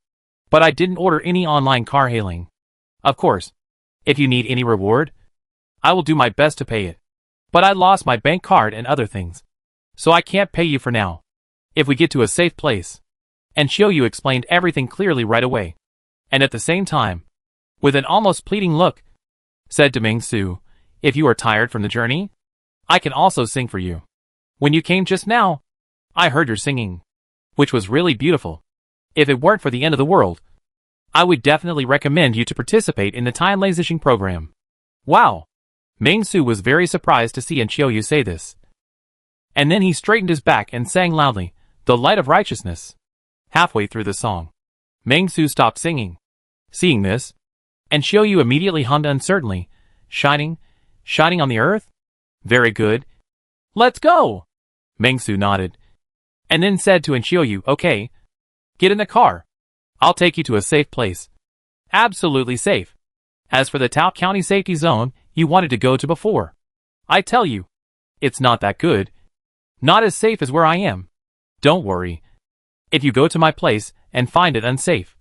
But I didn't order any online car hailing. Of course, if you need any reward, I will do my best to pay it. But I lost my bank card and other things. So I can't pay you for now. If we get to a safe place." And Xiaoyu explained everything clearly right away. And at the same time, with an almost pleading look, said to Meng Su, "If you are tired from the journey, I can also sing for you. When you came just now, I heard your singing, which was really beautiful. If it weren't for the end of the world, I would definitely recommend you to participate in the time lasishing program." Wow! Meng Su was very surprised to see Xiaoyu say this. And then he straightened his back and sang loudly, "The Light of Righteousness." Halfway through the song, Meng Su stopped singing. Seeing this, and Xiaoyu immediately hummed uncertainly, "Shining, shining on the earth? Very good. Let's go!" Meng Su nodded, and then said to Xiaoyu, "Okay, get in the car. I'll take you to a safe place. Absolutely safe. As for the Tao County Safety Zone you wanted to go to before, I tell you, it's not that good. Not as safe as where I am. Don't worry. If you go to my place and find it unsafe,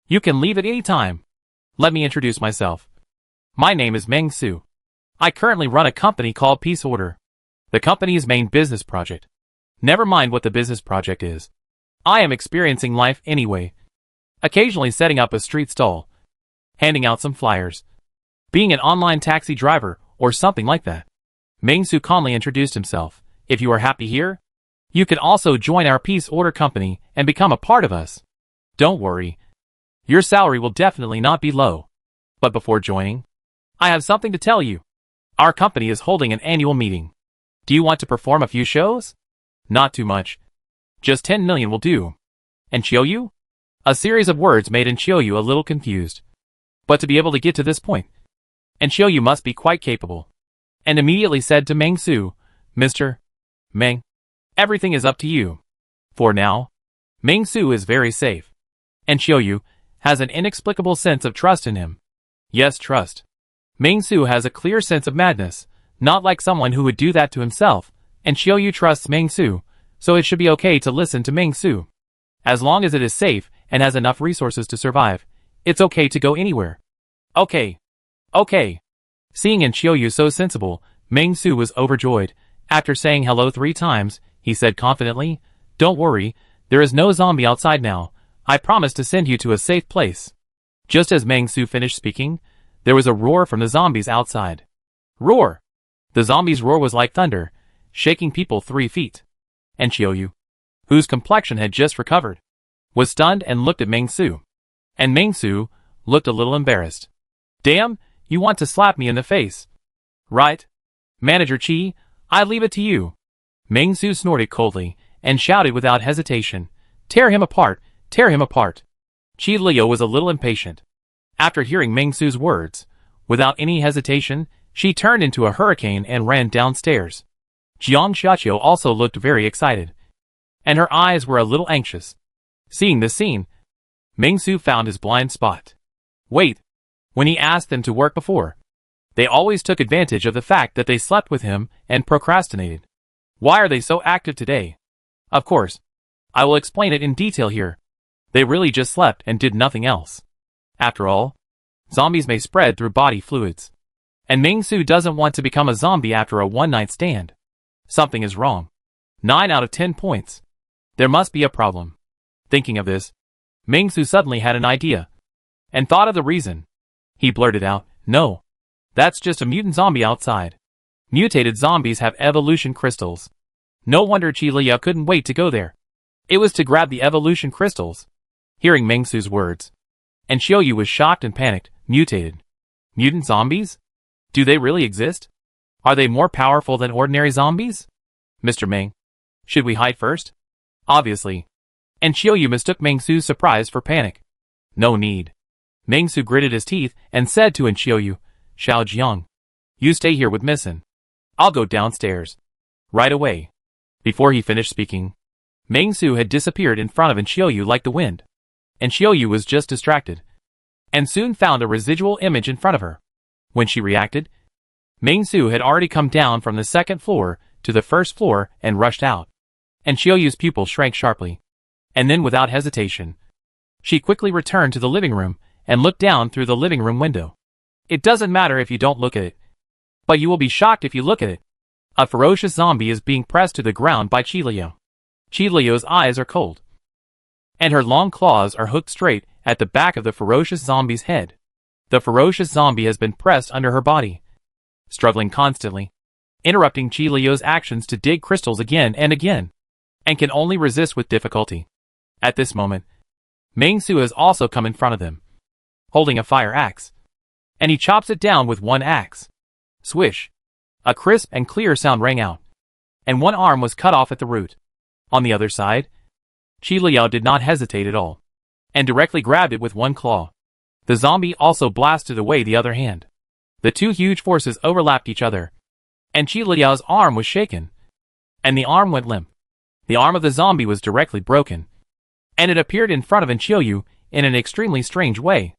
you can leave at any time. Let me introduce myself. My name is Meng Su. I currently run a company called Peace Order. The company's main business project. Never mind what the business project is. I am experiencing life anyway. Occasionally setting up a street stall, handing out some flyers, being an online taxi driver, or something like that." Meng Su calmly introduced himself. "If you are happy here, you can also join our Peace Order company and become a part of us. Don't worry. Your salary will definitely not be low. But before joining, I have something to tell you. Our company is holding an annual meeting. Do you want to perform a few shows? Not too much. Just 10 million will do." And Xiaoyu? A series of words made Xiaoyu a little confused. But to be able to get to this point, Xiaoyu must be quite capable. And immediately said to Meng Su, "Mr. Meng, everything is up to you. For now, Meng Su is very safe." And Xiaoyu has an inexplicable sense of trust in him. Yes, trust. Meng Su has a clear sense of madness, not like someone who would do that to himself, and Xiaoyu trusts Meng Su, so it should be okay to listen to Meng Su. As long as it is safe and has enough resources to survive, it's okay to go anywhere. Okay. Okay. Seeing Xiaoyu so sensible, Meng Su was overjoyed. After saying hello 3 times, he said confidently, "Don't worry, there is no zombie outside now. I promise to send you to a safe place." Just as Meng Su finished speaking, there was a roar from the zombies outside. Roar! The zombies' roar was like thunder, shaking people 3 feet. And Xiaoyu, whose complexion had just recovered, was stunned and looked at Meng Su. And Meng Su looked a little embarrassed. "Damn, you want to slap me in the face. Right? Manager Chi, I leave it to you." Meng Su snorted coldly and shouted without hesitation, "Tear him apart, tear him apart." Chi Leo was a little impatient. After hearing Meng Su's words, without any hesitation, she turned into a hurricane and ran downstairs. Jiang Xiaqiu also looked very excited, and her eyes were a little anxious. Seeing this scene, Meng Su found his blind spot. Wait, when he asked them to work before, they always took advantage of the fact that they slept with him and procrastinated. Why are they so active today? Of course, I will explain it in detail here. They really just slept and did nothing else. After all, zombies may spread through body fluids. And Meng Su doesn't want to become a zombie after a one-night stand. Something is wrong. 9 out of 10 points. There must be a problem. Thinking of this, Meng Su suddenly had an idea, and thought of the reason. He blurted out, "No. That's just a mutant zombie outside. Mutated zombies have evolution crystals. No wonder Chi Liya couldn't wait to go there. It was to grab the evolution crystals." Hearing Meng Su's words, and Xiaoyu was shocked and panicked. Mutated. Mutant zombies? Do they really exist? Are they more powerful than ordinary zombies? Mr. Meng, should we hide first? Obviously. And Xiaoyu mistook Meng Su's surprise for panic. No need. Meng Su gritted his teeth and said to Enchiou, Xiao Jiang, you stay here with Missin. I'll go downstairs. Right away. Before he finished speaking, Meng Su had disappeared in front of Enchiou like the wind. Enchiou was just distracted, and soon found a residual image in front of her. When she reacted, Meng Su had already come down from the second floor to the first floor and rushed out. Enchiou's pupil shrank sharply, and then without hesitation, she quickly returned to the living room and looked down through the living room window. It doesn't matter if you don't look at it, but you will be shocked if you look at it. A ferocious zombie is being pressed to the ground by Qi Liu. Qi Liu's eyes are cold, and her long claws are hooked straight at the back of the ferocious zombie's head. The ferocious zombie has been pressed under her body, struggling constantly, interrupting Qi Liu's actions to dig crystals again and again, and can only resist with difficulty. At this moment, Meng Su has also come in front of them, holding a fire axe, and he chops it down with one axe. Swish! A crisp and clear sound rang out, and one arm was cut off at the root. On the other side, Qi Liu did not hesitate at all, and directly grabbed it with one claw. The zombie also blasted away the other hand. The two huge forces overlapped each other, and Qi Liu's arm was shaken, and the arm went limp. The arm of the zombie was directly broken, and it appeared in front of Enchiou in an extremely strange way.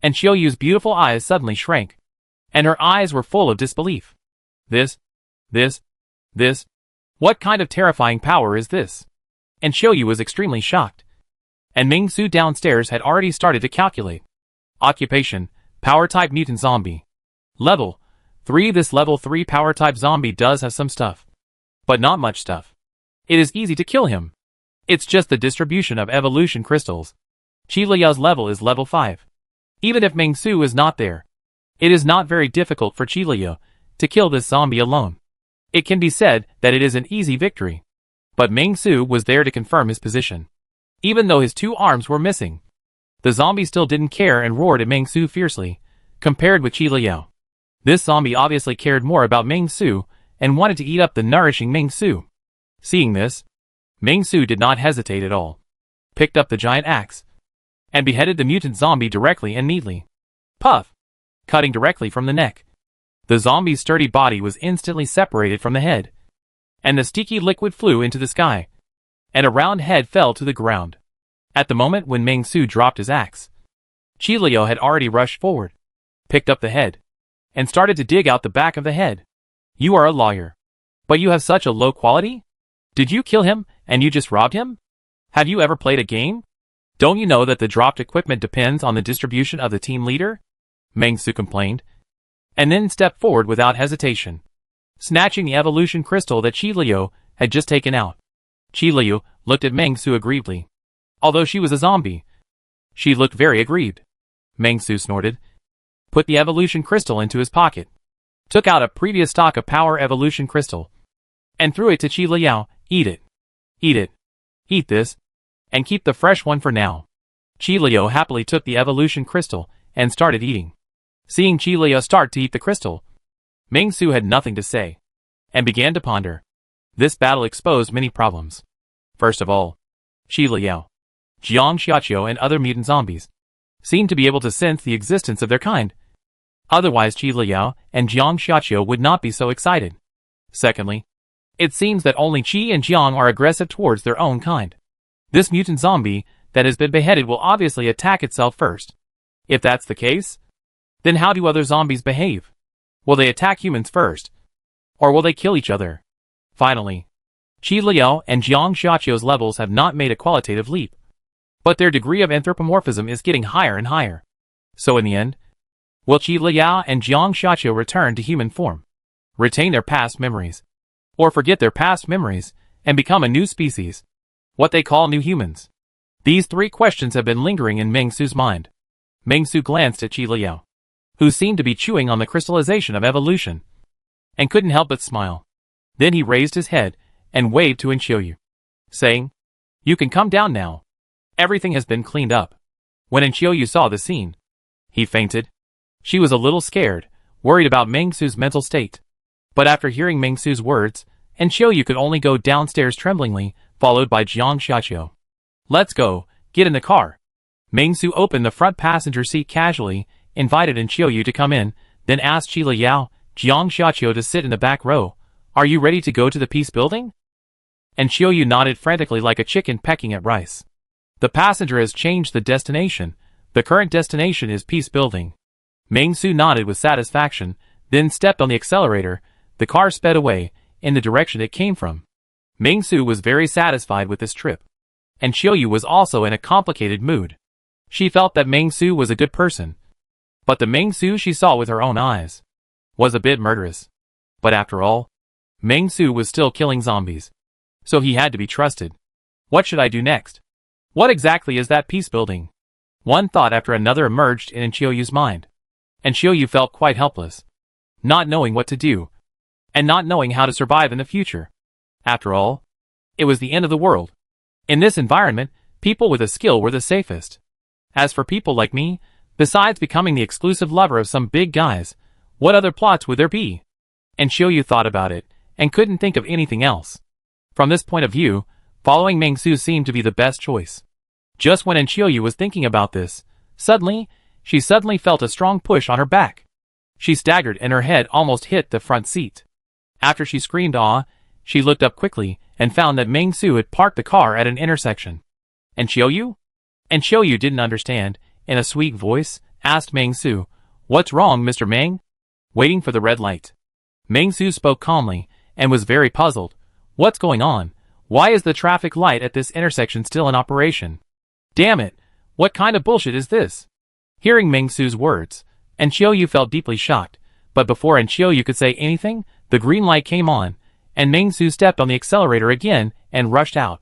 Enchiou's beautiful eyes suddenly shrank, and her eyes were full of disbelief. This? What kind of terrifying power is this? Enchiou was extremely shocked, and Meng Su downstairs had already started to calculate. Occupation, Power-type mutant zombie. Level 3. This level 3 Power-type zombie does have some stuff, but not much stuff. It is easy to kill him. It's just the distribution of evolution crystals. Qi Liu's level is level 5. Even if Meng Su is not there, it is not very difficult for Qi Liu to kill this zombie alone. It can be said that it is an easy victory. But Meng Su was there to confirm his position. Even though his two arms were missing, the zombie still didn't care and roared at Meng Su fiercely, compared with Qi Liu. This zombie obviously cared more about Meng Su and wanted to eat up the nourishing Meng Su. Seeing this, Meng Su did not hesitate at all, picked up the giant axe, and beheaded the mutant zombie directly and neatly. Puff! Cutting directly from the neck. The zombie's sturdy body was instantly separated from the head, and the sticky liquid flew into the sky, and a round head fell to the ground. At the moment when Meng Su dropped his axe, Qi Liu had already rushed forward, picked up the head, and started to dig out the back of the head. You are a lawyer, but you have such a low quality? Did you kill him, and you just robbed him? Have you ever played a game? Don't you know that the dropped equipment depends on the distribution of the team leader? Meng Su complained, and then stepped forward without hesitation, snatching the evolution crystal that Qi Liu had just taken out. Qi Liu looked at Meng Su aggrievedly. Although she was a zombie, she looked very aggrieved. Meng Su snorted, put the evolution crystal into his pocket, took out a previous stock of power evolution crystal, and threw it to Qi Liu. Eat it. Eat it. Eat this, and keep the fresh one for now. Qi Liu happily took the evolution crystal and started eating. Seeing Qi Liu start to eat the crystal, Meng Su had nothing to say, and began to ponder. This battle exposed many problems. First of all, Qi Liu, Jiang Xiaqiu and other mutant zombies seemed to be able to sense the existence of their kind. Otherwise Qi Liu and Jiang Xiaqiu would not be so excited. Secondly, it seems that only Qi and Jiang are aggressive towards their own kind. This mutant zombie that has been beheaded will obviously attack itself first. If that's the case, then how do other zombies behave? Will they attack humans first? Or will they kill each other? Finally, Qi Liu and Jiang Xiaqiu's levels have not made a qualitative leap, but their degree of anthropomorphism is getting higher and higher. So in the end, will Qi Liu and Jiang Xiaqiu return to human form, retain their past memories, or forget their past memories and become a new species, what they call new humans? These three questions have been lingering in Meng Su's mind. Meng Su glanced at Qi Liu, who seemed to be chewing on the crystallization of evolution, and couldn't help but smile. Then he raised his head and waved to Enchiou, saying, "You can come down now. Everything has been cleaned up." When Enchiou saw the scene, he fainted. She was a little scared, worried about Meng Su's mental state. But after hearing Meng Su's words, Enchiou could only go downstairs tremblingly, followed by Jiang Xiaqiu. "Let's go, get in the car." Meng Su opened the front passenger seat casually, invited Qiuyu to come in, then asked Qi Liao, Jiang Xiaqiu to sit in the back row. Are you ready to go to the peace building? And Qiuyu nodded frantically like a chicken pecking at rice. The passenger has changed the destination. The current destination is peace building. Meng Su nodded with satisfaction, then stepped on the accelerator. The car sped away, in the direction it came from. Meng Su was very satisfied with this trip. And Qiuyu was also in a complicated mood. She felt that Meng Su was a good person. But the Meng Su she saw with her own eyes was a bit murderous. But after all, Meng Su was still killing zombies. So he had to be trusted. What should I do next? What exactly is that peace building? One thought after another emerged in Qiuyu's mind. And Qiuyu felt quite helpless. Not knowing what to do. And not knowing how to survive in the future. After all, it was the end of the world. In this environment, people with a skill were the safest. As for people like me, besides becoming the exclusive lover of some big guys, what other plots would there be? And Qiuyu thought about it, and couldn't think of anything else. From this point of view, following Meng Su seemed to be the best choice. Just when Qiuyu was thinking about this, she suddenly felt a strong push on her back. She staggered and her head almost hit the front seat. After she screamed "Aw!" she looked up quickly and found that Meng Su had parked the car at an intersection. And Qiuyu? And Qiuyu didn't understand. In a sweet voice, asked Meng Su, "What's wrong, Mr. Meng?" Waiting for the red light. Meng Su spoke calmly, and was very puzzled. What's going on? Why is the traffic light at this intersection still in operation? Damn it! What kind of bullshit is this? Hearing Meng Su's words, Qiuyu felt deeply shocked, but before Qiuyu could say anything, the green light came on, and Meng Su stepped on the accelerator again and rushed out.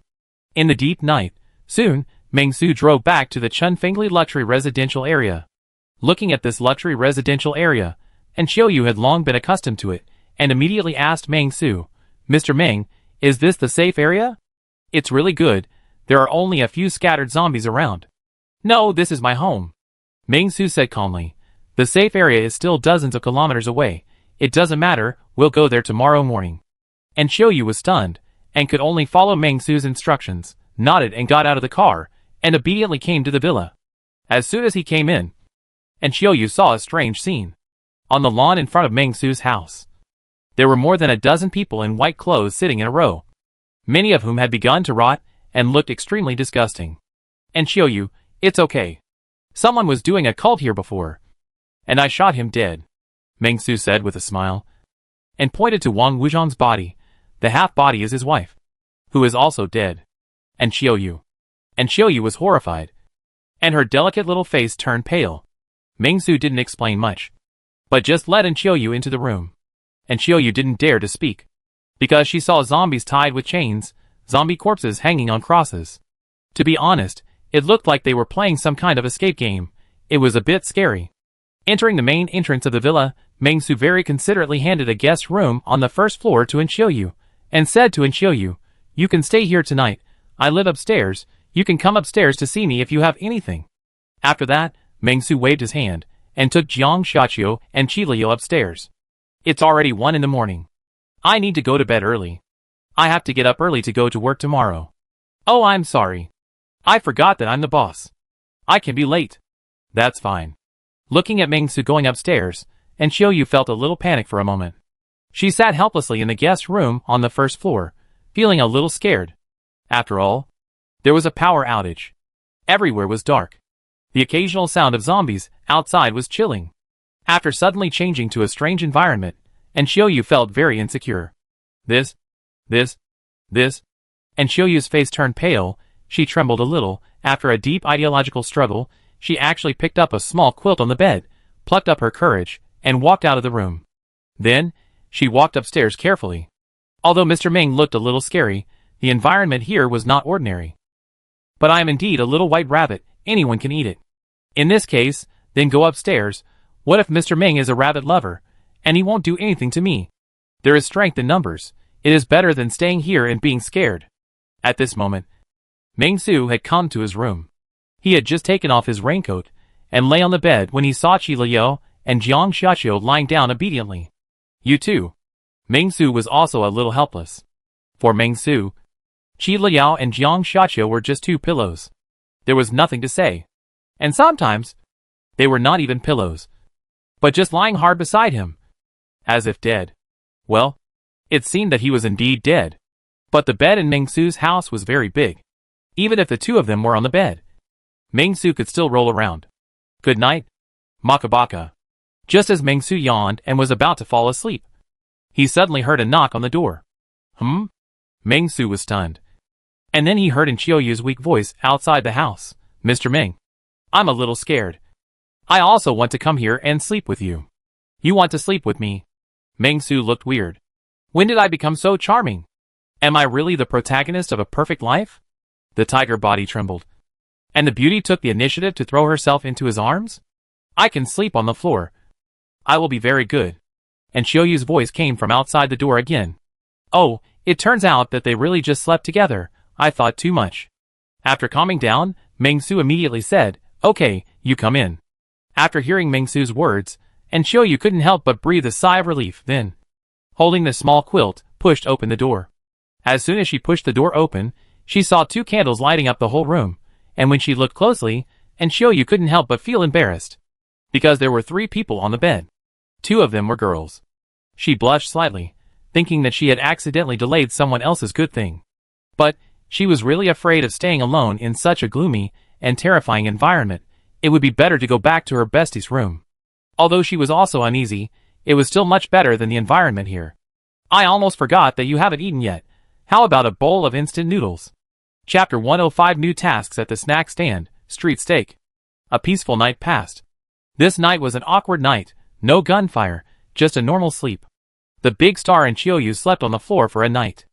In the deep night, soon, Meng Su drove back to the Chunfengli luxury residential area. Looking at this luxury residential area, Qiuyu had long been accustomed to it, and immediately asked Meng Su, "Mr. Meng, is this the safe area?" "It's really good. There are only a few scattered zombies around." "No, this is my home," Meng Su said calmly. "The safe area is still dozens of kilometers away. It doesn't matter, we'll go there tomorrow morning." And Qiuyu was stunned, and could only follow Meng Su's instructions, nodded and got out of the car, and obediently came to the villa. As soon as he came in, Qiuyu saw a strange scene. On the lawn in front of Meng Su's house, there were more than a dozen people in white clothes sitting in a row, many of whom had begun to rot, and looked extremely disgusting. And Qiuyu, "It's okay. Someone was doing a cult here before, and I shot him dead," Meng Su said with a smile, and pointed to Wang Wuzhong's body. The half-body is his wife, who is also dead. And Qiuyu was horrified, and her delicate little face turned pale. Meng Su didn't explain much, but just led Qiuyu into the room. And Qiuyu didn't dare to speak, because she saw zombies tied with chains, zombie corpses hanging on crosses. To be honest, it looked like they were playing some kind of escape game. It was a bit scary. Entering the main entrance of the villa, Meng Su very considerately handed a guest room on the first floor to Qiuyu, and said to Qiuyu, "You can stay here tonight. I live upstairs. You can come upstairs to see me if you have anything." After that, Meng Su waved his hand, and took Jiang Xiaqiu and Qi Liao upstairs. "It's already 1 in the morning. I need to go to bed early. I have to get up early to go to work tomorrow." "Oh, I'm sorry. I forgot that I'm the boss. I can be late." "That's fine." Looking at Meng Su going upstairs, Qiuyu felt a little panic for a moment. She sat helplessly in the guest room on the first floor, feeling a little scared. After all, there was a power outage. Everywhere was dark. The occasional sound of zombies outside was chilling. After suddenly changing to a strange environment, Qiuyu felt very insecure. This. Qiuyu's face turned pale. She trembled a little. After a deep ideological struggle, she actually picked up a small quilt on the bed, plucked up her courage, and walked out of the room. Then, she walked upstairs carefully. Although Mr. Meng looked a little scary, the environment here was not ordinary. "But I am indeed a little white rabbit. Anyone can eat it. In this case, then go upstairs. What if Mr. Meng is a rabbit lover, and he won't do anything to me? There is strength in numbers. It is better than staying here and being scared." At this moment, Meng Su had come to his room. He had just taken off his raincoat, and lay on the bed when he saw Qi Liao and Jiang Xiaqiu lying down obediently. "You too." Meng Su was also a little helpless. For Meng Su, Qi Liao and Jiang Xiaqiu were just two pillows. There was nothing to say. And sometimes, they were not even pillows, but just lying hard beside him, as if dead. Well, it seemed that he was indeed dead. But the bed in Ming Su's house was very big. Even if the two of them were on the bed, Ming Su could still roll around. Good night, Makabaka. Just as Ming Su yawned and was about to fall asleep, he suddenly heard a knock on the door. Ming Su was stunned. And then he heard in Chiyoyu's weak voice outside the house, Mr. Ming, I'm a little scared. I also want to come here and sleep with you. You want to sleep with me? Ming Su looked weird. When did I become so charming? Am I really the protagonist of a perfect life? The tiger body trembled. And the beauty took the initiative to throw herself into his arms? I can sleep on the floor. I will be very good. And Chiyoyu's voice came from outside the door again. Oh, it turns out that they really just slept together. I thought too much. After calming down, Ming Su immediately said, Okay, you come in. After hearing Ming Su's words, and Chiyoyu couldn't help but breathe a sigh of relief, then, holding the small quilt, pushed open the door. As soon as she pushed the door open, she saw 2 candles lighting up the whole room, and when she looked closely, and Chiyoyu couldn't help but feel embarrassed, because there were 3 people on the bed. 2 of them were girls. She blushed slightly, thinking that she had accidentally delayed someone else's good thing. But, she was really afraid of staying alone in such a gloomy and terrifying environment. It would be better to go back to her bestie's room. Although she was also uneasy, it was still much better than the environment here. I almost forgot that you haven't eaten yet. How about a bowl of instant noodles? Chapter 105 New Tasks at the Snack Stand, Street Steak. A peaceful night passed. This night was an awkward night, no gunfire, just a normal sleep. The Big Star and Chiyoyu slept on the floor for a night.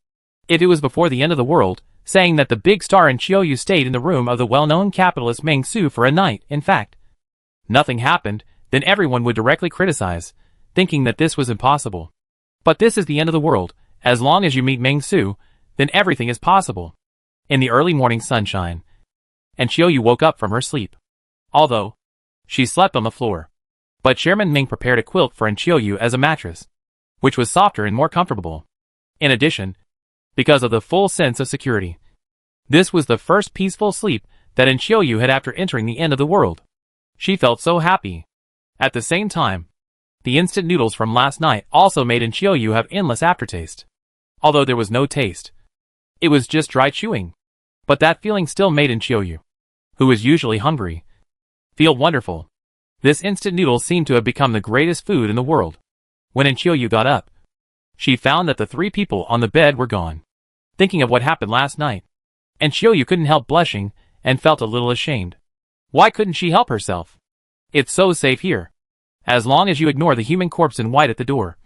If it was before the end of the world, saying that the Big Star and Chiyoyu stayed in the room of the well-known capitalist Ming Su for a night, in fact, nothing happened, then everyone would directly criticize, thinking that this was impossible. But this is the end of the world. As long as you meet Ming Su, then everything is possible. In the early morning sunshine, and Chiyoyu woke up from her sleep. Although she slept on the floor, but Chairman Ming prepared a quilt for Chiyoyu as a mattress, which was softer and more comfortable. In addition, because of the full sense of security, this was the first peaceful sleep that Chiyoyu had after entering the end of the world. She felt so happy. At the same time, the instant noodles from last night also made Chiyoyu have endless aftertaste. Although there was no taste, it was just dry chewing. But that feeling still made Chiyoyu, who is usually hungry, feel wonderful. This instant noodle seemed to have become the greatest food in the world. When Chiyoyu got up, she found that the 3 people on the bed were gone. Thinking of what happened last night, Chiyoyu couldn't help blushing and felt a little ashamed. Why couldn't she help herself? It's so safe here. As long as you ignore the human corpse in white at the door,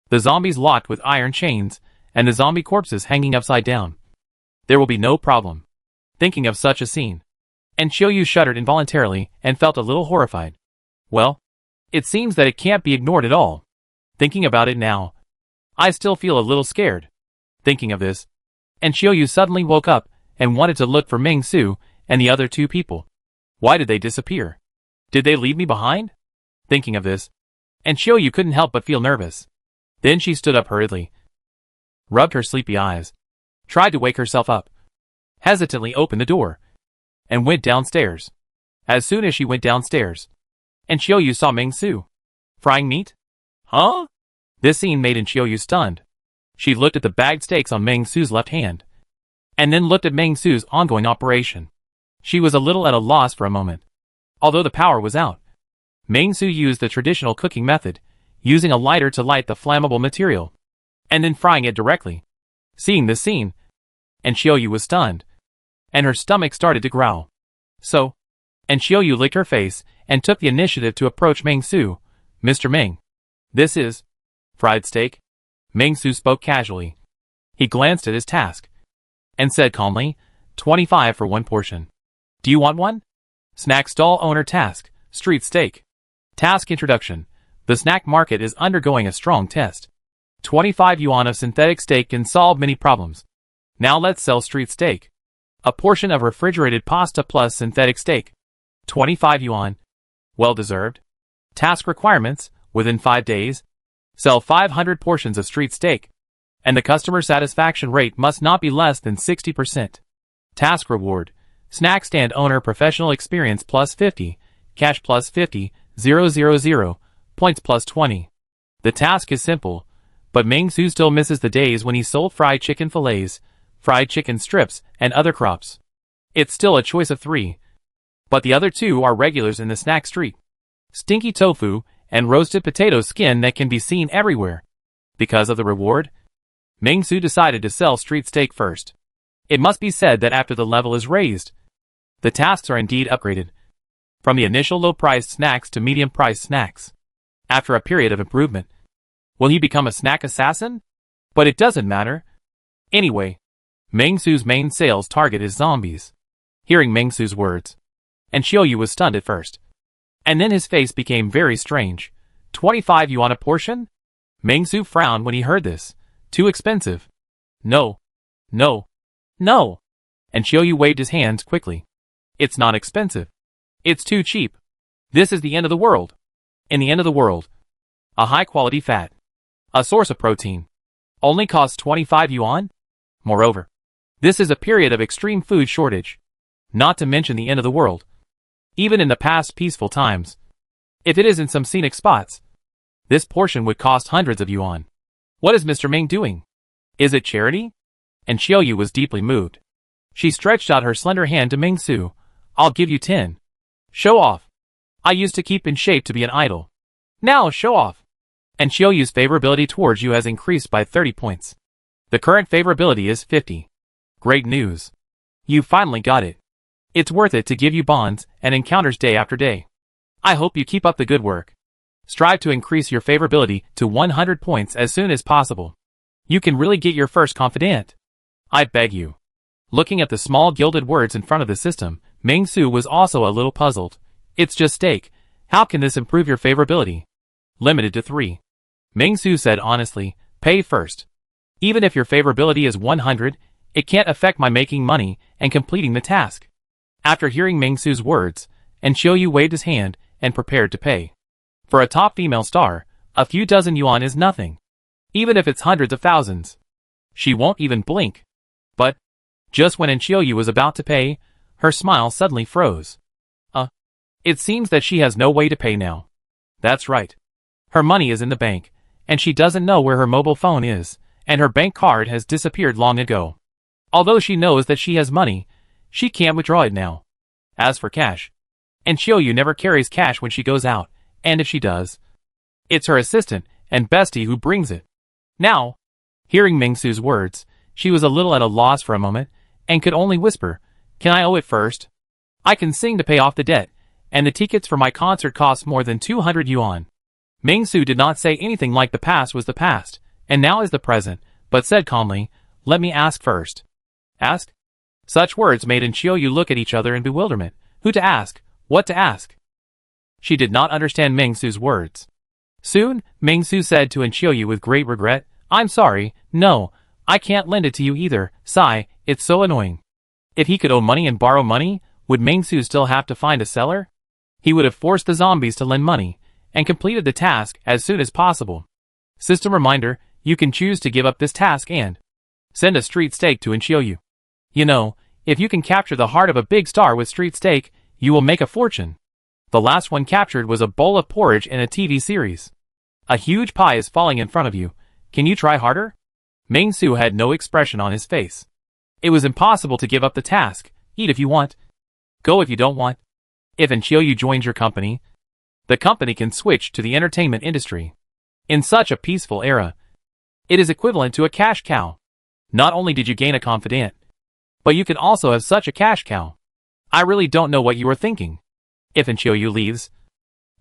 the zombies locked with iron chains, and the zombie corpses hanging upside down, there will be no problem. Thinking of such a scene, Chiyoyu shuddered involuntarily and felt a little horrified. Well, it seems that it can't be ignored at all. Thinking about it now, I still feel a little scared. Thinking of this, Chiyoyu suddenly woke up and wanted to look for Ming Su and the other 2 people. Why did they disappear? Did they leave me behind? Thinking of this, Chiyoyu couldn't help but feel nervous. Then she stood up hurriedly, rubbed her sleepy eyes, tried to wake herself up, hesitantly opened the door, and went downstairs. As soon as she went downstairs, Chiyoyu saw Ming Su. Frying meat? Huh? This scene made Chiyoyu stunned. She looked at the bagged steaks on Ming Su's left hand, and then looked at Ming Su's ongoing operation. She was a little at a loss for a moment. Although the power was out, Ming Su used the traditional cooking method, using a lighter to light the flammable material, and then frying it directly. Seeing this scene, Chiyoyu was stunned, and her stomach started to growl. So, Chiyoyu licked her face and took the initiative to approach Ming Su. Mr. Ming, this is fried steak. Ming Su spoke casually. He glanced at his task and said calmly, 25 for 1 portion. Do you want one? Snack stall owner task, street steak. Task introduction. The snack market is undergoing a strong test. 25 yuan of synthetic steak can solve many problems. Now let's sell street steak. A portion of refrigerated pasta plus synthetic steak. 25 yuan. Well deserved. Task requirements, within 5 days, sell 500 portions of street steak. And the customer satisfaction rate must not be less than 60%. Task reward. snack stand owner professional experience plus 50, cash plus 50, 000, points plus 20. The task is simple, but Meng-Su still misses the days when he sold fried chicken fillets, fried chicken strips, and other crops. It's still a choice of 3. But the other 2 are regulars in the snack street. Stinky tofu and roasted potato skin that can be seen everywhere. Because of the reward, Meng-Su decided to sell street steak first. It must be said that after the level is raised, the tasks are indeed upgraded. From the initial low-priced snacks to medium-priced snacks. After a period of improvement, will he become a snack assassin? But it doesn't matter. Anyway, Meng-Su's main sales target is zombies. Hearing Meng-Su's words, and Xiaoyu was stunned at first. And then his face became very strange. 25 yuan a portion? Meng-Su frowned when he heard this. Too expensive. No. No. No. And Xiaoyu waved his hands quickly. It's not expensive. It's too cheap. This is the end of the world. In the end of the world, a high-quality fat, a source of protein, only costs 25 yuan? Moreover, this is a period of extreme food shortage, not to mention the end of the world. Even in the past peaceful times, if it is in some scenic spots, this portion would cost hundreds of yuan. What is Mr. Ming doing? Is it charity? And Xiaoyu was deeply moved. She stretched out her slender hand to Meng-Su. I'll give you 10. Show off. I used to keep in shape to be an idol. Now show off. And Xiaoyu's favorability towards you has increased by 30 points. The current favorability is 50. Great news. You finally got it. It's worth it to give you bonds and encounters day after day. I hope you keep up the good work. Strive to increase your favorability to 100 points as soon as possible. You can really get your first confidant. I beg you. Looking at the small gilded words in front of the system, Meng-Su was also a little puzzled. It's just steak. How can this improve your favorability? Limited to 3. Meng-Su said honestly, pay first. Even if your favorability is 100, it can't affect my making money and completing the task. After hearing Meng-Su's words, and Xiaoyu waved his hand and prepared to pay. For a top female star, a few dozen yuan is nothing. Even if it's hundreds of thousands. She won't even blink. But, just when Xiaoyu was about to pay, her smile suddenly froze. It seems that she has no way to pay now. That's right. Her money is in the bank, and she doesn't know where her mobile phone is, and her bank card has disappeared long ago. Although she knows that she has money, she can't withdraw it now. As for cash, and Xiaoyu never carries cash when she goes out, and if she does, it's her assistant and bestie who brings it. Now, hearing Meng-Su's words, she was a little at a loss for a moment, and could only whisper, can I owe it first? I can sing to pay off the debt, and the tickets for my concert cost more than 200 yuan. Meng-Su did not say anything like the past was the past, and now is the present, but said calmly, let me ask first. Ask? Such words made Xiaoyu look at each other in bewilderment. Who to ask? What to ask? She did not understand Meng-Su's words. Soon, Meng-Su said to Xiaoyu with great regret, I'm sorry, no, I can't lend it to you either, sigh, it's so annoying. If he could owe money and borrow money, would Meng-Su still have to find a seller? He would have forced the zombies to lend money, and completed the task as soon as possible. System reminder, you can choose to give up this task and send a street steak to Xiaoyu. You know, if you can capture the heart of a big star with street steak, you will make a fortune. The last one captured was a bowl of porridge in a TV series. A huge pie is falling in front of you. Can you try harder? Meng-Su had no expression on his face. It was impossible to give up the task. Eat if you want. Go if you don't want. If Xiaoyu joins your company, the company can switch to the entertainment industry. In such a peaceful era, it is equivalent to a cash cow. Not only did you gain a confidant, but you can also have such a cash cow. I really don't know what you are thinking. If Xiaoyu leaves,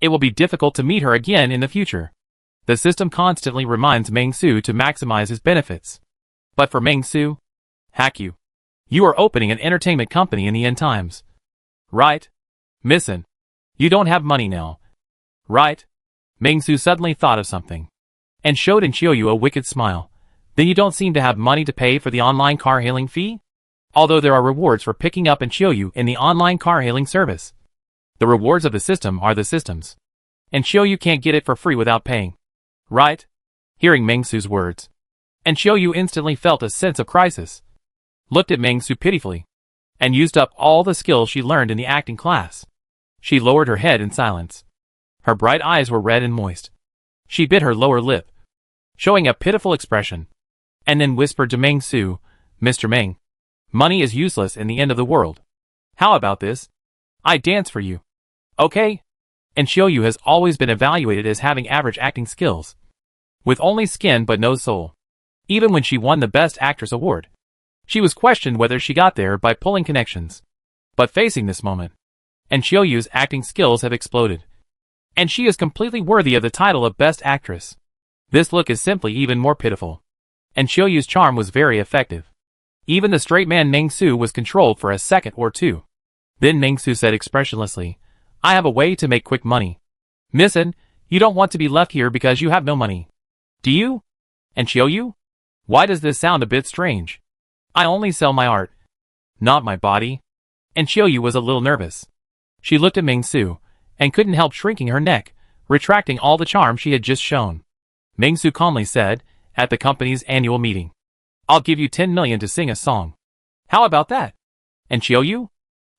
it will be difficult to meet her again in the future. The system constantly reminds Meng-Su to maximize his benefits. But for Meng-Su, hack you. You are opening an entertainment company in the end times. Right? Missin. You don't have money now. Right? Meng-Su suddenly thought of something, and showed Xiaoyu a wicked smile. Then you don't seem to have money to pay for the online car hailing fee? Although there are rewards for picking up Xiaoyu in the online car hailing service. The rewards of the system are the system's. Xiaoyu can't get it for free without paying. Right? Hearing Meng-Su's words, Xiaoyu instantly felt a sense of crisis. Looked at Meng-Su pitifully. and used up all the skills she learned in the acting class. She lowered her head in silence. Her bright eyes were red and moist. She bit her lower lip, showing a pitiful expression, and then whispered to Meng Su, "Mr. Meng, money is useless in the end of the world. How about this? I dance for you. Okay?" And Xiaoyu has always been evaluated as having average acting skills, with only skin but no soul. Even when she won the Best Actress award, she was questioned whether she got there by pulling connections. But facing this moment, and Xiaoyu's acting skills have exploded, and she is completely worthy of the title of Best Actress. This look is simply even more pitiful, and Xiaoyu's charm was very effective. Even the straight man Meng Su was controlled for a second or two. Then Meng Su said expressionlessly, "I have a way to make quick money. Listen, you don't want to be left here because you have no money, do you? And Xiaoyu? Why does this sound a bit strange? I only sell my art, not my body." And Xiaoyu was a little nervous. She looked at Meng Su, and couldn't help shrinking her neck, retracting all the charm she had just shown. Meng Su calmly said, "At the company's annual meeting, I'll give you 10 million to sing a song. How about that? And Xiaoyu?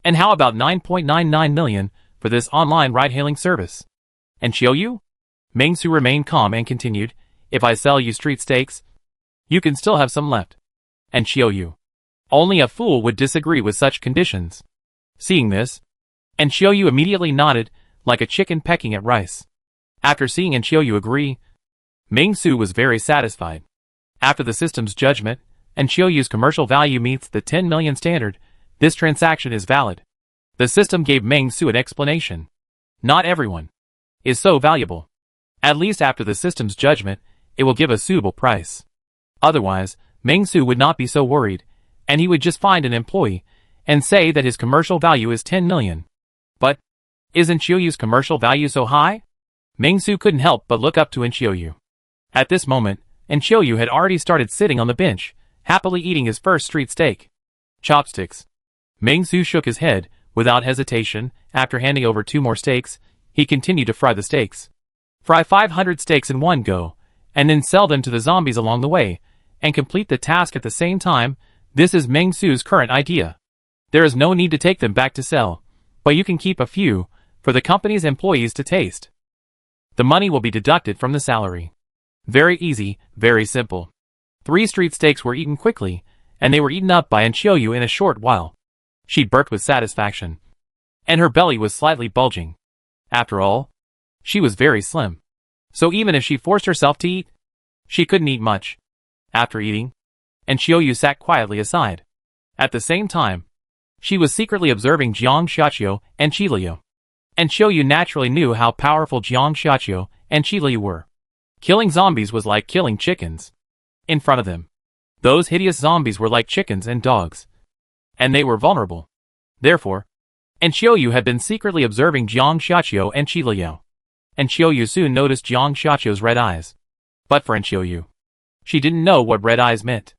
And how about 9.99 million for this online ride-hailing service? And Xiaoyu?" Meng Su remained calm and continued, "If I sell you street steaks, you can still have some left. And Xiaoyu? Only a fool would disagree with such conditions." Seeing this, and Xiaoyu immediately nodded, like a chicken pecking at rice. After seeing and Xiaoyu agree, Meng Su was very satisfied. After the system's judgment, and Xiaoyu's commercial value meets the 10 million standard, this transaction is valid. The system gave Meng Su an explanation. Not everyone is so valuable. At least after the system's judgment, it will give a suitable price. Otherwise, Meng Su would not be so worried, and he would just find an employee and say that his commercial value is 10 million. But isn't Xiaoyu's commercial value so high? Meng Su couldn't help but look up to Xiaoyu. At this moment, Xiaoyu had already started sitting on the bench, happily eating his first street steak. Chopsticks. Meng Su shook his head, without hesitation. After handing over 2 more steaks, he continued to fry the steaks. Fry 500 steaks in one go, and then sell them to the zombies along the way, and complete the task at the same time. This is Meng Su's current idea. There is no need to take them back to sell, but you can keep a few, for the company's employees to taste. The money will be deducted from the salary. Very easy, very simple. 3 street steaks were eaten quickly, and they were eaten up by Xiaoyu in a short while. She burped with satisfaction, and her belly was slightly bulging. After all, she was very slim. So even if she forced herself to eat, she couldn't eat much. After eating, Xiaoyu sat quietly aside. At the same time, she was secretly observing Jiang Xiaqiu and Qiliu. And Xiaoyu naturally knew how powerful Jiang Xiaqiu and Qiliu were. Killing zombies was like killing chickens. In front of them, those hideous zombies were like chickens and dogs, and they were vulnerable. Therefore, Xiaoyu had been secretly observing Jiang Xiaqiu and Qiliu. Xiaoyu soon noticed Jiang Xiaqiu's red eyes. But for Xiaoyu, she didn't know what red eyes meant.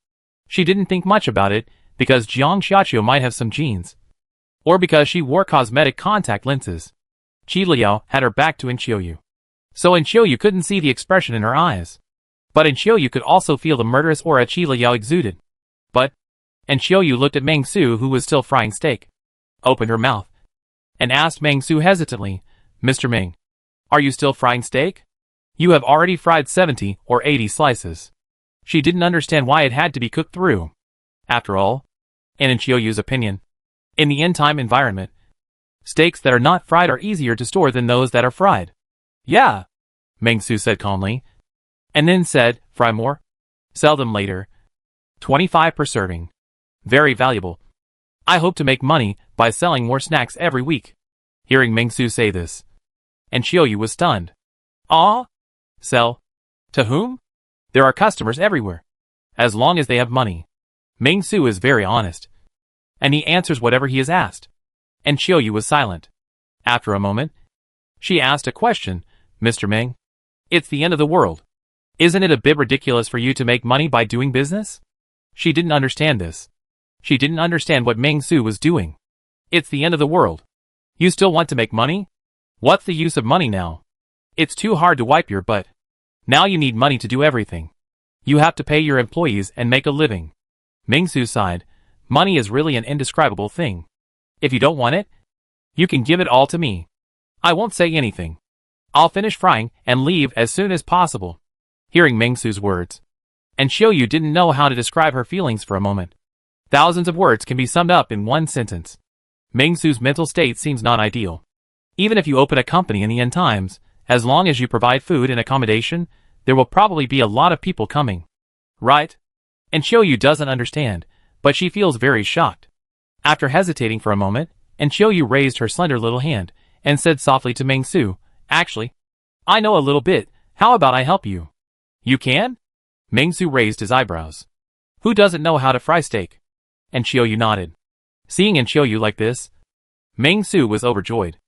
She didn't think much about it, because Jiang Xiaqiu might have some genes, or because she wore cosmetic contact lenses. Qiliu had her back to Xiaoyu, so Xiaoyu couldn't see the expression in her eyes. But Xiaoyu could also feel the murderous aura Qiliu exuded. But Xiaoyu looked at Meng Su, who was still frying steak, opened her mouth, and asked Meng Su hesitantly, "Mr. Meng, are you still frying steak? You have already fried 70 or 80 slices." She didn't understand why it had to be cooked through. After all, in Xiaoyu's opinion, in the end-time environment, steaks that are not fried are easier to store than those that are fried. "Yeah," Meng Su said calmly, and then said, "Fry more. Sell them later. 25 per serving. Very valuable. I hope to make money by selling more snacks every week." Hearing Meng Su say this, Xiaoyu was stunned. "Ah? Sell? To whom? There are customers everywhere. As long as they have money." Meng Su is very honest, and he answers whatever he is asked. Xiaoyu was silent. After a moment, she asked a question, "Mr. Meng, it's the end of the world. Isn't it a bit ridiculous for you to make money by doing business?" She didn't understand this. She didn't understand what Meng Su was doing. It's the end of the world. You still want to make money? What's the use of money now? It's too hard to wipe your butt. Now you need money to do everything. You have to pay your employees and make a living. Meng Su sighed, Money is really an indescribable thing. If you don't want it, you can give it all to me. I won't say anything. I'll finish frying and leave as soon as possible. Hearing Mengsu's words, and Xiaoyu didn't know how to describe her feelings for a moment. Thousands of words can be summed up in one sentence. Mengsu's mental state seems not ideal. Even if you open a company in the end times, as long as you provide food and accommodation, there will probably be a lot of people coming. Right? And Xiaoyu doesn't understand, but she feels very shocked. After hesitating for a moment, and Xiaoyu raised her slender little hand, and said softly to Mengsu, "Actually, I know a little bit, how about I help you?" "You can?" Mengsu raised his eyebrows. "Who doesn't know how to fry steak?" And Xiaoyu nodded. Seeing Xiaoyu like this, Mengsu was overjoyed.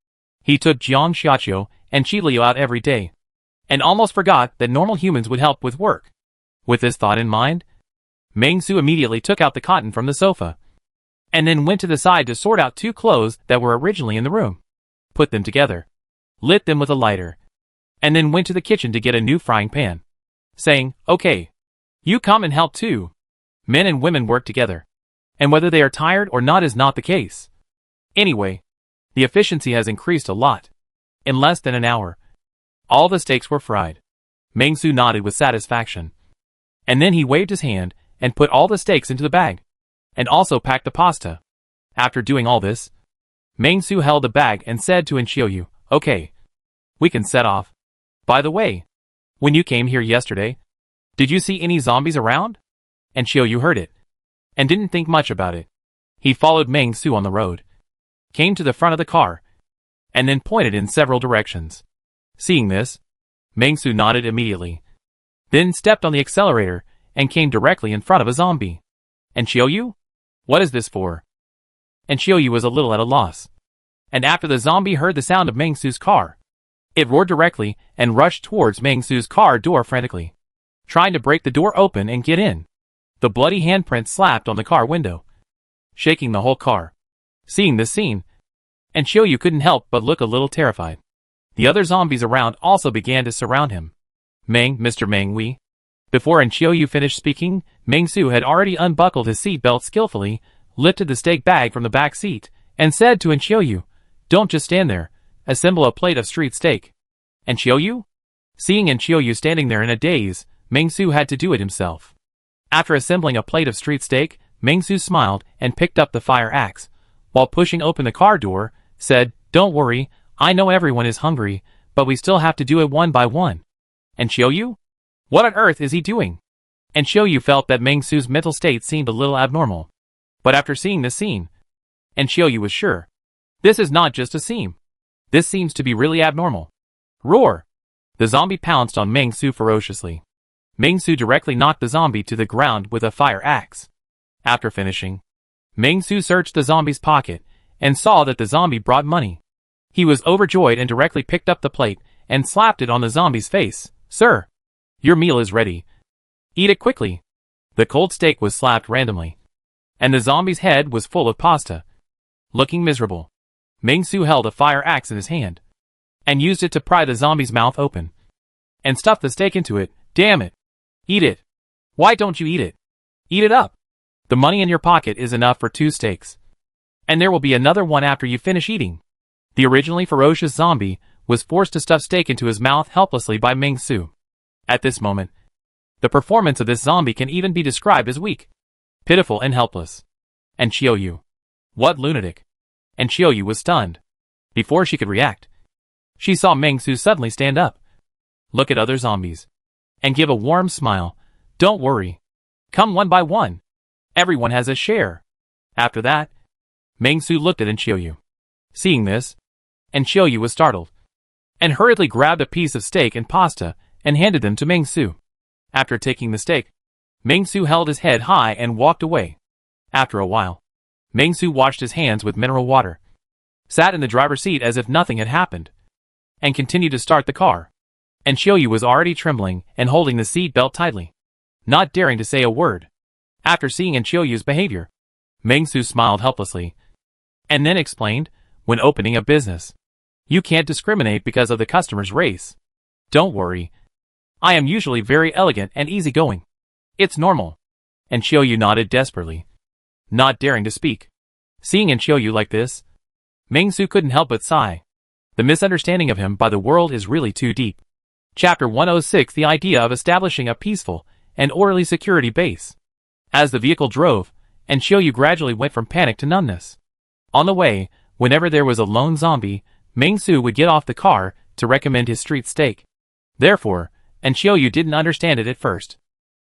He took Jiang Xiaqiu and Qi Liu out every day, and almost forgot that normal humans would help with work. With this thought in mind, Mengsu immediately took out the cotton from the sofa, and then went to the side to sort out 2 clothes that were originally in the room, put them together, lit them with a lighter, and then went to the kitchen to get a new frying pan, saying, "Okay, you come and help too." Men and women work together, and whether they are tired or not is not the case. Anyway, the efficiency has increased a lot. In less than an hour, all the steaks were fried. Mengsu nodded with satisfaction, and then he waved his hand and put all the steaks into the bag, and also packed the pasta. After doing all this, Mengsu held the bag and said to Xiaoyu, "Okay, we can set off. By the way, when you came here yesterday, did you see any zombies around?" And Xiaoyu heard it, and didn't think much about it. He followed Mengsu on the road, came to the front of the car, and then pointed in several directions. Seeing this, Mengsu nodded immediately, then stepped on the accelerator and came directly in front of a zombie. And Xiaoyu? What is this for? And Xiaoyu was a little at a loss. And after the zombie heard the sound of Mengsu's car, it roared directly and rushed towards Mengsu's car door frantically, trying to break the door open and get in. The bloody handprint slapped on the car window, shaking the whole car. Seeing this scene, and Xiaoyu couldn't help but look a little terrified. The other zombies around also began to surround him. Mr. Meng Wei. Before Xiaoyu finished speaking, Mengsu had already unbuckled his seatbelt skillfully, lifted the steak bag from the back seat, and said to Xiaoyu, "Don't just stand there, assemble a plate of street steak." And Xiaoyu? Seeing Xiaoyu standing there in a daze, Mengsu had to do it himself. After assembling a plate of street steak, Mengsu smiled and picked up the fire axe, while pushing open the car door, said, "Don't worry, I know everyone is hungry, but we still have to do it one by one." And Xiaoyu? What on earth is he doing? And Xiaoyu felt that Mengsu's mental state seemed a little abnormal. But after seeing this scene, and Xiaoyu was sure, this is not just a scene. This seems to be really abnormal. Roar! The zombie pounced on Mengsu ferociously. Mengsu directly knocked the zombie to the ground with a fire axe. After finishing, Mengsu searched the zombie's pocket and saw that the zombie brought money. He was overjoyed and directly picked up the plate and slapped it on the zombie's face. "Sir, your meal is ready. Eat it quickly." The cold steak was slapped randomly, and the zombie's head was full of pasta. Looking miserable, Mengsu held a fire axe in his hand, and used it to pry the zombie's mouth open, and stuff the steak into it. "Damn it! Eat it! Why don't you eat it? Eat it up! The money in your pocket is enough for 2 steaks. And there will be another one after you finish eating." The originally ferocious zombie was forced to stuff steak into his mouth helplessly by Mengsu. At this moment, the performance of this zombie can even be described as weak, pitiful and helpless. And Xiaoyu. What lunatic! And Xiaoyu was stunned. Before she could react, she saw Mengsu suddenly stand up, look at other zombies, and give a warm smile. "Don't worry. Come one by one. Everyone has a share." After that, Mengsu looked at Xiaoyu. Seeing this, Xiaoyu was startled, and hurriedly grabbed a piece of steak and pasta and handed them to Mengsu. After taking the steak, Mengsu held his head high and walked away. After a while, Mengsu washed his hands with mineral water, sat in the driver's seat as if nothing had happened, and continued to start the car. And Xiaoyu was already trembling and holding the seat belt tightly, not daring to say a word. After seeing Xiaoyu's behavior, Mengsu smiled helplessly, and then explained, "When opening a business, you can't discriminate because of the customer's race. Don't worry. I am usually very elegant and easygoing. It's normal." And Xiaoyu nodded desperately. not daring to speak. Seeing Xiaoyu like this, Meng Su couldn't help but sigh. The misunderstanding of him by the world is really too deep. Chapter 106: The idea of establishing a peaceful and orderly security base. As the vehicle drove, Xiaoyu gradually went from panic to numbness. On the way, whenever there was a lone zombie, Meng Su would get off the car to recommend his street steak. Therefore, Xiaoyu didn't understand it at first.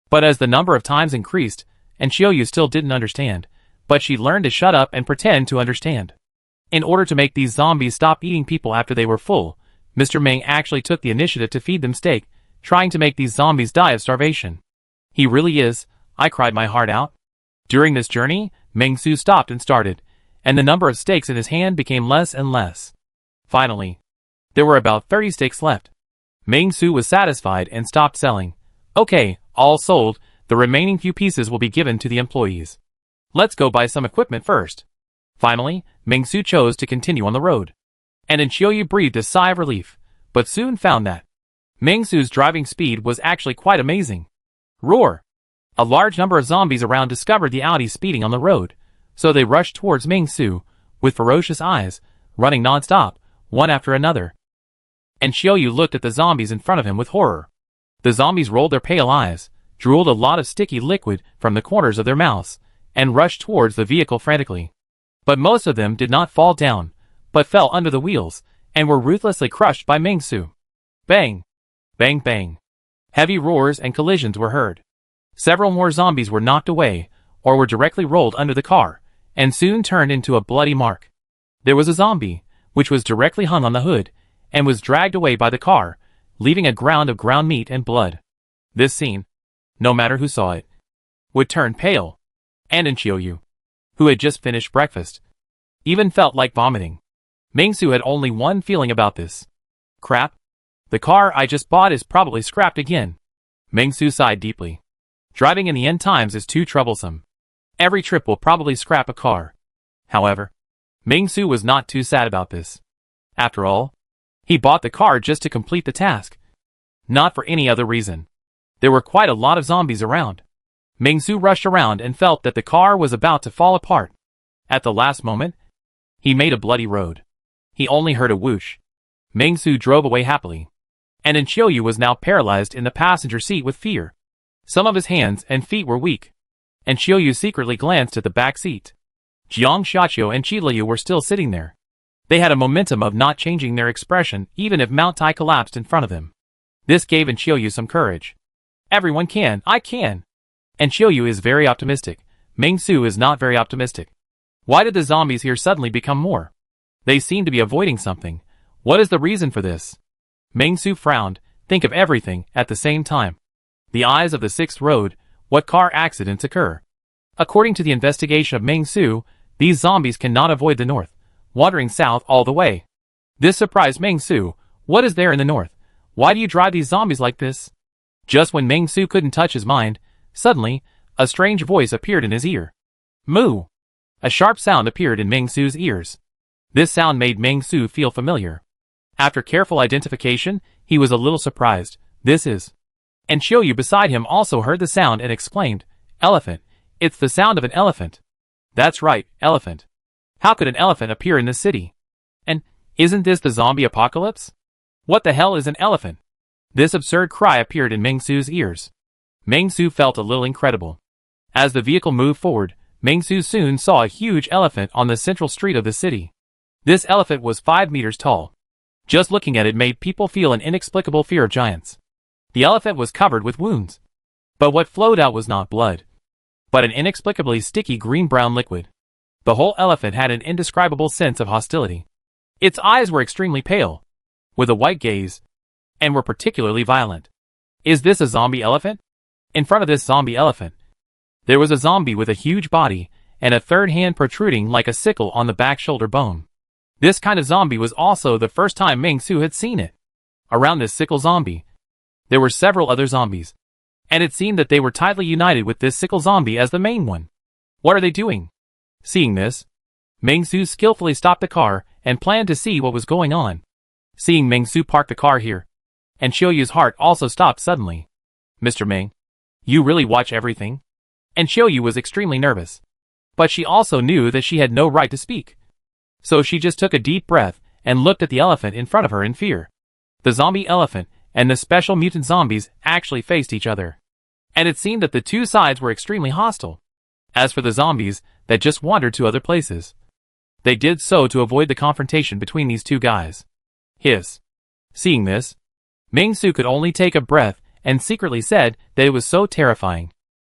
But as the number of times increased, Xiaoyu still didn't understand, but she learned to shut up and pretend to understand. In order to make these zombies stop eating people after they were full, Mr. Ming actually took the initiative to feed them steak, trying to make these zombies die of starvation. He really is, I cried my heart out. During this journey, Meng Su stopped and started, and the number of steaks in his hand became less and less. Finally, there were about 30 steaks left. Meng Su was satisfied and stopped selling. Okay, all sold, the remaining few pieces will be given to the employees. Let's go buy some equipment first. Finally, Meng Su chose to continue on the road. And Xiaoyu breathed a sigh of relief, but soon found that Meng Su's driving speed was actually quite amazing. Roar! A large number of zombies around discovered the Audi speeding on the road, so they rushed towards Meng Su, with ferocious eyes, running non-stop, one after another. And Xiaoyu looked at the zombies in front of him with horror. The zombies rolled their pale eyes, drooled a lot of sticky liquid from the corners of their mouths, and rushed towards the vehicle frantically. But most of them did not fall down, but fell under the wheels, and were ruthlessly crushed by Meng Su. Bang! Bang bang! Heavy roars and collisions were heard. Several more zombies were knocked away, or were directly rolled under the car, and soon turned into a bloody mark. There was a zombie, which was directly hung on the hood, and was dragged away by the car, leaving a ground of ground meat and blood. This scene, no matter who saw it, would turn pale. And Xiaoyu, who had just finished breakfast, even felt like vomiting. Meng Su had only one feeling about this. Crap. The car I just bought is probably scrapped again. Meng Su sighed deeply. Driving in the end times is too troublesome. Every trip will probably scrap a car. However, Meng Su was not too sad about this. After all, he bought the car just to complete the task. Not for any other reason. There were quite a lot of zombies around. Meng Su rushed around and felt that the car was about to fall apart. At the last moment, he made a bloody road. He only heard a whoosh. Meng Su drove away happily. And Xiaoyu was now paralyzed in the passenger seat with fear. Some of his hands and feet were weak. And Xiaoyu secretly glanced at the back seat. Jiang Xiaqiu and Qiliu were still sitting there. They had a momentum of not changing their expression even if Mount Tai collapsed in front of them. This gave Xiaoyu some courage. Everyone can, I can. And Xiaoyu is very optimistic. Meng Su is not very optimistic. Why did the zombies here suddenly become more? They seem to be avoiding something. What is the reason for this? Meng Su frowned, think of everything at the same time. The eyes of the sixth road, what car accidents occur? According to the investigation of Meng Su, these zombies cannot avoid the north, wandering south all the way. This surprised Meng Su. What is there in the north? Why do you drive these zombies like this? Just when Meng Su couldn't touch his mind, suddenly, a strange voice appeared in his ear. Moo! A sharp sound appeared in Meng Su's ears. This sound made Meng Su feel familiar. After careful identification, he was a little surprised. This is... And Xiaoyu beside him also heard the sound and exclaimed, Elephant! It's the sound of an elephant. That's right, elephant. How could an elephant appear in this city? And, isn't this the zombie apocalypse? What the hell is an elephant? This absurd cry appeared in Meng Su's ears. Meng Su felt a little incredible. As the vehicle moved forward, Meng Su soon saw a huge elephant on the central street of the city. This elephant was 5 meters tall. Just looking at it made people feel an inexplicable fear of giants. The elephant was covered with wounds. But what flowed out was not blood, but an inexplicably sticky green-brown liquid. The whole elephant had an indescribable sense of hostility. Its eyes were extremely pale, with a white gaze, and were particularly violent. Is this a zombie elephant? In front of this zombie elephant, there was a zombie with a huge body, and a third hand protruding like a sickle on the back shoulder bone. This kind of zombie was also the first time Meng Su had seen it. Around this sickle zombie, there were several other zombies, and it seemed that they were tightly united with this sickle zombie as the main one. What are they doing? Seeing this, Meng Su skillfully stopped the car and planned to see what was going on. Seeing Meng Su park the car here, and Xiaoyu's heart also stopped suddenly. Mr. Meng, you really watch everything? And Xiaoyu was extremely nervous. But she also knew that she had no right to speak. So she just took a deep breath and looked at the elephant in front of her in fear. The zombie elephant and the special mutant zombies actually faced each other. And it seemed that the two sides were extremely hostile. As for the zombies that just wandered to other places, they did so to avoid the confrontation between these two guys. Hiss. Seeing this, Ming-Su could only take a breath and secretly said that it was so terrifying.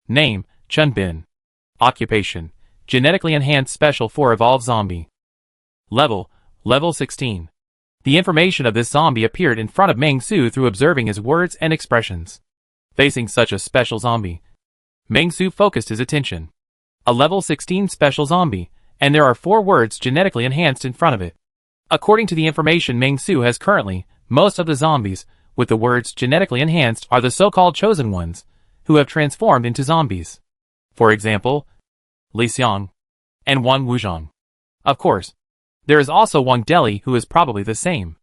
Name, Chun-Bin. Occupation, genetically enhanced special 4 evolved zombie. Level 16. The information of this zombie appeared in front of Ming-Su through observing his words and expressions. Facing such a special zombie, Ming-Su focused his attention. A level 16 special zombie, and there are 4 words genetically enhanced in front of it. According to the information Ming-Su has currently, most of the zombies with the words genetically enhanced are the so-called chosen ones, who have transformed into zombies. For example, Li Xiang and Wang Wuzhong. Of course, there is also Wang Deli who is probably the same.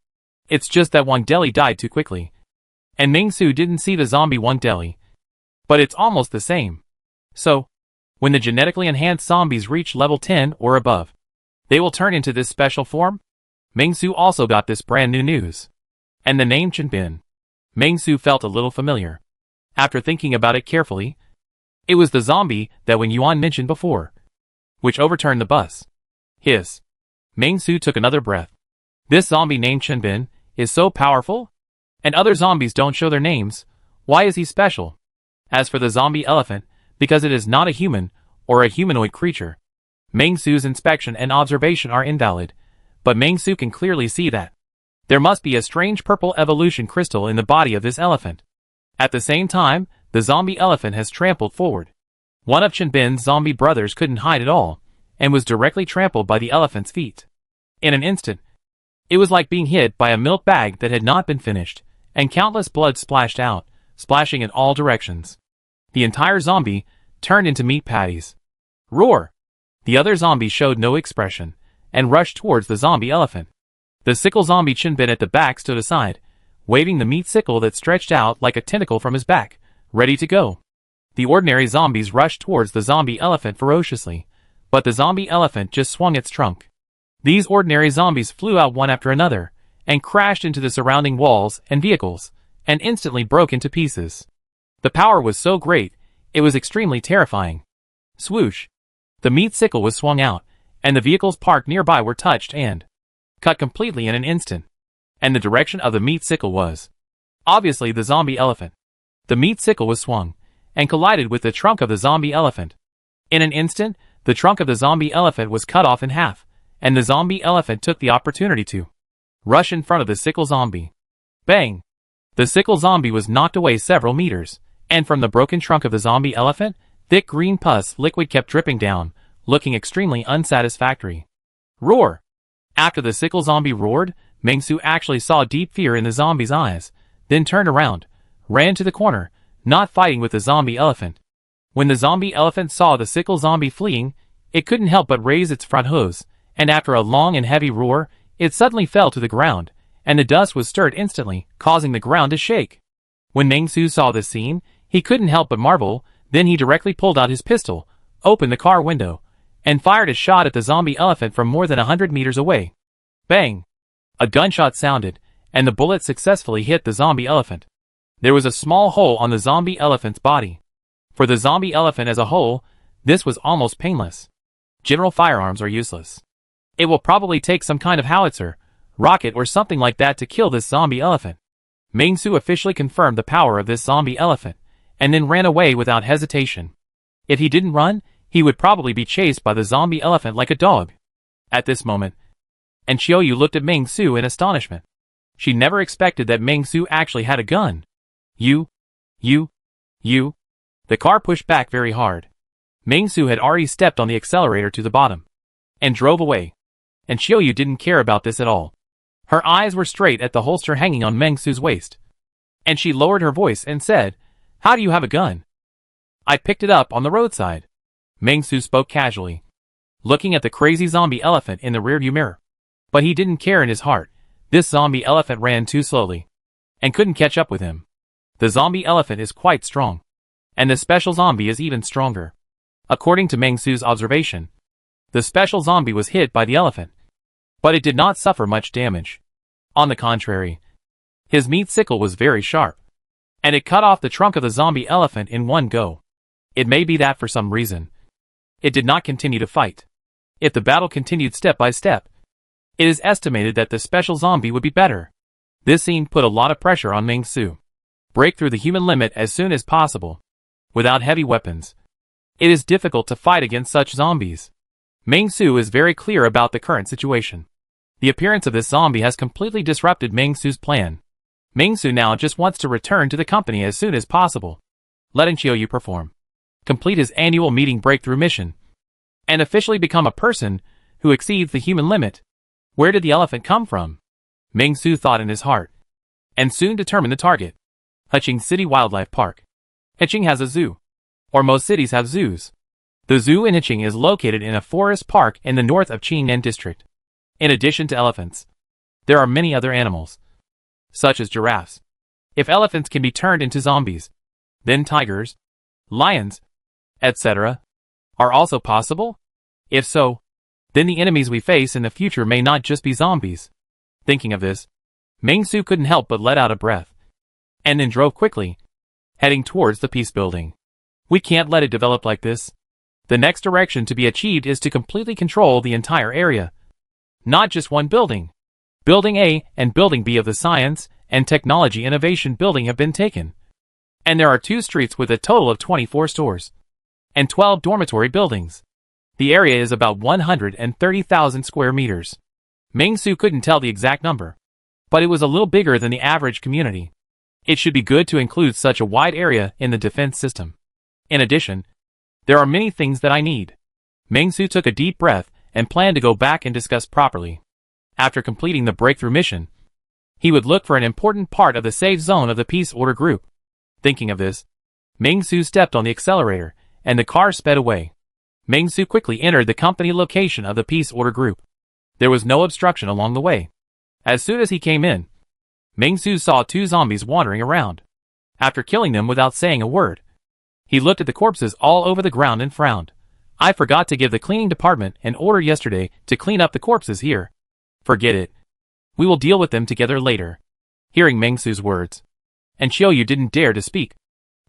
It's just that Wang Deli died too quickly, and Ming-Su didn't see the zombie Wang Deli. But it's almost the same. So, when the genetically enhanced zombies reach level 10 or above, they will turn into this special form? Ming-Su also got this brand new news. And the name Chun-Bin. Ming-Su felt a little familiar. After thinking about it carefully, it was the zombie that Wen Yuan mentioned before, which overturned the bus. Hiss. Ming-Su took another breath. This zombie named Chun-Bin is so powerful? And other zombies don't show their names. Why is he special? As for the zombie elephant, because it is not a human or a humanoid creature, Ming-Su's inspection and observation are invalid, but Ming-Su can clearly see that there must be a strange purple evolution crystal in the body of this elephant. At the same time, the zombie elephant has trampled forward. One of Chun-Bin's zombie brothers couldn't hide at all, and was directly trampled by the elephant's feet. In an instant, it was like being hit by a milk bag that had not been finished, and countless blood splashed out, splashing in all directions. The entire zombie turned into meat patties. Roar! The other zombie showed no expression, and rushed towards the zombie elephant. The sickle zombie Chun-Bin at the back stood aside, waving the meat sickle that stretched out like a tentacle from his back, ready to go. The ordinary zombies rushed towards the zombie elephant ferociously, but the zombie elephant just swung its trunk. These ordinary zombies flew out one after another, and crashed into the surrounding walls and vehicles, and instantly broke into pieces. The power was so great, it was extremely terrifying. Swoosh! The meat sickle was swung out, and the vehicles parked nearby were touched and cut completely in an instant. And the direction of the meat sickle was obviously the zombie elephant. The meat sickle was swung, and collided with the trunk of the zombie elephant. In an instant, the trunk of the zombie elephant was cut off in half, and the zombie elephant took the opportunity to rush in front of the sickle zombie. Bang! The sickle zombie was knocked away several meters, and from the broken trunk of the zombie elephant, thick green pus liquid kept dripping down, looking extremely unsatisfactory. Roar! After the sickle zombie roared, Ming-Su actually saw deep fear in the zombie's eyes, then turned around, ran to the corner, not fighting with the zombie elephant. When the zombie elephant saw the sickle zombie fleeing, it couldn't help but raise its front hooves, and after a long and heavy roar, it suddenly fell to the ground, and the dust was stirred instantly, causing the ground to shake. When Ming-Su saw this scene, he couldn't help but marvel. Then he directly pulled out his pistol, opened the car window, and fired a shot at the zombie elephant from more than 100 meters away. Bang! A gunshot sounded, and the bullet successfully hit the zombie elephant. There was a small hole on the zombie elephant's body. For the zombie elephant as a whole, this was almost painless. General firearms are useless. It will probably take some kind of howitzer, rocket or something like that to kill this zombie elephant. Ming-Su officially confirmed the power of this zombie elephant, and then ran away without hesitation. If he didn't run, he would probably be chased by the zombie elephant like a dog. At this moment, and Xiaoyu looked at Ming-Su in astonishment. She never expected that Ming-Su actually had a gun. You. The car pushed back very hard. Ming-Su had already stepped on the accelerator to the bottom, and drove away. And Xiaoyu didn't care about this at all. Her eyes were straight at the holster hanging on Ming-Su's waist. And she lowered her voice and said, "How do you have a gun?" "I picked it up on the roadside." Ming-Su spoke casually, looking at the crazy zombie elephant in the rearview mirror. But he didn't care in his heart. This zombie elephant ran too slowly, and couldn't catch up with him. The zombie elephant is quite strong, and the special zombie is even stronger. According to Meng Su's observation, the special zombie was hit by the elephant, but it did not suffer much damage. On the contrary, his meat sickle was very sharp, and it cut off the trunk of the zombie elephant in one go. It may be that for some reason, it did not continue to fight. If the battle continued step by step, it is estimated that the special zombie would be better. This scene put a lot of pressure on Meng Su. Break through the human limit as soon as possible. Without heavy weapons, it is difficult to fight against such zombies. Meng Su is very clear about the current situation. The appearance of this zombie has completely disrupted Meng Su's plan. Meng Su now just wants to return to the company as soon as possible, letting Qiuyu perform, complete his annual meeting breakthrough mission, and officially become a person who exceeds the human limit. Where did the elephant come from? Meng Su thought in his heart, and soon determined the target. Heqing City Wildlife Park. Heqing has a zoo, or most cities have zoos. The zoo in Heqing is located in a forest park in the north of Qingnan district. In addition to elephants, there are many other animals, such as giraffes. If elephants can be turned into zombies, then tigers, lions, etc. are also possible? If so, then the enemies we face in the future may not just be zombies. Thinking of this, Meng Su couldn't help but let out a breath, and then drove quickly, heading towards the peace building. We can't let it develop like this. The next direction to be achieved is to completely control the entire area. Not just one building. Building A and Building B of the Science and Technology Innovation Building have been taken. And there are 2 streets with a total of 24 stores and 12 dormitory buildings. The area is about 130,000 square meters. Meng Su couldn't tell the exact number, but it was a little bigger than the average community. It should be good to include such a wide area in the defense system. In addition, there are many things that I need. Meng Su took a deep breath and planned to go back and discuss properly. After completing the breakthrough mission, he would look for an important part of the safe zone of the peace order group. Thinking of this, Meng Su stepped on the accelerator, and the car sped away. Meng Su quickly entered the company location of the peace order group. There was no obstruction along the way. As soon as he came in, Meng Su saw 2 zombies wandering around. After killing them without saying a word, he looked at the corpses all over the ground and frowned. I forgot to give the cleaning department an order yesterday to clean up the corpses here. Forget it. We will deal with them together later. Hearing Meng Su's words, and Qiuyu didn't dare to speak,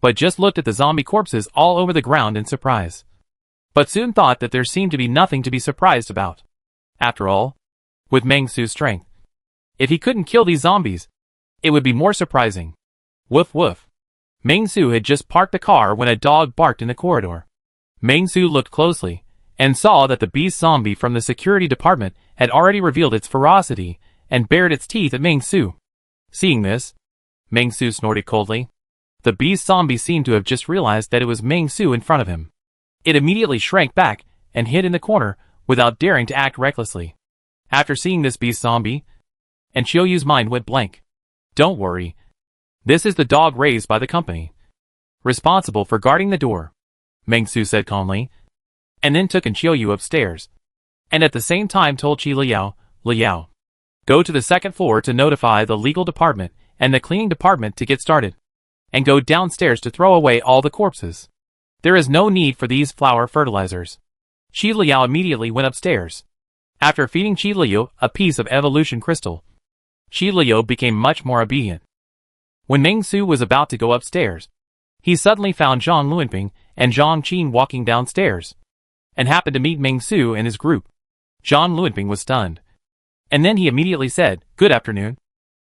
but just looked at the zombie corpses all over the ground in surprise. But soon thought that there seemed to be nothing to be surprised about. After all, with Meng Su's strength, if he couldn't kill these zombies, it would be more surprising. Woof woof. Meng Su had just parked the car when a dog barked in the corridor. Meng Su looked closely, and saw that the beast zombie from the security department had already revealed its ferocity, and bared its teeth at Meng Su. Seeing this, Meng Su snorted coldly. The beast zombie seemed to have just realized that it was Meng Su in front of him. It immediately shrank back, and hid in the corner, without daring to act recklessly. After seeing this beast zombie, and Qiuyu's mind went blank. Don't worry. This is the dog raised by the company, responsible for guarding the door, Meng Su said calmly, and then took Qiuyu upstairs, and at the same time told Qi Liao, go to the 2nd floor to notify the legal department and the cleaning department to get started, and go downstairs to throw away all the corpses. There is no need for these flower fertilizers. Qi Liao immediately went upstairs. After feeding Qi Liao a piece of evolution crystal, Qi Liao became much more obedient. When Meng Su was about to go upstairs, he suddenly found Zhang Luanping and Zhang Qin walking downstairs, and happened to meet Meng Su and his group. Zhang Luanping was stunned, and then he immediately said, "Good afternoon,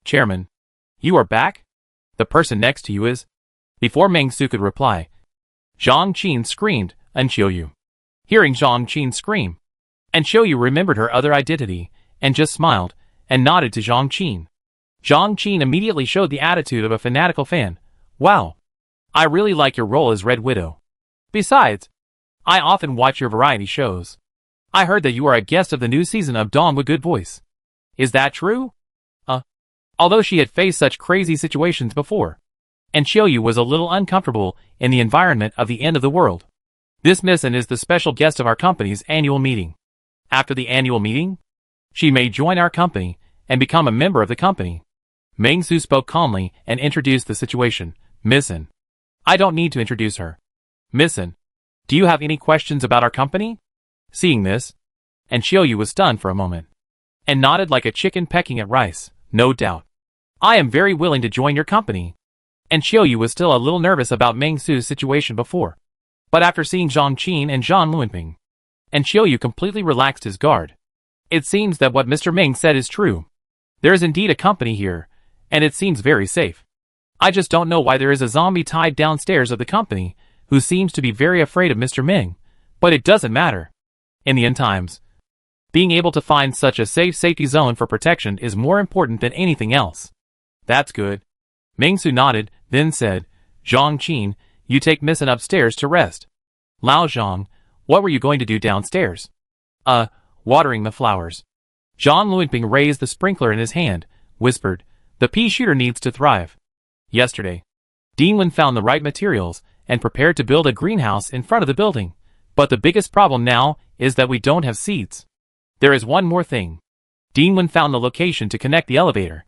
Chairman. You are back? The person next to you is..." Before Meng Su could reply, Zhang Qin screamed, "And Qiuyu." Hearing Zhang Qin scream, and Qiuyu remembered her other identity, and just smiled, and nodded to Zhang Qin. Zhang Qin immediately showed the attitude of a fanatical fan. Wow. I really like your role as Red Widow. Besides, I often watch your variety shows. I heard that you are a guest of the new season of Dawn with Good Voice. Is that true? Although she had faced such crazy situations before, and Qiuyu was a little uncomfortable in the environment of the end of the world. This Missin is the special guest of our company's annual meeting. After the annual meeting, she may join our company and become a member of the company. Meng Su spoke calmly and introduced the situation. Missin. I don't need to introduce her. Missin. Do you have any questions about our company? Seeing this, and Xiaoyu was stunned for a moment, and nodded like a chicken pecking at rice. No doubt. I am very willing to join your company. And Xiaoyu was still a little nervous about Meng Su's situation before. But after seeing Zhang Qin and Zhang Luanping, and Xiaoyu completely relaxed his guard. It seems that what Mr. Ming said is true. There is indeed a company here, and it seems very safe. I just don't know why there is a zombie tied downstairs of the company, who seems to be very afraid of Mr. Ming, but it doesn't matter. In the end times, being able to find such a safe safety zone for protection is more important than anything else. That's good. Meng Su nodded, then said, Zhang Qin, you take Missin upstairs to rest. Lao Zhang, what were you going to do downstairs? Watering the flowers. Zhang Luanping raised the sprinkler in his hand, whispered, the pea shooter needs to thrive. Yesterday, Dean Wen found the right materials and prepared to build a greenhouse in front of the building. But the biggest problem now is that we don't have seeds. There is one more thing. Dean Wen found the location to connect the elevator.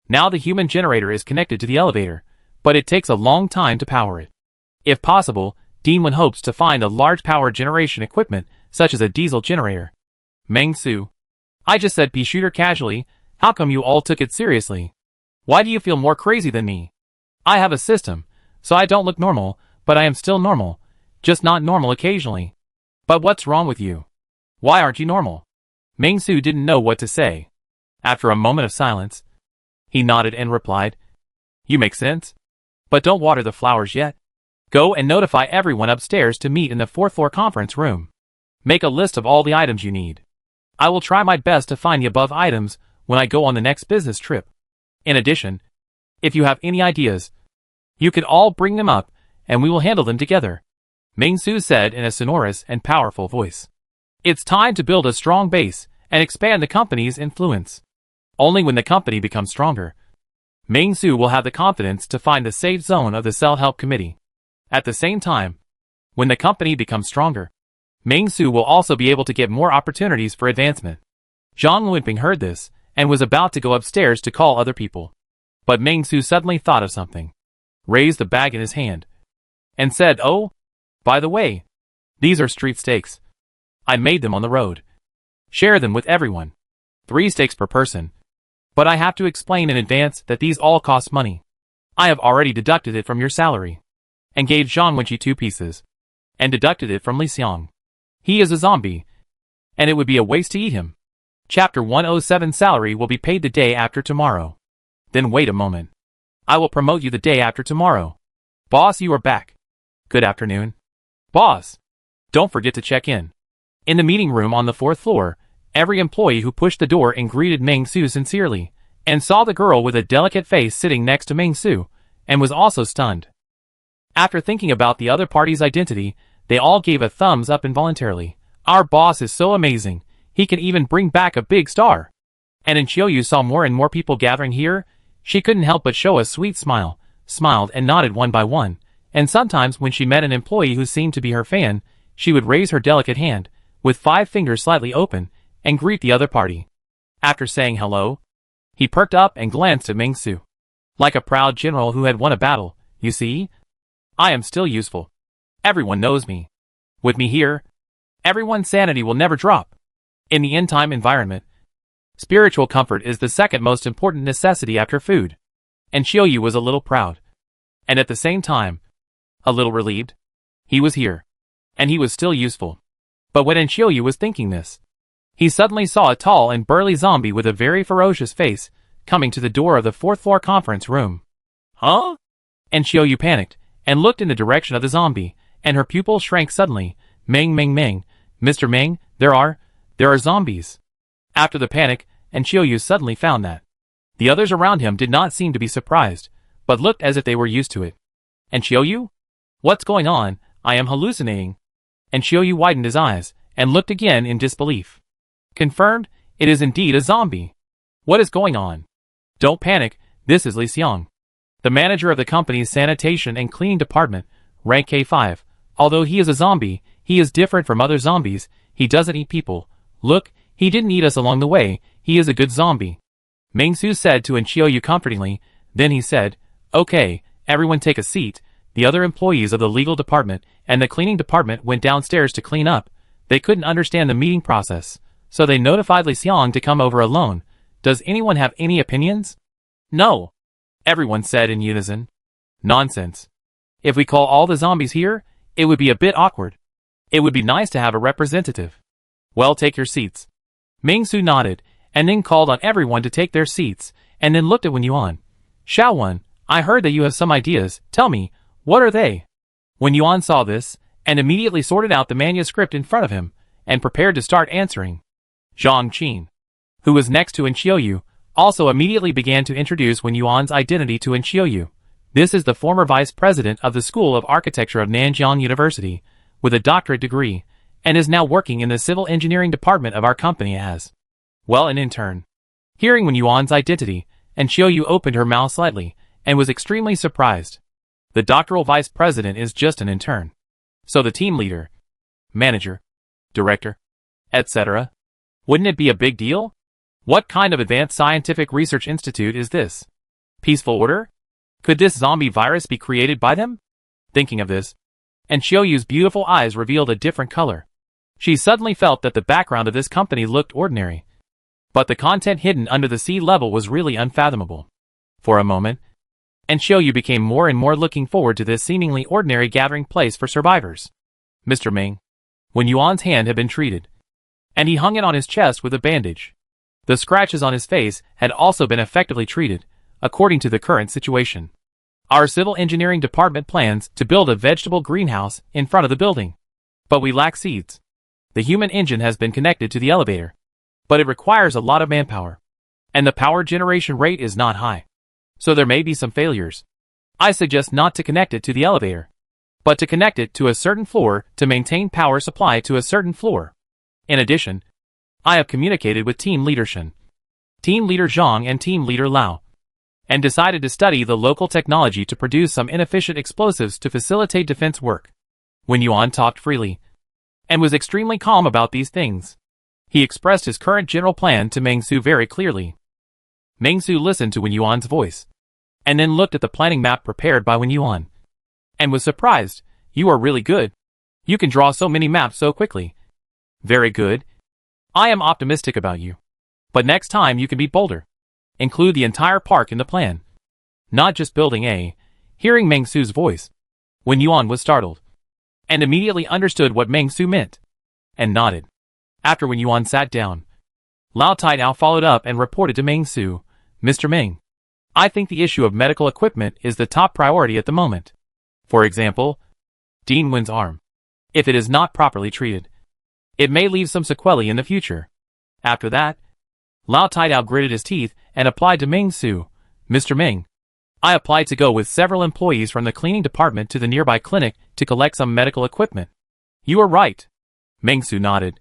Now the human generator is connected to the elevator, but it takes a long time to power it. If possible, Dean Wen hopes to find a large power generation equipment, such as a diesel generator. Meng Su. I just said pea shooter casually, how come you all took it seriously? Why do you feel more crazy than me? I have a system, so I don't look normal, but I am still normal, just not normal occasionally. But what's wrong with you? Why aren't you normal? Meng Su didn't know what to say. After a moment of silence, he nodded and replied, you make sense. But don't water the flowers yet. Go and notify everyone upstairs to meet in the 4th floor conference room. Make a list of all the items you need. I will try my best to find the above items when I go on the next business trip. In addition, if you have any ideas, you can all bring them up, and we will handle them together. Meng Su said in a sonorous and powerful voice. It's time to build a strong base and expand the company's influence. Only when the company becomes stronger, Meng Su will have the confidence to find the safe zone of the self-help committee. At the same time, when the company becomes stronger, Meng Su will also be able to get more opportunities for advancement. Zhang Luanping heard this and was about to go upstairs to call other people. But Meng Su suddenly thought of something, raised the bag in his hand, and said, oh, by the way, these are street steaks. I made them on the road. Share them with everyone. 3 steaks per person. But I have to explain in advance that these all cost money. I have already deducted it from your salary, and gave Zhang Wenqi 2 pieces, and deducted it from Li Xiang. He is a zombie, and it would be a waste to eat him. Chapter 107 salary will be paid the day after tomorrow. Then wait a moment. I will promote you the day after tomorrow. Boss, you are back. Good afternoon. Boss. Don't forget to check in. In the meeting room on the 4th floor, every employee who pushed the door and greeted Meng Su sincerely, and saw the girl with a delicate face sitting next to Meng Su, and was also stunned. After thinking about the other party's identity, they all gave a thumbs up involuntarily. Our boss is so amazing, he can even bring back a big star. And when Xiaoyu saw more and more people gathering here, she couldn't help but show a sweet smile, smiled and nodded one by one, and sometimes when she met an employee who seemed to be her fan, she would raise her delicate hand, with 5 fingers slightly open, and greet the other party. After saying hello, he perked up and glanced at Meng Su. Like a proud general who had won a battle, you see? I am still useful. Everyone knows me. With me here, everyone's sanity will never drop. In the end-time environment, spiritual comfort is the second most important necessity after food. And Xiaoyu was a little proud. And at the same time, a little relieved. He was here. And he was still useful. But when Xiaoyu was thinking this, he suddenly saw a tall and burly zombie with a very ferocious face coming to the door of the 4th floor conference room. Huh? And Xiaoyu panicked and looked in the direction of the zombie, and her pupil shrank suddenly. Meng, Mr. Meng, there are zombies. After the panic, and Xiaoyu suddenly found that the others around him did not seem to be surprised, but looked as if they were used to it. And Xiaoyu? What's going on? I am hallucinating. And Xiaoyu widened his eyes, and looked again in disbelief. Confirmed, it is indeed a zombie. What is going on? Don't panic, this is Li Xiang, the manager of the company's sanitation and cleaning department, rank K5. Although he is a zombie, he is different from other zombies. He doesn't eat people. Look, he didn't eat us along the way, he is a good zombie. Meng Su said to Xiaoyu comfortingly, then he said, okay, everyone take a seat, The other employees of the legal department and the cleaning department went downstairs to clean up. They couldn't understand the meeting process, so they notified Li Xiang to come over alone. Does anyone have any opinions? No, everyone said in unison. Nonsense. If we call all the zombies here, it would be a bit awkward. It would be nice to have a representative. Well, take your seats. Ming-Su nodded, and then called on everyone to take their seats, and then looked at Wen Yuan. Xiaowen, I heard that you have some ideas. Tell me, what are they? Wen Yuan saw this, and immediately sorted out the manuscript in front of him, and prepared to start answering. Zhang Qin, who was next to Qiuyu, also immediately began to introduce Wen Yuan's identity to Qiuyu. This is the former vice president of the School of Architecture of Nanjiang University, with a doctorate degree, and is now working in the civil engineering department of our company as well an intern. Hearing Wen Yuan's identity, Qiuyu opened her mouth slightly, and was extremely surprised. The doctoral vice president is just an intern. So the team leader, manager, director, etc. Wouldn't it be a big deal? What kind of advanced scientific research institute is this? Peaceful order? Could this zombie virus be created by them? Thinking of this, Qiuyu's beautiful eyes revealed a different color. She suddenly felt that the background of this company looked ordinary. But the content hidden under the sea level was really unfathomable. For a moment, Qiuyu became more and more looking forward to this seemingly ordinary gathering place for survivors. Mr. Ming. Wen Yuan's hand had been treated, and he hung it on his chest with a bandage. The scratches on his face had also been effectively treated, according to the current situation. Our civil engineering department plans to build a vegetable greenhouse in front of the building. But we lack seeds. The human engine has been connected to the elevator, but it requires a lot of manpower, and the power generation rate is not high. So there may be some failures. I suggest not to connect it to the elevator, but to connect it to a certain floor to maintain power supply to a certain floor. In addition, I have communicated with Team Leader Shen, Team Leader Zhang and Team Leader Lao, and decided to study the local technology to produce some inefficient explosives to facilitate defense work. Wen Yuan talked freely, and was extremely calm about these things. He expressed his current general plan to Ming-Su very clearly. Ming-Su listened to Wen Yuan's voice, and then looked at the planning map prepared by Wen Yuan, and was surprised. You are really good. You can draw so many maps so quickly. Very good. I am optimistic about you. But next time you can be bolder. Include the entire park in the plan. Not just building A. Hearing Ming-Su's voice, Wen Yuan was startled, and immediately understood what Ming-Su meant, and nodded. After Wen Yuan sat down, Lao Taitao followed up and reported to Ming-Su, Mr. Ming, I think the issue of medical equipment is the top priority at the moment. For example, Dean Wen's arm. If it is not properly treated, it may leave some sequelae in the future. After that, Lao Taitao gritted his teeth and applied to Ming-Su, Mr. Ming, I applied to go with several employees from the cleaning department to the nearby clinic to collect some medical equipment. You are right. Ming-Su nodded,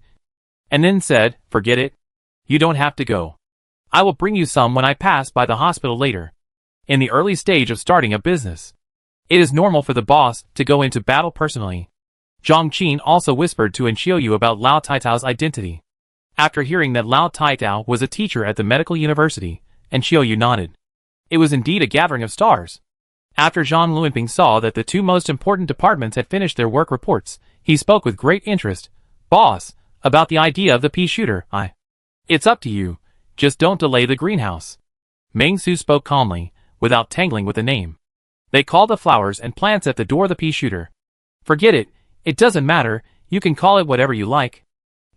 and then said, forget it. You don't have to go. I will bring you some when I pass by the hospital later. In the early stage of starting a business, it is normal for the boss to go into battle personally. Zhang Qin also whispered to Qiuyu about Lao Taitao's identity. After hearing that Lao Taitao was a teacher at the medical university, Qiuyu nodded. It was indeed a gathering of stars. After Zhang Luanping saw that the two most important departments had finished their work reports, he spoke with great interest. Boss, about the idea of the pea shooter, It's up to you. Just don't delay the greenhouse. Ming-Su spoke calmly, without tangling with the name. They call the flowers and plants at the door the pea shooter. Forget it, it doesn't matter, you can call it whatever you like.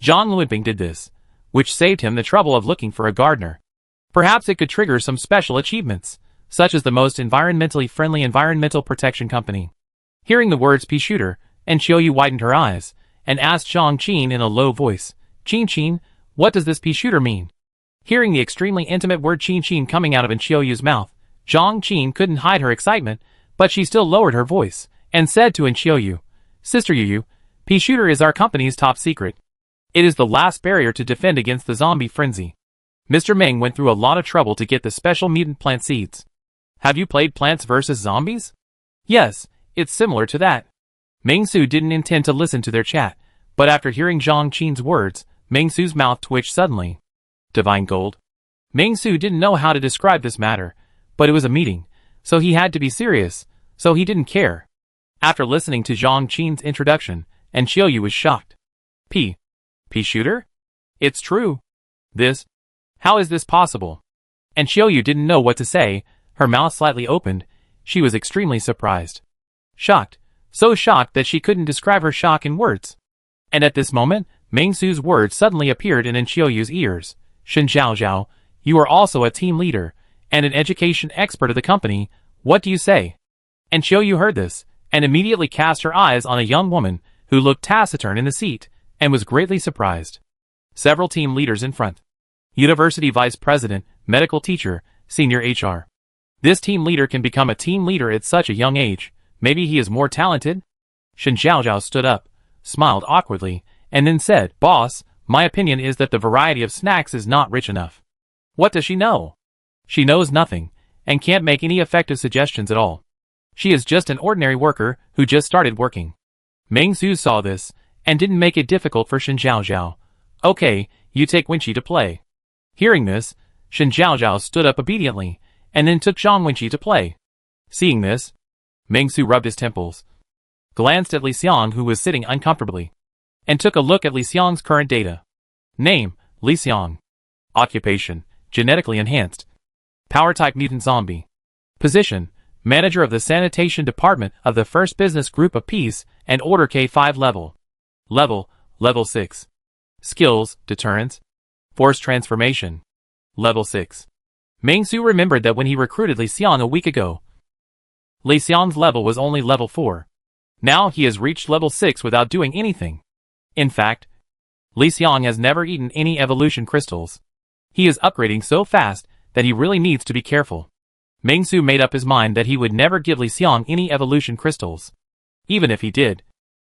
Zhang Luanping did this, which saved him the trouble of looking for a gardener. Perhaps it could trigger some special achievements, such as the most environmentally friendly environmental protection company. Hearing the words pea shooter, Qiuyu widened her eyes, and asked Zhang Qin in a low voice, Qin, what does this pea shooter mean? Hearing the extremely intimate word Qin coming out of Qiuyu's mouth, Zhang Qin couldn't hide her excitement, but she still lowered her voice, and said to Qiuyu, Sister Yu, pea shooter is our company's top secret. It is the last barrier to defend against the zombie frenzy. Mr. Ming went through a lot of trouble to get the special mutant plant seeds. Have you played Plants vs. Zombies? Yes, it's similar to that. Ming-Su didn't intend to listen to their chat, but after hearing Zhang Qin's words, Ming-Su's mouth twitched suddenly. Divine gold. Ming-Su didn't know how to describe this matter, but it was a meeting, so he had to be serious, so he didn't care. After listening to Zhang Qin's introduction, and Qiuyu was shocked. P shooter? It's true. How is this possible? And Qiuyu didn't know what to say, her mouth slightly opened, she was extremely surprised. Shocked, so shocked that she couldn't describe her shock in words. And at this moment, Mengsu's words suddenly appeared in Qiuyu's ears. Shen Zhaozhao, you are also a team leader, and an education expert of the company, what do you say? And Qiuyu heard this, and immediately cast her eyes on a young woman, who looked taciturn in the seat, and was greatly surprised. Several team leaders in front. University vice president, medical teacher, senior HR. This team leader can become a team leader at such a young age, maybe he is more talented? Shen Zhaozhao stood up, smiled awkwardly, and then said, Boss, my opinion is that the variety of snacks is not rich enough. What does she know? She knows nothing, and can't make any effective suggestions at all. She is just an ordinary worker, who just started working. Mengsu saw this, and didn't make it difficult for Shen Zhaozhao. Okay, you take Wenqi to play. Hearing this, Shen Zhaozhao stood up obediently, and then took Zhang Wenqi to play. Seeing this, Mengsu rubbed his temples, glanced at Li Xiang who was sitting uncomfortably, and took a look at Li Xiang's current data. Name, Li Xiang. Occupation, genetically enhanced. Power type mutant zombie. Position, manager of the sanitation department of the 1st Business Group of Peace and Order K5 level. Level 6. Skills, deterrence. Force transformation. Level 6. Mengsu remembered that when he recruited Li Xiang a week ago, Li Xiang's level was only level 4. Now he has reached level 6 without doing anything. In fact, Li Xiang has never eaten any evolution crystals. He is upgrading so fast that he really needs to be careful. Mengsu made up his mind that he would never give Li Xiang any evolution crystals. Even if he did,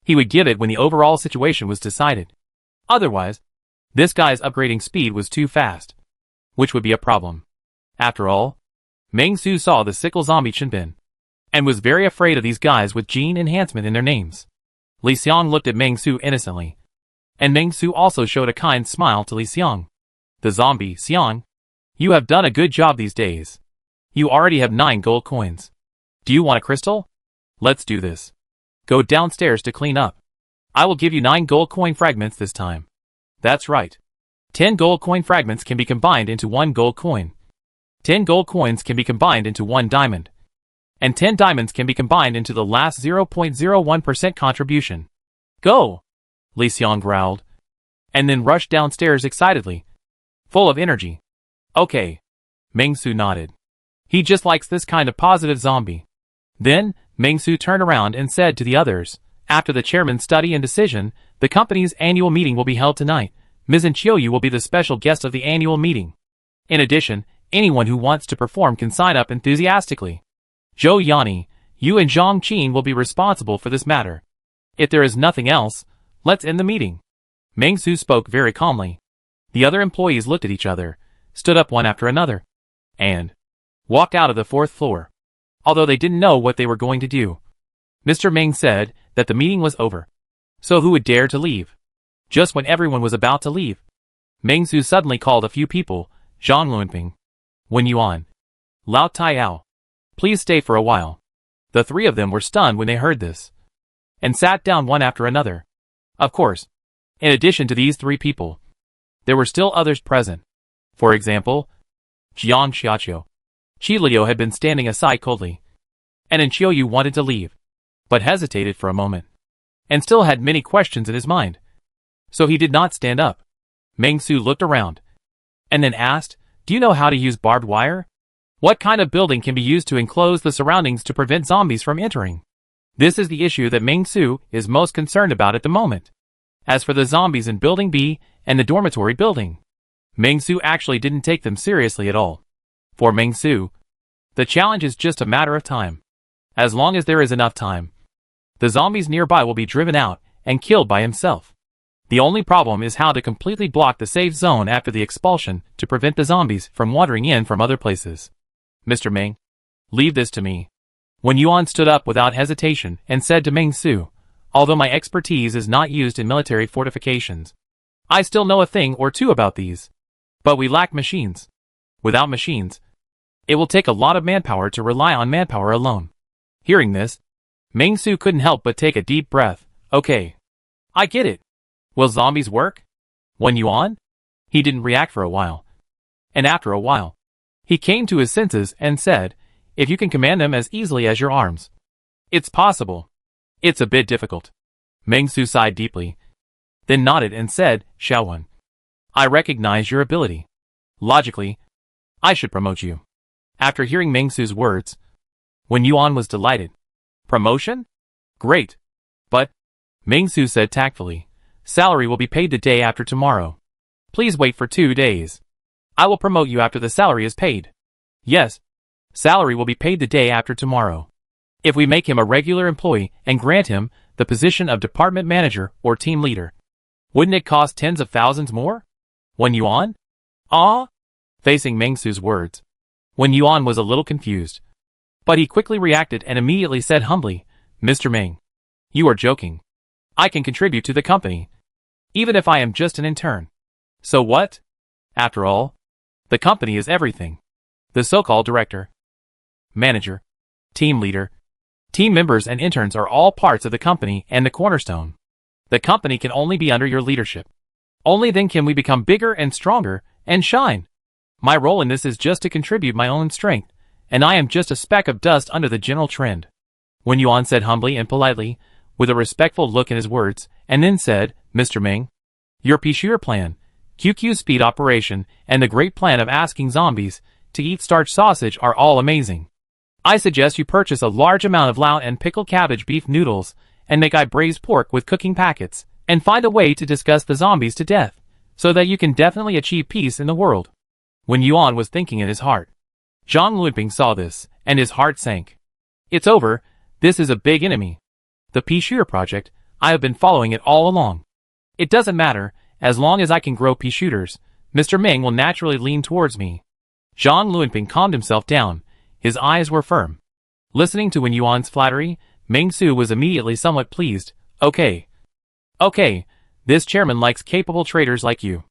he would give it when the overall situation was decided. Otherwise, this guy's upgrading speed was too fast, which would be a problem. After all, Mengsu saw the sickle zombie Chenbin, and was very afraid of these guys with gene enhancement in their names. Li Xiang looked at Mengsu innocently, and Mengsu also showed a kind smile to Li Xiang. The zombie, Xiang, you have done a good job these days. You already have 9 gold coins. Do you want a crystal? Let's do this. Go downstairs to clean up. I will give you 9 gold coin fragments this time. That's right. 10 gold coin fragments can be combined into 1 gold coin. 10 gold coins can be combined into 1 diamond. And 10 diamonds can be combined into the last 0.01% contribution. Go! Li Xiang growled, and then rushed downstairs excitedly, full of energy. Okay. Mengsu nodded. He just likes this kind of positive zombie. Then, Mengsu turned around and said to the others, after the chairman's study and decision, the company's annual meeting will be held tonight. Ms. Qiuyu will be the special guest of the annual meeting. In addition, anyone who wants to perform can sign up enthusiastically. Zhou Yani, you and Zhang Qin will be responsible for this matter. If there is nothing else, let's end the meeting. Mengsu spoke very calmly. The other employees looked at each other, stood up one after another, and walked out of the 4th floor. Although they didn't know what they were going to do. Mr. Meng said that the meeting was over. So who would dare to leave? Just when everyone was about to leave, Mengsu suddenly called a few people, Zhang Luanping, Wen Yuan, Lao Taiyao. Please stay for a while. The 3 of them were stunned when they heard this, and sat down one after another. Of course, in addition to these 3 people, there were still others present. For example, Jiang Xiaqiu. Qi Liu had been standing aside coldly, and Qiuyu wanted to leave, but hesitated for a moment, and still had many questions in his mind. So he did not stand up. Mengsu looked around, and then asked, do you know how to use barbed wire? What kind of building can be used to enclose the surroundings to prevent zombies from entering? This is the issue that Mengsu is most concerned about at the moment. As for the zombies in Building B and the dormitory building, Mengsu actually didn't take them seriously at all. For Mengsu, the challenge is just a matter of time. As long as there is enough time, the zombies nearby will be driven out and killed by himself. The only problem is how to completely block the safe zone after the expulsion to prevent the zombies from wandering in from other places. Mr. Meng, leave this to me. Wen Yuan stood up without hesitation and said to Mengsu, although my expertise is not used in military fortifications, I still know a thing or two about these. But we lack machines. Without machines, it will take a lot of manpower to rely on manpower alone. Hearing this, Ming Su couldn't help but take a deep breath. Okay. I get it. Will zombies work? 1 yuan? He didn't react for a while. And after a while, he came to his senses and said, if you can command them as easily as your arms. It's possible. It's a bit difficult. Ming Su sighed deeply, then nodded and said, Xiaowen, I recognize your ability. Logically, I should promote you. After hearing Ming Su's words, Wen Yuan was delighted. Promotion? Great. But, Ming Su said tactfully, salary will be paid the day after tomorrow. Please wait for 2 days. I will promote you after the salary is paid. Yes. Salary will be paid the day after tomorrow. If we make him a regular employee and grant him the position of department manager or team leader, wouldn't it cost tens of thousands more? 1 yuan? Ah? Facing Ming Su's words, Wen Yuan was a little confused. But he quickly reacted and immediately said humbly, Mr. Ming, you are joking. I can contribute to the company, even if I am just an intern. So what? After all, the company is everything. The so-called director, manager, team leader, team members and interns are all parts of the company and the cornerstone. The company can only be under your leadership. Only then can we become bigger and stronger and shine. My role in this is just to contribute my own strength, and I am just a speck of dust under the general trend. Wen Yuan said humbly and politely, with a respectful look in his words, and then said, Mr. Ming, your P-shooter plan, QQ speed operation, and the great plan of asking zombies to eat starch sausage are all amazing. I suggest you purchase a large amount of lao and pickled cabbage beef noodles, and make braised pork with cooking packets, and find a way to disgust the zombies to death, so that you can definitely achieve peace in the world. Wen Yuan was thinking in his heart. Zhang Luanping saw this, and his heart sank. It's over, this is a big enemy. The P-shooter project, I have been following it all along. It doesn't matter, as long as I can grow P-shooters, Mr. Ming will naturally lean towards me. Zhang Luanping calmed himself down, his eyes were firm. Listening to Wen Yuan's flattery, Ming Su was immediately somewhat pleased. Okay, this chairman likes capable traders like you.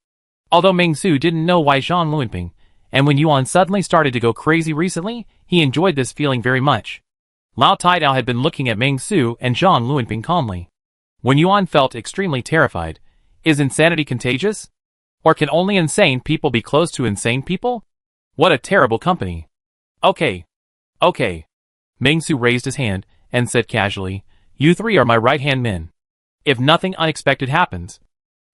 Although Ming Su didn't know why Zhang Luanping and Wen Yuan suddenly started to go crazy recently, he enjoyed this feeling very much. Lao Taidao had been looking at Ming Su and Zhang Luanping calmly. Wen Yuan felt extremely terrified. Is insanity contagious? Or can only insane people be close to insane people? What a terrible company. Okay. Ming Su raised his hand and said casually, you three are my right-hand men. If nothing unexpected happens,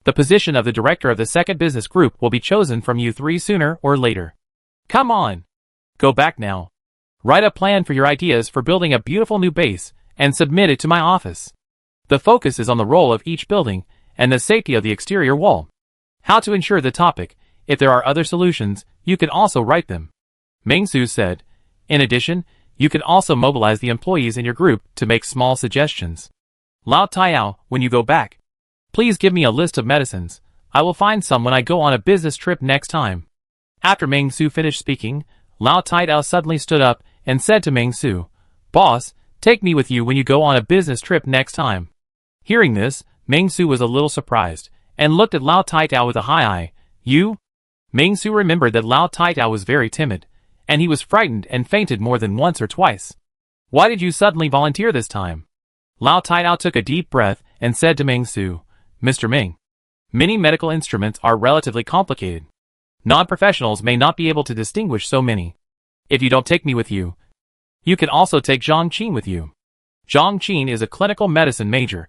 the position of the director of the second business group will be chosen from you three sooner or later. Come on. Go back now. Write a plan for your ideas for building a beautiful new base and submit it to my office. The focus is on the role of each building and the safety of the exterior wall. How to ensure the topic. If there are other solutions, you can also write them. Ming Su said. In addition, you can also mobilize the employees in your group to make small suggestions. Lao Taiyao, when you go back, please give me a list of medicines. I will find some when I go on a business trip next time. After Ming Su finished speaking, Lao Taidao suddenly stood up and said to Ming Su, Boss, take me with you when you go on a business trip next time. Hearing this, Ming Su was a little surprised, and looked at Lao Taidao with a high eye. You? Ming Su remembered that Lao Taidao was very timid, and he was frightened and fainted more than once or twice. Why did you suddenly volunteer this time? Lao Taidao took a deep breath and said to Ming Su, Mr. Ming, many medical instruments are relatively complicated. Non-professionals may not be able to distinguish so many. If you don't take me with you, you can also take Zhang Qin with you. Zhang Qin is a clinical medicine major,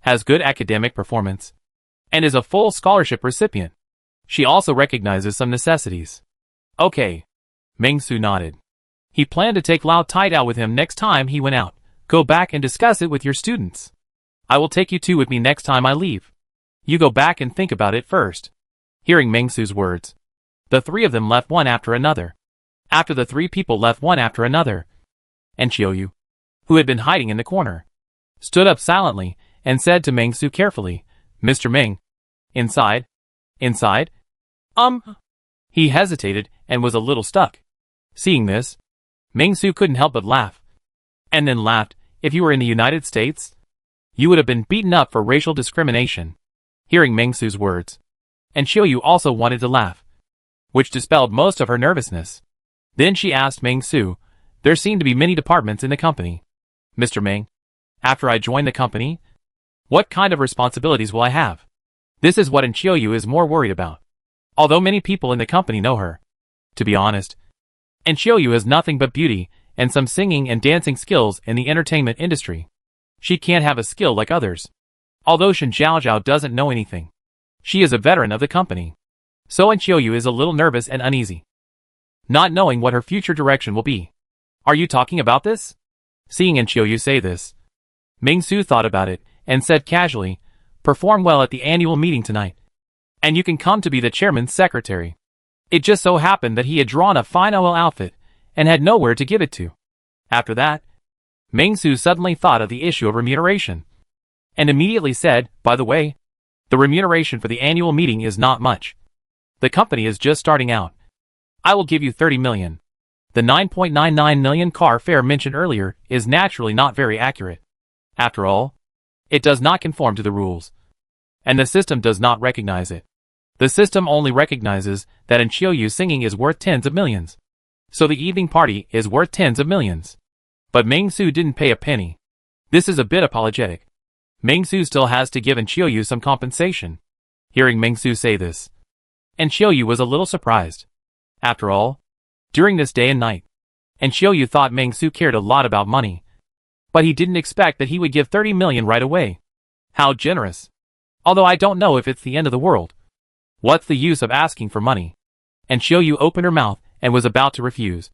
has good academic performance, and is a full scholarship recipient. She also recognizes some necessities. Okay. Ming Su nodded. He planned to take Lao Taidao with him next time he went out. Go back and discuss it with your students. I will take you two with me next time I leave. You go back and think about it first. Hearing Ming Su's words, the three of them left one after another. After the three people left one after another, and Qiuyu, who had been hiding in the corner, stood up silently and said to Ming Su carefully, Mr. Ming, inside? He hesitated and was a little stuck. Seeing this, Ming Su couldn't help but laugh. And then laughed. If you were in the United States, you would have been beaten up for racial discrimination. Hearing Ming Su's words, and Qiuyu also wanted to laugh, which dispelled most of her nervousness. Then she asked Ming Su, there seem to be many departments in the company. Mr. Ming, After I join the company? What kind of responsibilities will I have? This is what Enchioyu is more worried about. Although many people in the company know her. To be honest, Enchioyu has nothing but beauty and some singing and dancing skills in the entertainment industry. She can't have a skill like others. Although Shen Zhaozhao doesn't know anything. She is a veteran of the company. So Enchioyu is a little nervous and uneasy, not knowing what her future direction will be. Are you talking about this? Seeing Enchioyu say this, Ming-Su thought about it and said casually, perform well at the annual meeting tonight. And you can come to be the chairman's secretary. It just so happened that he had drawn a fine OL outfit and had nowhere to give it to. After that, Ming-Su suddenly thought of the issue of remuneration and immediately said, by the way, the remuneration for the annual meeting is not much. The company is just starting out. I will give you 30 million. The 9.99 million car fare mentioned earlier is naturally not very accurate. After all, it does not conform to the rules. And the system does not recognize it. The system only recognizes that Enchioyu singing is worth tens of millions. So the evening party is worth tens of millions. But Ming-Su didn't pay a penny. This is a bit apologetic. Ming-Su still has to give Enchioyu some compensation. Hearing Ming-Su say this, Enchioyu was a little surprised. After all, during this day and night, Enchioyu thought Ming-Su cared a lot about money. But he didn't expect that he would give 30 million right away. How generous. Although I don't know if it's the end of the world. What's the use of asking for money? Enchioyu opened her mouth and was about to refuse.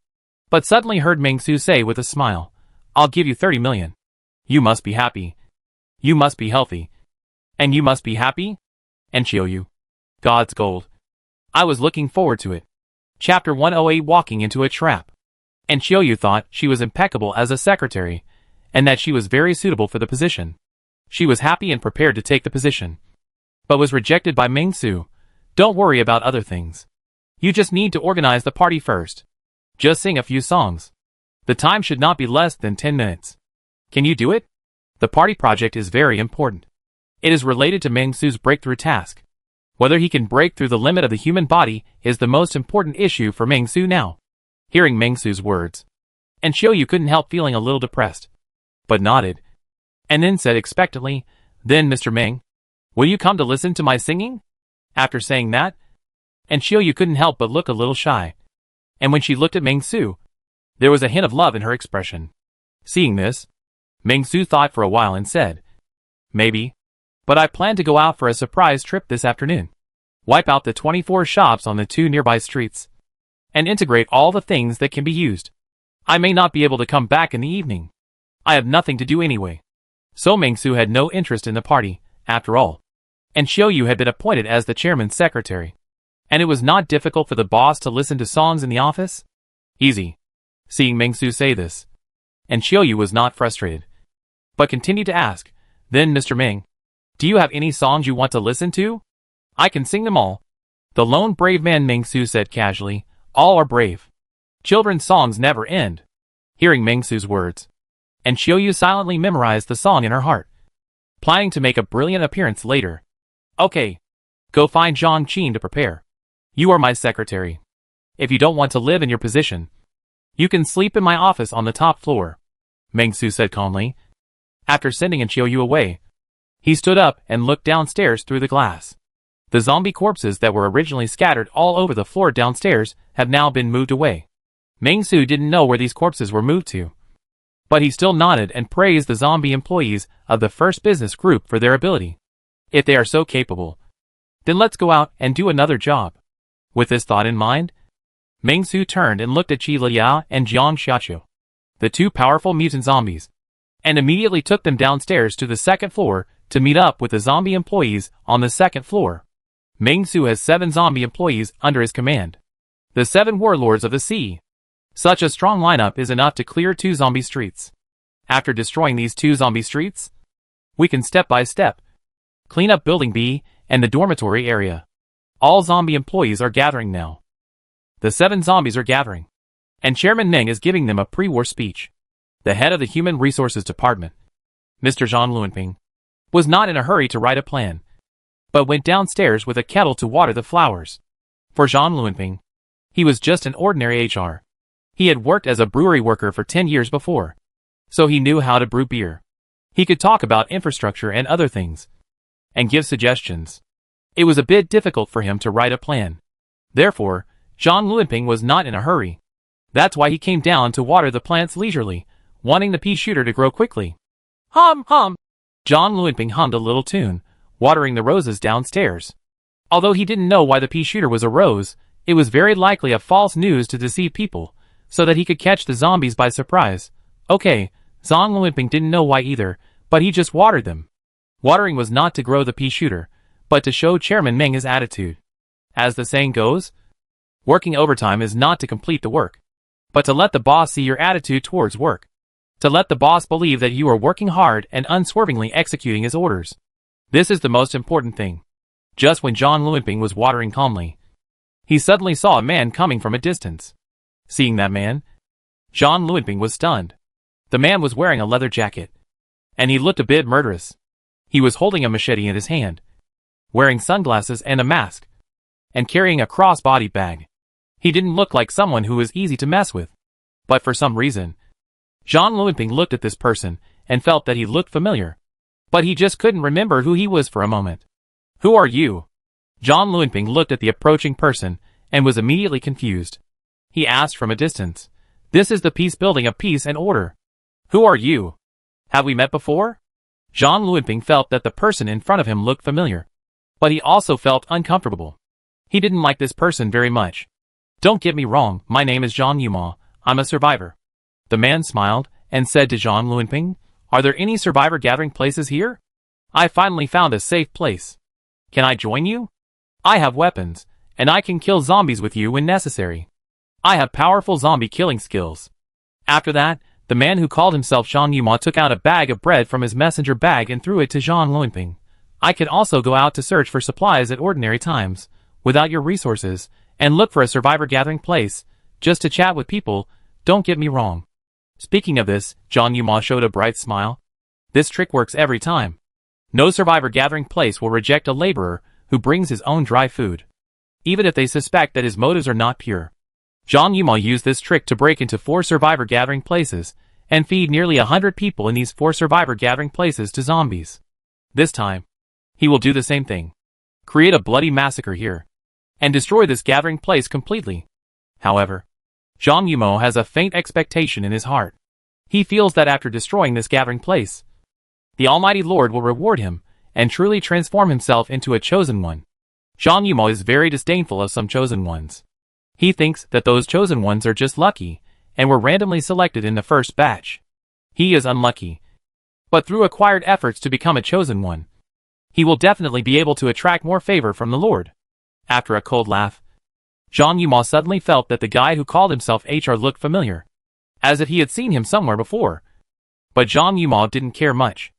But suddenly heard Ming-Su say with a smile, I'll give you 30 million. You must be happy. You must be healthy. And you must be happy? Enchioyu. God's gold. I was looking forward to it. Chapter 108 Walking into a Trap. Enchioyu thought she was impeccable as a secretary, and that she was very suitable for the position. She was happy and prepared to take the position. But was rejected by Ming-Su. Don't worry about other things. You just need to organize the party first. Just sing a few songs. The time should not be less than 10 minutes. Can you do it? The party project is very important. It is related to Ming-Su's breakthrough task. Whether he can break through the limit of the human body is the most important issue for Ming-Su now. Hearing Ming-Su's words, Enchioyu couldn't help feeling a little depressed, but nodded, and then said expectantly, then Mr. Ming, will you come to listen to my singing? After saying that, Enchioyu couldn't help but look a little shy. And when she looked at Ming-Su, there was a hint of love in her expression. Seeing this, Ming-Su thought for a while and said, maybe. But I plan to go out for a surprise trip this afternoon. Wipe out the 24 shops on the 2 nearby streets. And integrate all the things that can be used. I may not be able to come back in the evening. I have nothing to do anyway. So Ming-Su had no interest in the party, after all. Enchioyu had been appointed as the chairman's secretary. And it was not difficult for the boss to listen to songs in the office? Easy. Seeing Ming-Su say this, Enchioyu was not frustrated, but continued to ask, then Mr. Ming, do you have any songs you want to listen to? I can sing them all. The lone brave man Ming-Su said casually, all are brave. Children's songs never end. Hearing Ming-Su's words, Enchioyu silently memorized the song in her heart, planning to make a brilliant appearance later. Okay. Go find Zhang Qin to prepare. You are my secretary. If you don't want to live in your position, you can sleep in my office on the top floor, Ming-Su said calmly. After sending Enchioyu away, he stood up and looked downstairs through the glass. The zombie corpses that were originally scattered all over the floor downstairs have now been moved away. Ming-Su didn't know where these corpses were moved to, but he still nodded and praised the zombie employees of the first business group for their ability. If they are so capable, then let's go out and do another job. With this thought in mind, Ming-Su turned and looked at Qi Liao and Jiang Xiaqiu, the 2 powerful mutant zombies, and immediately took them downstairs to the 2nd floor to meet up with the zombie employees on the 2nd floor. Ming-Su has 7 zombie employees under his command. The 7 warlords of the sea. Such a strong lineup is enough to clear 2 zombie streets. After destroying these 2 zombie streets, we can step by step clean up Building B and the dormitory area. All zombie employees are gathering now. The 7 zombies are gathering, and Chairman Meng is giving them a pre-war speech. The head of the Human Resources Department, Mr. Zhang Luanping, was not in a hurry to write a plan, but went downstairs with a kettle to water the flowers. For Zhang Luanping, he was just an ordinary HR. He had worked as a brewery worker for 10 years before, so he knew how to brew beer. He could talk about infrastructure and other things, and give suggestions. It was a bit difficult for him to write a plan. Therefore, Zhang Luanping was not in a hurry. That's why he came down to water the plants leisurely, wanting the pea shooter to grow quickly. Hum hum! Zhang Luanping hummed a little tune, watering the roses downstairs. Although he didn't know why the pea shooter was a rose, it was very likely a false news to deceive people, so that he could catch the zombies by surprise. Okay, Zhang Luanping didn't know why either, but he just watered them. Watering was not to grow the pea shooter, but to show Chairman Meng his attitude. As the saying goes, working overtime is not to complete the work, but to let the boss see your attitude towards work. To let the boss believe that you are working hard and unswervingly executing his orders. This is the most important thing. Just when Zhang Luanping was watering calmly, he suddenly saw a man coming from a distance. Seeing that man, Zhang Luanping was stunned. The man was wearing a leather jacket, and he looked a bit murderous. He was holding a machete in his hand, wearing sunglasses and a mask, and carrying a crossbody bag. He didn't look like someone who was easy to mess with. But for some reason, Zhang Luanping looked at this person and felt that he looked familiar. But he just couldn't remember who he was for a moment. Who are you? Zhang Luanping looked at the approaching person and was immediately confused. He asked from a distance, "This is the peace building of peace and order. Who are you? Have we met before?" Zhang Luanping felt that the person in front of him looked familiar. But he also felt uncomfortable. He didn't like this person very much. "Don't get me wrong, my name is Zhang Yuma, I'm a survivor." The man smiled and said to Zhang Luanping, "Are there any survivor gathering places here? I finally found a safe place. Can I join you? I have weapons, and I can kill zombies with you when necessary. I have powerful zombie killing skills." After that, the man who called himself Zhang Yuma took out a bag of bread from his messenger bag and threw it to Zhang Luanping. "I can also go out to search for supplies at ordinary times, without your resources, and look for a survivor gathering place, just to chat with people, don't get me wrong." Speaking of this, Zhang Yuma showed a bright smile. This trick works every time. No survivor gathering place will reject a laborer who brings his own dry food, even if they suspect that his motives are not pure. Zhang Yuma used this trick to break into 4 survivor gathering places, and feed nearly 100 people in these 4 survivor gathering places to zombies. This time, he will do the same thing. Create a bloody massacre here, and destroy this gathering place completely. However, Zhang Yuma has a faint expectation in his heart. He feels that after destroying this gathering place, the Almighty Lord will reward him, and truly transform himself into a chosen one. Zhang Yuma is very disdainful of some chosen ones. He thinks that those chosen ones are just lucky, and were randomly selected in the first batch. He is unlucky. But through acquired efforts to become a chosen one, he will definitely be able to attract more favor from the Lord. After a cold laugh, Zhang Yuma suddenly felt that the guy who called himself HR looked familiar, as if he had seen him somewhere before. But Zhang Yuma didn't care much.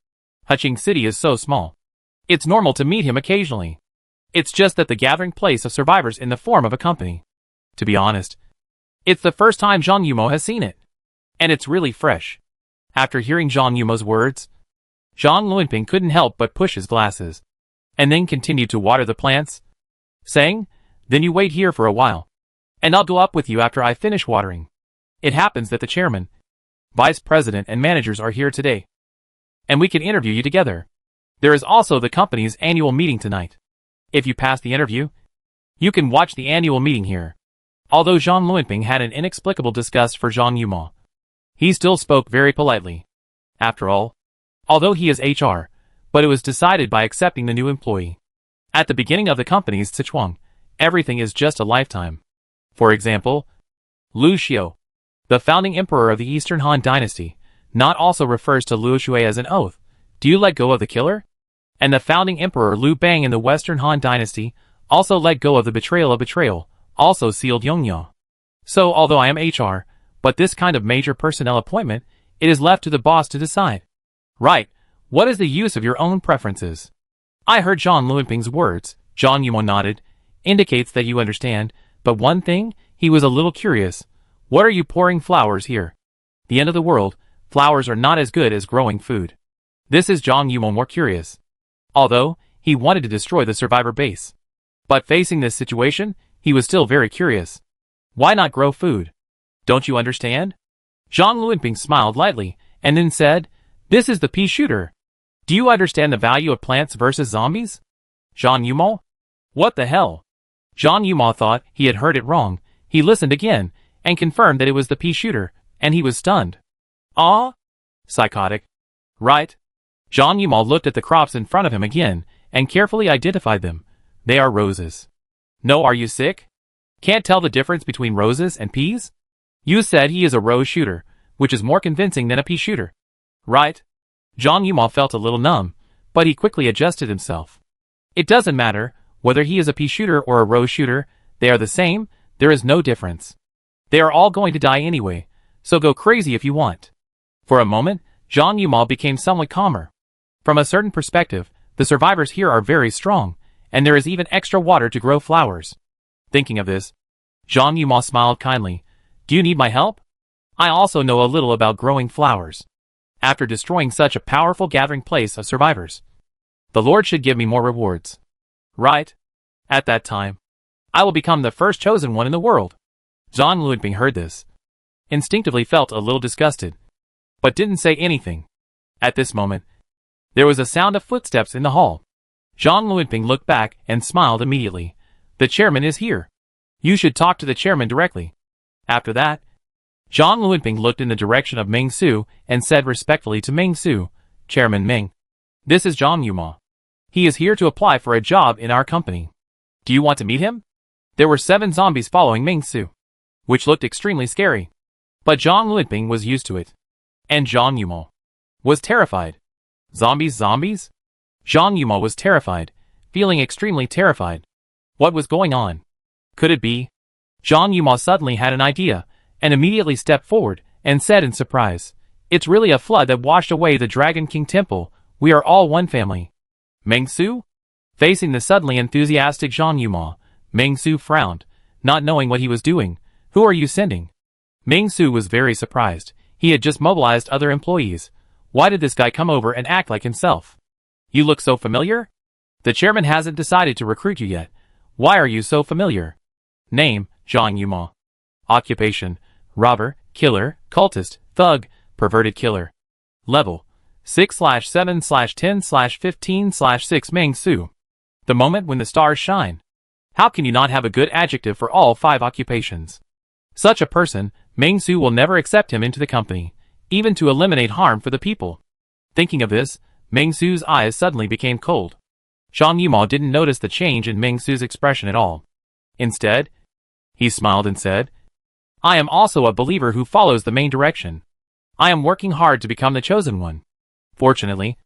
Huqing City is so small. It's normal to meet him occasionally. It's just that the gathering place of survivors in the form of a company. To be honest, it's the first time Zhang Yuma has seen it. And it's really fresh. After hearing Zhang Yuma's words, Zhang Luanping couldn't help but push his glasses, and then continued to water the plants, saying, "Then you wait here for a while, and I'll go up with you after I finish watering. It happens that the chairman, vice president and managers are here today, and we can interview you together. There is also the company's annual meeting tonight. If you pass the interview, you can watch the annual meeting here." Although Zhang Luanping had an inexplicable disgust for Zhang Yuma, he still spoke very politely. After all, although he is HR, but it was decided by accepting the new employee. At the beginning of the company's Sichuan, everything is just a lifetime. For example, Lu Xiu, the founding emperor of the Eastern Han Dynasty, not also refers to Lu Shui as an oath. Do you let go of the killer? And the founding emperor Lu Bang in the Western Han Dynasty also let go of the betrayal of betrayal, also sealed Yongya. So although I am HR, but this kind of major personnel appointment, it is left to the boss to decide. Right, what is the use of your own preferences? I heard Zhang Luanping's words. Zhang Yuma nodded, indicates that you understand, but one thing, he was a little curious. What are you pouring flowers here? The end of the world, flowers are not as good as growing food. This is Zhang Yuma more curious. Although, he wanted to destroy the survivor base. But facing this situation, he was still very curious. Why not grow food? Don't you understand? Zhang Luanping smiled lightly, and then said, This is the pea shooter. Do you understand the value of plants versus zombies? Jean Yuma? What the hell? Jean Yuma thought he had heard it wrong. He listened again, and confirmed that it was the pea shooter, and he was stunned. Ah? Psychotic. Right? Jean Yuma looked at the crops in front of him again, and carefully identified them. They are roses. No, are you sick? Can't tell the difference between roses and peas? You said he is a rose shooter, which is more convincing than a pea shooter. Right? Jean Yuma felt a little numb, but he quickly adjusted himself. It doesn't matter whether he is a pea shooter or a rose shooter, they are the same, there is no difference. They are all going to die anyway, so go crazy if you want. For a moment, Jean Yuma became somewhat calmer. From a certain perspective, the survivors here are very strong, and there is even extra water to grow flowers. Thinking of this, Jean Yuma smiled kindly. Do you need my help? I also know a little about growing flowers. After destroying such a powerful gathering place of survivors, the Lord should give me more rewards. Right? At that time, I will become the first chosen one in the world. Zhang Luanping heard this. Instinctively felt a little disgusted, but didn't say anything. At this moment, there was a sound of footsteps in the hall. Zhang Luanping looked back and smiled immediately. The chairman is here. You should talk to the chairman directly. After that, Zhang Luanping looked in the direction of Meng Su and said respectfully to Meng Su, Chairman Meng, this is Zhang Yuma. He is here to apply for a job in our company. Do you want to meet him? There were 7 zombies following Meng Su, which looked extremely scary. But Zhang Luanping was used to it. And Zhang Yuma was terrified. Zombies? Zhang Yuma was terrified, feeling extremely terrified. What was going on? Could it be? Zhang Yuma suddenly had an idea, and immediately stepped forward, and said in surprise, it's really a flood that washed away the Dragon King Temple, we are all one family. Meng Su? Facing the suddenly enthusiastic Zhang Yuma, Meng Su frowned, not knowing what he was doing. Who are you sending? Meng Su was very surprised. He had just mobilized other employees. Why did this guy come over and act like himself? You look so familiar? The chairman hasn't decided to recruit you yet. Why are you so familiar? Name, Zhang Yuma. Occupation, robber, killer, cultist, thug, perverted killer. Level, 6/7/10/15/6 Meng Su. The moment when the stars shine. How can you not have a good adjective for all 5 occupations? Such a person, Meng Su will never accept him into the company, even to eliminate harm for the people. Thinking of this, Meng Su's eyes suddenly became cold. Zhang Yuma didn't notice the change in Meng Su's expression at all. Instead, he smiled and said, I am also a believer who follows the main direction. I am working hard to become the chosen one. Fortunately,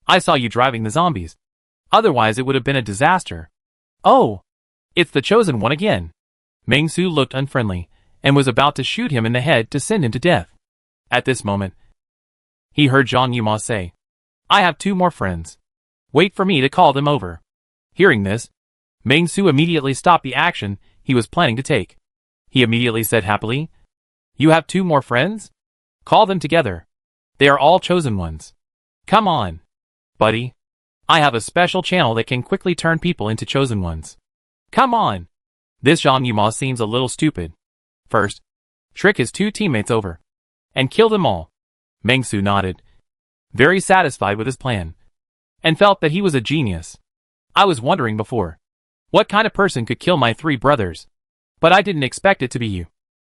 I saw you driving the zombies. Otherwise it would have been a disaster. Oh, it's the chosen one again. Meng Su looked unfriendly, and was about to shoot him in the head to send him to death. At this moment, he heard Zhang Yuma say, I have 2 more friends. Wait for me to call them over. Hearing this, Meng Su immediately stopped the action he was planning to take. He immediately said happily, You have 2 more friends? Call them together. They are all chosen ones. Come on, buddy. I have a special channel that can quickly turn people into chosen ones. Come on. This Zhang Yuma seems a little stupid. First, trick his 2 teammates over, and kill them all. Meng Su nodded, very satisfied with his plan, and felt that he was a genius. I was wondering before, what kind of person could kill my 3 brothers? But I didn't expect it to be you.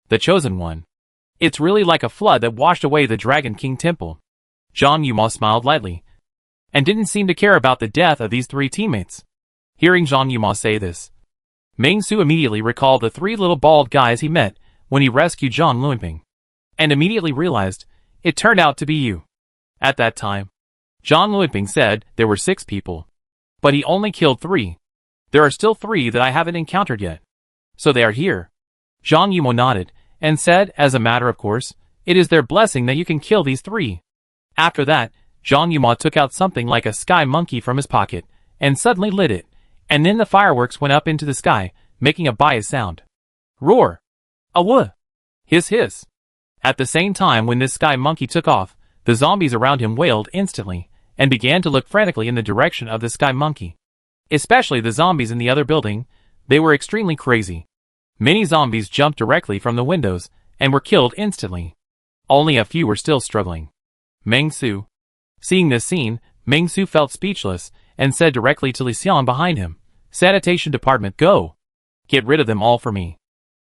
The chosen one. It's really like a flood that washed away the Dragon King Temple. Zhang Yuma smiled lightly, and didn't seem to care about the death of these 3 teammates. Hearing Zhang Yuma say this, Meng Su immediately recalled the 3 little bald guys he met when he rescued Zhang Luanping, and immediately realized it turned out to be you. At that time, Zhang Luanping said there were 6 people, but he only killed 3. There are still 3 that I haven't encountered yet. So they are here. Zhang Yuma nodded, and said, as a matter of course, it is their blessing that you can kill these 3. After that, Zhang Yuma took out something like a sky monkey from his pocket, and suddenly lit it, and then the fireworks went up into the sky, making a bias sound. Roar! Awoo! Hiss hiss! At the same time when this sky monkey took off, the zombies around him wailed instantly, and began to look frantically in the direction of the sky monkey. Especially the zombies in the other building, they were extremely crazy. Many zombies jumped directly from the windows, and were killed instantly. Only a few were still struggling. Meng Su, Seeing this scene, Meng Su felt speechless and said directly to Li Xian behind him, "Sanitation department, go! Get rid of them all for me."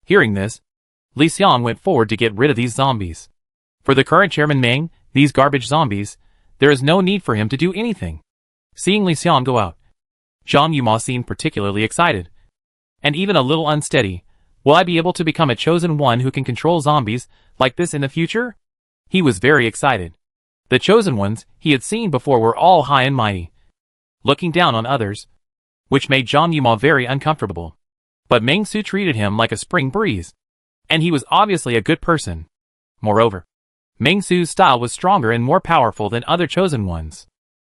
Hearing this, Li Xian went forward to get rid of these zombies. For the current chairman Meng, these garbage zombies, there is no need for him to do anything. Seeing Li Xian go out, Zhang Yuma seemed particularly excited, and even a little unsteady. Will I be able to become a chosen one who can control zombies like this in the future? He was very excited. The chosen ones he had seen before were all high and mighty, looking down on others, which made Zhang Yuma very uncomfortable. But Meng Su treated him like a spring breeze, and he was obviously a good person. Moreover, Meng Su's style was stronger and more powerful than other chosen ones.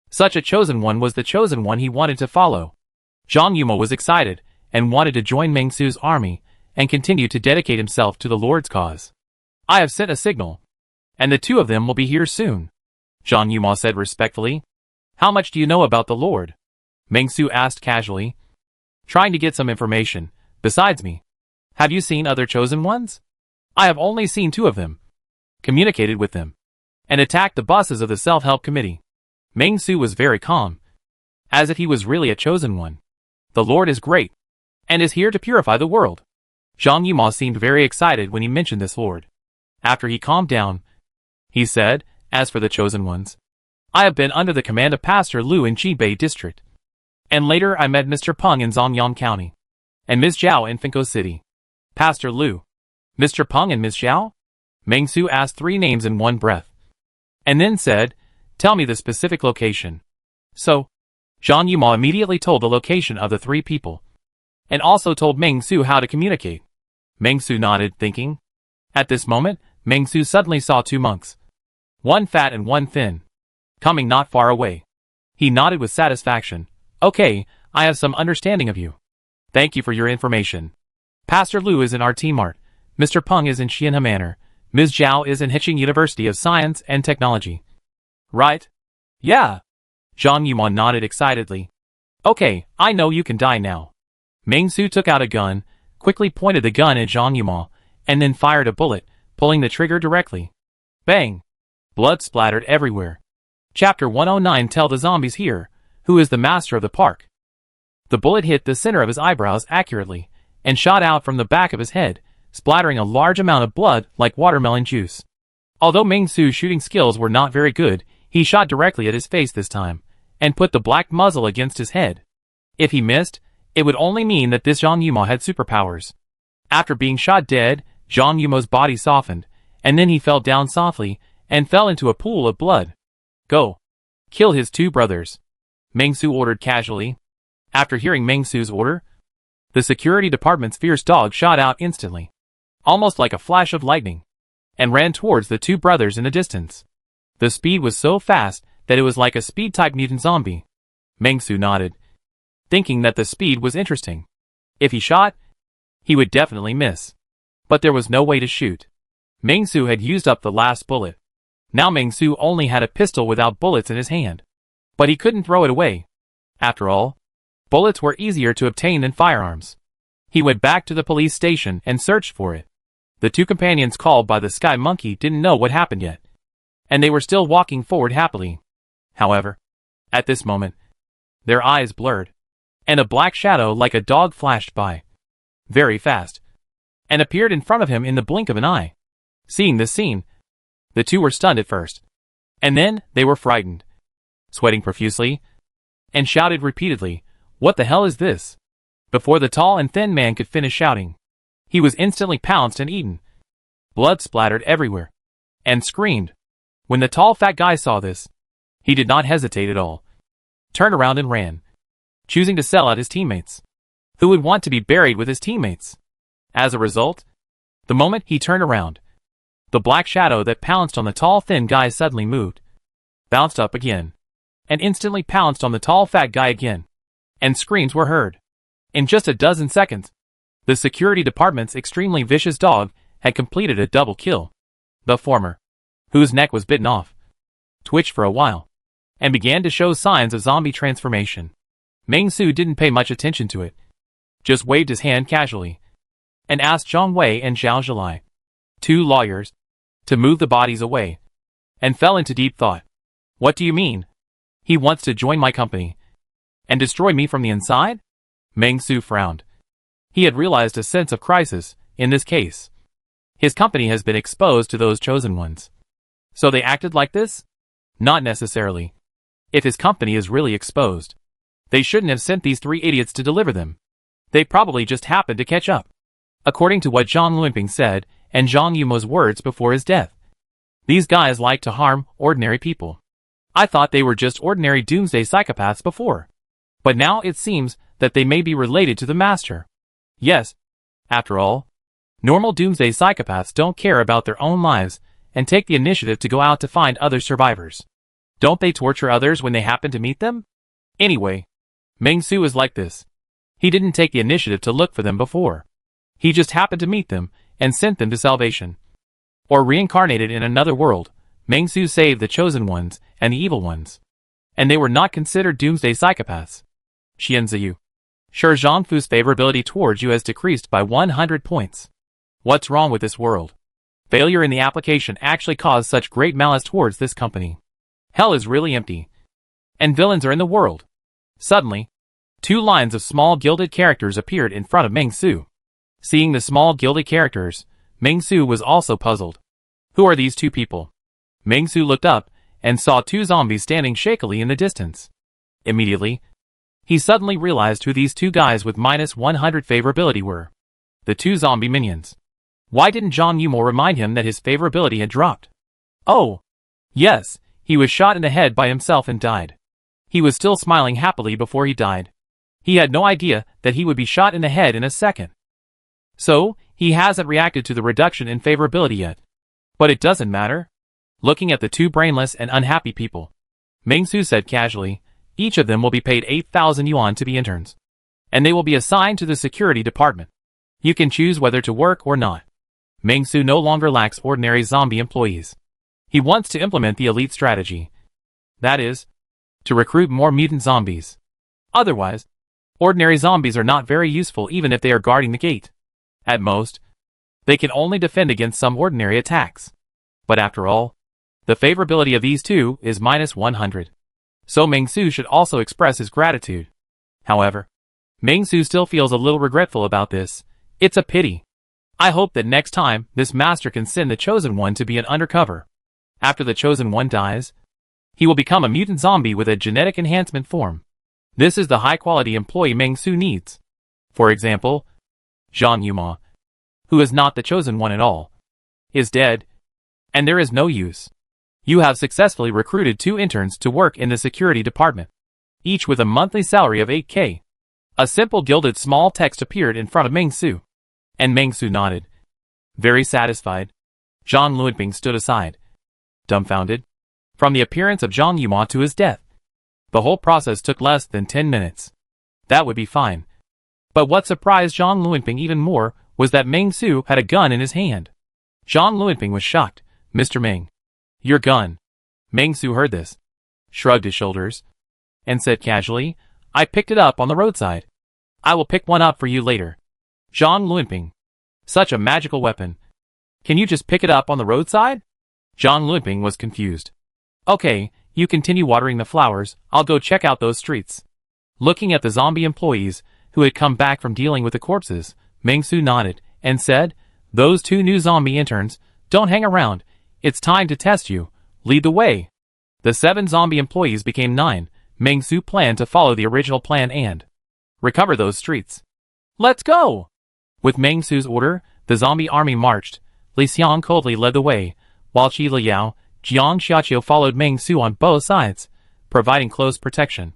Such a chosen one was the chosen one he wanted to follow. Zhang Yuma was excited and wanted to join Meng Su's army and continue to dedicate himself to the Lord's cause. "I have sent a signal, and the two of them will be here soon," Zhang Yuma said respectfully. "How much do you know about the Lord?" Meng Su asked casually. "Trying to get some information, besides me. Have you seen other chosen ones?" "I have only seen two of them, communicated with them, and attacked the bosses of the self-help committee." Meng Su was very calm, as if he was really a chosen one. "The Lord is great, and is here to purify the world." Zhang Yuma seemed very excited when he mentioned this Lord. After he calmed down, he said, "As for the chosen ones, I have been under the command of Pastor Lu in Jibei district, and later I met Mr. Peng in Zongyang County, and Ms. Zhao in Finko City." "Pastor Lu, Mr. Peng and Ms. Zhao?" Meng Su asked three names in one breath, and then said, "Tell me the specific location." So, Zhang Yuma immediately told the location of the three people, and also told Meng Su how to communicate. Meng Su nodded, thinking. At this moment, Meng Su suddenly saw two monks, one fat and one thin, coming not far away. He nodded with satisfaction. "Okay, I have some understanding of you. Thank you for your information. Pastor Lu is in our team art, Mr. Peng is in Xianhe Manor, Ms. Zhao is in Hiching University of Science and Technology." "Right? Yeah." Zhang Yuma nodded excitedly. "Okay, I know you can die now." Meng Su took out a gun, quickly pointed the gun at Zhang Yuma, and then fired a bullet, pulling the trigger directly. Bang! Blood splattered everywhere. Chapter 109. Tell the zombies here, who is the master of the park. The bullet hit the center of his eyebrows accurately, and shot out from the back of his head, splattering a large amount of blood like watermelon juice. Although Meng Su's shooting skills were not very good, he shot directly at his face this time, and put the black muzzle against his head. If he missed, it would only mean that this Zhang Yuma had superpowers. After being shot dead, Zhang Yuma's body softened, and then he fell down softly, and fell into a pool of blood. "Go. Kill his two brothers," Meng Su ordered casually. After hearing Meng Su's order, the security department's fierce dog shot out instantly, almost like a flash of lightning, and ran towards the two brothers in the distance. The speed was so fast that it was like a speed-type mutant zombie. Meng Su nodded, thinking that the speed was interesting. If he shot, he would definitely miss. But there was no way to shoot. Meng Su had used up the last bullet. Now Meng Su only had a pistol without bullets in his hand. But he couldn't throw it away. After all, bullets were easier to obtain than firearms. He went back to the police station and searched for it. The two companions called by the Sky Monkey didn't know what happened yet, and they were still walking forward happily. However, at this moment, their eyes blurred, and a black shadow like a dog flashed by, very fast, and appeared in front of him in the blink of an eye. Seeing this scene, the two were stunned at first, and then they were frightened, sweating profusely, and shouted repeatedly, "What the hell is this?" Before the tall and thin man could finish shouting, he was instantly pounced and eaten. Blood splattered everywhere, and screamed. When the tall fat guy saw this, he did not hesitate at all, turned around and ran, choosing to sell out his teammates. Who would want to be buried with his teammates? As a result, the moment he turned around, the black shadow that pounced on the tall thin guy suddenly moved, bounced up again, and instantly pounced on the tall fat guy again, and screams were heard. In just a dozen seconds, the security department's extremely vicious dog had completed a double kill. The former, whose neck was bitten off, twitched for a while, and began to show signs of zombie transformation. Meng Su didn't pay much attention to it, just waved his hand casually, and asked Zhang Wei and Zhao Zhilai, two lawyers, to move the bodies away, and fell into deep thought. What do you mean? He wants to join my company and destroy me from the inside? Meng Su frowned. He had realized a sense of crisis in this case. His company has been exposed to those chosen ones. So they acted like this? Not necessarily. If his company is really exposed, they shouldn't have sent these 3 idiots to deliver them. They probably just happened to catch up. According to what Zhang Luanping said, and Zhang Yumo's words before his death, these guys like to harm ordinary people. I thought they were just ordinary Doomsday psychopaths before. But now it seems that they may be related to the Master. Yes, after all, normal Doomsday psychopaths don't care about their own lives and take the initiative to go out to find other survivors. Don't they torture others when they happen to meet them? Anyway, Meng Su is like this. He didn't take the initiative to look for them before. He just happened to meet them and sent them to salvation. Or reincarnated in another world, Meng Su saved the chosen ones and the evil ones. And they were not considered Doomsday psychopaths. Xian Ziyu. Sure, Zhangfu's favorability towards you has decreased by 100 points. What's wrong with this world? Failure in the application actually caused such great malice towards this company. Hell is really empty. And villains are in the world. Suddenly, 2 lines of small gilded characters appeared in front of Meng Su. Seeing the small gilded characters, Meng Su was also puzzled. Who are these 2 people? Meng Su looked up and saw 2 zombies standing shakily in the distance. Immediately, he suddenly realized who these 2 guys with -100 favorability were. The 2 zombie minions. Why didn't Zhang Yumo remind him that his favorability had dropped? Oh, yes, he was shot in the head by himself and died. He was still smiling happily before he died. He had no idea that he would be shot in the head in a second. So, he hasn't reacted to the reduction in favorability yet. But it doesn't matter. Looking at the 2 brainless and unhappy people, Meng Su said casually, each of them will be paid 8,000 yuan to be interns. And they will be assigned to the security department. You can choose whether to work or not. Meng Su no longer lacks ordinary zombie employees. He wants to implement the elite strategy. That is, to recruit more mutant zombies. Otherwise, ordinary zombies are not very useful even if they are guarding the gate. At most, they can only defend against some ordinary attacks. But after all, the favorability of these 2 is -100. So Meng Su should also express his gratitude. However, Meng Su still feels a little regretful about this. It's a pity. I hope that next time, this master can send the chosen one to be an undercover. After the chosen one dies, he will become a mutant zombie with a genetic enhancement form. This is the high-quality employee Meng Su needs. For example, Zhang Yumo, who is not the chosen one at all, is dead, and there is no use. You have successfully recruited 2 interns to work in the security department, each with a monthly salary of 8K. A simple gilded small text appeared in front of Meng Su, and Meng Su nodded. Very satisfied, Zhang Luanping stood aside, dumbfounded. From the appearance of Zhang Yumo to his death, the whole process took less than 10 minutes. That would be fine. But what surprised Zhang Luanping even more was that Meng Su had a gun in his hand. Zhang Luanping was shocked. Mr. Meng, your gun. Meng Su heard this, shrugged his shoulders, and said casually, I picked it up on the roadside. I will pick one up for you later. Zhang Luanping. Such a magical weapon. Can you just pick it up on the roadside? Zhang Luanping was confused. Okay, you continue watering the flowers, I'll go check out those streets. Looking at the zombie employees, who had come back from dealing with the corpses, Meng Su nodded, and said, those 2 new zombie interns, don't hang around, it's time to test you, lead the way. The 7 zombie employees became 9, Meng Su planned to follow the original plan and recover those streets. Let's go! With Meng Su's order, the zombie army marched. Li Xiang coldly led the way, while Qi Liao, Jiang Xiaqiu followed Meng Su on both sides, providing close protection.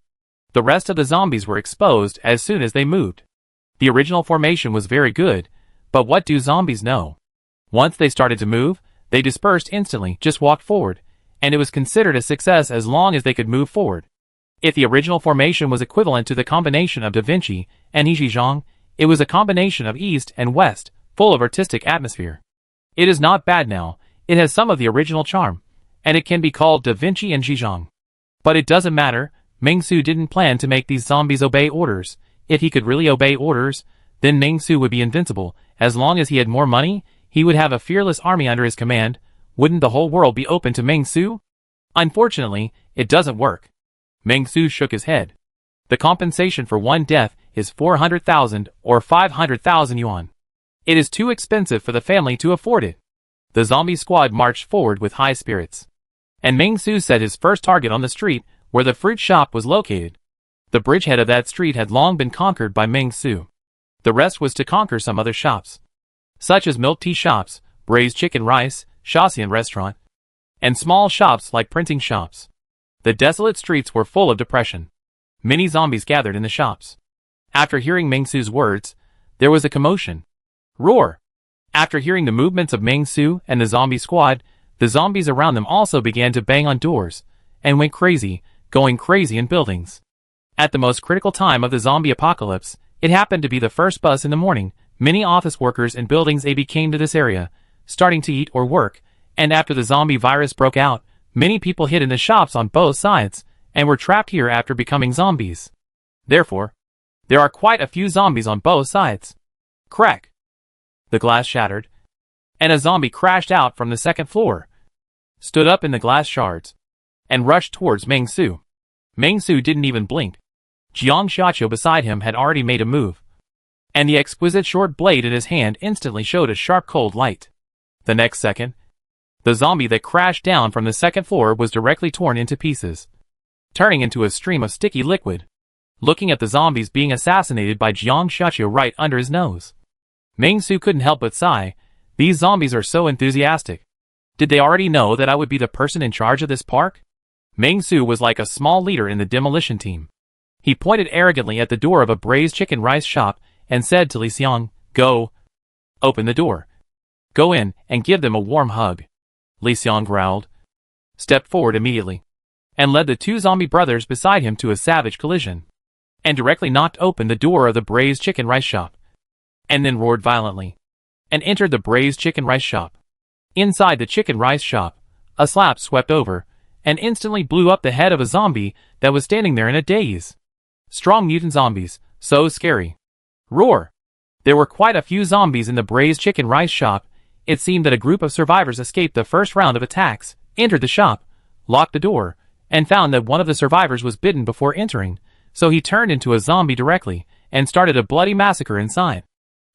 The rest of the zombies were exposed as soon as they moved. The original formation was very good, but what do zombies know? Once they started to move, they dispersed instantly, just walked forward, and it was considered a success as long as they could move forward. If the original formation was equivalent to the combination of Da Vinci and Yizhang, it was a combination of East and West, full of artistic atmosphere. It is not bad now, it has some of the original charm, and it can be called Da Vinci and Zhejiang. But it doesn't matter, Meng Su didn't plan to make these zombies obey orders. If he could really obey orders, then Meng Su would be invincible. As long as he had more money, he would have a fearless army under his command. Wouldn't the whole world be open to Meng Su? Unfortunately, it doesn't work. Meng Su shook his head. The compensation for one death is 400,000 or 500,000 yuan. It is too expensive for the family to afford it. The zombie squad marched forward with high spirits. And Meng Su set his first target on the street where the fruit shop was located. The bridgehead of that street had long been conquered by Meng Su. The rest was to conquer some other shops, such as milk tea shops, braised chicken rice, Shaxian restaurant, and small shops like printing shops. The desolate streets were full of depression. Many zombies gathered in the shops. After hearing Meng Su's words, there was a commotion. Roar! After hearing the movements of Meng Su and the zombie squad, the zombies around them also began to bang on doors, and went crazy, going crazy in buildings. At the most critical time of the zombie apocalypse, it happened to be the first bus in the morning. Many office workers in buildings A came to this area, starting to eat or work, and after the zombie virus broke out, many people hid in the shops on both sides, and were trapped here after becoming zombies. Therefore, there are quite a few zombies on both sides. Crack! The glass shattered, and a zombie crashed out from the second floor, stood up in the glass shards, and rushed towards Meng Su. Meng Su didn't even blink. Jiang Xiaqiu beside him had already made a move, and the exquisite short blade in his hand instantly showed a sharp cold light. The next second, the zombie that crashed down from the second floor was directly torn into pieces, turning into a stream of sticky liquid. Looking at the zombies being assassinated by Jiang Xiaqiu right under his nose, Meng Su couldn't help but sigh. These zombies are so enthusiastic. Did they already know that I would be the person in charge of this park? Meng Su was like a small leader in the demolition team. He pointed arrogantly at the door of a braised chicken rice shop and said to Li Xiang, "Go. Open the door. Go in and give them a warm hug." Li Xiang growled, stepped forward immediately, and led the two zombie brothers beside him to a savage collision, and directly knocked open the door of the braised chicken rice shop, and then roared violently, and entered the braised chicken rice shop. Inside the chicken rice shop, a slap swept over, and instantly blew up the head of a zombie that was standing there in a daze. Strong mutant zombies, so scary. Roar! There were quite a few zombies in the braised chicken rice shop. It seemed that a group of survivors escaped the first round of attacks, entered the shop, locked the door, and found that one of the survivors was bitten before entering, so he turned into a zombie directly, and started a bloody massacre inside.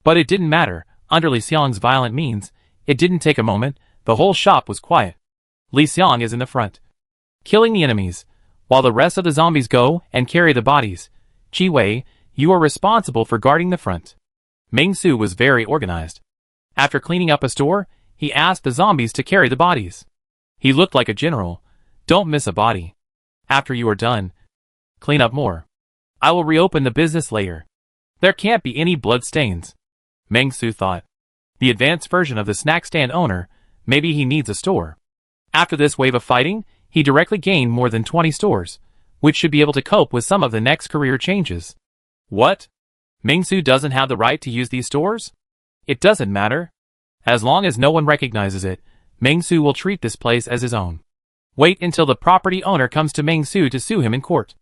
But it didn't matter. Under Li Xiang's violent means, it didn't take a moment. The whole shop was quiet. Li Xiang is in the front, killing the enemies, while the rest of the zombies go and carry the bodies. Qi Wei, you are responsible for guarding the front. Meng Su was very organized. After cleaning up a store, he asked the zombies to carry the bodies. He looked like a general. Don't miss a body. After you are done, clean up more. I will reopen the business later. There can't be any blood stains. Meng Su thought. The advanced version of the snack stand owner, maybe he needs a store. After this wave of fighting, he directly gained more than 20 stores, which should be able to cope with some of the next career changes. What? Meng Su doesn't have the right to use these stores? It doesn't matter. As long as no one recognizes it, Meng Su will treat this place as his own. Wait until the property owner comes to Meng Su to sue him in court.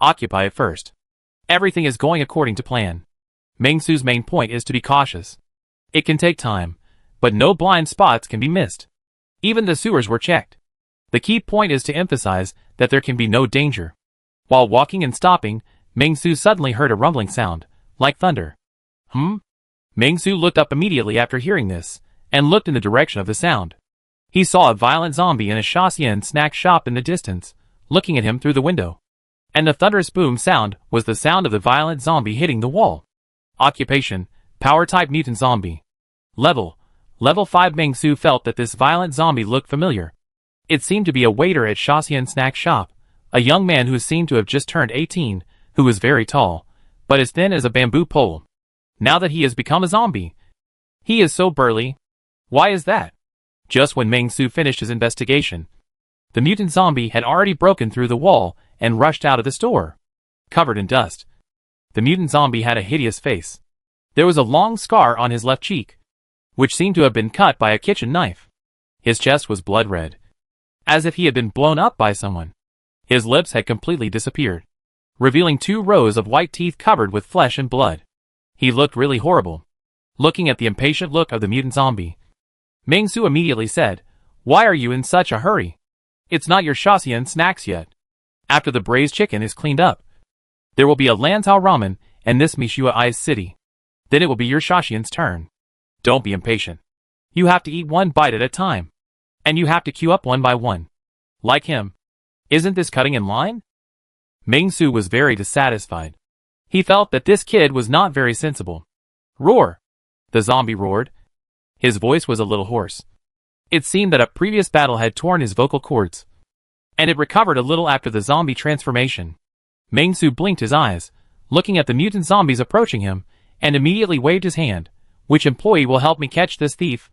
Occupy it first. Everything is going according to plan. Meng Su's main point is to be cautious. It can take time, but no blind spots can be missed. Even the sewers were checked. The key point is to emphasize that there can be no danger. While walking and stopping, Meng Su suddenly heard a rumbling sound, like thunder. Meng Su looked up immediately after hearing this, and looked in the direction of the sound. He saw a violent zombie in a Shaxian snack shop in the distance, looking at him through the window. And the thunderous boom sound was the sound of the violent zombie hitting the wall. Occupation, Power-type mutant zombie. Level 5. Meng Su felt that this violent zombie looked familiar. It seemed to be a waiter at Shaxian snack shop, a young man who seemed to have just turned 18, who was very tall, but as thin as a bamboo pole. Now that he has become a zombie, he is so burly. Why is that? Just when Meng Su finished his investigation, the mutant zombie had already broken through the wall and rushed out of the store, covered in dust. The mutant zombie had a hideous face. There was a long scar on his left cheek, which seemed to have been cut by a kitchen knife. His chest was blood red, as if he had been blown up by someone. His lips had completely disappeared, revealing 2 rows of white teeth covered with flesh and blood. He looked really horrible. Looking at the impatient look of the mutant zombie, Meng Su immediately said, "Why are you in such a hurry? It's not your Shasian snacks yet. After the braised chicken is cleaned up, there will be a Lantau ramen and this Mishua Ice City. Then it will be your Shashian's turn. Don't be impatient. You have to eat one bite at a time. And you have to queue up one by one. Like him. Isn't this cutting in line? Ming-Su was very dissatisfied. He felt that this kid was not very sensible. Roar! The zombie roared. His voice was a little hoarse. It seemed that a previous battle had torn his vocal cords. And it recovered a little after the zombie transformation. Ming-Su blinked his eyes, looking at the mutant zombies approaching him, and immediately waved his hand. Which employee will help me catch this thief?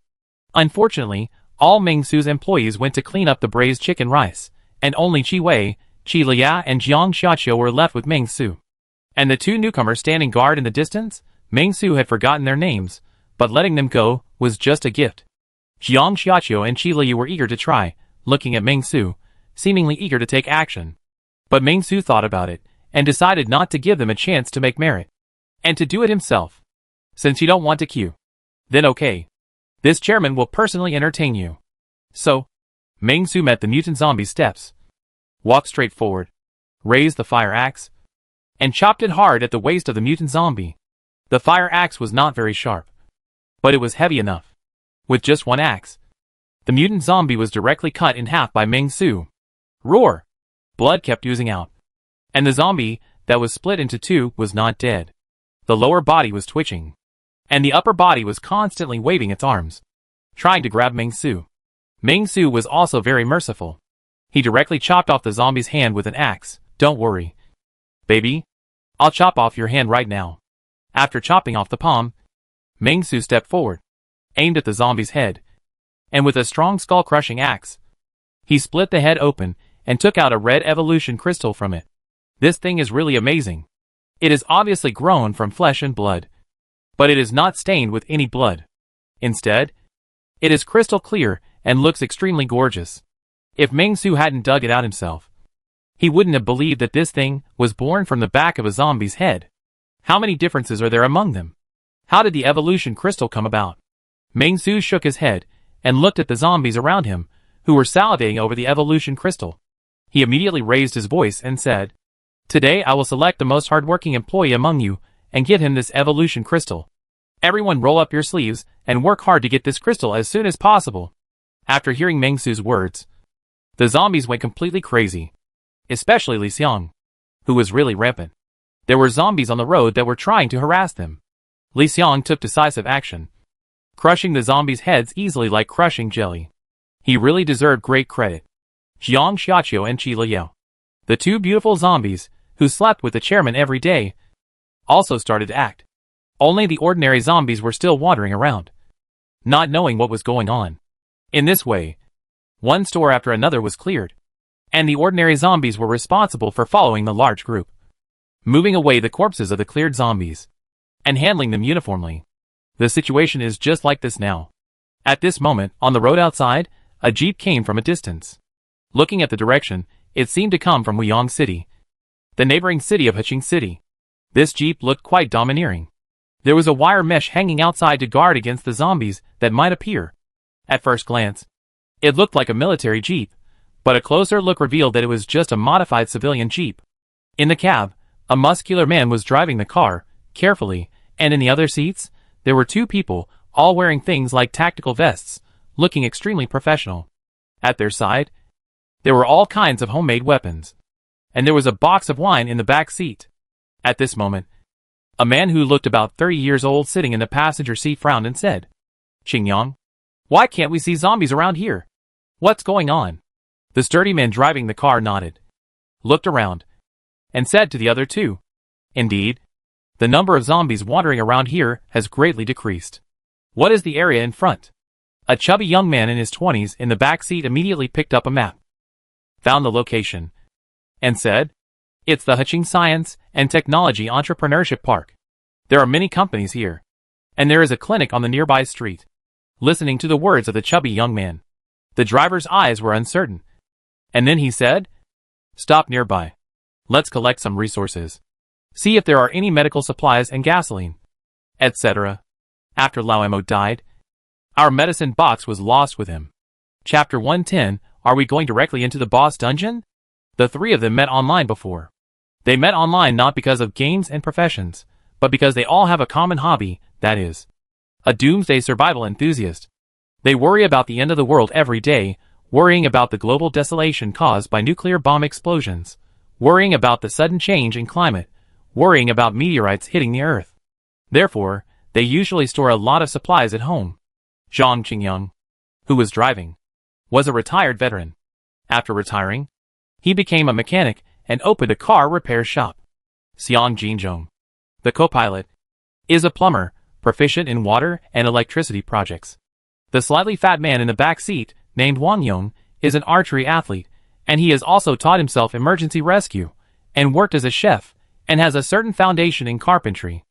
Unfortunately, all Ming-Su's employees went to clean up the braised chicken rice, and only Chi Wei, Chi Lia and Jiang Xiaqiu were left with Ming-Su. And the two newcomers standing guard in the distance, Ming-Su had forgotten their names, but letting them go was just a gift. Jiang Xiaqiu and Chi Lia were eager to try, looking at Ming-Su, seemingly eager to take action. But Ming-Su thought about it, and decided not to give them a chance to make merit, and to do it himself. Since you don't want to queue, then okay. This chairman will personally entertain you. So, Ming-Su met the mutant zombie's steps, walked straight forward, raised the fire axe, and chopped it hard at the waist of the mutant zombie. The fire axe was not very sharp, but it was heavy enough. With just one axe, the mutant zombie was directly cut in half by Ming-Su. Roar! Blood kept oozing out. And the zombie, that was split into two, was not dead. The lower body was twitching, and the upper body was constantly waving its arms, trying to grab Ming-Su. Ming-Su was also very merciful. He directly chopped off the zombie's hand with an axe. Don't worry, baby. I'll chop off your hand right now. After chopping off the palm, Ming-Su stepped forward, aimed at the zombie's head, and with a strong skull-crushing axe, he split the head open and took out a red evolution crystal from it. This thing is really amazing. It is obviously grown from flesh and blood, but it is not stained with any blood. Instead, it is crystal clear and looks extremely gorgeous. If Ming-Su hadn't dug it out himself, he wouldn't have believed that this thing was born from the back of a zombie's head. How many differences are there among them? How did the evolution crystal come about? Ming-Su shook his head and looked at the zombies around him, who were salivating over the evolution crystal. He immediately raised his voice and said, "Today I will select the most hardworking employee among you and give him this evolution crystal. Everyone roll up your sleeves and work hard to get this crystal as soon as possible." After hearing Ming-Su's words, the zombies went completely crazy, especially Li Xiang, who was really rampant. There were zombies on the road that were trying to harass them. Li Xiang took decisive action, crushing the zombies' heads easily like crushing jelly. He really deserved great credit. Jiang Xiaqiu and Chi Liao, the two beautiful zombies who slept with the chairman every day, also started to act. Only the ordinary zombies were still wandering around, not knowing what was going on. In this way, one store after another was cleared, and the ordinary zombies were responsible for following the large group, moving away the corpses of the cleared zombies, and handling them uniformly. The situation is just like this now. At this moment, on the road outside, a jeep came from a distance. Looking at the direction, it seemed to come from Wuyang City, the neighboring city of Heching City. This jeep looked quite domineering. There was a wire mesh hanging outside to guard against the zombies that might appear. At first glance, it looked like a military jeep, but a closer look revealed that it was just a modified civilian jeep. In the cab, a muscular man was driving the car, carefully, and in the other seats, there were two people, all wearing things like tactical vests, looking extremely professional. At their side, there were all kinds of homemade weapons, and there was a box of wine in the back seat. At this moment, a man who looked about 30 years old sitting in the passenger seat frowned and said, "Qingyang, why can't we see zombies around here? What's going on?" The sturdy man driving the car nodded, looked around, and said to the other two, "Indeed, the number of zombies wandering around here has greatly decreased. What is the area in front?" A chubby young man in his 20s in the back seat immediately picked up a map, found the location, and said, "It's the Heching Science and Technology Entrepreneurship Park. There are many companies here, and there is a clinic on the nearby street." Listening to the words of the chubby young man, the driver's eyes were uncertain, and then he said, "Stop nearby. Let's collect some resources. See if there are any medical supplies and gasoline, etc." After Lao Mo died, our medicine box was lost with him. Chapter 110, Are we going directly into the boss dungeon? The three of them met online before. They met online not because of games and professions, but because they all have a common hobby, that is, a doomsday survival enthusiast. They worry about the end of the world every day, worrying about the global desolation caused by nuclear bomb explosions, worrying about the sudden change in climate, worrying about meteorites hitting the Earth. Therefore, they usually store a lot of supplies at home. Zhang Qingyang, who was driving, was a retired veteran. After retiring, he became a mechanic and opened a car repair shop. Xiang Jinzhong, the co-pilot, is a plumber, proficient in water and electricity projects. The slightly fat man in the back seat, named Wang Yong, is an archery athlete, and he has also taught himself emergency rescue, and worked as a chef, and has a certain foundation in carpentry.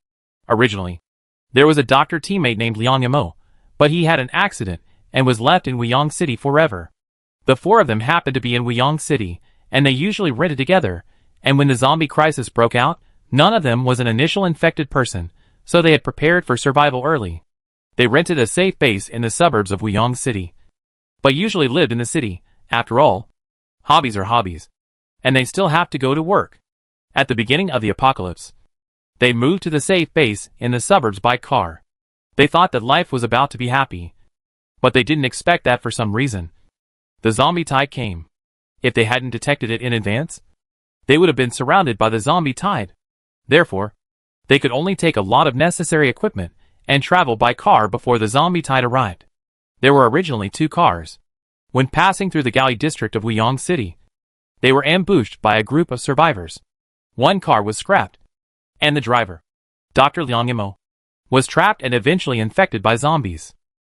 Originally, there was a doctor teammate named Liang Yamo, but he had an accident and was left in Wuyang City forever. The four of them happened to be in Wuyang City, and they usually rented together, and when the zombie crisis broke out, none of them was an initial infected person, so they had prepared for survival early. They rented a safe base in the suburbs of Wuyang City, but usually lived in the city. After all, hobbies are hobbies, and they still have to go to work. At the beginning of the apocalypse, they moved to the safe base in the suburbs by car. They thought that life was about to be happy, but they didn't expect that for some reason. The zombie tide came. If they hadn't detected it in advance, they would have been surrounded by the zombie tide. Therefore, they could only take a lot of necessary equipment and travel by car before the zombie tide arrived. There were originally 2 cars. When passing through the Gali district of Wuyang City, they were ambushed by a group of survivors. One car was scrapped, and the driver, Dr. Liang Yamo, was trapped and eventually infected by zombies.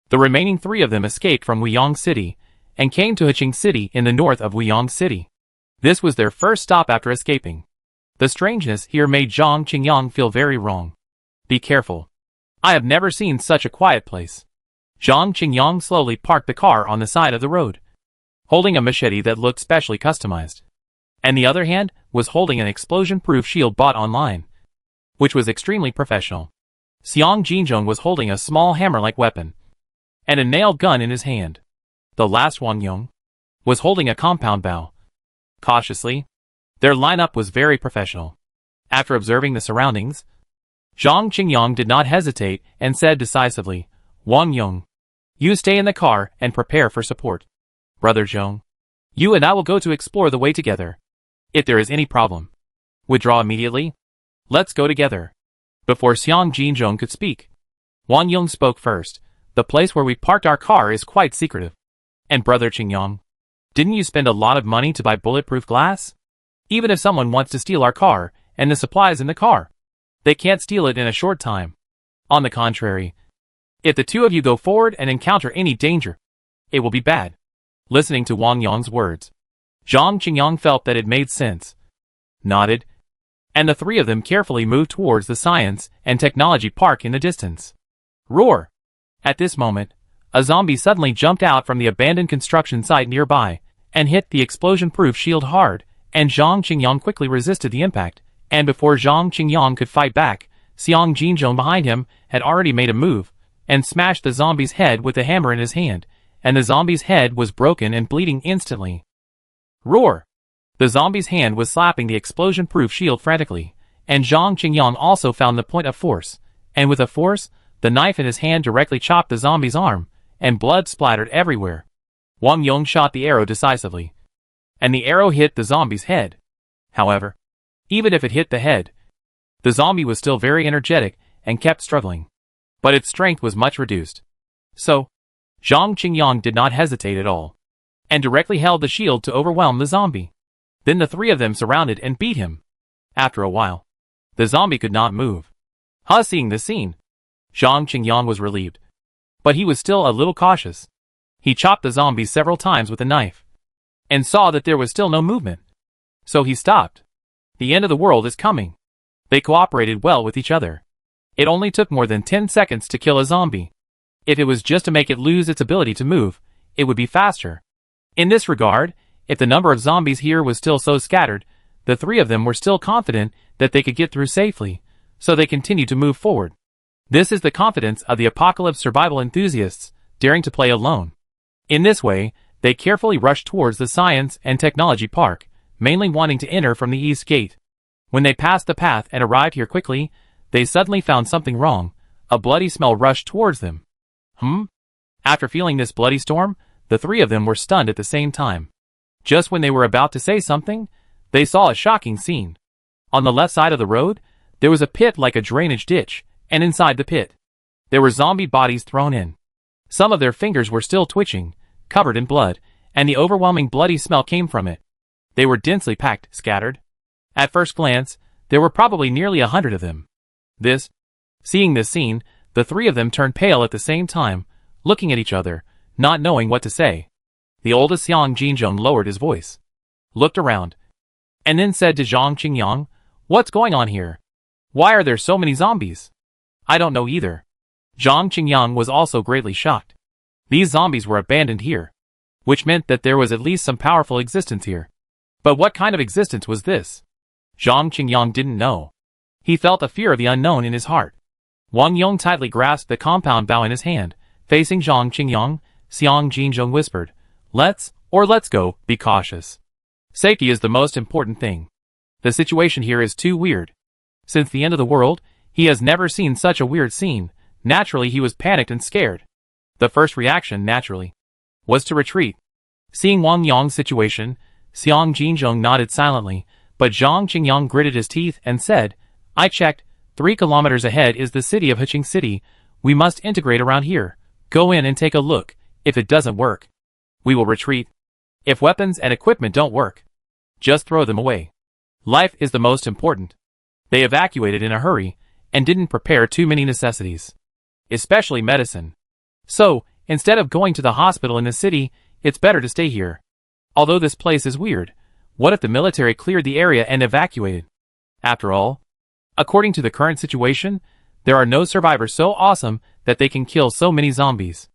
The remaining 3 of them escaped from Wuyang City and came to Heqing City in the north of Wuyang City. This was their first stop after escaping. The strangeness here made Zhang Qingyang feel very wrong. Be careful. I have never seen such a quiet place. Zhang Qingyang slowly parked the car on the side of the road, holding a machete that looked specially customized, and the other hand was holding an explosion-proof shield bought online, which was extremely professional. Xiang Jinzhong was holding a small hammer-like weapon, and a nailed gun in his hand. The last Wang Yong was holding a compound bow. Cautiously, their lineup was very professional. After observing the surroundings, Zhang Qingyang did not hesitate and said decisively, Wang Yong, you stay in the car and prepare for support. Brother Zhong, you and I will go to explore the way together. If there is any problem, withdraw immediately. Let's go together. Before Xiang Jinzhong could speak, Wang Yong spoke first. The place where we parked our car is quite secretive. And Brother Qingyang, didn't you spend a lot of money to buy bulletproof glass? Even if someone wants to steal our car and the supplies in the car, they can't steal it in a short time. On the contrary, if the 2 of you go forward and encounter any danger, it will be bad. Listening to Wang Yong's words, Zhang Qingyang felt that it made sense, nodded, and the 3 of them carefully moved towards the Science and Technology Park in the distance. Roar! At this moment, a zombie suddenly jumped out from the abandoned construction site nearby and hit the explosion-proof shield hard, and Zhang Qingyang quickly resisted the impact, and before Zhang Qingyang could fight back, Xiang Jinzhong behind him had already made a move and smashed the zombie's head with the hammer in his hand, and the zombie's head was broken and bleeding instantly. Roar! The zombie's hand was slapping the explosion-proof shield frantically, and Zhang Qingyang also found the point of force, and with a force, the knife in his hand directly chopped the zombie's arm, and blood splattered everywhere. Wang Yong shot the arrow decisively, and the arrow hit the zombie's head. However, even if it hit the head, the zombie was still very energetic and kept struggling, but its strength was much reduced. So, Zhang Qingyang did not hesitate at all, and directly held the shield to overwhelm the zombie. Then the 3 of them surrounded and beat him. After a while, the zombie could not move. Seeing this scene, Zhang Qingyang was relieved, but he was still a little cautious. He chopped the zombie several times with a knife, and saw that there was still no movement. So he stopped. The end of the world is coming. They cooperated well with each other. It only took more than 10 seconds to kill a zombie. If it was just to make it lose its ability to move, it would be faster. In this regard, if the number of zombies here was still so scattered, the 3 of them were still confident that they could get through safely, so they continued to move forward. This is the confidence of the apocalypse survival enthusiasts, daring to play alone. In this way, They carefully rushed towards the Science and Technology Park, mainly wanting to enter from the east gate. When they passed the path and arrived here quickly, they suddenly found something wrong. A bloody smell rushed towards them. After feeling this bloody storm, the three of them were stunned at the same time. Just when they were about to say something, they saw a shocking scene. On the left side of the road, there was a pit like a drainage ditch, and inside the pit, there were zombie bodies thrown in. Some of their fingers were still twitching, covered in blood, and the overwhelming bloody smell came from it. They were densely packed, scattered. At first glance, there were probably nearly 100 of them. Seeing this scene, the three of them turned pale at the same time, looking at each other, not knowing what to say. The oldest Xiang Jinzhong lowered his voice, looked around, and then said to Zhang Qingyang, "What's going on here? Why are there so many zombies?" "I don't know either." Zhang Qingyang was also greatly shocked. These zombies were abandoned here, which meant that there was at least some powerful existence here. But what kind of existence was this? Zhang Qingyang didn't know. He felt a fear of the unknown in his heart. Wang Yong tightly grasped the compound bow in his hand. Facing Zhang Qingyang, Xiang Jinzhong whispered, let's go, be cautious. Safety is the most important thing. The situation here is too weird. Since the end of the world, he has never seen such a weird scene. Naturally, he was panicked and scared. The first reaction, naturally, was to retreat. Seeing Wang Yong's situation, Xiang Jinzhong nodded silently, but Zhang Qingyang gritted his teeth and said, I checked, 3 kilometers ahead is the city of Heqing City. We must integrate around here. Go in and take a look. If it doesn't work, we will retreat. If weapons and equipment don't work, just throw them away. Life is the most important. They evacuated in a hurry and didn't prepare too many necessities, especially medicine. So, instead of going to the hospital in the city, it's better to stay here. Although this place is weird, what if the military cleared the area and evacuated? After all, according to the current situation, there are no survivors so awesome that they can kill so many zombies.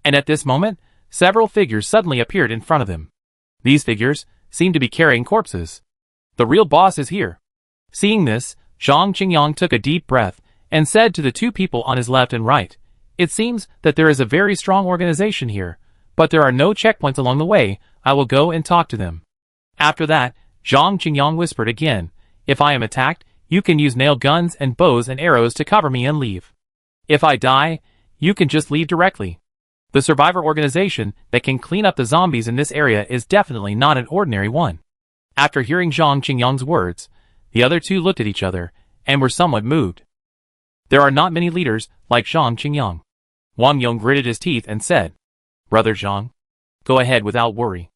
And at this moment, several figures suddenly appeared in front of them. These figures seemed to be carrying corpses. The real boss is here. Seeing this, Zhang Qingyang took a deep breath and said to the 2 people on his left and right, it seems that there is a very strong organization here, but there are no checkpoints along the way. I will go and talk to them. After that, Zhang Qingyang whispered again, if I am attacked, you can use nail guns and bows and arrows to cover me and leave. If I die, you can just leave directly. The survivor organization that can clean up the zombies in this area is definitely not an ordinary one. After hearing Zhang Qingyang's words, the other 2 looked at each other and were somewhat moved. There are not many leaders like Zhang Qingyang. Wang Yong gritted his teeth and said, Brother Zhang, go ahead without worry.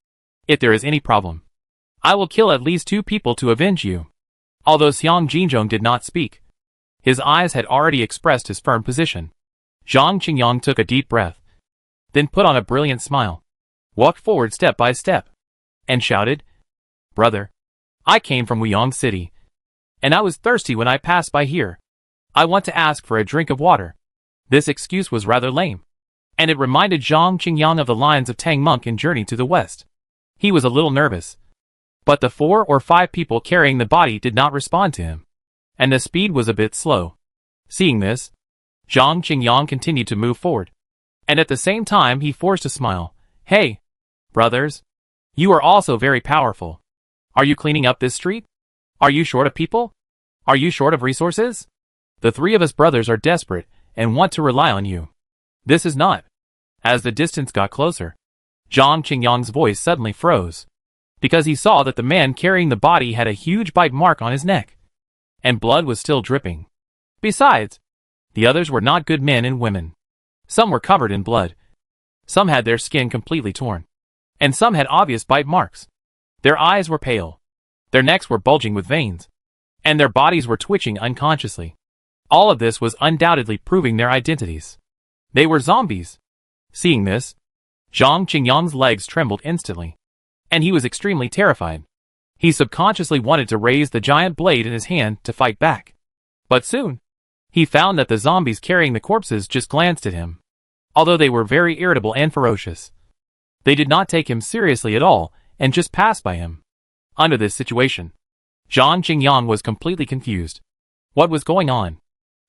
If there is any problem, I will kill at least 2 people to avenge you. Although Xiang Jinzhong did not speak, his eyes had already expressed his firm position. Zhang Qingyang took a deep breath, then put on a brilliant smile, walked forward step by step, and shouted, Brother, I came from Wuyong City, and I was thirsty when I passed by here. I want to ask for a drink of water. This excuse was rather lame, and it reminded Zhang Qingyang of the lines of Tang Monk in Journey to the West. He was a little nervous, but the 4 or 5 people carrying the body did not respond to him, and the speed was a bit slow. Seeing this, Zhang Qingyang continued to move forward, and at the same time he forced a smile. Hey, brothers, you are also very powerful. Are you cleaning up this street? Are you short of people? Are you short of resources? The 3 of us brothers are desperate and want to rely on you. This is not. As the distance got closer, Zhang Qingyang's voice suddenly froze, because he saw that the man carrying the body had a huge bite mark on his neck, and blood was still dripping. Besides, the others were not good men and women. Some were covered in blood. Some had their skin completely torn, and some had obvious bite marks. Their eyes were pale. Their necks were bulging with veins, and their bodies were twitching unconsciously. All of this was undoubtedly proving their identities. They were zombies. Seeing this, Zhang Qingyang's legs trembled instantly, and he was extremely terrified. He subconsciously wanted to raise the giant blade in his hand to fight back. But soon, he found that the zombies carrying the corpses just glanced at him. Although they were very irritable and ferocious, they did not take him seriously at all and just passed by him. Under this situation, Zhang Qingyang was completely confused. What was going on?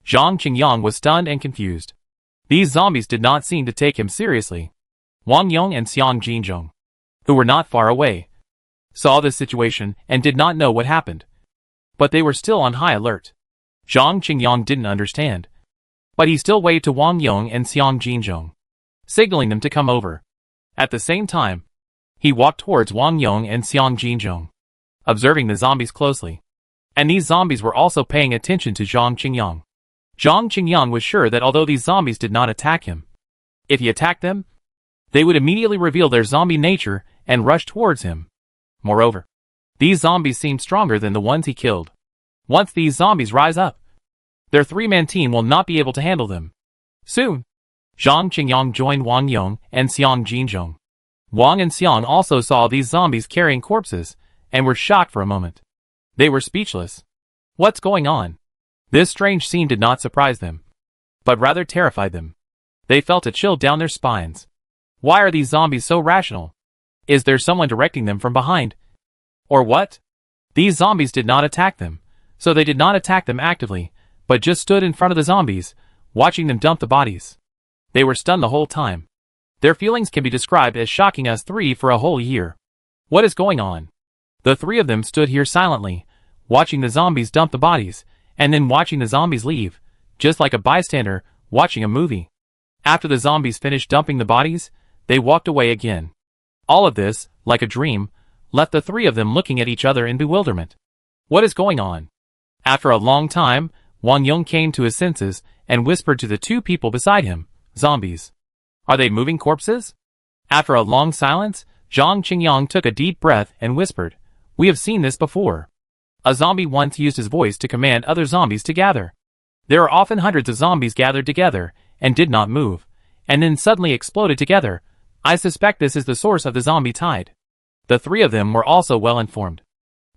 Zhang Qingyang was stunned and confused. These zombies did not seem to take him seriously. Wang Yong and Xiang Jinzhong who were not far away, saw this situation and did not know what happened. But they were still on high alert. Zhang Qingyang didn't understand. But he still waved to Wang Yong and Xiang Jinzhong, signaling them to come over. At the same time, he walked towards Wang Yong and Xiang Jinzhong, observing the zombies closely. And these zombies were also paying attention to Zhang Qingyang. Zhang Qingyang was sure that although these zombies did not attack him, if he attacked them, they would immediately reveal their zombie nature and rush towards him. Moreover, these zombies seemed stronger than the ones he killed. Once these zombies rise up, their three-man team will not be able to handle them. Soon, Zhang Qingyang joined Wang Yong and Xiang Jinzhong. Wang and Xiang also saw these zombies carrying corpses and were shocked for a moment. They were speechless. What's going on? This strange scene did not surprise them, but rather terrified them. They felt a chill down their spines. Why are these zombies so rational? Is there someone directing them from behind? Or what? These zombies did not attack them, so they did not attack them actively, but just stood in front of the zombies, watching them dump the bodies. They were stunned the whole time. Their feelings can be described as shocking us three for a whole year. What is going on? The three of them stood here silently, watching the zombies dump the bodies, and then watching the zombies leave, just like a bystander watching a movie. After the zombies finished dumping the bodies, they walked away again. All of this, like a dream, left the three of them looking at each other in bewilderment. What is going on? After a long time, Wang Yong came to his senses and whispered to the two people beside him, "Zombies. Are they moving corpses?" After a long silence, Zhang Qingyang took a deep breath and whispered, "We have seen this before. A zombie once used his voice to command other zombies to gather. There are often hundreds of zombies gathered together and did not move, and then suddenly exploded together. I suspect this is the source of the zombie tide." The three of them were also well informed.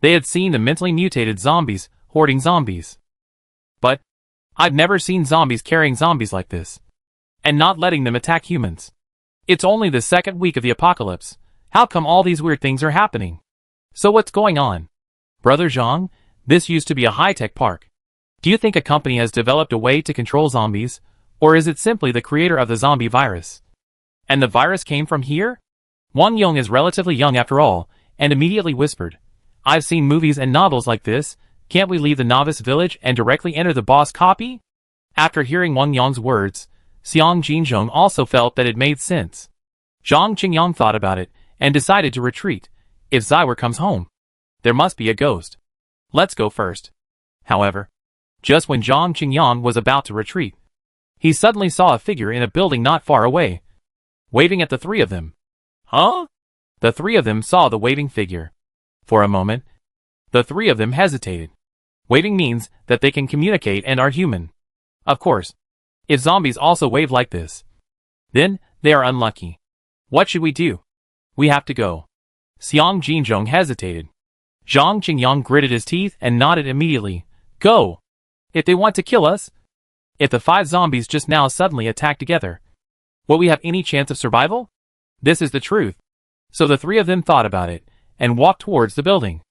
They had seen the mentally mutated zombies hoarding zombies. But I've never seen zombies carrying zombies like this, and not letting them attack humans. It's only the second week of the apocalypse. How come all these weird things are happening? So what's going on? Brother Zhang, this used to be a high-tech park. Do you think a company has developed a way to control zombies, or is it simply the creator of the zombie virus? And the virus came from here? Wang Yong is relatively young after all, and immediately whispered, "I've seen movies and novels like this. Can't we leave the novice village and directly enter the boss copy?" After hearing Wang Yong's words, Xiang Jinzhong also felt that it made sense. Zhang Qingyang thought about it and decided to retreat. If Zywer comes home, there must be a ghost. Let's go first. However, just when Zhang Qingyang was about to retreat, he suddenly saw a figure in a building not far away, waving at the three of them. Huh? The three of them saw the waving figure. For a moment, the three of them hesitated. Waving means that they can communicate and are human. Of course, if zombies also wave like this, then they are unlucky. What should we do? We have to go. Xiang Jinzhong hesitated. Zhang Qingyang gritted his teeth and nodded immediately. Go! If they want to kill us? If the 5 zombies just now suddenly attack together, will we have any chance of survival? This is the truth. So the three of them thought about it, and walked towards the building.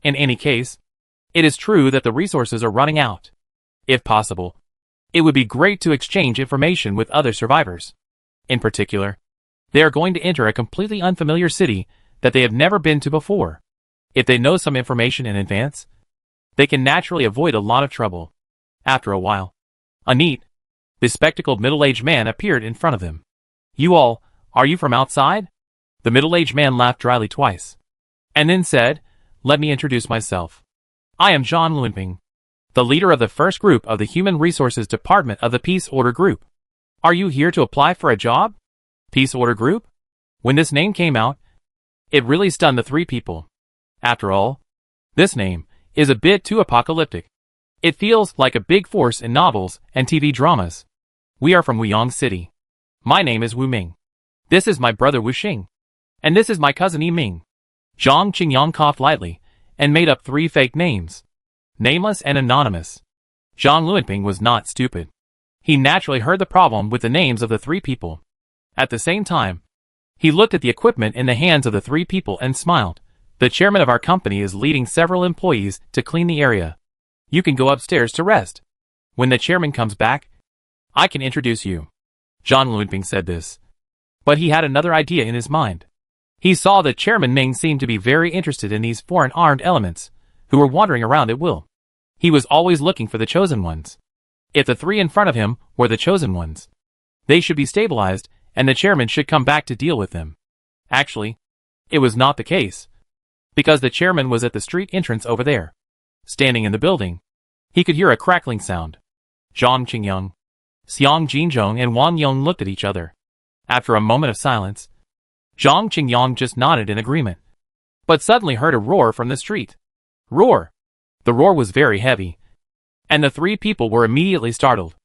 In any case, it is true that the resources are running out. If possible, it would be great to exchange information with other survivors. In particular, they are going to enter a completely unfamiliar city that they have never been to before. If they know some information in advance, they can naturally avoid a lot of trouble. After a while, a neat, bespectacled middle-aged man appeared in front of them. "You all, are you from outside?" The middle-aged man laughed dryly twice, and then said, "Let me introduce myself. I am Zhang Lunping, the leader of the first group of the Human Resources Department of the Peace Order Group. Are you here to apply for a job?" Peace Order Group? When this name came out, it really stunned the three people. After all, this name is a bit too apocalyptic. It feels like a big force in novels and TV dramas. "We are from Wuyang City. My name is Wu Ming. This is my brother Wu Xing. And this is my cousin Yi Ming." Zhang Qingyang coughed lightly and made up 3 fake names. Nameless and anonymous. Zhang Lunping was not stupid. He naturally heard the problem with the names of the 3 people. At the same time, he looked at the equipment in the hands of the 3 people and smiled. "The chairman of our company is leading several employees to clean the area. You can go upstairs to rest. When the chairman comes back, I can introduce you." Zhang Lunping said this, but he had another idea in his mind. He saw that Chairman Ming seemed to be very interested in these foreign armed elements, who were wandering around at will. He was always looking for the chosen ones. If the three in front of him were the chosen ones, they should be stabilized, and the chairman should come back to deal with them. Actually, it was not the case, because the chairman was at the street entrance over there. Standing in the building, he could hear a crackling sound. Zhang Qingyang, Xiang Jinzhong and Wang Yong looked at each other. After a moment of silence, Zhang Qingyang just nodded in agreement, but suddenly heard a roar from the street. Roar! The roar was very heavy, and the three people were immediately startled.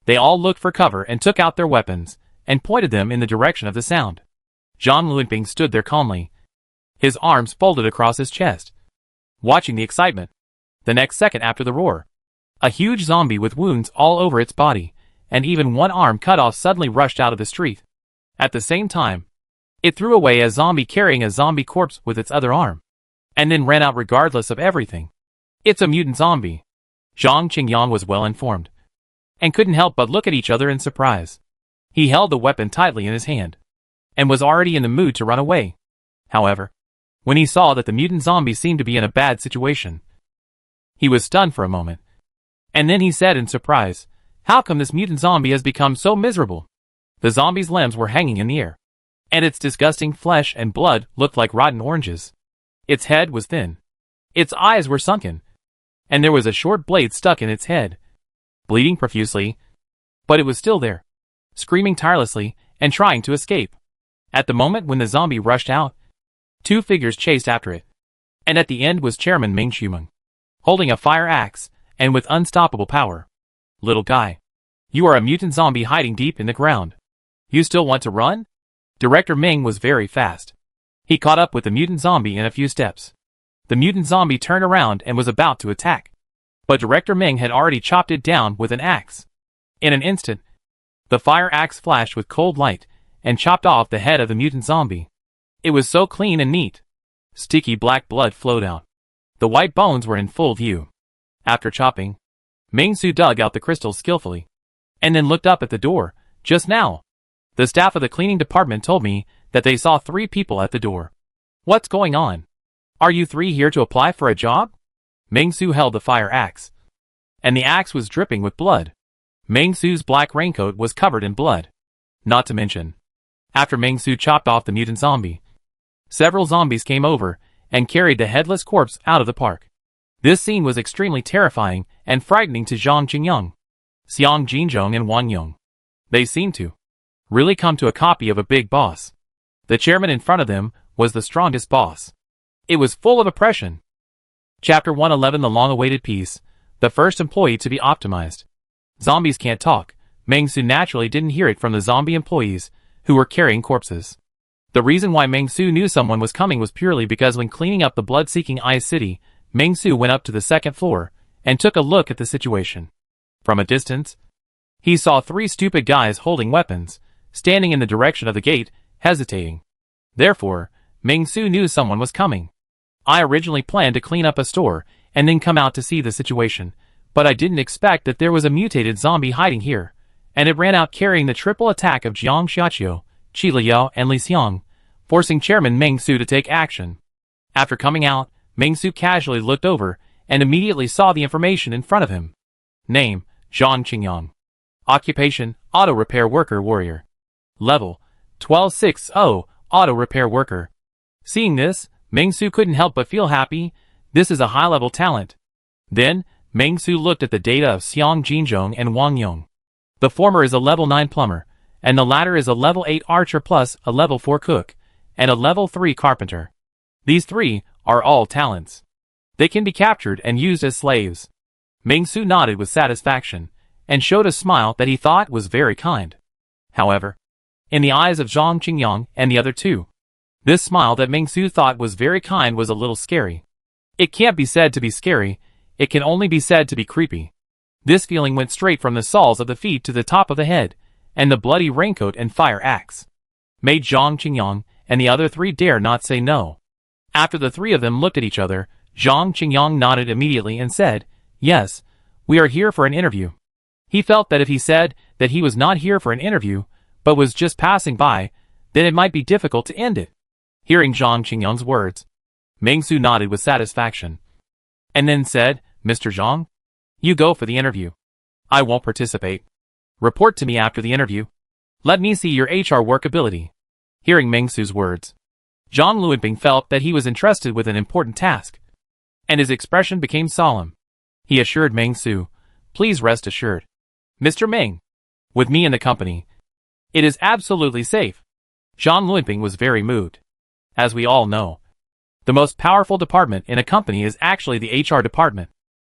They all looked for cover and took out their weapons, and pointed them in the direction of the sound. Zhang Lunping stood there calmly, his arms folded across his chest, watching the excitement. The next second after the roar, a huge zombie with wounds all over its body, and even one arm cut off suddenly rushed out of the street. At the same time, it threw away a zombie carrying a zombie corpse with its other arm, and then ran out regardless of everything. It's a mutant zombie. Zhang Qingyang was well informed, and couldn't help but look at each other in surprise. He held the weapon tightly in his hand, and was already in the mood to run away. However, when he saw that the mutant zombie seemed to be in a bad situation, he was stunned for a moment. And then he said in surprise, "How come this mutant zombie has become so miserable?" The zombie's limbs were hanging in the air, and its disgusting flesh and blood looked like rotten oranges. Its head was thin. Its eyes were sunken, and there was a short blade stuck in its head, bleeding profusely, but it was still there, screaming tirelessly and trying to escape. At the moment when the zombie rushed out, two figures chased after it, and at the end was Chairman Ming Shumeng, holding a fire axe, and with unstoppable power. "Little guy, you are a mutant zombie hiding deep in the ground. You still want to run?" Director Ming was very fast. He caught up with the mutant zombie in a few steps. The mutant zombie turned around and was about to attack, but Director Ming had already chopped it down with an axe. In an instant, the fire axe flashed with cold light and chopped off the head of the mutant zombie. It was so clean and neat. Sticky black blood flowed out. The white bones were in full view. After chopping, Ming Su dug out the crystals skillfully, and then looked up at the door. "Just now, the staff of the cleaning department told me that they saw 3 people at the door. What's going on? Are you 3 here to apply for a job?" Ming Su held the fire axe, and the axe was dripping with blood. Ming Su's black raincoat was covered in blood. Not to mention, after Ming Su chopped off the mutant zombie, several zombies came over and carried the headless corpse out of the park. This scene was extremely terrifying and frightening to Zhang Qingyang, Xiang Jinzhong and Wang Yong. They seemed to really come to a copy of a big boss. The chairman in front of them was the strongest boss. It was full of oppression. Chapter 111, the long-awaited peace, the first employee to be optimized. Zombies can't talk. Meng Su naturally didn't hear it from the zombie employees, who were carrying corpses. The reason why Meng Su knew someone was coming was purely because when cleaning up the blood-seeking Ice City, Meng Su went up to the second floor and took a look at the situation. From a distance, he saw 3 stupid guys holding weapons, standing in the direction of the gate, hesitating. Therefore, Meng Su knew someone was coming. "I originally planned to clean up a store and then come out to see the situation, but I didn't expect that there was a mutated zombie hiding here, and it ran out carrying the triple attack of Jiang Xiaqiu, Qi Liao and Li Xiang, forcing Chairman Meng Su to take action." After coming out, Meng Su casually looked over and immediately saw the information in front of him. Name, Zhang Qingyang. Occupation, Auto Repair Worker Warrior. Level, 1260, Auto Repair Worker. Seeing this, Meng Su couldn't help but feel happy. This is a high-level talent. Then, Meng Su looked at the data of Xiang Jinzhong and Wang Yong. The former is a level 9 plumber, and the latter is a level 8 archer plus a level 4 cook, and a level 3 carpenter. These 3 are all talents. They can be captured and used as slaves. Meng Su nodded with satisfaction, and showed a smile that he thought was very kind. However, in the eyes of Zhang Qingyang and the other 2, this smile that Meng Su thought was very kind was a little scary. It can't be said to be scary, it can only be said to be creepy. This feeling went straight from the soles of the feet to the top of the head, and the bloody raincoat and fire axe made Zhang Qingyang and the other 3 dare not say no. After the 3 of them looked at each other, Zhang Qingyang nodded immediately and said, "Yes, we are here for an interview." He felt that if he said that he was not here for an interview, but was just passing by, then it might be difficult to end it. Hearing Zhang Qingyang's words, Meng Su nodded with satisfaction, and then said, Mr. Zhang, you go for the interview. I won't participate. Report to me after the interview. Let me see your HR workability. Hearing Meng Su's words, Zhang Luanping felt that he was entrusted with an important task, and his expression became solemn. He assured Meng Su, please rest assured, Mr. Meng, with me in the company, it is absolutely safe. Zhang Luanping was very moved. As we all know, the most powerful department in a company is actually the HR department,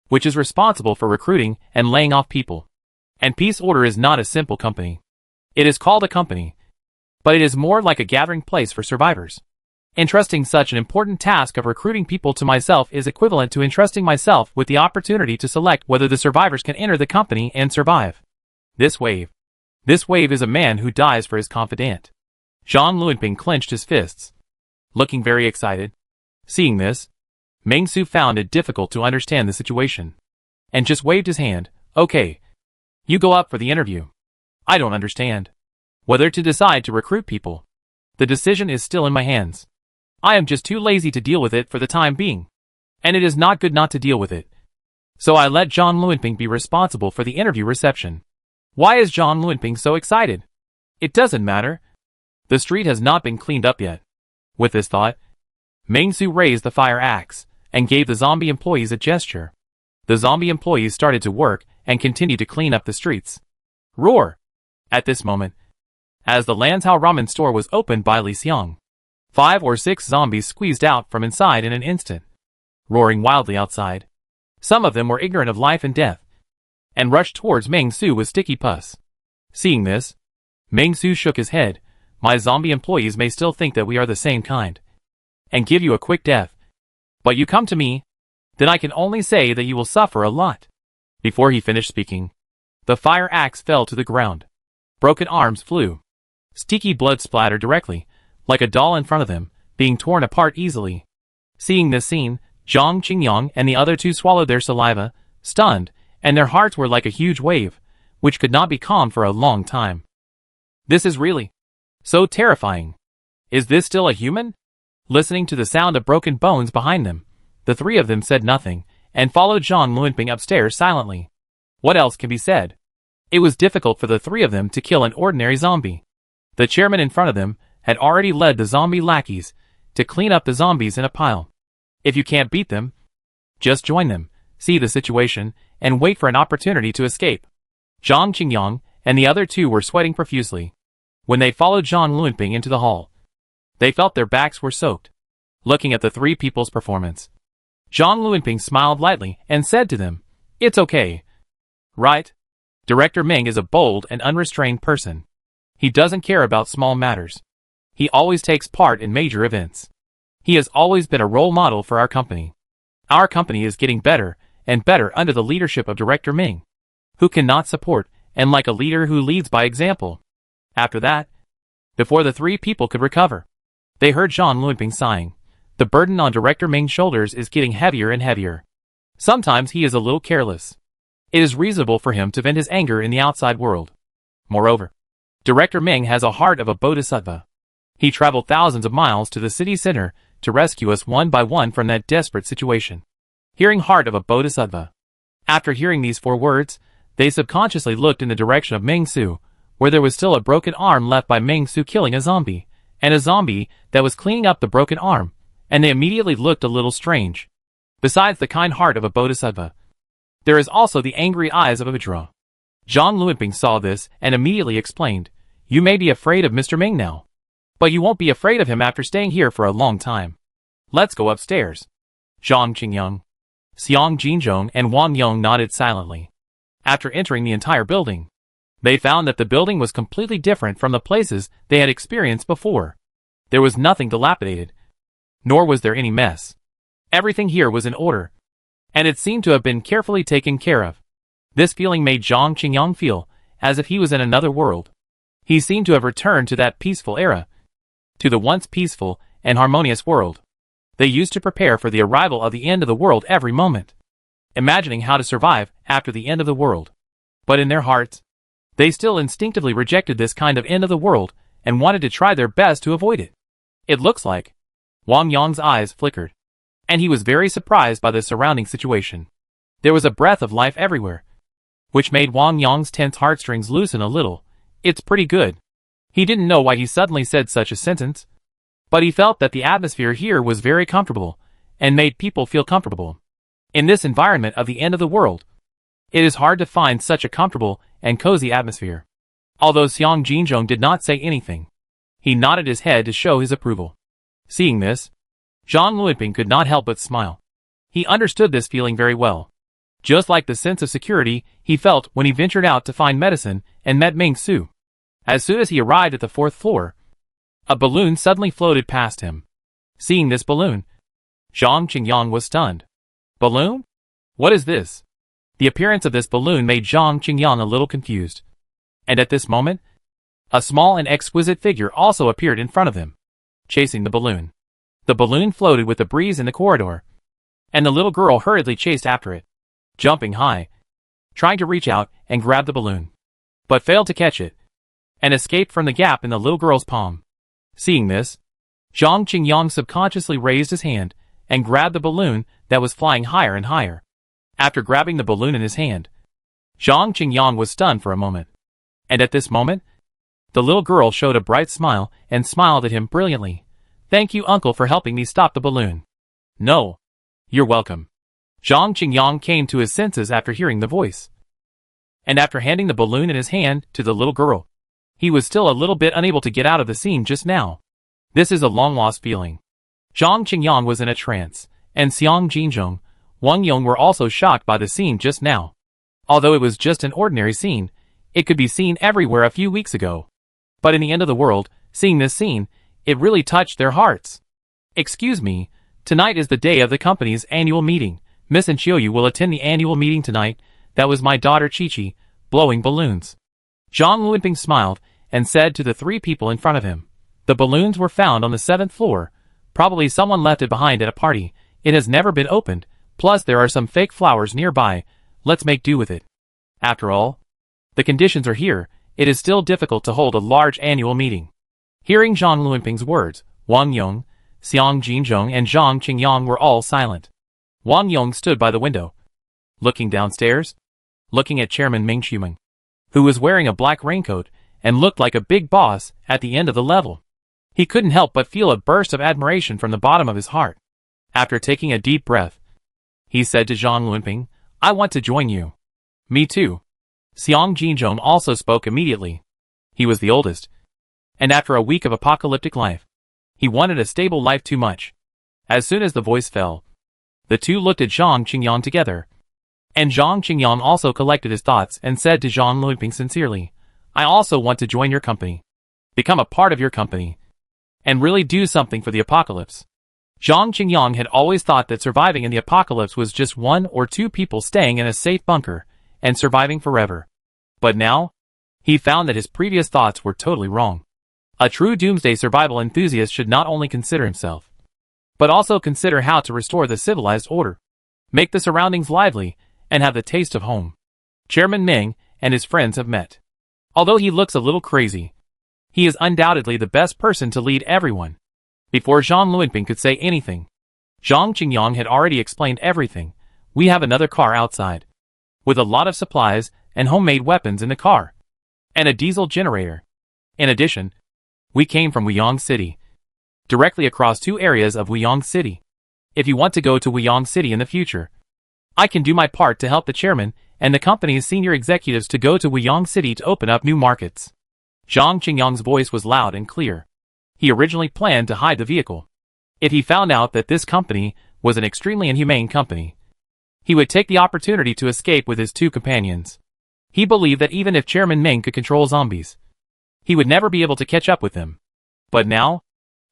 which is responsible for recruiting and laying off people. And Peace Order is not a simple company. It is called a company, but it is more like a gathering place for survivors. Entrusting such an important task of recruiting people to myself is equivalent to entrusting myself with the opportunity to select whether the survivors can enter the company and survive. This wave is a man who dies for his confidant. Zhang Luanping clenched his fists, looking very excited. Seeing this, Meng Su found it difficult to understand the situation, and just waved his hand. Okay, you go up for the interview. I don't understand whether to decide to recruit people. The decision is still in my hands. I am just too lazy to deal with it for the time being, and it is not good not to deal with it. So I let Zhang Luanping be responsible for the interview reception. Why is Zhang Luanping so excited? It doesn't matter. The street has not been cleaned up yet. With this thought, Meng Su raised the fire axe and gave the zombie employees a gesture. The zombie employees started to work and continued to clean up the streets. Roar! At this moment, as the Lanzhao ramen store was opened by Li Xiang, 5 or 6 zombies squeezed out from inside in an instant, roaring wildly outside. Some of them were ignorant of life and death, and rushed towards Meng Su with sticky pus. Seeing this, Meng Su shook his head. My zombie employees may still think that we are the same kind, and give you a quick death. But you come to me, then I can only say that you will suffer a lot. Before he finished speaking, the fire axe fell to the ground. Broken arms flew. Sticky blood splattered directly, like a doll in front of them, being torn apart easily. Seeing this scene, Zhang Qingyang and the other two swallowed their saliva, stunned, and their hearts were like a huge wave, which could not be calmed for a long time. This is really so terrifying. Is this still a human? Listening to the sound of broken bones behind them, the three of them said nothing, and followed Zhang Luanping upstairs silently. What else can be said? It was difficult for the three of them to kill an ordinary zombie. The chairman in front of them had already led the zombie lackeys to clean up the zombies in a pile. If you can't beat them, just join them, see the situation, and wait for an opportunity to escape. Zhang Qingyang and the other two were sweating profusely. When they followed Zhang Luanping into the hall, they felt their backs were soaked. Looking at the three people's performance, Zhang Luanping smiled lightly and said to them, It's okay. Right? Director Meng is a bold and unrestrained person. He doesn't care about small matters. He always takes part in major events. He has always been a role model for our company. Our company is getting better and better under the leadership of Director Meng, who cannot support and like a leader who leads by example. After that, before the three people could recover, they heard Zhang Luanping sighing. The burden on Director Meng's shoulders is getting heavier and heavier. Sometimes he is a little careless. It is reasonable for him to vent his anger in the outside world. Moreover, Director Meng has a heart of a bodhisattva. He traveled thousands of miles to the city center to rescue us one by one from that desperate situation. Hearing heart of a bodhisattva. After hearing these 4 words, they subconsciously looked in the direction of Meng Su, where there was still a broken arm left by Meng Su killing a zombie, and a zombie that was cleaning up the broken arm, and they immediately looked a little strange. Besides the kind heart of a bodhisattva, there is also the angry eyes of a Vajra. Zhang Luanping saw this and immediately explained, You may be afraid of Mr. Meng now, but you won't be afraid of him after staying here for a long time. Let's go upstairs. Zhang Qingyang, Xiang Jinzhong and Wang Yong nodded silently. After entering the entire building, they found that the building was completely different from the places they had experienced before. There was nothing dilapidated, nor was there any mess. Everything here was in order, and it seemed to have been carefully taken care of. This feeling made Zhang Qingyang feel as if he was in another world. He seemed to have returned to that peaceful era, to the once peaceful and harmonious world they used to prepare for the arrival of the end of the world every moment, imagining how to survive after the end of the world. But in their hearts, they still instinctively rejected this kind of end of the world and wanted to try their best to avoid it. It looks like Wang Yong's eyes flickered, and he was very surprised by the surrounding situation. There was a breath of life everywhere, which made Wang Yong's tense heartstrings loosen a little. It's pretty good. He didn't know why he suddenly said such a sentence, but he felt that the atmosphere here was very comfortable, and made people feel comfortable. In this environment of the end of the world, it is hard to find such a comfortable and cozy atmosphere. Although Xiang Jinzhong did not say anything, he nodded his head to show his approval. Seeing this, Zhang Luiping could not help but smile. He understood this feeling very well, just like the sense of security he felt when he ventured out to find medicine and met Ming Su. As soon as he arrived at the 4th floor, a balloon suddenly floated past him. Seeing this balloon, Zhang Qingyang was stunned. Balloon? What is this? The appearance of this balloon made Zhang Qingyang a little confused. And at this moment, a small and exquisite figure also appeared in front of him, chasing the balloon. The balloon floated with the breeze in the corridor, and the little girl hurriedly chased after it, jumping high, trying to reach out and grab the balloon, but failed to catch it, and escaped from the gap in the little girl's palm. Seeing this, Zhang Qingyang subconsciously raised his hand and grabbed the balloon that was flying higher and higher. After grabbing the balloon in his hand, Zhang Qingyang was stunned for a moment. And at this moment, the little girl showed a bright smile and smiled at him brilliantly. Thank you, uncle, for helping me stop the balloon. No. You're welcome. Zhang Qingyang came to his senses after hearing the voice. And after handing the balloon in his hand to the little girl, he was still a little bit unable to get out of the scene just now. This is a long-lost feeling. Zhang Qingyang was in a trance, and Xiang Jinzhong, Wang Yong were also shocked by the scene just now. Although it was just an ordinary scene, it could be seen everywhere a few weeks ago. But in the end of the world, seeing this scene, it really touched their hearts. Excuse me, tonight is the day of the company's annual meeting. Miss and Chiu will attend the annual meeting tonight. That was my daughter Chi-Chi, blowing balloons. Zhang Luiping smiled and said to the 3 people in front of him. The balloons were found on the 7th floor. Probably someone left it behind at a party. It has never been opened. Plus there are some fake flowers nearby. Let's make do with it. After all, the conditions are here. It is still difficult to hold a large annual meeting. Hearing Zhang Luiping's words, Wang Yong, Xiang Jinzhong and Zhang Qingyang were all silent. Wang Yong stood by the window, looking downstairs, looking at Chairman Ming Shumeng, who was wearing a black raincoat and looked like a big boss at the end of the level. He couldn't help but feel a burst of admiration from the bottom of his heart. After taking a deep breath, he said to Zhang Luiping, I want to join you. Me too. Xiang Jinzhong also spoke immediately. He was the oldest, and after a week of apocalyptic life, he wanted a stable life too much. As soon as the voice fell, the two looked at Zhang Qingyang together, and Zhang Qingyang also collected his thoughts and said to Zhang Luiping sincerely, I also want to join your company, become a part of your company, and really do something for the apocalypse. Zhang Qingyang had always thought that surviving in the apocalypse was just 1 or 2 people staying in a safe bunker and surviving forever. But now, he found that his previous thoughts were totally wrong. A true Doomsday survival enthusiast should not only consider himself, but also consider how to restore the civilized order, make the surroundings lively, and have the taste of home. Chairman Ming and his friends have met. Although he looks a little crazy, he is undoubtedly the best person to lead everyone. Before Zhang Luiping could say anything, Zhang Qingyang had already explained everything. We have another car outside, with a lot of supplies and homemade weapons in the car, and a diesel generator. In addition, we came from Wuyang City, directly across 2 areas of Wuyang City. If you want to go to Wuyang City in the future, I can do my part to help the chairman and the company's senior executives to go to Wuyang City to open up new markets. Zhang Qingyang's voice was loud and clear. He originally planned to hide the vehicle. If he found out that this company was an extremely inhumane company, he would take the opportunity to escape with his 2 companions. He believed that even if Chairman Ming could control zombies, he would never be able to catch up with them. But now,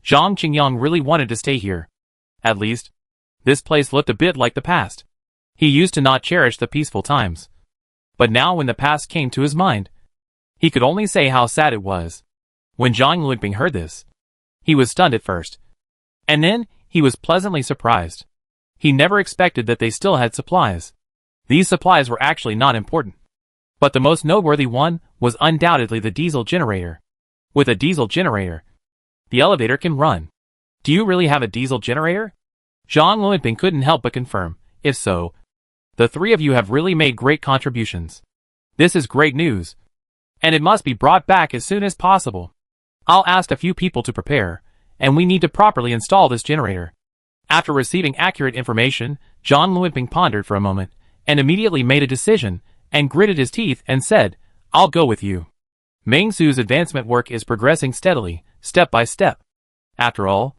Zhang Qingyang really wanted to stay here. At least, this place looked a bit like the past. He used to not cherish the peaceful times. But now when the past came to his mind, he could only say how sad it was. When Zhang Luiping heard this, he was stunned at first. And then, he was pleasantly surprised. He never expected that they still had supplies. These supplies were actually not important. But the most noteworthy one was undoubtedly the diesel generator. With a diesel generator, the elevator can run. Do you really have a diesel generator? Zhang Luanping couldn't help but confirm. If so, the three of you have really made great contributions. This is great news, and it must be brought back as soon as possible. I'll ask a few people to prepare, and we need to properly install this generator. After receiving accurate information, Zhang Luanping pondered for a moment, and immediately made a decision, and gritted his teeth and said, I'll go with you. Meng Su's advancement work is progressing steadily, step by step. After all,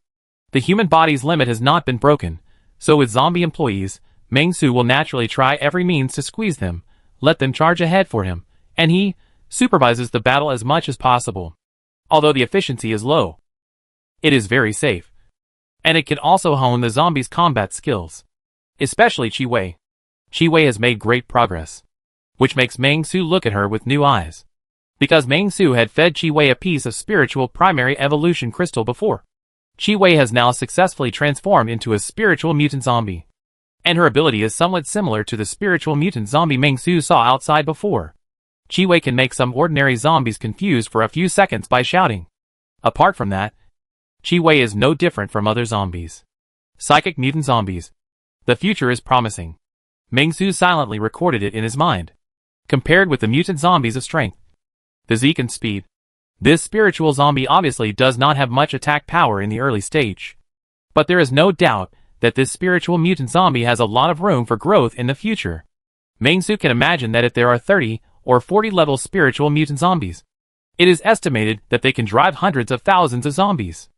the human body's limit has not been broken, so with zombie employees, Meng Su will naturally try every means to squeeze them, let them charge ahead for him, and he supervises the battle as much as possible. Although the efficiency is low, it is very safe, and it can also hone the zombies' combat skills. Especially Qi Wei. Qi Wei has made great progress, which makes Meng Su look at her with new eyes. Because Meng Su had fed Qi Wei a piece of spiritual primary evolution crystal before, Qi Wei has now successfully transformed into a spiritual mutant zombie. And her ability is somewhat similar to the spiritual mutant zombie Meng Su saw outside before. Qi Wei can make some ordinary zombies confused for a few seconds by shouting. Apart from that, Qi Wei is no different from other zombies. Psychic mutant zombies. The future is promising. Meng Su silently recorded it in his mind. Compared with the mutant zombies of strength, physique and speed, this spiritual zombie obviously does not have much attack power in the early stage. But there is no doubt that this spiritual mutant zombie has a lot of room for growth in the future. Meng Su can imagine that if there are 30 or 40 level spiritual mutant zombies, it is estimated that they can drive hundreds of thousands of zombies.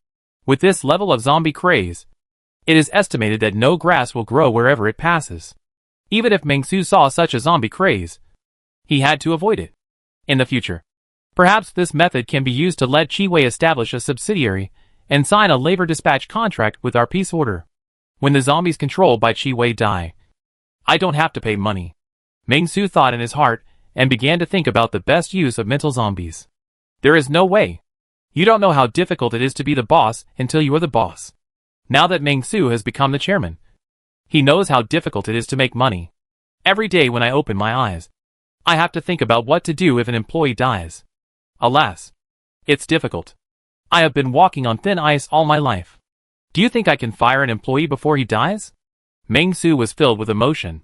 With this level of zombie craze, it is estimated that no grass will grow wherever it passes. Even if Meng Su saw such a zombie craze, he had to avoid it. In the future, perhaps this method can be used to let Qi Wei establish a subsidiary and sign a labor dispatch contract with our peace order. When the zombies controlled by Qi Wei die, I don't have to pay money. Meng Su thought in his heart and began to think about the best use of mental zombies. There is no way. You don't know how difficult it is to be the boss until you are the boss. Now that Meng Su has become the chairman, he knows how difficult it is to make money. Every day when I open my eyes, I have to think about what to do if an employee dies. Alas, it's difficult. I have been walking on thin ice all my life. Do you think I can fire an employee before he dies? Meng Su was filled with emotion.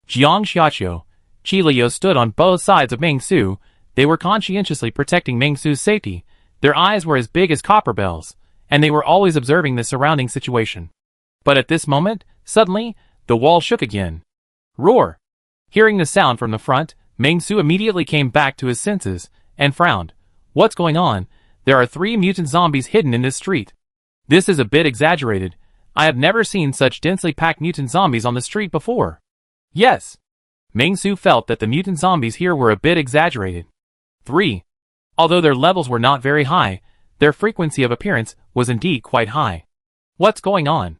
Jiang Xiaqiu, Qi Liu stood on both sides of Meng Su. They were conscientiously protecting Meng Su's safety. Their eyes were as big as copper bells, and they were always observing the surrounding situation. But at this moment, suddenly, the wall shook again. Roar! Hearing the sound from the front, Meng Su immediately came back to his senses and frowned. What's going on? There are 3 mutant zombies hidden in this street. This is a bit exaggerated. I have never seen such densely packed mutant zombies on the street before. Yes. Meng Su felt that the mutant zombies here were a bit exaggerated. 3. Although their levels were not very high, their frequency of appearance was indeed quite high. What's going on?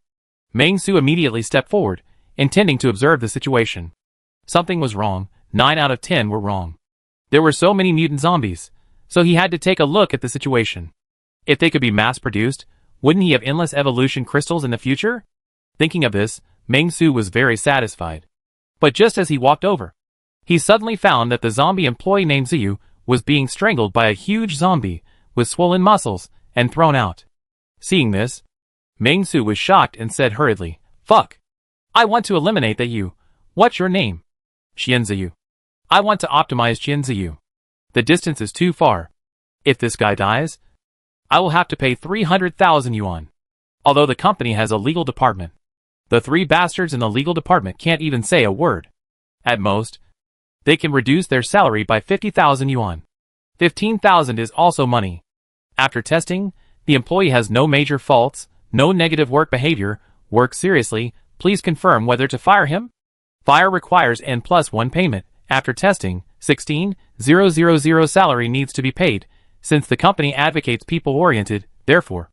Meng Su immediately stepped forward, intending to observe the situation. Something was wrong. 9 out of 10 were wrong. There were so many mutant zombies, so he had to take a look at the situation. If they could be mass-produced, wouldn't he have endless evolution crystals in the future? Thinking of this, Meng Su was very satisfied. But just as he walked over, he suddenly found that the zombie employee named Ziyu was being strangled by a huge zombie with swollen muscles and thrown out. Seeing this, Meng Su was shocked and said hurriedly, Fuck! I want to eliminate that you. What's your name? Qian Ziyu. I want to optimize Qian Ziyu. The distance is too far. If this guy dies, I will have to pay 300,000 yuan. Although the company has a legal department, the 3 bastards in the legal department can't even say a word. At most, they can reduce their salary by 50,000 yuan. 15,000 is also money. After testing, the employee has no major faults, no negative work behavior, works seriously. Please confirm whether to fire him. Fire requires N+1 payment. After testing, 16,000 salary needs to be paid. Since the company advocates people-oriented, therefore,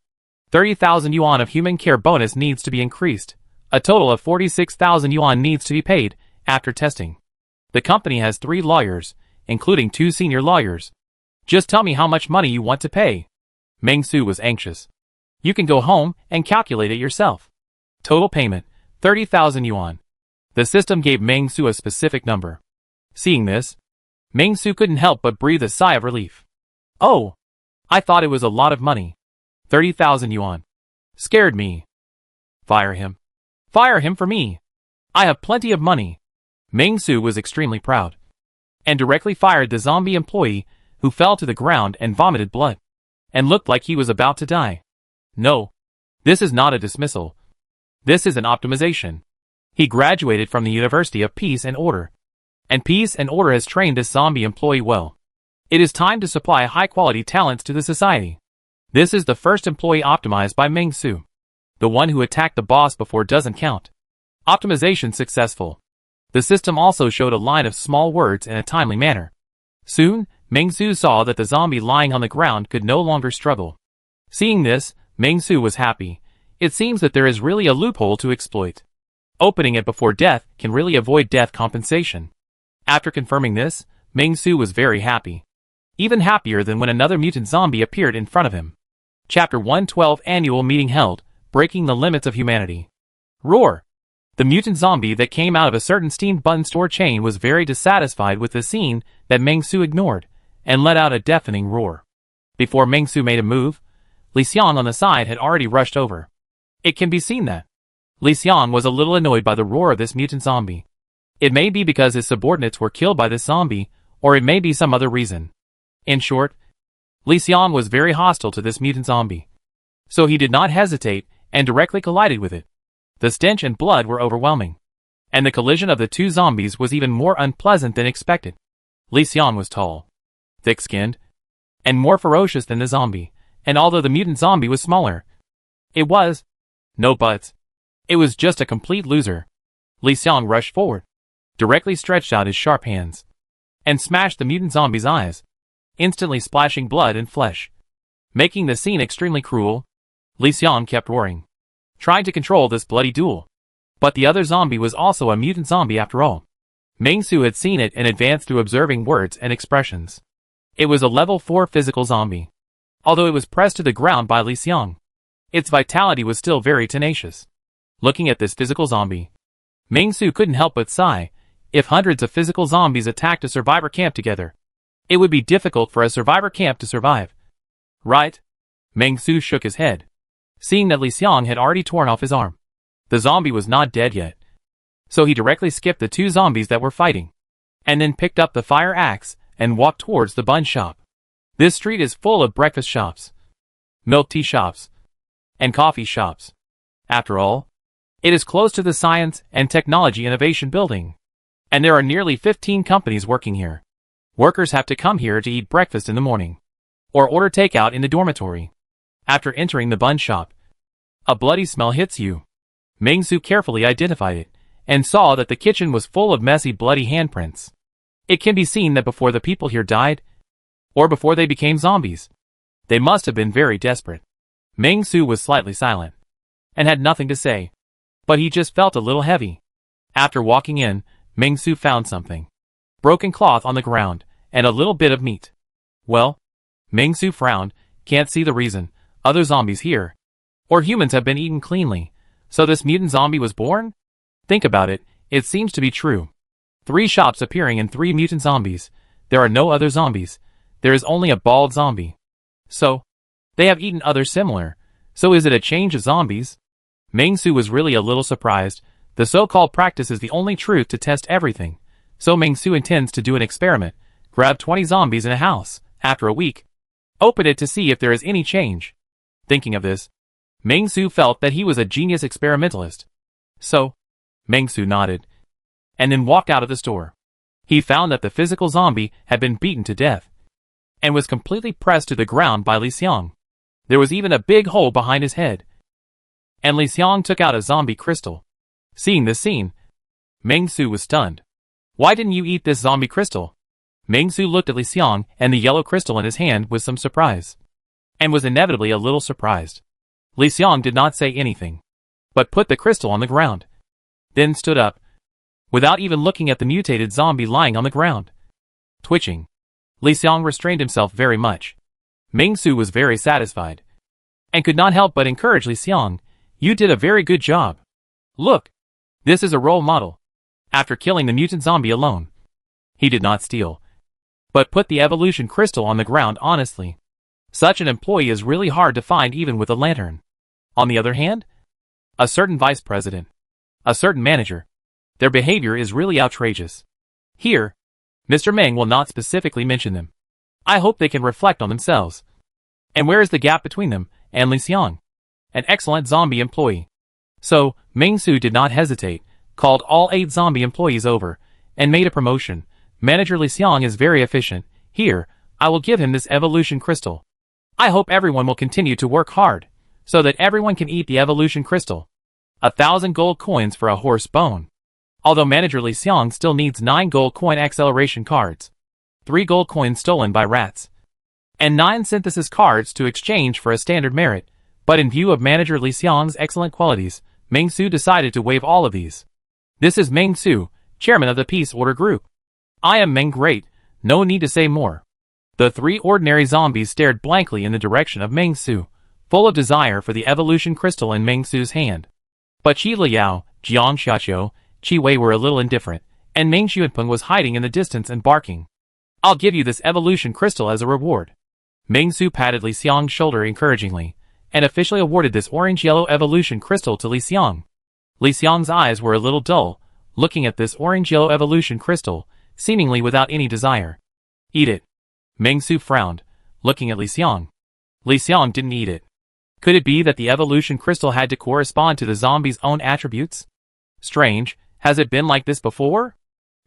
30,000 yuan of human care bonus needs to be increased. A total of 46,000 yuan needs to be paid after testing. The company has 3 lawyers, including 2 senior lawyers. Just tell me how much money you want to pay. Meng Su was anxious. You can go home and calculate it yourself. Total payment, 30,000 yuan. The system gave Meng Su a specific number. Seeing this, Meng Su couldn't help but breathe a sigh of relief. Oh! I thought it was a lot of money. 30,000 yuan. Scared me. Fire him. Fire him for me. I have plenty of money. Ming Su was extremely proud, and directly fired the zombie employee, who fell to the ground and vomited blood, and looked like he was about to die. No. This is not a dismissal. This is an optimization. He graduated from the University of Peace and Order, and Peace and Order has trained this zombie employee well. It is time to supply high-quality talents to the society. This is the first employee optimized by Ming Su. The one who attacked the boss before doesn't count. Optimization successful. The system also showed a line of small words in a timely manner. Soon, Ming Su saw that the zombie lying on the ground could no longer struggle. Seeing this, Ming Su was happy. It seems that there is really a loophole to exploit. Opening it before death can really avoid death compensation. After confirming this, Ming Su was very happy. Even happier than when another mutant zombie appeared in front of him. Chapter 112 Annual Meeting held, Breaking the Limits of Humanity. Roar! The mutant zombie that came out of a certain steamed bun store chain was very dissatisfied with the scene that Ming Su ignored, and let out a deafening roar. Before Ming Su made a move, Li Xiang on the side had already rushed over. It can be seen that Li Xiang was a little annoyed by the roar of this mutant zombie. It may be because his subordinates were killed by this zombie, or it may be some other reason. In short, Li Xiang was very hostile to this mutant zombie. So he did not hesitate, and directly collided with it. The stench and blood were overwhelming, and the collision of the two zombies was even more unpleasant than expected. Li Xiang was tall, thick-skinned, and more ferocious than the zombie, and although the mutant zombie was smaller, it was no buts. It was just a complete loser. Li Xiang rushed forward, directly stretched out his sharp hands, and smashed the mutant zombie's eyes, instantly splashing blood and flesh. Making the scene extremely cruel, Li Xiang kept roaring, trying to control this bloody duel. But the other zombie was also a mutant zombie after all. Ming Su had seen it in advance through observing words and expressions. It was a level 4 physical zombie. Although it was pressed to the ground by Li Xiang, its vitality was still very tenacious. Looking at this physical zombie, Ming Su couldn't help but sigh. If hundreds of physical zombies attacked a survivor camp together, it would be difficult for a survivor camp to survive. Right? Ming Su shook his head, seeing that Li Xiang had already torn off his arm. The zombie was not dead yet. So he directly skipped the two zombies that were fighting, and then picked up the fire axe and walked towards the bun shop. This street is full of breakfast shops, milk tea shops, and coffee shops. After all, it is close to the Science and Technology Innovation Building, and there are nearly 15 companies working here. Workers have to come here to eat breakfast in the morning, or order takeout in the dormitory. After entering the bun shop, a bloody smell hits you. Ming Su carefully identified it, and saw that the kitchen was full of messy bloody handprints. It can be seen that before the people here died, or before they became zombies, they must have been very desperate. Ming Su was slightly silent, and had nothing to say, but he just felt a little heavy. After walking in, Ming Su found something. Broken cloth on the ground, and a little bit of meat. Well, Ming Su frowned, can't see the reason. Other zombies here, or humans have been eaten cleanly, so this mutant zombie was born? Think about it, it seems to be true. 3 shops appearing in 3 mutant zombies. There are no other zombies. There is only a bald zombie. So, they have eaten others similar. So is it a change of zombies? Ming Su was really a little surprised. The so-called practice is the only truth to test everything. So Ming Su intends to do an experiment. Grab 20 zombies in a house. After a week, open it to see if there is any change. Thinking of this, Ming Su felt that he was a genius experimentalist. So, Ming Su nodded, and then walked out of the store. He found that the physical zombie had been beaten to death, and was completely pressed to the ground by Li Xiang. There was even a big hole behind his head. And Li Xiang took out a zombie crystal. Seeing this scene, Ming Su was stunned. Why didn't you eat this zombie crystal? Ming Su looked at Li Xiang and the yellow crystal in his hand with some surprise, and was inevitably a little surprised. Li Xiang did not say anything, but put the crystal on the ground, then stood up, without even looking at the mutated zombie lying on the ground. Twitching, Li Xiang restrained himself very much. Ming Su was very satisfied, and could not help but encourage Li Xiang. You did a very good job. Look, this is a role model. After killing the mutant zombie alone, he did not steal, but put the evolution crystal on the ground honestly. Such an employee is really hard to find even with a lantern. On the other hand, a certain vice president, a certain manager, their behavior is really outrageous. Here, Mr. Meng will not specifically mention them. I hope they can reflect on themselves. And where is the gap between them and Li Xiang? An excellent zombie employee. So, Meng Su did not hesitate, called all 8 zombie employees over, and made a promotion. Manager Li Xiang is very efficient. Here, I will give him this evolution crystal. I hope everyone will continue to work hard, so that everyone can eat the evolution crystal. 1,000 gold coins for a horse bone. Although Manager Li Xiang still needs 9 gold coin acceleration cards, 3 gold coins stolen by rats, and 9 synthesis cards to exchange for a standard merit, but in view of Manager Li Xiang's excellent qualities, Meng Su decided to waive all of these. This is Meng Su, chairman of the Peace Order Group. I am Meng Great, no need to say more. The 3 ordinary zombies stared blankly in the direction of Meng Su, full of desire for the evolution crystal in Meng Su's hand. But Qi Liao, Jiang Xiaqiu, Qi Wei were a little indifferent, and Meng Xuanpeng was hiding in the distance and barking. I'll give you this evolution crystal as a reward. Meng Su patted Li Xiang's shoulder encouragingly, and officially awarded this orange-yellow evolution crystal to Li Xiang. Li Xiang's eyes were a little dull, looking at this orange-yellow evolution crystal, seemingly without any desire. Eat it. Meng Su frowned, looking at Li Xiang. Li Xiang didn't eat it. Could it be that the evolution crystal had to correspond to the zombie's own attributes? Strange, has it been like this before?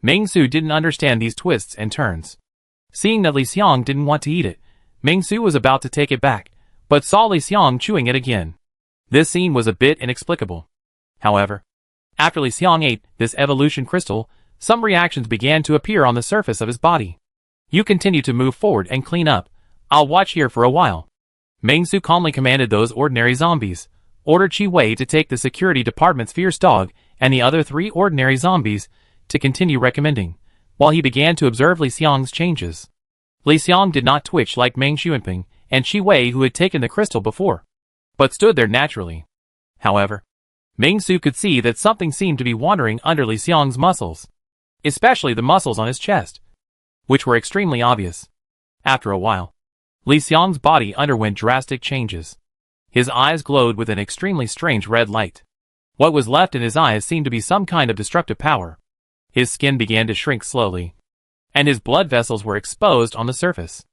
Meng Su didn't understand these twists and turns. Seeing that Li Xiang didn't want to eat it, Meng Su was about to take it back, but saw Li Xiang chewing it again. This scene was a bit inexplicable. However, after Li Xiang ate this evolution crystal, some reactions began to appear on the surface of his body. You continue to move forward and clean up. I'll watch here for a while. Meng Su calmly commanded those ordinary zombies, ordered Qi Wei to take the security department's fierce dog and the other 3 ordinary zombies to continue recommending, while he began to observe Li Xiang's changes. Li Xiang did not twitch like Meng Xuanpeng and Qi Wei who had taken the crystal before, but stood there naturally. However, Meng Su could see that something seemed to be wandering under Li Xiang's muscles, especially the muscles on his chest, which were extremely obvious. After a while, Li Xiang's body underwent drastic changes. His eyes glowed with an extremely strange red light. What was left in his eyes seemed to be some kind of destructive power. His skin began to shrink slowly, and his blood vessels were exposed on the surface.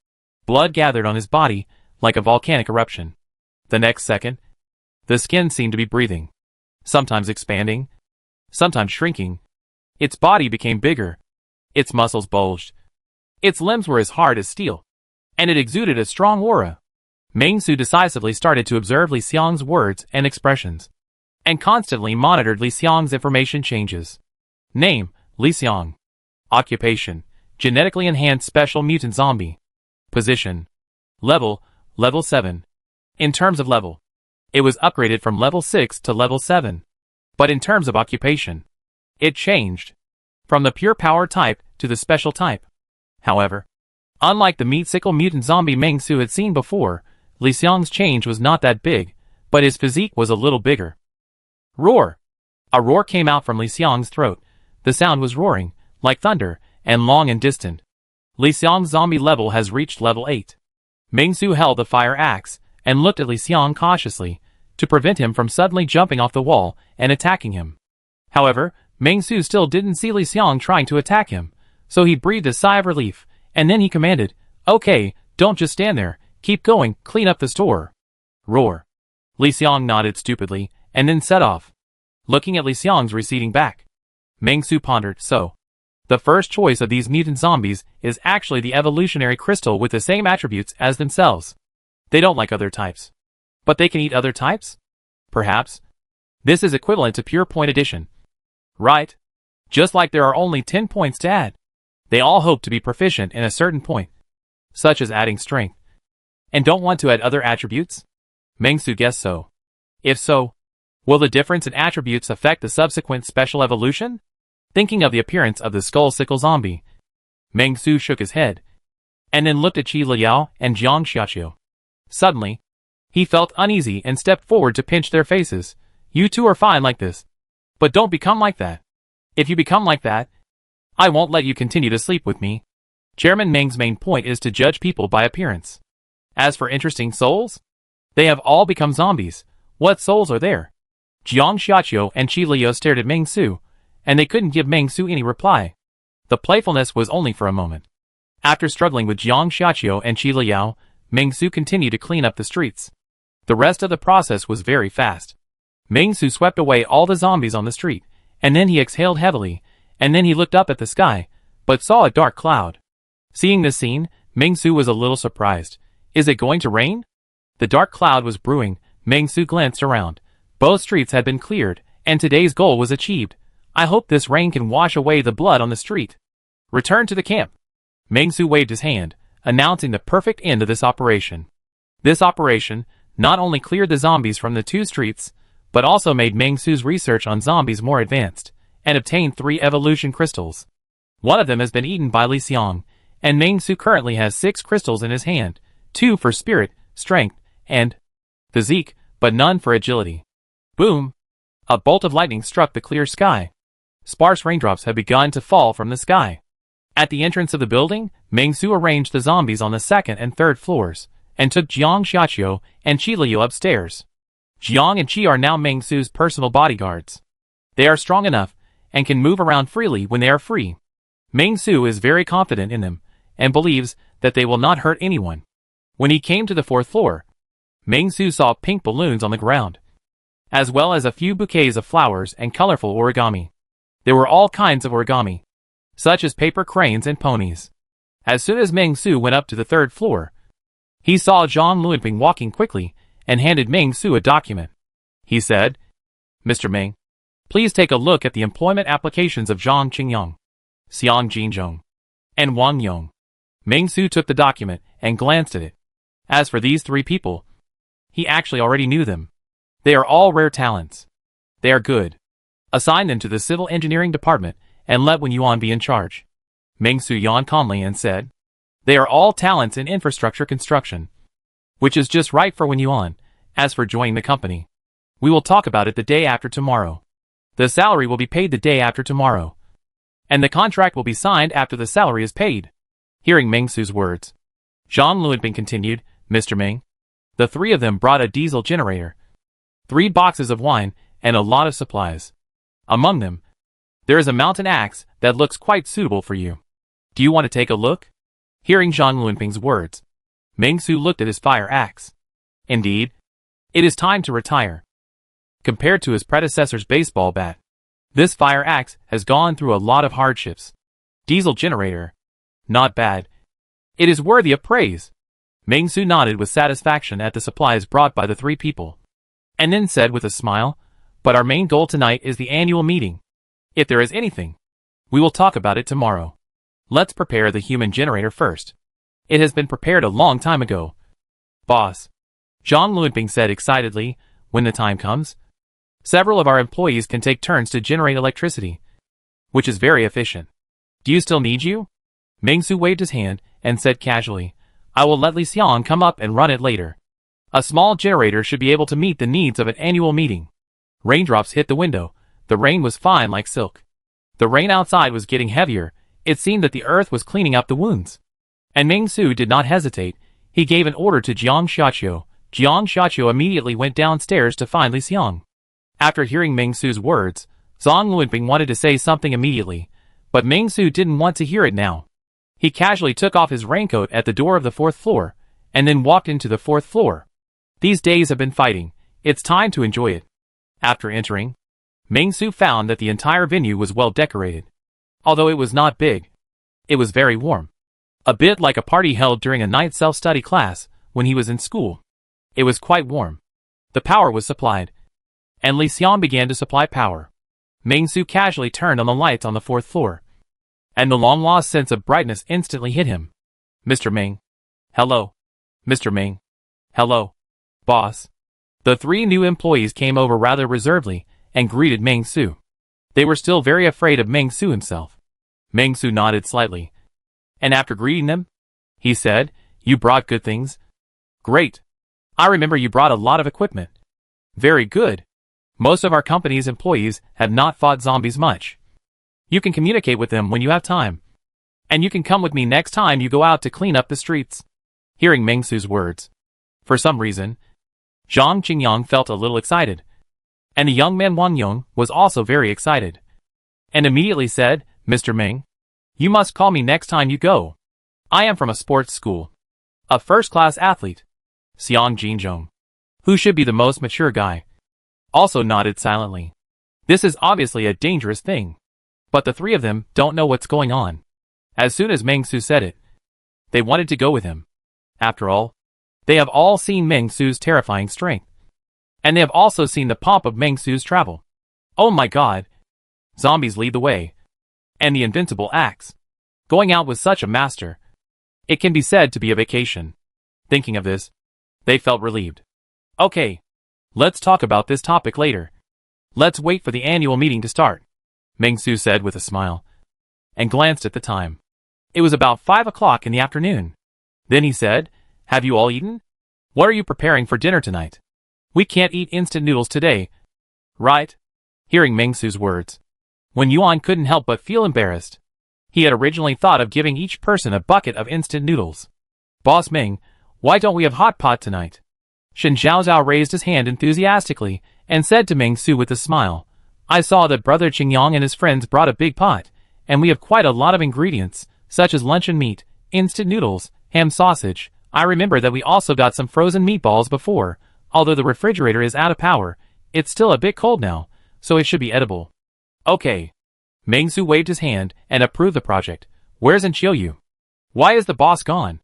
Blood gathered on his body like a volcanic eruption. The next second, the skin seemed to be breathing, sometimes expanding, sometimes shrinking. Its body became bigger. Its muscles bulged. Its limbs were as hard as steel, and it exuded a strong aura. Meng Su decisively started to observe Li Xiang's words and expressions, and constantly monitored Li Xiang's information changes. Name, Li Xiang. Occupation, genetically enhanced special mutant zombie. Position, level 7. In terms of level, it was upgraded from level 6 to level 7. But in terms of occupation, it changed from the pure power type to the special type. However, unlike the meat-sickle mutant zombie Meng Su had seen before, Li Xiang's change was not that big, but his physique was a little bigger. Roar! A roar came out from Li Xiang's throat. The sound was roaring, like thunder, and long and distant. Li Xiang's zombie level has reached level 8. Meng Su held the fire axe, and looked at Li Xiang cautiously, to prevent him from suddenly jumping off the wall and attacking him. However, Meng Su still didn't see Li Xiang trying to attack him, so he breathed a sigh of relief, and then he commanded, "Okay, don't just stand there, keep going, clean up the store." Roar. Li Xiang nodded stupidly, and then set off, looking at Li Xiang's receding back. Meng Su pondered, so the first choice of these mutant zombies is actually the evolutionary crystal with the same attributes as themselves. They don't like other types, but they can eat other types? Perhaps. This is equivalent to pure point addition. Right? Just like there are only 10 points to add. They all hope to be proficient in a certain point, such as adding strength, and don't want to add other attributes? Meng Su guessed so. If so, will the difference in attributes affect the subsequent special evolution? Thinking of the appearance of the skull-sickle zombie, Meng Su shook his head, and then looked at Qi Liao and Jiang Xiaqiu. Suddenly, he felt uneasy and stepped forward to pinch their faces. You two are fine like this, but don't become like that. If you become like that, I won't let you continue to sleep with me. Chairman Meng's main point is to judge people by appearance. As for interesting souls, they have all become zombies, What souls are there? Jiang Xiaqiu and Qi Liu stared at Meng Su, and they couldn't give Meng Su any reply. The playfulness was only for a moment. After struggling with Jiang Xiaqiu and Qi Liu, Meng Su continued to clean up the streets. The rest of the process was very fast. Meng Su swept away all the zombies on the street, and then he exhaled heavily, and then he looked up at the sky, but saw a dark cloud. Seeing this scene, Meng Su was a little surprised. Is it going to rain? The dark cloud was brewing. Meng Su glanced around. Both streets had been cleared, and today's goal was achieved. I hope this rain can wash away the blood on the street. Return to the camp. Meng Su waved his hand, announcing the perfect end of this operation. This operation not only cleared the zombies from the two streets, but also made Meng Su's research on zombies more advanced, and obtained 3 evolution crystals. One of them has been eaten by Li Xiang, and Meng Su currently has 6 crystals in his hand, 2 for spirit, strength, and physique, but none for agility. Boom! A bolt of lightning struck the clear sky. Sparse raindrops had begun to fall from the sky. At the entrance of the building, Meng Su arranged the zombies on the 2nd and 3rd floors, and took Jiang Xiaqiu and Qi Liu upstairs. Jiang and Qi are now Meng Su's personal bodyguards. They are strong enough, and can move around freely when they are free. Meng Su is very confident in them, and believes that they will not hurt anyone. When he came to the 4th floor, Meng Su saw pink balloons on the ground, as well as a few bouquets of flowers and colorful origami. There were all kinds of origami, such as paper cranes and ponies. As soon as Meng Su went up to the 3rd floor, he saw Zhang Luanping walking quickly and handed Meng Su a document. He said, Mr. Meng, please take a look at the employment applications of Zhang Qingyang, Xiang Jinzhong, and Wang Yong. Meng Su took the document and glanced at it. As for these 3 people, he actually already knew them. They are all rare talents. They are good. Assign them to the civil engineering department and let Wen Yuan be in charge. Meng Su yawned calmly and said, they are all talents in infrastructure construction, which is just right for Wen Yuan. As for joining the company, we will talk about it the day after tomorrow. The salary will be paid the day after tomorrow, and the contract will be signed after the salary is paid. Hearing Meng Su's words, Zhang Luanping continued, Mr. Meng, the 3 of them brought a diesel generator, 3 boxes of wine, and a lot of supplies. Among them, there is a mountain axe that looks quite suitable for you. Do you want to take a look? Hearing Zhang Luanping's words, Meng Su looked at his fire axe. Indeed, it is time to retire. Compared to his predecessor's baseball bat, this fire axe has gone through a lot of hardships. Diesel generator. Not bad. It is worthy of praise. Meng Su nodded with satisfaction at the supplies brought by the 3 people, and then said with a smile, but our main goal tonight is the annual meeting. If there is anything, we will talk about it tomorrow. Let's prepare the human generator first. It has been prepared a long time ago. Boss, Zhang Luanping said excitedly, when the time comes, several of our employees can take turns to generate electricity, which is very efficient. Do you still need you? Meng Su waved his hand and said casually, I will let Li Xiang come up and run it later. A small generator should be able to meet the needs of an annual meeting. Raindrops hit the window. The rain was fine like silk. The rain outside was getting heavier. It seemed that the earth was cleaning up the wounds. And Meng Su did not hesitate. He gave an order to Jiang Xiaqiu. Jiang Xiaqiu immediately went downstairs to find Li Xiang. After hearing Meng Su's words, Zhang Luanping wanted to say something immediately, but Meng Su didn't want to hear it now. He casually took off his raincoat at the door of the 4th floor, and then walked into the 4th floor. These days have been fighting. It's time to enjoy it. After entering, Meng Su found that the entire venue was well decorated. Although it was not big, it was very warm. A bit like a party held during a night self-study class when he was in school. It was quite warm. The power was supplied, and Li Xiang began to supply power. Meng Su casually turned on the lights on the 4th floor, and the long-lost sense of brightness instantly hit him. Mr. Meng. Hello. Mr. Meng. Hello. Boss. The 3 new employees came over rather reservedly and greeted Meng Su. They were still very afraid of Meng Su himself. Meng Su nodded slightly, and after greeting them, he said, you brought good things? Great. I remember you brought a lot of equipment. Very good. Most of our company's employees have not fought zombies much. You can communicate with them when you have time. And you can come with me next time you go out to clean up the streets. Hearing Meng Su's words, for some reason, Zhang Qingyang felt a little excited. And the young man Wang Yong was also very excited. And immediately said, Mr. Ming, you must call me next time you go. I am from a sports school. A first-class athlete. Xiang Jinzhong, who should be the most mature guy, also nodded silently. This is obviously a dangerous thing. But the three of them don't know what's going on. As soon as Meng Su said it, they wanted to go with him. After all, they have all seen Meng Su's terrifying strength. And they have also seen the pomp of Meng Su's travel. Oh my god. Zombies lead the way. And the invincible axe. Going out with such a master. It can be said to be a vacation. Thinking of this, they felt relieved. Okay. Let's talk about this topic later. Let's wait for the annual meeting to start, Meng Su said with a smile. And glanced at the time. It was about 5 o'clock in the afternoon. Then he said, have you all eaten? What are you preparing for dinner tonight? We can't eat instant noodles today. Right? Hearing Meng Su's words, Wen Yuan couldn't help but feel embarrassed. He had originally thought of giving each person a bucket of instant noodles. Boss Ming, why don't we have hot pot tonight? Shen Xiaozhao raised his hand enthusiastically and said to Meng Su with a smile, I saw that brother Qingyang and his friends brought a big pot, and we have quite a lot of ingredients, such as luncheon meat, instant noodles, ham sausage. I remember that we also got some frozen meatballs before. Although the refrigerator is out of power, it's still a bit cold now, so it should be edible. Okay. Meng Su waved his hand and approved the project. Where's Enchiu? Why is the boss gone?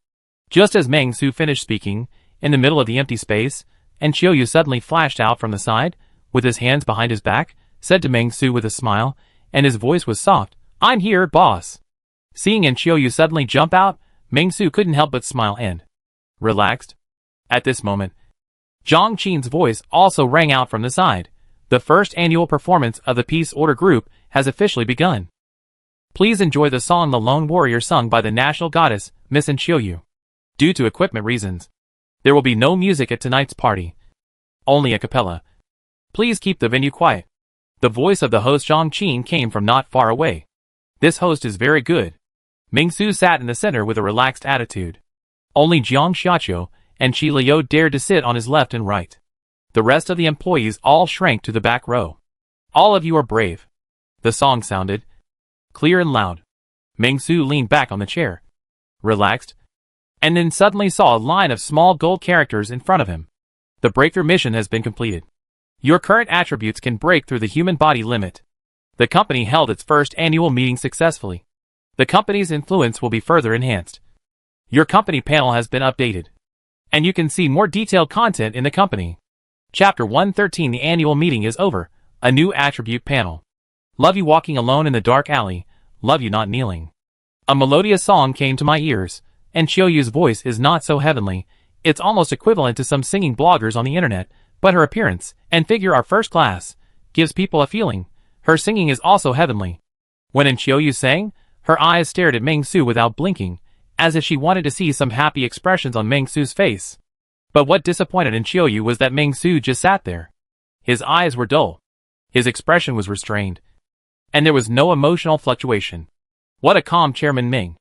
Just as Meng Su finished speaking, in the middle of the empty space, Enchiu suddenly flashed out from the side, with his hands behind his back, said to Meng Su with a smile, and his voice was soft, I'm here, boss. Seeing Enchiu suddenly jump out, Meng Su couldn't help but smile and relaxed. At this moment, Zhang Qin's voice also rang out from the side. The first annual performance of the Peace Order group has officially begun. Please enjoy the song The Lone Warrior sung by the national goddess, Miss Enchiu. Due to equipment reasons, there will be no music at tonight's party. Only a cappella. Please keep the venue quiet. The voice of the host Zhang Qin came from not far away. This host is very good. Meng Su sat in the center with a relaxed attitude. Only Jiang Xiaqiu and Qi Liu dared to sit on his left and right. The rest of the employees all shrank to the back row. All of you are brave. The song sounded clear and loud. Meng Su leaned back on the chair, relaxed, and then suddenly saw a line of small gold characters in front of him. The breakthrough mission has been completed. Your current attributes can break through the human body limit. The company held its first annual meeting successfully. The company's influence will be further enhanced. Your company panel has been updated. And you can see more detailed content in the company. Chapter 113 The annual meeting is over. A new attribute panel. Love you walking alone in the dark alley. Love you not kneeling. A melodious song came to my ears, and Chiyoyu's voice is not so heavenly. It's almost equivalent to some singing bloggers on the internet, but her appearance and figure are first class. Gives people a feeling. Her singing is also heavenly. When Chiyoyu sang, her eyes stared at Meng Su without blinking, as if she wanted to see some happy expressions on Meng Su's face. But what disappointed Chiyoyu was that Meng Su just sat there. His eyes were dull. His expression was restrained. And there was no emotional fluctuation. What a calm Chairman Ming.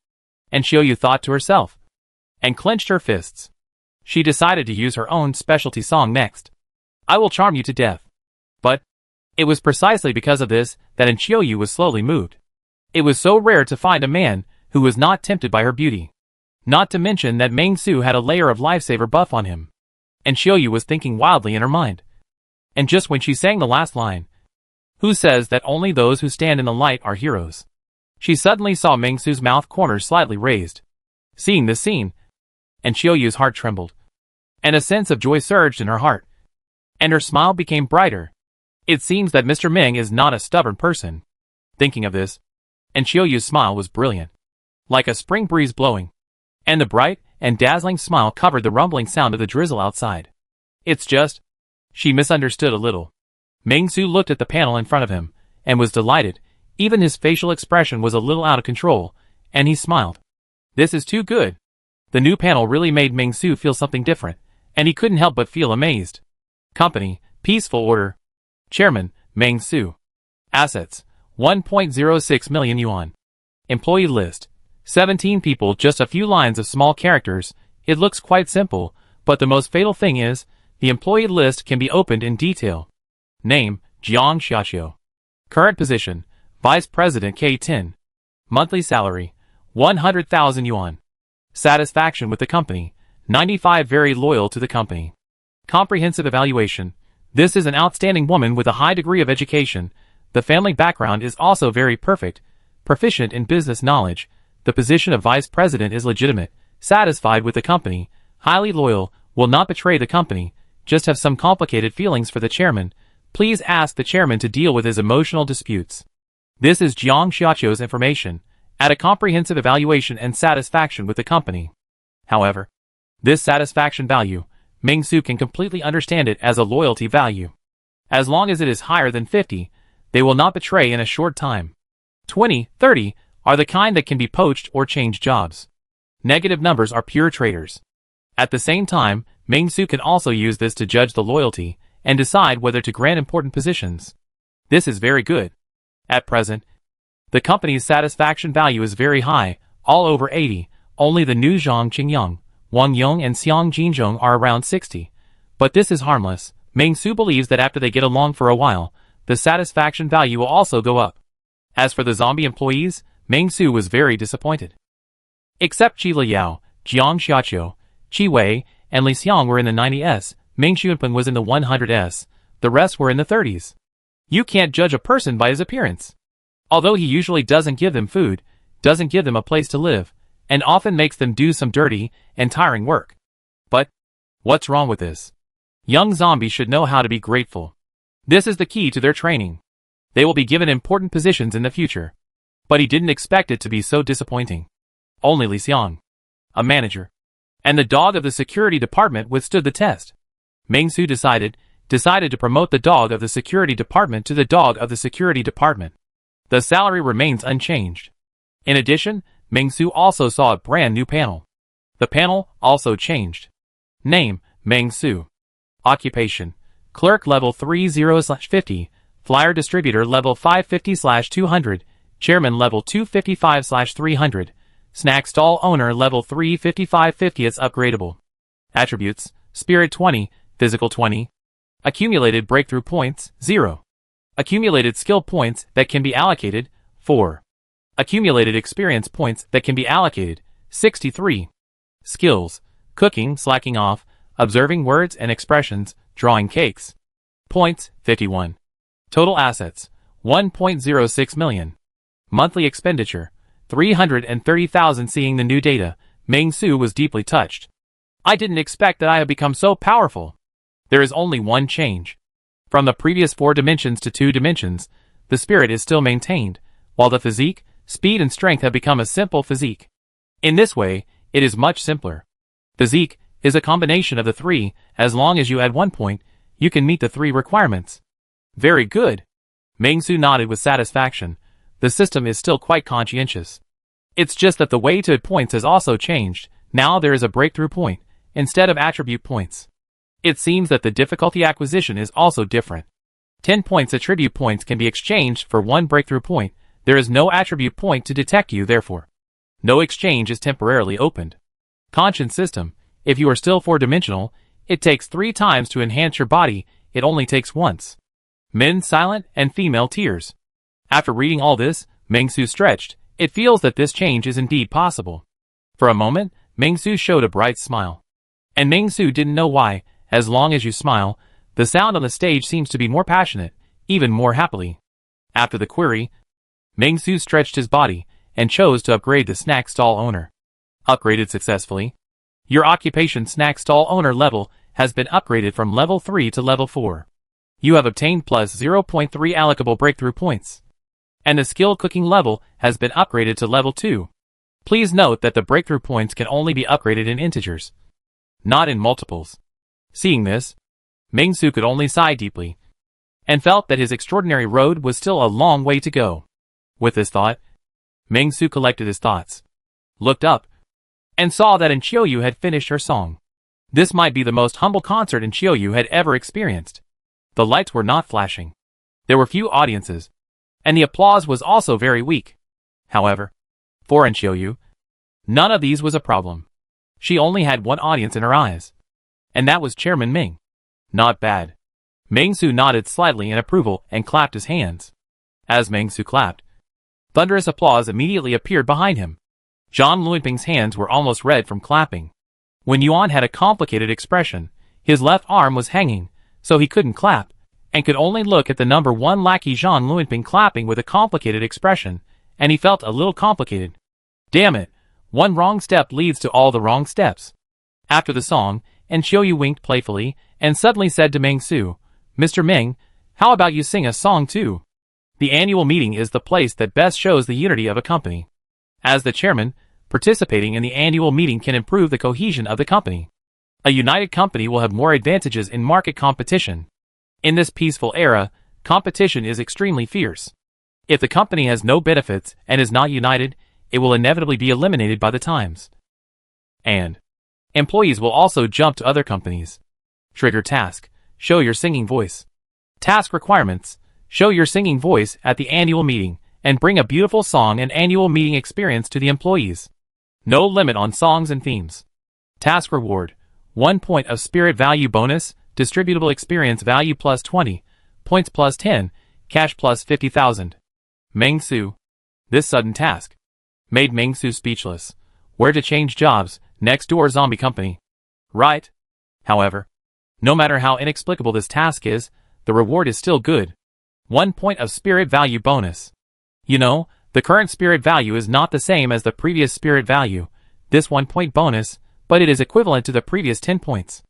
And Chiyoyu thought to herself. And clenched her fists. She decided to use her own specialty song next. I will charm you to death. But it was precisely because of this that Chiyoyu was slowly moved. It was so rare to find a man who was not tempted by her beauty. Not to mention that Meng Su had a layer of lifesaver buff on him. And Chiyoyu was thinking wildly in her mind. And just when she sang the last line, who says that only those who stand in the light are heroes? She suddenly saw Meng Su's mouth corners slightly raised. Seeing this scene, and Chiyoyu's heart trembled. And a sense of joy surged in her heart. And her smile became brighter. It seems that Mr. Ming is not a stubborn person. Thinking of this, and Chiyoyu's smile was brilliant. Like a spring breeze blowing. And the bright and dazzling smile covered the rumbling sound of the drizzle outside. It's just, she misunderstood a little. Meng Su looked at the panel in front of him, and was delighted. Even his facial expression was a little out of control, and he smiled. This is too good. The new panel really made Meng Su feel something different, and he couldn't help but feel amazed. Company, Peaceful Order. Chairman, Meng Su. Assets, 1.06 million yuan. Employee list, 17 people, just a few lines of small characters. It looks quite simple, but the most fatal thing is, The employee list can be opened in detail. Name, Jiang Xiaoqiu. Current position, Vice President K10. Monthly salary, 100,000 yuan. Satisfaction with the company, 95. Very loyal to the company. Comprehensive evaluation. This is an outstanding woman with a high degree of education. The family background is also very perfect. Proficient in business knowledge. The position of vice president is legitimate. Satisfied with the company. Highly loyal. Will not betray the company. Just have some complicated feelings for the chairman. Please ask the chairman to deal with his emotional disputes. This is Jiang Xiaoqiu's information. At a comprehensive evaluation and satisfaction with the company. However, this satisfaction value, Meng Su can completely understand it as a loyalty value. As long as it is higher than 50, they will not betray in a short time. 20, 30 are the kind that can be poached or change jobs. Negative numbers are pure traitors. At the same time, Meng Su can also use this to judge the loyalty and decide whether to grant important positions. This is very good. At present, the company's satisfaction value is very high, all over 80. Only the new Zhang Qingyang, Wang Yong and Xiang Jinzhong are around 60. But this is harmless. Meng Su believes that after they get along for a while, the satisfaction value will also go up. As for the zombie employees, Meng Su was very disappointed. Except Qi Liyao, Jiang Xiaoqiu, Qi Wei, and Li Xiang were in the 90s, Meng Xuanpeng was in the 100s, the rest were in the 30s. You can't judge a person by his appearance. Although he usually doesn't give them food, doesn't give them a place to live, and often makes them do some dirty and tiring work. But, what's wrong with this? Young zombies should know how to be grateful. This is the key to their training. They will be given important positions in the future. But he didn't expect it to be so disappointing. Only Li Xiang, a manager, and the dog of the security department withstood the test. Meng Su decided to promote the dog of the security department to the dog of the security department. The salary remains unchanged. In addition, Meng Su also saw a brand new panel. The panel also changed. Name, Meng Su. Occupation, clerk level 30/50, flyer distributor level 550/200, chairman level 255/300, snack stall owner level 355/50. It's upgradable. Attributes, spirit 20, physical 20. Accumulated breakthrough points, 0. Accumulated skill points that can be allocated, 4. Accumulated experience points that can be allocated, 63. Skills, cooking, slacking off, observing words and expressions, drawing cakes. Points, 51. Total assets, 1.06 million. Monthly expenditure, 330,000. Seeing the new data, Meng Su was deeply touched. I didn't expect that I have become so powerful. There is only one change. From the previous 4 dimensions to 2 dimensions, the spirit is still maintained, while the physique, speed and strength have become a simple physique. In this way, it is much simpler. Physique is a combination of the 3, as long as you add 1 point, you can meet the 3 requirements. Very good. Meng Su nodded with satisfaction. The system is still quite conscientious. It's just that the way to add points has also changed. Now there is a breakthrough point, instead of attribute points. It seems that the difficulty acquisition is also different. 10 points attribute points can be exchanged for 1 breakthrough point. There is no attribute point to detect you, therefore. No exchange is temporarily opened. Conscience system, if you are still 4-dimensional, it takes 3 times to enhance your body, it only takes once. Men silent and female tears. After reading all this, Meng Su stretched. It feels that this change is indeed possible. For a moment, Meng Su showed a bright smile. And Meng Su didn't know why. As long as you smile, the sound on the stage seems to be more passionate, even more happily. After the query, Meng Su stretched his body and chose to upgrade the snack stall owner. Upgraded successfully. Your occupation snack stall owner level has been upgraded from level 3 to level 4. You have obtained plus 0.3 allocable breakthrough points. And the skill cooking level has been upgraded to level 2. Please note that the breakthrough points can only be upgraded in integers, not in multiples. Seeing this, Meng Su could only sigh deeply, and felt that his extraordinary road was still a long way to go. With this thought, Meng Su collected his thoughts, looked up, and saw that Qiuyu had finished her song. This might be the most humble concert Qiuyu had ever experienced. The lights were not flashing. There were few audiences, and the applause was also very weak. However, for Qiuyu, none of these was a problem. She only had one audience in her eyes, and that was Chairman Ming. Not bad. Meng Su nodded slightly in approval and clapped his hands. As Meng Su clapped, thunderous applause immediately appeared behind him. Zhang Luanping's hands were almost red from clapping. When Yuan had a complicated expression, his left arm was hanging, so he couldn't clap, and could only look at the number 1 lackey Zhang Luanping clapping with a complicated expression, and he felt a little complicated. Damn it, one wrong step leads to all the wrong steps. After the song, Xiaoyu winked playfully, and suddenly said to Meng Su, Mr. Meng, how about you sing a song too? The annual meeting is the place that best shows the unity of a company. As the chairman, participating in the annual meeting can improve the cohesion of the company. A united company will have more advantages in market competition. In this peaceful era, competition is extremely fierce. If the company has no benefits and is not united, it will inevitably be eliminated by the times. And employees will also jump to other companies. Trigger task: show your singing voice. Task requirements: show your singing voice at the annual meeting, and bring a beautiful song and annual meeting experience to the employees. No limit on songs and themes. Task reward: 1 point of spirit value bonus, distributable experience value plus 20, points plus 10, cash plus 50,000. Meng Su. This sudden task made Meng Su speechless. Where to change jobs? Next door zombie company. Right? However, no matter how inexplicable this task is, the reward is still good. 1 point of spirit value bonus. You know, the current spirit value is not the same as the previous spirit value, this 1 point bonus, but it is equivalent to the previous 10 points.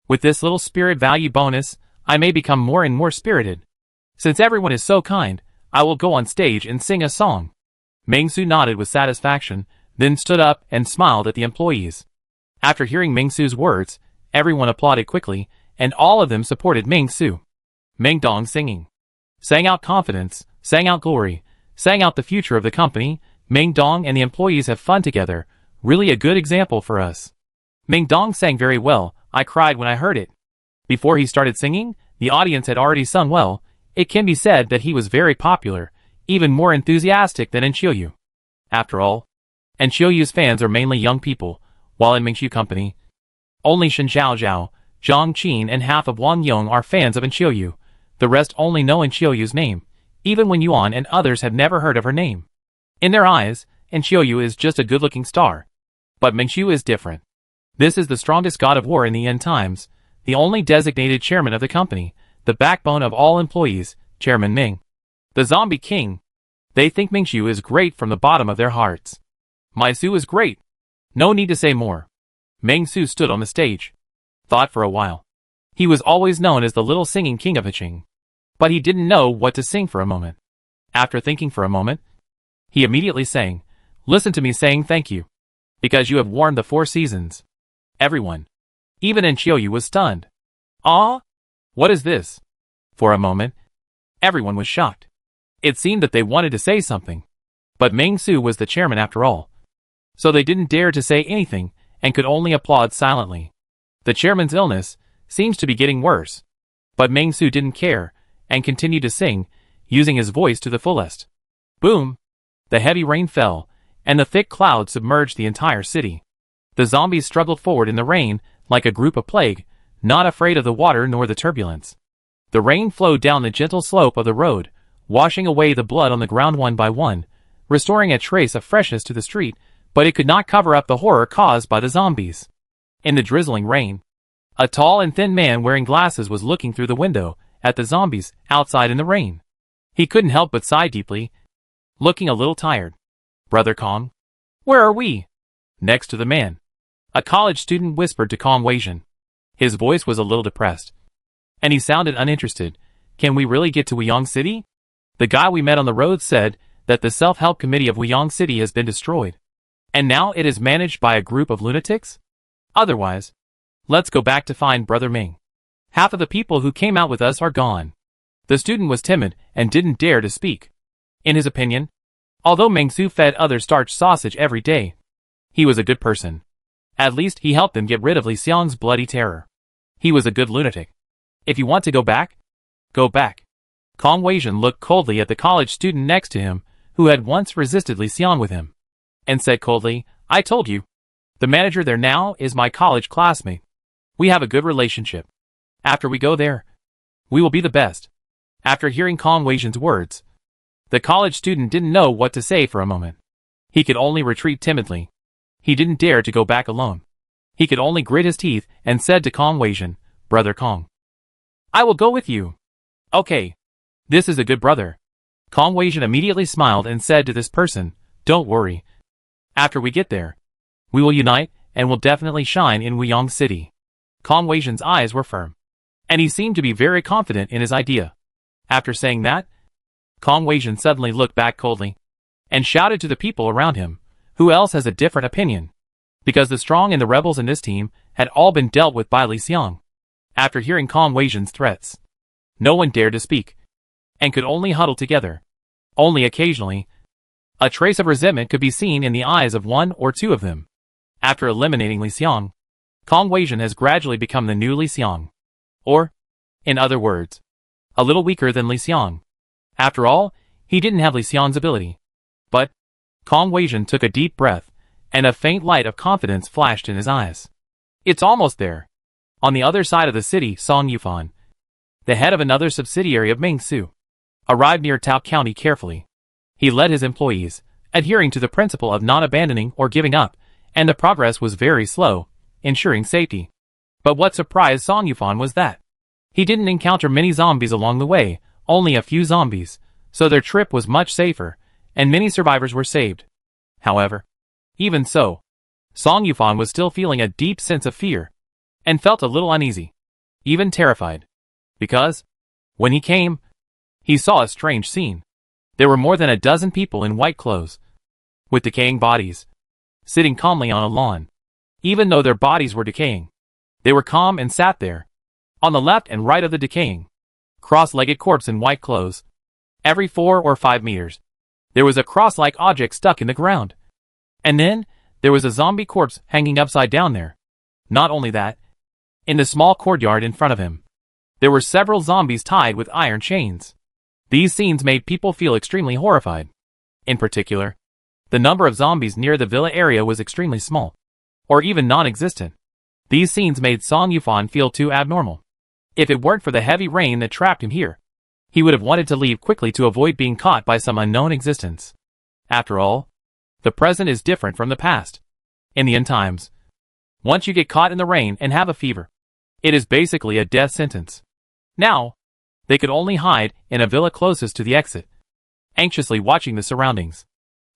With this little spirit value bonus, I may become more and more spirited. Since everyone is so kind, I will go on stage and sing a song. Meng Su nodded with satisfaction, then stood up and smiled at the employees. After hearing Meng Su's words, everyone applauded quickly, and all of them supported Meng Su. Meng Dong singing. Sang out confidence, sang out glory, sang out the future of the company. Meng Dong and the employees have fun together, really a good example for us. Meng Dong sang very well, I cried when I heard it. Before he started singing, the audience had already sung well. It can be said that he was very popular, even more enthusiastic than Xiaoyu. After all, Xiaoyu's fans are mainly young people, while in Mengxiu Company, only Shen Zhaozhao, Zhang Qin and half of Wang Yong are fans of Xiaoyu. The rest only know Xiaoyu's name, even when Yuan and others have never heard of her name. In their eyes, Xiaoyu is just a good-looking star. But Mengxiu is different. This is the strongest god of war in the end times, the only designated chairman of the company, the backbone of all employees, Chairman Ming. The zombie king. They think Mengxiu is great from the bottom of their hearts. My Su is great. No need to say more. Meng Su stood on the stage. Thought for a while. He was always known as the little singing king of Iching. But he didn't know what to sing for a moment. After thinking for a moment, he immediately sang, Listen to me saying thank you. Because you have warmed the 4 seasons. Everyone, even Xiaoyu, was stunned. Ah? What is this? For a moment, everyone was shocked. It seemed that they wanted to say something. But Meng Su was the chairman after all. So they didn't dare to say anything, and could only applaud silently. The chairman's illness seems to be getting worse. But Meng Su didn't care, and continued to sing, using his voice to the fullest. Boom! The heavy rain fell, and the thick clouds submerged the entire city. The zombies struggled forward in the rain, like a group of plague, not afraid of the water nor the turbulence. The rain flowed down the gentle slope of the road, washing away the blood on the ground one by one, restoring a trace of freshness to the street, but it could not cover up the horror caused by the zombies. In the drizzling rain, a tall and thin man wearing glasses was looking through the window at the zombies outside in the rain. He couldn't help but sigh deeply, looking a little tired. Brother Kong? Where are we? Next to the man, a college student whispered to Kong Weijian. His voice was a little depressed, and he sounded uninterested. Can we really get to Wuyong City? The guy we met on the road said that the self-help committee of Wuyong City has been destroyed, and now it is managed by a group of lunatics? Otherwise, let's go back to find Brother Ming. Half of the people who came out with us are gone. The student was timid and didn't dare to speak. In his opinion, although Meng Su fed others starch sausage every day, he was a good person. At least he helped them get rid of Li Xiang's bloody terror. He was a good lunatic. If you want to go back, go back. Kong Weijian looked coldly at the college student next to him, who had once resisted Li Xiang with him, and said coldly, I told you. The manager there now is my college classmate. We have a good relationship. After we go there, we will be the best. After hearing Kong Weijin's words, the college student didn't know what to say for a moment. He could only retreat timidly. He didn't dare to go back alone. He could only grit his teeth and said to Kong Weijin, "Brother Kong, I will go with you." "Okay. This is a good brother." Kong Weijin immediately smiled and said to this person, "Don't worry. After we get there, we will unite and will definitely shine in Wuyang City." Kong Weijin's eyes were firm, and he seemed to be very confident in his idea. After saying that, Kong Weijin suddenly looked back coldly and shouted to the people around him, "Who else has a different opinion?" Because the strong and the rebels in this team had all been dealt with by Li Xiang. After hearing Kong Weijin's threats, no one dared to speak, and could only huddle together. Only occasionally, a trace of resentment could be seen in the eyes of one or two of them. After eliminating Li Xiang, Kong Weijin has gradually become the new Li Xiang. Or, in other words, a little weaker than Li Xiang. After all, he didn't have Li Xiang's ability. But, Kong Weijin took a deep breath, and a faint light of confidence flashed in his eyes. It's almost there. On the other side of the city, Song Yufan, the head of another subsidiary of Ming Su, arrived near Tao County carefully. He led his employees, adhering to the principle of not abandoning or giving up, and the progress was very slow, ensuring safety. But what surprised Song Yufan was that he didn't encounter many zombies along the way, only a few zombies, so their trip was much safer, and many survivors were saved. However, even so, Song Yufan was still feeling a deep sense of fear, and felt a little uneasy, even terrified, because, when he came, he saw a strange scene. There were more than a dozen people in white clothes, with decaying bodies, sitting calmly on a lawn. Even though their bodies were decaying, they were calm and sat there. On the left and right of the decaying, cross-legged corpse in white clothes, every 4 or 5 meters, there was a cross-like object stuck in the ground. And then, there was a zombie corpse hanging upside down there. Not only that, in the small courtyard in front of him, there were several zombies tied with iron chains. These scenes made people feel extremely horrified. In particular, the number of zombies near the villa area was extremely small, or even non-existent. These scenes made Song Yufan feel too abnormal. If it weren't for the heavy rain that trapped him here, he would have wanted to leave quickly to avoid being caught by some unknown existence. After all, the present is different from the past. In the end times, once you get caught in the rain and have a fever, it is basically a death sentence. Now, they could only hide in a villa closest to the exit, anxiously watching the surroundings.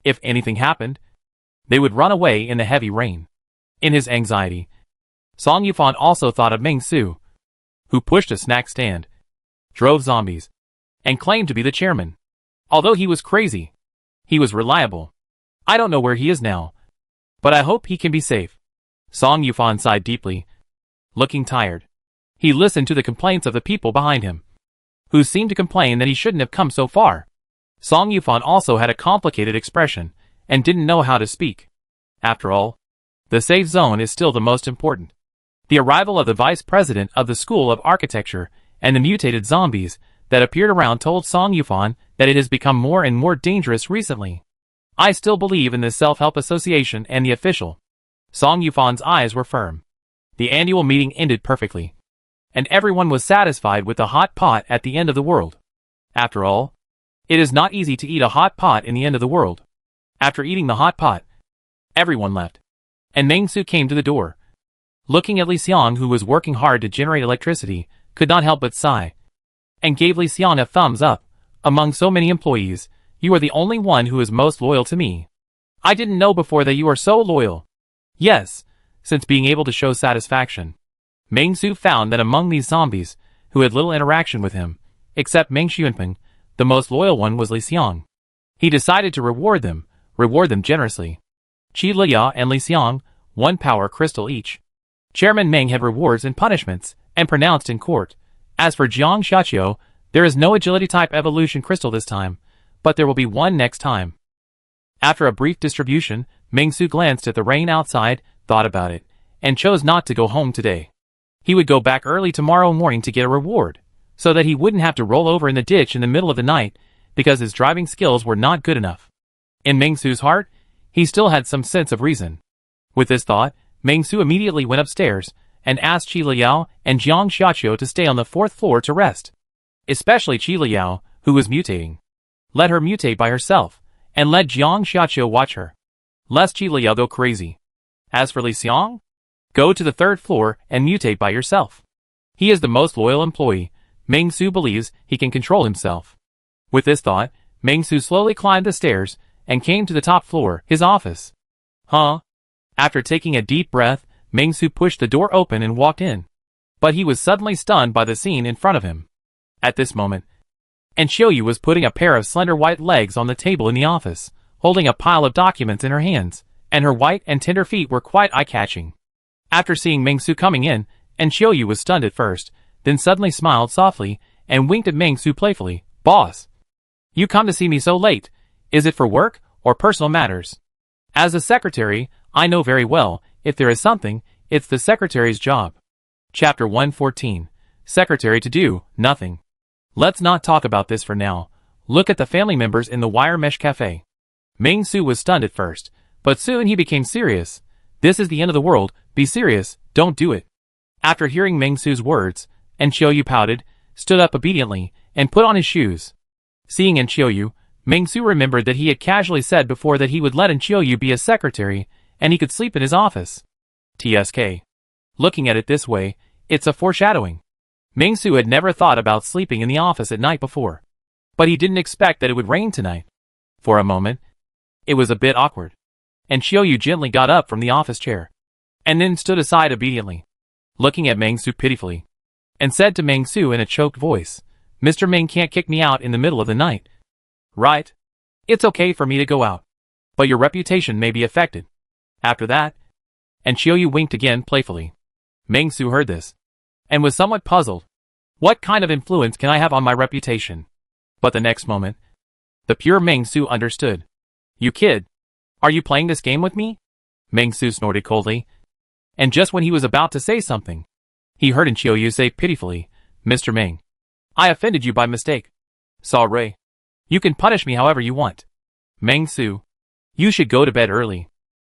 If anything happened, they would run away in the heavy rain. In his anxiety, Song Yufan also thought of Ming Su, who pushed a snack stand, drove zombies, and claimed to be the chairman. Although he was crazy, he was reliable. I don't know where he is now, but I hope he can be safe. Song Yufan sighed deeply, looking tired. He listened to the complaints of the people behind him, who seemed to complain that he shouldn't have come so far. Song Yufan also had a complicated expression, and didn't know how to speak. After all, the safe zone is still the most important. The arrival of the vice president of the School of Architecture and the mutated zombies that appeared around told Song Yufan that it has become more and more dangerous recently. I still believe in the Self-Help Association and the official. Song Yufan's eyes were firm. The annual meeting ended perfectly, and everyone was satisfied with the hot pot at the end of the world. After all, it is not easy to eat a hot pot in the end of the world. After eating the hot pot, everyone left, and Ming Su came to the door. Looking at Li Xiang, who was working hard to generate electricity, could not help but sigh, and gave Li Xiang a thumbs up. Among so many employees, you are the only one who is most loyal to me. I didn't know before that you are so loyal. Yes, since being able to show satisfaction. Ming Su found that among these zombies, who had little interaction with him, except Meng Xuanpeng, the most loyal one was Li Xiang. He decided to reward them generously. Qi Liya and Li Xiang, 1 power crystal each. Chairman Meng had rewards and punishments, and pronounced in court. As for Jiang Xiaqiu, there is no agility-type evolution crystal this time, but there will be one next time. After a brief distribution, Ming Su glanced at the rain outside, thought about it, and chose not to go home today. He would go back early tomorrow morning to get a reward, so that he wouldn't have to roll over in the ditch in the middle of the night, because his driving skills were not good enough. In Ming Su's heart, he still had some sense of reason. With this thought, Ming Su immediately went upstairs, and asked Qi Liao and Jiang Xiaqiu to stay on the 4th floor to rest. Especially Qi Liao, who was mutating. Let her mutate by herself, and let Jiang Xiaqiu watch her. Lest Qi Liao go crazy. As for Li Xiang, go to the 3rd floor and mutate by yourself. He is the most loyal employee. Meng Su believes he can control himself. With this thought, Meng Su slowly climbed the stairs and came to the top floor, his office. Huh? After taking a deep breath, Meng Su pushed the door open and walked in. But he was suddenly stunned by the scene in front of him. At this moment, Xiaoyu was putting a pair of slender white legs on the table in the office, holding a pile of documents in her hands, and her white and tender feet were quite eye-catching. After seeing Meng Su coming in, Xiaoyu was stunned at first, then suddenly smiled softly and winked at Meng Su playfully. Boss! You come to see me so late. Is it for work or personal matters? As a secretary, I know very well, if there is something, it's the secretary's job. Chapter 114. Secretary to do nothing. Let's not talk about this for now. Look at the family members in the wire mesh cafe. Meng Su was stunned at first, but soon he became serious. This is the end of the world, be serious, don't do it. After hearing Meng Su's words, Xiaoyu pouted, stood up obediently, and put on his shoes. Seeing Xiaoyu, Meng Su remembered that he had casually said before that he would let Xiaoyu be a secretary, and he could sleep in his office. TSK. Looking at it this way, it's a foreshadowing. Meng Su had never thought about sleeping in the office at night before. But he didn't expect that it would rain tonight. For a moment, it was a bit awkward. Xiaoyu gently got up from the office chair, and then stood aside obediently, looking at Meng Su pitifully, and said to Meng Su in a choked voice, Mr. Meng can't kick me out in the middle of the night. Right? It's okay for me to go out. But your reputation may be affected. After that, Xiaoyu winked again playfully. Meng Su heard this, and was somewhat puzzled. What kind of influence can I have on my reputation? But the next moment, the pure Meng Su understood. You kid. Are you playing this game with me? Meng Su snorted coldly. And just when he was about to say something, he heard Xiaoyu say pitifully, Mr. Meng, I offended you by mistake. Sorry. You can punish me however you want. Meng Su, you should go to bed early.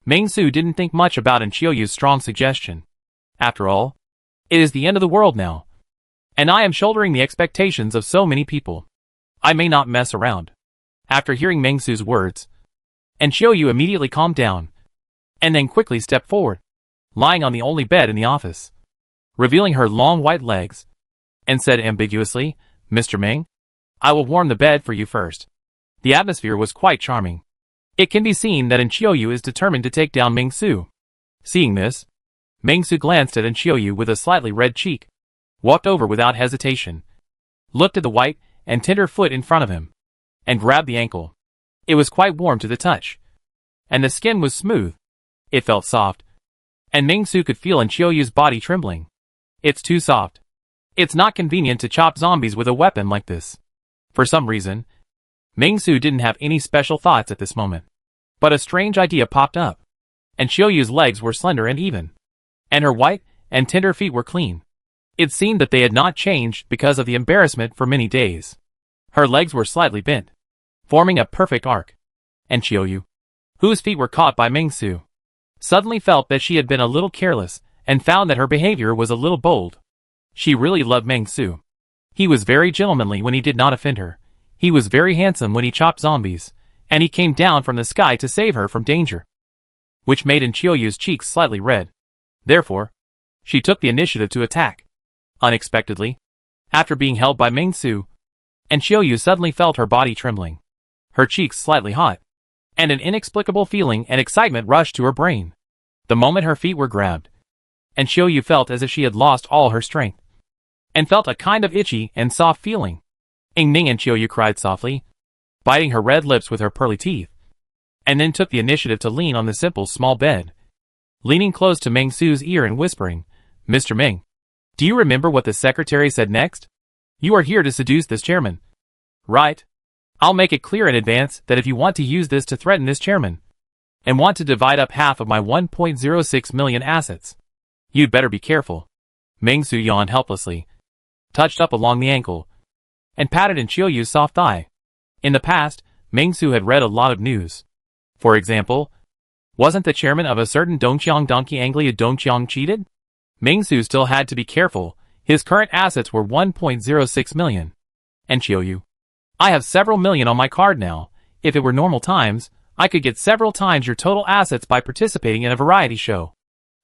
Meng Su didn't think much about Xiaoyu's strong suggestion. After all, it is the end of the world now, and I am shouldering the expectations of so many people. I may not mess around. After hearing Meng Su's words, Xiaoyu immediately calmed down, and then quickly stepped forward, lying on the only bed in the office, revealing her long white legs, and said ambiguously, Mr. Meng, I will warm the bed for you first. The atmosphere was quite charming. It can be seen that Xiaoyu is determined to take down Meng Su. Seeing this, Meng Su glanced at Xiaoyu with a slightly red cheek, walked over without hesitation, looked at the white and tender foot in front of him, and grabbed the ankle. It was quite warm to the touch, and the skin was smooth. It felt soft, and Meng Su could feel Xiaoyu's body trembling. It's too soft. It's not convenient to chop zombies with a weapon like this. For some reason, Meng Su didn't have any special thoughts at this moment. But a strange idea popped up. Xiaoyu's legs were slender and even, and her white and tender feet were clean. It seemed that they had not changed because of the embarrassment for many days. Her legs were slightly bent, forming a perfect arc. Xiaoyu, whose feet were caught by Meng Su, suddenly felt that she had been a little careless and found that her behavior was a little bold. She really loved Meng Su. He was very gentlemanly when he did not offend her. He was very handsome when he chopped zombies, and he came down from the sky to save her from danger, which made Xiaoyu's cheeks slightly red. Therefore, she took the initiative to attack. Unexpectedly, after being held by Meng Su, Xiaoyu suddenly felt her body trembling, her cheeks slightly hot, and an inexplicable feeling and excitement rushed to her brain. The moment her feet were grabbed, Xiaoyu felt as if she had lost all her strength, and felt a kind of itchy and soft feeling. Ing Ning, Xiaoyu cried softly, biting her red lips with her pearly teeth, and then took the initiative to lean on the simple small bed, leaning close to Meng Su's ear and whispering, Mr. Meng, do you remember what the secretary said next? You are here to seduce this chairman. Right? I'll make it clear in advance that if you want to use this to threaten this chairman, and want to divide up half of my 1.06 million assets, you'd better be careful. Meng Su yawned helplessly, touched up along the ankle, and patted Xiaoyu's soft thigh. In the past, Meng Su had read a lot of news. For example, wasn't the chairman of a certain Dongqiang Donkey Anglia Dongqiang cheated? Ming Su still had to be careful. His current assets were 1.06 million. And Xiaoyu, I have several million on my card now. If it were normal times, I could get several times your total assets by participating in a variety show.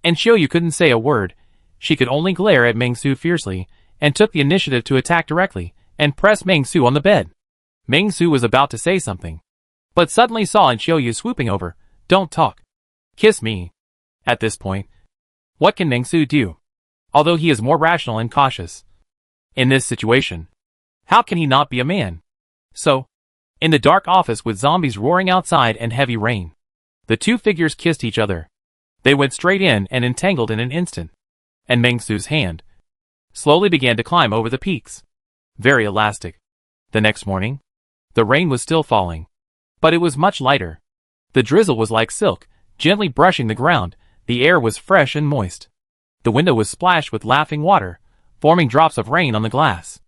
And Xiaoyu couldn't say a word. She could only glare at Ming Su fiercely, and took the initiative to attack directly, and press Ming Su on the bed. Ming Su was about to say something, but suddenly saw Xiaoyu swooping over. Don't talk. Kiss me. At this point, what can Ming Su do? Although he is more rational and cautious. In this situation, how can he not be a man? So, in the dark office with zombies roaring outside and heavy rain, the two figures kissed each other. They went straight in and entangled in an instant. And Ming Su's hand slowly began to climb over the peaks. Very elastic. The next morning, the rain was still falling, but it was much lighter. The drizzle was like silk, gently brushing the ground. The air was fresh and moist. The window was splashed with laughing water, forming drops of rain on the glass.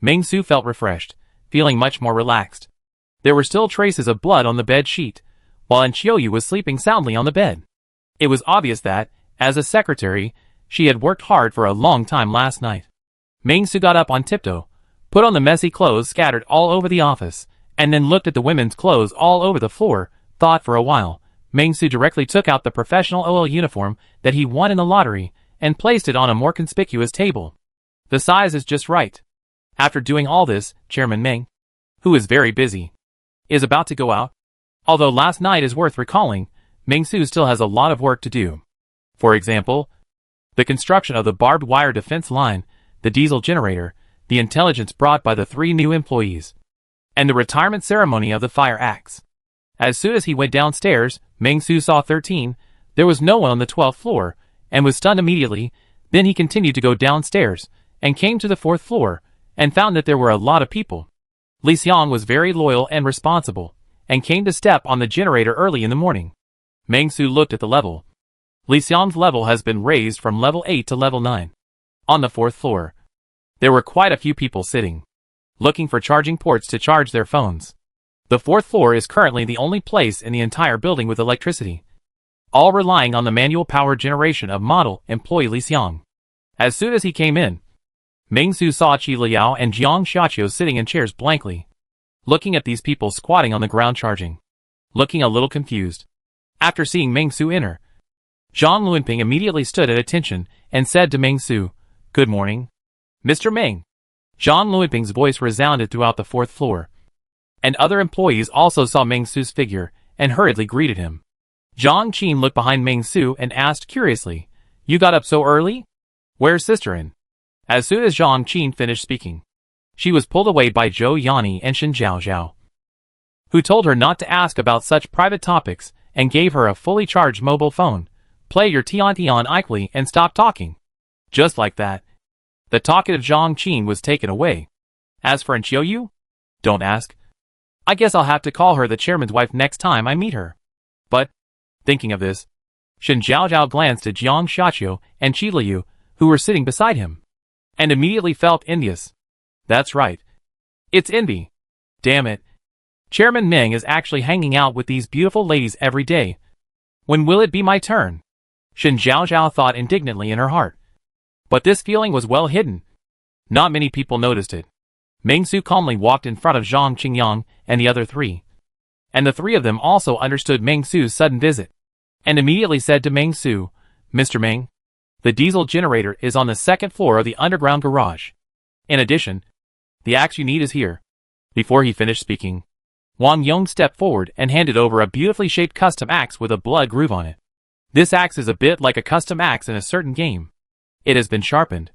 Ming Su felt refreshed, feeling much more relaxed. There were still traces of blood on the bed sheet, while Xiaoyu was sleeping soundly on the bed. It was obvious that, as a secretary, she had worked hard for a long time last night. Ming Su got up on tiptoe, put on the messy clothes scattered all over the office, and then looked at the women's clothes all over the floor, thought for a while. Ming Su directly took out the professional OL uniform that he won in the lottery, and placed it on a more conspicuous table. The size is just right. After doing all this, Chairman Meng, who is very busy, is about to go out. Although last night is worth recalling, Ming Su still has a lot of work to do. For example, the construction of the barbed wire defense line, the diesel generator, the intelligence brought by the 3 new employees, and the retirement ceremony of the fire axe. As soon as he went downstairs, Ming Su saw 13. There was no one on the 12th floor, and was stunned immediately. Then he continued to go downstairs, and came to the 4th floor, and found that there were a lot of people. Li Xiang was very loyal and responsible, and came to step on the generator early in the morning. Ming Su looked at the level. Li Xiang's level has been raised from level 8 to level 9. On the 4th floor, there were quite a few people sitting, looking for charging ports to charge their phones. The 4th floor is currently the only place in the entire building with electricity, all relying on the manual power generation of model employee Li Xiang. As soon as he came in, Ming Su saw Qi Liao and Jiang Xiaqiu sitting in chairs blankly, looking at these people squatting on the ground charging, looking a little confused. After seeing Ming Su enter, Zhang Luanping immediately stood at attention and said to Ming Su, "Good morning, Mr. Ming." Zhang Luanping's voice resounded throughout the 4th floor, and other employees also saw Ming Su's figure and hurriedly greeted him. Zhang Qin looked behind Ming Su and asked curiously, "You got up so early? Where's Sisterin?" As soon as Zhang Qin finished speaking, she was pulled away by Zhou Yanni and Shen Zhaozhao, who told her not to ask about such private topics and gave her a fully charged mobile phone. "Play your Tian equally and stop talking." Just like that, the talkative Zhang Qin was taken away. As for Xiaoyu, don't ask. I guess I'll have to call her the chairman's wife next time I meet her. But, thinking of this, Shen Zhaozhao glanced at Jiang Xiaqiu and Qi Liu, who were sitting beside him, and immediately felt envious. That's right. It's envy. Damn it. Chairman Meng is actually hanging out with these beautiful ladies every day. When will it be my turn? Shen Zhaozhao thought indignantly in her heart. But this feeling was well hidden. Not many people noticed it. Ming Su calmly walked in front of Zhang Qingyang and the other 3. And the 3 of them also understood Ming Su's sudden visit, and immediately said to Ming Su, "Mr. Ming, the diesel generator is on the 2nd floor of the underground garage. In addition, the axe you need is here." Before he finished speaking, Wang Yong stepped forward and handed over a beautifully shaped custom axe with a blood groove on it. This axe is a bit like a custom axe in a certain game. It has been sharpened,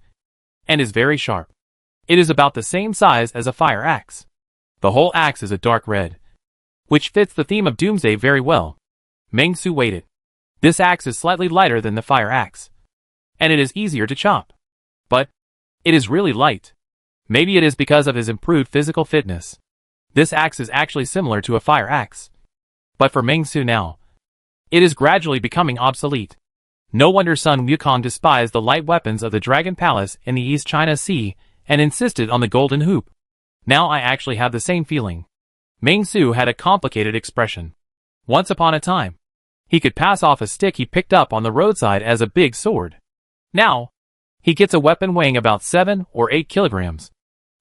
and is very sharp. It is about the same size as a fire axe. The whole axe is a dark red, which fits the theme of Doomsday very well. Ming Su waited. This axe is slightly lighter than the fire axe, and it is easier to chop. But it is really light. Maybe it is because of his improved physical fitness. This axe is actually similar to a fire axe. But for Ming Su now, it is gradually becoming obsolete. No wonder Sun Wukong despised the light weapons of the Dragon Palace in the East China Sea and insisted on the golden hoop. Now I actually have the same feeling. Ming Su had a complicated expression. Once upon a time, he could pass off a stick he picked up on the roadside as a big sword. Now, He gets a weapon weighing about 7 or 8 kilograms.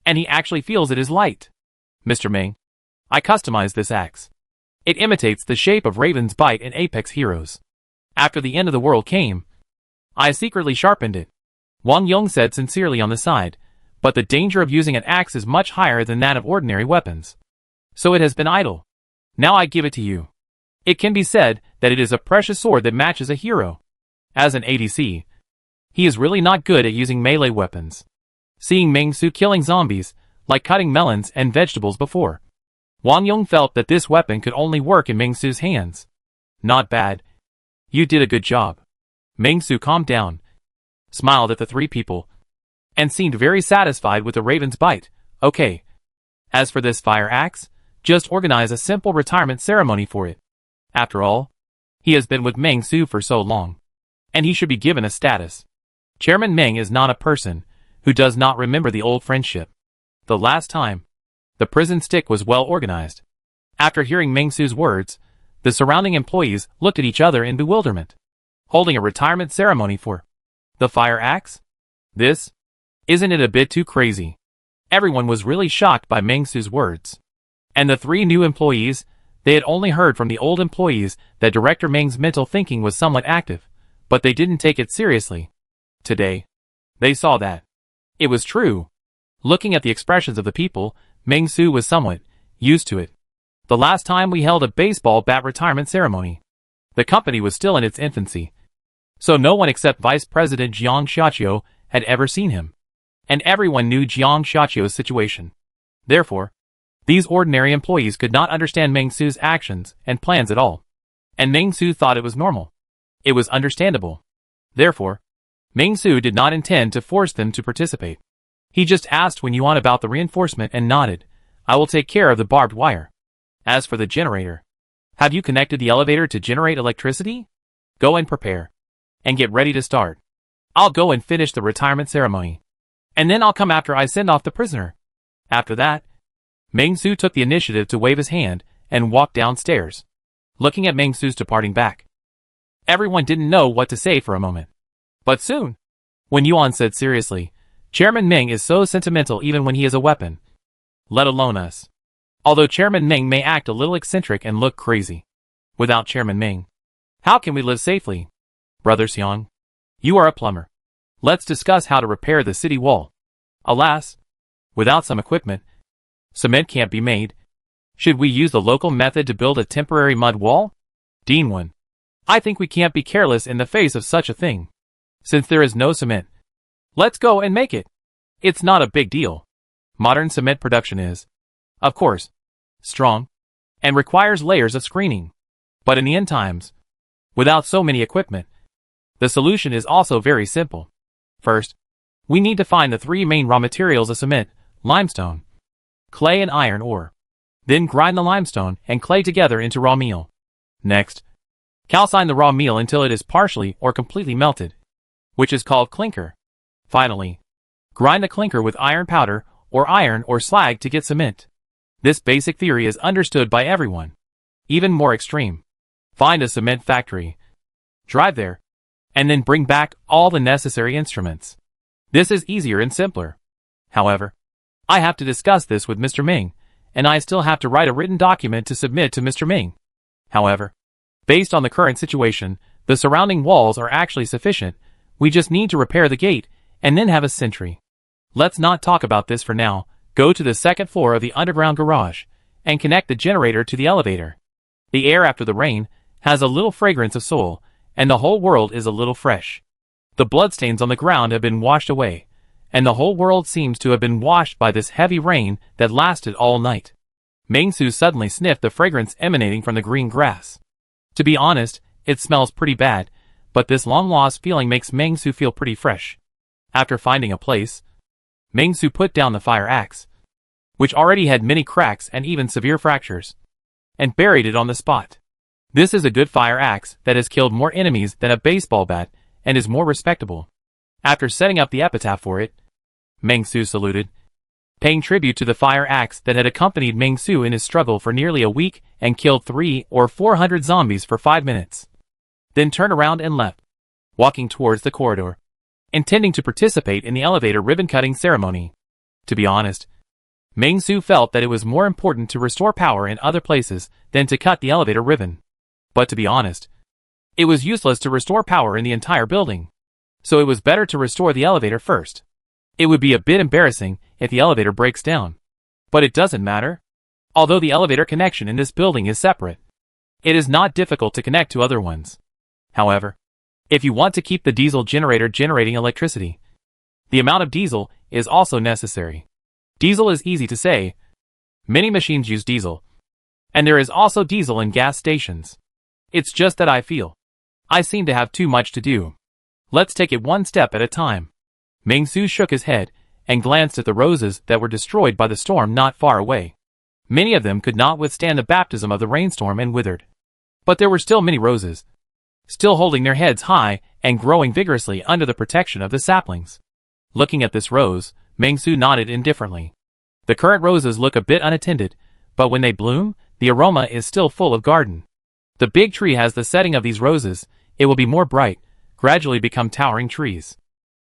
And he actually feels it is light. Mr. Ming, I customized this axe. It imitates the shape of Raven's bite in Apex Heroes. After the end of the world came, I secretly sharpened it. Wang Yong said sincerely on the side, but the danger of using an axe is much higher than that of ordinary weapons. So it has been idle. Now I give it to you. It can be said that it is a precious sword that matches a hero. As an ADC, he is really not good at using melee weapons. Seeing Meng Su killing zombies, like cutting melons and vegetables before, Wang Yong felt that this weapon could only work in Meng Su's hands. Not bad. You did a good job. Meng Su calmed down, smiled at the three people, and seemed very satisfied with the Raven's bite. Okay. As for this fire axe, just organize a simple retirement ceremony for it. After all, he has been with Meng Su for so long, and he should be given a status. Chairman Meng is not a person who does not remember the old friendship. The last time, the prison stick was well organized. After hearing Meng Su's words, the surrounding employees looked at each other in bewilderment. Holding a retirement ceremony for the fire axe? Isn't it a bit too crazy? Everyone was really shocked by Meng Su's words. And the three new employees, they had only heard from the old employees that Director Meng's mental thinking was somewhat active, but they didn't take it seriously. Today, they saw that it was true. Looking at the expressions of the people, Meng Su was somewhat used to it. The last time we held a baseball bat retirement ceremony, the company was still in its infancy, so no one except Vice President Jiang Xiaqiu had ever seen him. And everyone knew Jiang Xiaqiu's situation. Therefore, these ordinary employees could not understand Meng Su's actions and plans at all. And Meng Su thought it was normal. It was understandable. Therefore, Meng Su did not intend to force them to participate. He just asked Wen Yuan about the reinforcement and nodded, I will take care of the barbed wire. As for the generator, have you connected the elevator to generate electricity? Go and prepare. And get ready to start. I'll go and finish the retirement ceremony. And then I'll come after I send off the prisoner. After that, Meng Su took the initiative to wave his hand and walk downstairs, looking at Meng Su's departing back. Everyone didn't know what to say for a moment. But soon, Wen Yuan said seriously, Chairman Meng is so sentimental even when he is a weapon. Let alone us. Although Chairman Meng may act a little eccentric and look crazy. Without Chairman Meng, how can we live safely? Brother Xiang, you are a plumber. Let's discuss how to repair the city wall. Alas, without some equipment, cement can't be made. Should we use the local method to build a temporary mud wall? Dean Wen, I think we can't be careless in the face of such a thing. Since there is no cement, let's go and make it. It's not a big deal. Modern cement production is, of course, strong, and requires layers of screening. But in the end times, without so many equipment, the solution is also very simple. First, we need to find the three main raw materials of cement, limestone, clay and iron ore. Then grind the limestone and clay together into raw meal. Next, calcine the raw meal until it is partially or completely melted, which is called clinker. Finally, grind the clinker with iron powder or iron or slag to get cement. This basic theory is understood by everyone. Even more extreme. Find a cement factory, drive there, and then bring back all the necessary instruments. This is easier and simpler. However, I have to discuss this with Mr. Ming, and I still have to write a written document to submit to Mr. Ming. However, based on the current situation, the surrounding walls are actually sufficient. We just need to repair the gate, and then have a sentry. Let's not talk about this for now. Go to the second floor of the underground garage, and connect the generator to the elevator. The air after the rain has a little fragrance of soil, and the whole world is a little fresh. The bloodstains on the ground have been washed away, and the whole world seems to have been washed by this heavy rain that lasted all night. Meng Su suddenly sniffed the fragrance emanating from the green grass. To be honest, it smells pretty bad, but this long-lost feeling makes Meng Su feel pretty fresh. After finding a place, Meng Su put down the fire axe, which already had many cracks and even severe fractures, and buried it on the spot. This is a good fire axe that has killed more enemies than a baseball bat and is more respectable. After setting up the epitaph for it, Meng Su saluted, paying tribute to the fire axe that had accompanied Meng Su in his struggle for nearly a week and killed 300 or 400 zombies for 5 minutes. Then turned around and left, walking towards the corridor. intending to participate in the elevator ribbon-cutting ceremony. To be honest, Ming-Su felt that it was more important to restore power in other places than to cut the elevator ribbon. But to be honest, it was useless to restore power in the entire building. So it was better to restore the elevator first. It would be a bit embarrassing if the elevator breaks down. But it doesn't matter. Although the elevator connection in this building is separate, it is not difficult to connect to other ones. However, if you want to keep the diesel generator generating electricity, the amount of diesel is also necessary. Diesel is easy to say. Many machines use diesel. And there is also diesel in gas stations. It's just that I feel I seem to have too much to do. Let's take it one step at a time. Ming-Su shook his head and glanced at the roses that were destroyed by the storm not far away. Many of them could not withstand the baptism of the rainstorm and withered. But there were still many roses, still holding their heads high and growing vigorously under the protection of the saplings. Looking at this rose, Ming-Su nodded indifferently. The current roses look a bit unattended, but when they bloom, the aroma is still full of garden. The big tree has the setting of these roses, it will be more bright, gradually become towering trees.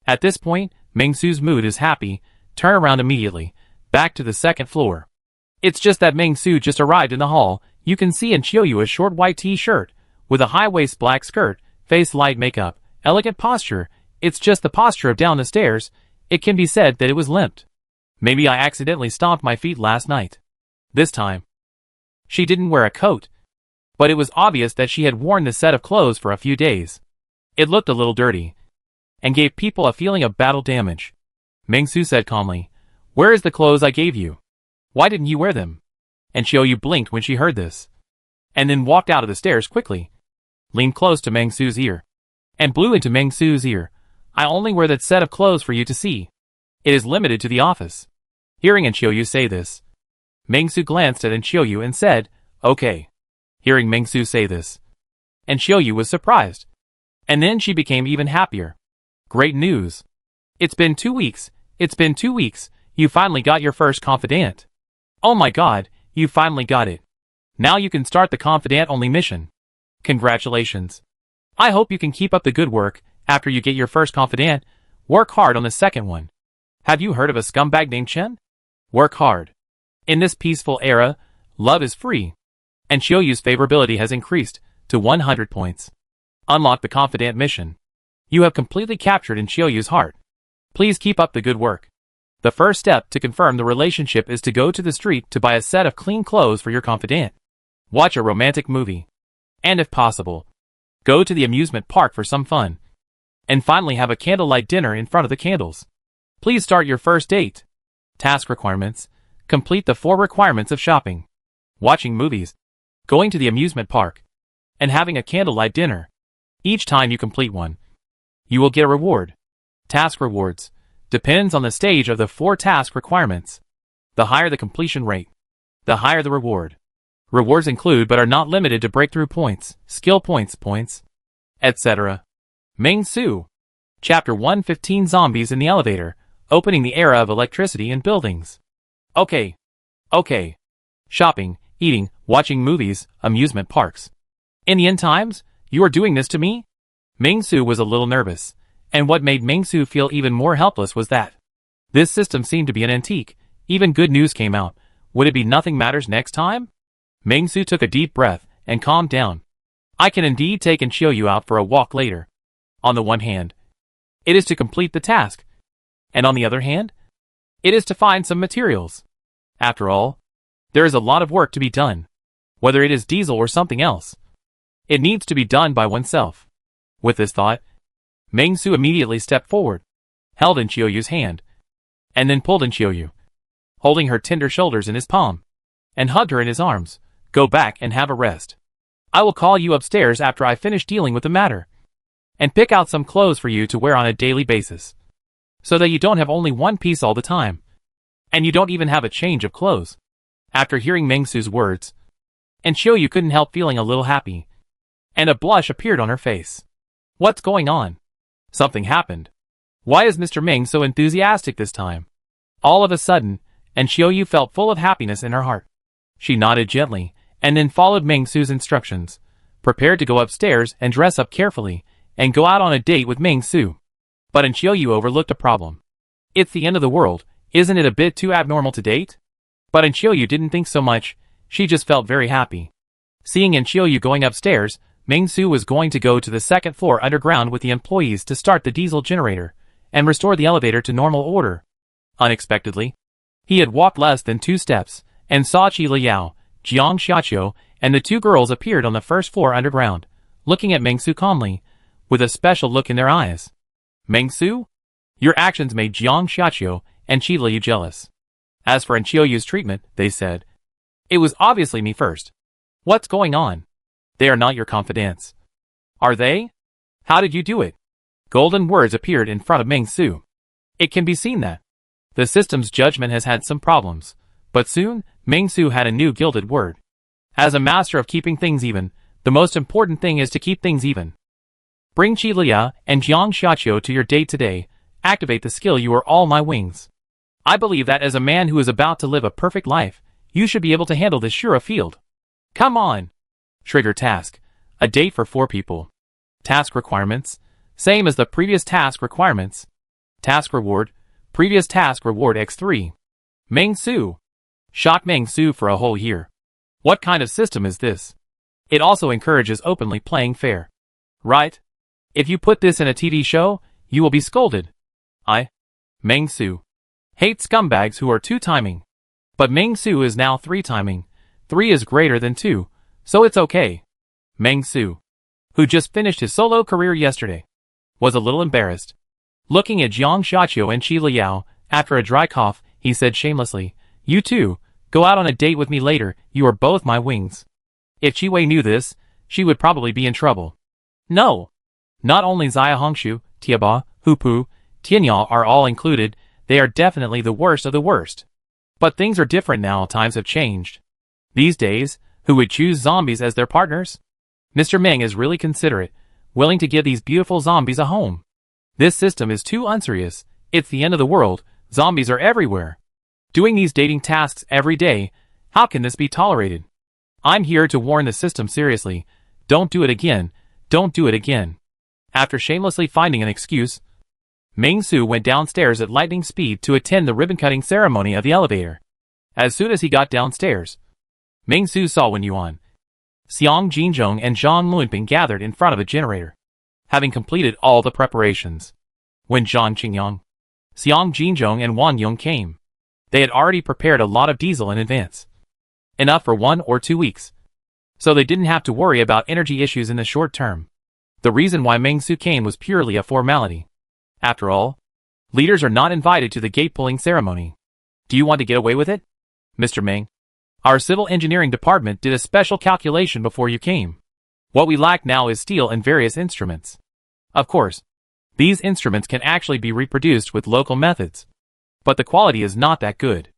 At this point, Ming-Su's mood is happy. Turn around immediately, back to the second floor. It's just that Ming-Su just arrived in the hall. You can see in Chiyoyu a short white t-shirt, with a high-waist black skirt, face light makeup, elegant posture. It's just the posture of down the stairs. It can be said that it was limped. Maybe I accidentally stomped my feet last night. This time, she didn't wear a coat, but it was obvious that she had worn this set of clothes for a few days. It looked a little dirty, and gave people a feeling of battle damage. Ming-Su said calmly, "Where is the clothes I gave you? Why didn't you wear them?" And Chiyoyu blinked when she heard this, and then walked out of the stairs quickly, leaned close to Ming-Su's ear, and blew into Ming-Su's ear. "I only wear that set of clothes for you to see. It is limited to the office." Hearing Chiyoyu say this, Ming-Su glanced at Chiyoyu and said, "Okay." Hearing Ming-Su say this, Chiyoyu was surprised. And then she became even happier. "Great news. It's been 2 weeks. It's been 2 weeks. You finally got your first confidant. Oh my god, you finally got it. Now you can start the confidant-only mission. Congratulations. I hope you can keep up the good work. After you get your first confidant, work hard on the second one. Have you heard of a scumbag named Chen? Work hard. In this peaceful era, love is free. And Chiyoyu's favorability has increased to 100 points. Unlock the confidant mission. You have completely captured Chiyoyu's heart. Please keep up the good work. The first step to confirm the relationship is to go to the street to buy a set of clean clothes for your confidant. Watch a romantic movie. And if possible, go to the amusement park for some fun. And finally have a candlelight dinner in front of the candles. Please start your first date. Task requirements. Complete the 4 requirements of shopping, watching movies, going to the amusement park, and having a candlelight dinner. Each time you complete one, you will get a reward. Task rewards depends on the stage of the 4 task requirements. The higher the completion rate, the higher the reward. Rewards include but are not limited to breakthrough points, skill points, etc. Ming-Su. Chapter 115 Zombies in the Elevator, opening the era of electricity in buildings. Okay. Shopping, eating, watching movies, amusement parks. In the end times, you are doing this to me? Ming-Su was a little nervous, and what made Ming-Su feel even more helpless was that this system seemed to be an antique. Even good news came out. Would it be nothing matters next time? Ming-Su took a deep breath and calmed down. I can indeed take Chiyoyu out for a walk later. On the one hand, it is to complete the task, and on the other hand, it is to find some materials. After all, there is a lot of work to be done. Whether it is diesel or something else, it needs to be done by oneself. With this thought, Ming-Su immediately stepped forward, held Chiyoyu's hand, and then pulled Chiyoyu, holding her tender shoulders in his palm, and hugged her in his arms. Go back and have a rest. I will call you upstairs after I finish dealing with the matter, and pick out some clothes for you to wear on a daily basis, so that you don't have only one piece all the time, and you don't even have a change of clothes. After hearing Ming-Su's words, Chiyoyu couldn't help feeling a little happy, and a blush appeared on her face. What's going on? Something happened. Why is Mr. Ming so enthusiastic this time? All of a sudden, Chiyoyu felt full of happiness in her heart. She nodded gently, and then followed Ming-Su's instructions, prepared to go upstairs and dress up carefully, and go out on a date with Ming-Su. But Enchiu overlooked a problem. It's the end of the world, isn't it a bit too abnormal to date? But Enchiu didn't think so much, she just felt very happy. Seeing Enchiu going upstairs, Ming-Su was going to go to the second floor underground with the employees to start the diesel generator, and restore the elevator to normal order. Unexpectedly, he had walked less than 2 steps, and saw Qi Liao, Jiang Xiaqiu, and the 2 girls appeared on the first floor underground, looking at Ming-Su calmly, with a special look in their eyes. Ming-Su? Your actions made Jiang Xiaqiu and Qi Liao jealous. As for Enchiu's treatment, they said, it was obviously me first. What's going on? They are not your confidants. Are they? How did you do it? Golden words appeared in front of Ming-Su. It can be seen that the system's judgment has had some problems, but soon, Ming-Su had a new gilded word. As a master of keeping things even, the most important thing is to keep things even. Bring Qi Liao and Jiang Xiaqiu to your date today, activate the skill you are all my wings. I believe that as a man who is about to live a perfect life, you should be able to handle this Shura field. Come on! Trigger task. A date for 4 people. Task requirements. Same as the previous task requirements. Task reward. Previous task reward x3. Ming-Su. Shock Ming-Su for a whole year. What kind of system is this? It also encourages openly playing fair. Right? If you put this in a TV show, you will be scolded. Ming-Su. Hate scumbags who are 2-timing. But Ming-Su is now 3-timing. 3 is greater than 2, so it's okay. Ming-Su, who just finished his solo career yesterday, was a little embarrassed. Looking at Jiang Xiaqiu and Qi Liao, after a dry cough, he said shamelessly, you two, go out on a date with me later, you are both my wings. If Qi Wei knew this, she would probably be in trouble. No. Not only Xia Hongshu, Tiaba, Hupu, Tianyao are all included, they are definitely the worst of the worst. But things are different now, times have changed. These days, who would choose zombies as their partners? Mr. Ming is really considerate, willing to give these beautiful zombies a home. This system is too unserious, it's the end of the world, zombies are everywhere. Doing these dating tasks every day, how can this be tolerated? I'm here to warn the system seriously, don't do it again, don't do it again. After shamelessly finding an excuse, Ming-Su went downstairs at lightning speed to attend the ribbon-cutting ceremony of the elevator. As soon as he got downstairs, Ming-Su saw Wen Yuan, Xiang Jinzhong and Zhang Luanping gathered in front of a generator, having completed all the preparations. When Zhang Qingyang, Xiang Jinzhong and Wang Yong came, they had already prepared a lot of diesel in advance. Enough for 1 or 2 weeks. So they didn't have to worry about energy issues in the short term. The reason why Ming-Su came was purely a formality. After all, leaders are not invited to the gate-pulling ceremony. Do you want to get away with it? Mr. Ming, our civil engineering department did a special calculation before you came. What we lack now is steel and various instruments. Of course, these instruments can actually be reproduced with local methods. But the quality is not that good.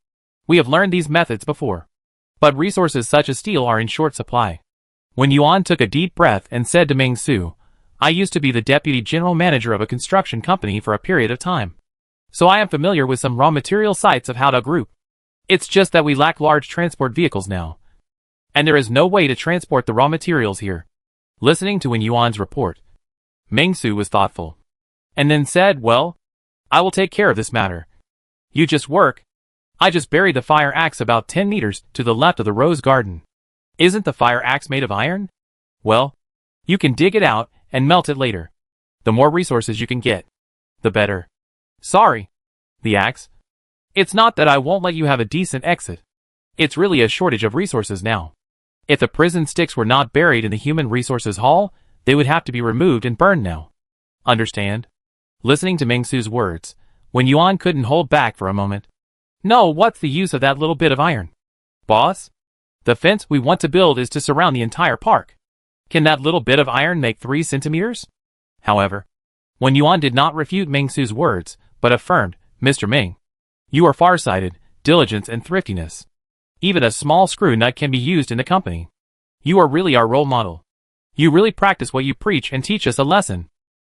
We have learned these methods before. But resources such as steel are in short supply. When Yuan took a deep breath and said to Ming-Su, I used to be the deputy general manager of a construction company for a period of time. So I am familiar with some raw material sites of Howda Group. It's just that we lack large transport vehicles now. And there is no way to transport the raw materials here. Listening to Wen Yuan's report, Ming-Su was thoughtful. And then said, well, I will take care of this matter. You just work. I just buried the fire axe about 10 meters to the left of the rose garden. Isn't the fire axe made of iron? Well, you can dig it out and melt it later. The more resources you can get, the better. Sorry. The axe? It's not that I won't let you have a decent exit. It's really a shortage of resources now. If the prison sticks were not buried in the human resources hall, they would have to be removed and burned now. Understand? Listening to Ming-Su's words, Wen Yuan couldn't hold back for a moment. No, what's the use of that little bit of iron? Boss? The fence we want to build is to surround the entire park. Can that little bit of iron make 3 centimeters? However, Wen Yuan did not refute Ming-Su's words, but affirmed, Mr. Ming, you are far-sighted, diligence and thriftiness. Even a small screw nut can be used in the company. You are really our role model. You really practice what you preach and teach us a lesson.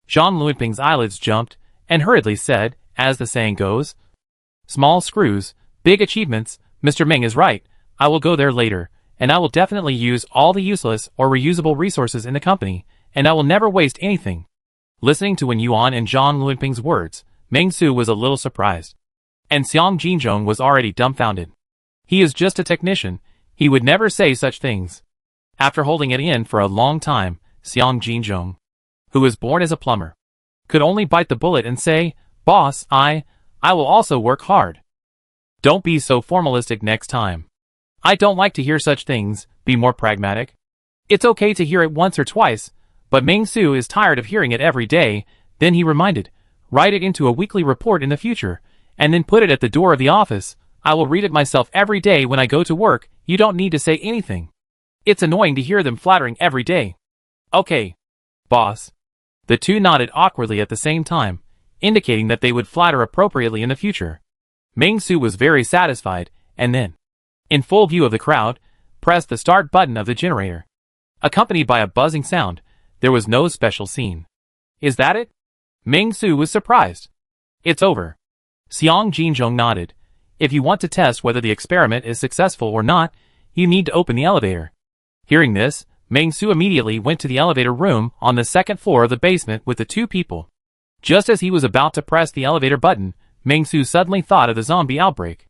Zhang Luanping's eyelids jumped, and hurriedly said, as the saying goes, small screws, big achievements, Mr. Ming is right, I will go there later, and I will definitely use all the useless or reusable resources in the company, and I will never waste anything. Listening to Wen Yuan and Zhang Luanping's words, Meng Su was a little surprised. And Xiang Jinzhong was already dumbfounded. He is just a technician, he would never say such things. After holding it in for a long time, Xiang Jinzhong, who was born as a plumber, could only bite the bullet and say, "Boss, I will also work hard. Don't be so formalistic next time. I don't like to hear such things, be more pragmatic." It's okay to hear it once or twice, but Meng Su is tired of hearing it every day. Then he reminded, "Write it into a weekly report in the future, and then put it at the door of the office. I will read it myself every day when I go to work, you don't need to say anything. It's annoying to hear them flattering every day." "Okay, boss." The two nodded awkwardly at the same time, indicating that they would flatter appropriately in the future. Meng Su was very satisfied, and then, in full view of the crowd, pressed the start button of the generator. Accompanied by a buzzing sound, there was no special scene. "Is that it?" Meng Su was surprised. "It's over." Xiang Jinzhong nodded. "If you want to test whether the experiment is successful or not, you need to open the elevator." Hearing this, Meng Su immediately went to the elevator room on the second floor of the basement with the two people. Just as he was about to press the elevator button, Meng Su suddenly thought of the zombie outbreak.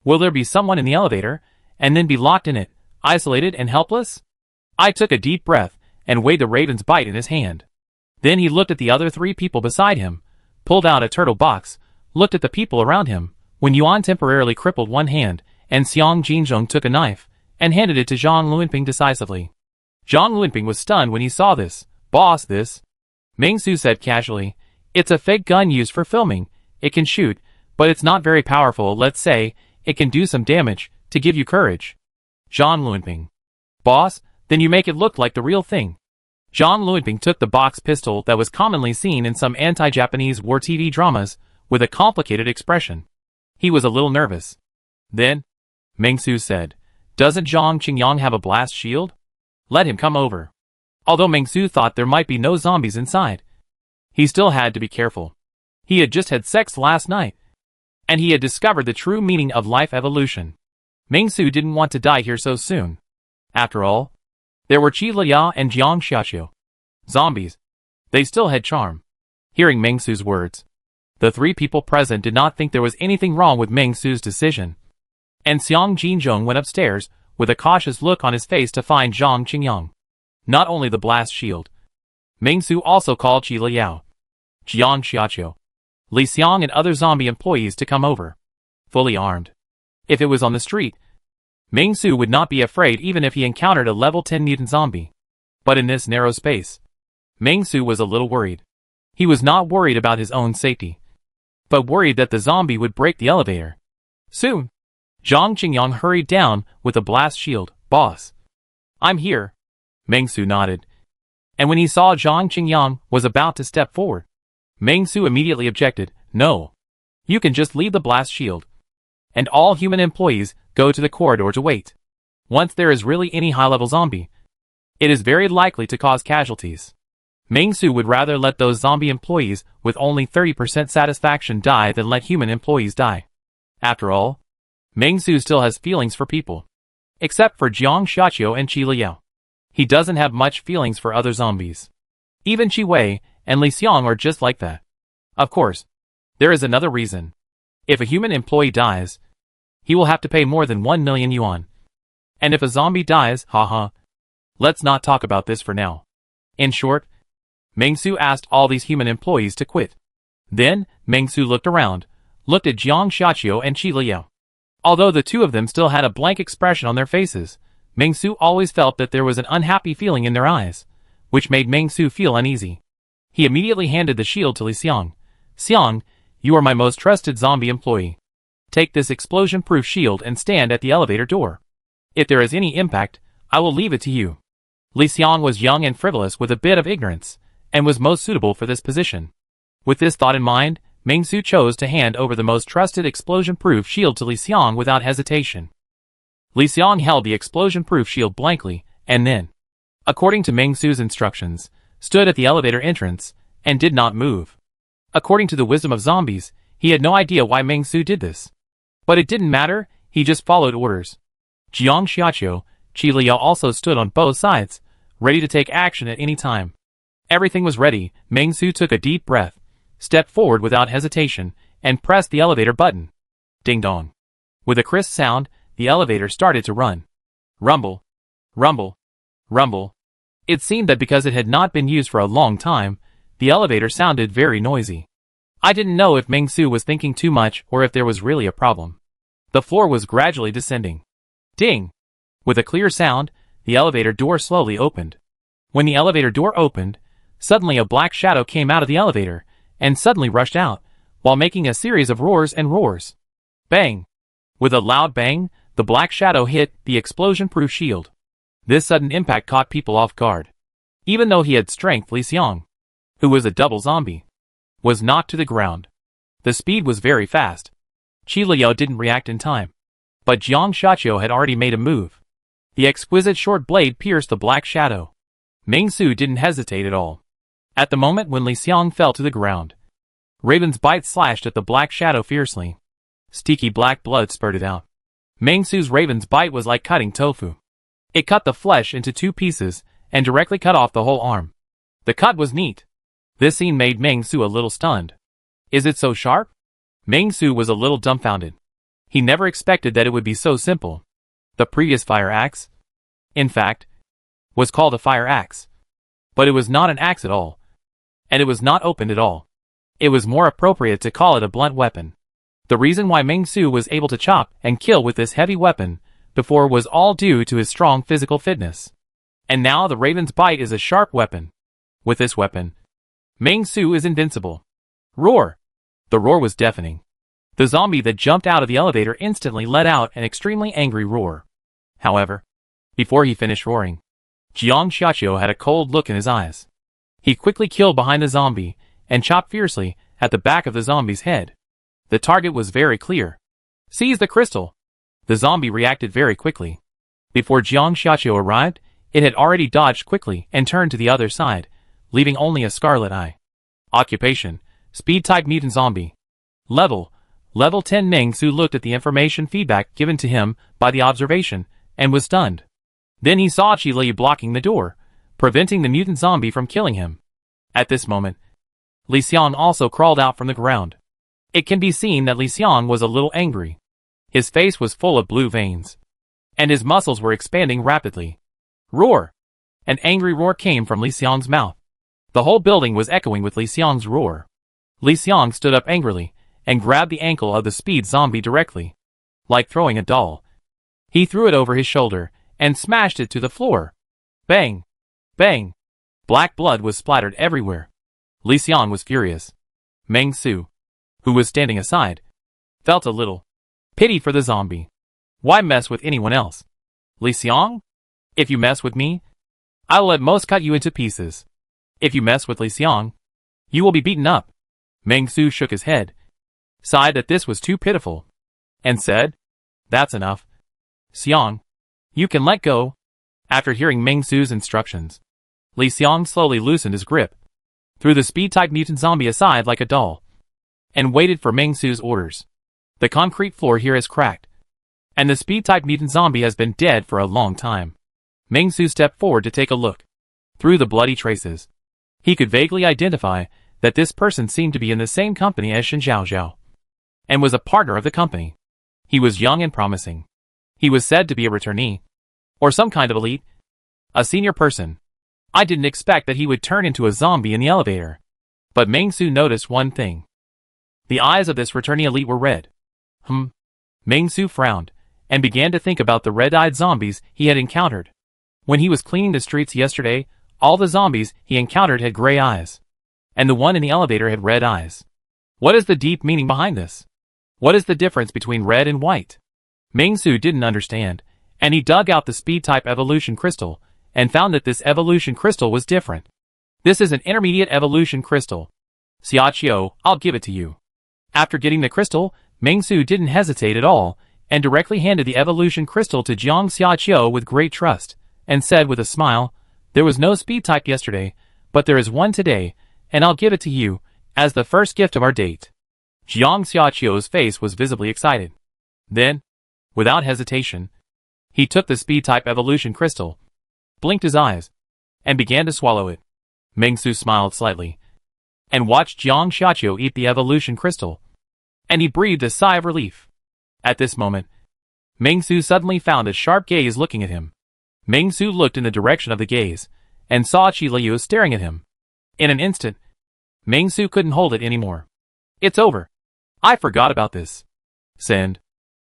Will there be someone in the elevator, and then be locked in it, isolated and helpless? I took a deep breath, and weighed the raven's bite in his hand. Then he looked at the other three people beside him, pulled out a turtle box, looked at the people around him. Wen Yuan temporarily crippled one hand, and Xiang Jinzhong took a knife, and handed it to Zhang Luanping decisively. Zhang Luanping was stunned when he saw this. "Boss, this," Meng Su said casually, "it's a fake gun used for filming. It can shoot, but it's not very powerful. Let's say, it can do some damage, to give you courage." Zhang Luanping. "Boss, then you make it look like the real thing." Zhang Luanping took the box pistol that was commonly seen in some anti-Japanese war TV dramas, with a complicated expression. He was a little nervous. Then, Meng Su said, "Doesn't Zhang Qingyang have a blast shield? Let him come over." Although Meng Su thought there might be no zombies inside, he still had to be careful. He had just had sex last night, and he had discovered the true meaning of life evolution. Meng Su didn't want to die here so soon. After all, there were Qi Liya and Jiang Xiaqiu. Zombies. They still had charm. Hearing Meng Su's words, the three people present did not think there was anything wrong with Meng Su's decision. And Xiang Jinzhong went upstairs, with a cautious look on his face to find Zhang Qingyang. Not only the blast shield. Meng Su also called Qi Liao, Jiang Xiaqiu, Li Xiang and other zombie employees to come over. Fully armed. If it was on the street, Meng Su would not be afraid even if he encountered a level 10 mutant zombie. But in this narrow space, Meng Su was a little worried. He was not worried about his own safety, but worried that the zombie would break the elevator. Soon, Zhang Qingyang hurried down with a blast shield. "Boss, I'm here." Meng Su nodded. And when he saw Zhang Qingyang was about to step forward, Meng Su immediately objected. "No. You can just leave the blast shield. And all human employees go to the corridor to wait. Once there is really any high-level zombie, it is very likely to cause casualties." Meng Su would rather let those zombie employees with only 30% satisfaction die than let human employees die. After all, Meng Su still has feelings for people. Except for Jiang Xiaqiu and Qi Liao. He doesn't have much feelings for other zombies. Even Qi Wei and Li Xiang are just like that. Of course, there is another reason. If a human employee dies, he will have to pay more than 1 million yuan. And if a zombie dies, haha. Let's not talk about this for now. In short, Meng Su asked all these human employees to quit. Then, Meng Su looked around, looked at Jiang Xiaqiu and Qi Liao. Although the two of them still had a blank expression on their faces, Meng Su always felt that there was an unhappy feeling in their eyes, which made Meng Su feel uneasy. He immediately handed the shield to Li Xiang. "Xiang, you are my most trusted zombie employee. Take this explosion-proof shield and stand at the elevator door. If there is any impact, I will leave it to you." Li Xiang was young and frivolous with a bit of ignorance, and was most suitable for this position. With this thought in mind, Meng Su chose to hand over the most trusted explosion-proof shield to Li Xiang without hesitation. Li Xiang held the explosion-proof shield blankly, and then, according to Meng Su's instructions, stood at the elevator entrance, and did not move. According to the wisdom of zombies, he had no idea why Meng Su did this. But it didn't matter, he just followed orders. Jiang Xiaqiu, Qi Liao also stood on both sides, ready to take action at any time. Everything was ready. Meng Su took a deep breath, stepped forward without hesitation, and pressed the elevator button. Ding dong. With a crisp sound, the elevator started to run. Rumble. Rumble. Rumble. It seemed that because it had not been used for a long time, the elevator sounded very noisy. I didn't know if Meng Su was thinking too much or if there was really a problem. The floor was gradually descending. Ding! With a clear sound, the elevator door slowly opened. When the elevator door opened, suddenly a black shadow came out of the elevator, and suddenly rushed out, while making a series of roars and roars. Bang! With a loud bang, the black shadow hit the explosion-proof shield. This sudden impact caught people off guard. Even though he had strength, Li Xiang, who was a double zombie, was knocked to the ground. The speed was very fast. Qi Liu didn't react in time. But Jiang Xiaqiu had already made a move. The exquisite short blade pierced the black shadow. Meng Su didn't hesitate at all. At the moment when Li Xiang fell to the ground, Raven's bite slashed at the black shadow fiercely. Sticky black blood spurted out. Meng Su's Raven's bite was like cutting tofu. It cut the flesh into 2 pieces, and directly cut off the whole arm. The cut was neat. This scene made Meng Su a little stunned. Is it so sharp? Meng Su was a little dumbfounded. He never expected that it would be so simple. The previous fire axe, in fact, was called a fire axe. But it was not an axe at all. And it was not opened at all. It was more appropriate to call it a blunt weapon. The reason why Meng Su was able to chop and kill with this heavy weapon before was all due to his strong physical fitness. And now the Raven's bite is a sharp weapon. With this weapon, Meng Su is invincible. Roar! The roar was deafening. The zombie that jumped out of the elevator instantly let out an extremely angry roar. However, before he finished roaring, Jiang Xiaqiu had a cold look in his eyes. He quickly killed behind the zombie and chopped fiercely at the back of the zombie's head. The target was very clear. Seize the crystal! The zombie reacted very quickly. Before Jiang Xiaqiu arrived, it had already dodged quickly and turned to the other side, leaving only a scarlet eye. Occupation: Speed-type mutant zombie. Level 10. Meng Su looked at the information feedback given to him by the observation, and was stunned. Then he saw Qi Li blocking the door, preventing the mutant zombie from killing him. At this moment, Li Xiang also crawled out from the ground. It can be seen that Li Xiang was a little angry. His face was full of blue veins, and his muscles were expanding rapidly. Roar! An angry roar came from Li Xiang's mouth. The whole building was echoing with Li Xiang's roar. Li Xiang stood up angrily, and grabbed the ankle of the speed zombie directly. Like throwing a doll, he threw it over his shoulder, and smashed it to the floor. Bang! Bang! Black blood was splattered everywhere. Li Xiang was furious. Meng Su, who was standing aside, felt a little pity for the zombie. Why mess with anyone else? Li Xiang? If you mess with me, I'll let most cut you into pieces. If you mess with Li Xiang, you will be beaten up. Meng Su shook his head, sighed that this was too pitiful, and said, That's enough. Xiang, you can let go. After hearing Meng Su's instructions, Li Xiang slowly loosened his grip, threw the speed-type mutant zombie aside like a doll, and waited for Meng Su's orders. The concrete floor here has cracked, and the speed-type mutant zombie has been dead for a long time. Meng Su stepped forward to take a look. Through the bloody traces, he could vaguely identify that this person seemed to be in the same company as Shen Zhaozhao, and was a partner of the company. He was young and promising. He was said to be a returnee, or some kind of elite, a senior person. I didn't expect that he would turn into a zombie in the elevator. But Meng Su noticed one thing. The eyes of this returnee elite were red. Meng Su frowned, and began to think about the red-eyed zombies he had encountered. When he was cleaning the streets yesterday, all the zombies he encountered had gray eyes, and the one in the elevator had red eyes. What is the deep meaning behind this? What is the difference between red and white? Meng Su didn't understand, and he dug out the speed-type evolution crystal, and found that this evolution crystal was different. This is an intermediate evolution crystal. Xiaqiu, I'll give it to you. After getting the crystal, Meng Su didn't hesitate at all, and directly handed the evolution crystal to Jiang Xiaqiu with great trust, and said with a smile, There was no speed type yesterday, but there is one today, and I'll give it to you, as the first gift of our date. Jiang Xiaqiu's face was visibly excited. Then, without hesitation, he took the speed type evolution crystal, blinked his eyes, and began to swallow it. Meng-Su smiled slightly and watched Jiang Xiaqiu eat the evolution crystal, and he breathed a sigh of relief. At this moment, Meng-Su suddenly found a sharp gaze looking at him. Meng-Su looked in the direction of the gaze and saw Qi Liu staring at him. In an instant, Meng-Su couldn't hold it anymore. "It's over. I forgot about this." Send.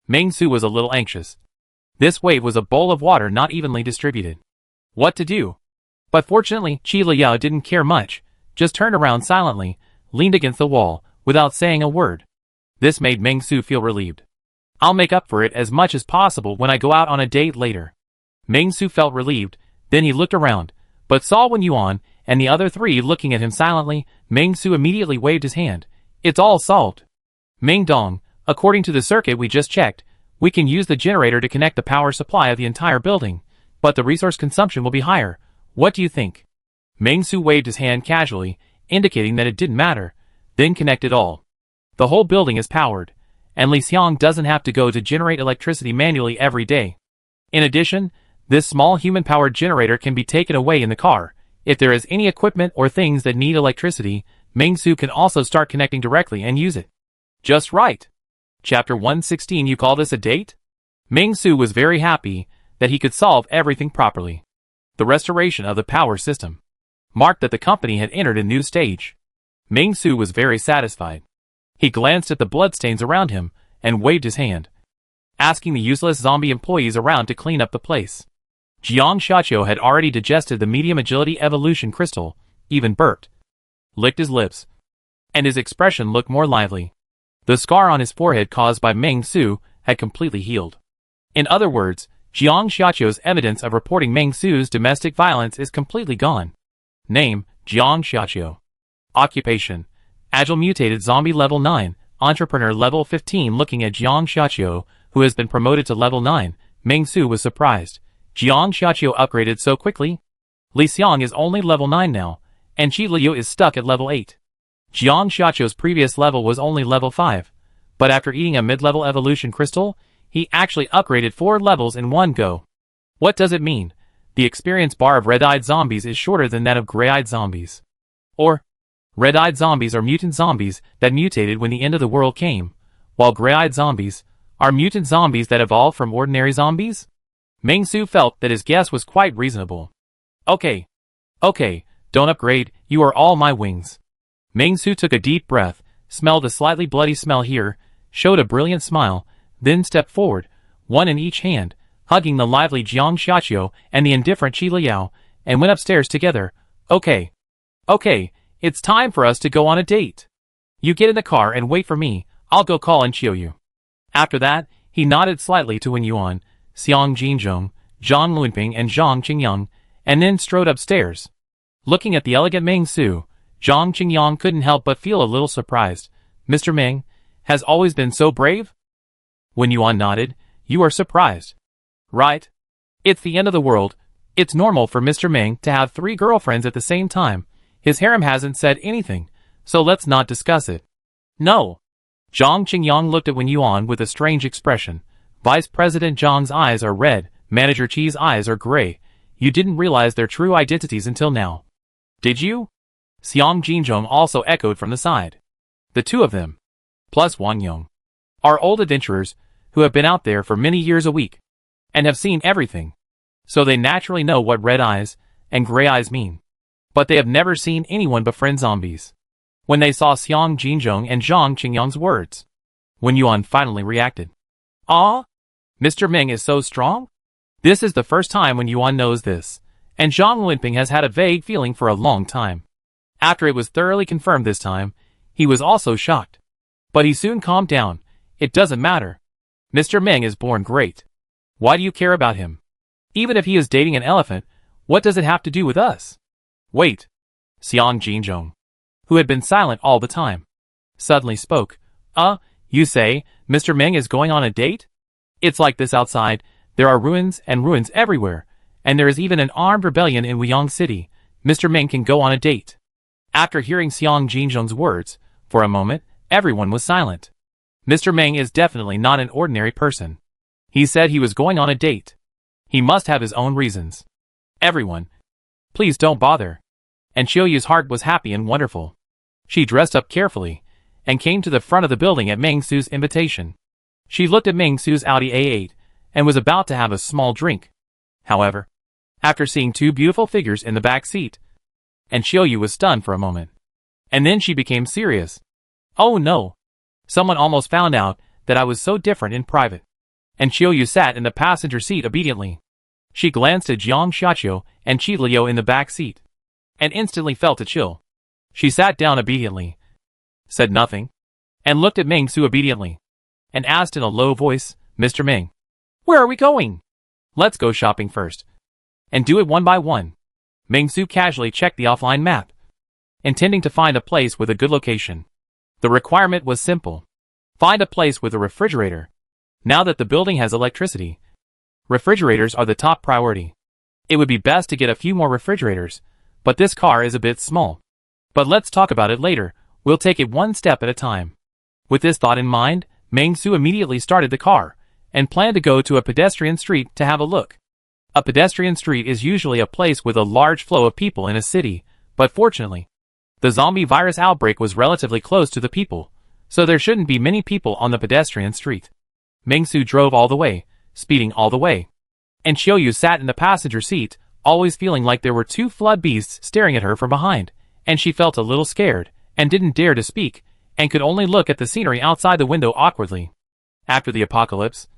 Meng-Su was a little anxious. This wave was a bowl of water not evenly distributed. What to do? But fortunately, Qi Liu didn't care much, just turned around silently, leaned against the wall, without saying a word. This made Meng-Su feel relieved. "I'll make up for it as much as possible when I go out on a date later." Meng-Su felt relieved, then he looked around, but saw Wen Yuan and the other three looking at him silently. Meng-Su immediately waved his hand. "It's all solved. Ming Dong, according to the circuit we just checked, we can use the generator to connect the power supply of the entire building, but the resource consumption will be higher. What do you think?" Meng-Su waved his hand casually, indicating that it didn't matter, then connect it all. The whole building is powered, and Li Xiang doesn't have to go to generate electricity manually every day. In addition, this small human-powered generator can be taken away in the car. If there is any equipment or things that need electricity, Meng-Su can also start connecting directly and use it. Just right. Chapter 116. You call this a date? Meng-Su was very happy that he could solve everything properly. The restoration of the power system marked that the company had entered a new stage. Meng-Su was very satisfied. He glanced at the bloodstains around him and waved his hand, asking the useless zombie employees around to clean up the place. Jiang Xiaqiu had already digested the medium agility evolution crystal, even burped, licked his lips, and his expression looked more lively. The scar on his forehead caused by Meng-Su had completely healed. In other words, Jiang Xiaqiu's evidence of reporting Meng-Su's domestic violence is completely gone. Name, Jiang Xiaqiu. Occupation, Agile Mutated Zombie Level 9, Entrepreneur Level 15. Looking at Jiang Xiaqiu, who has been promoted to Level 9, Meng-Su was surprised. Jiang Xiaqiu upgraded so quickly? Li Xiang is only Level 9 now, and Qi Liu is stuck at Level 8. Jiang Xiaqiu's previous level was only Level 5, but after eating a mid-level evolution crystal, he actually upgraded 4 levels in one go. What does it mean? The experience bar of red-eyed zombies is shorter than that of gray-eyed zombies. Or, red-eyed zombies are mutant zombies that mutated when the end of the world came, while gray-eyed zombies are mutant zombies that evolved from ordinary zombies? Meng-Su felt that his guess was quite reasonable. Okay, don't upgrade, you are all my wings. Meng-Su took a deep breath, smelled a slightly bloody smell here, showed a brilliant smile, then stepped forward, one in each hand, hugging the lively Jiang Xiaqiu and the indifferent Qi Liu, and went upstairs together. Okay, it's time for us to go on a date. You get in the car and wait for me, I'll go call in Qiuyu. After that, he nodded slightly to Wen Yuan, Xiang Jinzhong, Zhang Lunping and Zhang Qingyang, and then strode upstairs. Looking at the elegant Meng-Su, Zhang Qingyang couldn't help but feel a little surprised. Mr. Meng has always been so brave? Wen Yuan nodded. You are surprised. Right? It's the end of the world. It's normal for Mr. Meng to have 3 girlfriends at the same time. His harem hasn't said anything, so let's not discuss it. No. Zhang Qingyang looked at Wen Yuan with a strange expression. Vice President Zhang's eyes are red, Manager Qi's eyes are gray. You didn't realize their true identities until now. Did you? Xiang Jinzhong also echoed from the side. The two of them, plus Wang Yong, are old adventurers who have been out there for many years a week and have seen everything, so they naturally know what red eyes and gray eyes mean. But they have never seen anyone befriend zombies. When they saw Xiang Jinzhong and Zhang Qingyang's words, Wen Yuan finally reacted. Ah? Mr. Meng is so strong? This is the first time Wen Yuan knows this, and Zhang Lunping has had a vague feeling for a long time. After it was thoroughly confirmed this time, he was also shocked. But he soon calmed down. It doesn't matter. Mr. Meng is born great. Why do you care about him? Even if he is dating an elephant, what does it have to do with us? Wait. Xiang Jinzhong, who had been silent all the time, suddenly spoke. You say, Mr. Meng is going on a date? It's like this outside. There are ruins and ruins everywhere, and there is even an armed rebellion in Wuyang City. Mr. Meng can go on a date. After hearing Xiang Jinzhong's words, for a moment, everyone was silent. Mr. Meng is definitely not an ordinary person. He said he was going on a date. He must have his own reasons. Everyone, please don't bother. and Qiuyu's heart was happy and wonderful. She dressed up carefully, and came to the front of the building at Meng Su's invitation. She looked at Meng Su's Audi A8, and was about to have a small drink. However, after seeing two beautiful figures in the back seat, and Qiuyu was stunned for a moment. And then she became serious. Oh no! Someone almost found out that I was so different in private. And Qiuyu sat in the passenger seat obediently. She glanced at Jiang Xiaqiu and Qi Liu in the back seat, and instantly felt a chill. She sat down obediently, said nothing, and looked at Meng Su obediently, and asked in a low voice, Mr. Meng, where are we going? Let's go shopping first, and do it one by one. Meng Su casually checked the offline map, intending to find a place with a good location. The requirement was simple. Find a place with a refrigerator. Now that the building has electricity, refrigerators are the top priority. It would be best to get a few more refrigerators, but this car is a bit small. But let's talk about it later. We'll take it one step at a time. With this thought in mind, Meng Su immediately started the car, and planned to go to a pedestrian street to have a look. A pedestrian street is usually a place with a large flow of people in a city, but fortunately, the zombie virus outbreak was relatively close to the people, so there shouldn't be many people on the pedestrian street. Meng Su drove all the way, speeding all the way. And Qiuyu sat in the passenger seat, always feeling like there were two flood beasts staring at her from behind, and she felt a little scared, and didn't dare to speak, and could only look at the scenery outside the window awkwardly. After the apocalypse,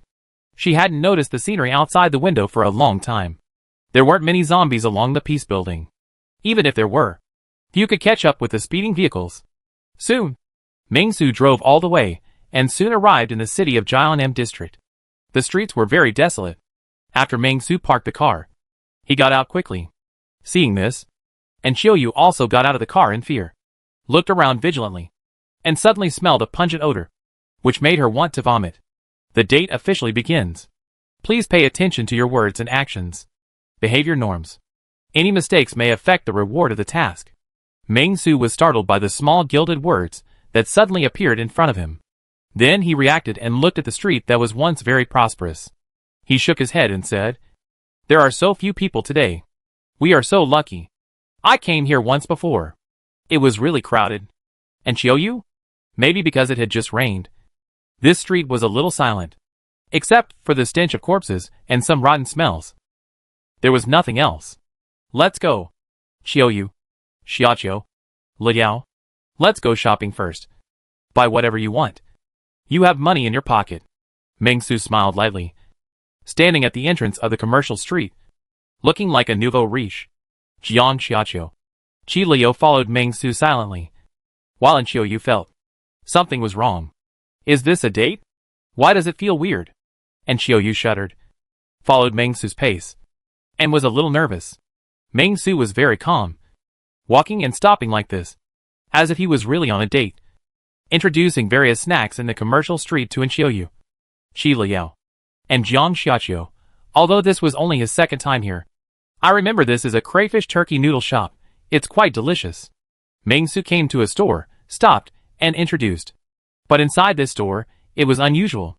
she hadn't noticed the scenery outside the window for a long time. There weren't many zombies along the peace building. Even if there were, few could catch up with the speeding vehicles. Soon, Meng Su drove all the way, and soon arrived in the city of Jianan district. The streets were very desolate. After Meng Su parked the car, he got out quickly. Seeing this, and Qiuyu also got out of the car in fear, looked around vigilantly, and suddenly smelled a pungent odor, which made her want to vomit. The date officially begins. Please pay attention to your words and actions. Behavior norms. Any mistakes may affect the reward of the task. Meng Su was startled by the small gilded words that suddenly appeared in front of him. Then he reacted and looked at the street that was once very prosperous. He shook his head and said, there are so few people today. We are so lucky. I came here once before. It was really crowded. And Qiuyu? Maybe because it had just rained. This street was a little silent, except for the stench of corpses and some rotten smells. There was nothing else. Let's go. Qiuyu. Xiaqiu. Liao. Let's go shopping first. Buy whatever you want. You have money in your pocket. Meng Su smiled lightly, standing at the entrance of the commercial street, looking like a nouveau riche. Jiang Xiaqiu. Qi Liu followed Meng Su silently, while Qiuyu felt something was wrong. Is this a date? Why does it feel weird? And Qiuyu shuddered, followed Meng Su's pace, and was a little nervous. Meng Su was very calm, walking and stopping like this, as if he was really on a date, introducing various snacks in the commercial street to Qiuyu, Qi Liu, and Jiang Xiaqiu. Although this was only his second time here, I remember this is a crayfish turkey noodle shop. It's quite delicious. Meng Su came to a store, stopped, and introduced. But inside this store, it was unusual.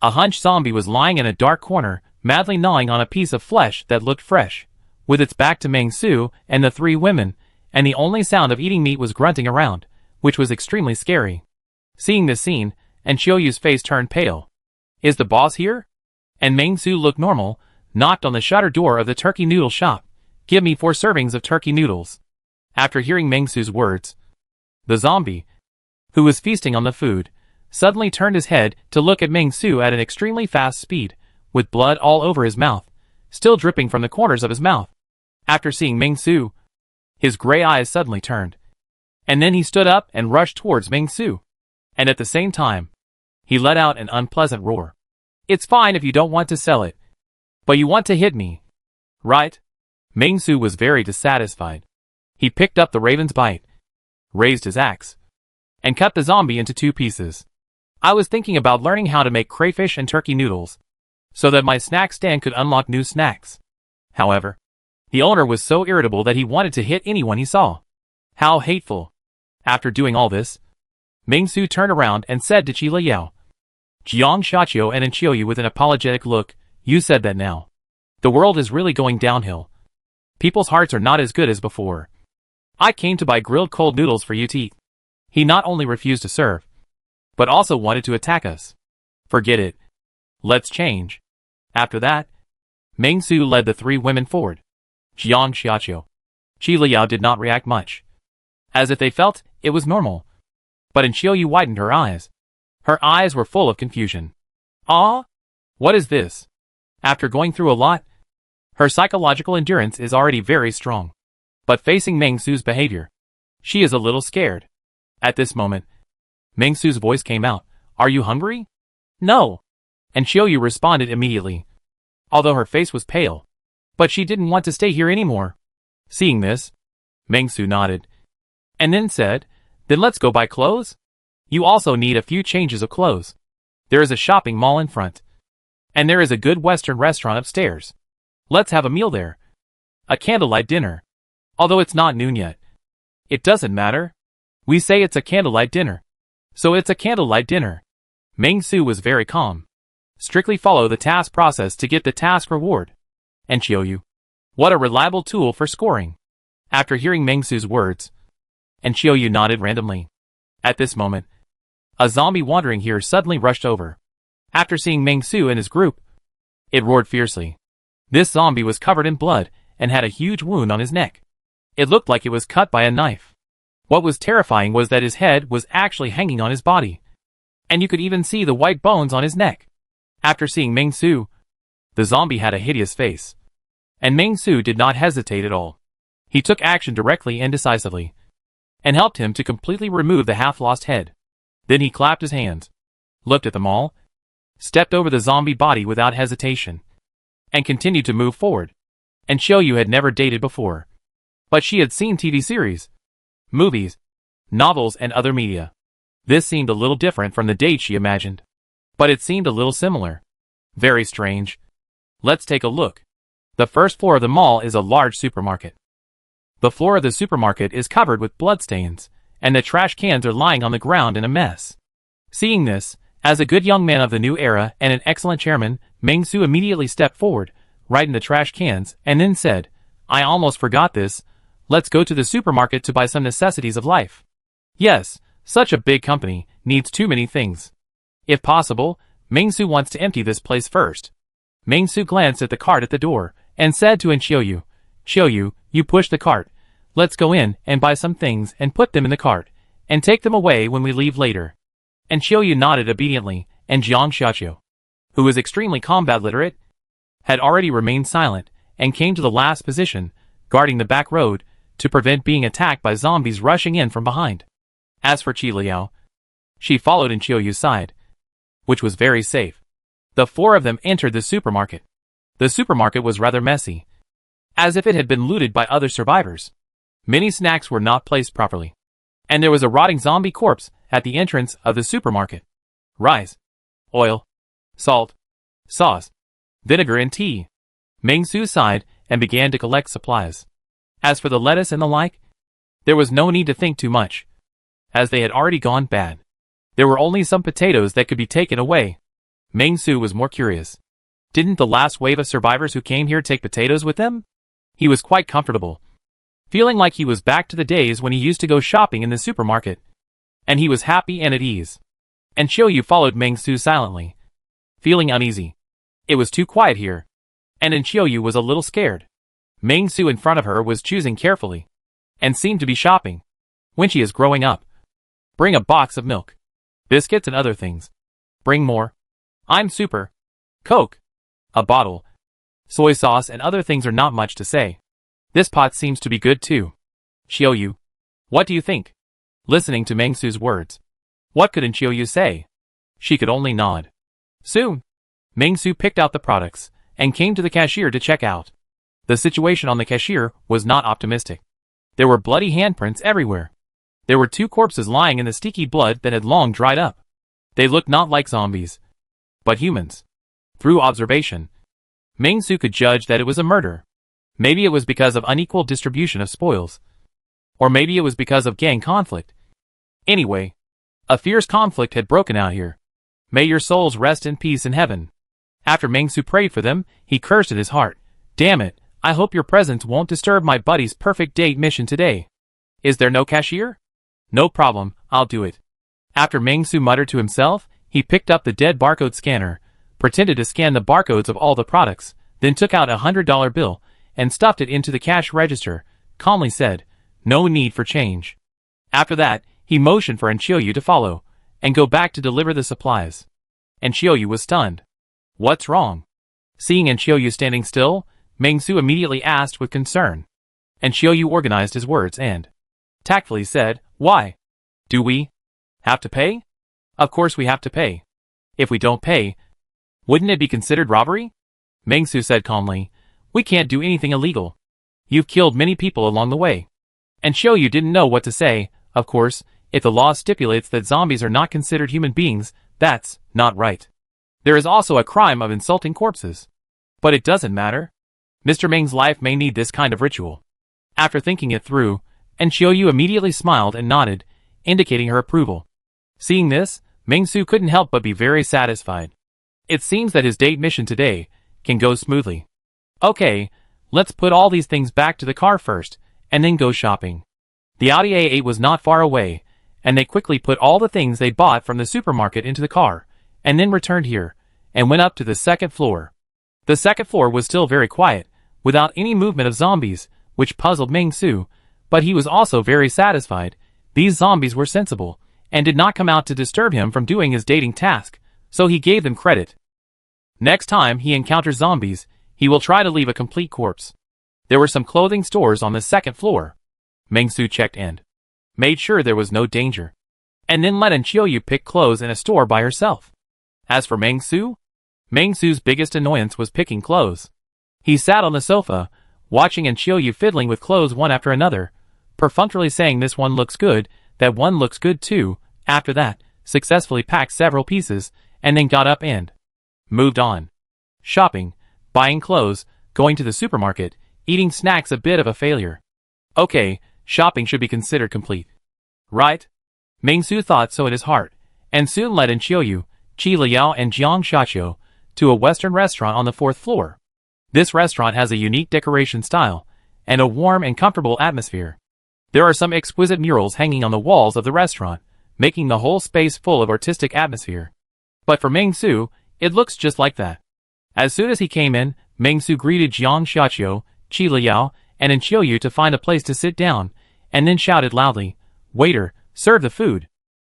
A hunched zombie was lying in a dark corner, madly gnawing on a piece of flesh that looked fresh, with its back to Meng Su and the three women, and the only sound of eating meat was grunting around, which was extremely scary. Seeing this scene, and Qiuyu's face turned pale. Is the boss here? And Meng Su looked normal, knocked on the shutter door of the turkey noodle shop. Give me 4 servings of turkey noodles. After hearing Meng Su's words, the zombie, who was feasting on the food, suddenly turned his head to look at Meng Su at an extremely fast speed, with blood all over his mouth, still dripping from the corners of his mouth. After seeing Meng Su, his gray eyes suddenly turned, and then he stood up and rushed towards Meng Su, and at the same time, he let out an unpleasant roar. It's fine if you don't want to sell it, but you want to hit me, right? Meng Su was very dissatisfied. He picked up the raven's bite, raised his axe, and cut the zombie into 2 pieces. I was thinking about learning how to make crayfish and turkey noodles, so that my snack stand could unlock new snacks. However, the owner was so irritable that he wanted to hit anyone he saw. How hateful. After doing all this, Meng Su turned around and said to Qi Liu, Jiang Xiaqiu and Qiuyu with an apologetic look, you said that now. The world is really going downhill. People's hearts are not as good as before. I came to buy grilled cold noodles for you to eat. He not only refused to serve, but also wanted to attack us. Forget it. Let's change. After that, Meng Su led the three women forward. Jiang Xiaoqiu, Qi Liao did not react much, as if they felt it was normal. But Qiuyu widened her eyes. Her eyes were full of confusion. Ah? What is this? After going through a lot, her psychological endurance is already very strong. But facing Meng Su's behavior, she is a little scared. At this moment, Meng Su's voice came out. Are you hungry? No. And Qiuyu responded immediately, although her face was pale. But she didn't want to stay here anymore. Seeing this, Meng Su nodded, and then said, then let's go buy clothes? You also need a few changes of clothes. There is a shopping mall in front. And there is a good Western restaurant upstairs. Let's have a meal there. A candlelight dinner. Although it's not noon yet. It doesn't matter. We say it's a candlelight dinner. So it's a candlelight dinner. Meng Su was very calm. Strictly follow the task process to get the task reward. And Qiuyu, what a reliable tool for scoring. After hearing Meng Su's words, and Qiuyu nodded randomly. At this moment, a zombie wandering here suddenly rushed over. After seeing Meng Su and his group, it roared fiercely. This zombie was covered in blood and had a huge wound on his neck. It looked like it was cut by a knife. What was terrifying was that his head was actually hanging on his body, and you could even see the white bones on his neck. After seeing Meng Su, the zombie had a hideous face. And Meng Su did not hesitate at all. He took action directly and decisively, and helped him to completely remove the half-lost head. Then he clapped his hands, looked at them all, stepped over the zombie body without hesitation, and continued to move forward. And Qiuyu had never dated before, but she had seen TV series, movies, novels and other media. This seemed a little different from the date she imagined, but it seemed a little similar. Very strange. Let's take a look. The first floor of the mall is a large supermarket. The floor of the supermarket is covered with bloodstains, and the trash cans are lying on the ground in a mess. Seeing this, as a good young man of the new era and an excellent chairman, Meng Su immediately stepped forward, righted the trash cans, and then said, I almost forgot this. Let's go to the supermarket to buy some necessities of life. Yes, such a big company needs too many things. If possible, Meng Su wants to empty this place first. Meng Su glanced at the cart at the door, and said to Qiuyu, Qiuyu, you push the cart. Let's go in and buy some things and put them in the cart, and take them away when we leave later. And Qiuyu nodded obediently, and Jiang Xiaoqiu, who was extremely combat literate, had already remained silent, and came to the last position, guarding the back road, to prevent being attacked by zombies rushing in from behind. As for Qi Liao, she followed in Qiuyu's side, which was very safe. The four of them entered the supermarket. The supermarket was rather messy, as if it had been looted by other survivors. Many snacks were not placed properly, and there was a rotting zombie corpse at the entrance of the supermarket. Rice, oil, salt, sauce, vinegar and tea. Meng Su sighed and began to collect supplies. As for the lettuce and the like, there was no need to think too much, as they had already gone bad. There were only some potatoes that could be taken away. Meng Su was more curious. Didn't the last wave of survivors who came here take potatoes with them? He was quite comfortable, feeling like he was back to the days when he used to go shopping in the supermarket. And he was happy and at ease. And Qiuyu followed Meng Su silently, feeling uneasy. It was too quiet here, and Qiuyu was a little scared. Meng Su in front of her was choosing carefully, and seemed to be shopping. When she is growing up. Bring a box of milk, biscuits and other things. Bring more. I'm super. Coke. A bottle. Soy sauce and other things are not much to say. This pot seems to be good too. Qiuyu, what do you think? Listening to Meng Su's words, what could Qiuyu say? She could only nod. Soon, Meng Su picked out the products, and came to the cashier to check out. The situation on the cashier was not optimistic. There were bloody handprints everywhere. There were 2 corpses lying in the sticky blood that had long dried up. They looked not like zombies, but humans. Through observation, Meng Su could judge that it was a murder. Maybe it was because of unequal distribution of spoils. Or maybe it was because of gang conflict. Anyway, a fierce conflict had broken out here. May your souls rest in peace in heaven. After Meng Su prayed for them, he cursed in his heart. Damn it, I hope your presence won't disturb my buddy's perfect date mission today. Is there no cashier? No problem, I'll do it. After Meng Su muttered to himself, he picked up the dead barcode scanner, pretended to scan the barcodes of all the products, then took out a $100 bill and stuffed it into the cash register, calmly said, "No need for change." After that, he motioned for Enchioyu to follow, and go back to deliver the supplies. Enchioyu was stunned. What's wrong? Seeing Enchioyu standing still, Meng Su immediately asked with concern. Enchioyu organized his words and tactfully said, "Why? Do we have to pay? Of course we have to pay. If we don't pay, wouldn't it be considered robbery?" Meng Su said calmly, "We can't do anything illegal. You've killed many people along the way." Enchioyu didn't know what to say. Of course, if the law stipulates that zombies are not considered human beings, that's not right. There is also a crime of insulting corpses. But it doesn't matter. Mr. Ming's life may need this kind of ritual. After thinking it through, Enchioyu immediately smiled and nodded, indicating her approval. Seeing this, Meng Su couldn't help but be very satisfied. It seems that his date mission today can go smoothly. Okay, let's put all these things back to the car first, and then go shopping. The Audi A8 was not far away, and they quickly put all the things they bought from the supermarket into the car, and then returned here, and went up to the second floor. The second floor was still very quiet, without any movement of zombies, which puzzled Meng Su, but he was also very satisfied. These zombies were sensible, and did not come out to disturb him from doing his dating task, so he gave them credit. Next time he encounters zombies, he will try to leave a complete corpse. There were some clothing stores on the second floor. Meng Su checked and made sure there was no danger, and then let Enchioyu pick clothes in a store by herself. As for Meng Su's biggest annoyance was picking clothes. He sat on the sofa, watching Enchioyu fiddling with clothes one after another, perfunctorily saying this one looks good, that one looks good too. After that, successfully packed several pieces, and then got up and moved on. Shopping, buying clothes, going to the supermarket, eating snacks, a bit of a failure. Okay, shopping should be considered complete. Right? Meng Su thought so in his heart, and soon led Enchioyu, Qi Liao and Jiang Shaqiu to a Western restaurant on the fourth floor. This restaurant has a unique decoration style, and a warm and comfortable atmosphere. There are some exquisite murals hanging on the walls of the restaurant, making the whole space full of artistic atmosphere. But for Meng Su, it looks just like that. As soon as he came in, Meng Su greeted Jiang Shaqiu, Qi Liao, and Enchioyu to find a place to sit down, and then shouted loudly, "Waiter, serve the food."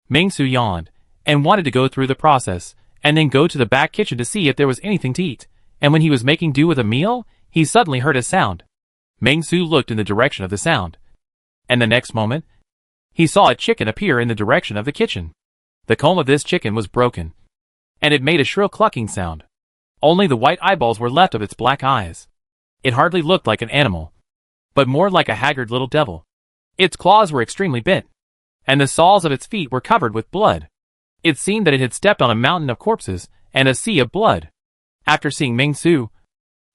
Meng Su yawned, and wanted to go through the process, and then go to the back kitchen to see if there was anything to eat, and when he was making do with a meal, he suddenly heard a sound. Meng Su looked in the direction of the sound, and the next moment, he saw a chicken appear in the direction of the kitchen. The comb of this chicken was broken, and it made a shrill clucking sound. Only the white eyeballs were left of its black eyes. It hardly looked like an animal, but more like a haggard little devil. Its claws were extremely bent, and the soles of its feet were covered with blood. It seemed that it had stepped on a mountain of corpses and a sea of blood. After seeing Meng Su,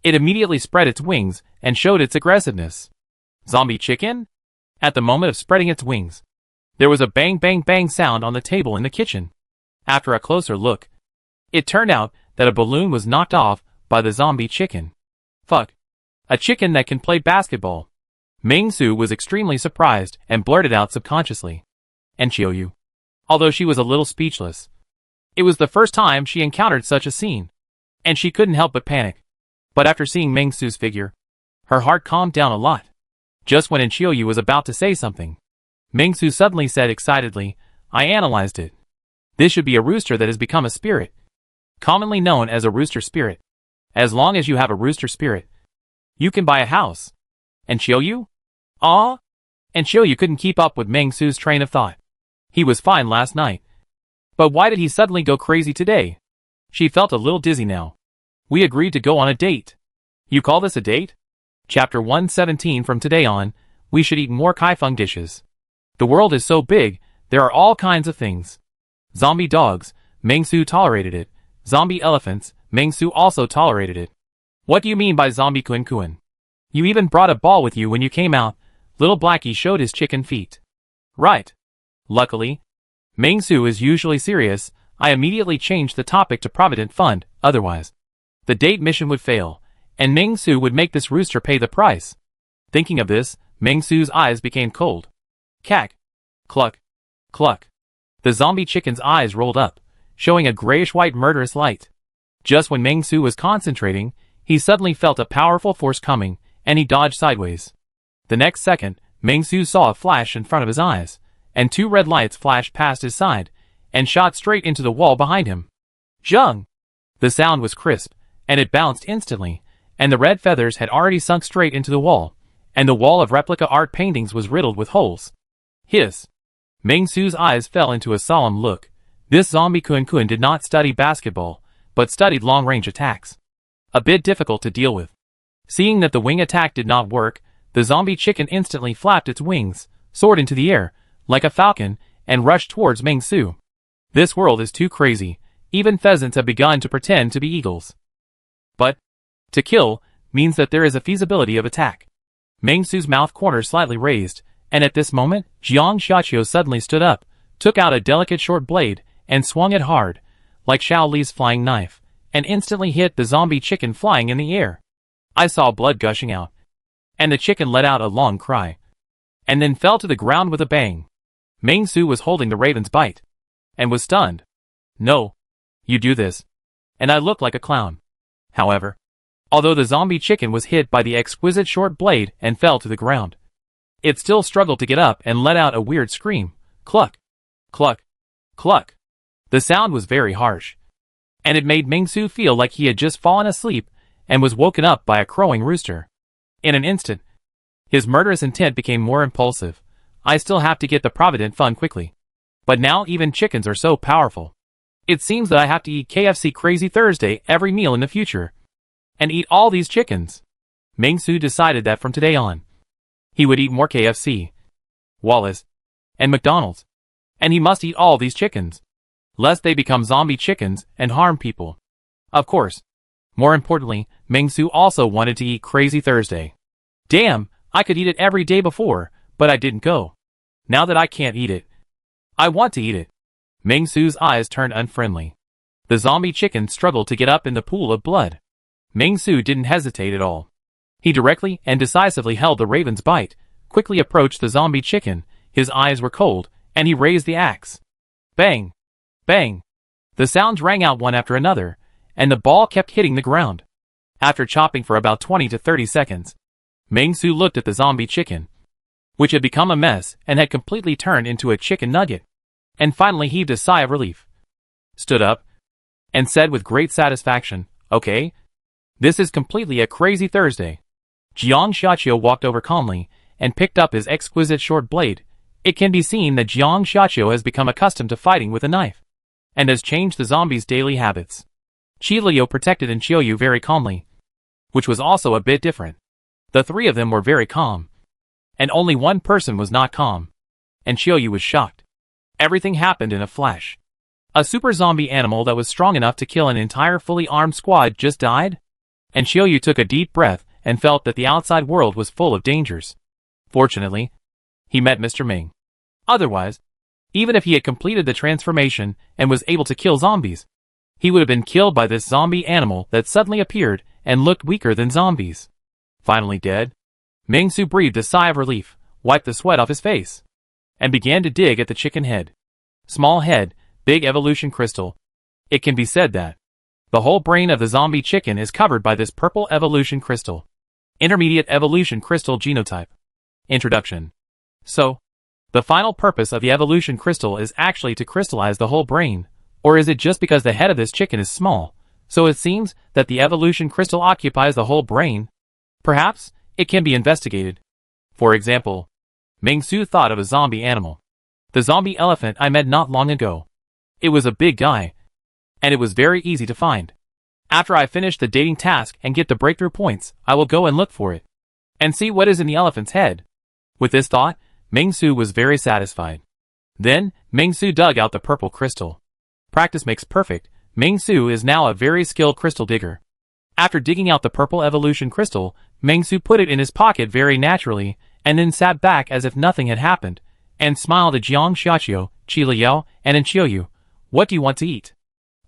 it immediately spread its wings and showed its aggressiveness. Zombie chicken? At the moment of spreading its wings, there was a bang bang bang sound on the table in the kitchen. After a closer look, it turned out that a balloon was knocked off by the zombie chicken. Fuck. A chicken that can play basketball. Meng Su was extremely surprised and blurted out subconsciously, "Enchioyu." Although she was a little speechless. It was the first time she encountered such a scene, and she couldn't help but panic. But after seeing Meng Su's figure, her heart calmed down a lot. Just when Enchioyu was about to say something, Meng Su suddenly said excitedly, "I analyzed it. This should be a rooster that has become a spirit, commonly known as a rooster spirit. As long as you have a rooster spirit, you can buy a house." Enchioyu? Ah? Enchioyu couldn't keep up with Meng Su's train of thought. He was fine last night, but why did he suddenly go crazy today? She felt a little dizzy now. We agreed to go on a date. You call this a date? Chapter 117. From today on, we should eat more kaifeng dishes. The world is so big, there are all kinds of things. Zombie dogs, Meng Su tolerated it. Zombie elephants, Meng Su also tolerated it. What do you mean by zombie kun? You even brought a ball with you when you came out. Little Blackie showed his chicken feet. Right. Luckily, Meng Su is usually serious. I immediately changed the topic to Provident Fund, otherwise the date mission would fail, and Meng Su would make this rooster pay the price. Thinking of this, Meng Su's eyes became cold. Cack. Cluck. Cluck. The zombie chicken's eyes rolled up, showing a grayish-white murderous light. Just when Meng Su was concentrating, he suddenly felt a powerful force coming, and he dodged sideways. The next second, Meng Su saw a flash in front of his eyes, and 2 red lights flashed past his side, and shot straight into the wall behind him. Zheng! The sound was crisp, and it bounced instantly, and the red feathers had already sunk straight into the wall, and the wall of replica art paintings was riddled with holes. Hiss! Meng Su's eyes fell into a solemn look. This zombie Kun did not study basketball, but studied long-range attacks. A bit difficult to deal with. Seeing that the wing attack did not work, the zombie chicken instantly flapped its wings, soared into the air, like a falcon, and rushed towards Meng Su. This world is too crazy. Even pheasants have begun to pretend to be eagles. But to kill means that there is a feasibility of attack. Meng Su's mouth corner slightly raised, and at this moment, Jiang Xiaqiu suddenly stood up, took out a delicate short blade, and swung it hard, like Xiao Li's flying knife, and instantly hit the zombie chicken flying in the air. I saw blood gushing out, and the chicken let out a long cry, and then fell to the ground with a bang. Meng Su was holding the raven's bite, and was stunned. No, you do this, and I look like a clown. However, although the zombie chicken was hit by the exquisite short blade and fell to the ground, it still struggled to get up and let out a weird scream. Cluck. Cluck. Cluck. The sound was very harsh, and it made Meng Su feel like he had just fallen asleep and was woken up by a crowing rooster. In an instant, his murderous intent became more impulsive. I still have to get the Provident Fund quickly. But now even chickens are so powerful. It seems that I have to eat KFC Crazy Thursday every meal in the future. And eat all these chickens. Meng Su decided that from today on, he would eat more KFC, Wallace, and McDonald's. And he must eat all these chickens, lest they become zombie chickens and harm people. Of course. More importantly, Meng Su also wanted to eat Crazy Thursday. Damn, I could eat it every day before, but I didn't go. Now that I can't eat it, I want to eat it. Meng Su's eyes turned unfriendly. The zombie chicken struggled to get up in the pool of blood. Meng Su didn't hesitate at all. He directly and decisively held the raven's bite, quickly approached the zombie chicken, his eyes were cold, and he raised the axe. Bang! Bang! The sounds rang out one after another, and the ball kept hitting the ground. After chopping for about 20 to 30 seconds, Meng Su looked at the zombie chicken, which had become a mess and had completely turned into a chicken nugget, and finally heaved a sigh of relief, stood up, and said with great satisfaction, "Okay, this is completely a Crazy Thursday." Jiang Xiaqiu walked over calmly and picked up his exquisite short blade. It can be seen that Jiang Xiaqiu has become accustomed to fighting with a knife, and has changed the zombie's daily habits. Qi Liu protected and Qiuyu very calmly, which was also a bit different. The 3 of them were very calm, and only one person was not calm, and Qiuyu was shocked. Everything happened in a flash. A super zombie animal that was strong enough to kill an entire fully armed squad just died? And Qiuyu took a deep breath and felt that the outside world was full of dangers. Fortunately, he met Mr. Ming. Otherwise, even if he had completed the transformation and was able to kill zombies, he would have been killed by this zombie animal that suddenly appeared and looked weaker than zombies. Finally dead, Meng Su breathed a sigh of relief, wiped the sweat off his face, and began to dig at the chicken head. Small head, big evolution crystal. It can be said that the whole brain of the zombie chicken is covered by this purple evolution crystal. Intermediate evolution crystal genotype. Introduction. So, the final purpose of the evolution crystal is actually to crystallize the whole brain, or is it just because the head of this chicken is small, so it seems that the evolution crystal occupies the whole brain? Perhaps, it can be investigated. For example, Meng Su thought of a zombie animal. The zombie elephant I met not long ago. It was a big guy, and it was very easy to find. After I finish the dating task and get the breakthrough points, I will go and look for it, and see what is in the elephant's head. With this thought, Meng Su was very satisfied. Then, Meng Su dug out the purple crystal. Practice makes perfect. Meng Su is now a very skilled crystal digger. After digging out the purple evolution crystal, Meng Su put it in his pocket very naturally, and then sat back as if nothing had happened, and smiled at Jiang Xiaqiu, Qi Liu, and Qiuyu. "What do you want to eat?"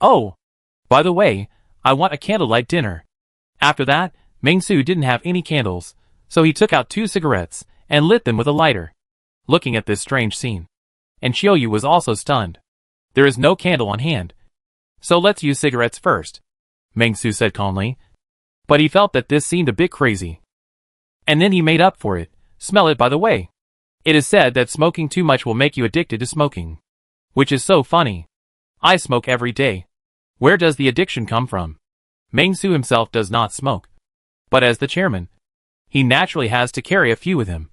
"Oh, by the way, I want a candlelight dinner." After that, Meng Su didn't have any candles, so he took out 2 cigarettes, and lit them with a lighter. looking at this strange scene. And Xiaoyu was also stunned. There is no candle on hand. So let's use cigarettes first, Meng Su said calmly. But he felt that this seemed a bit crazy. And then he made up for it. Smell it, by the way. It is said that smoking too much will make you addicted to smoking. Which is so funny. I smoke every day. Where does the addiction come from? Meng Su himself does not smoke. But as the chairman, he naturally has to carry a few with him.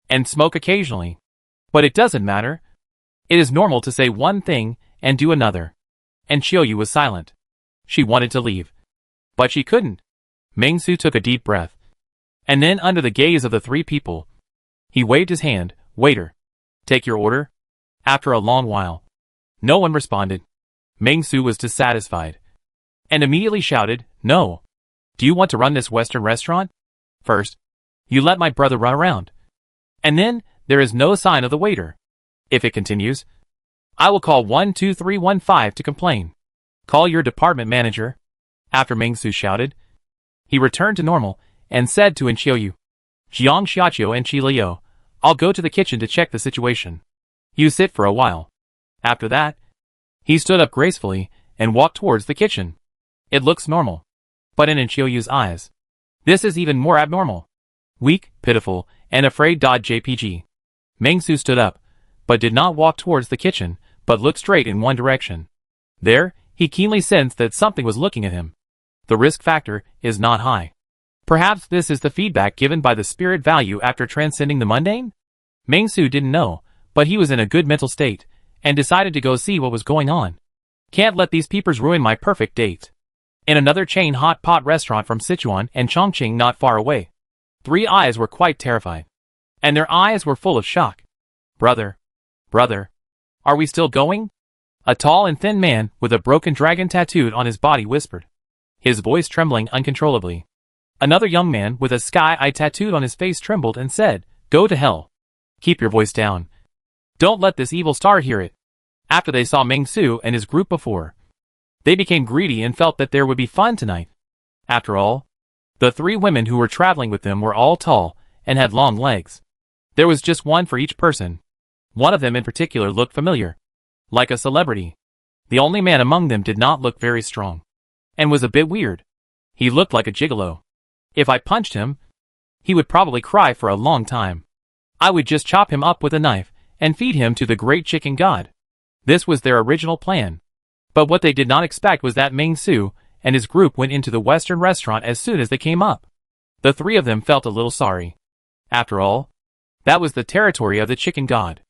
And smoke occasionally. But it doesn't matter. It is normal to say one thing and do another. And Xiaoyu was silent. She wanted to leave. But she couldn't. Meng Su took a deep breath. And then under the gaze of the three people, he waved his hand. Waiter, take your order. After a long while, no one responded. Meng Su was dissatisfied. And immediately shouted, no. Do you want to run this Western restaurant? First, you let my brother run around. And then, there is no sign of the waiter. If it continues, I will call 12315 to complain. Call your department manager. After Meng Su shouted, he returned to normal and said to Xiaoyu, Jiang Xiaqiu and Qi Liu, I'll go to the kitchen to check the situation. You sit for a while. After that, he stood up gracefully and walked towards the kitchen. It looks normal. But in Xiaoyu's eyes, this is even more abnormal. Weak, pitiful, and afraid. JPG. Meng Su stood up, but did not walk towards the kitchen, but looked straight in one direction. There, he keenly sensed that something was looking at him. The risk factor is not high. Perhaps this is the feedback given by the spirit value after transcending the mundane? Meng Su didn't know, but he was in a good mental state, and decided to go see what was going on. Can't let these peepers ruin my perfect date. In another chain hot pot restaurant from Sichuan and Chongqing not far away, three eyes were quite terrified. And their eyes were full of shock. Brother, are we still going? A tall and thin man with a broken dragon tattooed on his body whispered, his voice trembling uncontrollably. Another young man with a sky eye tattooed on his face trembled and said, go to hell. Keep your voice down. Don't let this evil star hear it. After they saw Meng Su and his group before, they became greedy and felt that there would be fun tonight. After all, the three women who were traveling with them were all tall and had long legs. There was just one for each person. One of them in particular looked familiar, like a celebrity. The only man among them did not look very strong, and was a bit weird. He looked like a gigolo. If I punched him, he would probably cry for a long time. I would just chop him up with a knife and feed him to the great chicken god. This was their original plan. But what they did not expect was that Meng Su and his group went into the Western restaurant as soon as they came up. The three of them felt a little sorry. After all, that was the territory of the chicken god.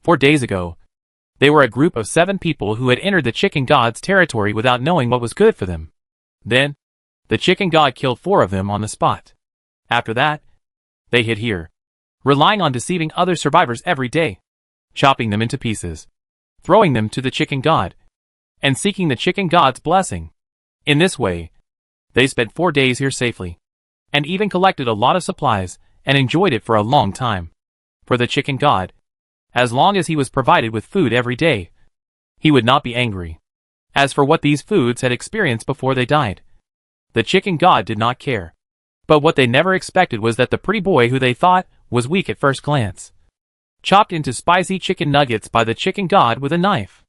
4 days ago, they were a group of 7 people who had entered the chicken god's territory without knowing what was good for them. Then, the chicken god killed 4 of them on the spot. After that, they hid here, relying on deceiving other survivors every day, chopping them into pieces, throwing them to the chicken god, and seeking the chicken god's blessing. In this way, they spent 4 days here safely, and even collected a lot of supplies and enjoyed it for a long time. For the chicken god, as long as he was provided with food every day, he would not be angry. As for what these foods had experienced before they died, the chicken god did not care. But what they never expected was that the pretty boy who they thought was weak at first glance, chopped into spicy chicken nuggets by the chicken god with a knife.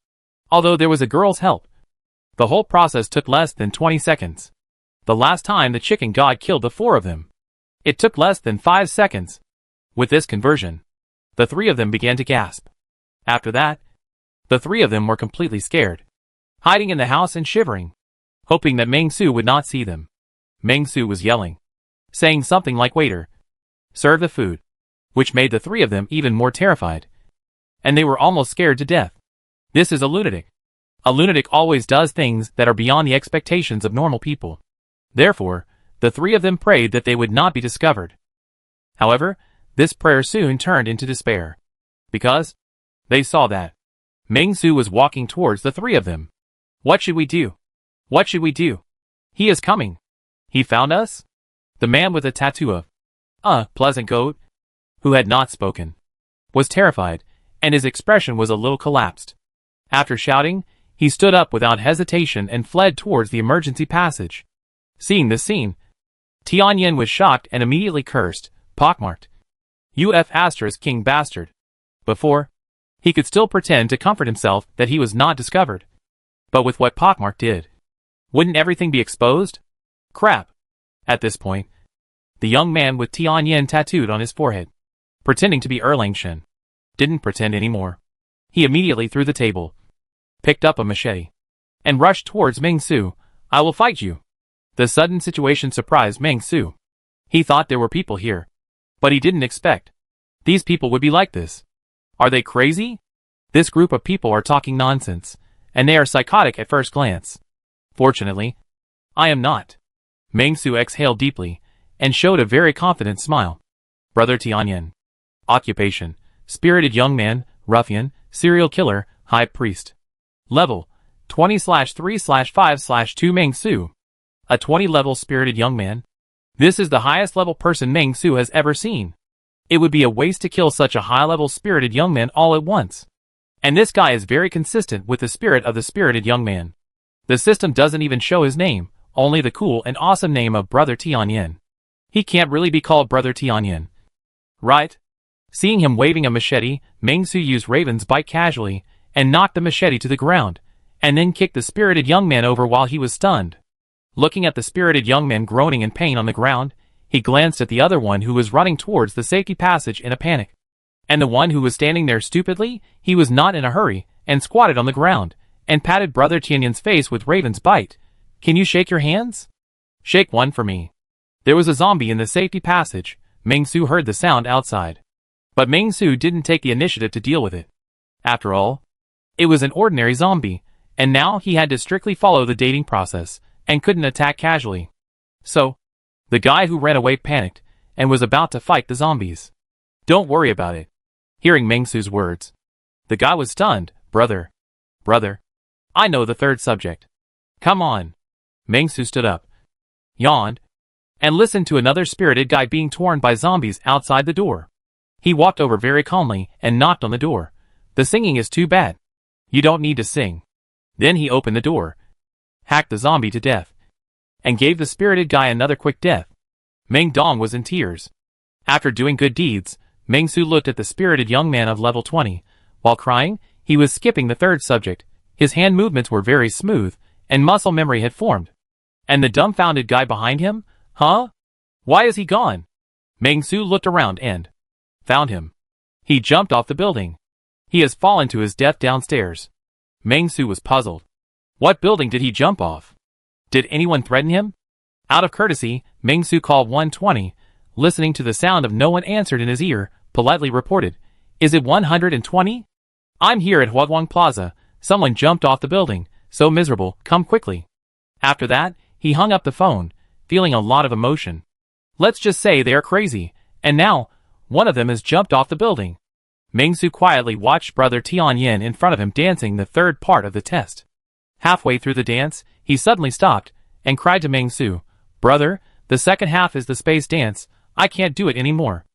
Although there was a girl's help, the whole process took less than 20 seconds. The last time the chicken god killed the 4 of them, it took less than 5 seconds. With this conversion, the 3 of them began to gasp. After that, the 3 of them were completely scared, hiding in the house and shivering, hoping that Meng Su would not see them. Meng Su was yelling, saying something like waiter, serve the food, which made the 3 of them even more terrified. And they were almost scared to death. This is a lunatic. A lunatic always does things that are beyond the expectations of normal people. Therefore, the 3 of them prayed that they would not be discovered. However, this prayer soon turned into despair, because they saw that Meng Su was walking towards the 3 of them. What should we do? What should we do? He is coming. He found us? The man with a tattoo of pleasant goat, who had not spoken, was terrified, and his expression was a little collapsed. After shouting, he stood up without hesitation and fled towards the emergency passage. Seeing this scene, Tianyan was shocked and immediately cursed, pockmarked. UF** king bastard. Before, he could still pretend to comfort himself that he was not discovered. But with what Pockmark did, wouldn't everything be exposed? Crap. At this point, the young man with Tianyin tattooed on his forehead, pretending to be Erlang Shen, didn't pretend anymore. He immediately threw the table, picked up a machete, and rushed towards Meng Su. I will fight you. The sudden situation surprised Meng Su. He thought there were people here, but he didn't expect these people would be like this. Are they crazy? This group of people are talking nonsense, and they are psychotic at first glance. Fortunately, I am not. Meng Su exhaled deeply, and showed a very confident smile. Brother Tianyin. Occupation: spirited young man, ruffian, serial killer, high priest. Level: 20/3/5/2 Meng Su. A 20-level spirited young man? This is the highest level person Meng Su has ever seen. It would be a waste to kill such a high-level spirited young man all at once. And this guy is very consistent with the spirit of the spirited young man. The system doesn't even show his name, only the cool and awesome name of Brother Tianyin. He can't really be called Brother Tianyin. Right? Seeing him waving a machete, Meng Su used Raven's Bite casually, and knocked the machete to the ground, and then kicked the spirited young man over while he was stunned. Looking at the spirited young man groaning in pain on the ground, he glanced at the other one who was running towards the safety passage in a panic. And the one who was standing there stupidly, he was not in a hurry, and squatted on the ground, and patted Brother Tianyin's face with Raven's Bite. Can you shake your hands? Shake one for me. There was a zombie in the safety passage. Meng Su heard the sound outside. But Meng Su didn't take the initiative to deal with it. After all, it was an ordinary zombie, and now he had to strictly follow the dating process, and couldn't attack casually. So, the guy who ran away panicked, and was about to fight the zombies. Don't worry about it. Hearing Meng Su's words, the guy was stunned. Brother. I know the third subject. Come on. Meng Su stood up, yawned, and listened to another spirited guy being torn by zombies outside the door. He walked over very calmly and knocked on the door. The singing is too bad. You don't need to sing. Then he opened the door, hacked the zombie to death, and gave the spirited guy another quick death. Meng Dong was in tears. After doing good deeds, Meng Su looked at the spirited young man of level 20. While crying, he was skipping the third subject. His hand movements were very smooth, and muscle memory had formed. And the dumbfounded guy behind him? Huh? Why is he gone? Meng Su looked around and found him. He jumped off the building. He has fallen to his death downstairs. Meng Su was puzzled. What building did he jump off? Did anyone threaten him? Out of courtesy, Meng Su called 120. Listening to the sound of no one answered in his ear, politely reported, "Is it 120? I'm here at Huaguang Plaza. Someone jumped off the building. So miserable, come quickly." After that, he hung up the phone, feeling a lot of emotion. Let's just say they are crazy, and now, one of them has jumped off the building. Meng Su quietly watched Brother Tianyin in front of him dancing the third part of the test. Halfway through the dance, he suddenly stopped, and cried to Meng Su, "Brother, the second half is the space dance. I can't do it anymore."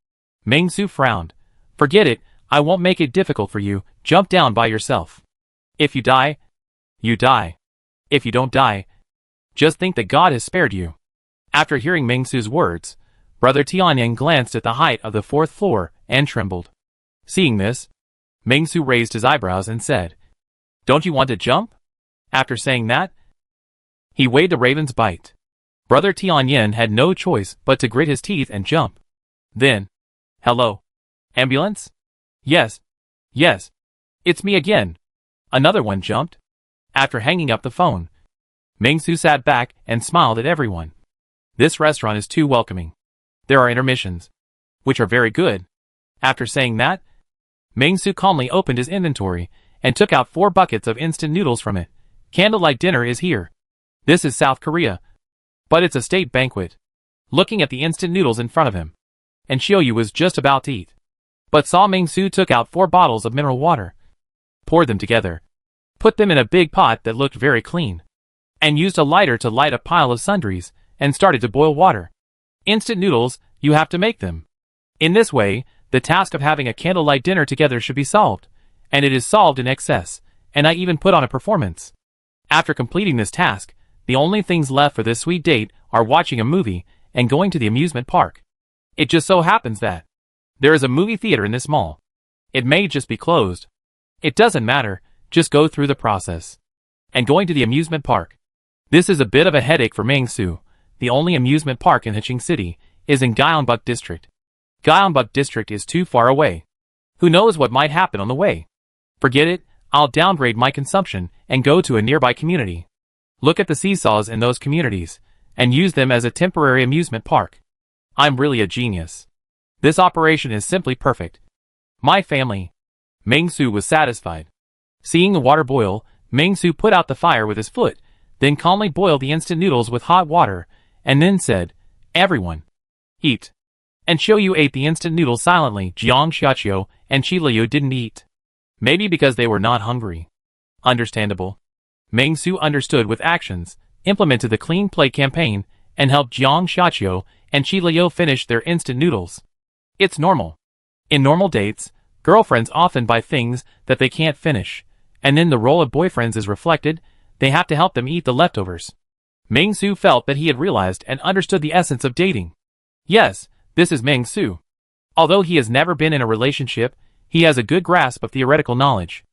Meng Su frowned. "Forget it, I won't make it difficult for you. Jump down by yourself. If you die, you die. If you don't die, just think that God has spared you." After hearing Meng Su's words, Brother Tianyin glanced at the height of the fourth floor and trembled. Seeing this, Meng Su raised his eyebrows and said, "Don't you want to jump?" After saying that, he waved a Raven's Bite. Brother Tianyin had no choice but to grit his teeth and jump. Then, "Hello? Ambulance?" Yes. It's me again." Another one jumped. After hanging up the phone, Meng Su sat back and smiled at everyone. This restaurant is too welcoming. There are intermissions, which are very good. After saying that, Meng Su calmly opened his inventory and took out 4 buckets of instant noodles from it. Candlelight dinner is here. This is South Korea. But it's a state banquet. Looking at the instant noodles in front of him, and Xiaoyu was just about to eat, but saw Meng Su took out 4 bottles of mineral water, poured them together, put them in a big pot that looked very clean, and used a lighter to light a pile of sundries, and started to boil water. Instant noodles, you have to make them. In this way, the task of having a candlelight dinner together should be solved, and it is solved in excess, and I even put on a performance. After completing this task, the only things left for this sweet date are watching a movie and going to the amusement park. It just so happens that there is a movie theater in this mall. It may just be closed. It doesn't matter, just go through the process. And going to the amusement park. This is a bit of a headache for Mengsu. The only amusement park in Hiching City is in Gyeongbuk District. Gyeongbuk District is too far away. Who knows what might happen on the way? Forget it, I'll downgrade my consumption and go to a nearby community. Look at the seesaws in those communities, and use them as a temporary amusement park. I'm really a genius. This operation is simply perfect. My family. Mengsu was satisfied. Seeing the water boil, Mengsu put out the fire with his foot, then calmly boiled the instant noodles with hot water, and then said, "Everyone, eat." And Xiaoyu ate the instant noodles silently. Jiang Xiaoqiu and Qiliu didn't eat. Maybe because they were not hungry. Understandable. Mengsu understood with actions, implemented the clean plate campaign, and helped Jiang Xiaoqiu and Qiliu finish their instant noodles. It's normal. In normal dates, girlfriends often buy things that they can't finish, and then the role of boyfriends is reflected. They have to help them eat the leftovers. Mengsu felt that he had realized and understood the essence of dating. Yes, this is Mengsu. Although he has never been in a relationship, he has a good grasp of theoretical knowledge.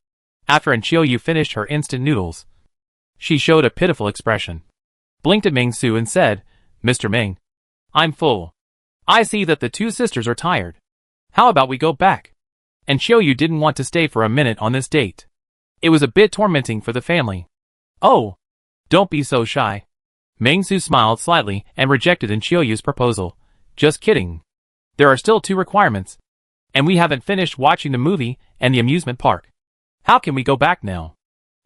After Xiaoyu finished her instant noodles, she showed a pitiful expression, blinked at Mengsu and said, "Mr. Meng, I'm full. I see that the two sisters are tired. How about we go back?" And Xiaoyu didn't want to stay for a minute on this date. It was a bit tormenting for the family. "Oh, don't be so shy." Mengsu smiled slightly and rejected Xiaoyu's proposal. "Just kidding. There are still 2 requirements. And we haven't finished watching the movie and the amusement park. How can we go back now?"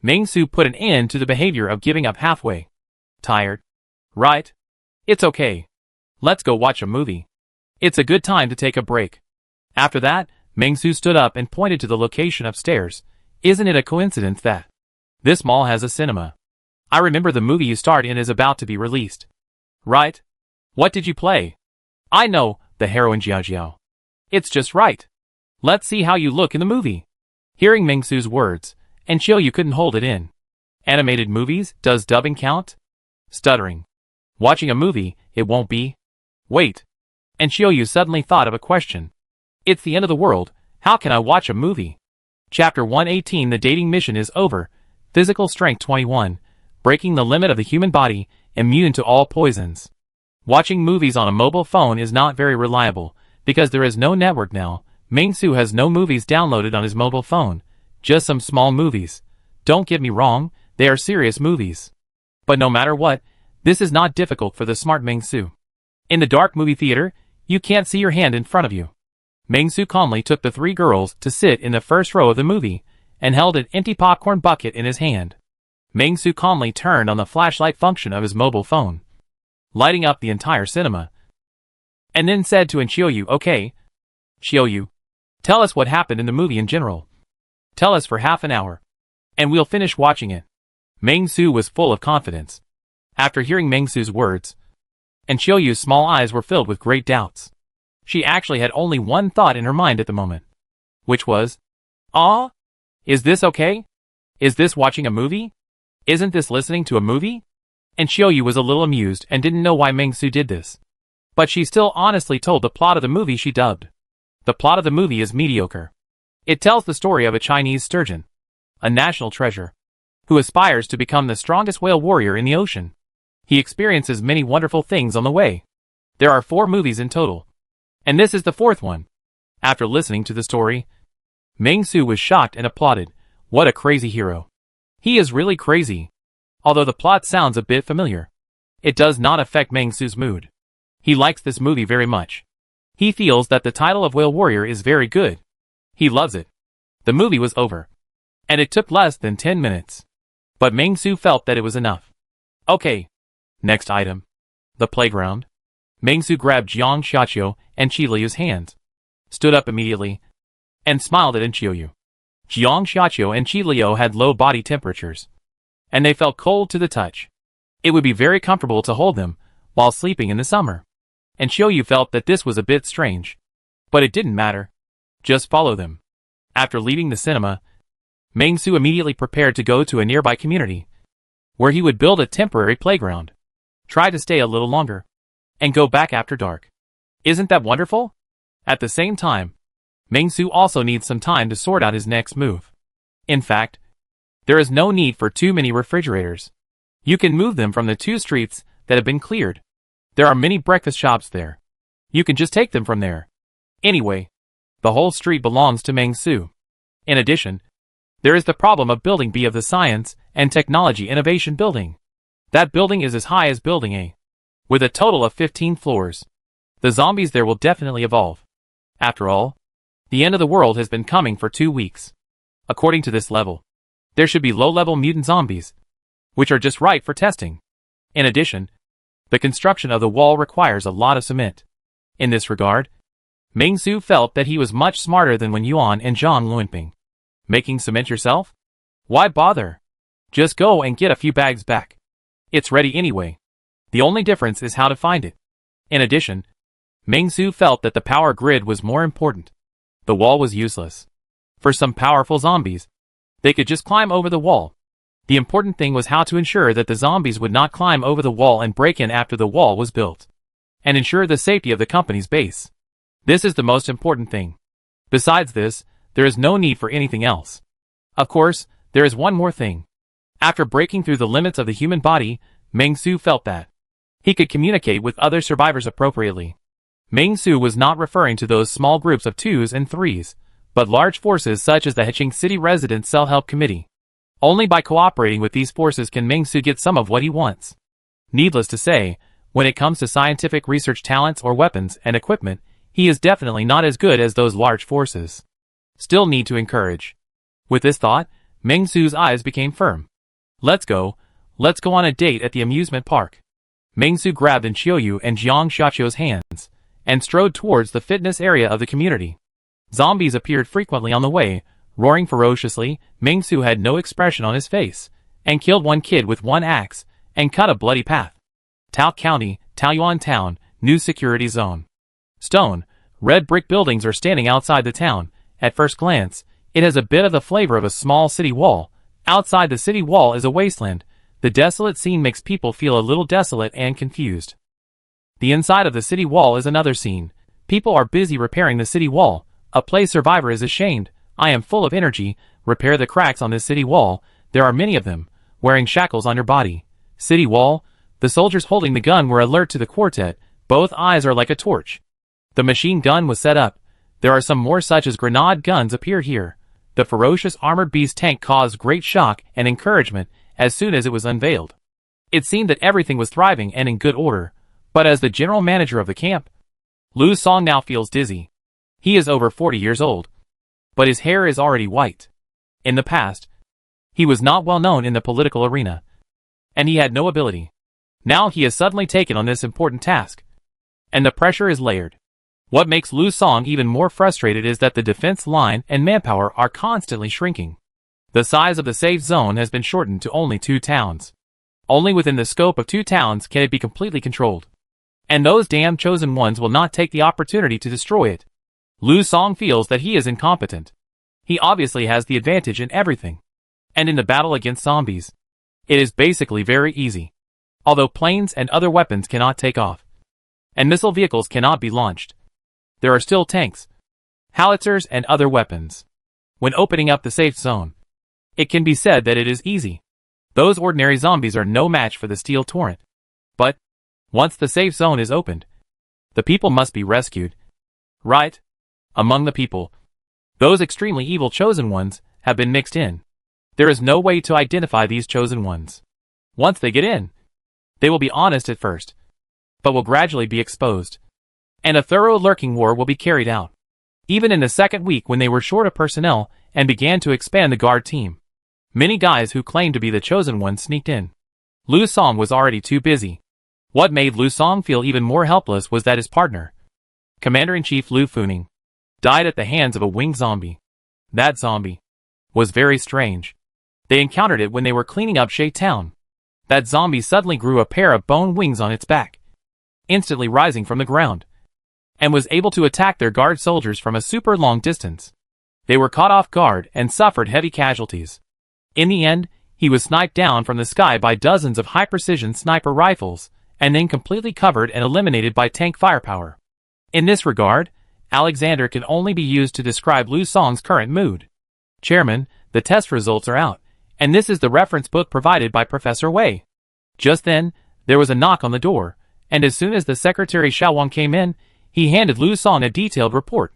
Mengsu put an end to the behavior of giving up halfway. "Tired? Right? It's okay. Let's go watch a movie. It's a good time to take a break." After that, Mengsu stood up and pointed to the location upstairs. "Isn't it a coincidence that this mall has a cinema? I remember the movie you starred in is about to be released. Right? What did you play?" "I know, the heroine Jiao Jiao. It's just right. Let's see how you look in the movie." Hearing Mengsu's words, and Xiaoyu couldn't hold it in. Animated movies, does dubbing count? Stuttering. Watching a movie, it won't be? Wait. And Xiaoyu suddenly thought of a question. It's the end of the world, how can I watch a movie? Chapter 118. The dating mission is over. Physical strength 21. Breaking the limit of the human body, immune to all poisons. Watching movies on a mobile phone is not very reliable, because there is no network now. Mengsu has no movies downloaded on his mobile phone, just some small movies. Don't get me wrong, they are serious movies. But no matter what, this is not difficult for the smart Mengsu. In the dark movie theater, you can't see your hand in front of you. Mengsu calmly took the 3 girls to sit in the first row of the movie, and held an empty popcorn bucket in his hand. Mengsu calmly turned on the flashlight function of his mobile phone, lighting up the entire cinema, and then said to Xiaoyu, "Okay, Xiaoyu, tell us what happened in the movie in general. Tell us for half an hour, and we'll finish watching it." Mengsu was full of confidence. After hearing Mengsu's words, and Xiaoyu's small eyes were filled with great doubts. She actually had only one thought in her mind at the moment, which was, "Ah? Is this okay? Is this watching a movie? Isn't this listening to a movie?" And Xiaoyu was a little amused and didn't know why Mengsu did this. But she still honestly told the plot of the movie she dubbed. The plot of the movie is mediocre. It tells the story of a Chinese sturgeon, a national treasure, who aspires to become the strongest whale warrior in the ocean. He experiences many wonderful things on the way. There are 4 movies in total, and this is the 4th one. After listening to the story, Mengsu was shocked and applauded. What a crazy hero. He is really crazy. Although the plot sounds a bit familiar, it does not affect Mengsu's mood. He likes this movie very much. He feels that the title of Whale Warrior is very good. He loves it. The movie was over, and it took less than 10 minutes. But Mengsu felt that it was enough. Okay. Next item. The playground. Mengsu grabbed Jiang Xiaoqiu and Qiliu's hands, stood up immediately, and smiled at Xiaoyu. Jiang Xiaoqiu and Qiliu had low body temperatures, and they felt cold to the touch. It would be very comfortable to hold them while sleeping in the summer. And Xiaoyu felt that this was a bit strange. But it didn't matter. Just follow them. After leaving the cinema, Mengsu immediately prepared to go to a nearby community, where he would build a temporary playground, try to stay a little longer, and go back after dark. Isn't that wonderful? At the same time, Meng-Su also needs some time to sort out his next move. In fact, there is no need for too many refrigerators. You can move them from the 2 streets that have been cleared. There are many breakfast shops there. You can just take them from there. Anyway, the whole street belongs to Meng-Su. In addition, there is the problem of Building B of the Science and Technology Innovation Building. That building is as high as Building A, with a total of 15 floors. The zombies there will definitely evolve. After all, the end of the world has been coming for 2 weeks. According to this level, there should be low-level mutant zombies, which are just right for testing. In addition, the construction of the wall requires a lot of cement. In this regard, Meng-Su felt that he was much smarter than when Yuan and Zhang Luanping. Making cement yourself? Why bother? Just go and get a few bags back. It's ready anyway. The only difference is how to find it. In addition, Meng-Su felt that the power grid was more important. The wall was useless. For some powerful zombies, they could just climb over the wall. The important thing was how to ensure that the zombies would not climb over the wall and break in after the wall was built, and ensure the safety of the company's base. This is the most important thing. Besides this, there is no need for anything else. Of course, there is one more thing. After breaking through the limits of the human body, Meng-Su felt that he could communicate with other survivors appropriately. Meng-Su was not referring to those small groups of 2s and 3s, but large forces such as the Heching City Resident Self-Help Committee. Only by cooperating with these forces can Meng-Su get some of what he wants. Needless to say, when it comes to scientific research talents or weapons and equipment, he is definitely not as good as those large forces. Still need to encourage. With this thought, Meng-Su's eyes became firm. Let's go on a date at the amusement park. Meng-Su grabbed Enchioyu and Jiang Xiaoqiu's hands, and strode towards the fitness area of the community. Zombies appeared frequently on the way, roaring ferociously. Meng-Su had no expression on his face, and killed one kid with one axe, and cut a bloody path. Tao County, Taoyuan Town, new security zone. Stone, red brick buildings are standing outside the town. At first glance, it has a bit of the flavor of a small city wall. Outside the city wall is a wasteland. The desolate scene makes people feel a little desolate and confused. The inside of the city wall is another scene. People are busy repairing the city wall. A play survivor is ashamed. I am full of energy. Repair the cracks on this city wall. There are many of them, wearing shackles on your body. City wall. The soldiers holding the gun were alert to the quartet. Both eyes are like a torch. The machine gun was set up. There are some more such as grenade guns appear here. The ferocious armored beast tank caused great shock and encouragement as soon as it was unveiled. It seemed that everything was thriving and in good order, but as the general manager of the camp, Lu Song now feels dizzy. He is over 40 years old, but his hair is already white. In the past, he was not well known in the political arena, and he had no ability. Now he has suddenly taken on this important task, and the pressure is layered. What makes Lu Song even more frustrated is that the defense line and manpower are constantly shrinking. The size of the safe zone has been shortened to only 2 towns. Only within the scope of 2 towns can it be completely controlled. And those damn chosen ones will not take the opportunity to destroy it. Lu Song feels that he is incompetent. He obviously has the advantage in everything. And in the battle against zombies, it is basically very easy. Although planes and other weapons cannot take off, and missile vehicles cannot be launched, there are still tanks, howitzers, and other weapons. When opening up the safe zone, it can be said that it is easy. Those ordinary zombies are no match for the steel torrent. But, once the safe zone is opened, the people must be rescued. Right? Among the people, those extremely evil chosen ones have been mixed in. There is no way to identify these chosen ones. Once they get in, they will be honest at first, but will gradually be exposed. And a thorough lurking war will be carried out. Even in the second week when they were short of personnel and began to expand the guard team, many guys who claimed to be the chosen ones sneaked in. Lu Song was already too busy. What made Lu Song feel even more helpless was that his partner, Commander-in-Chief Lu Funing, died at the hands of a winged zombie. That zombie was very strange. They encountered it when they were cleaning up Shay Town. That zombie suddenly grew a pair of bone wings on its back, instantly rising from the ground, and was able to attack their guard soldiers from a super long distance. They were caught off guard and suffered heavy casualties. In the end, he was sniped down from the sky by dozens of high-precision sniper rifles, and then completely covered and eliminated by tank firepower. In this regard, Alexander can only be used to describe Lu Song's current mood. Chairman, the test results are out, and this is the reference book provided by Professor Wei. Just then, there was a knock on the door, and as soon as the secretary Xiaowang came in, he handed Lu Song a detailed report.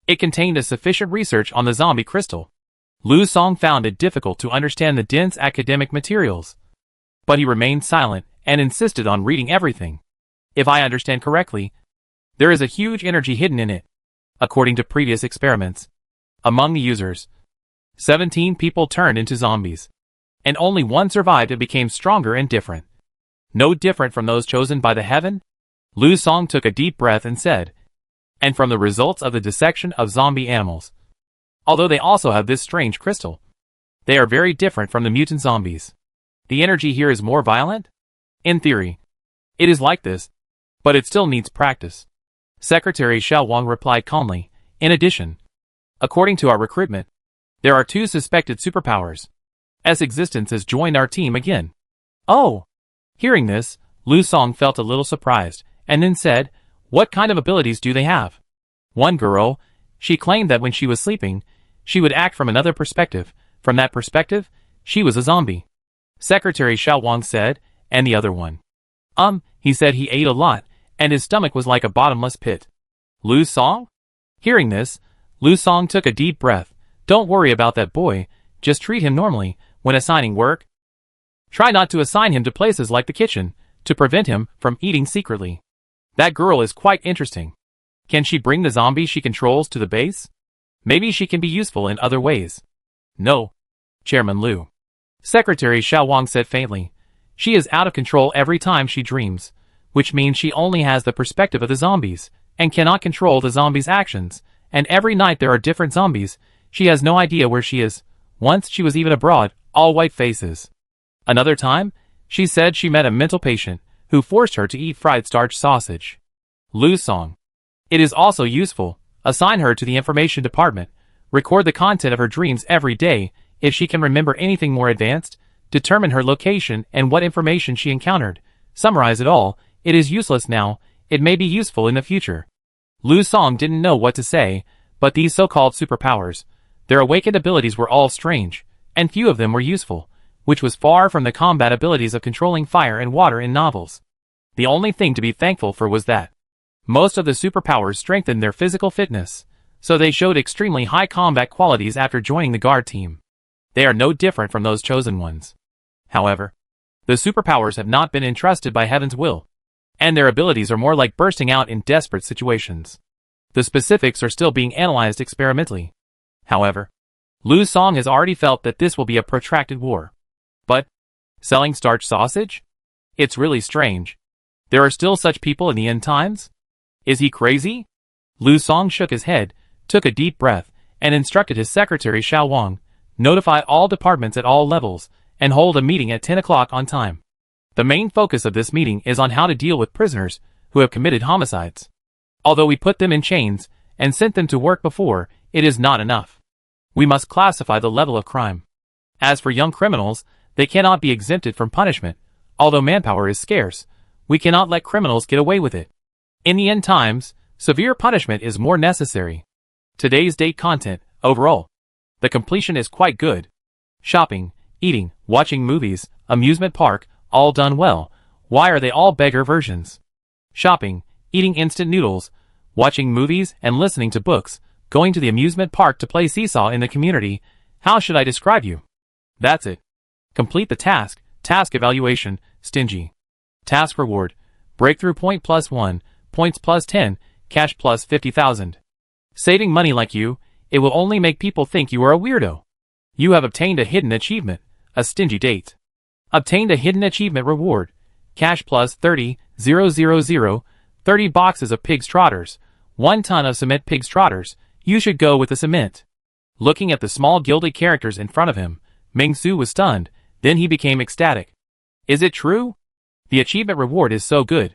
It contained a sufficient research on the zombie crystal. Lu Song found it difficult to understand the dense academic materials. But he remained silent and insisted on reading everything. If I understand correctly, there is a huge energy hidden in it. According to previous experiments, among the users, 17 people turned into zombies, and only one survived and became stronger and different. No different from those chosen by the heaven? Lu Song took a deep breath and said, and from the results of the dissection of zombie animals, although they also have this strange crystal, they are very different from the mutant zombies. The energy here is more violent? In theory, it is like this, but it still needs practice. Secretary Xiaowang replied calmly. In addition, according to our recruitment, there are 2 suspected superpowers. S existence has joined our team again. Oh! Hearing this, Lu Song felt a little surprised, and then said, what kind of abilities do they have? One girl, she claimed that when she was sleeping, she would act from another perspective. From that perspective, she was a zombie. Secretary Xiaowang said, and the other one? He said he ate a lot, and his stomach was like a bottomless pit. Lu Song? Hearing this, Lu Song took a deep breath. Don't worry about that boy, just treat him normally. When assigning work, try not to assign him to places like the kitchen, to prevent him from eating secretly. That girl is quite interesting. Can she bring the zombie she controls to the base? Maybe she can be useful in other ways. No, Chairman Lu. Secretary Xiaowang said faintly. She is out of control every time she dreams, which means she only has the perspective of the zombies, and cannot control the zombies' actions, and every night there are different zombies. She has no idea where she is. Once she was even abroad, all white faces. Another time, she said she met a mental patient, who forced her to eat fried starch sausage. Lu Song. It is also useful. Assign her to the information department. Record the content of her dreams every day. If she can remember anything more advanced, determine her location and what information she encountered. Summarize it all. It is useless now. It may be useful in the future. Lu Song didn't know what to say, but these so-called superpowers, their awakened abilities were all strange, and few of them were useful, which was far from the combat abilities of controlling fire and water in novels. The only thing to be thankful for was that most of the superpowers strengthened their physical fitness, so they showed extremely high combat qualities after joining the guard team. They are no different from those chosen ones. However, the superpowers have not been entrusted by Heaven's will, and their abilities are more like bursting out in desperate situations. The specifics are still being analyzed experimentally. However, Lu Song has already felt that this will be a protracted war. But, selling starch sausage? It's really strange. There are still such people in the end times? Is he crazy? Lu Song shook his head, took a deep breath, and instructed his secretary Xiaowang, notify all departments at all levels, and hold a meeting at 10 o'clock on time. The main focus of this meeting is on how to deal with prisoners who have committed homicides. Although we put them in chains and sent them to work before, it is not enough. We must classify the level of crime. As for young criminals, they cannot be exempted from punishment. Although manpower is scarce, we cannot let criminals get away with it. In the end times, severe punishment is more necessary. Today's date content, overall, the completion is quite good. Shopping, eating, watching movies, amusement park, all done well. Why are they all beggar versions? Shopping, eating instant noodles, watching movies and listening to books, going to the amusement park to play seesaw in the community. How should I describe you? That's it. Complete the task. Task evaluation, stingy. Task reward, breakthrough point +1, points +10, cash +50,000. Saving money like you, it will only make people think you are a weirdo. You have obtained a hidden achievement, a stingy date. Obtained a hidden achievement reward, cash +30,000, 30 boxes of pig's trotters, 1 ton of cement pig's trotters. You should go with the cement. Looking at the small gilded characters in front of him, Ming-Su was stunned, then he became ecstatic. Is it true? The achievement reward is so good.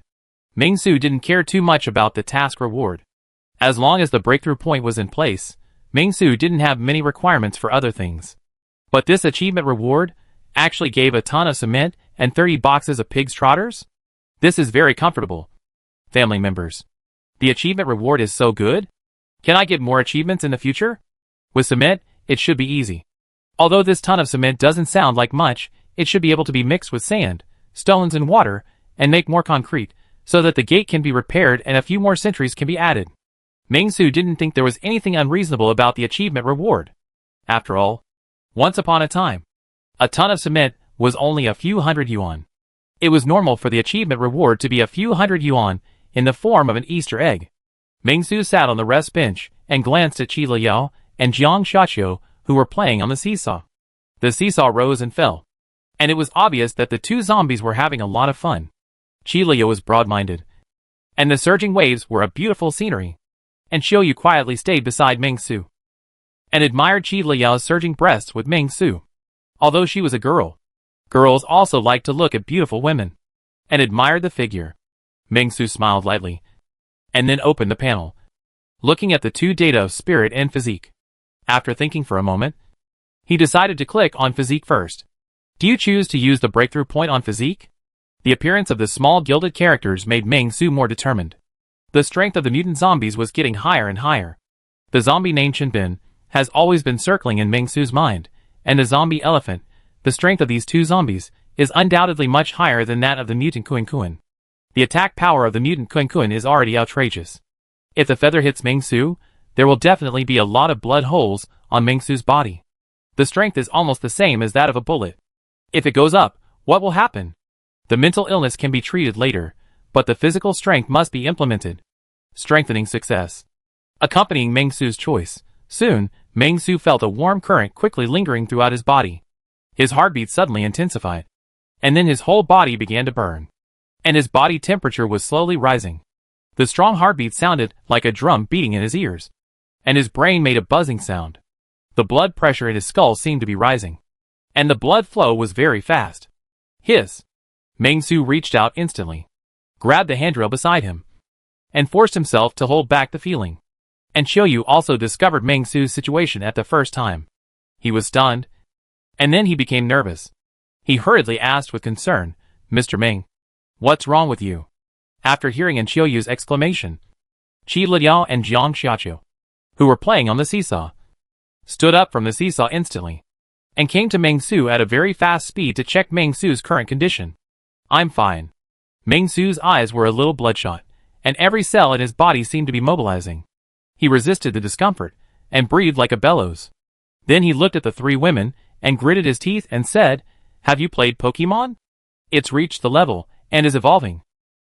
Ming-Su didn't care too much about the task reward. As long as the breakthrough point was in place, Ming-Su didn't have many requirements for other things. But this achievement reward actually gave a ton of cement and 30 boxes of pig's trotters? This is very comfortable. Family members. The achievement reward is so good? Can I get more achievements in the future? With cement, it should be easy. Although this ton of cement doesn't sound like much, it should be able to be mixed with sand, stones and water, and make more concrete, so that the gate can be repaired and a few more sentries can be added. Ming-Su didn't think there was anything unreasonable about the achievement reward. After all, once upon a time, a ton of cement was only a few hundred yuan. It was normal for the achievement reward to be a few hundred yuan in the form of an Easter egg. Ming-Su sat on the rest bench and glanced at Qi Liyao and Jiang Xiaqiu, who were playing on the seesaw. The seesaw rose and fell, and it was obvious that the two zombies were having a lot of fun. Qi Liyao was broad-minded, and the surging waves were a beautiful scenery. And Xiaoyu quietly stayed beside Ming-Su and admired Qi Liyao's surging breasts with Ming-Su. Although she was a girl, girls also liked to look at beautiful women and admired the figure. Ming-Su smiled lightly and then opened the panel, looking at the two data of spirit and physique. After thinking for a moment, he decided to click on physique first. Do you choose to use the breakthrough point on physique? The appearance of the small gilded characters made Ming-Su more determined. The strength of the mutant zombies was getting higher and higher. The zombie named Chenbin has always been circling in Ming-Su's mind, and the zombie elephant, the strength of these two zombies, is undoubtedly much higher than that of the mutant Kuan. The attack power of the mutant Kuan is already outrageous. If the feather hits Ming-Su, there will definitely be a lot of blood holes on Ming-Su's body. The strength is almost the same as that of a bullet. If it goes up, what will happen? The mental illness can be treated later, but the physical strength must be implemented. Strengthening success. Accompanying Ming-Su's choice, soon, Ming-Su felt a warm current quickly lingering throughout his body. His heartbeat suddenly intensified, and then his whole body began to burn, and his body temperature was slowly rising. The strong heartbeat sounded like a drum beating in his ears, and his brain made a buzzing sound. The blood pressure in his skull seemed to be rising, and the blood flow was very fast. Hiss! Ming-Su reached out instantly, grabbed the handrail beside him, and forced himself to hold back the feeling. And Xiaoyu also discovered Ming-Su's situation at the first time. He was stunned, and then he became nervous. He hurriedly asked with concern, "Mr. Ming, what's wrong with you?" After hearing Xiaoyu's exclamation, Qi Liyao and Jiang Xiaqiu, who were playing on the seesaw, stood up from the seesaw instantly, and came to Ming-Su at a very fast speed to check Ming-Su's current condition. "I'm fine." Ming-Su's eyes were a little bloodshot, and every cell in his body seemed to be mobilizing. He resisted the discomfort, and breathed like a bellows. Then he looked at the three women, and gritted his teeth and said, "Have you played Pokemon? It's reached the level, and is evolving."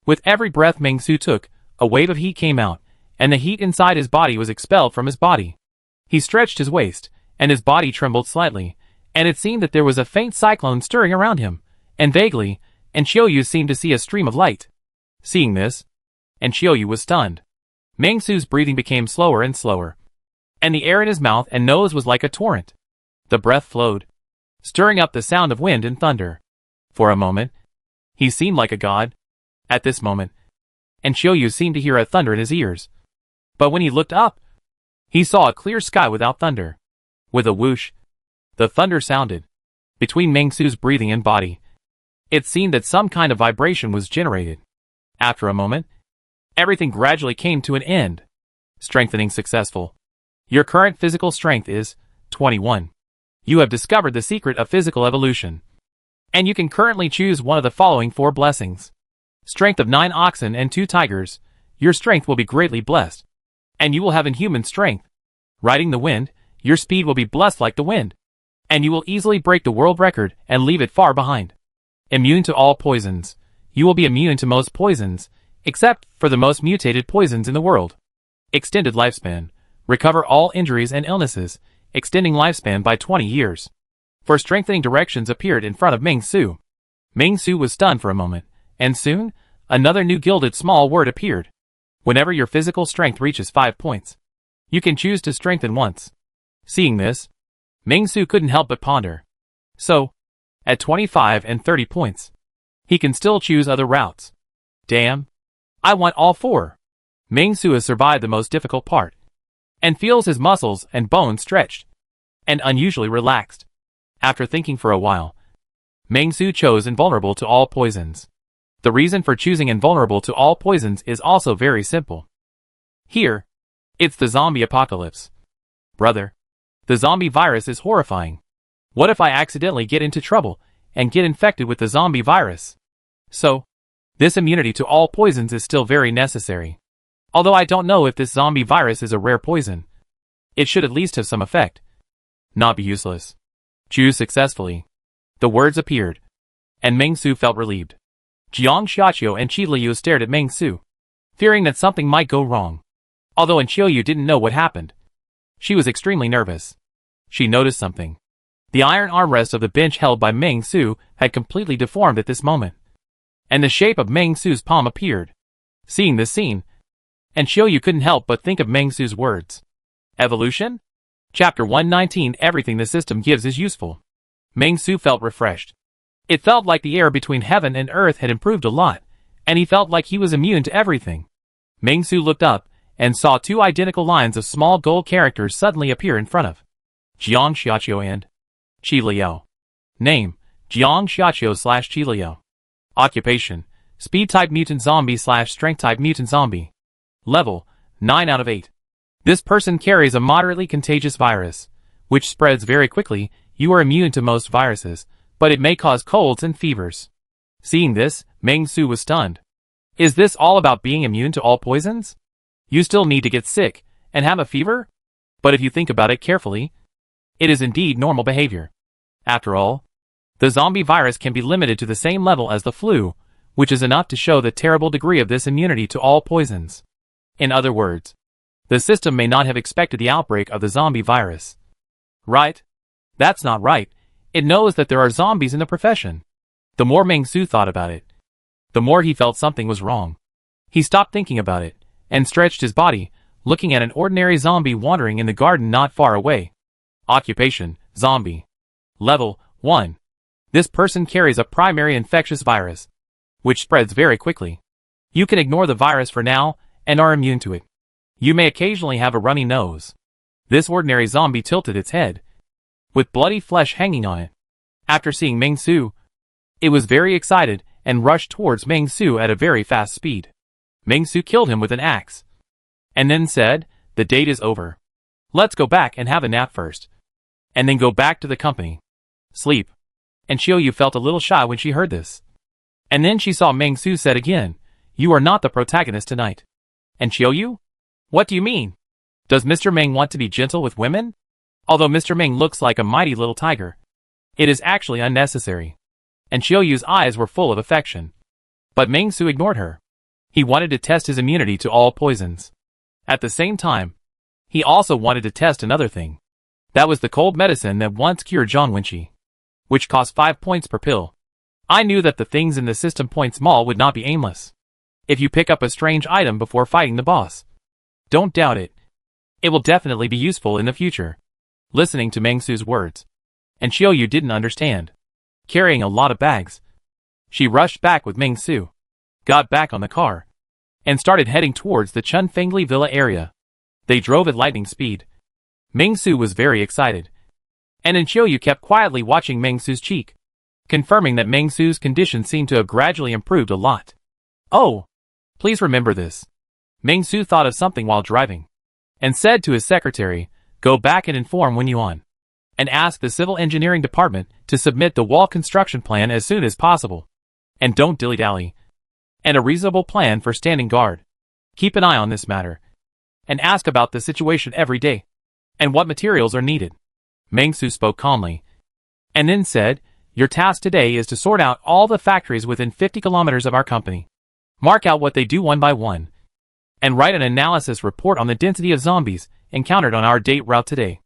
With every breath Ming-Su took, a wave of heat came out, and the heat inside his body was expelled from his body. He stretched his waist, and his body trembled slightly, and it seemed that there was a faint cyclone stirring around him, and vaguely, and Xiaoyu seemed to see a stream of light. Seeing this, and Xiaoyu was stunned. Ming-Su's breathing became slower and slower, and the air in his mouth and nose was like a torrent. The breath flowed, stirring up the sound of wind and thunder. For a moment, he seemed like a god. At this moment, and Xiaoyu seemed to hear a thunder in his ears. But when he looked up, he saw a clear sky without thunder. With a whoosh, the thunder sounded. Between Ming-Su's breathing and body, it seemed that some kind of vibration was generated. After a moment, everything gradually came to an end. Strengthening successful. Your current physical strength is 21. You have discovered the secret of physical evolution, and you can currently choose one of the following 4 blessings. Strength of 9 oxen and 2 tigers. Your strength will be greatly blessed, and you will have inhuman strength. Riding the wind, your speed will be blessed like the wind, and you will easily break the world record and leave it far behind. Immune to all poisons. You will be immune to most poisons, except for the most mutated poisons in the world. Extended lifespan. Recover all injuries and illnesses, extending lifespan by 20 years. 4 strengthening directions appeared in front of Ming-Su. Ming-Su was stunned for a moment, and soon, another new gilded small word appeared. Whenever your physical strength reaches 5 points, you can choose to strengthen once. Seeing this, Ming-Su couldn't help but ponder. So, at 25 and 30 points, he can still choose other routes. Damn, I want all 4. Ming-Su has survived the most difficult part, and feels his muscles and bones stretched, and unusually relaxed. After thinking for a while, Ming-Su chose invulnerable to all poisons. The reason for choosing invulnerable to all poisons is also very simple. Here, It's the zombie apocalypse. Brother. The zombie virus is horrifying. What if I accidentally get into trouble and get infected with the zombie virus? So, this immunity to all poisons is still very necessary. Although I don't know if this zombie virus is a rare poison. It should at least have some effect. Not be useless. Choose successfully. The words appeared. And Meng Su felt relieved. Jiang Xiaoqiu and Qi Liu stared at Meng Su, fearing that something might go wrong. Although Qiu didn't know what happened. She was extremely nervous. She noticed something. The iron armrest of the bench held by Meng Su had completely deformed at this moment. And the shape of Meng Su's palm appeared. Seeing this scene, Qiu couldn't help but think of Meng Su's words. Evolution? Chapter 119 Everything the system gives is useful. Meng Su felt refreshed. It felt like the air between heaven and earth had improved a lot, and he felt like he was immune to everything. Meng Su looked up and saw two identical lines of small gold characters suddenly appear in front of Jiang Xiaoqiu and Qi Liu. Name, Jiang Xiaoqiu/Qi Liu. Occupation, Speed-type mutant zombie/Strength-type mutant zombie. Level, 9 out of 8. This person carries a moderately contagious virus, which spreads very quickly. You are immune to most viruses, but it may cause colds and fevers. Seeing this, Meng Su was stunned. Is this all about being immune to all poisons? You still need to get sick and have a fever? But if you think about it carefully, it is indeed normal behavior. After all, the zombie virus can be limited to the same level as the flu, which is enough to show the terrible degree of this immunity to all poisons. In other words, the system may not have expected the outbreak of the zombie virus. Right? That's not right. It knows that there are zombies in the profession. The more Meng Su thought about it, the more he felt something was wrong. He stopped thinking about it and stretched his body, looking at an ordinary zombie wandering in the garden not far away. Occupation, zombie. Level, 1. This person carries a primary infectious virus, which spreads very quickly. You can ignore the virus for now and are immune to it. You may occasionally have a runny nose. This ordinary zombie tilted its head, with bloody flesh hanging on it. After seeing Meng Su, it was very excited and rushed towards Meng Su at a very fast speed. Meng Su killed him with an axe, and then said, "The date is over. Let's go back and have a nap first, and then go back to the company. Sleep." And Qiu felt a little shy when she heard this. And then she saw Meng Su said again, "You are not the protagonist tonight." And Qiu? What do you mean? Does Mr. Meng want to be gentle with women? Although Mr. Meng looks like a mighty little tiger, it is actually unnecessary. And Qiu's eyes were full of affection. But Meng Su ignored her. He wanted to test his immunity to all poisons. At the same time, he also wanted to test another thing. That was the cold medicine that once cured Zhang Wenqi, which cost 5 points per pill. I knew that the things in the system points mall would not be aimless. If you pick up a strange item before fighting the boss, don't doubt it. It will definitely be useful in the future. Listening to Meng Su's words, and Qiu didn't understand. Carrying a lot of bags, she rushed back with Meng Su, got back on the car, and started heading towards the Chunfengli Villa area. They drove at lightning speed. Meng Su was very excited, and Qiu kept quietly watching Meng Su's cheek, confirming that Meng Su's condition seemed to have gradually improved a lot. Oh, please remember this. Meng Su thought of something while driving, and said to his secretary, "Go back and inform Wen Yuan, and ask the civil engineering department to submit the wall construction plan as soon as possible. And don't dilly-dally. And a reasonable plan for standing guard. Keep an eye on this matter, and ask about the situation every day, and what materials are needed." Meng Su spoke calmly, and then said, "Your task today is to sort out all the factories within 50 kilometers of our company. Mark out what they do one by one, and write an analysis report on the density of zombies encountered on our date route today.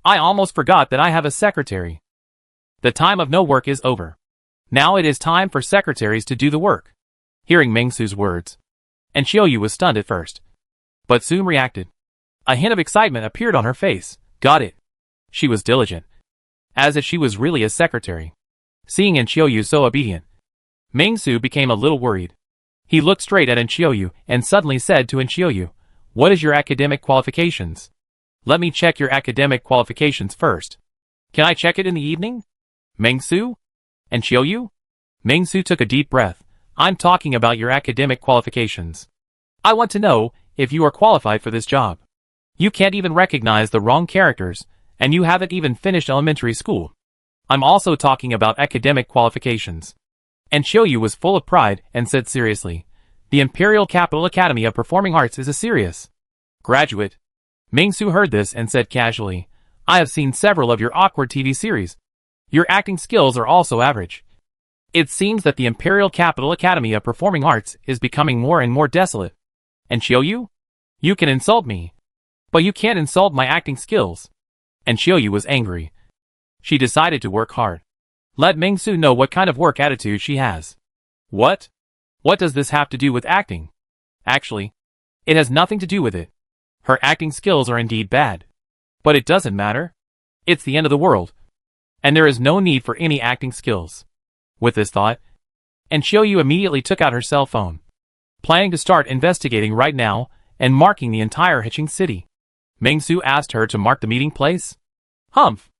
I almost forgot that I have a secretary. The time of no work is over. Now it is time for secretaries to do the work." Hearing Meng Su's words, and Qiu was stunned at first, but soon reacted. A hint of excitement appeared on her face. Got it. She was diligent, as if she was really a secretary. Seeing Qiu so obedient, Meng Su became a little worried. He looked straight at Qiu and suddenly said to Qiu, "What is your academic qualifications?" "Let me check your academic qualifications first." "Can I check it in the evening?" "Meng Su?" "And Qiu?" Meng Su took a deep breath. "I'm talking about your academic qualifications. I want to know if you are qualified for this job." You can't even recognize the wrong characters, and you haven't even finished elementary school. I'm also talking about academic qualifications. And Xiaoyu was full of pride and said seriously, the Imperial Capital Academy of Performing Arts is a serious graduate. Mingsu heard this and said casually, I have seen several of your awkward TV series. Your acting skills are also average. It seems that the Imperial Capital Academy of Performing Arts is becoming more and more desolate. And Xiaoyu? You can insult me, but you can't insult my acting skills. And Xiaoyu was angry. She decided to work hard. Let Mingsu know what kind of work attitude she has. What? What does this have to do with acting? Actually, it has nothing to do with it. Her acting skills are indeed bad. But it doesn't matter. It's the end of the world. And there is no need for any acting skills. With this thought, and Xiaoyu immediately took out her cell phone, planning to start investigating right now and marking the entire Hiching city. Mingsu asked her to mark the meeting place. Humph.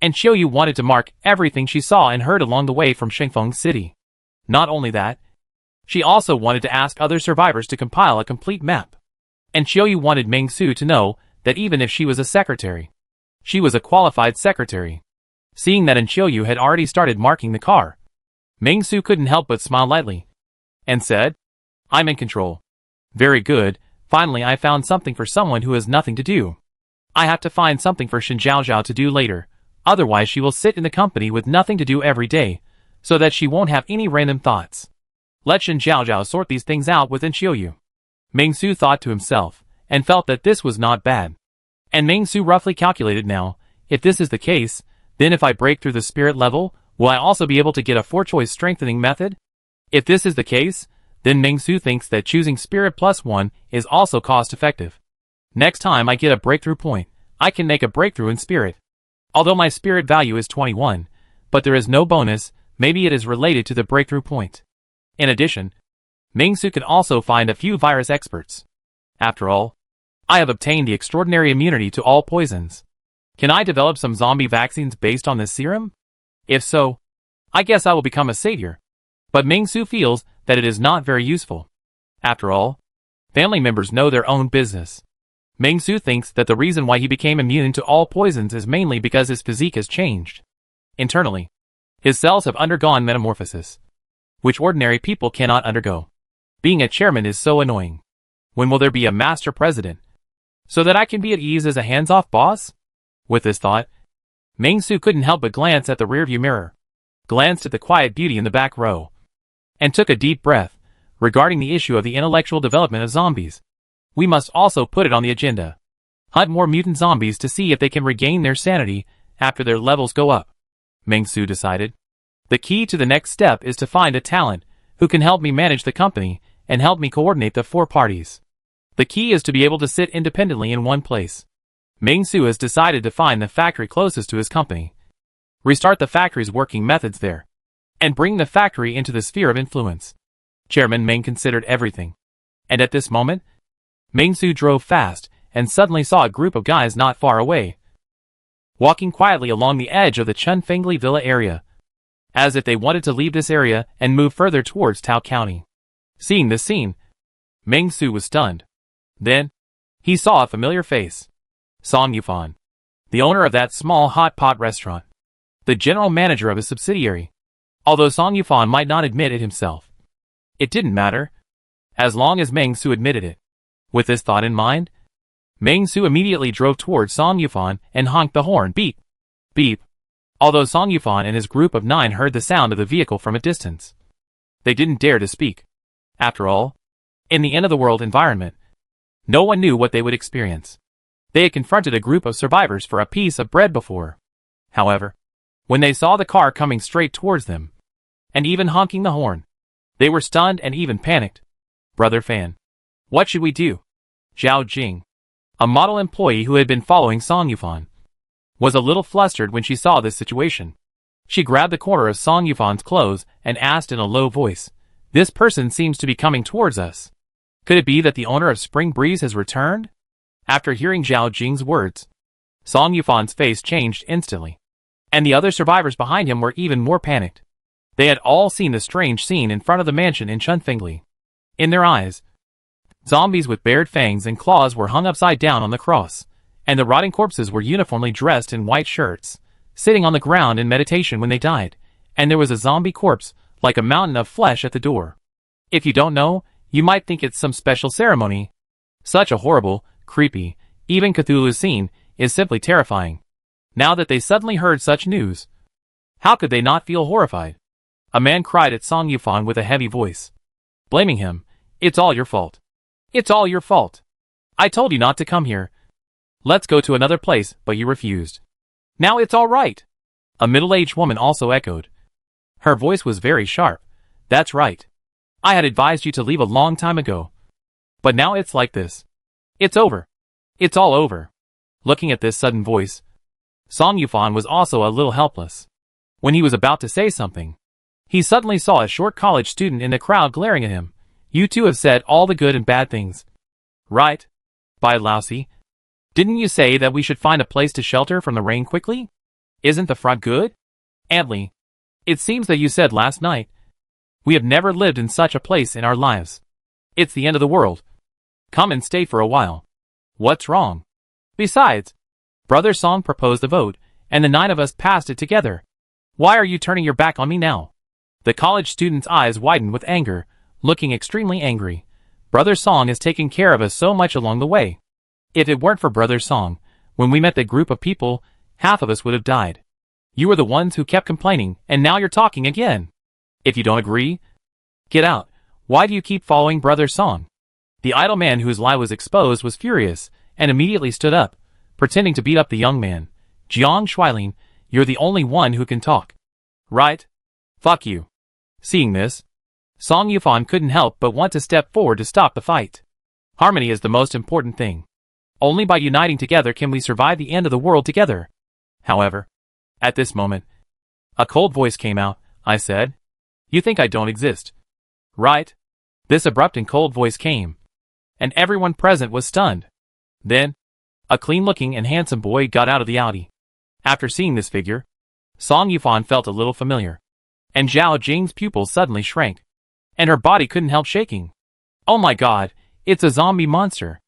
And Xiaoyu wanted to mark everything she saw and heard along the way from Shengfeng City. Not only that, she also wanted to ask other survivors to compile a complete map. And Xiaoyu wanted Mingsu to know that even if she was a secretary, she was a qualified secretary. Seeing that Xiaoyu had already started marking the car, Mingsu couldn't help but smile lightly, and said, I'm in control. Very good, finally I found something for someone who has nothing to do. I have to find something for Shen Zhaozhao to do later, otherwise she will sit in the company with nothing to do every day, so that she won't have any random thoughts. Let Shen Zhaozhao sort these things out within Xiaoyu. Mingsu thought to himself, and felt that this was not bad. And Mingsu roughly calculated now, if this is the case, then if I break through the spirit level, will I also be able to get a 4-choice strengthening method? If this is the case, then Mingsu thinks that choosing Spirit +1 is also cost-effective. Next time I get a breakthrough point, I can make a breakthrough in Spirit. Although my Spirit value is 21, but there is no bonus, maybe it is related to the breakthrough point. In addition, Mingsu can also find a few virus experts. After all, I have obtained the extraordinary immunity to all poisons. Can I develop some zombie vaccines based on this serum? If so, I guess I will become a savior. But Mingsu feels that it is not very useful. After all, family members know their own business. Mingsu thinks that the reason why he became immune to all poisons is mainly because his physique has changed. Internally, his cells have undergone metamorphosis, which ordinary people cannot undergo. Being a chairman is so annoying. When will there be a master president? So that I can be at ease as a hands-off boss? With this thought, Mingsu couldn't help but glance at the rearview mirror, glanced at the quiet beauty in the back row, and took a deep breath. Regarding the issue of the intellectual development of zombies, we must also put it on the agenda. Hunt more mutant zombies to see if they can regain their sanity after their levels go up. Mingsu decided. The key to the next step is to find a talent who can help me manage the company and help me coordinate the 4 parties. The key is to be able to sit independently in one place. Mingsu has decided to find the factory closest to his company, restart the factory's working methods there, and bring the factory into the sphere of influence. Chairman Ming considered everything. And at this moment, Mingsu drove fast and suddenly saw a group of guys not far away, walking quietly along the edge of the Chunfengli Villa area, as if they wanted to leave this area and move further towards Tao County. Seeing this scene, Mingsu was stunned. Then, he saw a familiar face. Song Yufan, the owner of that small hot pot restaurant, the general manager of a subsidiary. Although Song Yufan might not admit it himself, it didn't matter, as long as Mingsu admitted it. With this thought in mind, Mingsu immediately drove towards Song Yufan and honked the horn. Beep! Beep! Although Song Yufan and his group of 9 heard the sound of the vehicle from a distance, they didn't dare to speak. After all, in the end-of-the-world environment, no one knew what they would experience. They had confronted a group of survivors for a piece of bread before. However, when they saw the car coming straight towards them, and even honking the horn, they were stunned and even panicked. Brother Fan, what should we do? Zhao Jing, a model employee who had been following Song Yufan, was a little flustered when she saw this situation. She grabbed the corner of Song Yufan's clothes and asked in a low voice, This person seems to be coming towards us. Could it be that the owner of Spring Breeze has returned? After hearing Zhao Jing's words, Song Yufan's face changed instantly, and the other survivors behind him were even more panicked. They had all seen the strange scene in front of the mansion in Chunfengli. In their eyes, Zombies with bared fangs and claws were hung upside down on the cross, and the rotting corpses were uniformly dressed in white shirts, sitting on the ground in meditation when they died, and there was a zombie corpse, like a mountain of flesh at the door. If you don't know, you might think it's some special ceremony. Such a horrible, creepy, even Cthulhu scene is simply terrifying. Now that they suddenly heard such news, how could they not feel horrified? A man cried at Song Yufan with a heavy voice, blaming him. It's all your fault. It's all your fault. I told you not to come here. Let's go to another place, but you refused. Now it's all right. A middle-aged woman also echoed. Her voice was very sharp. That's right. I had advised you to leave a long time ago. But now it's like this. It's over. It's all over. Looking at this sudden voice, Song Yufan was also a little helpless. When he was about to say something, he suddenly saw a short college student in the crowd glaring at him. You two have said all the good and bad things. Right? By lousy. Didn't you say that we should find a place to shelter from the rain quickly? Isn't the front good? Antley. It seems that you said last night. We have never lived in such a place in our lives. It's the end of the world. Come and stay for a while. What's wrong? Besides, Brother Song proposed a vote, and the 9 of us passed it together. Why are you turning your back on me now? The college student's eyes widened with anger, looking extremely angry. Brother Song has taken care of us so much along the way. If it weren't for Brother Song, when we met that group of people, half of us would have died. You were the ones who kept complaining, and now you're talking again. If you don't agree, get out. Why do you keep following Brother Song? The idle man whose lie was exposed was furious, and immediately stood up, pretending to beat up the young man. Jiang Shuilin, you're the only one who can talk. Right? Fuck you. Seeing this, Song Yufan couldn't help but want to step forward to stop the fight. Harmony is the most important thing. Only by uniting together can we survive the end of the world together. However, at this moment, a cold voice came out. I said, you think I don't exist? Right? This abrupt and cold voice came, and everyone present was stunned. Then, a clean-looking and handsome boy got out of the Audi. After seeing this figure, Song Yufan felt a little familiar, and Zhao Jing's pupils suddenly shrank, and her body couldn't help shaking. Oh my god, it's a zombie monster.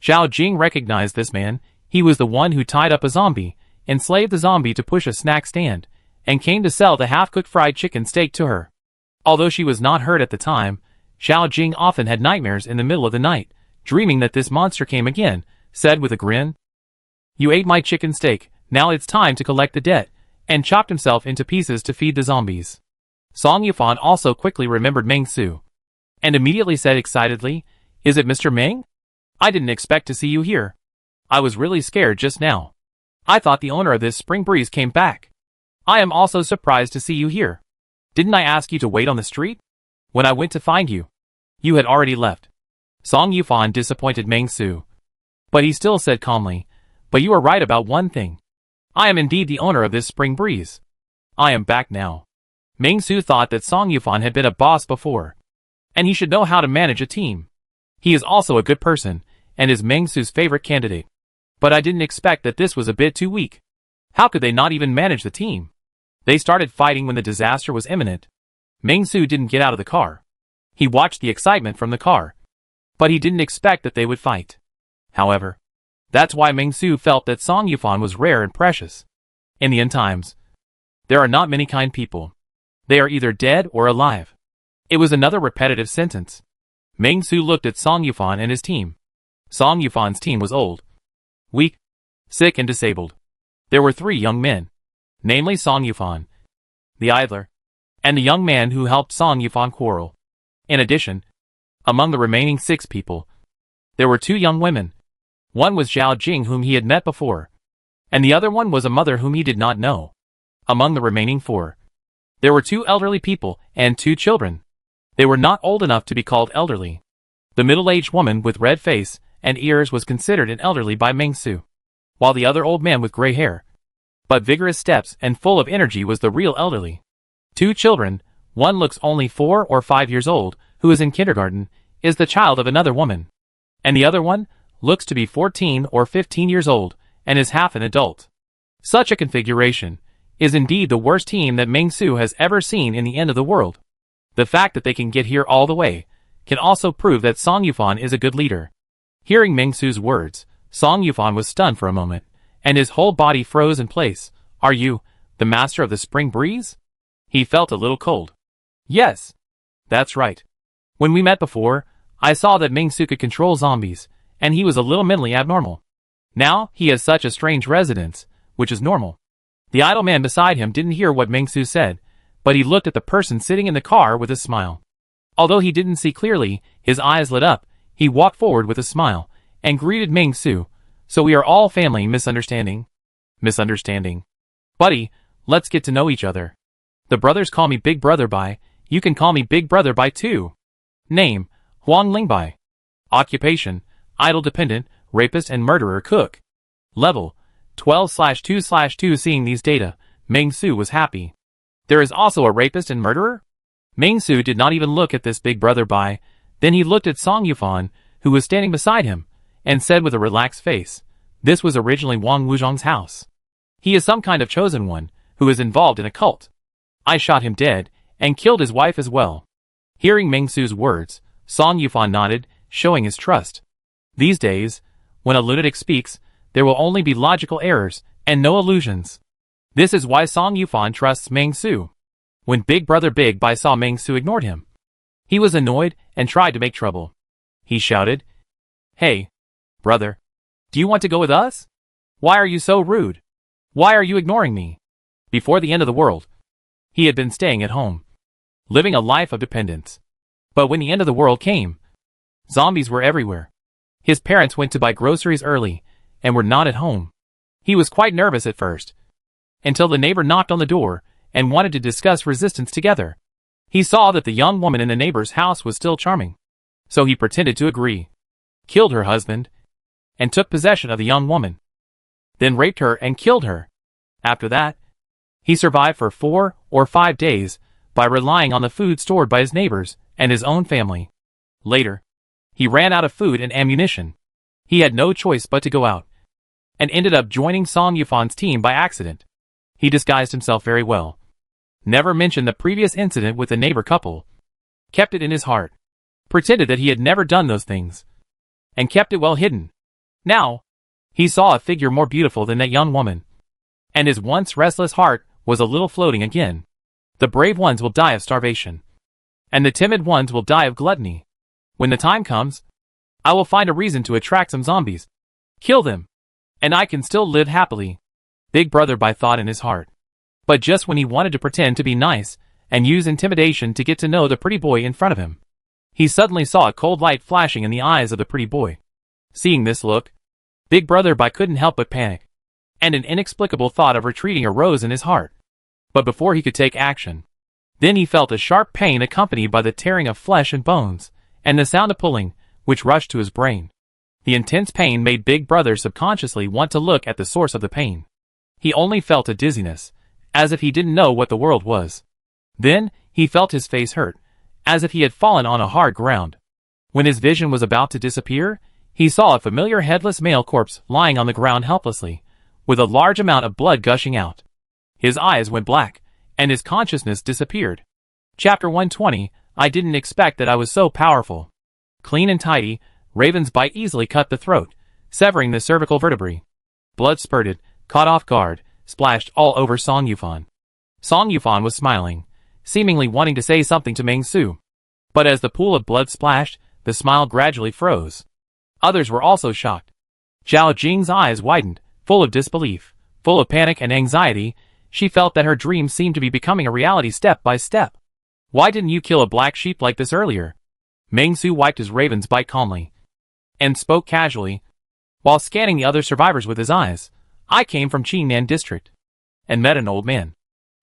Zhao Jing recognized this man. He was the one who tied up a zombie, enslaved the zombie to push a snack stand, and came to sell the half-cooked fried chicken steak to her. Although she was not hurt at the time, Zhao Jing often had nightmares in the middle of the night, dreaming that this monster came again, said with a grin. You ate my chicken steak, now it's time to collect the debt, and chopped himself into pieces to feed the zombies. Song Yufan also quickly remembered Meng Su, and immediately said excitedly, Is it Mr. Meng? I didn't expect to see you here. I was really scared just now. I thought the owner of this spring breeze came back. I am also surprised to see you here. Didn't I ask you to wait on the street? When I went to find you, you had already left. Song Yufan disappointed Meng Su, but he still said calmly, But you are right about one thing. I am indeed the owner of this spring breeze. I am back now. Meng Su thought that Song Yufan had been a boss before, and he should know how to manage a team. He is also a good person, and is Meng Su's favorite candidate. But I didn't expect that this was a bit too weak. How could they not even manage the team? They started fighting when the disaster was imminent. Meng Su didn't get out of the car. He watched the excitement from the car, but he didn't expect that they would fight. However, that's why Meng Su felt that Song Yufan was rare and precious. In the end times, there are not many kind people. They are either dead or alive. It was another repetitive sentence. Meng Su looked at Song Yufan and his team. Song Yufan's team was old, weak, sick and disabled. There were 3 young men, namely Song Yufan, the idler, and the young man who helped Song Yufan quarrel. In addition, among the remaining 6 people, there were 2 young women. One was Zhao Jing, whom he had met before, and the other one was a mother whom he did not know. Among the remaining 4, there were 2 elderly people and 2 children. They were not old enough to be called elderly. The middle-aged woman with red face and ears was considered an elderly by Meng Su, while the other old man with gray hair, but vigorous steps and full of energy was the real elderly. 2 children, one looks only 4 or 5 years old, who is in kindergarten, is the child of another woman, and the other one looks to be 14 or 15 years old, and is half an adult. Such a configuration is indeed the worst team that Meng Su has ever seen in the end of the world. The fact that they can get here all the way can also prove that Song Yufan is a good leader. Hearing Ming Su's words, Song Yufan was stunned for a moment, and his whole body froze in place. Are you the master of the spring breeze? He felt a little cold. Yes. That's right. When we met before, I saw that Ming Su could control zombies, and he was a little mentally abnormal. Now, he has such a strange residence, which is normal. The idle man beside him didn't hear what Ming Su said, but he looked at the person sitting in the car with a smile. Although he didn't see clearly, his eyes lit up. He walked forward with a smile, and greeted Ming Su. So we are all family. Misunderstanding? Buddy, let's get to know each other. The brothers call me Big Brother Bai. You can call me Big Brother Bai too. Name, Huang Lingbai. Occupation, idle dependent, rapist and murderer cook. Level, 12/2/2. Seeing these data, Ming Su was happy. There is also a rapist and murderer? Ming Su did not even look at this Big Brother Bai. Then he looked at Song Yufan, who was standing beside him, and said with a relaxed face, this was originally Wang Wuzhong's house. He is some kind of chosen one, who is involved in a cult. I shot him dead, and killed his wife as well. Hearing Ming Su's words, Song Yufan nodded, showing his trust. These days, when a lunatic speaks, there will only be logical errors, and no illusions. This is why Song Yufan trusts Ming Su. When Big Brother Big Bai saw Ming Su ignored him, he was annoyed and tried to make trouble. He shouted, Hey, brother, do you want to go with us? Why are you so rude? Why are you ignoring me? Before the end of the world, he had been staying at home, living a life of dependence. But when the end of the world came, zombies were everywhere. His parents went to buy groceries early, and were not at home. He was quite nervous at first, until the neighbor knocked on the door, and wanted to discuss resistance together. He saw that the young woman in the neighbor's house was still charming, so he pretended to agree, killed her husband, and took possession of the young woman, then raped her and killed her. After that, he survived for 4 or 5 days by relying on the food stored by his neighbors and his own family. Later, he ran out of food and ammunition. He had no choice but to go out, and ended up joining Song Yufan's team by accident. He disguised himself very well, never mentioned the previous incident with the neighbor couple, kept it in his heart, pretended that he had never done those things, and kept it well hidden. Now, he saw a figure more beautiful than that young woman, and his once restless heart was a little floating again. The brave ones will die of starvation, and the timid ones will die of gluttony. When the time comes, I will find a reason to attract some zombies, kill them, and I can still live happily. Big Brother Bai thought in his heart. But just when he wanted to pretend to be nice and use intimidation to get to know the pretty boy in front of him, he suddenly saw a cold light flashing in the eyes of the pretty boy. Seeing this look, Big Brother Bai couldn't help but panic, and an inexplicable thought of retreating arose in his heart. But before he could take action, then he felt a sharp pain accompanied by the tearing of flesh and bones, and the sound of pulling, which rushed to his brain. The intense pain made Big Brother subconsciously want to look at the source of the pain. He only felt a dizziness, as if he didn't know what the world was. Then, he felt his face hurt, as if he had fallen on a hard ground. When his vision was about to disappear, he saw a familiar headless male corpse lying on the ground helplessly, with a large amount of blood gushing out. His eyes went black, and his consciousness disappeared. Chapter 120, I didn't expect that I was so powerful. Clean and tidy, Raven's bite easily cut the throat, severing the cervical vertebrae. Blood spurted, caught off guard, splashed all over Song Yufan. Song Yufan was smiling, seemingly wanting to say something to Ming Su. But as the pool of blood splashed, the smile gradually froze. Others were also shocked. Zhao Jing's eyes widened, full of disbelief, full of panic and anxiety. She felt that her dreams seemed to be becoming a reality step by step. Why didn't you kill a black sheep like this earlier? Ming Su wiped his raven's bite calmly, and spoke casually, while scanning the other survivors with his eyes. I came from Qingnan district, and met an old man.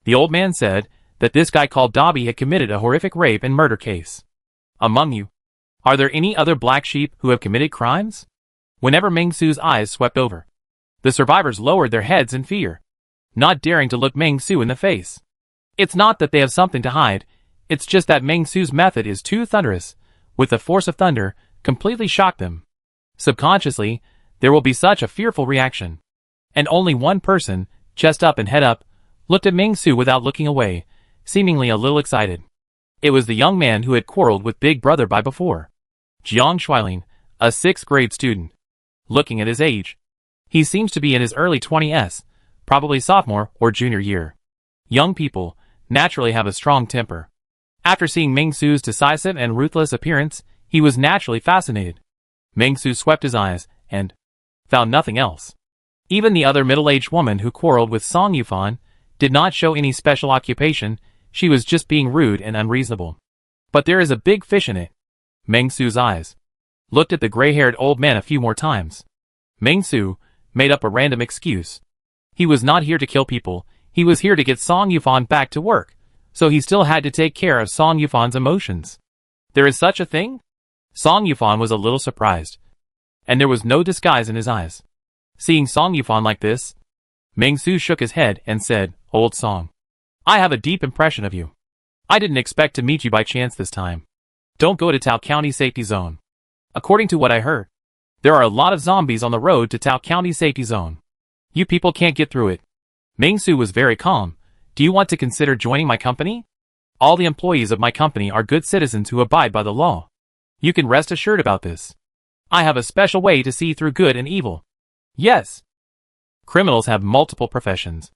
The old man said that this guy called Dobby had committed a horrific rape and murder case. Among you, are there any other black sheep who have committed crimes? Whenever Ming Su's eyes swept over, the survivors lowered their heads in fear, not daring to look Ming Su in the face. It's not that they have something to hide, it's just that Ming Su's method is too thunderous, with the force of thunder, completely shocked them. Subconsciously, there will be such a fearful reaction. And only one person, chest up and head up, looked at Ming Su without looking away, seemingly a little excited. It was the young man who had quarreled with Big Brother by before. Jiang Shuilin, a 6th grade student. Looking at his age, he seems to be in his early 20s, probably sophomore or junior year. Young people naturally have a strong temper. After seeing Ming-Su's decisive and ruthless appearance, he was naturally fascinated. Ming-Su swept his eyes and found nothing else. Even the other middle-aged woman who quarreled with Song Yufan did not show any special occupation. She was just being rude and unreasonable. But there is a big fish in it. Ming-Su's eyes looked at the gray-haired old man a few more times. Ming-Su made up a random excuse. He was not here to kill people, he was here to get Song Yufan back to work, so he still had to take care of Song Yufan's emotions. There is such a thing? Song Yufan was a little surprised, and there was no disguise in his eyes. Seeing Song Yufan like this, Ming-Su shook his head and said, "Old Song, I have a deep impression of you. I didn't expect to meet you by chance this time. Don't go to Tao County Safety Zone. According to what I heard, there are a lot of zombies on the road to Tao County Safety Zone. You people can't get through it." Ming-Su was very calm. "Do you want to consider joining my company? All the employees of my company are good citizens who abide by the law. You can rest assured about this. I have a special way to see through good and evil. Yes. Criminals have multiple professions.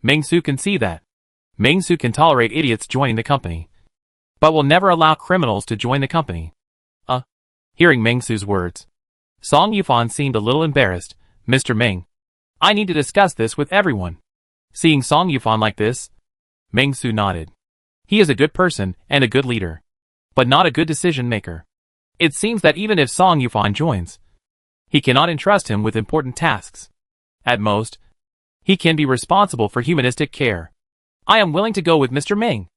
Ming-Su can see that. Ming-Su can tolerate idiots joining the company, but will never allow criminals to join the company." Hearing Ming-Su's words, Song Yufan seemed a little embarrassed. "Mr. Ming, I need to discuss this with everyone." Seeing Song Yufan like this, Ming-Su nodded. He is a good person and a good leader, but not a good decision maker. It seems that even if Song Yufan joins, he cannot entrust him with important tasks. At most, he can be responsible for humanistic care. "I am willing to go with Mr. Ming."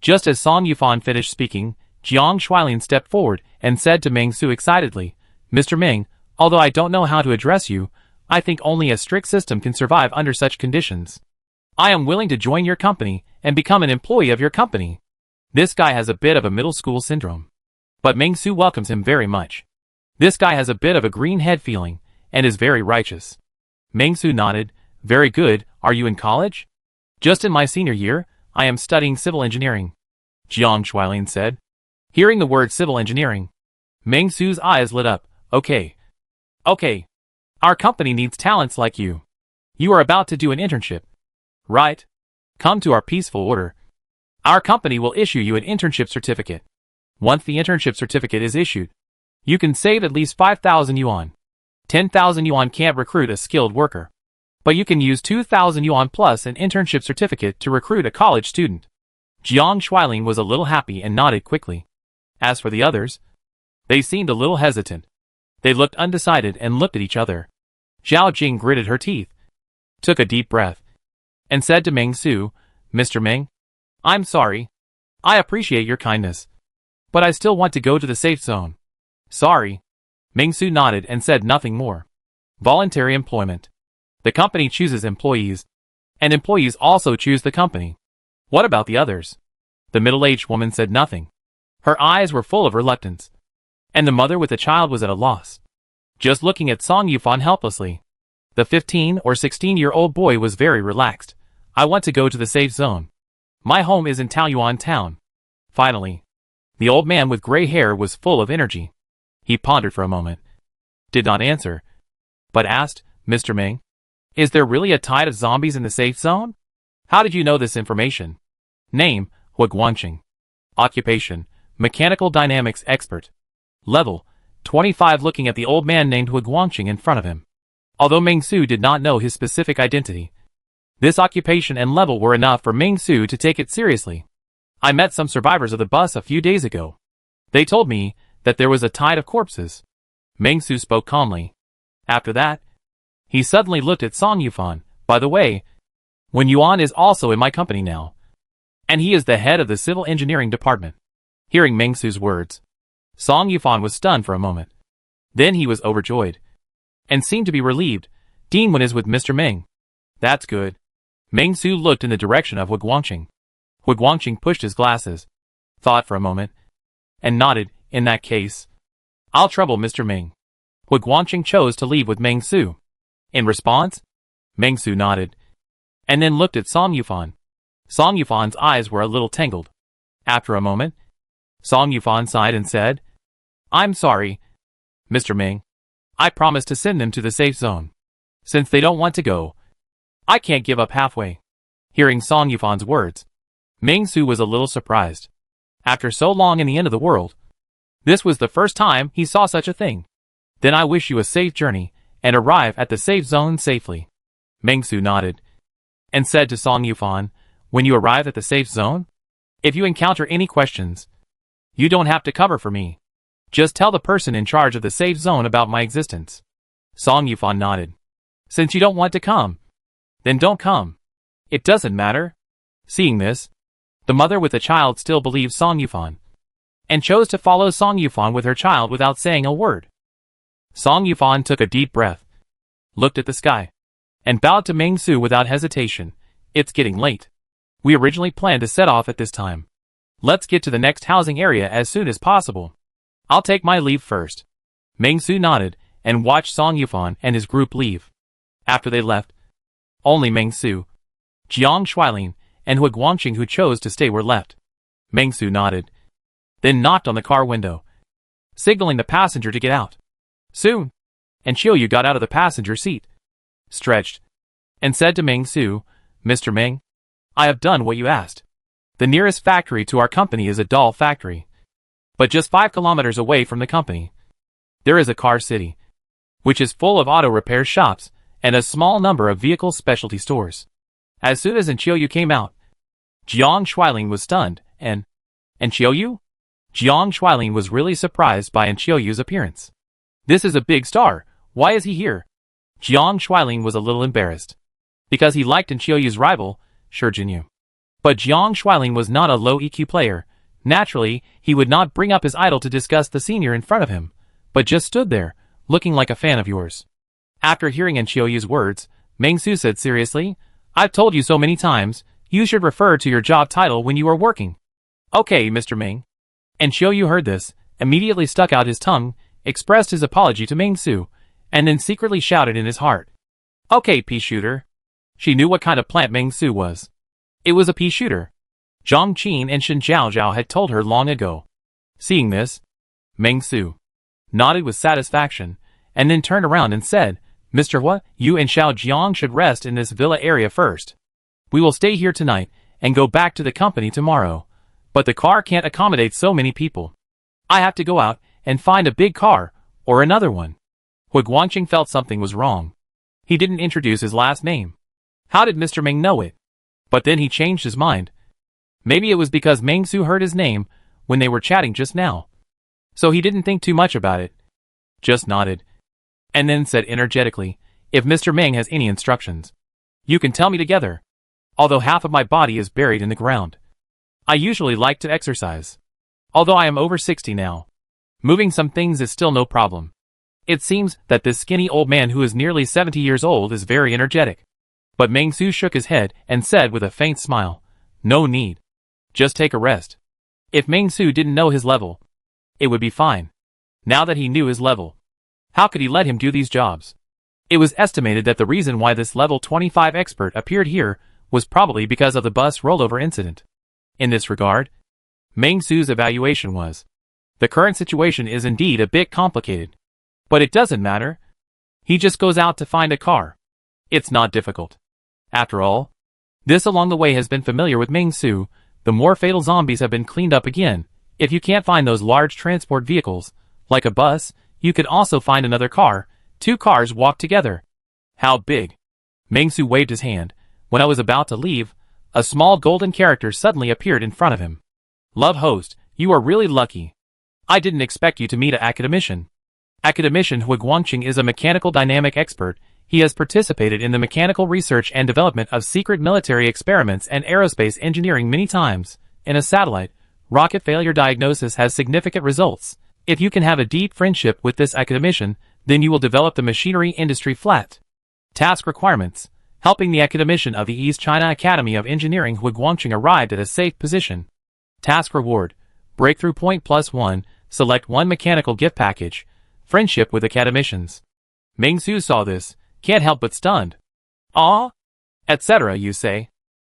Just as Song Yufan finished speaking, Jiang Shuilin stepped forward and said to Ming-Su excitedly, "Mr. Ming, although I don't know how to address you, I think only a strict system can survive under such conditions. I am willing to join your company and become an employee of your company." This guy has a bit of a middle school syndrome, but Ming-Su welcomes him very much. This guy has a bit of a green head feeling and is very righteous. Ming-Su nodded. "Very good. Are you in college?" "Just in my senior year. I am studying civil engineering," Jiang Shuilin said. Hearing the word civil engineering, Ming-Su's eyes lit up. Okay. Our company needs talents like you. You are about to do an internship, right? Come to our peaceful order. Our company will issue you an internship certificate. Once the internship certificate is issued, you can save at least 5,000 yuan. 10,000 yuan can't recruit a skilled worker, but you can use 2,000 yuan plus an internship certificate to recruit a college student. Jiang Shuilin was a little happy and nodded quickly. As for the others, they seemed a little hesitant. They looked undecided and looked at each other. Zhao Jing gritted her teeth, took a deep breath, and said to Ming-Su, "Mr. Ming, I'm sorry. I appreciate your kindness, but I still want to go to the safe zone." "Sorry." Ming-Su nodded and said nothing more. Voluntary employment. The company chooses employees, and employees also choose the company. What about the others? The middle-aged woman said nothing. Her eyes were full of reluctance, and the mother with the child was at a loss, just looking at Song Yufan helplessly. The 15 or 16-year-old boy was very relaxed. "I want to go to the safe zone. My home is in Taoyuan town." Finally, the old man with gray hair was full of energy. He pondered for a moment, did not answer, but asked, "Mr. Ming, is there really a tide of zombies in the safe zone? How did you know this information?" Name, Hua Guangqing. Occupation, Mechanical Dynamics Expert. Level, 25. Looking at the old man named Hua Guangqing in front of him. Although Ming-Su did not know his specific identity, this occupation and level were enough for Ming-Su to take it seriously. "I met some survivors of the bus a few days ago. They told me that there was a tide of corpses." Ming-Su spoke calmly. After that, he suddenly looked at Song Yufan. "By the way, Wen Yuan is also in my company now, and he is the head of the civil engineering department." Hearing Ming-Su's words, Song Yufan was stunned for a moment. Then he was overjoyed, and seemed to be relieved. "Dean Wen is with Mr. Ming. That's good." Ming-Su looked in the direction of Hua Guangqing. Hua Guangqing pushed his glasses, thought for a moment, and nodded. "In that case, I'll trouble Mr. Ming." Hua Guangqing chose to leave with Ming-Su. In response, Ming-Su nodded, and then looked at Song Yufan. Song Yufan's eyes were a little tangled. After a moment, Song Yufan sighed and said, I'm sorry, Mr. Ming. I promised to send them to the safe zone. Since they don't want to go, I can't give up halfway. Hearing Song Yufan's words, Ming Su was a little surprised. After so long in the end of the world, this was the first time he saw such a thing. Then I wish you a safe journey, and arrive at the safe zone safely. Ming Su nodded, and said to Song Yufan, when you arrive at the safe zone, if you encounter any questions, you don't have to cover for me. Just tell the person in charge of the safe zone about my existence. Song Yufan nodded. Since you don't want to come, then don't come. It doesn't matter. Seeing this, the mother with the child still believed Song Yufan, and chose to follow Song Yufan with her child without saying a word. Song Yufan took a deep breath, looked at the sky, and bowed to Ming Su without hesitation. It's getting late. We originally planned to set off at this time. Let's get to the next housing area as soon as possible. I'll take my leave first. Ming Su nodded and watched Song Yufan and his group leave. After they left, only Ming Su, Jiang Shuilin, and Hu Guangqing who chose to stay were left. Ming Su nodded, then knocked on the car window, signaling the passenger to get out. Soon, and Qiuyu got out of the passenger seat, stretched, and said to Ming Su, Mr. Ming, I have done what you asked. The nearest factory to our company is a doll factory. But just 5 kilometers away from the company, there is a car city, which is full of auto repair shops and a small number of vehicle specialty stores. As soon as Qiuyu came out, Jiang Shuilin was stunned, and Qiuyu? Jiang Shuilin was really surprised by Qiuyu's appearance. This is a big star, why is he here? Jiang Shuilin was a little embarrassed, because he liked Qiuyu's rival, Shi Jinyu. But Jiang Shuilin was not a low EQ player. Naturally, he would not bring up his idol to discuss the senior in front of him, but just stood there, looking like a fan of yours. After hearing Qiuyu's words, Ming Su said seriously, I've told you so many times, you should refer to your job title when you are working. Okay, Mr. Ming. Qiuyu heard this, immediately stuck out his tongue, expressed his apology to Ming Su, and then secretly shouted in his heart, Okay, pea shooter. She knew what kind of plant Ming Su was. It was a pea shooter. Zhang Qin and Shen Zhaozhao had told her long ago. Seeing this, Ming Su nodded with satisfaction, and then turned around and said, Mr. Hua, you and Xiao Jiang should rest in this villa area first. We will stay here tonight, and go back to the company tomorrow. But the car can't accommodate so many people. I have to go out and find a big car, or another one. Hu Guangqing felt something was wrong. He didn't introduce his last name. How did Mr. Ming know it? But then he changed his mind. Maybe it was because Ming Su heard his name when they were chatting just now. So he didn't think too much about it. Just nodded. And then said energetically, if Mr. Ming has any instructions, you can tell me together. Although half of my body is buried in the ground, I usually like to exercise. Although I am over 60 now, moving some things is still no problem. It seems that this skinny old man who is nearly 70 years old is very energetic. But Ming Su shook his head and said with a faint smile, no need. Just take a rest. If Ming Su didn't know his level, it would be fine. Now that he knew his level, how could he let him do these jobs? It was estimated that the reason why this level 25 expert appeared here was probably because of the bus rollover incident. In this regard, Ming Su's evaluation was, the current situation is indeed a bit complicated. But it doesn't matter. He just goes out to find a car. It's not difficult. After all, this along the way has been familiar with Ming Su. The more fatal zombies have been cleaned up again. If you can't find those large transport vehicles, like a bus, you could also find another car. 2 cars walk together. How big? Ming Su waved his hand. When I was about to leave, a small golden character suddenly appeared in front of him. Love host, you are really lucky. I didn't expect you to meet an academician. Academician Hu Guangqing is a mechanical dynamic expert. He has participated in the mechanical research and development of secret military experiments and aerospace engineering many times. In a satellite, rocket failure diagnosis has significant results. If you can have a deep friendship with this academician, then you will develop the machinery industry flat. Task requirements. Helping the academician of the East China Academy of Engineering Hu Guangqing arrived at a safe position. Task reward. Breakthrough point +1. Select 1 mechanical gift package. Friendship with academicians. Ming Su saw this. Can't help but stunned. Ah? Etc. you say?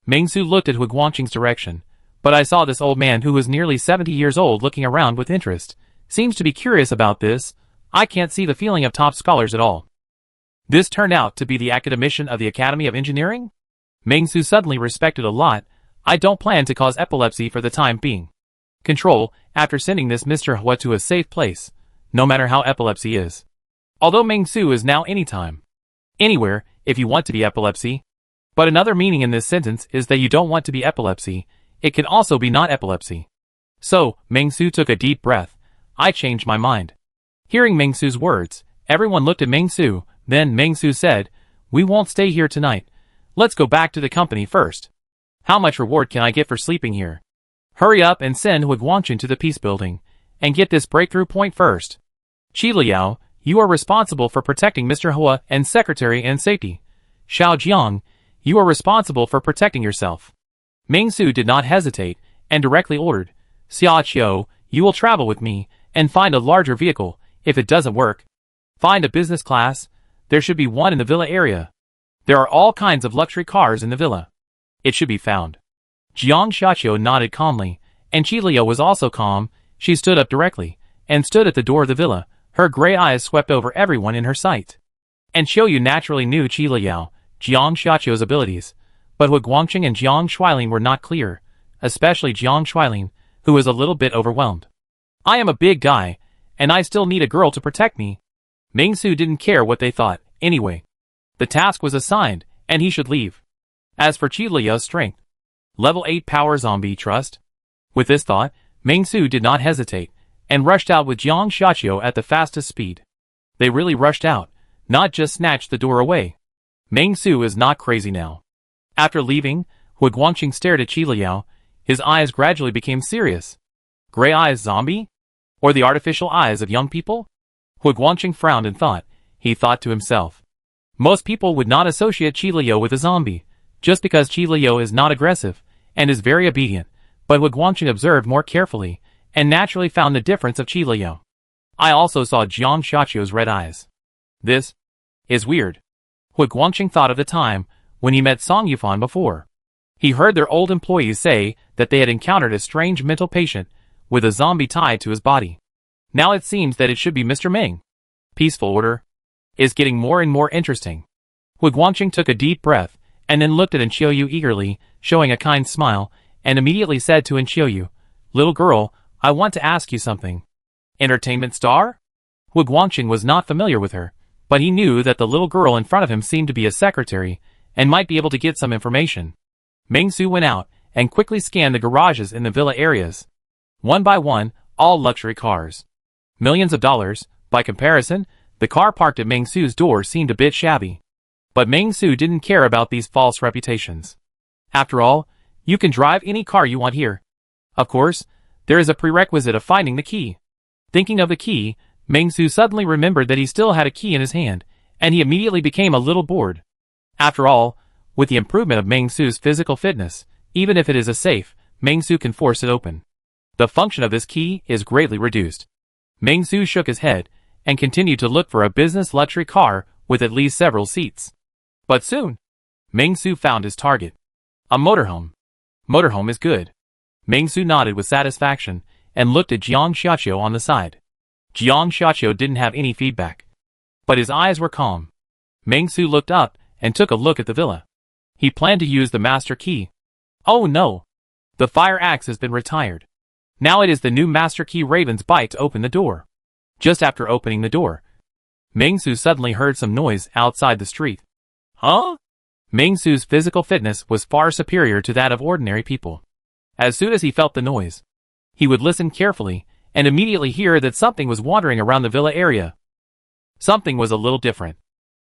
Ming Su looked at Hu Guangqing's direction, But I saw this old man who was nearly 70 years old looking around with interest. Seems to be curious about this. I can't see the feeling of top scholars at all. This turned out to be the academician of the Academy of Engineering? Meng-Su suddenly respected a lot. I don't plan to cause epilepsy for the time being. Control, after sending this Mr. Hua to a safe place, no matter how epilepsy is. Although Meng-Su is now anytime. Anywhere, if you want to be epilepsy. But another meaning in this sentence is that you don't want to be epilepsy. It can also be not epilepsy. So, Meng-Su took a deep breath. I changed my mind. Hearing Meng-Su's words, everyone looked at Meng-Su. Then Meng-Su said, "We won't stay here tonight. Let's go back to the company first. How much reward can I get for sleeping here? Hurry up and send Hu Guangqing to the peace building, and get this breakthrough point first. Qi Liao, you are responsible for protecting Mr. Hua and Secretary and Safety. Xiao Jiang, you are responsible for protecting yourself." Meng-Su did not hesitate, and directly ordered, "Xia Qiu, you will travel with me, and find a larger vehicle. If it doesn't work, find a business class. There should be one in the villa area. There are all kinds of luxury cars in the villa. It should be found." Jiang Xiaqiu nodded calmly, and Qi Liao was also calm. She stood up directly, and stood at the door of the villa. Her gray eyes swept over everyone in her sight. And Qiu naturally knew Qi Liao, Jiang Xiaqiu's abilities, but Hu Guangqing and Jiang Shuilin were not clear, especially Jiang Shuilin, who was a little bit overwhelmed. "I am a big guy, and I still need a girl to protect me." Meng-Su didn't care what they thought, anyway. The task was assigned, and he should leave. As for Qi Liao's strength, level 8 power zombie trust. With this thought, Meng-Su did not hesitate, and rushed out with Jiang Xiaqiu at the fastest speed. They really rushed out, not just snatched the door away. Meng-Su is not crazy now. After leaving, Hu Guangqing stared at Qi Liao. His eyes gradually became serious. Gray eyes zombie? Or the artificial eyes of young people? Hu Guangqing frowned and thought. He thought to himself. Most people would not associate Qi Liao with a zombie, just because Qi Liao is not aggressive, and is very obedient, but Hu Guangqing observed more carefully, and naturally found the difference of Qi Liao. I also saw Jiang Xiaqiu's red eyes. This is weird. Hu Guangqing thought of the time when he met Song Yufan before. He heard their old employees say that they had encountered a strange mental patient with a zombie tied to his body. Now it seems that it should be Mr. Ming. Peaceful order is getting more and more interesting. Hu Guangqing took a deep breath, and then looked at Enqiu eagerly, showing a kind smile, and immediately said to Enqiu, "Little girl, I want to ask you something." Entertainment star? Hu Guangqing was not familiar with her, but he knew that the little girl in front of him seemed to be a secretary, and might be able to get some information. Meng-Su went out, and quickly scanned the garages in the villa areas. One by one, all luxury cars. Millions of dollars. By comparison, the car parked at Meng-Su's door seemed a bit shabby. But Meng-Su didn't care about these false reputations. After all, you can drive any car you want here. Of course, there is a prerequisite of finding the key. Thinking of the key, Meng-Su suddenly remembered that he still had a key in his hand, and he immediately became a little bored. After all, with the improvement of Meng-Su's physical fitness, even if it is a safe, Meng-Su can force it open. The function of this key is greatly reduced. Meng-Su shook his head, and continued to look for a business luxury car with at least several seats. But soon, Meng-Su found his target. A motorhome. Motorhome is good. Meng-Su nodded with satisfaction, and looked at Jiang Xiaqiu on the side. Jiang Xiaqiu didn't have any feedback, but his eyes were calm. Meng-Su looked up, and took a look at the villa. He planned to use the master key. Oh no! The fire axe has been retired. Now it is the new master key Raven's bite to open the door. Just after opening the door, Meng-Su suddenly heard some noise outside the street. Huh? Meng-Su's physical fitness was far superior to that of ordinary people. As soon as he felt the noise, he would listen carefully, and immediately hear that something was wandering around the villa area. Something was a little different.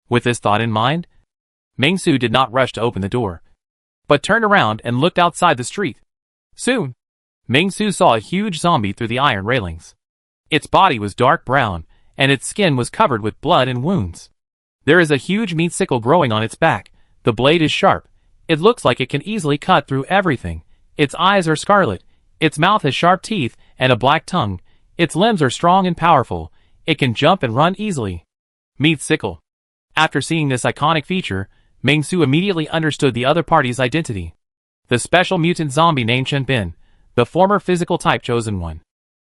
With this thought in mind, Meng-Su did not rush to open the door, but turned around and looked outside the street. Soon, Meng-Su saw a huge zombie through the iron railings. Its body was dark brown, and its skin was covered with blood and wounds. There is a huge meat sickle growing on its back. The blade is sharp. It looks like it can easily cut through everything. Its eyes are scarlet. Its mouth has sharp teeth and a black tongue. Its limbs are strong and powerful. It can jump and run easily. Meat sickle. After seeing this iconic feature, Meng-Su immediately understood the other party's identity. The special mutant zombie named Chen Bin, the former physical type chosen one.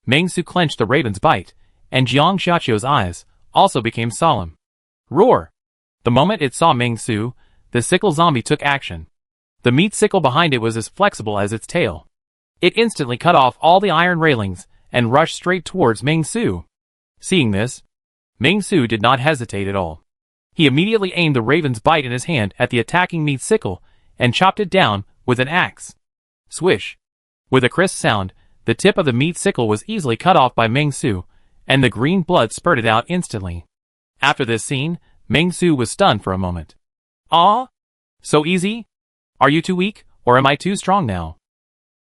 Meng Su clenched the raven's bite, and Jiang Xiaoqiu's eyes also became solemn. Roar! The moment it saw Meng Su, the sickle zombie took action. The meat sickle behind it was as flexible as its tail. It instantly cut off all the iron railings and rushed straight towards Meng Su. Seeing this, Meng Su did not hesitate at all. He immediately aimed the raven's bite in his hand at the attacking meat sickle and chopped it down with an axe. Swish! With a crisp sound, the tip of the meat sickle was easily cut off by Meng Su, and the green blood spurted out instantly. After this scene, Meng Su was stunned for a moment. Ah? So easy? Are you too weak, or am I too strong now?